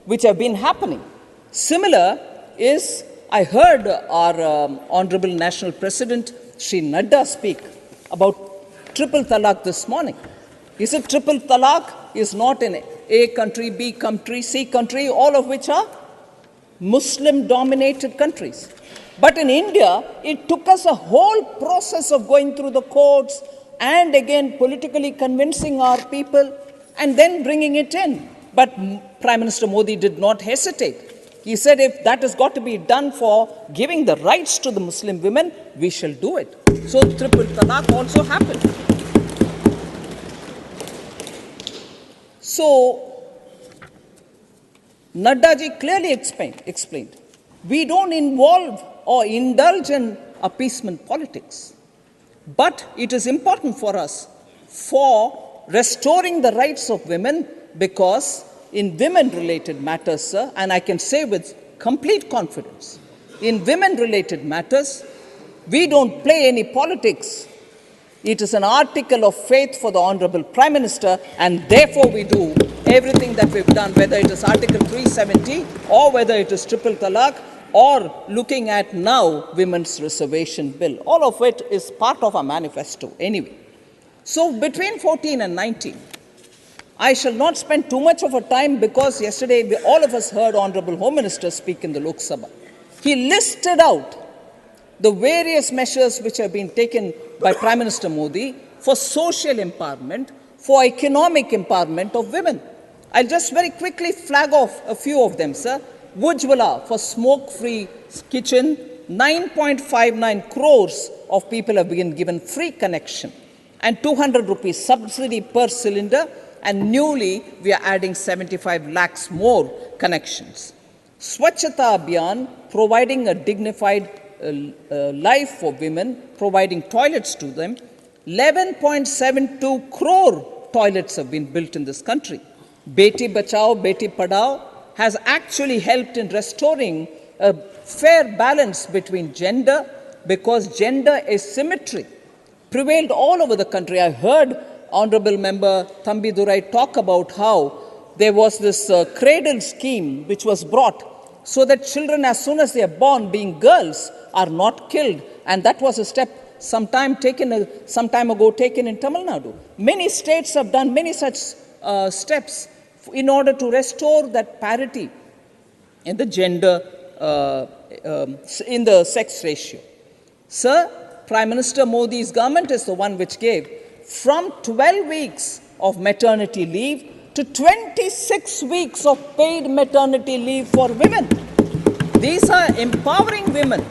which have been happening. Similar is, I heard our Honorable National President, Shri Nadda, speak about triple talaq this morning. He said triple talaq is not in A country, B country, C country, all of which are Muslim-dominated countries. But in India, it took us a whole process of going through the courts and again politically convincing our people and then bringing it in. But Prime Minister Modi did not hesitate. He said if that has got to be done for giving the rights to the Muslim women, we shall do it. So triple talaq also happened. So Nadda ji clearly explained, we don't involve or indulge in appeasement politics. But it is important for us for restoring the rights of women, because in women-related matters, sir, and I can say with complete confidence, in women-related matters, we don't play any politics. It is an article of faith for the Honorable Prime Minister, and therefore we do everything that we've done, whether it is Article 370 or whether it is triple talaq or looking at now Women's Reservation Bill. All of it is part of our manifesto anyway. So between 14 and 19, I shall not spend too much of a time, because yesterday all of us heard Honorable Home Minister speak in the Lok Sabha. He listed out the various measures which have been taken by Prime Minister Modi for social empowerment, for economic empowerment of women. I'll just very quickly flag off a few of them, sir. Ujjwala for smoke-free kitchen, 9.59 crores of people have been given free connection, and 200 rupees subsidy per cylinder, and newly we are adding 75 lakhs more connections. Swachhata Abhiyan, providing a dignified life for women, providing toilets to them. 11.72 crore toilets have been built in this country. Beti Bachao, Beti Padhao has actually helped in restoring a fair balance between gender, because gender asymmetry prevailed all over the country. I heard Honorable Member Thambi Durai talk about how there was this cradle scheme which was brought so that children, as soon as they are born, being girls, are not killed. And that was a step some time ago taken in Tamil Nadu. Many states have done many such steps in order to restore that parity in the gender, in the sex ratio. Sir, Prime Minister Modi's government is the one which gave from 12 weeks of maternity leave to 26 weeks of paid maternity leave for women. These are empowering women.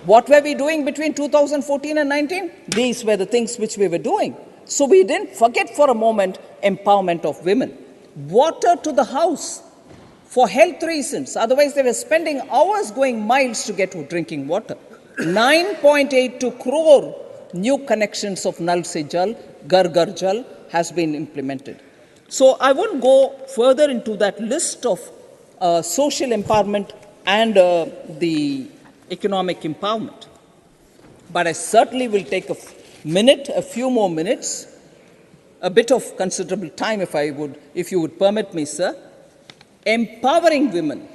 What were we doing between 2014 and 19? These were the things which we were doing. So we didn't forget for a moment empowerment of women. water to the house for health reasons. Otherwise, they were spending hours going miles to get drinking water. 9.82 crore new connections of Nal Se Jal, Gar Gar Jal has been implemented. So I won't go further into that list of social empowerment and the economic empowerment. But I certainly will take a few more minutes, a bit of considerable time if you would permit me, sir. Empowering women,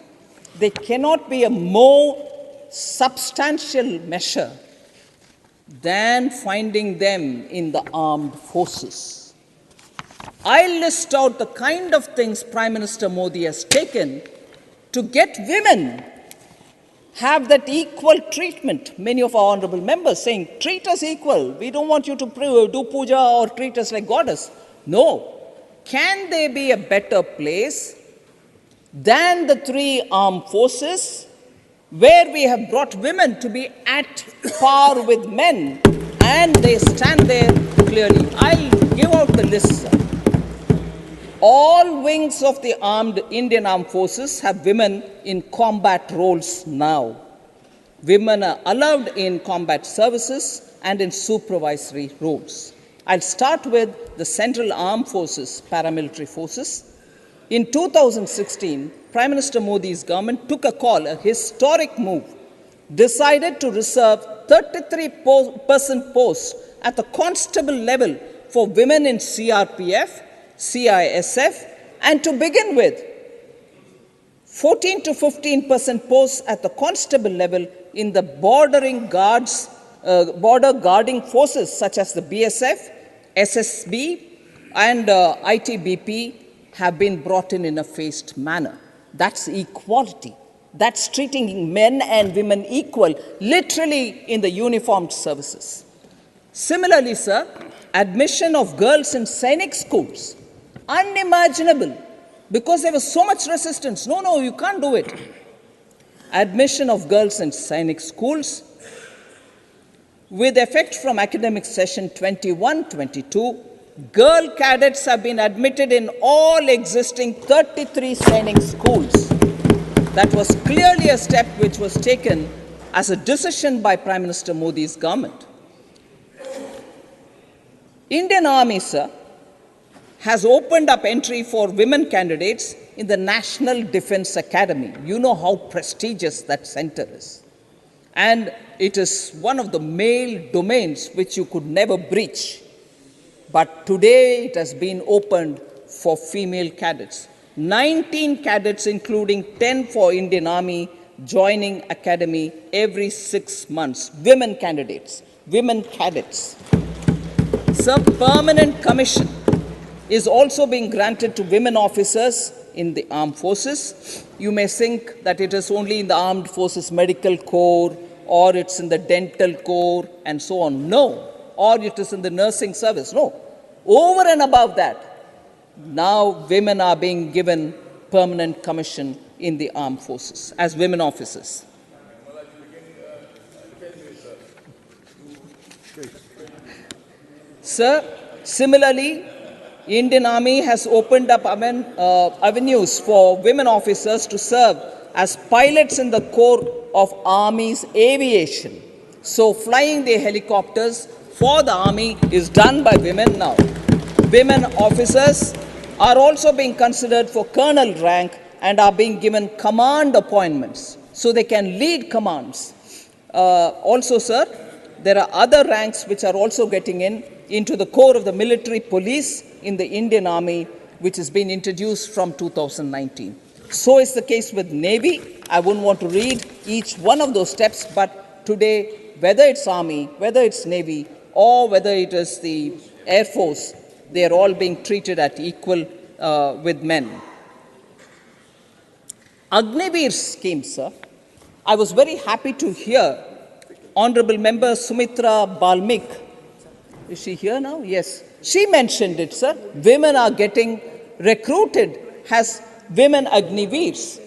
there cannot be a more substantial measure than finding them in the armed forces. I list out the kind of things Prime Minister Modi has taken to get women have that equal treatment. Many of our honorable members saying, treat us equal. We don't want you to do puja or treat us like goddess. No. Can there be a better place than the 3 armed forces where we have brought women to be at par with men and they stand there clearly? I'll give out the list, sir. All wings of the Indian Armed Forces have women in combat roles now. Women are allowed in combat services and in supervisory roles. I'll start with the Central Armed Forces, paramilitary forces. In 2016, Prime Minister Modi's government took a historic move, decided to reserve 33% posts at the constable level for women in CRPF, CISF, and to begin with, 14 to 15% posts at the constable level in the border guarding forces such as the BSF, SSB, and ITBP have been brought in a phased manner. That's equality. That's treating men and women equal, literally in the uniformed services. Similarly, sir, admission of girls in Sainik schools, unimaginable, because there was so much resistance. No, you can't do it. Admission of girls in Sainik schools, with effect from academic session 21-22, girl cadets have been admitted in all existing 33 Sainik schools. That was clearly a step which was taken as a decision by Prime Minister Modi's government. Indian Army, sir, has opened up entry for women candidates in the National Defence Academy. You know how prestigious that center is. And it is one of the male domains which you could never breach. But today it has been opened for female cadets. 19 cadets, including 10 for Indian Army, joining academy every 6 months. Women candidates, women cadets. Sir, permanent commission is also being granted to women officers in the armed forces. You may think that it is only in the armed forces medical corps, or it's in the dental corps, and so on. No. Or it is in the nursing service. No. Over and above that, now women are being given permanent commission in the armed forces as women officers. Sir, similarly, Indian Army has opened up avenues for women officers to serve as pilots in the Corps of Army's aviation. So flying the helicopters for the Army is done by women now. Women officers are also being considered for colonel rank and are being given command appointments so they can lead commands. Also, sir, there are other ranks which are also getting into the core of the military police in the Indian Army, which has been introduced from 2019. So is the case with Navy. I wouldn't want to read each one of those steps, but today, whether it's Army, whether it's Navy, or whether it is the Air Force, they are all being treated at equal with men. Agniveer scheme, sir. I was very happy to hear Honorable Member Sumitra Balmik. Is she here now? Yes. She mentioned it, sir. Women are getting recruited as women Agniveers.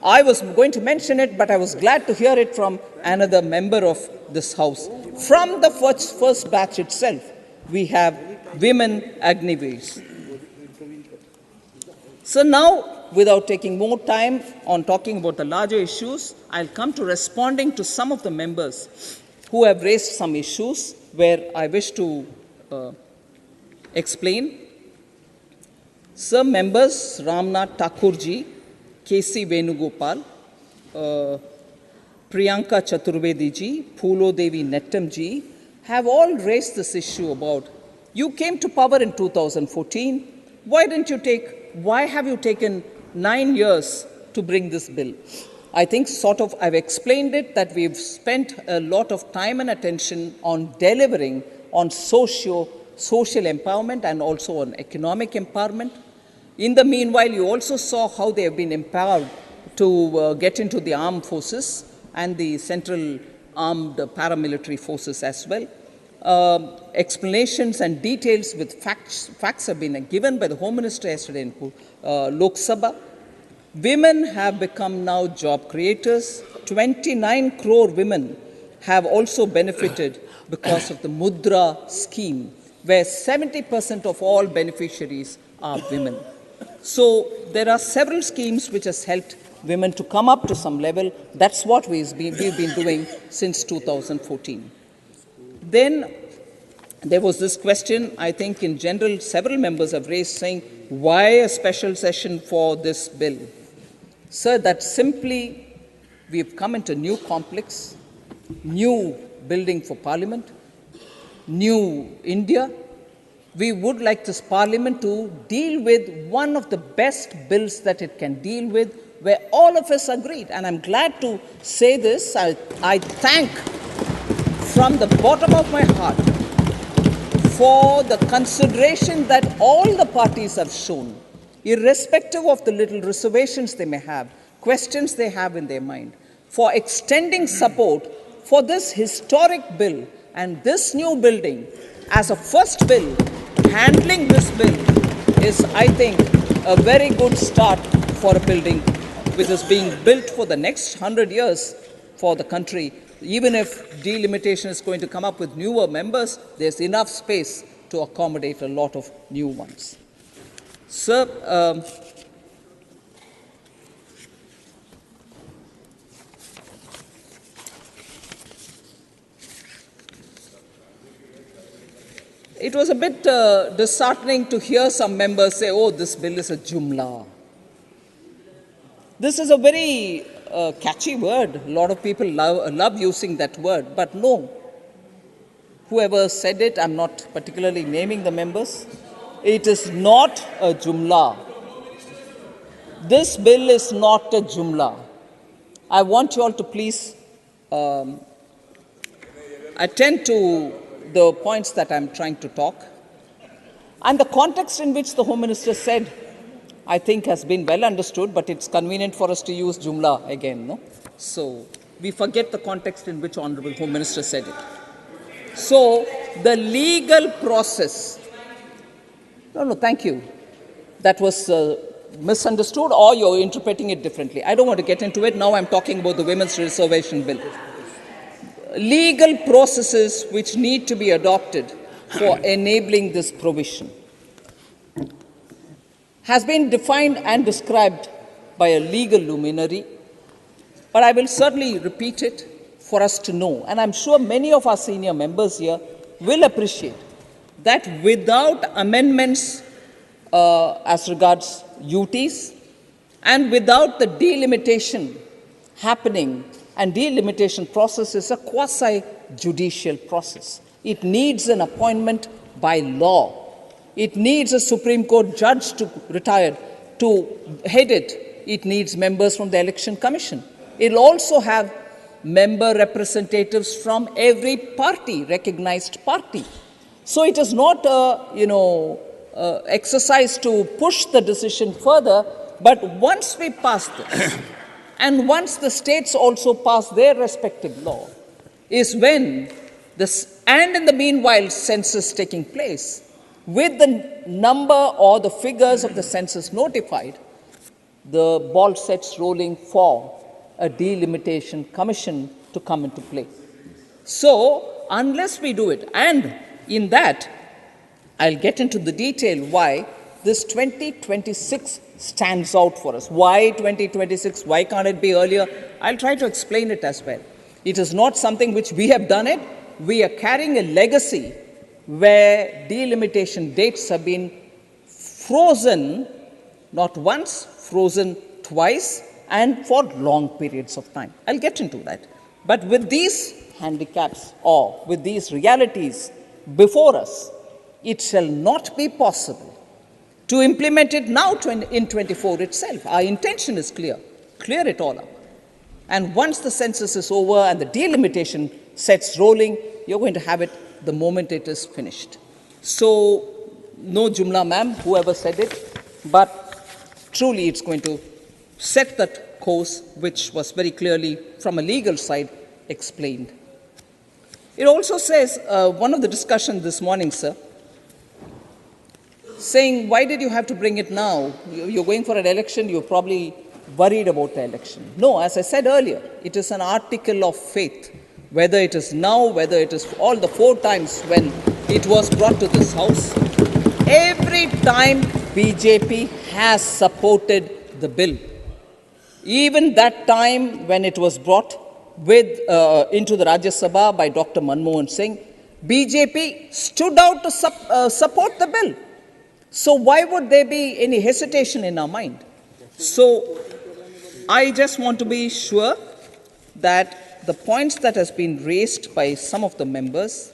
I was going to mention it, but I was glad to hear it from another member of this House. From the first batch itself, we have women Agniveers. So now, without taking more time on talking about the larger issues, I'll come to responding to some of the members who have raised some issues where I wish to explain. Some members, Ramnath Thakurji, K.C. Venugopal, Priyanka Chaturvedi ji, Phulo Devi Nettam ji, have all raised this issue about, you came to power in 2014, why have you taken 9 years to bring this bill? I think I've explained it that we've spent a lot of time and attention on delivering on social empowerment and also on economic empowerment. In the meanwhile, you also saw how they have been empowered to get into the armed forces and the central armed paramilitary forces as well. Explanations and details with facts have been given by the Home Minister yesterday in Lok Sabha. Women have become now job creators. 29 crore women have also benefited because of the Mudra scheme, where 70% of all beneficiaries are women. So there are several schemes which has helped women to come up to some level. That's what we've been doing since 2014. Then there was this question, I think in general, several members have raised saying, why a special session for this bill? Sir, that simply we've come into new complex, new building for Parliament, new India. We would like this Parliament to deal with one of the best bills that it can deal with, where all of us agreed. And I'm glad to say this. I thank from the bottom of my heart for the consideration that all the parties have shown, irrespective of the little reservations they may have, questions they have in their mind, for extending support for this historic bill and this new building as a first bill. Handling this bill is, I think, a very good start for a building which is being built for the next 100 years for the country. Even if delimitation is going to come up with newer members, there's enough space to accommodate a lot of new ones. Sir, it was a bit disheartening to hear some members say, oh, this bill is a jumla. This is a very catchy word. A lot of people love using that word, but no. Whoever said it, I'm not particularly naming the members. It is not a jumla. This bill is not a jumla. I want you all to please attend to the points that I'm trying to talk. And the context in which the Home Minister said, I think has been well understood, but it's convenient for us to use jumla again, no? So we forget the context in which Honorable Home Minister said it. So the legal process, no, thank you. That was misunderstood or you're interpreting it differently. I don't want to get into it. Now I'm talking about the Women's Reservation Bill. Legal processes which need to be adopted for enabling this provision has been defined and described by a legal luminary, but I will certainly repeat it for us to know, and I'm sure many of our senior members here will appreciate that without amendments as regards duties and without the delimitation happening, and delimitation process is a quasi-judicial process. It needs an appointment by law. It needs a Supreme Court judge retired to head it. It needs members from the Election Commission. It will also have member representatives from every party, recognized party. So it is not a exercise to push the decision further, but once we pass this, and once the states also pass their respective law, is when and in the meanwhile census taking place, with the number or the figures of the census notified, the ball sets rolling for a delimitation commission to come into play. So, unless we do it, and in that, I'll get into the detail why this 2026 stands out for us. Why 2026? Why can't it be earlier? I'll try to explain it as well. It is not something which we have done it. We are carrying a legacy where delimitation dates have been frozen, not once, frozen twice, and for long periods of time. I'll get into that. But with these handicaps or with these realities before us, it shall not be possible to implement it now in 24 itself. Our intention is clear. Clear it all up. And once the census is over and the delimitation sets rolling, you're going to have it the moment it is finished. So, no Jumla ma'am, whoever said it, but truly it's going to set that course which was very clearly from a legal side explained. It also says, one of the discussions this morning, sir, saying, why did you have to bring it now? You're going for an election, you're probably worried about the election. No, as I said earlier, it is an article of faith. Whether it is now, whether it is all the 4 times when it was brought to this house, every time BJP has supported the bill. Even that time when it was brought into the Rajya Sabha by Dr. Manmohan Singh, BJP stood out to support the bill. So why would there be any hesitation in our mind? So I just want to be sure that the points that has been raised by some of the members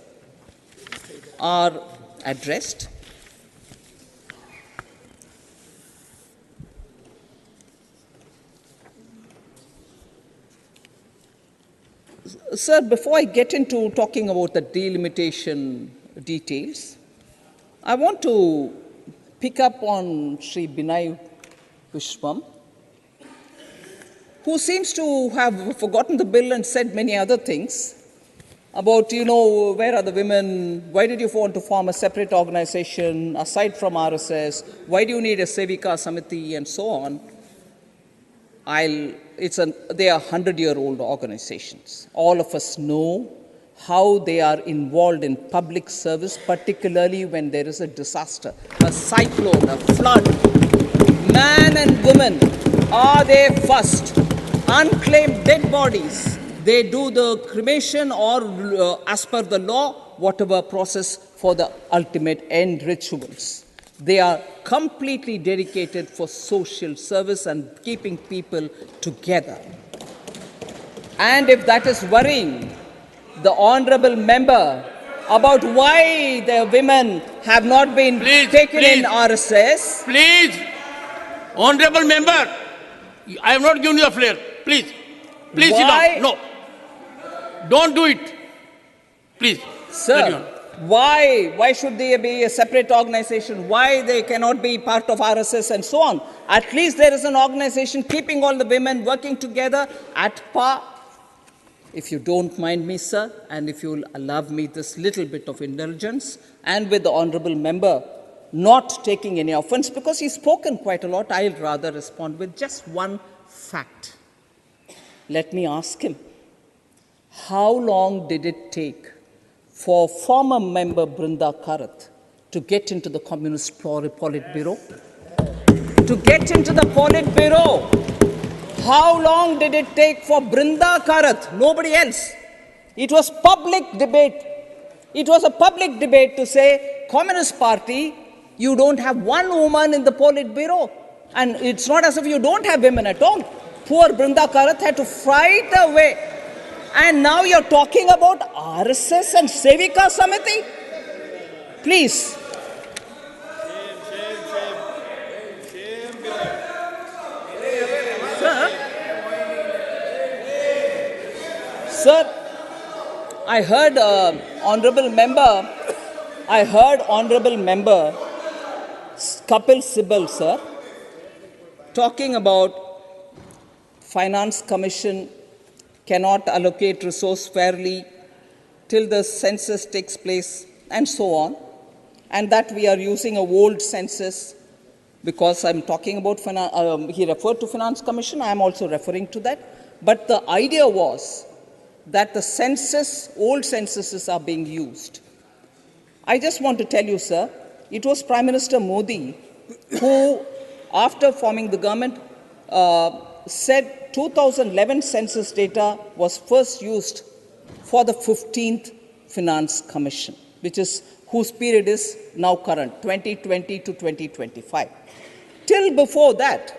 are addressed. Sir, before I get into talking about the delimitation details, I want to pick up on Sri Binay Vishwam, who seems to have forgotten the bill and said many other things about, where are the women? Why did you want to form a separate organization aside from RSS? Why do you need a Sevika Samiti and so on? They are 100-year-old organizations. All of us know how they are involved in public service, particularly when there is a disaster, a cyclone, a flood. Man and woman are there first. Unclaimed dead bodies, they do the cremation or, as per the law, whatever process for the ultimate end rituals. They are completely dedicated for social service and keeping people together. And if that is worrying the honorable member about why the women have not been taken in RSS. Please, honorable member, I have not given you a flare. Please, sit down. No, don't do it. Please. Sir, why should there be a separate organization? Why they cannot be part of RSS and so on? At least there is an organization keeping all the women working together at par. If you don't mind me, sir, and if you'll allow me this little bit of indulgence, and with the honorable member not taking any offense, because he's spoken quite a lot, I'll rather respond with just one fact. Let me ask him, how long did it take for former member Brinda Karat to get into the Communist Politburo? To get into the Politburo, how long did it take for Brinda Karat? Nobody else. It was public debate. It was a public debate to say, Communist Party, you don't have one woman in the Politburo. And it's not as if you don't have women at all. Poor Brinda Karat had to fight her way. And now you're talking about RSS and Sevika Samiti? Please. Sir, I heard honorable member Kapil Sibal, sir, talking about Finance Commission cannot allocate resource fairly till the census takes place and so on, and that we are using a old census because I'm talking about, he referred to Finance Commission, I'm also referring to that, but the idea was that the census, old censuses are being used. I just want to tell you, sir, it was Prime Minister Modi who after forming the government, said 2011 census data was first used for the 15th Finance Commission, whose period is now current, 2020 to 2025. Till before that,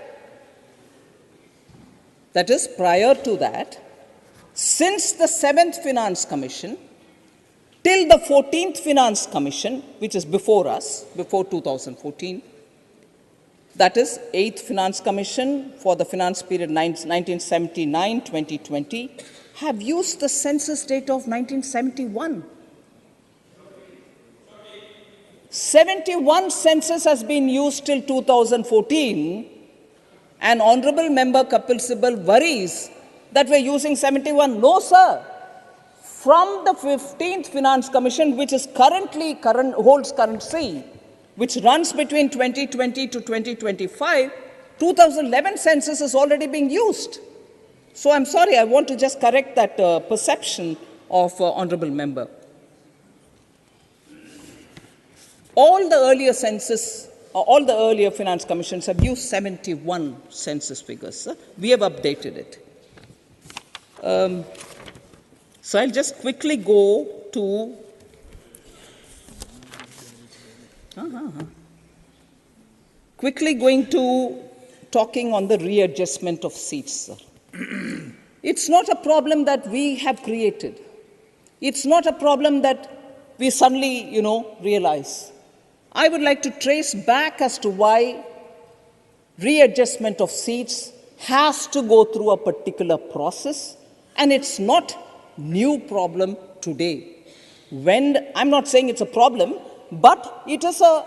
that is prior to that, since the 7th Finance Commission, till the 14th Finance Commission, which is before us, before 2014, that is 8th Finance Commission for the finance period 1979-2020, have used the census data of 1971. 71 census has been used till 2014, and Honorable Member Kapil Sibal worries that we're using 71. No, sir. From the 15th Finance Commission, which is holds currency, which runs between 2020 to 2025, 2011 census is already being used. So I'm sorry, I want to just correct that perception of Honorable Member. All the earlier finance commissions have used 71 census figures. We have updated it. So I'll just quickly go to talking on the readjustment of seats. It's not a problem that we have created. It's not a problem that we suddenly, realize. I would like to trace back as to why readjustment of seats has to go through a particular process, and it's not new problem today. I'm not saying it's a problem, but it is a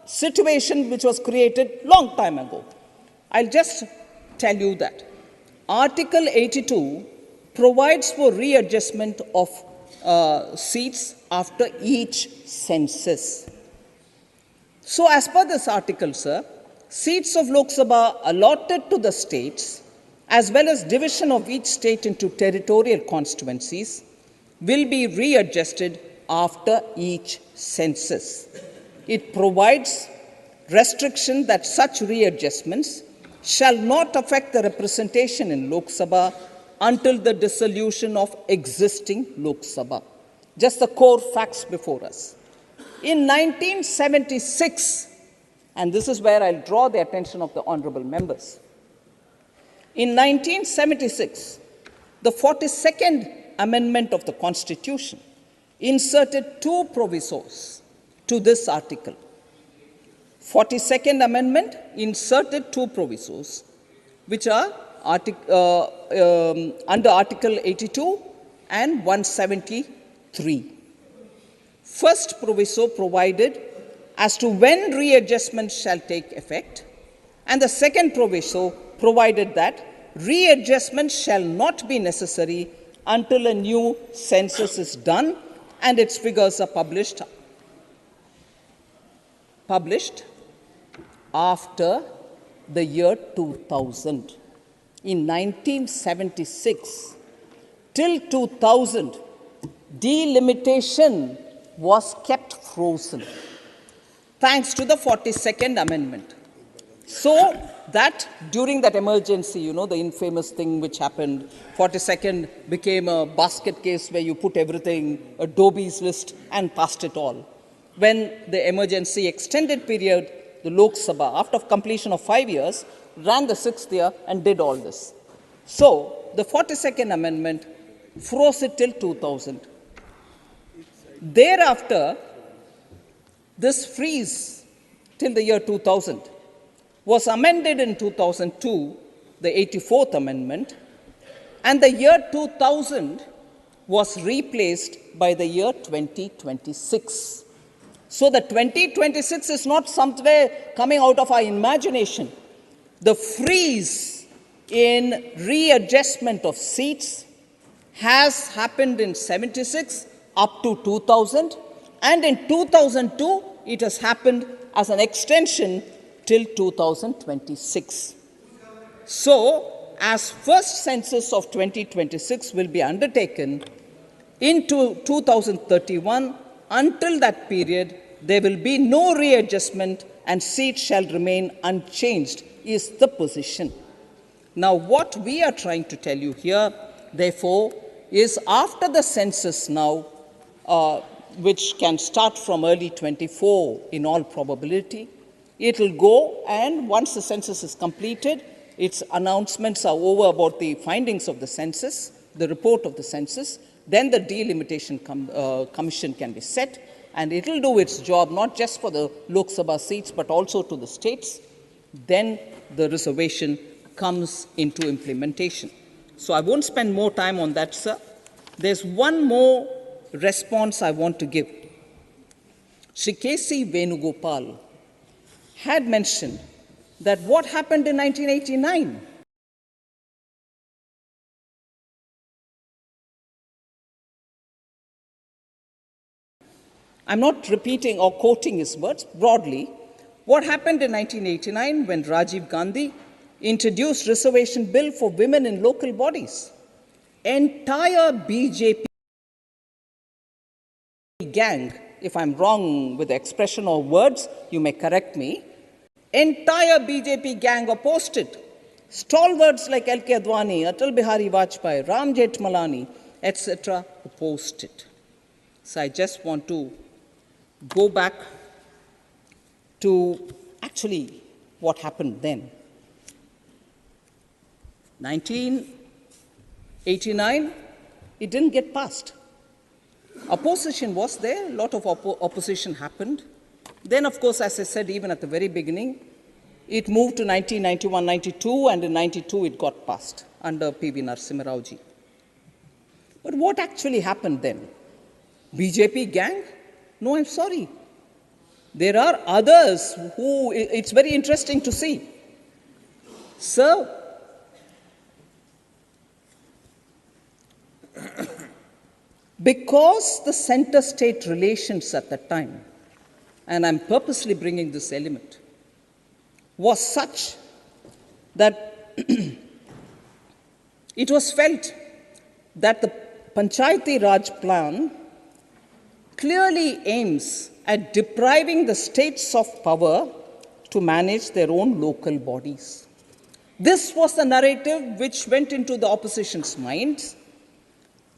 situation which was created long time ago. I'll just tell you that Article 82 provides for readjustment of seats after each census. So as per this article, sir, seats of Lok Sabha allotted to the states, as well as division of each state into territorial constituencies, will be readjusted after each census. It provides restriction that such readjustments shall not affect the representation in Lok Sabha until the dissolution of existing Lok Sabha. Just the core facts before us. In 1976, and this is where I'll draw the attention of the honorable members. In 1976, the 42nd Amendment of the Constitution inserted two provisos to this article. 42nd Amendment inserted two provisos, which are under Article 82 and 173. First proviso provided as to when readjustment shall take effect, and the second proviso provided that readjustment shall not be necessary until a new census is done and its figures are published after the year 2000. In 1976 till 2000, delimitation was kept frozen thanks to the 42nd Amendment. So that during that emergency, the infamous thing which happened, 42nd became a basket case where you put everything, Adobe's list, and passed it all. When the emergency extended period, the Lok Sabha, after completion of 5 years, ran the 6th year and did all this. So the 42nd Amendment froze it till 2000. Thereafter, this freeze till the year 2000 was amended in 2002, the 84th Amendment, and the year 2000 was replaced by the year 2026. So the 2026 is not somewhere coming out of our imagination. The freeze in readjustment of seats has happened in 76 up to 2000, and in 2002 it has happened as an extension till 2026. So, as first census of 2026 will be undertaken into 2031, until that period, there will be no readjustment and seats shall remain unchanged is the position. Now, what we are trying to tell you here, therefore, is after the census now, which can start from early 24 in all probability, it will go, and once the census is completed, its announcements are over about the findings of the census, the report of the census, then the delimitation commission can be set, and it will do its job not just for the Lok Sabha seats but also to the states. Then the reservation comes into implementation. So I won't spend more time on that, sir. There's one more response I want to give. Shri K.C. Venugopal had mentioned that what happened in 1989. I'm not repeating or quoting his words. Broadly, what happened in 1989 when Rajiv Gandhi introduced reservation bill for women in local bodies? Entire BJP gang, if I'm wrong with the expression or words, you may correct me, entire BJP gang opposed it. Stalwarts like L.K. Advani, Atal Bihari Vajpayee, Ram Jethmalani, etc. opposed it. So I just want to go back to actually what happened then. 1989, it didn't get passed. Opposition was there, a lot of opposition happened. Then, of course, as I said, even at the very beginning, it moved to 1991-92, and in 92 it got passed under P.V. Narasimha Rao ji. But what actually happened then? BJP gang? No, I'm sorry. There are others who, it's very interesting to see. Sir, because the center-state relations at that time, and I'm purposely bringing this element, was such that it was felt that the Panchayati Raj plan clearly aims at depriving the states of power to manage their own local bodies. This was the narrative which went into the opposition's minds.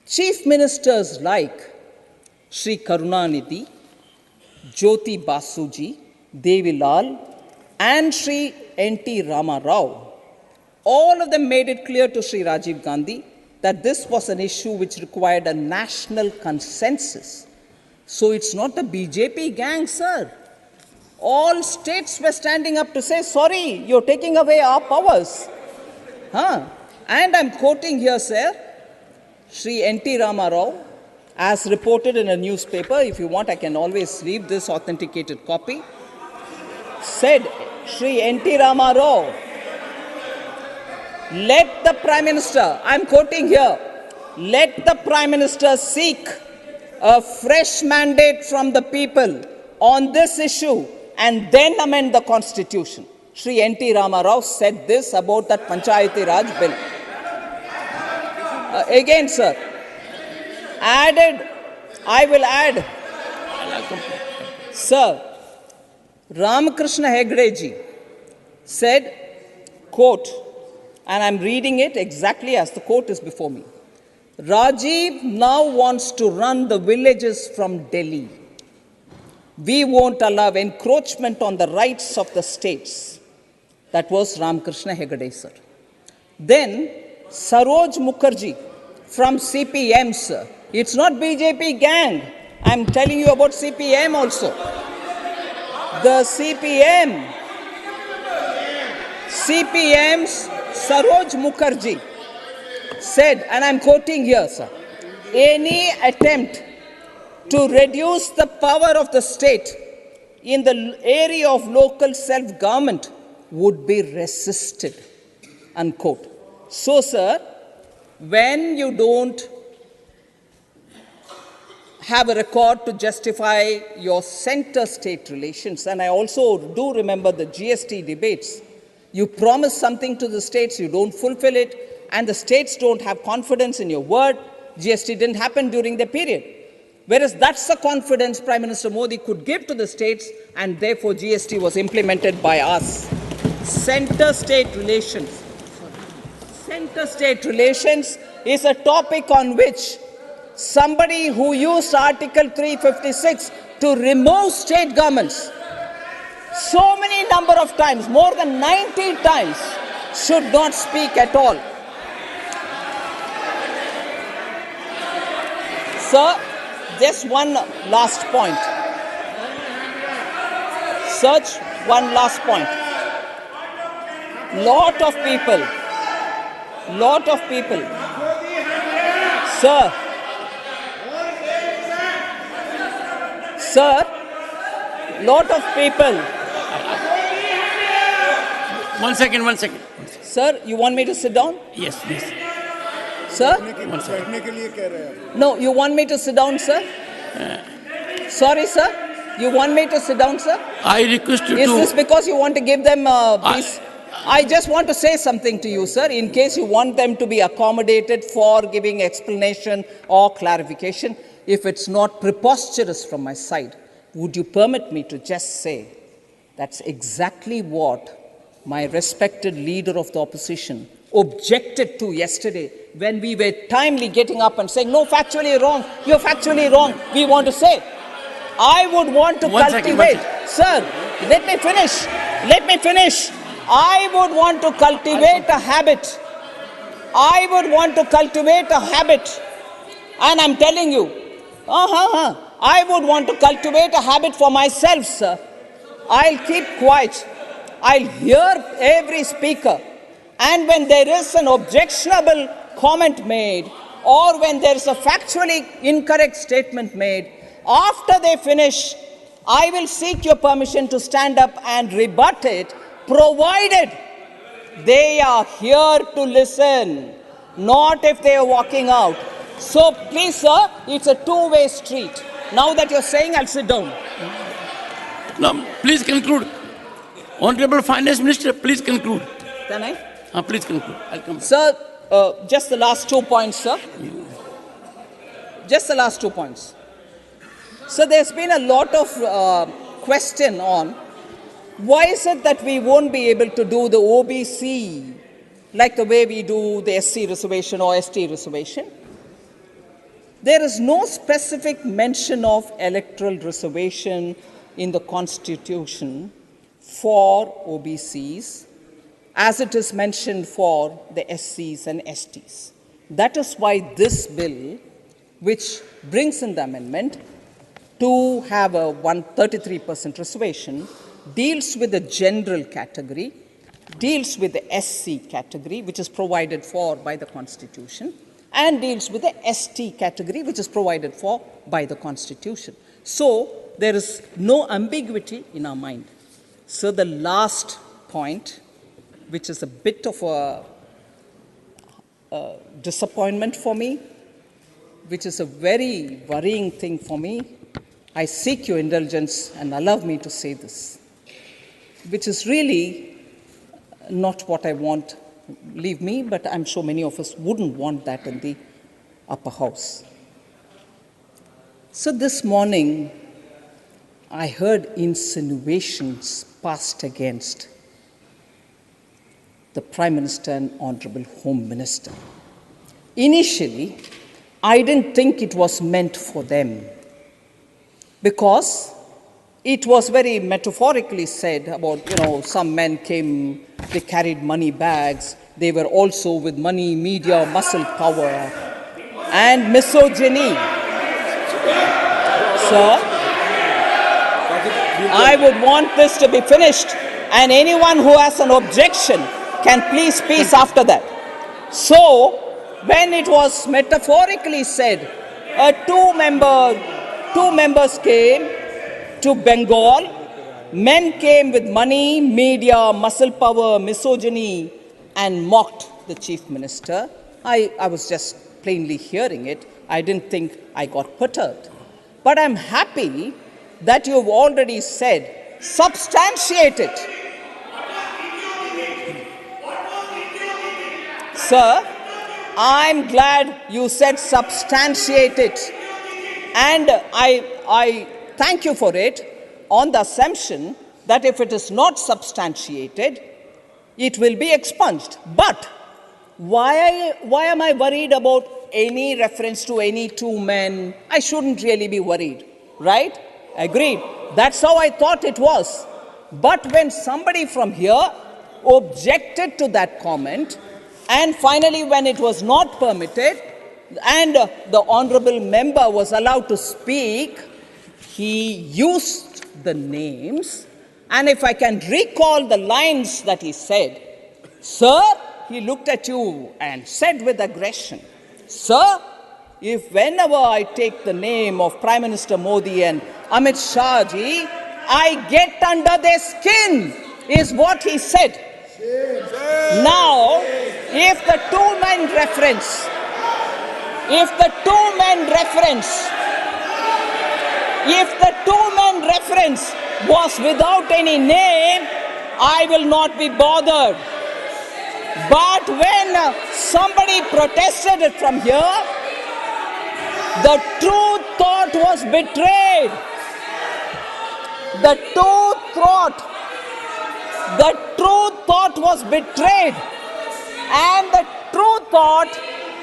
Chief ministers like Sri Karunanidhi, Jyoti Basuji, Devi Lal, and Sri N.T. Rama Rao, all of them made it clear to Sri Rajiv Gandhi that this was an issue which required a national consensus. So it's not the BJP gang, sir. All states were standing up to say, sorry, you're taking away our powers. And I'm quoting here, sir, Sri N.T. Rama Rao, as reported in a newspaper, if you want, I can always leave this authenticated copy, said Sri N.T. Rama Rao, let the Prime Minister, I'm quoting here, let the Prime Minister seek a fresh mandate from the people on this issue and then amend the Constitution. Sri N.T. Rama Rao said this about that Panchayati Raj bill. Again, sir, I will add, sir, Ramakrishna Hegde ji said, quote, and I'm reading it exactly as the quote is before me, Rajiv now wants to run the villages from Delhi. We won't allow encroachment on the rights of the states. That was Ramakrishna Hegde, sir. Then Saroj Mukherjee from CPM, sir. It's not BJP gang. I'm telling you about CPM also. The CPM's Saroj Mukherjee said, and I'm quoting here, sir, any attempt to reduce the power of the state in the area of local self-government would be resisted, unquote. So, sir, when you don't have a record to justify your center-state relations, and I also do remember the GST debates, you promise something to the states, you don't fulfill it, and the states don't have confidence in your word. GST didn't happen during the period. Whereas that's the confidence Prime Minister Modi could give to the states, and therefore GST was implemented by us. center-state relations. Center-state relations is a topic on which somebody who used Article 356 to remove state governments so many number of times, more than 90 times, should not speak at all. Sir, just one last point. Such one last point. Lot of people, sir, lot of people. One second. Sir, you want me to sit down? Yes. Sir? No, you want me to sit down, sir? Sorry, sir. You want me to sit down, sir? I request you Is to... this because you want to give them peace? I just want to say something to you, sir, in case you want them to be accommodated for giving explanation or clarification. If it's not preposterous from my side, would you permit me to just say that's exactly what my respected leader of the opposition objected to yesterday when we were timely getting up and saying, no, factually wrong, you're factually wrong, we want to say. I would want to cultivate. Sir, let me finish. I would want to cultivate a habit. And I'm telling you, I would want to cultivate a habit for myself, sir. I'll keep quiet. I'll hear every speaker. And when there is an objectionable comment made, or when there is a factually incorrect statement made, after they finish, I will seek your permission to stand up and rebut it, provided they are here to listen, not if they are walking out. So please, sir, it's a two-way street. Now that you're saying, I'll sit down. No, please conclude. Honorable Finance Minister, please conclude. Can I? Please conclude. I'll come. Sir, just the last 2 points, sir. Just the last 2 points. So there's been a lot of question on why is it that we won't be able to do the OBC like the way we do the SC reservation or ST reservation. There is no specific mention of electoral reservation in the Constitution for OBCs as it is mentioned for the SCs and STs. That is why this bill, which brings in the amendment to have a 133% reservation, deals with the general category, deals with the SC category, which is provided for by the Constitution, and deals with the ST category, which is provided for by the Constitution. So there is no ambiguity in our mind. So the last point, which is a bit of a disappointment for me, which is a very worrying thing for me, I seek your indulgence and allow me to say this, which is really not what I want. Leave me, but I'm sure many of us wouldn't want that in the upper house. So this morning, I heard insinuations passed against the Prime Minister and Honorable Home Minister. Initially, I didn't think it was meant for them because it was very metaphorically said about, some men came, they carried money bags, they were also with money, media, muscle power, and misogyny. Sir, I would want this to be finished, and anyone who has an objection can please speak after that. So, when it was metaphorically said, two members came to Bengal, men came with money, media, muscle power, misogyny, and mocked the Chief Minister. I was just plainly hearing it. I didn't think I got perturbed. But I'm happy that you've already said, substantiate it. Sir, I'm glad you said substantiate it. And I thank you for it on the assumption that if it is not substantiated, it will be expunged. But why am I worried about any reference to any two men? I shouldn't really be worried, right? Agreed. That's how I thought it was. But when somebody from here objected to that comment, and finally when it was not permitted, and the honorable member was allowed to speak, he used the names. And if I can recall the lines that he said, sir, he looked at you and said with aggression, sir, if whenever I take the name of Prime Minister Modi and Amit Shah ji, I get under their skin, is what he said. Now, if the two-man reference was without any name, I will not be bothered. But when somebody protested it from here, the true thought was betrayed. The true thought was betrayed. And the true thought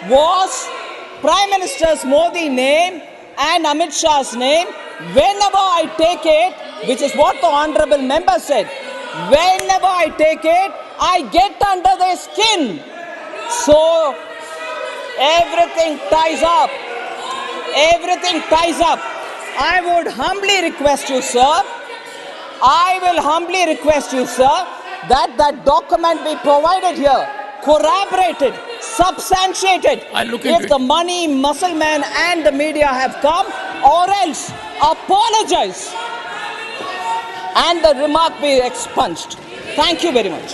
was Prime Minister's Modi name and Amit Shah's name. Whenever I take it, which is what the honorable member said, whenever I take it, I get under their skin. So everything ties up. Everything ties up. I would humbly request you, sir, that that document be provided here, corroborated, substantiated. If the money, muscle man and the media have come, or else apologize and the remark be expunged. Thank you very much.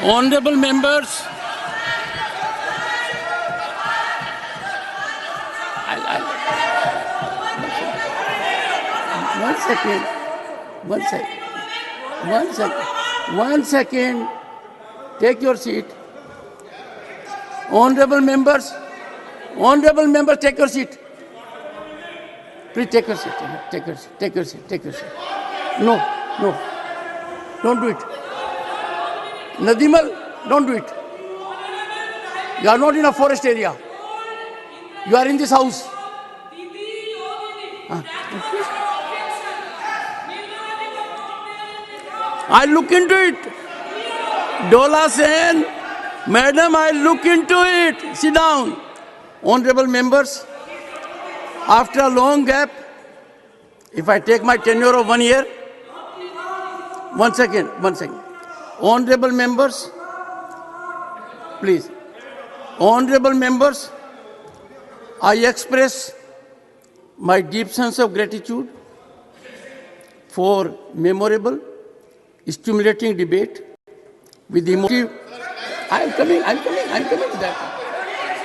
Honorable members, one second, take your seat. Honorable members, take your seat. Please take your seat, take your seat. No, don't do it. Nadimal, don't do it. You are not in a forest area. You are in this house. I'll look into it. Dola Sen, madam, I'll look into it. Sit down. Honorable members, after a long gap, if I take my tenure of 1 year, one second. Honorable members, please. Honorable members, I express my deep sense of gratitude for memorable, stimulating debate with emotive. I'm coming to that.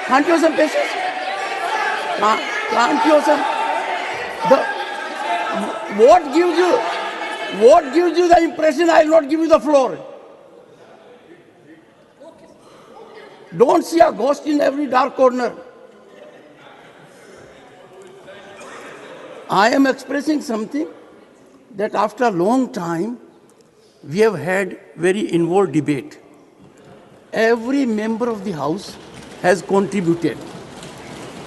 Can't you have some patience? Can't you have some? What gives you the impression I will not give you the floor? Don't see a ghost in every dark corner. I am expressing something that after a long time, we have had very involved debate. Every member of the House has contributed.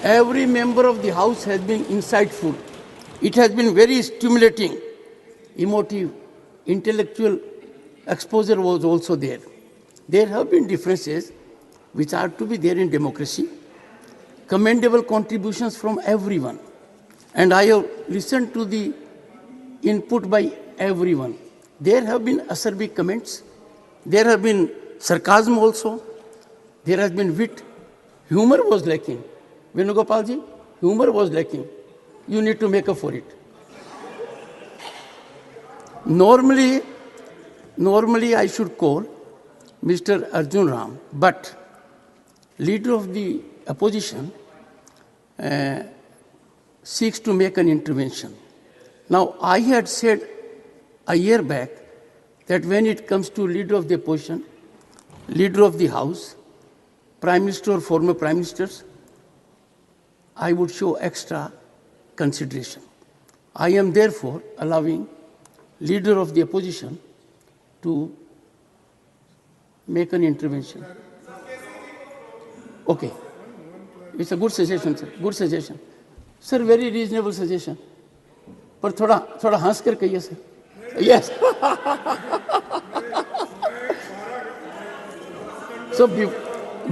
Every member of the House has been insightful. It has been very stimulating, emotive, intellectual exposure was also there. There have been differences which are to be there in democracy, commendable contributions from everyone. And I have listened to the input by everyone. There have been acerbic comments. There have been sarcasm also. There has been wit. Humor was lacking. Venugopalji, humor was lacking. You need to make up for it. Normally I should call Mr. Arjun Ram, but leader of the opposition seeks to make an intervention. Now, I had said a year back that when it comes to leader of the opposition, leader of the House, Prime Minister or former Prime Ministers, I would show extra consideration. I am therefore allowing leader of the opposition to make an intervention. Okay. It's a good suggestion, sir. Good suggestion. Sir, very reasonable suggestion. पर थोड़ा हंस कर कहिए sir. Yes. So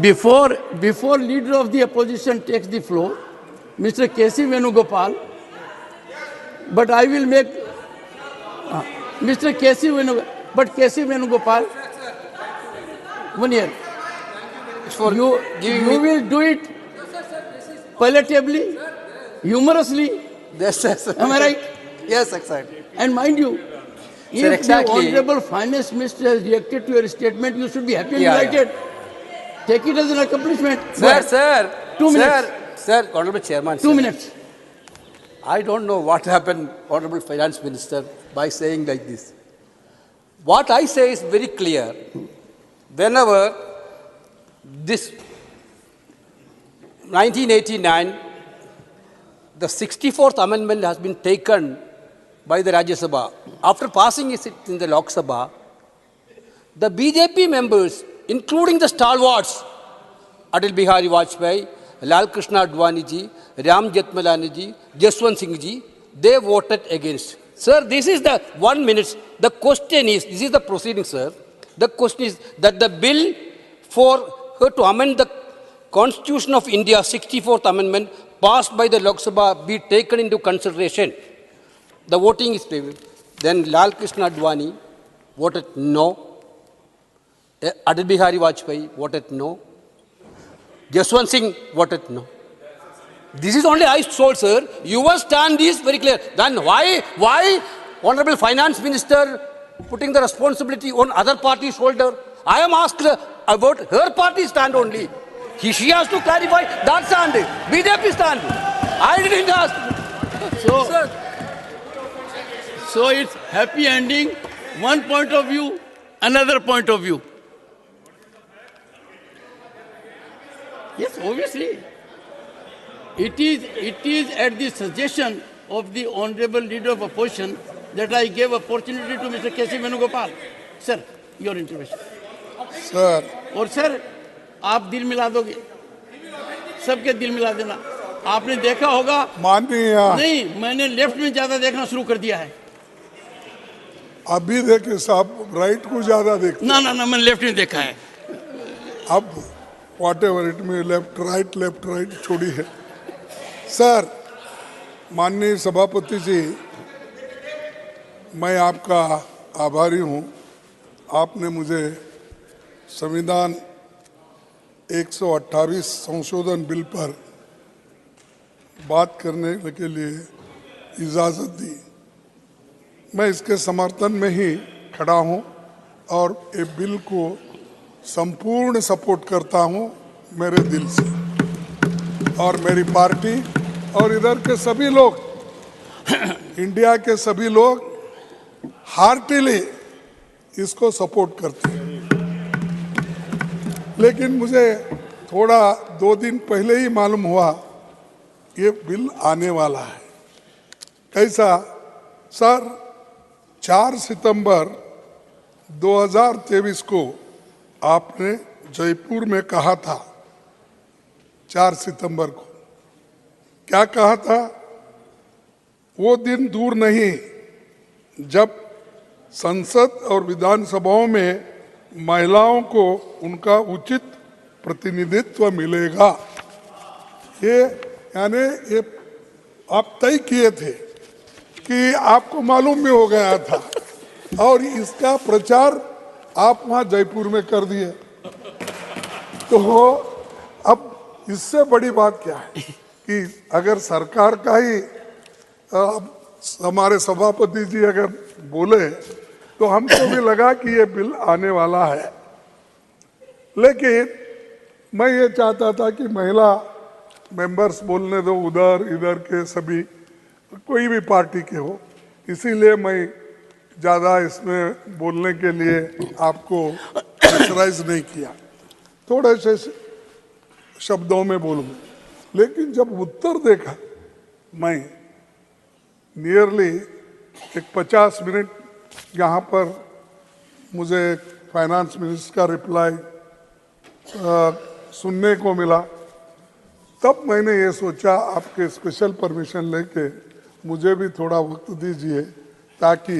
before leader of the opposition takes the floor, Mr. K.C. Venugopal, but I will make Mr. K.C. Venugopal, but K.C. Venugopal, 1 year. You will do it palatably, humorously. Yes. Am I right? Yes, exactly. And mind you, Sir, if the Honorable Finance Minister has reacted to your statement, you should be happy and delighted. Take it as an accomplishment. Sir. 2 minutes. Sir, Honorable Chairman. 2 minutes. I don't know what happened, Honorable Finance Minister, by saying like this. What I say is very clear. Whenever this 1989, the 64th amendment has been taken by the Rajya Sabha. After passing it in the Lok Sabha, the BJP members, including the stalwarts, Atal Bihari Vajpayee, Lal Krishna Advani ji, Ram Jethmalani ji, Jaswant Singh ji, they voted against. Sir, this is the 1 minute. The question is, this is the proceeding, sir. The question is that the bill for her to amend the Constitution of India, 64th Amendment, passed by the Lok Sabha, be taken into consideration. The voting is taken. Then Lal Krishna Advani voted no. Atal Bihari Vajpayee voted no. Jaswant Singh voted no. This is only I told, sir. Your stand is very clear. Then why Honorable Finance Minister putting the responsibility on other party's shoulder? I am asked about her party stand only. She has to clarify that stand, BJP stand. I didn't ask. So it's happy ending, one point of view, another point of view. Yes, obviously. It is at the suggestion of the Honorable Leader of Opposition that I gave opportunity to Mr. K.C. Venugopal. Sir, your intervention. Sir. और sir, आप दिल मिला दोगे, सबके दिल मिला देना. आपने देखा होगा. माननीय. नहीं, मैंने लेफ्ट में ज्यादा देखना शुरू कर दिया है. अभी देखे साहब राइट को ज्यादा देखते. ना, मैंने लेफ्ट में देखा है. अब whatever it may left right छोड़ी है. सर, माननीय सभापति जी, मैं आपका आभारी हूँ. आपने मुझे संविधान 128 संशोधन बिल पर बात करने के लिए इजाज़त दी. मैं इसके समर्थन में ही खड़ा हूँ और ये बिल को संपूर्ण सपोर्ट करता हूँ मेरे दिल से. और मेरी पार्टी और इधर के सभी लोग, इंडिया के सभी लोग हार्टिली इसको सपोर्ट करते हैं. लेकिन मुझे थोड़ा 2 दिन पहले ही मालूम हुआ ये बिल आने वाला है. कैसा सर? 4 सितंबर 2023 को आपने जयपुर में कहा था. 4 सितंबर को क्या कहा था? वो दिन दूर नहीं जब संसद और विधानसभाओं में महिलाओं को उनका उचित प्रतिनिधित्व मिलेगा. ये यानी ये आप तय किए थे कि आपको मालूम भी हो गया था और इसका प्रचार आप वहाँ जयपुर में कर दिए. तो अब इससे बड़ी बात क्या है कि अगर सरकार का ही हमारे सभापति जी अगर बोले तो हमको भी लगा कि ये बिल आने वाला है. लेकिन मैं ये चाहता था कि महिला मेंबर्स बोलने दो, उधर इधर के सभी, कोई भी पार्टी के हो, इसीलिए मैं ज़्यादा इसमें बोलने के लिए आपको प्रेशराइज नहीं किया. थोड़े से शब्दों में बोलूँगा. लेकिन जब उत्तर देखा मैं नियरली एक 50 मिनट यहाँ पर मुझे फाइनेंस मिनिस्टर का रिप्लाई सुनने को मिला। तब मैंने ये सोचा आपके स्पेशल परमिशन लेके मुझे भी थोड़ा वक्त दीजिए ताकि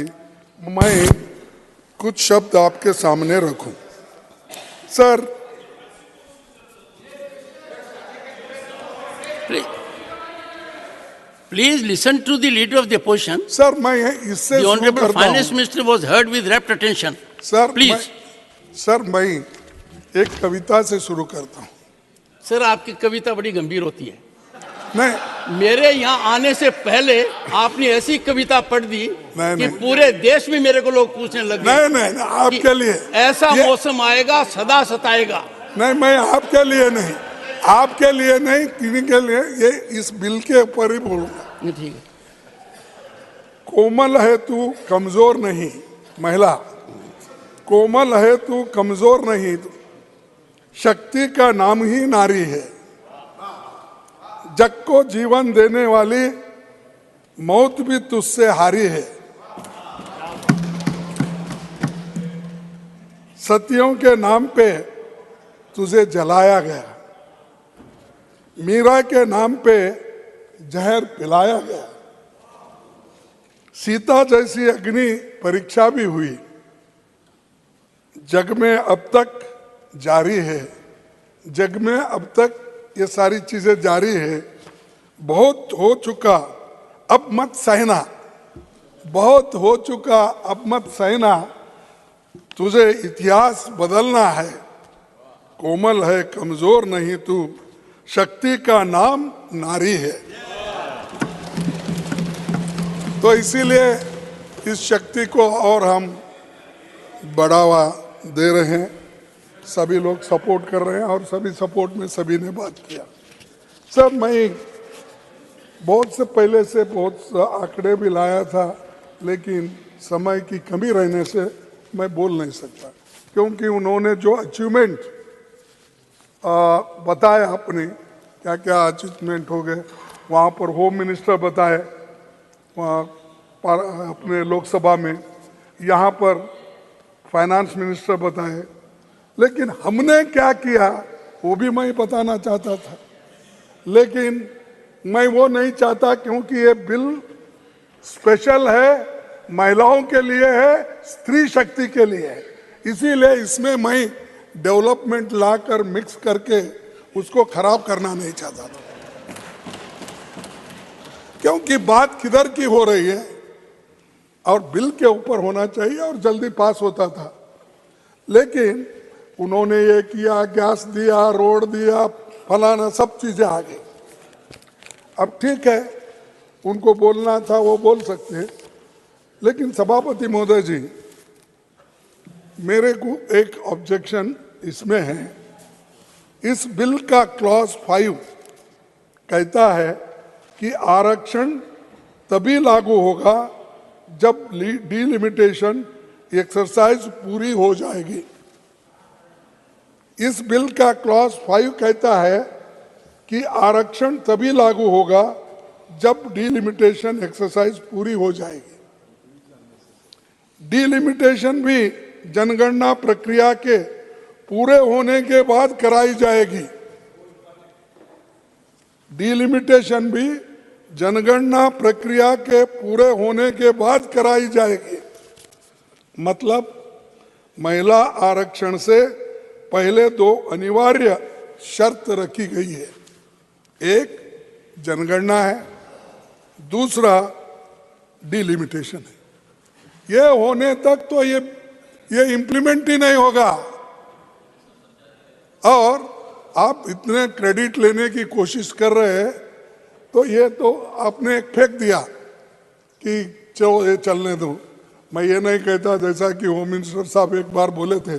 मैं कुछ शब्द आपके सामने रखूं। Sir, Please listen to the leader of the opposition. Sir, मैं इससे The Honorable शुरू करता Finance हूं। Minister was heard with rapt attention. Sir, Please. Sir, मैं एक कविता से शुरू करता हूं। सर, आपकी कविता बड़ी गंभीर होती है। नहीं, मेरे यहाँ आने से पहले आपने ऐसी कविता पढ़ दी कि पूरे देश में मेरे को लोग पूछने लगे। नहीं, आपके लिए ऐसा मौसम आएगा, सदा सताएगा। नहीं, मैं आपके लिए नहीं, आपके लिए नहीं, किन्हीं के लिए, ये इस बिल के ऊपर ही बोलूंगा। ठीक है। कोमल है तू, कमजोर नहीं, महिला कोमल है तू, कमजोर नहीं, शक्ति का नाम ही नारी है। जग को जीवन देने वाली मौत भी तुझसे हारी है। सतियों के नाम पे तुझे जलाया गया, मीरा के नाम पे जहर पिलाया गया। सीता जैसी अग्नि परीक्षा भी हुई, जग में अब तक जारी है, जग में अब तक ये सारी चीजें जारी है। बहुत हो चुका अब मत सहना, बहुत हो चुका अब मत सहना, तुझे इतिहास बदलना है। कोमल है, कमजोर नहीं तू, शक्ति का नाम नारी है। तो इसीलिए इस शक्ति को और हम बढ़ावा दे रहे हैं। सभी लोग सपोर्ट कर रहे हैं और सभी सपोर्ट में सभी ने बात किया। सर, मैं बहुत से पहले से बहुत आंकड़े भी लाया था, लेकिन समय की कमी रहने से मैं बोल नहीं सकता, क्योंकि उन्होंने जो अचीवमेंट बताया, अपने क्या क्या अचीवमेंट हो गए, वहाँ पर होम मिनिस्टर बताए, वहाँ अपने लोकसभा में, यहाँ पर फाइनेंस मिनिस्टर बताए, लेकिन हमने क्या किया वो भी मैं बताना चाहता था, लेकिन मैं वो नहीं चाहता, क्योंकि ये बिल स्पेशल है, महिलाओं के लिए है, स्त्री शक्ति के लिए है। इसीलिए इसमें मैं डेवलपमेंट लाकर मिक्स करके उसको खराब करना नहीं चाहता था, क्योंकि बात किधर की हो रही है और बिल के ऊपर होना चाहिए और जल्दी पास होता था। लेकिन उन्होंने ये किया, गैस दिया, रोड दिया, फलाना सब चीजें आ गई। अब ठीक है, उनको बोलना था वो बोल सकते हैं, लेकिन सभापति महोदय जी, मेरे को एक ऑब्जेक्शन इसमें है। इस बिल का क्लॉज 5 कहता है कि आरक्षण तभी लागू होगा जब डिलिमिटेशन एक्सरसाइज पूरी हो जाएगी। इस बिल का क्लॉज 5 कहता है कि आरक्षण तभी लागू होगा जब डिलिमिटेशन एक्सरसाइज पूरी हो जाएगी। डिलिमिटेशन भी जनगणना प्रक्रिया के पूरे होने के बाद कराई जाएगी। डिलिमिटेशन भी जनगणना प्रक्रिया के पूरे होने के बाद कराई जाएगी। मतलब महिला आरक्षण से पहले 2 अनिवार्य शर्त रखी गई है। एक जनगणना है, दूसरा डिलिमिटेशन है। ये होने तक तो ये इम्प्लीमेंट ही नहीं होगा। और आप इतने क्रेडिट लेने की कोशिश कर रहे हैं, तो ये तो आपने एक फेंक दिया कि चलो ये चलने दो। मैं ये नहीं कहता, जैसा कि होम मिनिस्टर साहब एक बार बोले थे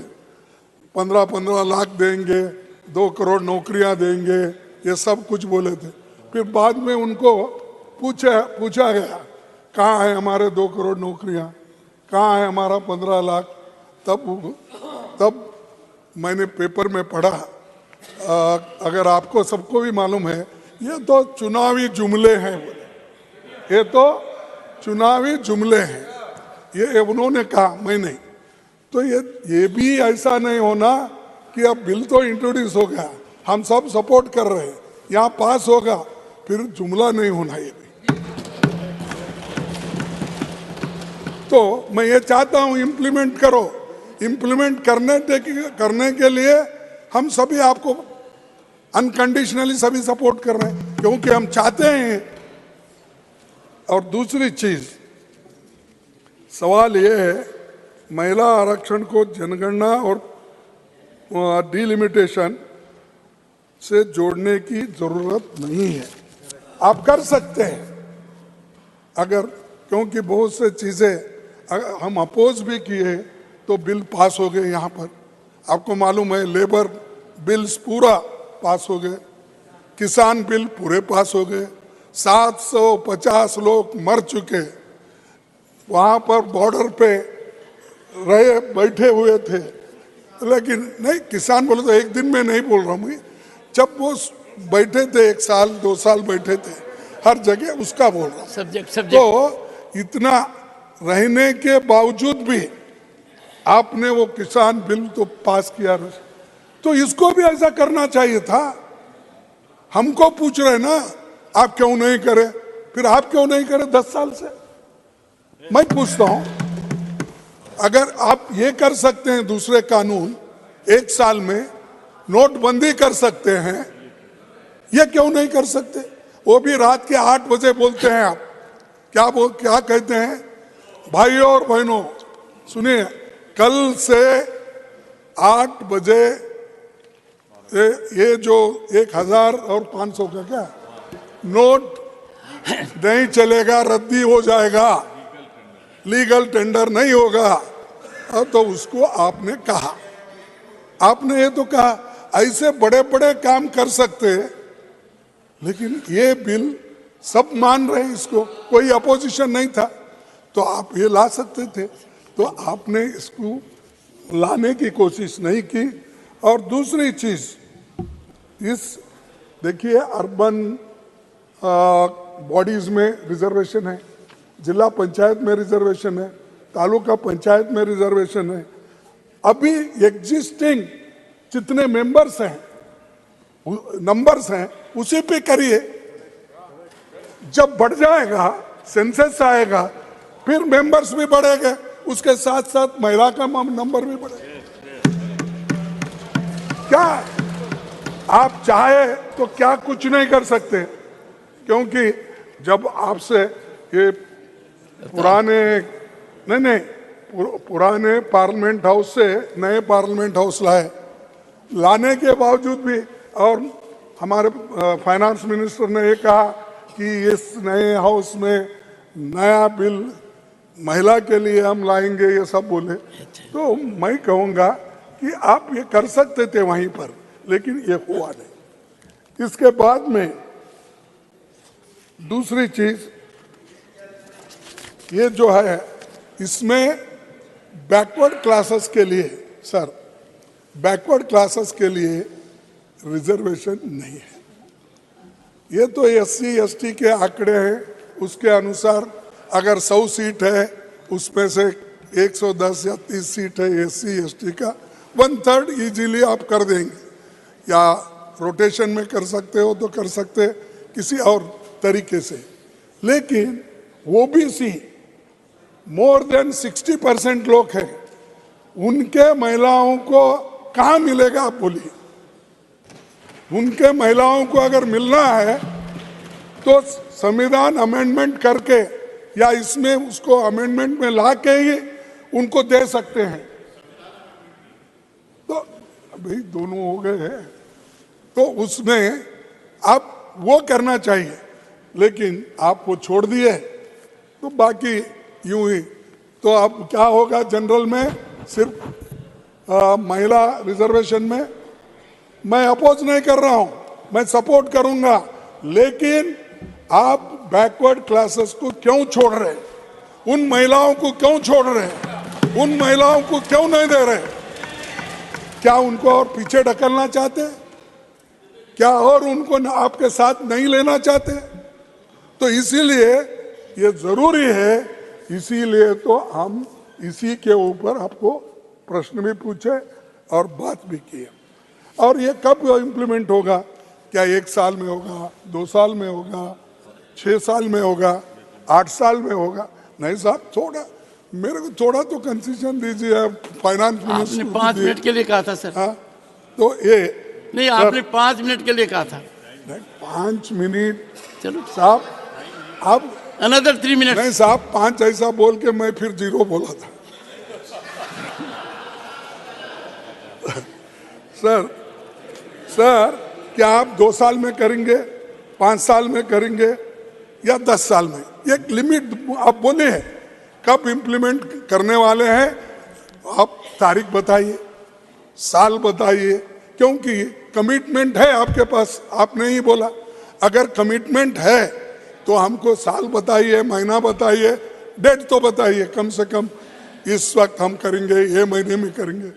15-15 लाख देंगे, 2 करोड़ नौकरियां देंगे, ये सब कुछ बोले थे। फिर बाद में उनको पूछा गया कहाँ है हमारे 2 करोड़ नौकरियां, कहाँ है हमारा 15 लाख। तब मैंने पेपर में पढ़ा, अगर आपको सबको भी मालूम है, ये तो चुनावी जुमले हैं बोले, ये तो चुनावी जुमले हैं, ये उन्होंने कहा, मैं नहीं। तो ये भी ऐसा नहीं होना कि अब बिल तो इंट्रोड्यूस हो गया, हम सब सपोर्ट कर रहे हैं, यहाँ पास होगा, फिर जुमला नहीं होना ये भी। तो मैं ये चाहता हूँ इम्प्लीमेंट करो। इम्प्लीमेंट करने के लिए हम सभी आपको अनकंडीशनली सभी सपोर्ट कर रहे हैं, क्योंकि हम चाहते हैं। और दूसरी चीज, सवाल ये है, महिला आरक्षण को जनगणना और डिलिमिटेशन से जोड़ने की जरूरत नहीं है। आप कर सकते हैं अगर, क्योंकि बहुत से चीजें हम अपोज भी किए तो बिल पास हो गए। यहाँ पर आपको मालूम है, लेबर बिल्स पूरा पास हो गए, किसान बिल पूरे पास हो गए, 750 लोग मर चुके, वहाँ पर बॉर्डर पे रहे बैठे हुए थे। लेकिन नहीं, किसान बोले तो एक दिन में नहीं बोल रहा हूँ, जब वो बैठे थे 1 साल 2 साल बैठे थे हर जगह, उसका बोल रहा हूँ। सब्जेक्ट तो इतना रहने के बावजूद भी आपने वो किसान बिल तो पास किया, तो इसको भी ऐसा करना चाहिए था। हमको पूछ रहे ना, आप क्यों नहीं करे, फिर आप क्यों नहीं करे 10 साल से? मैं पूछता हूं, अगर आप ये कर सकते हैं दूसरे कानून 1 साल में, नोटबंदी कर सकते हैं, ये क्यों नहीं कर सकते? वो भी रात के 8 बजे बोलते हैं। आप क्या कहते हैं? भाइयों और बहनों सुनिए, कल से 8 बजे ये जो 1000 और 500 का क्या नोट नहीं चलेगा, रद्दी हो जाएगा, लीगल टेंडर नहीं होगा। अब तो उसको आपने कहा, आपने ये तो कहा, ऐसे बड़े बड़े काम कर सकते, लेकिन ये बिल सब मान रहे हैं इसको, कोई अपोजिशन नहीं था, तो आप ये ला सकते थे, तो आपने इसको लाने की कोशिश नहीं की। और दूसरी चीज, इस देखिए अर्बन बॉडीज में रिजर्वेशन है, जिला पंचायत में रिजर्वेशन है, तालुका पंचायत में रिजर्वेशन है। अभी एग्जिस्टिंग जितने मेंबर्स हैं, नंबर्स हैं, उसी पे करिए। जब बढ़ जाएगा, सेंसस आएगा, फिर मेंबर्स भी बढ़ेंगे, उसके साथ साथ महिला का नंबर भी बढ़ेगा। क्या आप चाहे तो क्या कुछ नहीं कर सकते, क्योंकि जब आपसे ये पुराने पार्लियामेंट हाउस से नए पार्लियामेंट हाउस लाने के बावजूद भी, और हमारे फाइनेंस मिनिस्टर ने ये कहा कि इस नए हाउस में नया बिल महिला के लिए हम लाएंगे, ये सब बोले। तो मैं कहूँगा कि आप ये कर सकते थे वहीं पर, लेकिन ये हुआ नहीं। इसके बाद में दूसरी चीज ये जो है, इसमें बैकवर्ड क्लासेस के लिए, सर बैकवर्ड क्लासेस के लिए रिजर्वेशन नहीं है। ये तो SC ST के आंकड़े हैं, उसके अनुसार अगर 100 सीट है, उसमें से 110 या 30 सीट है SC ST का, 1/3 इजीली आप कर देंगे, या रोटेशन में कर सकते हो तो कर सकते किसी और तरीके से। लेकिन OBC मोर देन 60% लोग हैं, उनके महिलाओं को कहाँ मिलेगा आप बोलिए? उनके महिलाओं को अगर मिलना है तो संविधान अमेंडमेंट करके या इसमें उसको अमेंडमेंट में ला के ही उनको दे सकते हैं। तो भाई दोनों हो गए हैं, तो उसमें आप वो करना चाहिए, लेकिन आप वो छोड़ दिए तो बाकी यूं ही। तो अब क्या होगा जनरल में, सिर्फ महिला रिजर्वेशन में मैं अपोज नहीं कर रहा हूं, मैं सपोर्ट करूंगा, लेकिन आप बैकवर्ड क्लासेस को क्यों छोड़ रहे हैं? उन महिलाओं को क्यों छोड़ रहे हैं? उन महिलाओं को क्यों नहीं दे रहे? क्या उनको और पीछे ढकलना चाहते हैं? क्या और उनको आपके साथ नहीं लेना चाहते? तो इसीलिए ये जरूरी है, इसीलिए तो हम इसी के ऊपर आपको प्रश्न भी पूछे और बात भी की। और ये कब इम्प्लीमेंट होगा? क्या 1 साल में होगा, 2 साल में होगा, 6 साल में होगा, 8 साल में होगा? नहीं साहब, थोड़ा मेरे को थोड़ा तो कंसेशन दीजिए। फाइनेंस मिनिस्टर आपने 5 मिनट के लिए कहा था सर। हाँ, तो ये नहीं, आपने 5 मिनट के लिए कहा था। नहीं, 5 मिनट चलो साहब, अब अनदर 3 मिनट। नहीं साहब, 5 ऐसा बोल के मैं फिर 0 बोला था। सर क्या आप 2 साल में करेंगे, 5 साल में करेंगे या 10 साल में? एक लिमिट आप बोले हैं, कब इम्प्लीमेंट करने वाले हैं? आप तारीख बताइए, साल बताइए, क्योंकि कमिटमेंट है आपके पास। आपने ही बोला अगर कमिटमेंट है तो हमको साल बताइए, महीना बताइए, डेट तो बताइए कम से कम, इस वक्त हम करेंगे, ये महीने में करेंगे।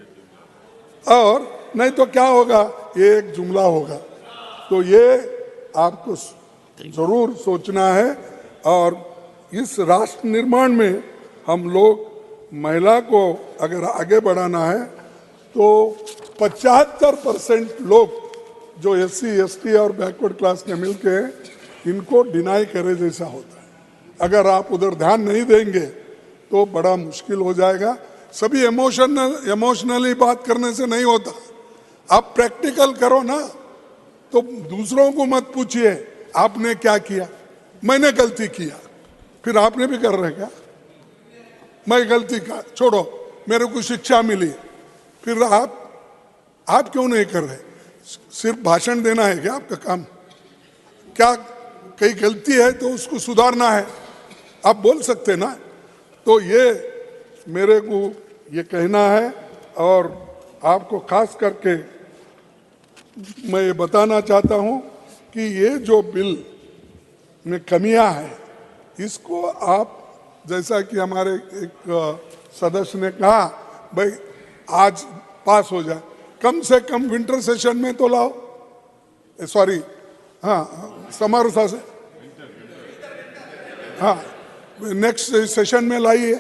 और नहीं तो क्या होगा, ये एक जुमला होगा। तो ये आपको जरूर सोचना है। और इस राष्ट्र निर्माण में हम लोग महिला को अगर आगे बढ़ाना है तो 75% लोग जो SC, ST और बैकवर्ड क्लास के मिलके इनको डिनाई करे जैसा होता है। अगर आप उधर ध्यान नहीं देंगे तो बड़ा मुश्किल हो जाएगा। सभी इमोशनली बात करने से नहीं होता, आप प्रैक्टिकल करो ना। तो दूसरों को मत पूछिए आपने क्या किया, मैंने गलती किया, फिर आपने भी कर रहे क्या? मैं गलती का छोड़ो, मेरे को शिक्षा मिली, फिर आप क्यों नहीं कर रहे? सिर्फ भाषण देना है क्या आपका काम? क्या कहीं गलती है तो उसको सुधारना है, आप बोल सकते ना। तो ये मेरे को ये कहना है। और आपको खास करके मैं ये बताना चाहता हूँ कि ये जो बिल में कमियां हैं, इसको आप, जैसा कि हमारे एक सदस्य ने कहा, भाई आज पास हो जाए, कम से कम विंटर सेशन में तो लाओ, सॉरी हाँ समर सेशन, हाँ नेक्स्ट सेशन में लाइए,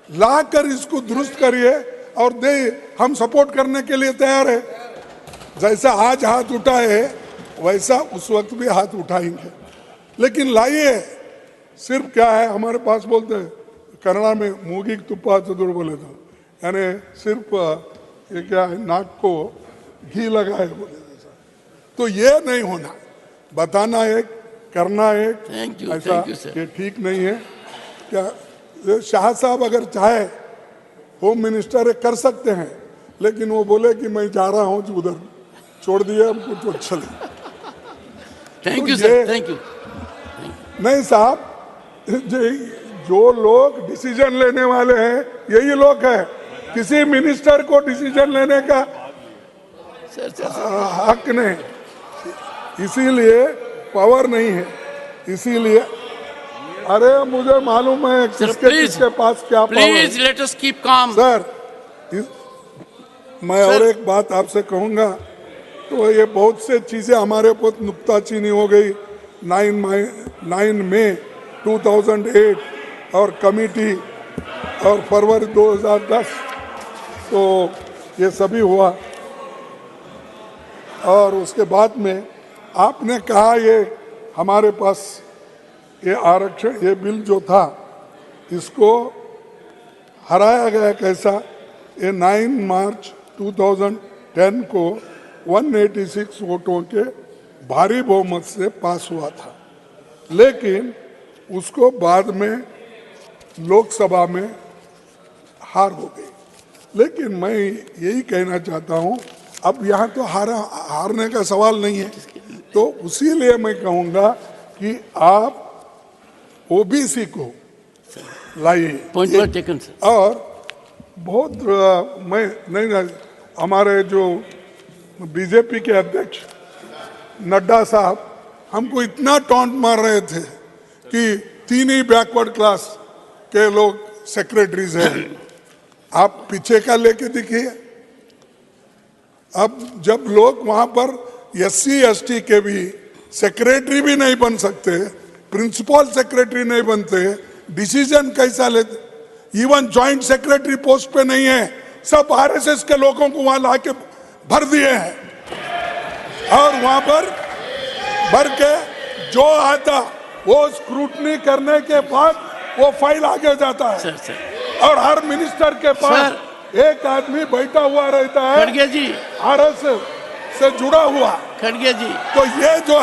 लाकर इसको दुरुस्त करिए और दे। हम सपोर्ट करने के लिए तैयार है। जैसा आज हाथ उठाए वैसा उस वक्त भी हाथ उठाएंगे, लेकिन लाइए। सिर्फ क्या है, हमारे पास बोलते हैं कन्नड़ा में मूगी तुप्पा चतुर बोले तो, यानी सिर्फ ये क्या है, नाक को घी लगाए बोले जैसा। तो ये नहीं होना, बताना एक, करना एक, ऐसा ये ठीक नहीं है। क्या शाह साहब अगर चाहे होम मिनिस्टर कर सकते हैं, लेकिन वो बोले कि मैं जा रहा हूँ उधर, छोड़ दिया हमको तो चले। Thank you sir, thank you. नहीं साहब, जो लोग डिसीजन लेने वाले हैं यही लोग हैं। किसी मिनिस्टर को डिसीजन लेने का हक नहीं, इसीलिए पावर नहीं है। इसीलिए अरे मुझे मालूम है किसके पास क्या पावर है। Please let us keep calm. Sir मैं और एक बात आपसे कहूंगा, तो ये बहुत से चीजें हमारे ऊपर नुक्ताचीनी हो गई। 9 मई 2008 और कमिटी और फरवरी 2010, तो ये सभी हुआ। और उसके बाद में आपने कहा ये हमारे पास ये आरक्षण, ये बिल जो था इसको हराया गया कैसा? ये 9 मार्च 2010 को 186 वोटों के भारी बहुमत से पास हुआ था, लेकिन उसको बाद में लोकसभा में हार हो गई। लेकिन मैं यही कहना चाहता हूं, अब यहाँ तो हारने का सवाल नहीं है, तो उसीलिए मैं कहूँगा कि आप ओबीसी को लाइए। और बहुत मैं नहीं, हमारे जो बीजेपी के अध्यक्ष नड्डा साहब हमको इतना टॉन्ट मार रहे थे कि 3 ही बैकवर्ड क्लास के लोग सेक्रेटरीज हैं। आप पीछे का लेके दिखिए। अब जब लोग वहां पर SC ST के भी सेक्रेटरी भी नहीं बन सकते, प्रिंसिपल सेक्रेटरी नहीं बनते, डिसीजन कैसा लेते? इवन जॉइंट सेक्रेटरी पोस्ट पे नहीं है, सब आरएसएस के लोगों को वहां लाके भर दिए हैं और वहां पर भर के जो आता वो स्क्रूटनी करने के बाद वो फाइल आगे जाता है और हर मिनिस्टर के पास एक आदमी बैठा हुआ रहता है खड़गे जी, आरएसएस से जुड़ा हुआ। खड़गे जी, तो ये जो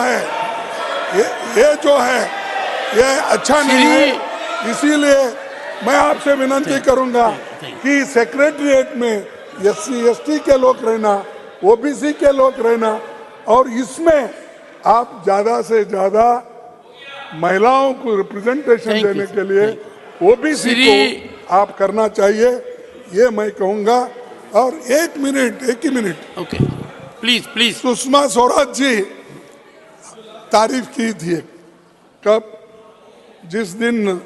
है ये अच्छा नहीं है। इसीलिए मैं आपसे विनती करूंगा कि सेक्रेटरीट में एससी एसटी के लोग रहना, ओबीसी के लोग रहना और इसमें आप ज्यादा से ज्यादा महिलाओं को रिप्रेजेंटेशन देने के लिए ओबीसी को आप करना चाहिए, ये मैं कहूंगा। और एक ही मिनट okay, please please. Sushma Swaraj ji तारीफ की थी कब, जिस दिन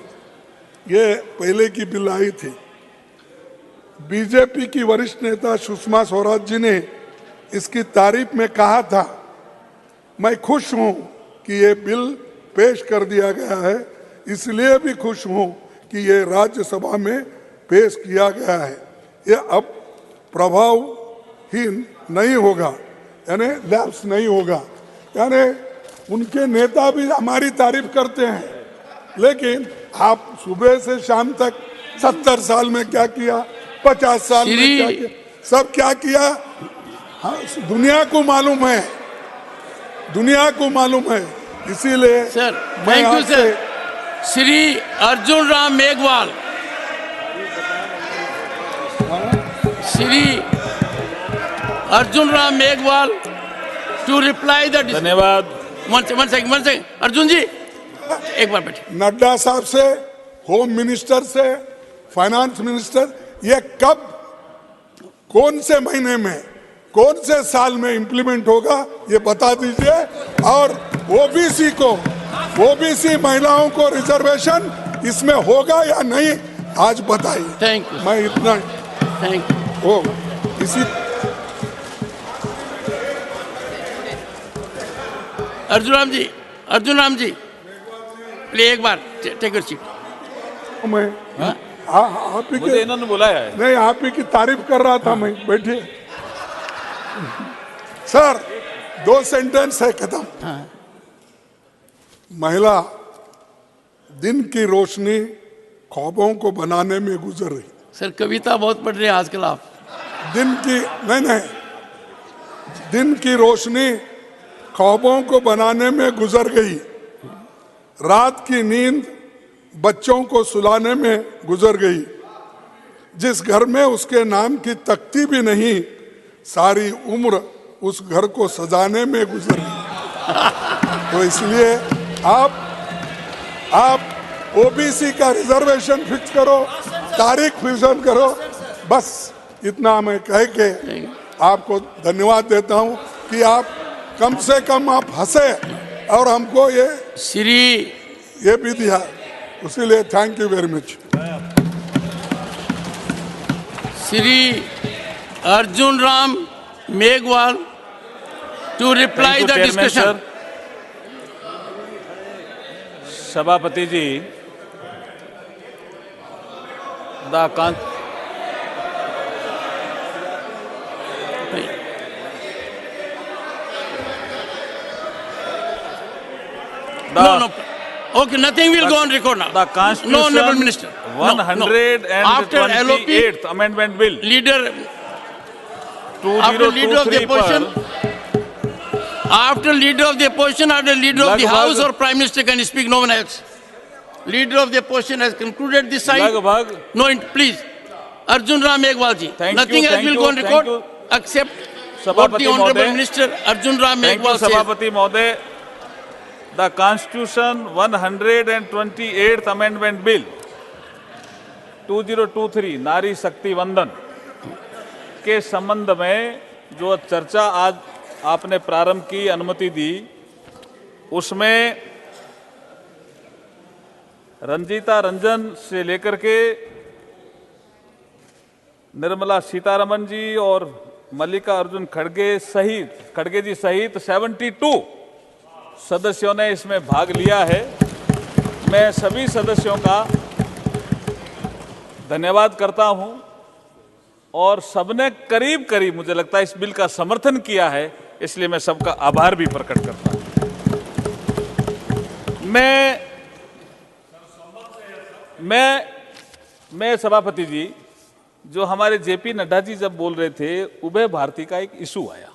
ये पहले की बिल आई थी, बीजेपी की वरिष्ठ नेता सुषमा स्वराज जी ने इसकी तारीफ में कहा था, मैं खुश हूं कि ये बिल पेश कर दिया गया है, इसलिए भी खुश हूं कि ये राज्यसभा में पेश किया गया है। ये अब प्रभावहीन नहीं होगा, यानी लैप्स नहीं होगा। यानी उनके नेता भी हमारी तारीफ करते हैं, लेकिन आप सुबह से शाम तक 70 साल में क्या किया, 50 साल में क्या किया, सब क्या किया, हाँ, दुनिया को मालूम है, दुनिया को मालूम है। इसीलिए sir, thank you sir. Shri Arjun Ram Meghwal, Shri Arjun Ram Meghwal to reply the. धन्यवाद। वन सेकंड अर्जुन जी एक बार बैठे। नड्डा साहब से, होम मिनिस्टर से, फाइनेंस मिनिस्टर, ये कब, कौन से महीने में, कौन से साल में इंप्लीमेंट होगा ये बता दीजिए। और ओबीसी को, ओबीसी महिलाओं को रिजर्वेशन इसमें होगा या नहीं, आज बताइए। Thank you. मैं इतना थैंक यू। ओ इसी अर्जुन राम जी प्लीज एक बार टेक योर सीट। मैं आप ही के, इन्होंने बुलाया है। नहीं, आप ही की तारीफ कर रहा था मैं, बैठिए। सर 2 सेंटेंस है, खत्म। महिला दिन की रोशनी ख्वाबों को बनाने में गुजर रही। सर कविता बहुत पढ़ रहे हैं आजकल आप। दिन की नहीं, दिन की रोशनी ख्वाबों को बनाने में गुजर गई, रात की नींद बच्चों को सुलाने में गुजर गई, जिस घर में उसके नाम की तख्ती भी नहीं, सारी उम्र उस घर को सजाने में गुजर गई। तो इसलिए आप ओबीसी का रिजर्वेशन फिक्स करो, तारीख फिक्स करो, बस इतना मैं कह के आपको धन्यवाद देता हूं कि आप कम से कम आप हंसे और हमको ये भी दिया, उसीलिए thank you very much. Shri Arjun Ram Meghwal to reply the discussion. सभापति जी, No. Okay, nothing will go on record now. The Constitution, no, Honorable Minister. 128th Amendment Bill. Leader of the opposition, after leader of the opposition, after leader of the House or Prime Minister can speak, no one else. Leader of the opposition has concluded this side. No, please. Arjun Ram Meghwal ji. Nothing else will go on record except what the Honorable Minister Arjun Ram Meghwal says. Sabhapati Mohoday, the Constitution 128th Amendment Bill 2023 नारी शक्ति वंदन के संबंध में जो चर्चा आज आपने प्रारंभ की, अनुमति दी, उसमें रंजीता रंजन से लेकर के निर्मला सीतारमन जी और मल्लिका अर्जुन खड़गे जी सहित 72 सदस्यों ने इसमें भाग लिया है। मैं सभी सदस्यों का धन्यवाद करता हूं और सबने करीब करीब मुझे लगता है इस बिल का समर्थन किया है, इसलिए मैं सबका आभार भी प्रकट करता हूं। मैं सभापति जी, जो हमारे जेपी नड्डा जी जब बोल रहे थे, उभय भारती का एक इशू आया,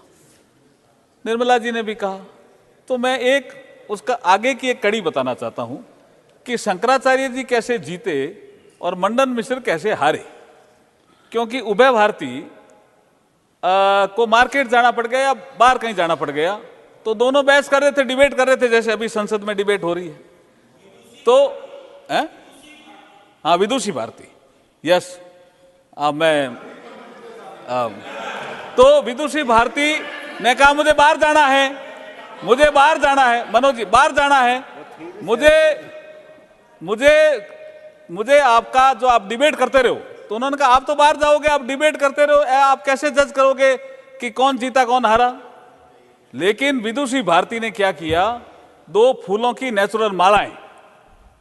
निर्मला जी ने भी कहा, तो मैं एक उसका आगे की एक कड़ी बताना चाहता हूं कि शंकराचार्य जी कैसे जीते और मंडन मिश्र कैसे हारे। क्योंकि उभय भारती को मार्केट जाना पड़ गया या बाहर कहीं जाना पड़ गया, तो दोनों बहस कर रहे थे, डिबेट कर रहे थे, जैसे अभी संसद में डिबेट हो रही है। तो हाँ, विदुषी भारती, यस, तो विदुषी भारती ने कहा मुझे बाहर जाना है, मुझे बाहर जाना है, मनोज जी बाहर जाना है, मुझे आपका जो आप डिबेट करते रहो। तो उन्होंने कहा आप तो बाहर जाओगे, आप डिबेट करते रहो, आप कैसे जज करोगे कि कौन जीता कौन हारा। लेकिन विदुषी भारती ने क्या किया, 2 फूलों की नेचुरल मालाएं,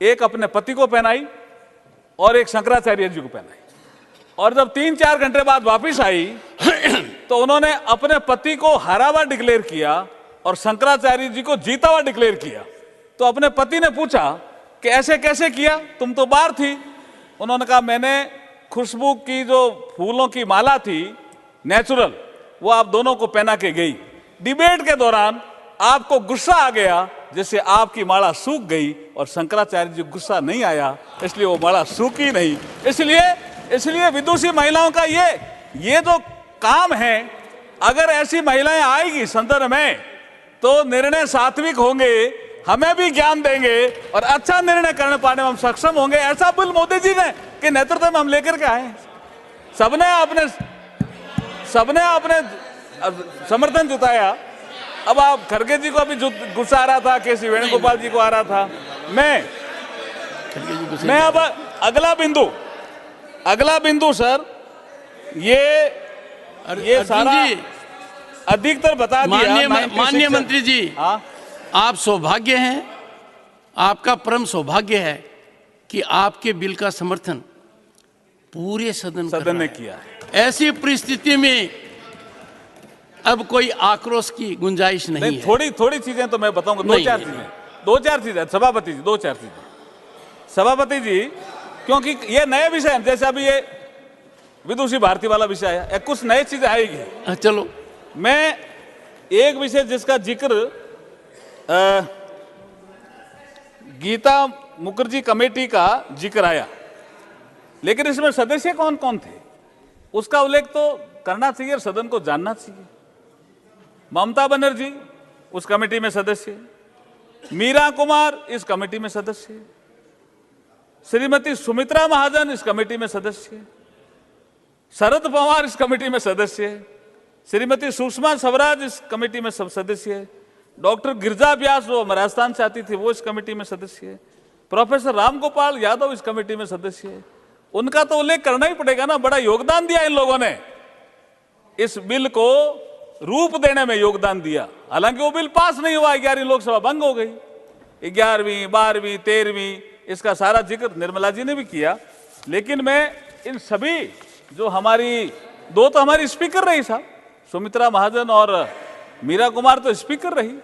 एक अपने पति को पहनाई और एक शंकराचार्य जी को पहनाई, और जब 3-4 घंटे बाद वापिस आई तो उन्होंने अपने पति को हारा हुआ डिक्लेयर किया और शंकराचार्य जी को जीता हुआ डिक्लेयर किया। तो अपने पति ने पूछा कि ऐसे कैसे किया, तुम तो बाहर थी। उन्होंने कहा मैंने खुशबू की जो फूलों की माला थी नेचुरल, वो आप दोनों को पहना के गई। डिबेट के दौरान आपको गुस्सा आ गया, जिससे आपकी माला सूख गई, और शंकराचार्य जी गुस्सा नहीं आया, इसलिए वो माला सूखी नहीं। इसलिए विदुषी महिलाओं का ये जो काम है, अगर ऐसी महिलाएं आएगी संदर्भ में तो निर्णय सात्विक होंगे, हमें भी ज्ञान देंगे और अच्छा निर्णय करने पाने में हम सक्षम होंगे। ऐसा बिल मोदी जी ने के नेतृत्व में हम लेकर के आए। सबने अपने समर्थन जुटाया। अब आप खड़गे जी को अभी गुस्सा आ रहा था, केसी वेणुगोपाल जी को आ रहा था। मैं अब अगला बिंदु सर, ये सारा अधिकतर बता दिया। माननीय मंत्री जी, आप सौभाग्य हैं, आपका परम सौभाग्य है कि आपके बिल का समर्थन पूरे सदन ने किया है। ऐसी परिस्थिति में अब कोई आक्रोश की गुंजाइश नहीं है। थोड़ी चीजें तो मैं बताऊंगा, दो चार चीजें सभापति जी, 2-4 चीजें सभापति जी, क्योंकि ये नए विषय हैं, जैसे अभी ये विदुषी भारती वाला विषय है, कुछ नई चीजें आएगी। चलो, मैं एक विषय जिसका जिक्र गीता मुखर्जी कमेटी का जिक्र आया, लेकिन इसमें सदस्य कौन कौन थे उसका उल्लेख तो करना चाहिए और सदन को जानना चाहिए। ममता बनर्जी उस कमेटी में सदस्य, मीरा कुमार इस कमेटी में सदस्य, श्रीमती सुमित्रा महाजन इस कमेटी में सदस्य, शरद पवार इस कमेटी में सदस्य, श्रीमती सुषमा स्वराज इस कमेटी में सब सदस्य, डॉक्टर गिरजा व्यास जो राजस्थान से आती थी वो इस कमेटी में सदस्य, प्रोफेसर रामगोपाल यादव इस कमेटी में सदस्य। उनका तो उल्लेख करना ही पड़ेगा ना, बड़ा योगदान दिया इन लोगों ने, इस बिल को रूप देने में योगदान दिया। हालांकि वो बिल पास नहीं हुआ, 11वीं लोकसभा भंग हो गई, 11वीं 12वीं 13वीं इसका सारा जिक्र निर्मला जी ने भी किया। लेकिन मैं इन सभी जो हमारी दो तो हमारी स्पीकर रही साहब, सुमित्रा महाजन और मीरा कुमार तो स्पीकर रही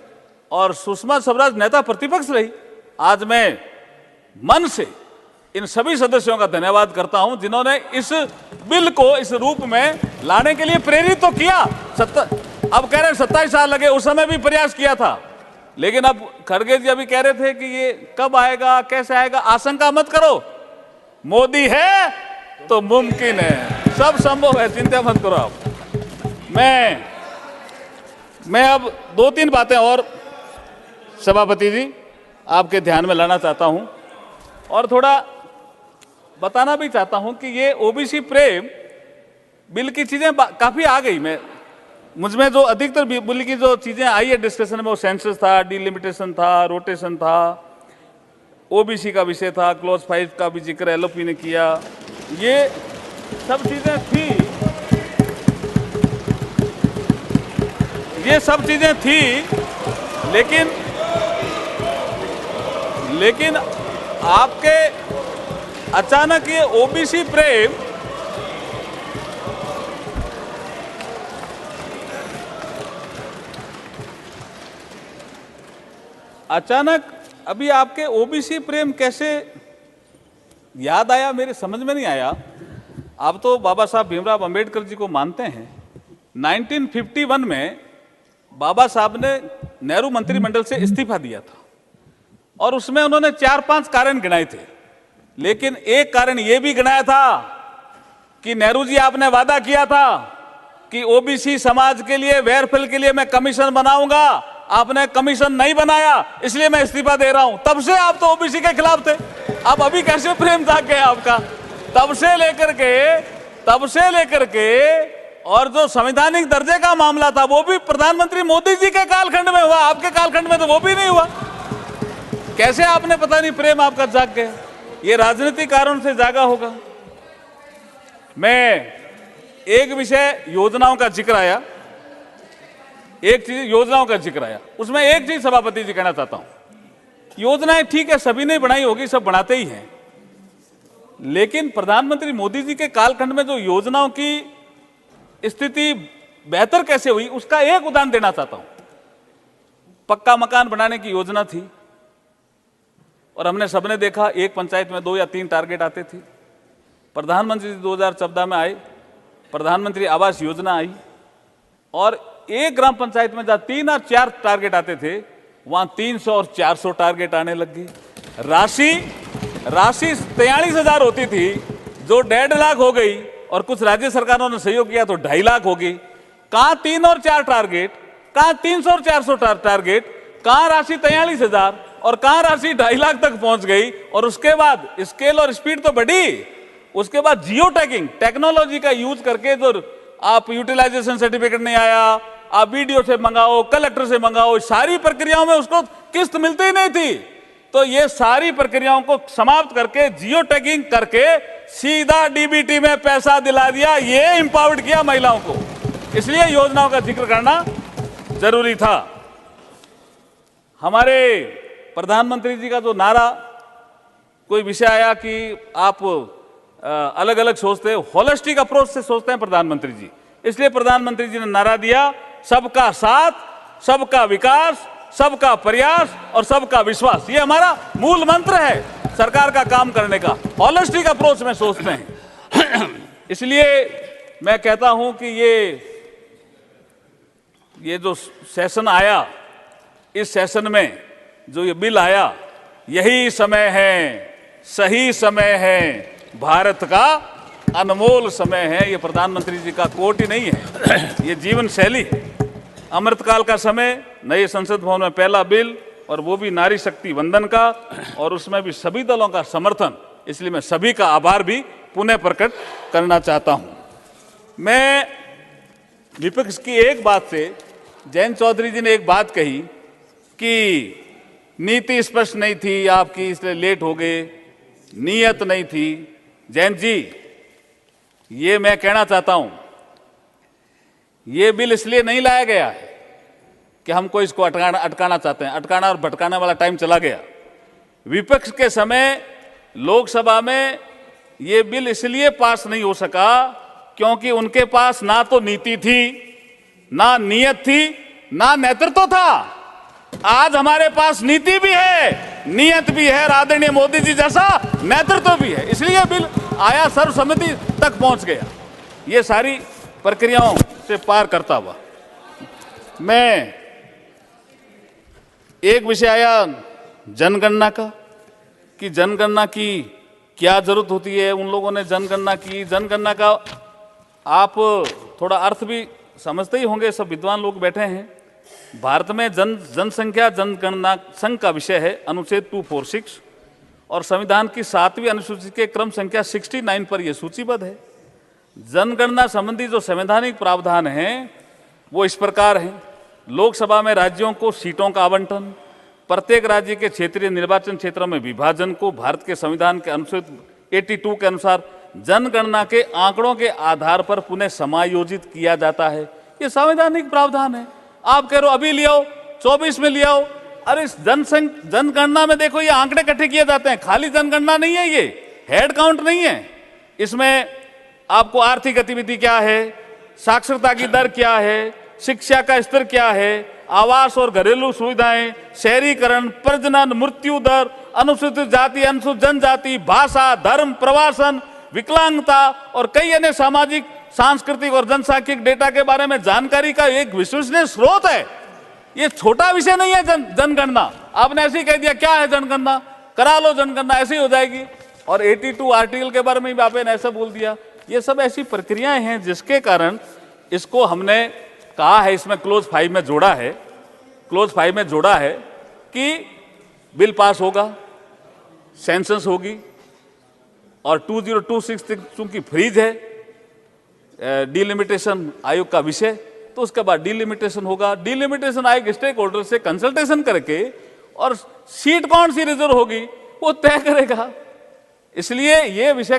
और सुषमा स्वराज नेता प्रतिपक्ष रही। आज मैं मन से इन सभी सदस्यों का धन्यवाद करता हूं जिन्होंने इस बिल को इस रूप में लाने के लिए प्रेरित तो किया। अब कह रहे 27 साल लगे, उस समय भी प्रयास किया था, लेकिन अब खड़गे जी अभी कह रहे थे कि ये कब आएगा कैसे आएगा। आशंका मत करो, मोदी है तो मुमकिन है, सब संभव है, चिंता मत करो आप। मैं अब 2-3 बातें और सभापति जी आपके ध्यान में लाना चाहता हूं और थोड़ा बताना भी चाहता हूं कि ये ओबीसी प्रेम बिल की चीजें काफी आ गई। मुझमें जो अधिकतर बिल की जो चीजें आई है डिस्कशन में, वो सेंसस था, डिलिमिटेशन था, रोटेशन था, ओबीसी का विषय था, क्लॉज 5 का भी जिक्र एलओपी ने किया, ये सब चीजें थी, ये सब चीजें थी। लेकिन आपके अचानक ये ओबीसी प्रेम, अचानक अभी आपके ओबीसी प्रेम कैसे याद आया, मेरे समझ में नहीं आया। आप तो बाबा साहब भीमराव अंबेडकर जी को मानते हैं। 1951 में बाबा साहब ने नेहरू मंत्रिमंडल से इस्तीफा दिया था और उसमें उन्होंने 4-5 कारण गिनाए थे, लेकिन एक कारण यह भी गिनाया था कि नेहरू जी आपने वादा किया था कि ओबीसी समाज के लिए, वेयरफेयर के लिए मैं कमीशन बनाऊंगा। आपने कमीशन नहीं बनाया, इसलिए मैं इस्तीफा दे रहा हूं। तब से आप तो ओबीसी के खिलाफ थे। अब अभी कैसे प्रेम जाग गया आपका? तब से लेकर के और जो संवैधानिक दर्जे का मामला था वो भी प्रधानमंत्री मोदी जी के कालखंड में हुआ, आपके कालखंड में तो वो भी नहीं हुआ। कैसे आपने पता नहीं प्रेम आपका जाग गया? ये राजनीतिक कारण से जागा होगा। मैं एक विषय योजनाओं का जिक्र आया, एक चीज योजनाओं का जिक्र आया, उसमें एक चीज सभापति जी कहना चाहता हूं। योजनाएं ठीक है, सभी ने बनाई होगी, सब बनाते ही हैं, लेकिन प्रधानमंत्री मोदी जी के कालखंड में जो योजनाओं की स्थिति बेहतर कैसे हुई उसका एक उदाहरण देना चाहता हूं। पक्का मकान बनाने की योजना थी और हमने सबने देखा एक पंचायत में 2 या 3 टारगेट आते थे। प्रधानमंत्री 2014 में आए, प्रधानमंत्री आवास योजना आई और एक ग्राम पंचायत में जहां 3 और 4 टारगेट आते थे वहां 300 और 400 टारगेट आने लग गए। राशि 43,000 होती थी जो 1.5 लाख हो गई और कुछ राज्य सरकारों ने सहयोग किया तो 2.5 लाख हो गई। कहां 3 और 4 टारगेट, कहां 300 और 400 टारगेट, कहां राशि 43,000 और कहां राशि 2.5 लाख तक पहुंच गई। और उसके बाद स्केल और स्पीड तो बढ़ी। उसके बाद जियो टैगिंग टेक्नोलॉजी का यूज करके जो आप यूटिलाइजेशन सर्टिफिकेट नहीं आया, आप वीडियो से मंगाओ, कलेक्टर से मंगाओ, सारी प्रक्रियाओं में उसको किस्त मिलती ही नहीं थी। तो ये सारी प्रक्रियाओं को समाप्त करके जियो टैगिंग करके सीधा डीबीटी में पैसा दिला दिया। ये एम्पावर्ड किया महिलाओं को, इसलिए योजनाओं का जिक्र करना जरूरी था। हमारे प्रधानमंत्री जी का जो नारा, कोई विषय आया कि आप अलग अलग सोचते हैं, होलिस्टिक अप्रोच से सोचते हैं प्रधानमंत्री जी, इसलिए प्रधानमंत्री जी ने नारा दिया सबका साथ, सबका विकास, सबका प्रयास और सबका विश्वास। ये हमारा मूल मंत्र है सरकार का काम करने का। होलिस्टिक अप्रोच में सोचते हैं। इसलिए मैं कहता हूं कि ये जो सेशन आया, इस सेशन में जो ये बिल आया, यही समय है, सही समय है, भारत का अनमोल समय है। ये प्रधानमंत्री जी का कोट ही नहीं है, ये जीवन शैली है। अमृतकाल का समय, नए संसद भवन में पहला बिल और वो भी नारी शक्ति वंदन का, और उसमें भी सभी दलों का समर्थन। इसलिए मैं सभी का आभार भी पुनः प्रकट करना चाहता हूं। मैं विपक्ष की एक बात से, जयंत चौधरी जी ने एक बात कही कि नीति स्पष्ट नहीं थी आपकी इसलिए लेट हो गए, नीयत नहीं थी। जयंत जी, ये मैं कहना चाहता हूं, ये बिल इसलिए नहीं लाया गया है कि हमको इसको अटकाना चाहते हैं। अटकाना और भटकाने वाला टाइम चला गया। विपक्ष के समय लोकसभा में ये बिल इसलिए पास नहीं हो सका क्योंकि उनके पास ना तो नीति थी, ना नियत थी, ना नेतृत्व था। आज हमारे पास नीति भी है, नियत भी है, आदरणीय मोदी जी जैसा नेतृत्व भी है, इसलिए बिल आया, सर्वसम्मति तक पहुंच गया। ये सारी प्रक्रियाओं से पार करता हुआ मैं, एक विषय आया जनगणना का कि जनगणना की क्या जरूरत होती है। उन लोगों ने जनगणना की, जनगणना का आप थोड़ा अर्थ भी समझते ही होंगे, सब विद्वान लोग बैठे हैं। भारत में जनसंख्या जनगणना संघ का विषय है, अनुच्छेद 246 और संविधान की 7वीं अनुसूची के क्रम संख्या 69 पर यह सूचीबद्ध है। जनगणना संबंधी जो संवैधानिक प्रावधान हैं वो इस प्रकार हैं। लोकसभा में राज्यों को सीटों का आवंटन, प्रत्येक राज्य के क्षेत्रीय निर्वाचन क्षेत्रों में विभाजन को भारत के संविधान के अनुच्छेद 82 के अनुसार जनगणना के आंकड़ों के आधार पर पुनः समायोजित किया जाता है। ये संवैधानिक प्रावधान है। आप कह रहे हो अभी ले आओ, 24 में ले आओ, अरे इस जनगणना में देखो ये आंकड़े इकट्ठे किए जाते हैं, खाली जनगणना नहीं है, ये हेड काउंट नहीं है। इसमें आपको आर्थिक गतिविधि क्या है, साक्षरता की दर क्या है, शिक्षा का स्तर क्या है, आवास और घरेलू सुविधाएं, शहरीकरण, प्रजनन, मृत्यु दर, अनुसूचित जाति, अनुसूचित जनजाति, भाषा, धर्म, प्रवासन, विकलांगता और कई अन्य सामाजिक, सांस्कृतिक और जनसांख्यिक डेटा के बारे में जानकारी का एक विश्वसनीय स्रोत है। ये छोटा विषय नहीं है जनगणना। आपने ऐसे ही कह दिया क्या है जनगणना, करा लो जनगणना, ऐसे ही हो जाएगी। और 82 आर्टिकल के बारे में भी आपने ऐसा बोल दिया। ये सब ऐसी प्रक्रियाएं हैं जिसके कारण इसको हमने कहा है, इसमें क्लोज 5 में जोड़ा है, क्लोज 5 में जोड़ा है कि बिल पास होगा, सेंसस होगी और 2026 तक चूंकि फ्रीज है डिलिमिटेशन आयोग का विषय, तो उसके बाद डिलिमिटेशन होगा। डिलिमिटेशन आयोग स्टेक होल्डर से कंसल्टेशन करके और सीट कौन सी रिजर्व होगी वो तय करेगा। इसलिए ये विषय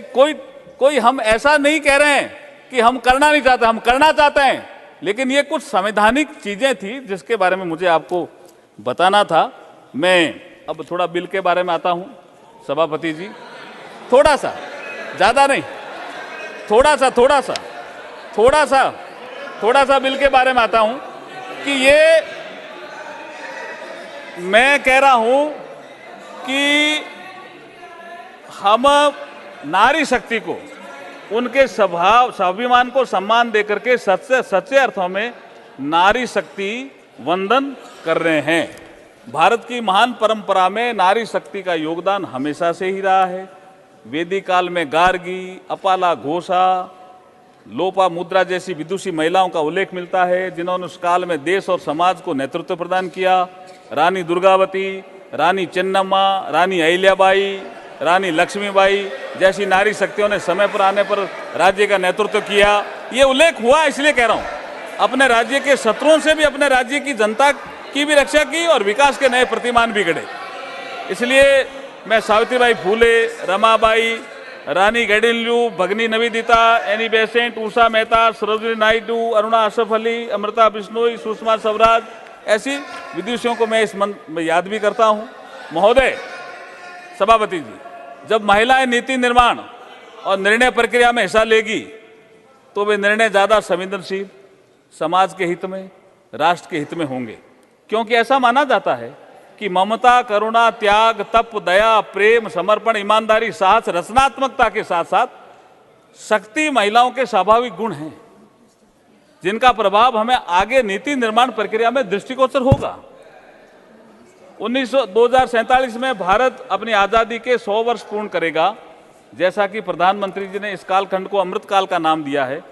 कोई हम ऐसा नहीं कह रहे हैं कि हम करना नहीं चाहते, हम करना चाहते हैं, लेकिन ये कुछ संवैधानिक चीजें थी जिसके बारे में मुझे आपको बताना था। मैं अब थोड़ा बिल के बारे में आता हूं सभापति जी, थोड़ा सा, ज्यादा नहीं, थोड़ा सा बिल के बारे में आता हूं कि ये मैं कह रहा हूं कि हम नारी शक्ति को, उनके स्वाभिमान को सम्मान देकर के सच्चे अर्थों में नारी शक्ति वंदन कर रहे हैं। भारत की महान परंपरा में नारी शक्ति का योगदान हमेशा से ही रहा है। वैदिक काल में गार्गी, अपाला घोषा, लोपा मुद्रा जैसी विदुषी महिलाओं का उल्लेख मिलता है जिन्होंने उस काल में देश और समाज को नेतृत्व प्रदान किया। रानी दुर्गावती, रानी चेन्नम्मा, रानी अहिल्याबाई, रानी लक्ष्मीबाई जैसी नारी शक्तियों ने समय पर आने पर राज्य का नेतृत्व किया। ये उल्लेख हुआ, इसलिए कह रहा हूं, अपने राज्य के शत्रुओं से भी अपने राज्य की जनता की भी रक्षा की और विकास के नए प्रतिमान भी गढ़े। इसलिए मैं सावित्रीबाई फूले, रमाबाई, रानी गैडिनल्यू, भगनी निवेदिता, एनी बेसेंट, उषा मेहता, सरोजिनी नायडू, अरुणा अशरफ अली, अमृता बिश्नोई, सुषमा स्वराज ऐसी विदुषियों को मैं इस मन में याद भी करता हूं। महोदय सभापति जी, जब महिलाएं नीति निर्माण और निर्णय प्रक्रिया में हिस्सा लेगी तो वे निर्णय ज्यादा संवेदनशील, समाज के हित में, राष्ट्र के हित में होंगे, क्योंकि ऐसा माना जाता है कि ममता, करुणा, त्याग, तप, दया, प्रेम, समर्पण, ईमानदारी, साहस, रचनात्मकता के साथ साथ शक्ति महिलाओं के स्वाभाविक गुण हैं जिनका प्रभाव हमें आगे नीति निर्माण प्रक्रिया में दृष्टिगोचर होगा। 2047 में भारत अपनी आजादी के 100 वर्ष पूर्ण करेगा, जैसा कि प्रधानमंत्री जी ने इस कालखंड को अमृत काल का नाम दिया है,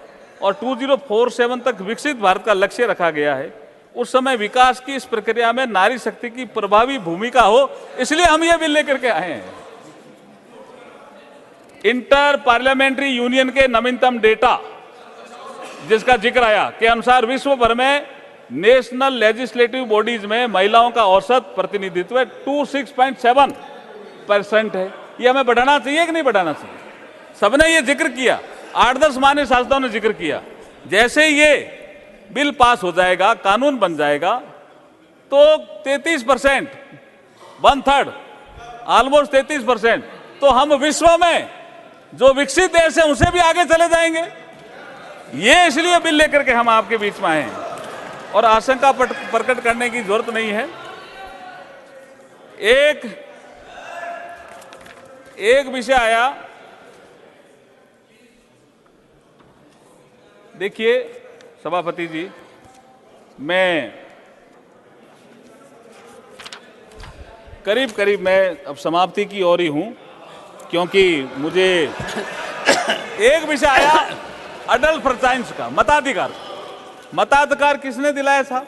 और 2047 तक विकसित भारत का लक्ष्य रखा गया है। उस समय विकास की इस प्रक्रिया में नारी शक्ति की प्रभावी भूमिका हो, इसलिए हम ये बिल लेकर के आए हैं। इंटर पार्लियामेंट्री यूनियन के नवीनतम डेटा जिसका जिक्र आया के अनुसार विश्व भर में नेशनल लेजिस्लेटिव बॉडीज में महिलाओं का औसत प्रतिनिधित्व 26.7% है। ये हमें बढ़ाना चाहिए कि नहीं बढ़ाना चाहिए? सबने ये जिक्र किया, 8-10 मान्य शासकों ने जिक्र किया। जैसे ये बिल पास हो जाएगा, कानून बन जाएगा, तो 33%, 1/3, ऑलमोस्ट 33%, तो हम विश्व में जो विकसित देश है उनसे भी आगे चले जाएंगे। ये इसलिए बिल लेकर के हम आपके बीच में आए हैं और आशंका प्रकट करने की जरूरत नहीं है। एक विषय आया, देखिए सभापति जी, मैं करीब मैं अब समाप्ति की ओर ही हूं, क्योंकि मुझे एक विषय आया अडल्ट फ्रेंचाइज का, मताधिकार किसने दिलाया था?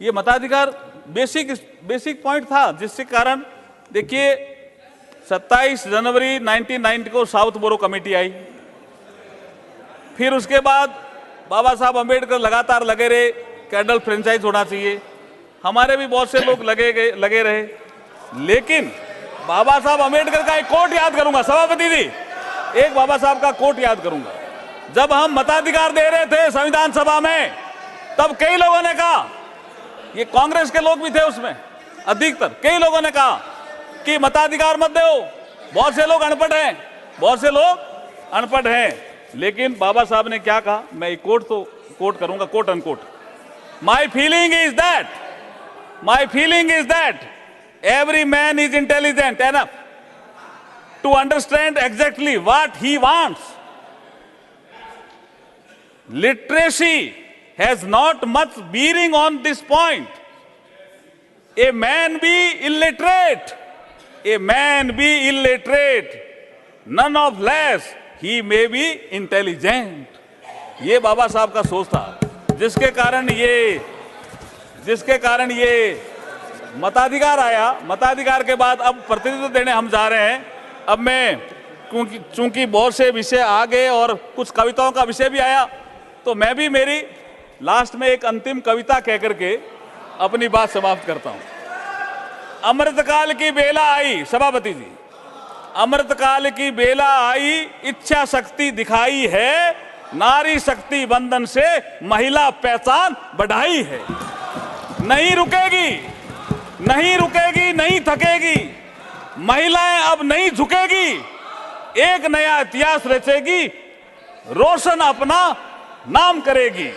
ये मताधिकार बेसिक पॉइंट था, जिसके कारण देखिए 27 जनवरी 1990 को साउथ बोरो कमेटी आई। फिर उसके बाद बाबा साहब अंबेडकर लगातार लगे रहे कि अडल्ट फ्रेंचाइज होना चाहिए। हमारे भी बहुत से लोग लगे रहे, लेकिन बाबा साहब अंबेडकर का एक कोट याद करूंगा सभापति जी, एक बाबा साहब का कोट याद करूंगा। जब हम मताधिकार दे रहे थे संविधान सभा में, तब कई लोगों ने कहा, ये कांग्रेस के लोग भी थे उसमें, अधिकतर कई लोगों ने कहा कि मताधिकार मत दो, बहुत से लोग अनपढ़ हैं, बहुत से लोग अनपढ़ हैं। लेकिन बाबा साहब ने क्या कहा, मैं एक कोट करूंगा, quote unquote, my feeling is that every man is intelligent enough to understand exactly what he wants. Literacy has not much bearing on this point. A man be illiterate, none of less he may be intelligent. ये बाबा साहब का सोच था, जिसके कारण ये मताधिकार आया। मताधिकार के बाद अब प्रतिनिधित्व देने हम जा रहे हैं। अब मैं चूंकि बहुत से विषय आ गए और कुछ कविताओं का विषय भी आया, तो मैं भी मेरी लास्ट में एक अंतिम कविता कह करके अपनी बात समाप्त करता हूं। अमृतकाल की बेला आई, सभापति जी, अमृतकाल की बेला आई, इच्छा शक्ति दिखाई है, नारी शक्ति बंधन से महिला पहचान बढ़ाई है। नहीं रुकेगी, नहीं थकेगी, महिलाएं अब नहीं झुकेगी, एक नया इतिहास रचेगी, रोशन अपना नाम करेगी।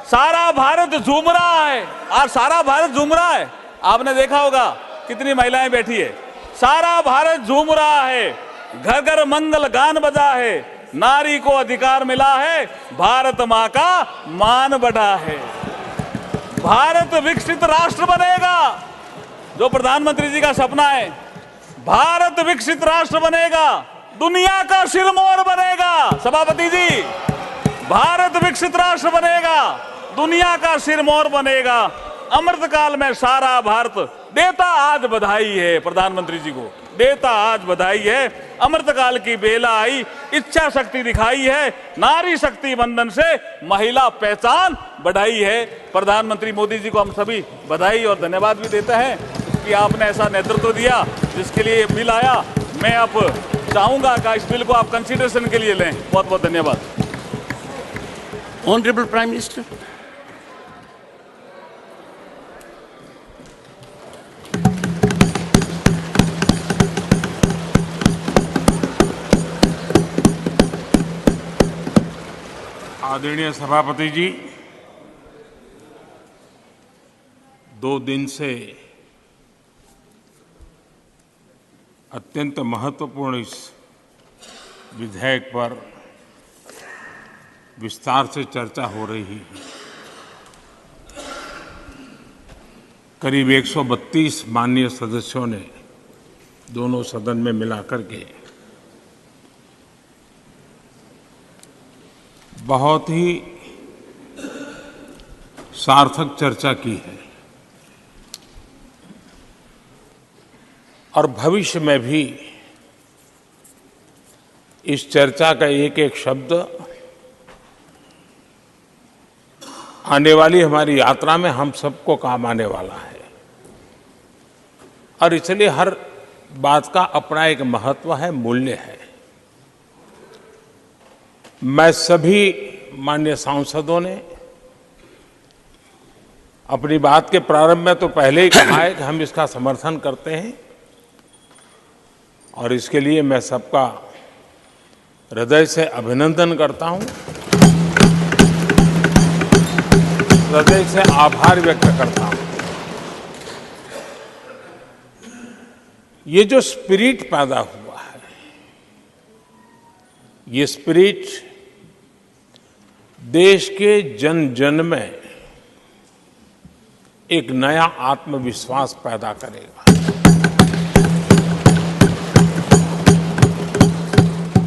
सारा भारत झूम रहा है, आज सारा भारत झूम रहा है। आपने देखा होगा कितनी महिलाएं बैठी है। सारा भारत झूम रहा है, घर घर मंगल गान बजा है, नारी को अधिकार मिला है, भारत मां का मान बढ़ा है। भारत विकसित राष्ट्र बनेगा, जो प्रधानमंत्री जी का सपना है। भारत विकसित राष्ट्र बनेगा, दुनिया का सिरमौर बनेगा। सभापति जी, भारत विकसित राष्ट्र बनेगा, दुनिया का सिरमौर बनेगा। अमृतकाल में सारा भारत देता आज बधाई है, प्रधानमंत्री जी को देता आज बधाई है। अमृतकाल की बेला आई, इच्छा शक्ति दिखाई है, नारी शक्ति बंधन से महिला पहचान बढ़ाई है। प्रधानमंत्री मोदी जी को हम सभी बधाई और धन्यवाद भी देते हैं कि आपने ऐसा नेतृत्व दिया, जिसके लिए बिल आया। मैं अब चाहूंगा कि इस बिल को आप कंसीडरेशन के लिए लें। बहुत बहुत धन्यवाद। Honourable prime minister. आदरणीय सभापति जी, 2 दिन से अत्यंत महत्वपूर्ण इस विधेयक पर विस्तार से चर्चा हो रही है। करीब 132 माननीय सदस्यों ने दोनों सदन में मिलाकर के बहुत ही सार्थक चर्चा की है और भविष्य में भी इस चर्चा का एक एक शब्द आने वाली हमारी यात्रा में हम सबको काम आने वाला है। और इसलिए हर बात का अपना एक महत्व है, मूल्य है। मैं सभी माननीय सांसदों ने अपनी बात के प्रारंभ में तो पहले ही कहा है कि हम इसका समर्थन करते हैं और इसके लिए मैं सबका हृदय से अभिनंदन करता हूं, हृदय से आभार व्यक्त करता हूं। ये जो स्पिरिट पैदा हुआ है, ये स्पिरिट देश के जन जन में एक नया आत्मविश्वास पैदा करेगा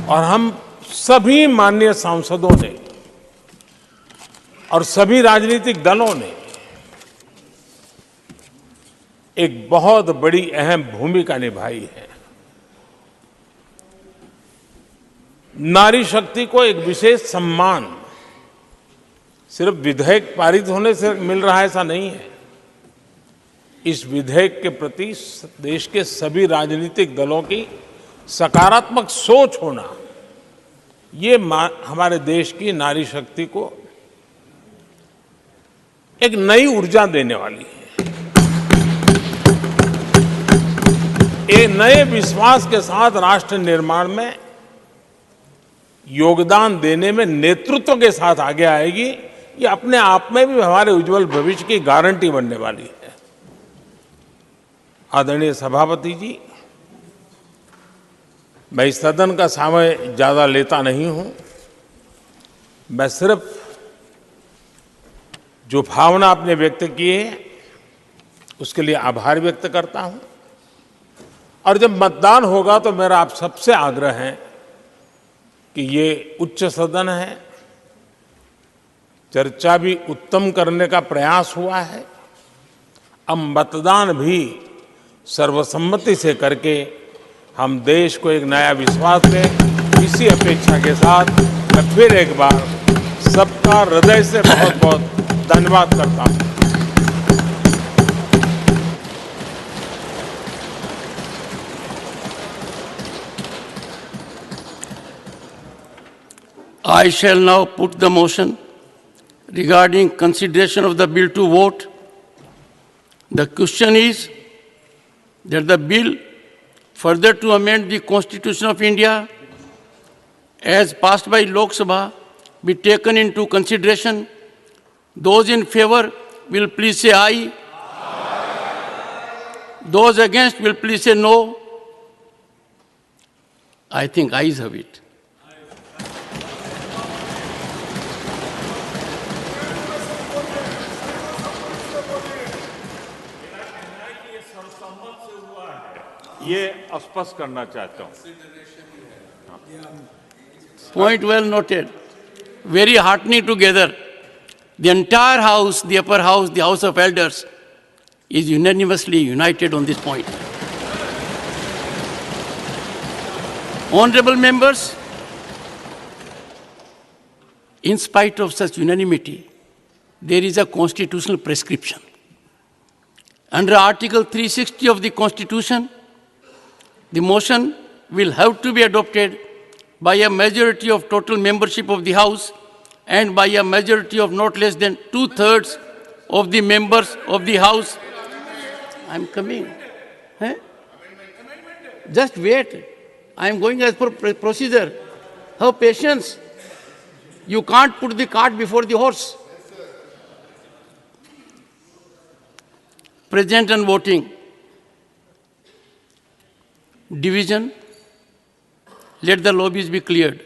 और हम सभी माननीय सांसदों ने और सभी राजनीतिक दलों ने एक बहुत बड़ी अहम भूमिका निभाई है। नारी शक्ति को एक विशेष सम्मान सिर्फ विधेयक पारित होने से मिल रहा है ऐसा नहीं है। इस विधेयक के प्रति देश के सभी राजनीतिक दलों की सकारात्मक सोच होना, ये हमारे देश की नारी शक्ति को एक नई ऊर्जा देने वाली है। नए विश्वास के साथ राष्ट्र निर्माण में योगदान देने में नेतृत्व के साथ आगे आएगी, ये अपने आप में भी हमारे उज्जवल भविष्य की गारंटी बनने वाली है। आदरणीय सभापति जी, मैं इस सदन का समय ज्यादा लेता नहीं हूं। मैं सिर्फ जो भावना आपने व्यक्त की है उसके लिए आभार व्यक्त करता हूं। और जब मतदान होगा तो मेरा आप सबसे आग्रह है कि ये उच्च सदन है, चर्चा भी उत्तम करने का प्रयास हुआ है। अब मतदान भी सर्वसम्मति से करके हम देश को एक नया विश्वास दें। इसी अपेक्षा के साथ मैं फिर एक बार सबका हृदय से बहुत बहुत धन्यवाद करता हूं। I shall now put the motion regarding consideration of the bill to vote. The question is that the bill further to amend the Constitution of India as passed by Lok Sabha be taken into consideration. Those in favor will please say aye. Those against will please say no. I think ayes have it. ये स्पष्ट करना चाहता हूं। Point well noted. Very heartening together. The entire House, the upper house, the House of Elders is unanimously united on this point. Honorable members, in spite of such unanimity, there is a constitutional prescription. Under Article 360 of the Constitution, the motion will have to be adopted by a majority of total membership of the House and by a majority of not less than 2/3 of the members of the House. I'm coming. Eh? Just wait. I'm going as per procedure. Have patience. You can't put the cart before the horse. Present and voting. Division. Let the lobbies be cleared.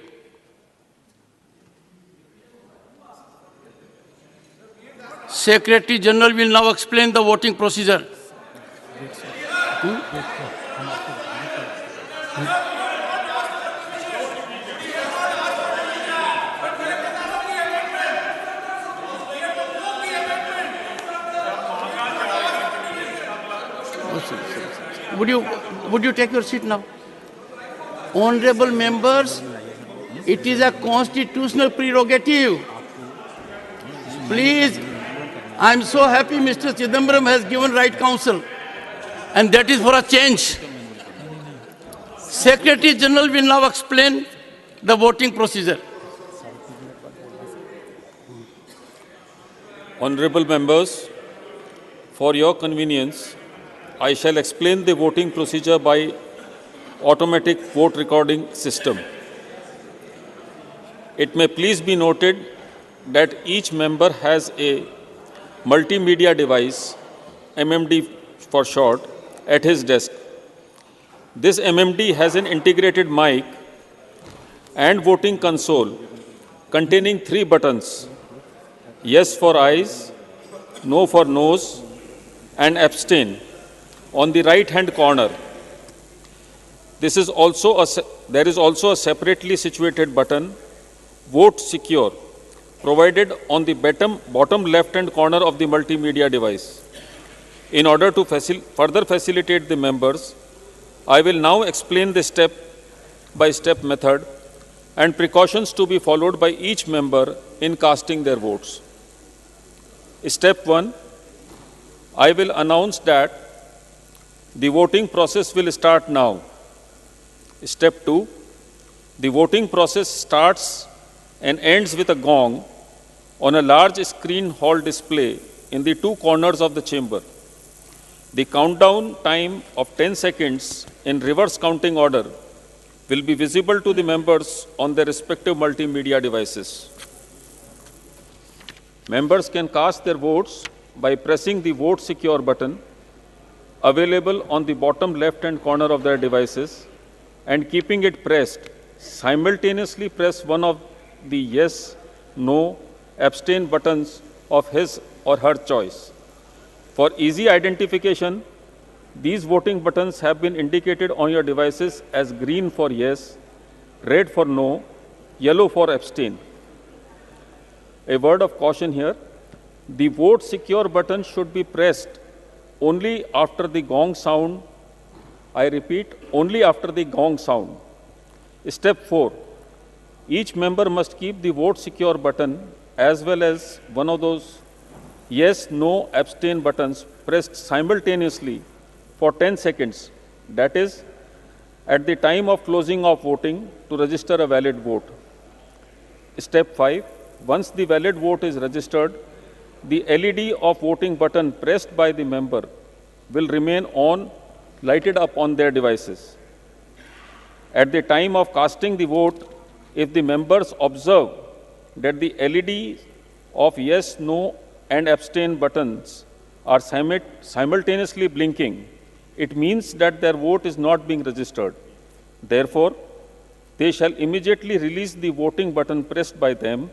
Secretary General will now explain the voting procedure. Would you take your seat now? Honorable members, it is a constitutional prerogative. Please, I am so happy Mr. Chidambaram has given right counsel, and that is for a change. Secretary General will now explain the voting procedure. Honorable members, for your convenience, I shall explain the voting procedure by automatic vote recording system. It may please be noted that each member has a multimedia device, MMD for short, at his desk. This MMD has an integrated mic and voting console containing 3 buttons: yes for ayes, no for noes, and abstain on the right-hand corner. There is also a separately situated button, Vote Secure, provided on the bottom left-hand corner of the multimedia device. In order to further facilitate the members, I will now explain the step-by-step method and precautions to be followed by each member in casting their votes. Step 1, I will announce that the voting process will start now. Step 2, the voting process starts and ends with a gong on a large screen hall display in the 2 corners of the chamber. The countdown time of 10 seconds in reverse counting order will be visible to the members on their respective multimedia devices. Members can cast their votes by pressing the Vote Secure button available on the bottom left-hand corner of their devices and keeping it pressed. Simultaneously press one of the yes, no, abstain buttons of his or her choice. For easy identification, these voting buttons have been indicated on your devices as green for yes, red for no, yellow for abstain. A word of caution here, the Vote Secure button should be pressed only after the gong sound. I repeat, only after the gong sound. Step 4. Each member must keep the Vote Secure button as well as one of those yes, no, abstain buttons pressed simultaneously for 10 seconds. That is, at the time of closing of voting to register a valid vote. Step 5. Once the valid vote is registered, the LED of voting button pressed by the member will remain on, lighted up on their devices. At the time of casting the vote, if the members observe that the LED of yes, no, and abstain buttons are simultaneously blinking, it means that their vote is not being registered. Therefore, they shall immediately release the voting button pressed by them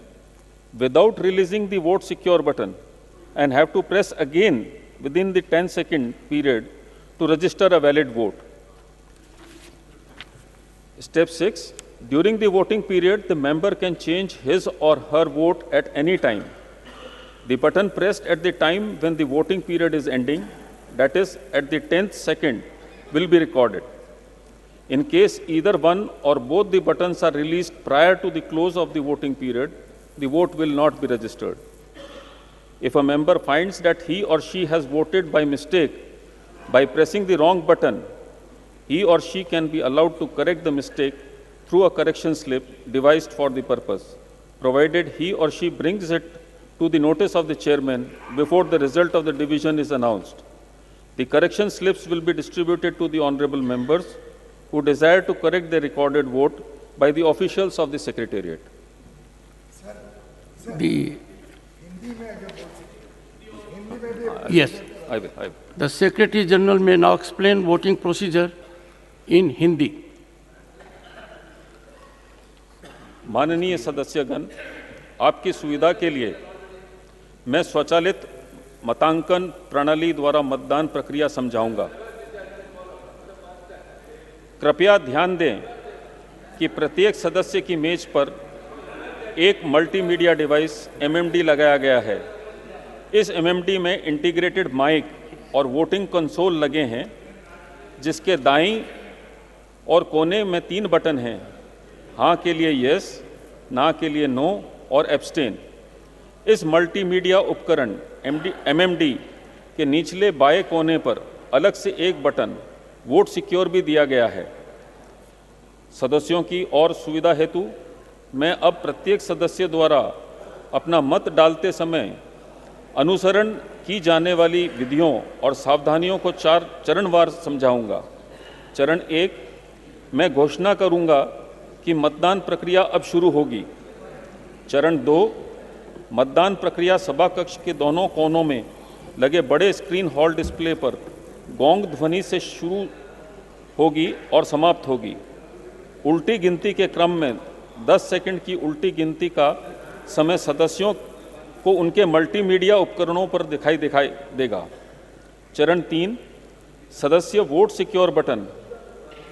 without releasing the Vote Secure button and have to press again within the 10-second period to register a valid vote. Step 6. During the voting period, the member can change his or her vote at any time. The button pressed at the time when the voting period is ending, that is, at the 10th second, will be recorded. In case either one or both the buttons are released prior to the close of the voting period, the vote will not be registered. If a member finds that he or she has voted by mistake by pressing the wrong button, he or she can be allowed to correct the mistake through a correction slip devised for the purpose, provided he or she brings it to the notice of the chairman before the result of the division is announced. The correction slips will be distributed to the honorable members who desire to correct their recorded vote by the officials of the Secretariat. Yes. I will. The Secretary General may now explain voting procedure in Hindi. माननीय सदस्यगण, आपकी सुविधा के लिए मैं स्वचालित मतांकन प्रणाली द्वारा मतदान प्रक्रिया समझाऊंगा। कृपया ध्यान दें कि प्रत्येक सदस्य की मेज पर एक मल्टीमीडिया डिवाइस एमएमडी लगाया गया है। इस एमएमडी में इंटीग्रेटेड माइक और वोटिंग कंसोल लगे हैं, जिसके दाईं और कोने में 3 बटन हैं, हाँ के लिए यस, ना के लिए नो और एब्सटेन। इस मल्टीमीडिया उपकरण एमएमडी के निचले बाएं कोने पर अलग से एक बटन वोट सिक्योर भी दिया गया है। सदस्यों की और सुविधा हेतु मैं अब प्रत्येक सदस्य द्वारा अपना मत डालते समय अनुसरण की जाने वाली विधियों और सावधानियों को 4 चरणवार समझाऊंगा। चरण 1, मैं घोषणा करूंगा कि मतदान प्रक्रिया अब शुरू होगी। चरण 2, मतदान प्रक्रिया सभा कक्ष के दोनों कोनों में लगे बड़े स्क्रीन हॉल डिस्प्ले पर गोंग ध्वनि से शुरू होगी और समाप्त होगी। उल्टी गिनती के क्रम में 10 सेकंड की उल्टी गिनती का समय सदस्यों को उनके मल्टीमीडिया उपकरणों पर दिखाई देगा। चरण 3, सदस्य वोट सिक्योर बटन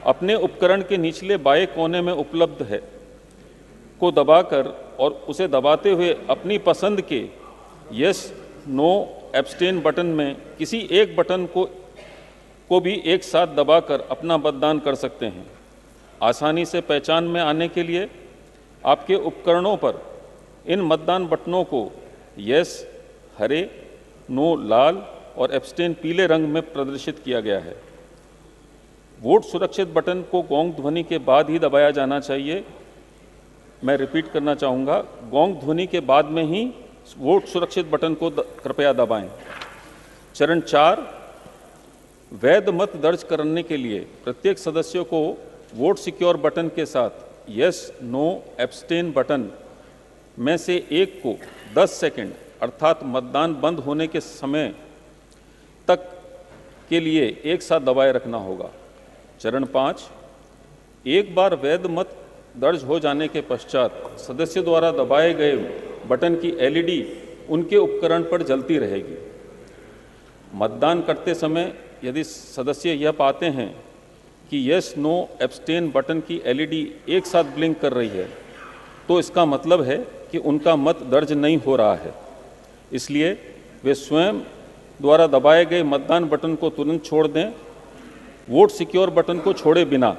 अपने उपकरण के निचले बाएं कोने में उपलब्ध है को दबाकर और उसे दबाते हुए अपनी पसंद के यस, नो, एब्सटेन बटन में किसी एक बटन को भी एक साथ दबाकर अपना मतदान कर सकते हैं। आसानी से पहचान में आने के लिए आपके उपकरणों पर इन मतदान बटनों को यस हरे, नो लाल और एब्सटेन पीले रंग में प्रदर्शित किया गया है। वोट सुरक्षित बटन को गोंग ध्वनि के बाद ही दबाया जाना चाहिए। मैं रिपीट करना चाहूँगा, गोंग ध्वनि के बाद में ही वोट सुरक्षित बटन को कृपया दबाएं। चरण 4, वैध मत दर्ज करने के लिए प्रत्येक सदस्य को वोट सिक्योर बटन के साथ यस, नो, एब्सटेन बटन में से एक को 10 सेकंड अर्थात मतदान बंद होने के समय तक के लिए एक साथ दबाए रखना होगा। चरण 5, एक बार वैध मत दर्ज हो जाने के पश्चात सदस्य द्वारा दबाए गए बटन की एलईडी उनके उपकरण पर जलती रहेगी। मतदान करते समय यदि सदस्य यह पाते हैं कि यस, नो, एब्सटेन बटन की एलईडी एक साथ ब्लिंक कर रही है तो इसका मतलब है कि उनका मत दर्ज नहीं हो रहा है। इसलिए वे स्वयं द्वारा दबाए गए मतदान बटन को तुरंत छोड़ दें, वोट सिक्योर बटन को छोड़े बिना,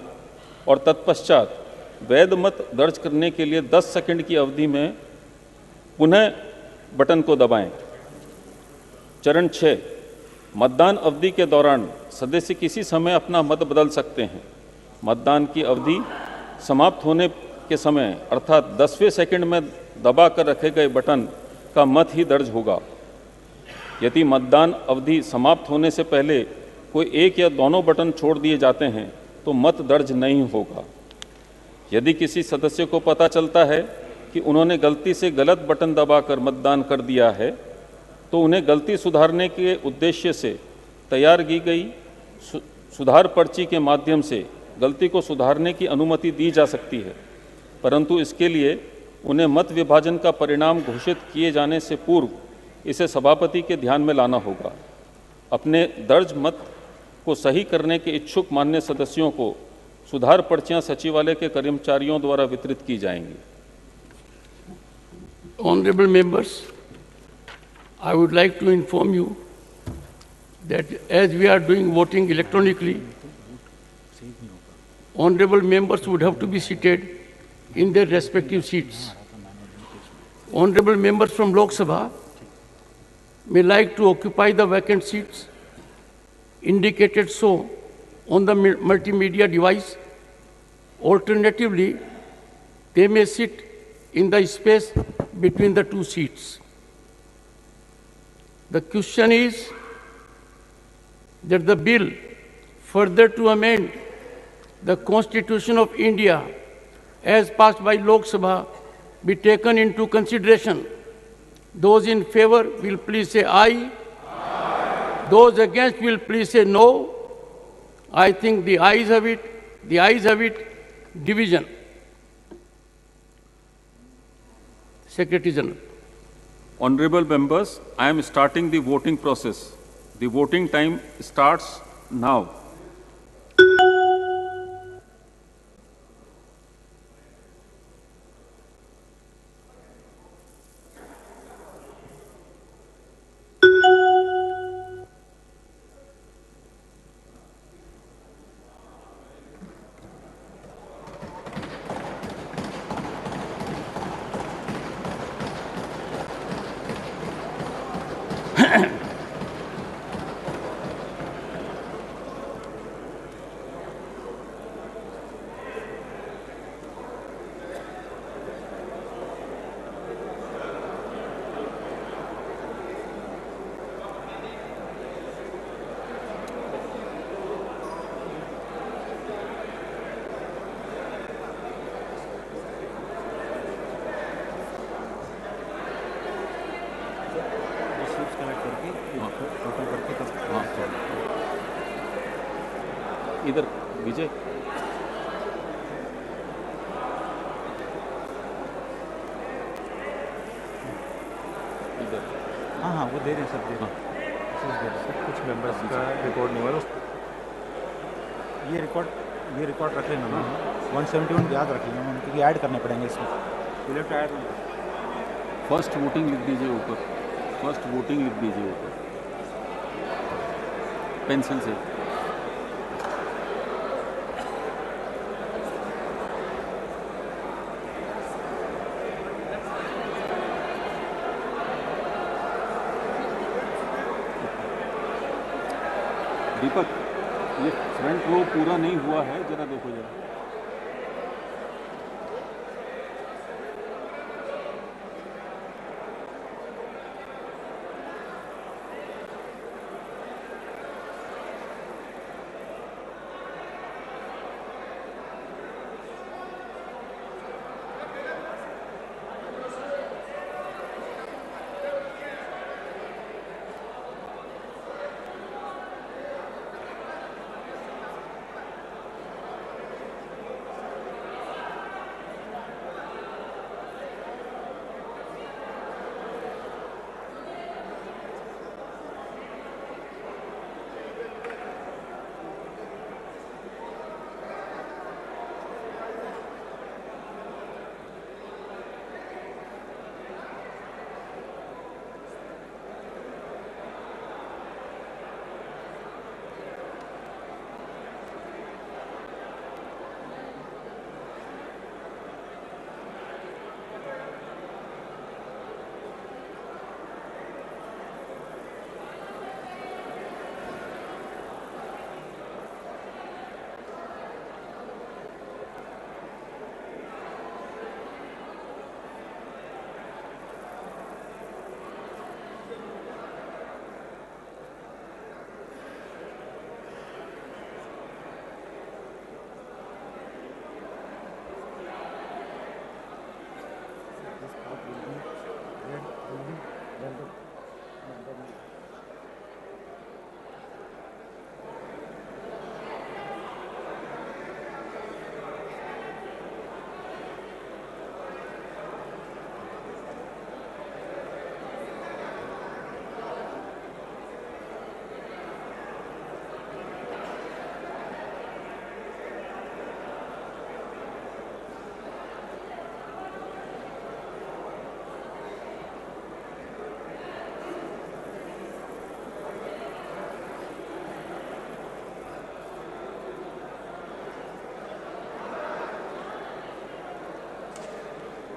और तत्पश्चात वैध मत दर्ज करने के लिए 10 सेकंड की अवधि में पुनः बटन को दबाएं। चरण 6, मतदान अवधि के दौरान सदस्य किसी समय अपना मत बदल सकते हैं। मतदान की अवधि समाप्त होने के समय अर्थात 10वें सेकंड में दबा कर रखे गए बटन का मत ही दर्ज होगा। यदि मतदान अवधि समाप्त होने से पहले कोई एक या दोनों बटन छोड़ दिए जाते हैं तो मत दर्ज नहीं होगा। यदि किसी सदस्य को पता चलता है कि उन्होंने गलती से गलत बटन दबाकर मतदान कर दिया है तो उन्हें गलती सुधारने के उद्देश्य से तैयार की गई सुधार पर्ची के माध्यम से गलती को सुधारने की अनुमति दी जा सकती है, परंतु इसके लिए उन्हें मत विभाजन का परिणाम घोषित किए जाने से पूर्व इसे सभापति के ध्यान में लाना होगा। अपने दर्ज मत को सही करने के इच्छुक मान्य सदस्यों को सुधार पर्चियां सचिवालय के कर्मचारियों द्वारा वितरित की जाएंगी। Honorable members, I would like to inform you that as we are doing voting electronically, honorable members would have to be seated in their respective seats. Honorable members from Lok Sabha may like to occupy the vacant seats indicated so on the multimedia device. Alternatively, they may sit in the space between the two seats. The question is that the bill further to amend the Constitution of India as passed by Lok Sabha be taken into consideration. Those in favor will please say aye. Aye. Those against will please say no. I think the ayes have it. The ayes have it. Division. Secretary General. Honorable members, I am starting the voting process. The voting time starts now. इधर विजय इधर हाँ वो दे रहे हैं सब दे रहे हैं सब कुछ मेंबर्स का रिकॉर्ड नहीं हुआ ये रिकॉर्ड रख लेना ना 171 याद रख लेना क्योंकि ऐड करने पड़ेंगे इसमें फर्स्ट वोटिंग लिख दीजिए ऊपर फर्स्ट वोटिंग लिख दीजिए ऊपर पेंसिल से दीपक ये फ्रंट रो पूरा नहीं हुआ है जरा देखो जरा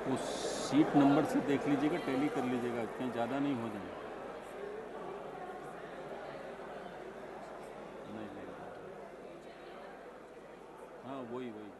वो सीट नंबर से देख लीजिएगा, टैली कर लीजिएगा, कहीं ज़्यादा नहीं हो जाए। नहीं नहीं, हाँ वही वही।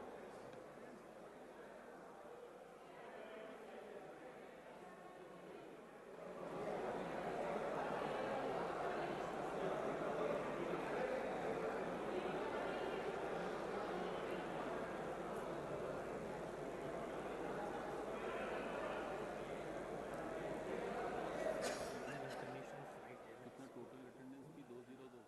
टोटल अटेंडेंस की 202।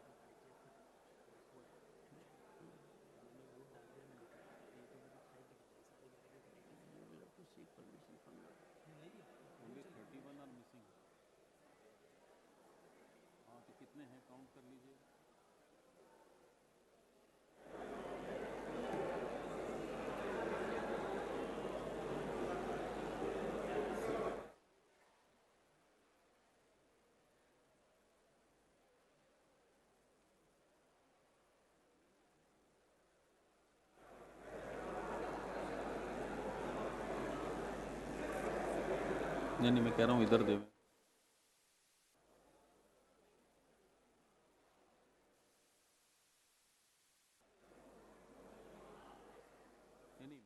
Only 31 are missing। हाँ तो कितने हैं काउंट कर लीजिए। नहीं, मैं कह रहा हूँ इधर देवे। नहीं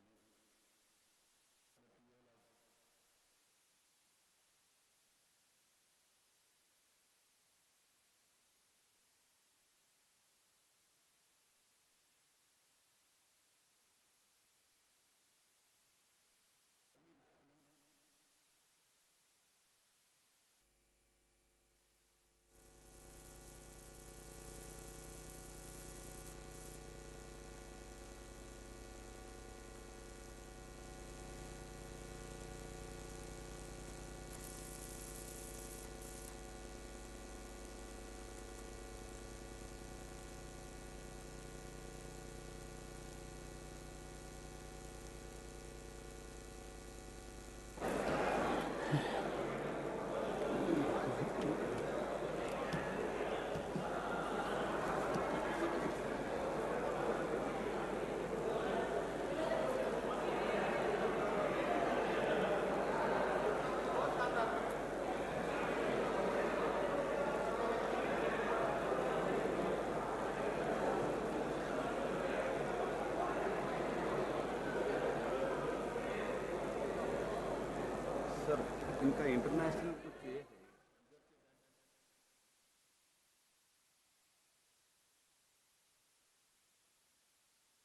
सर, इनका इंटरनेशनल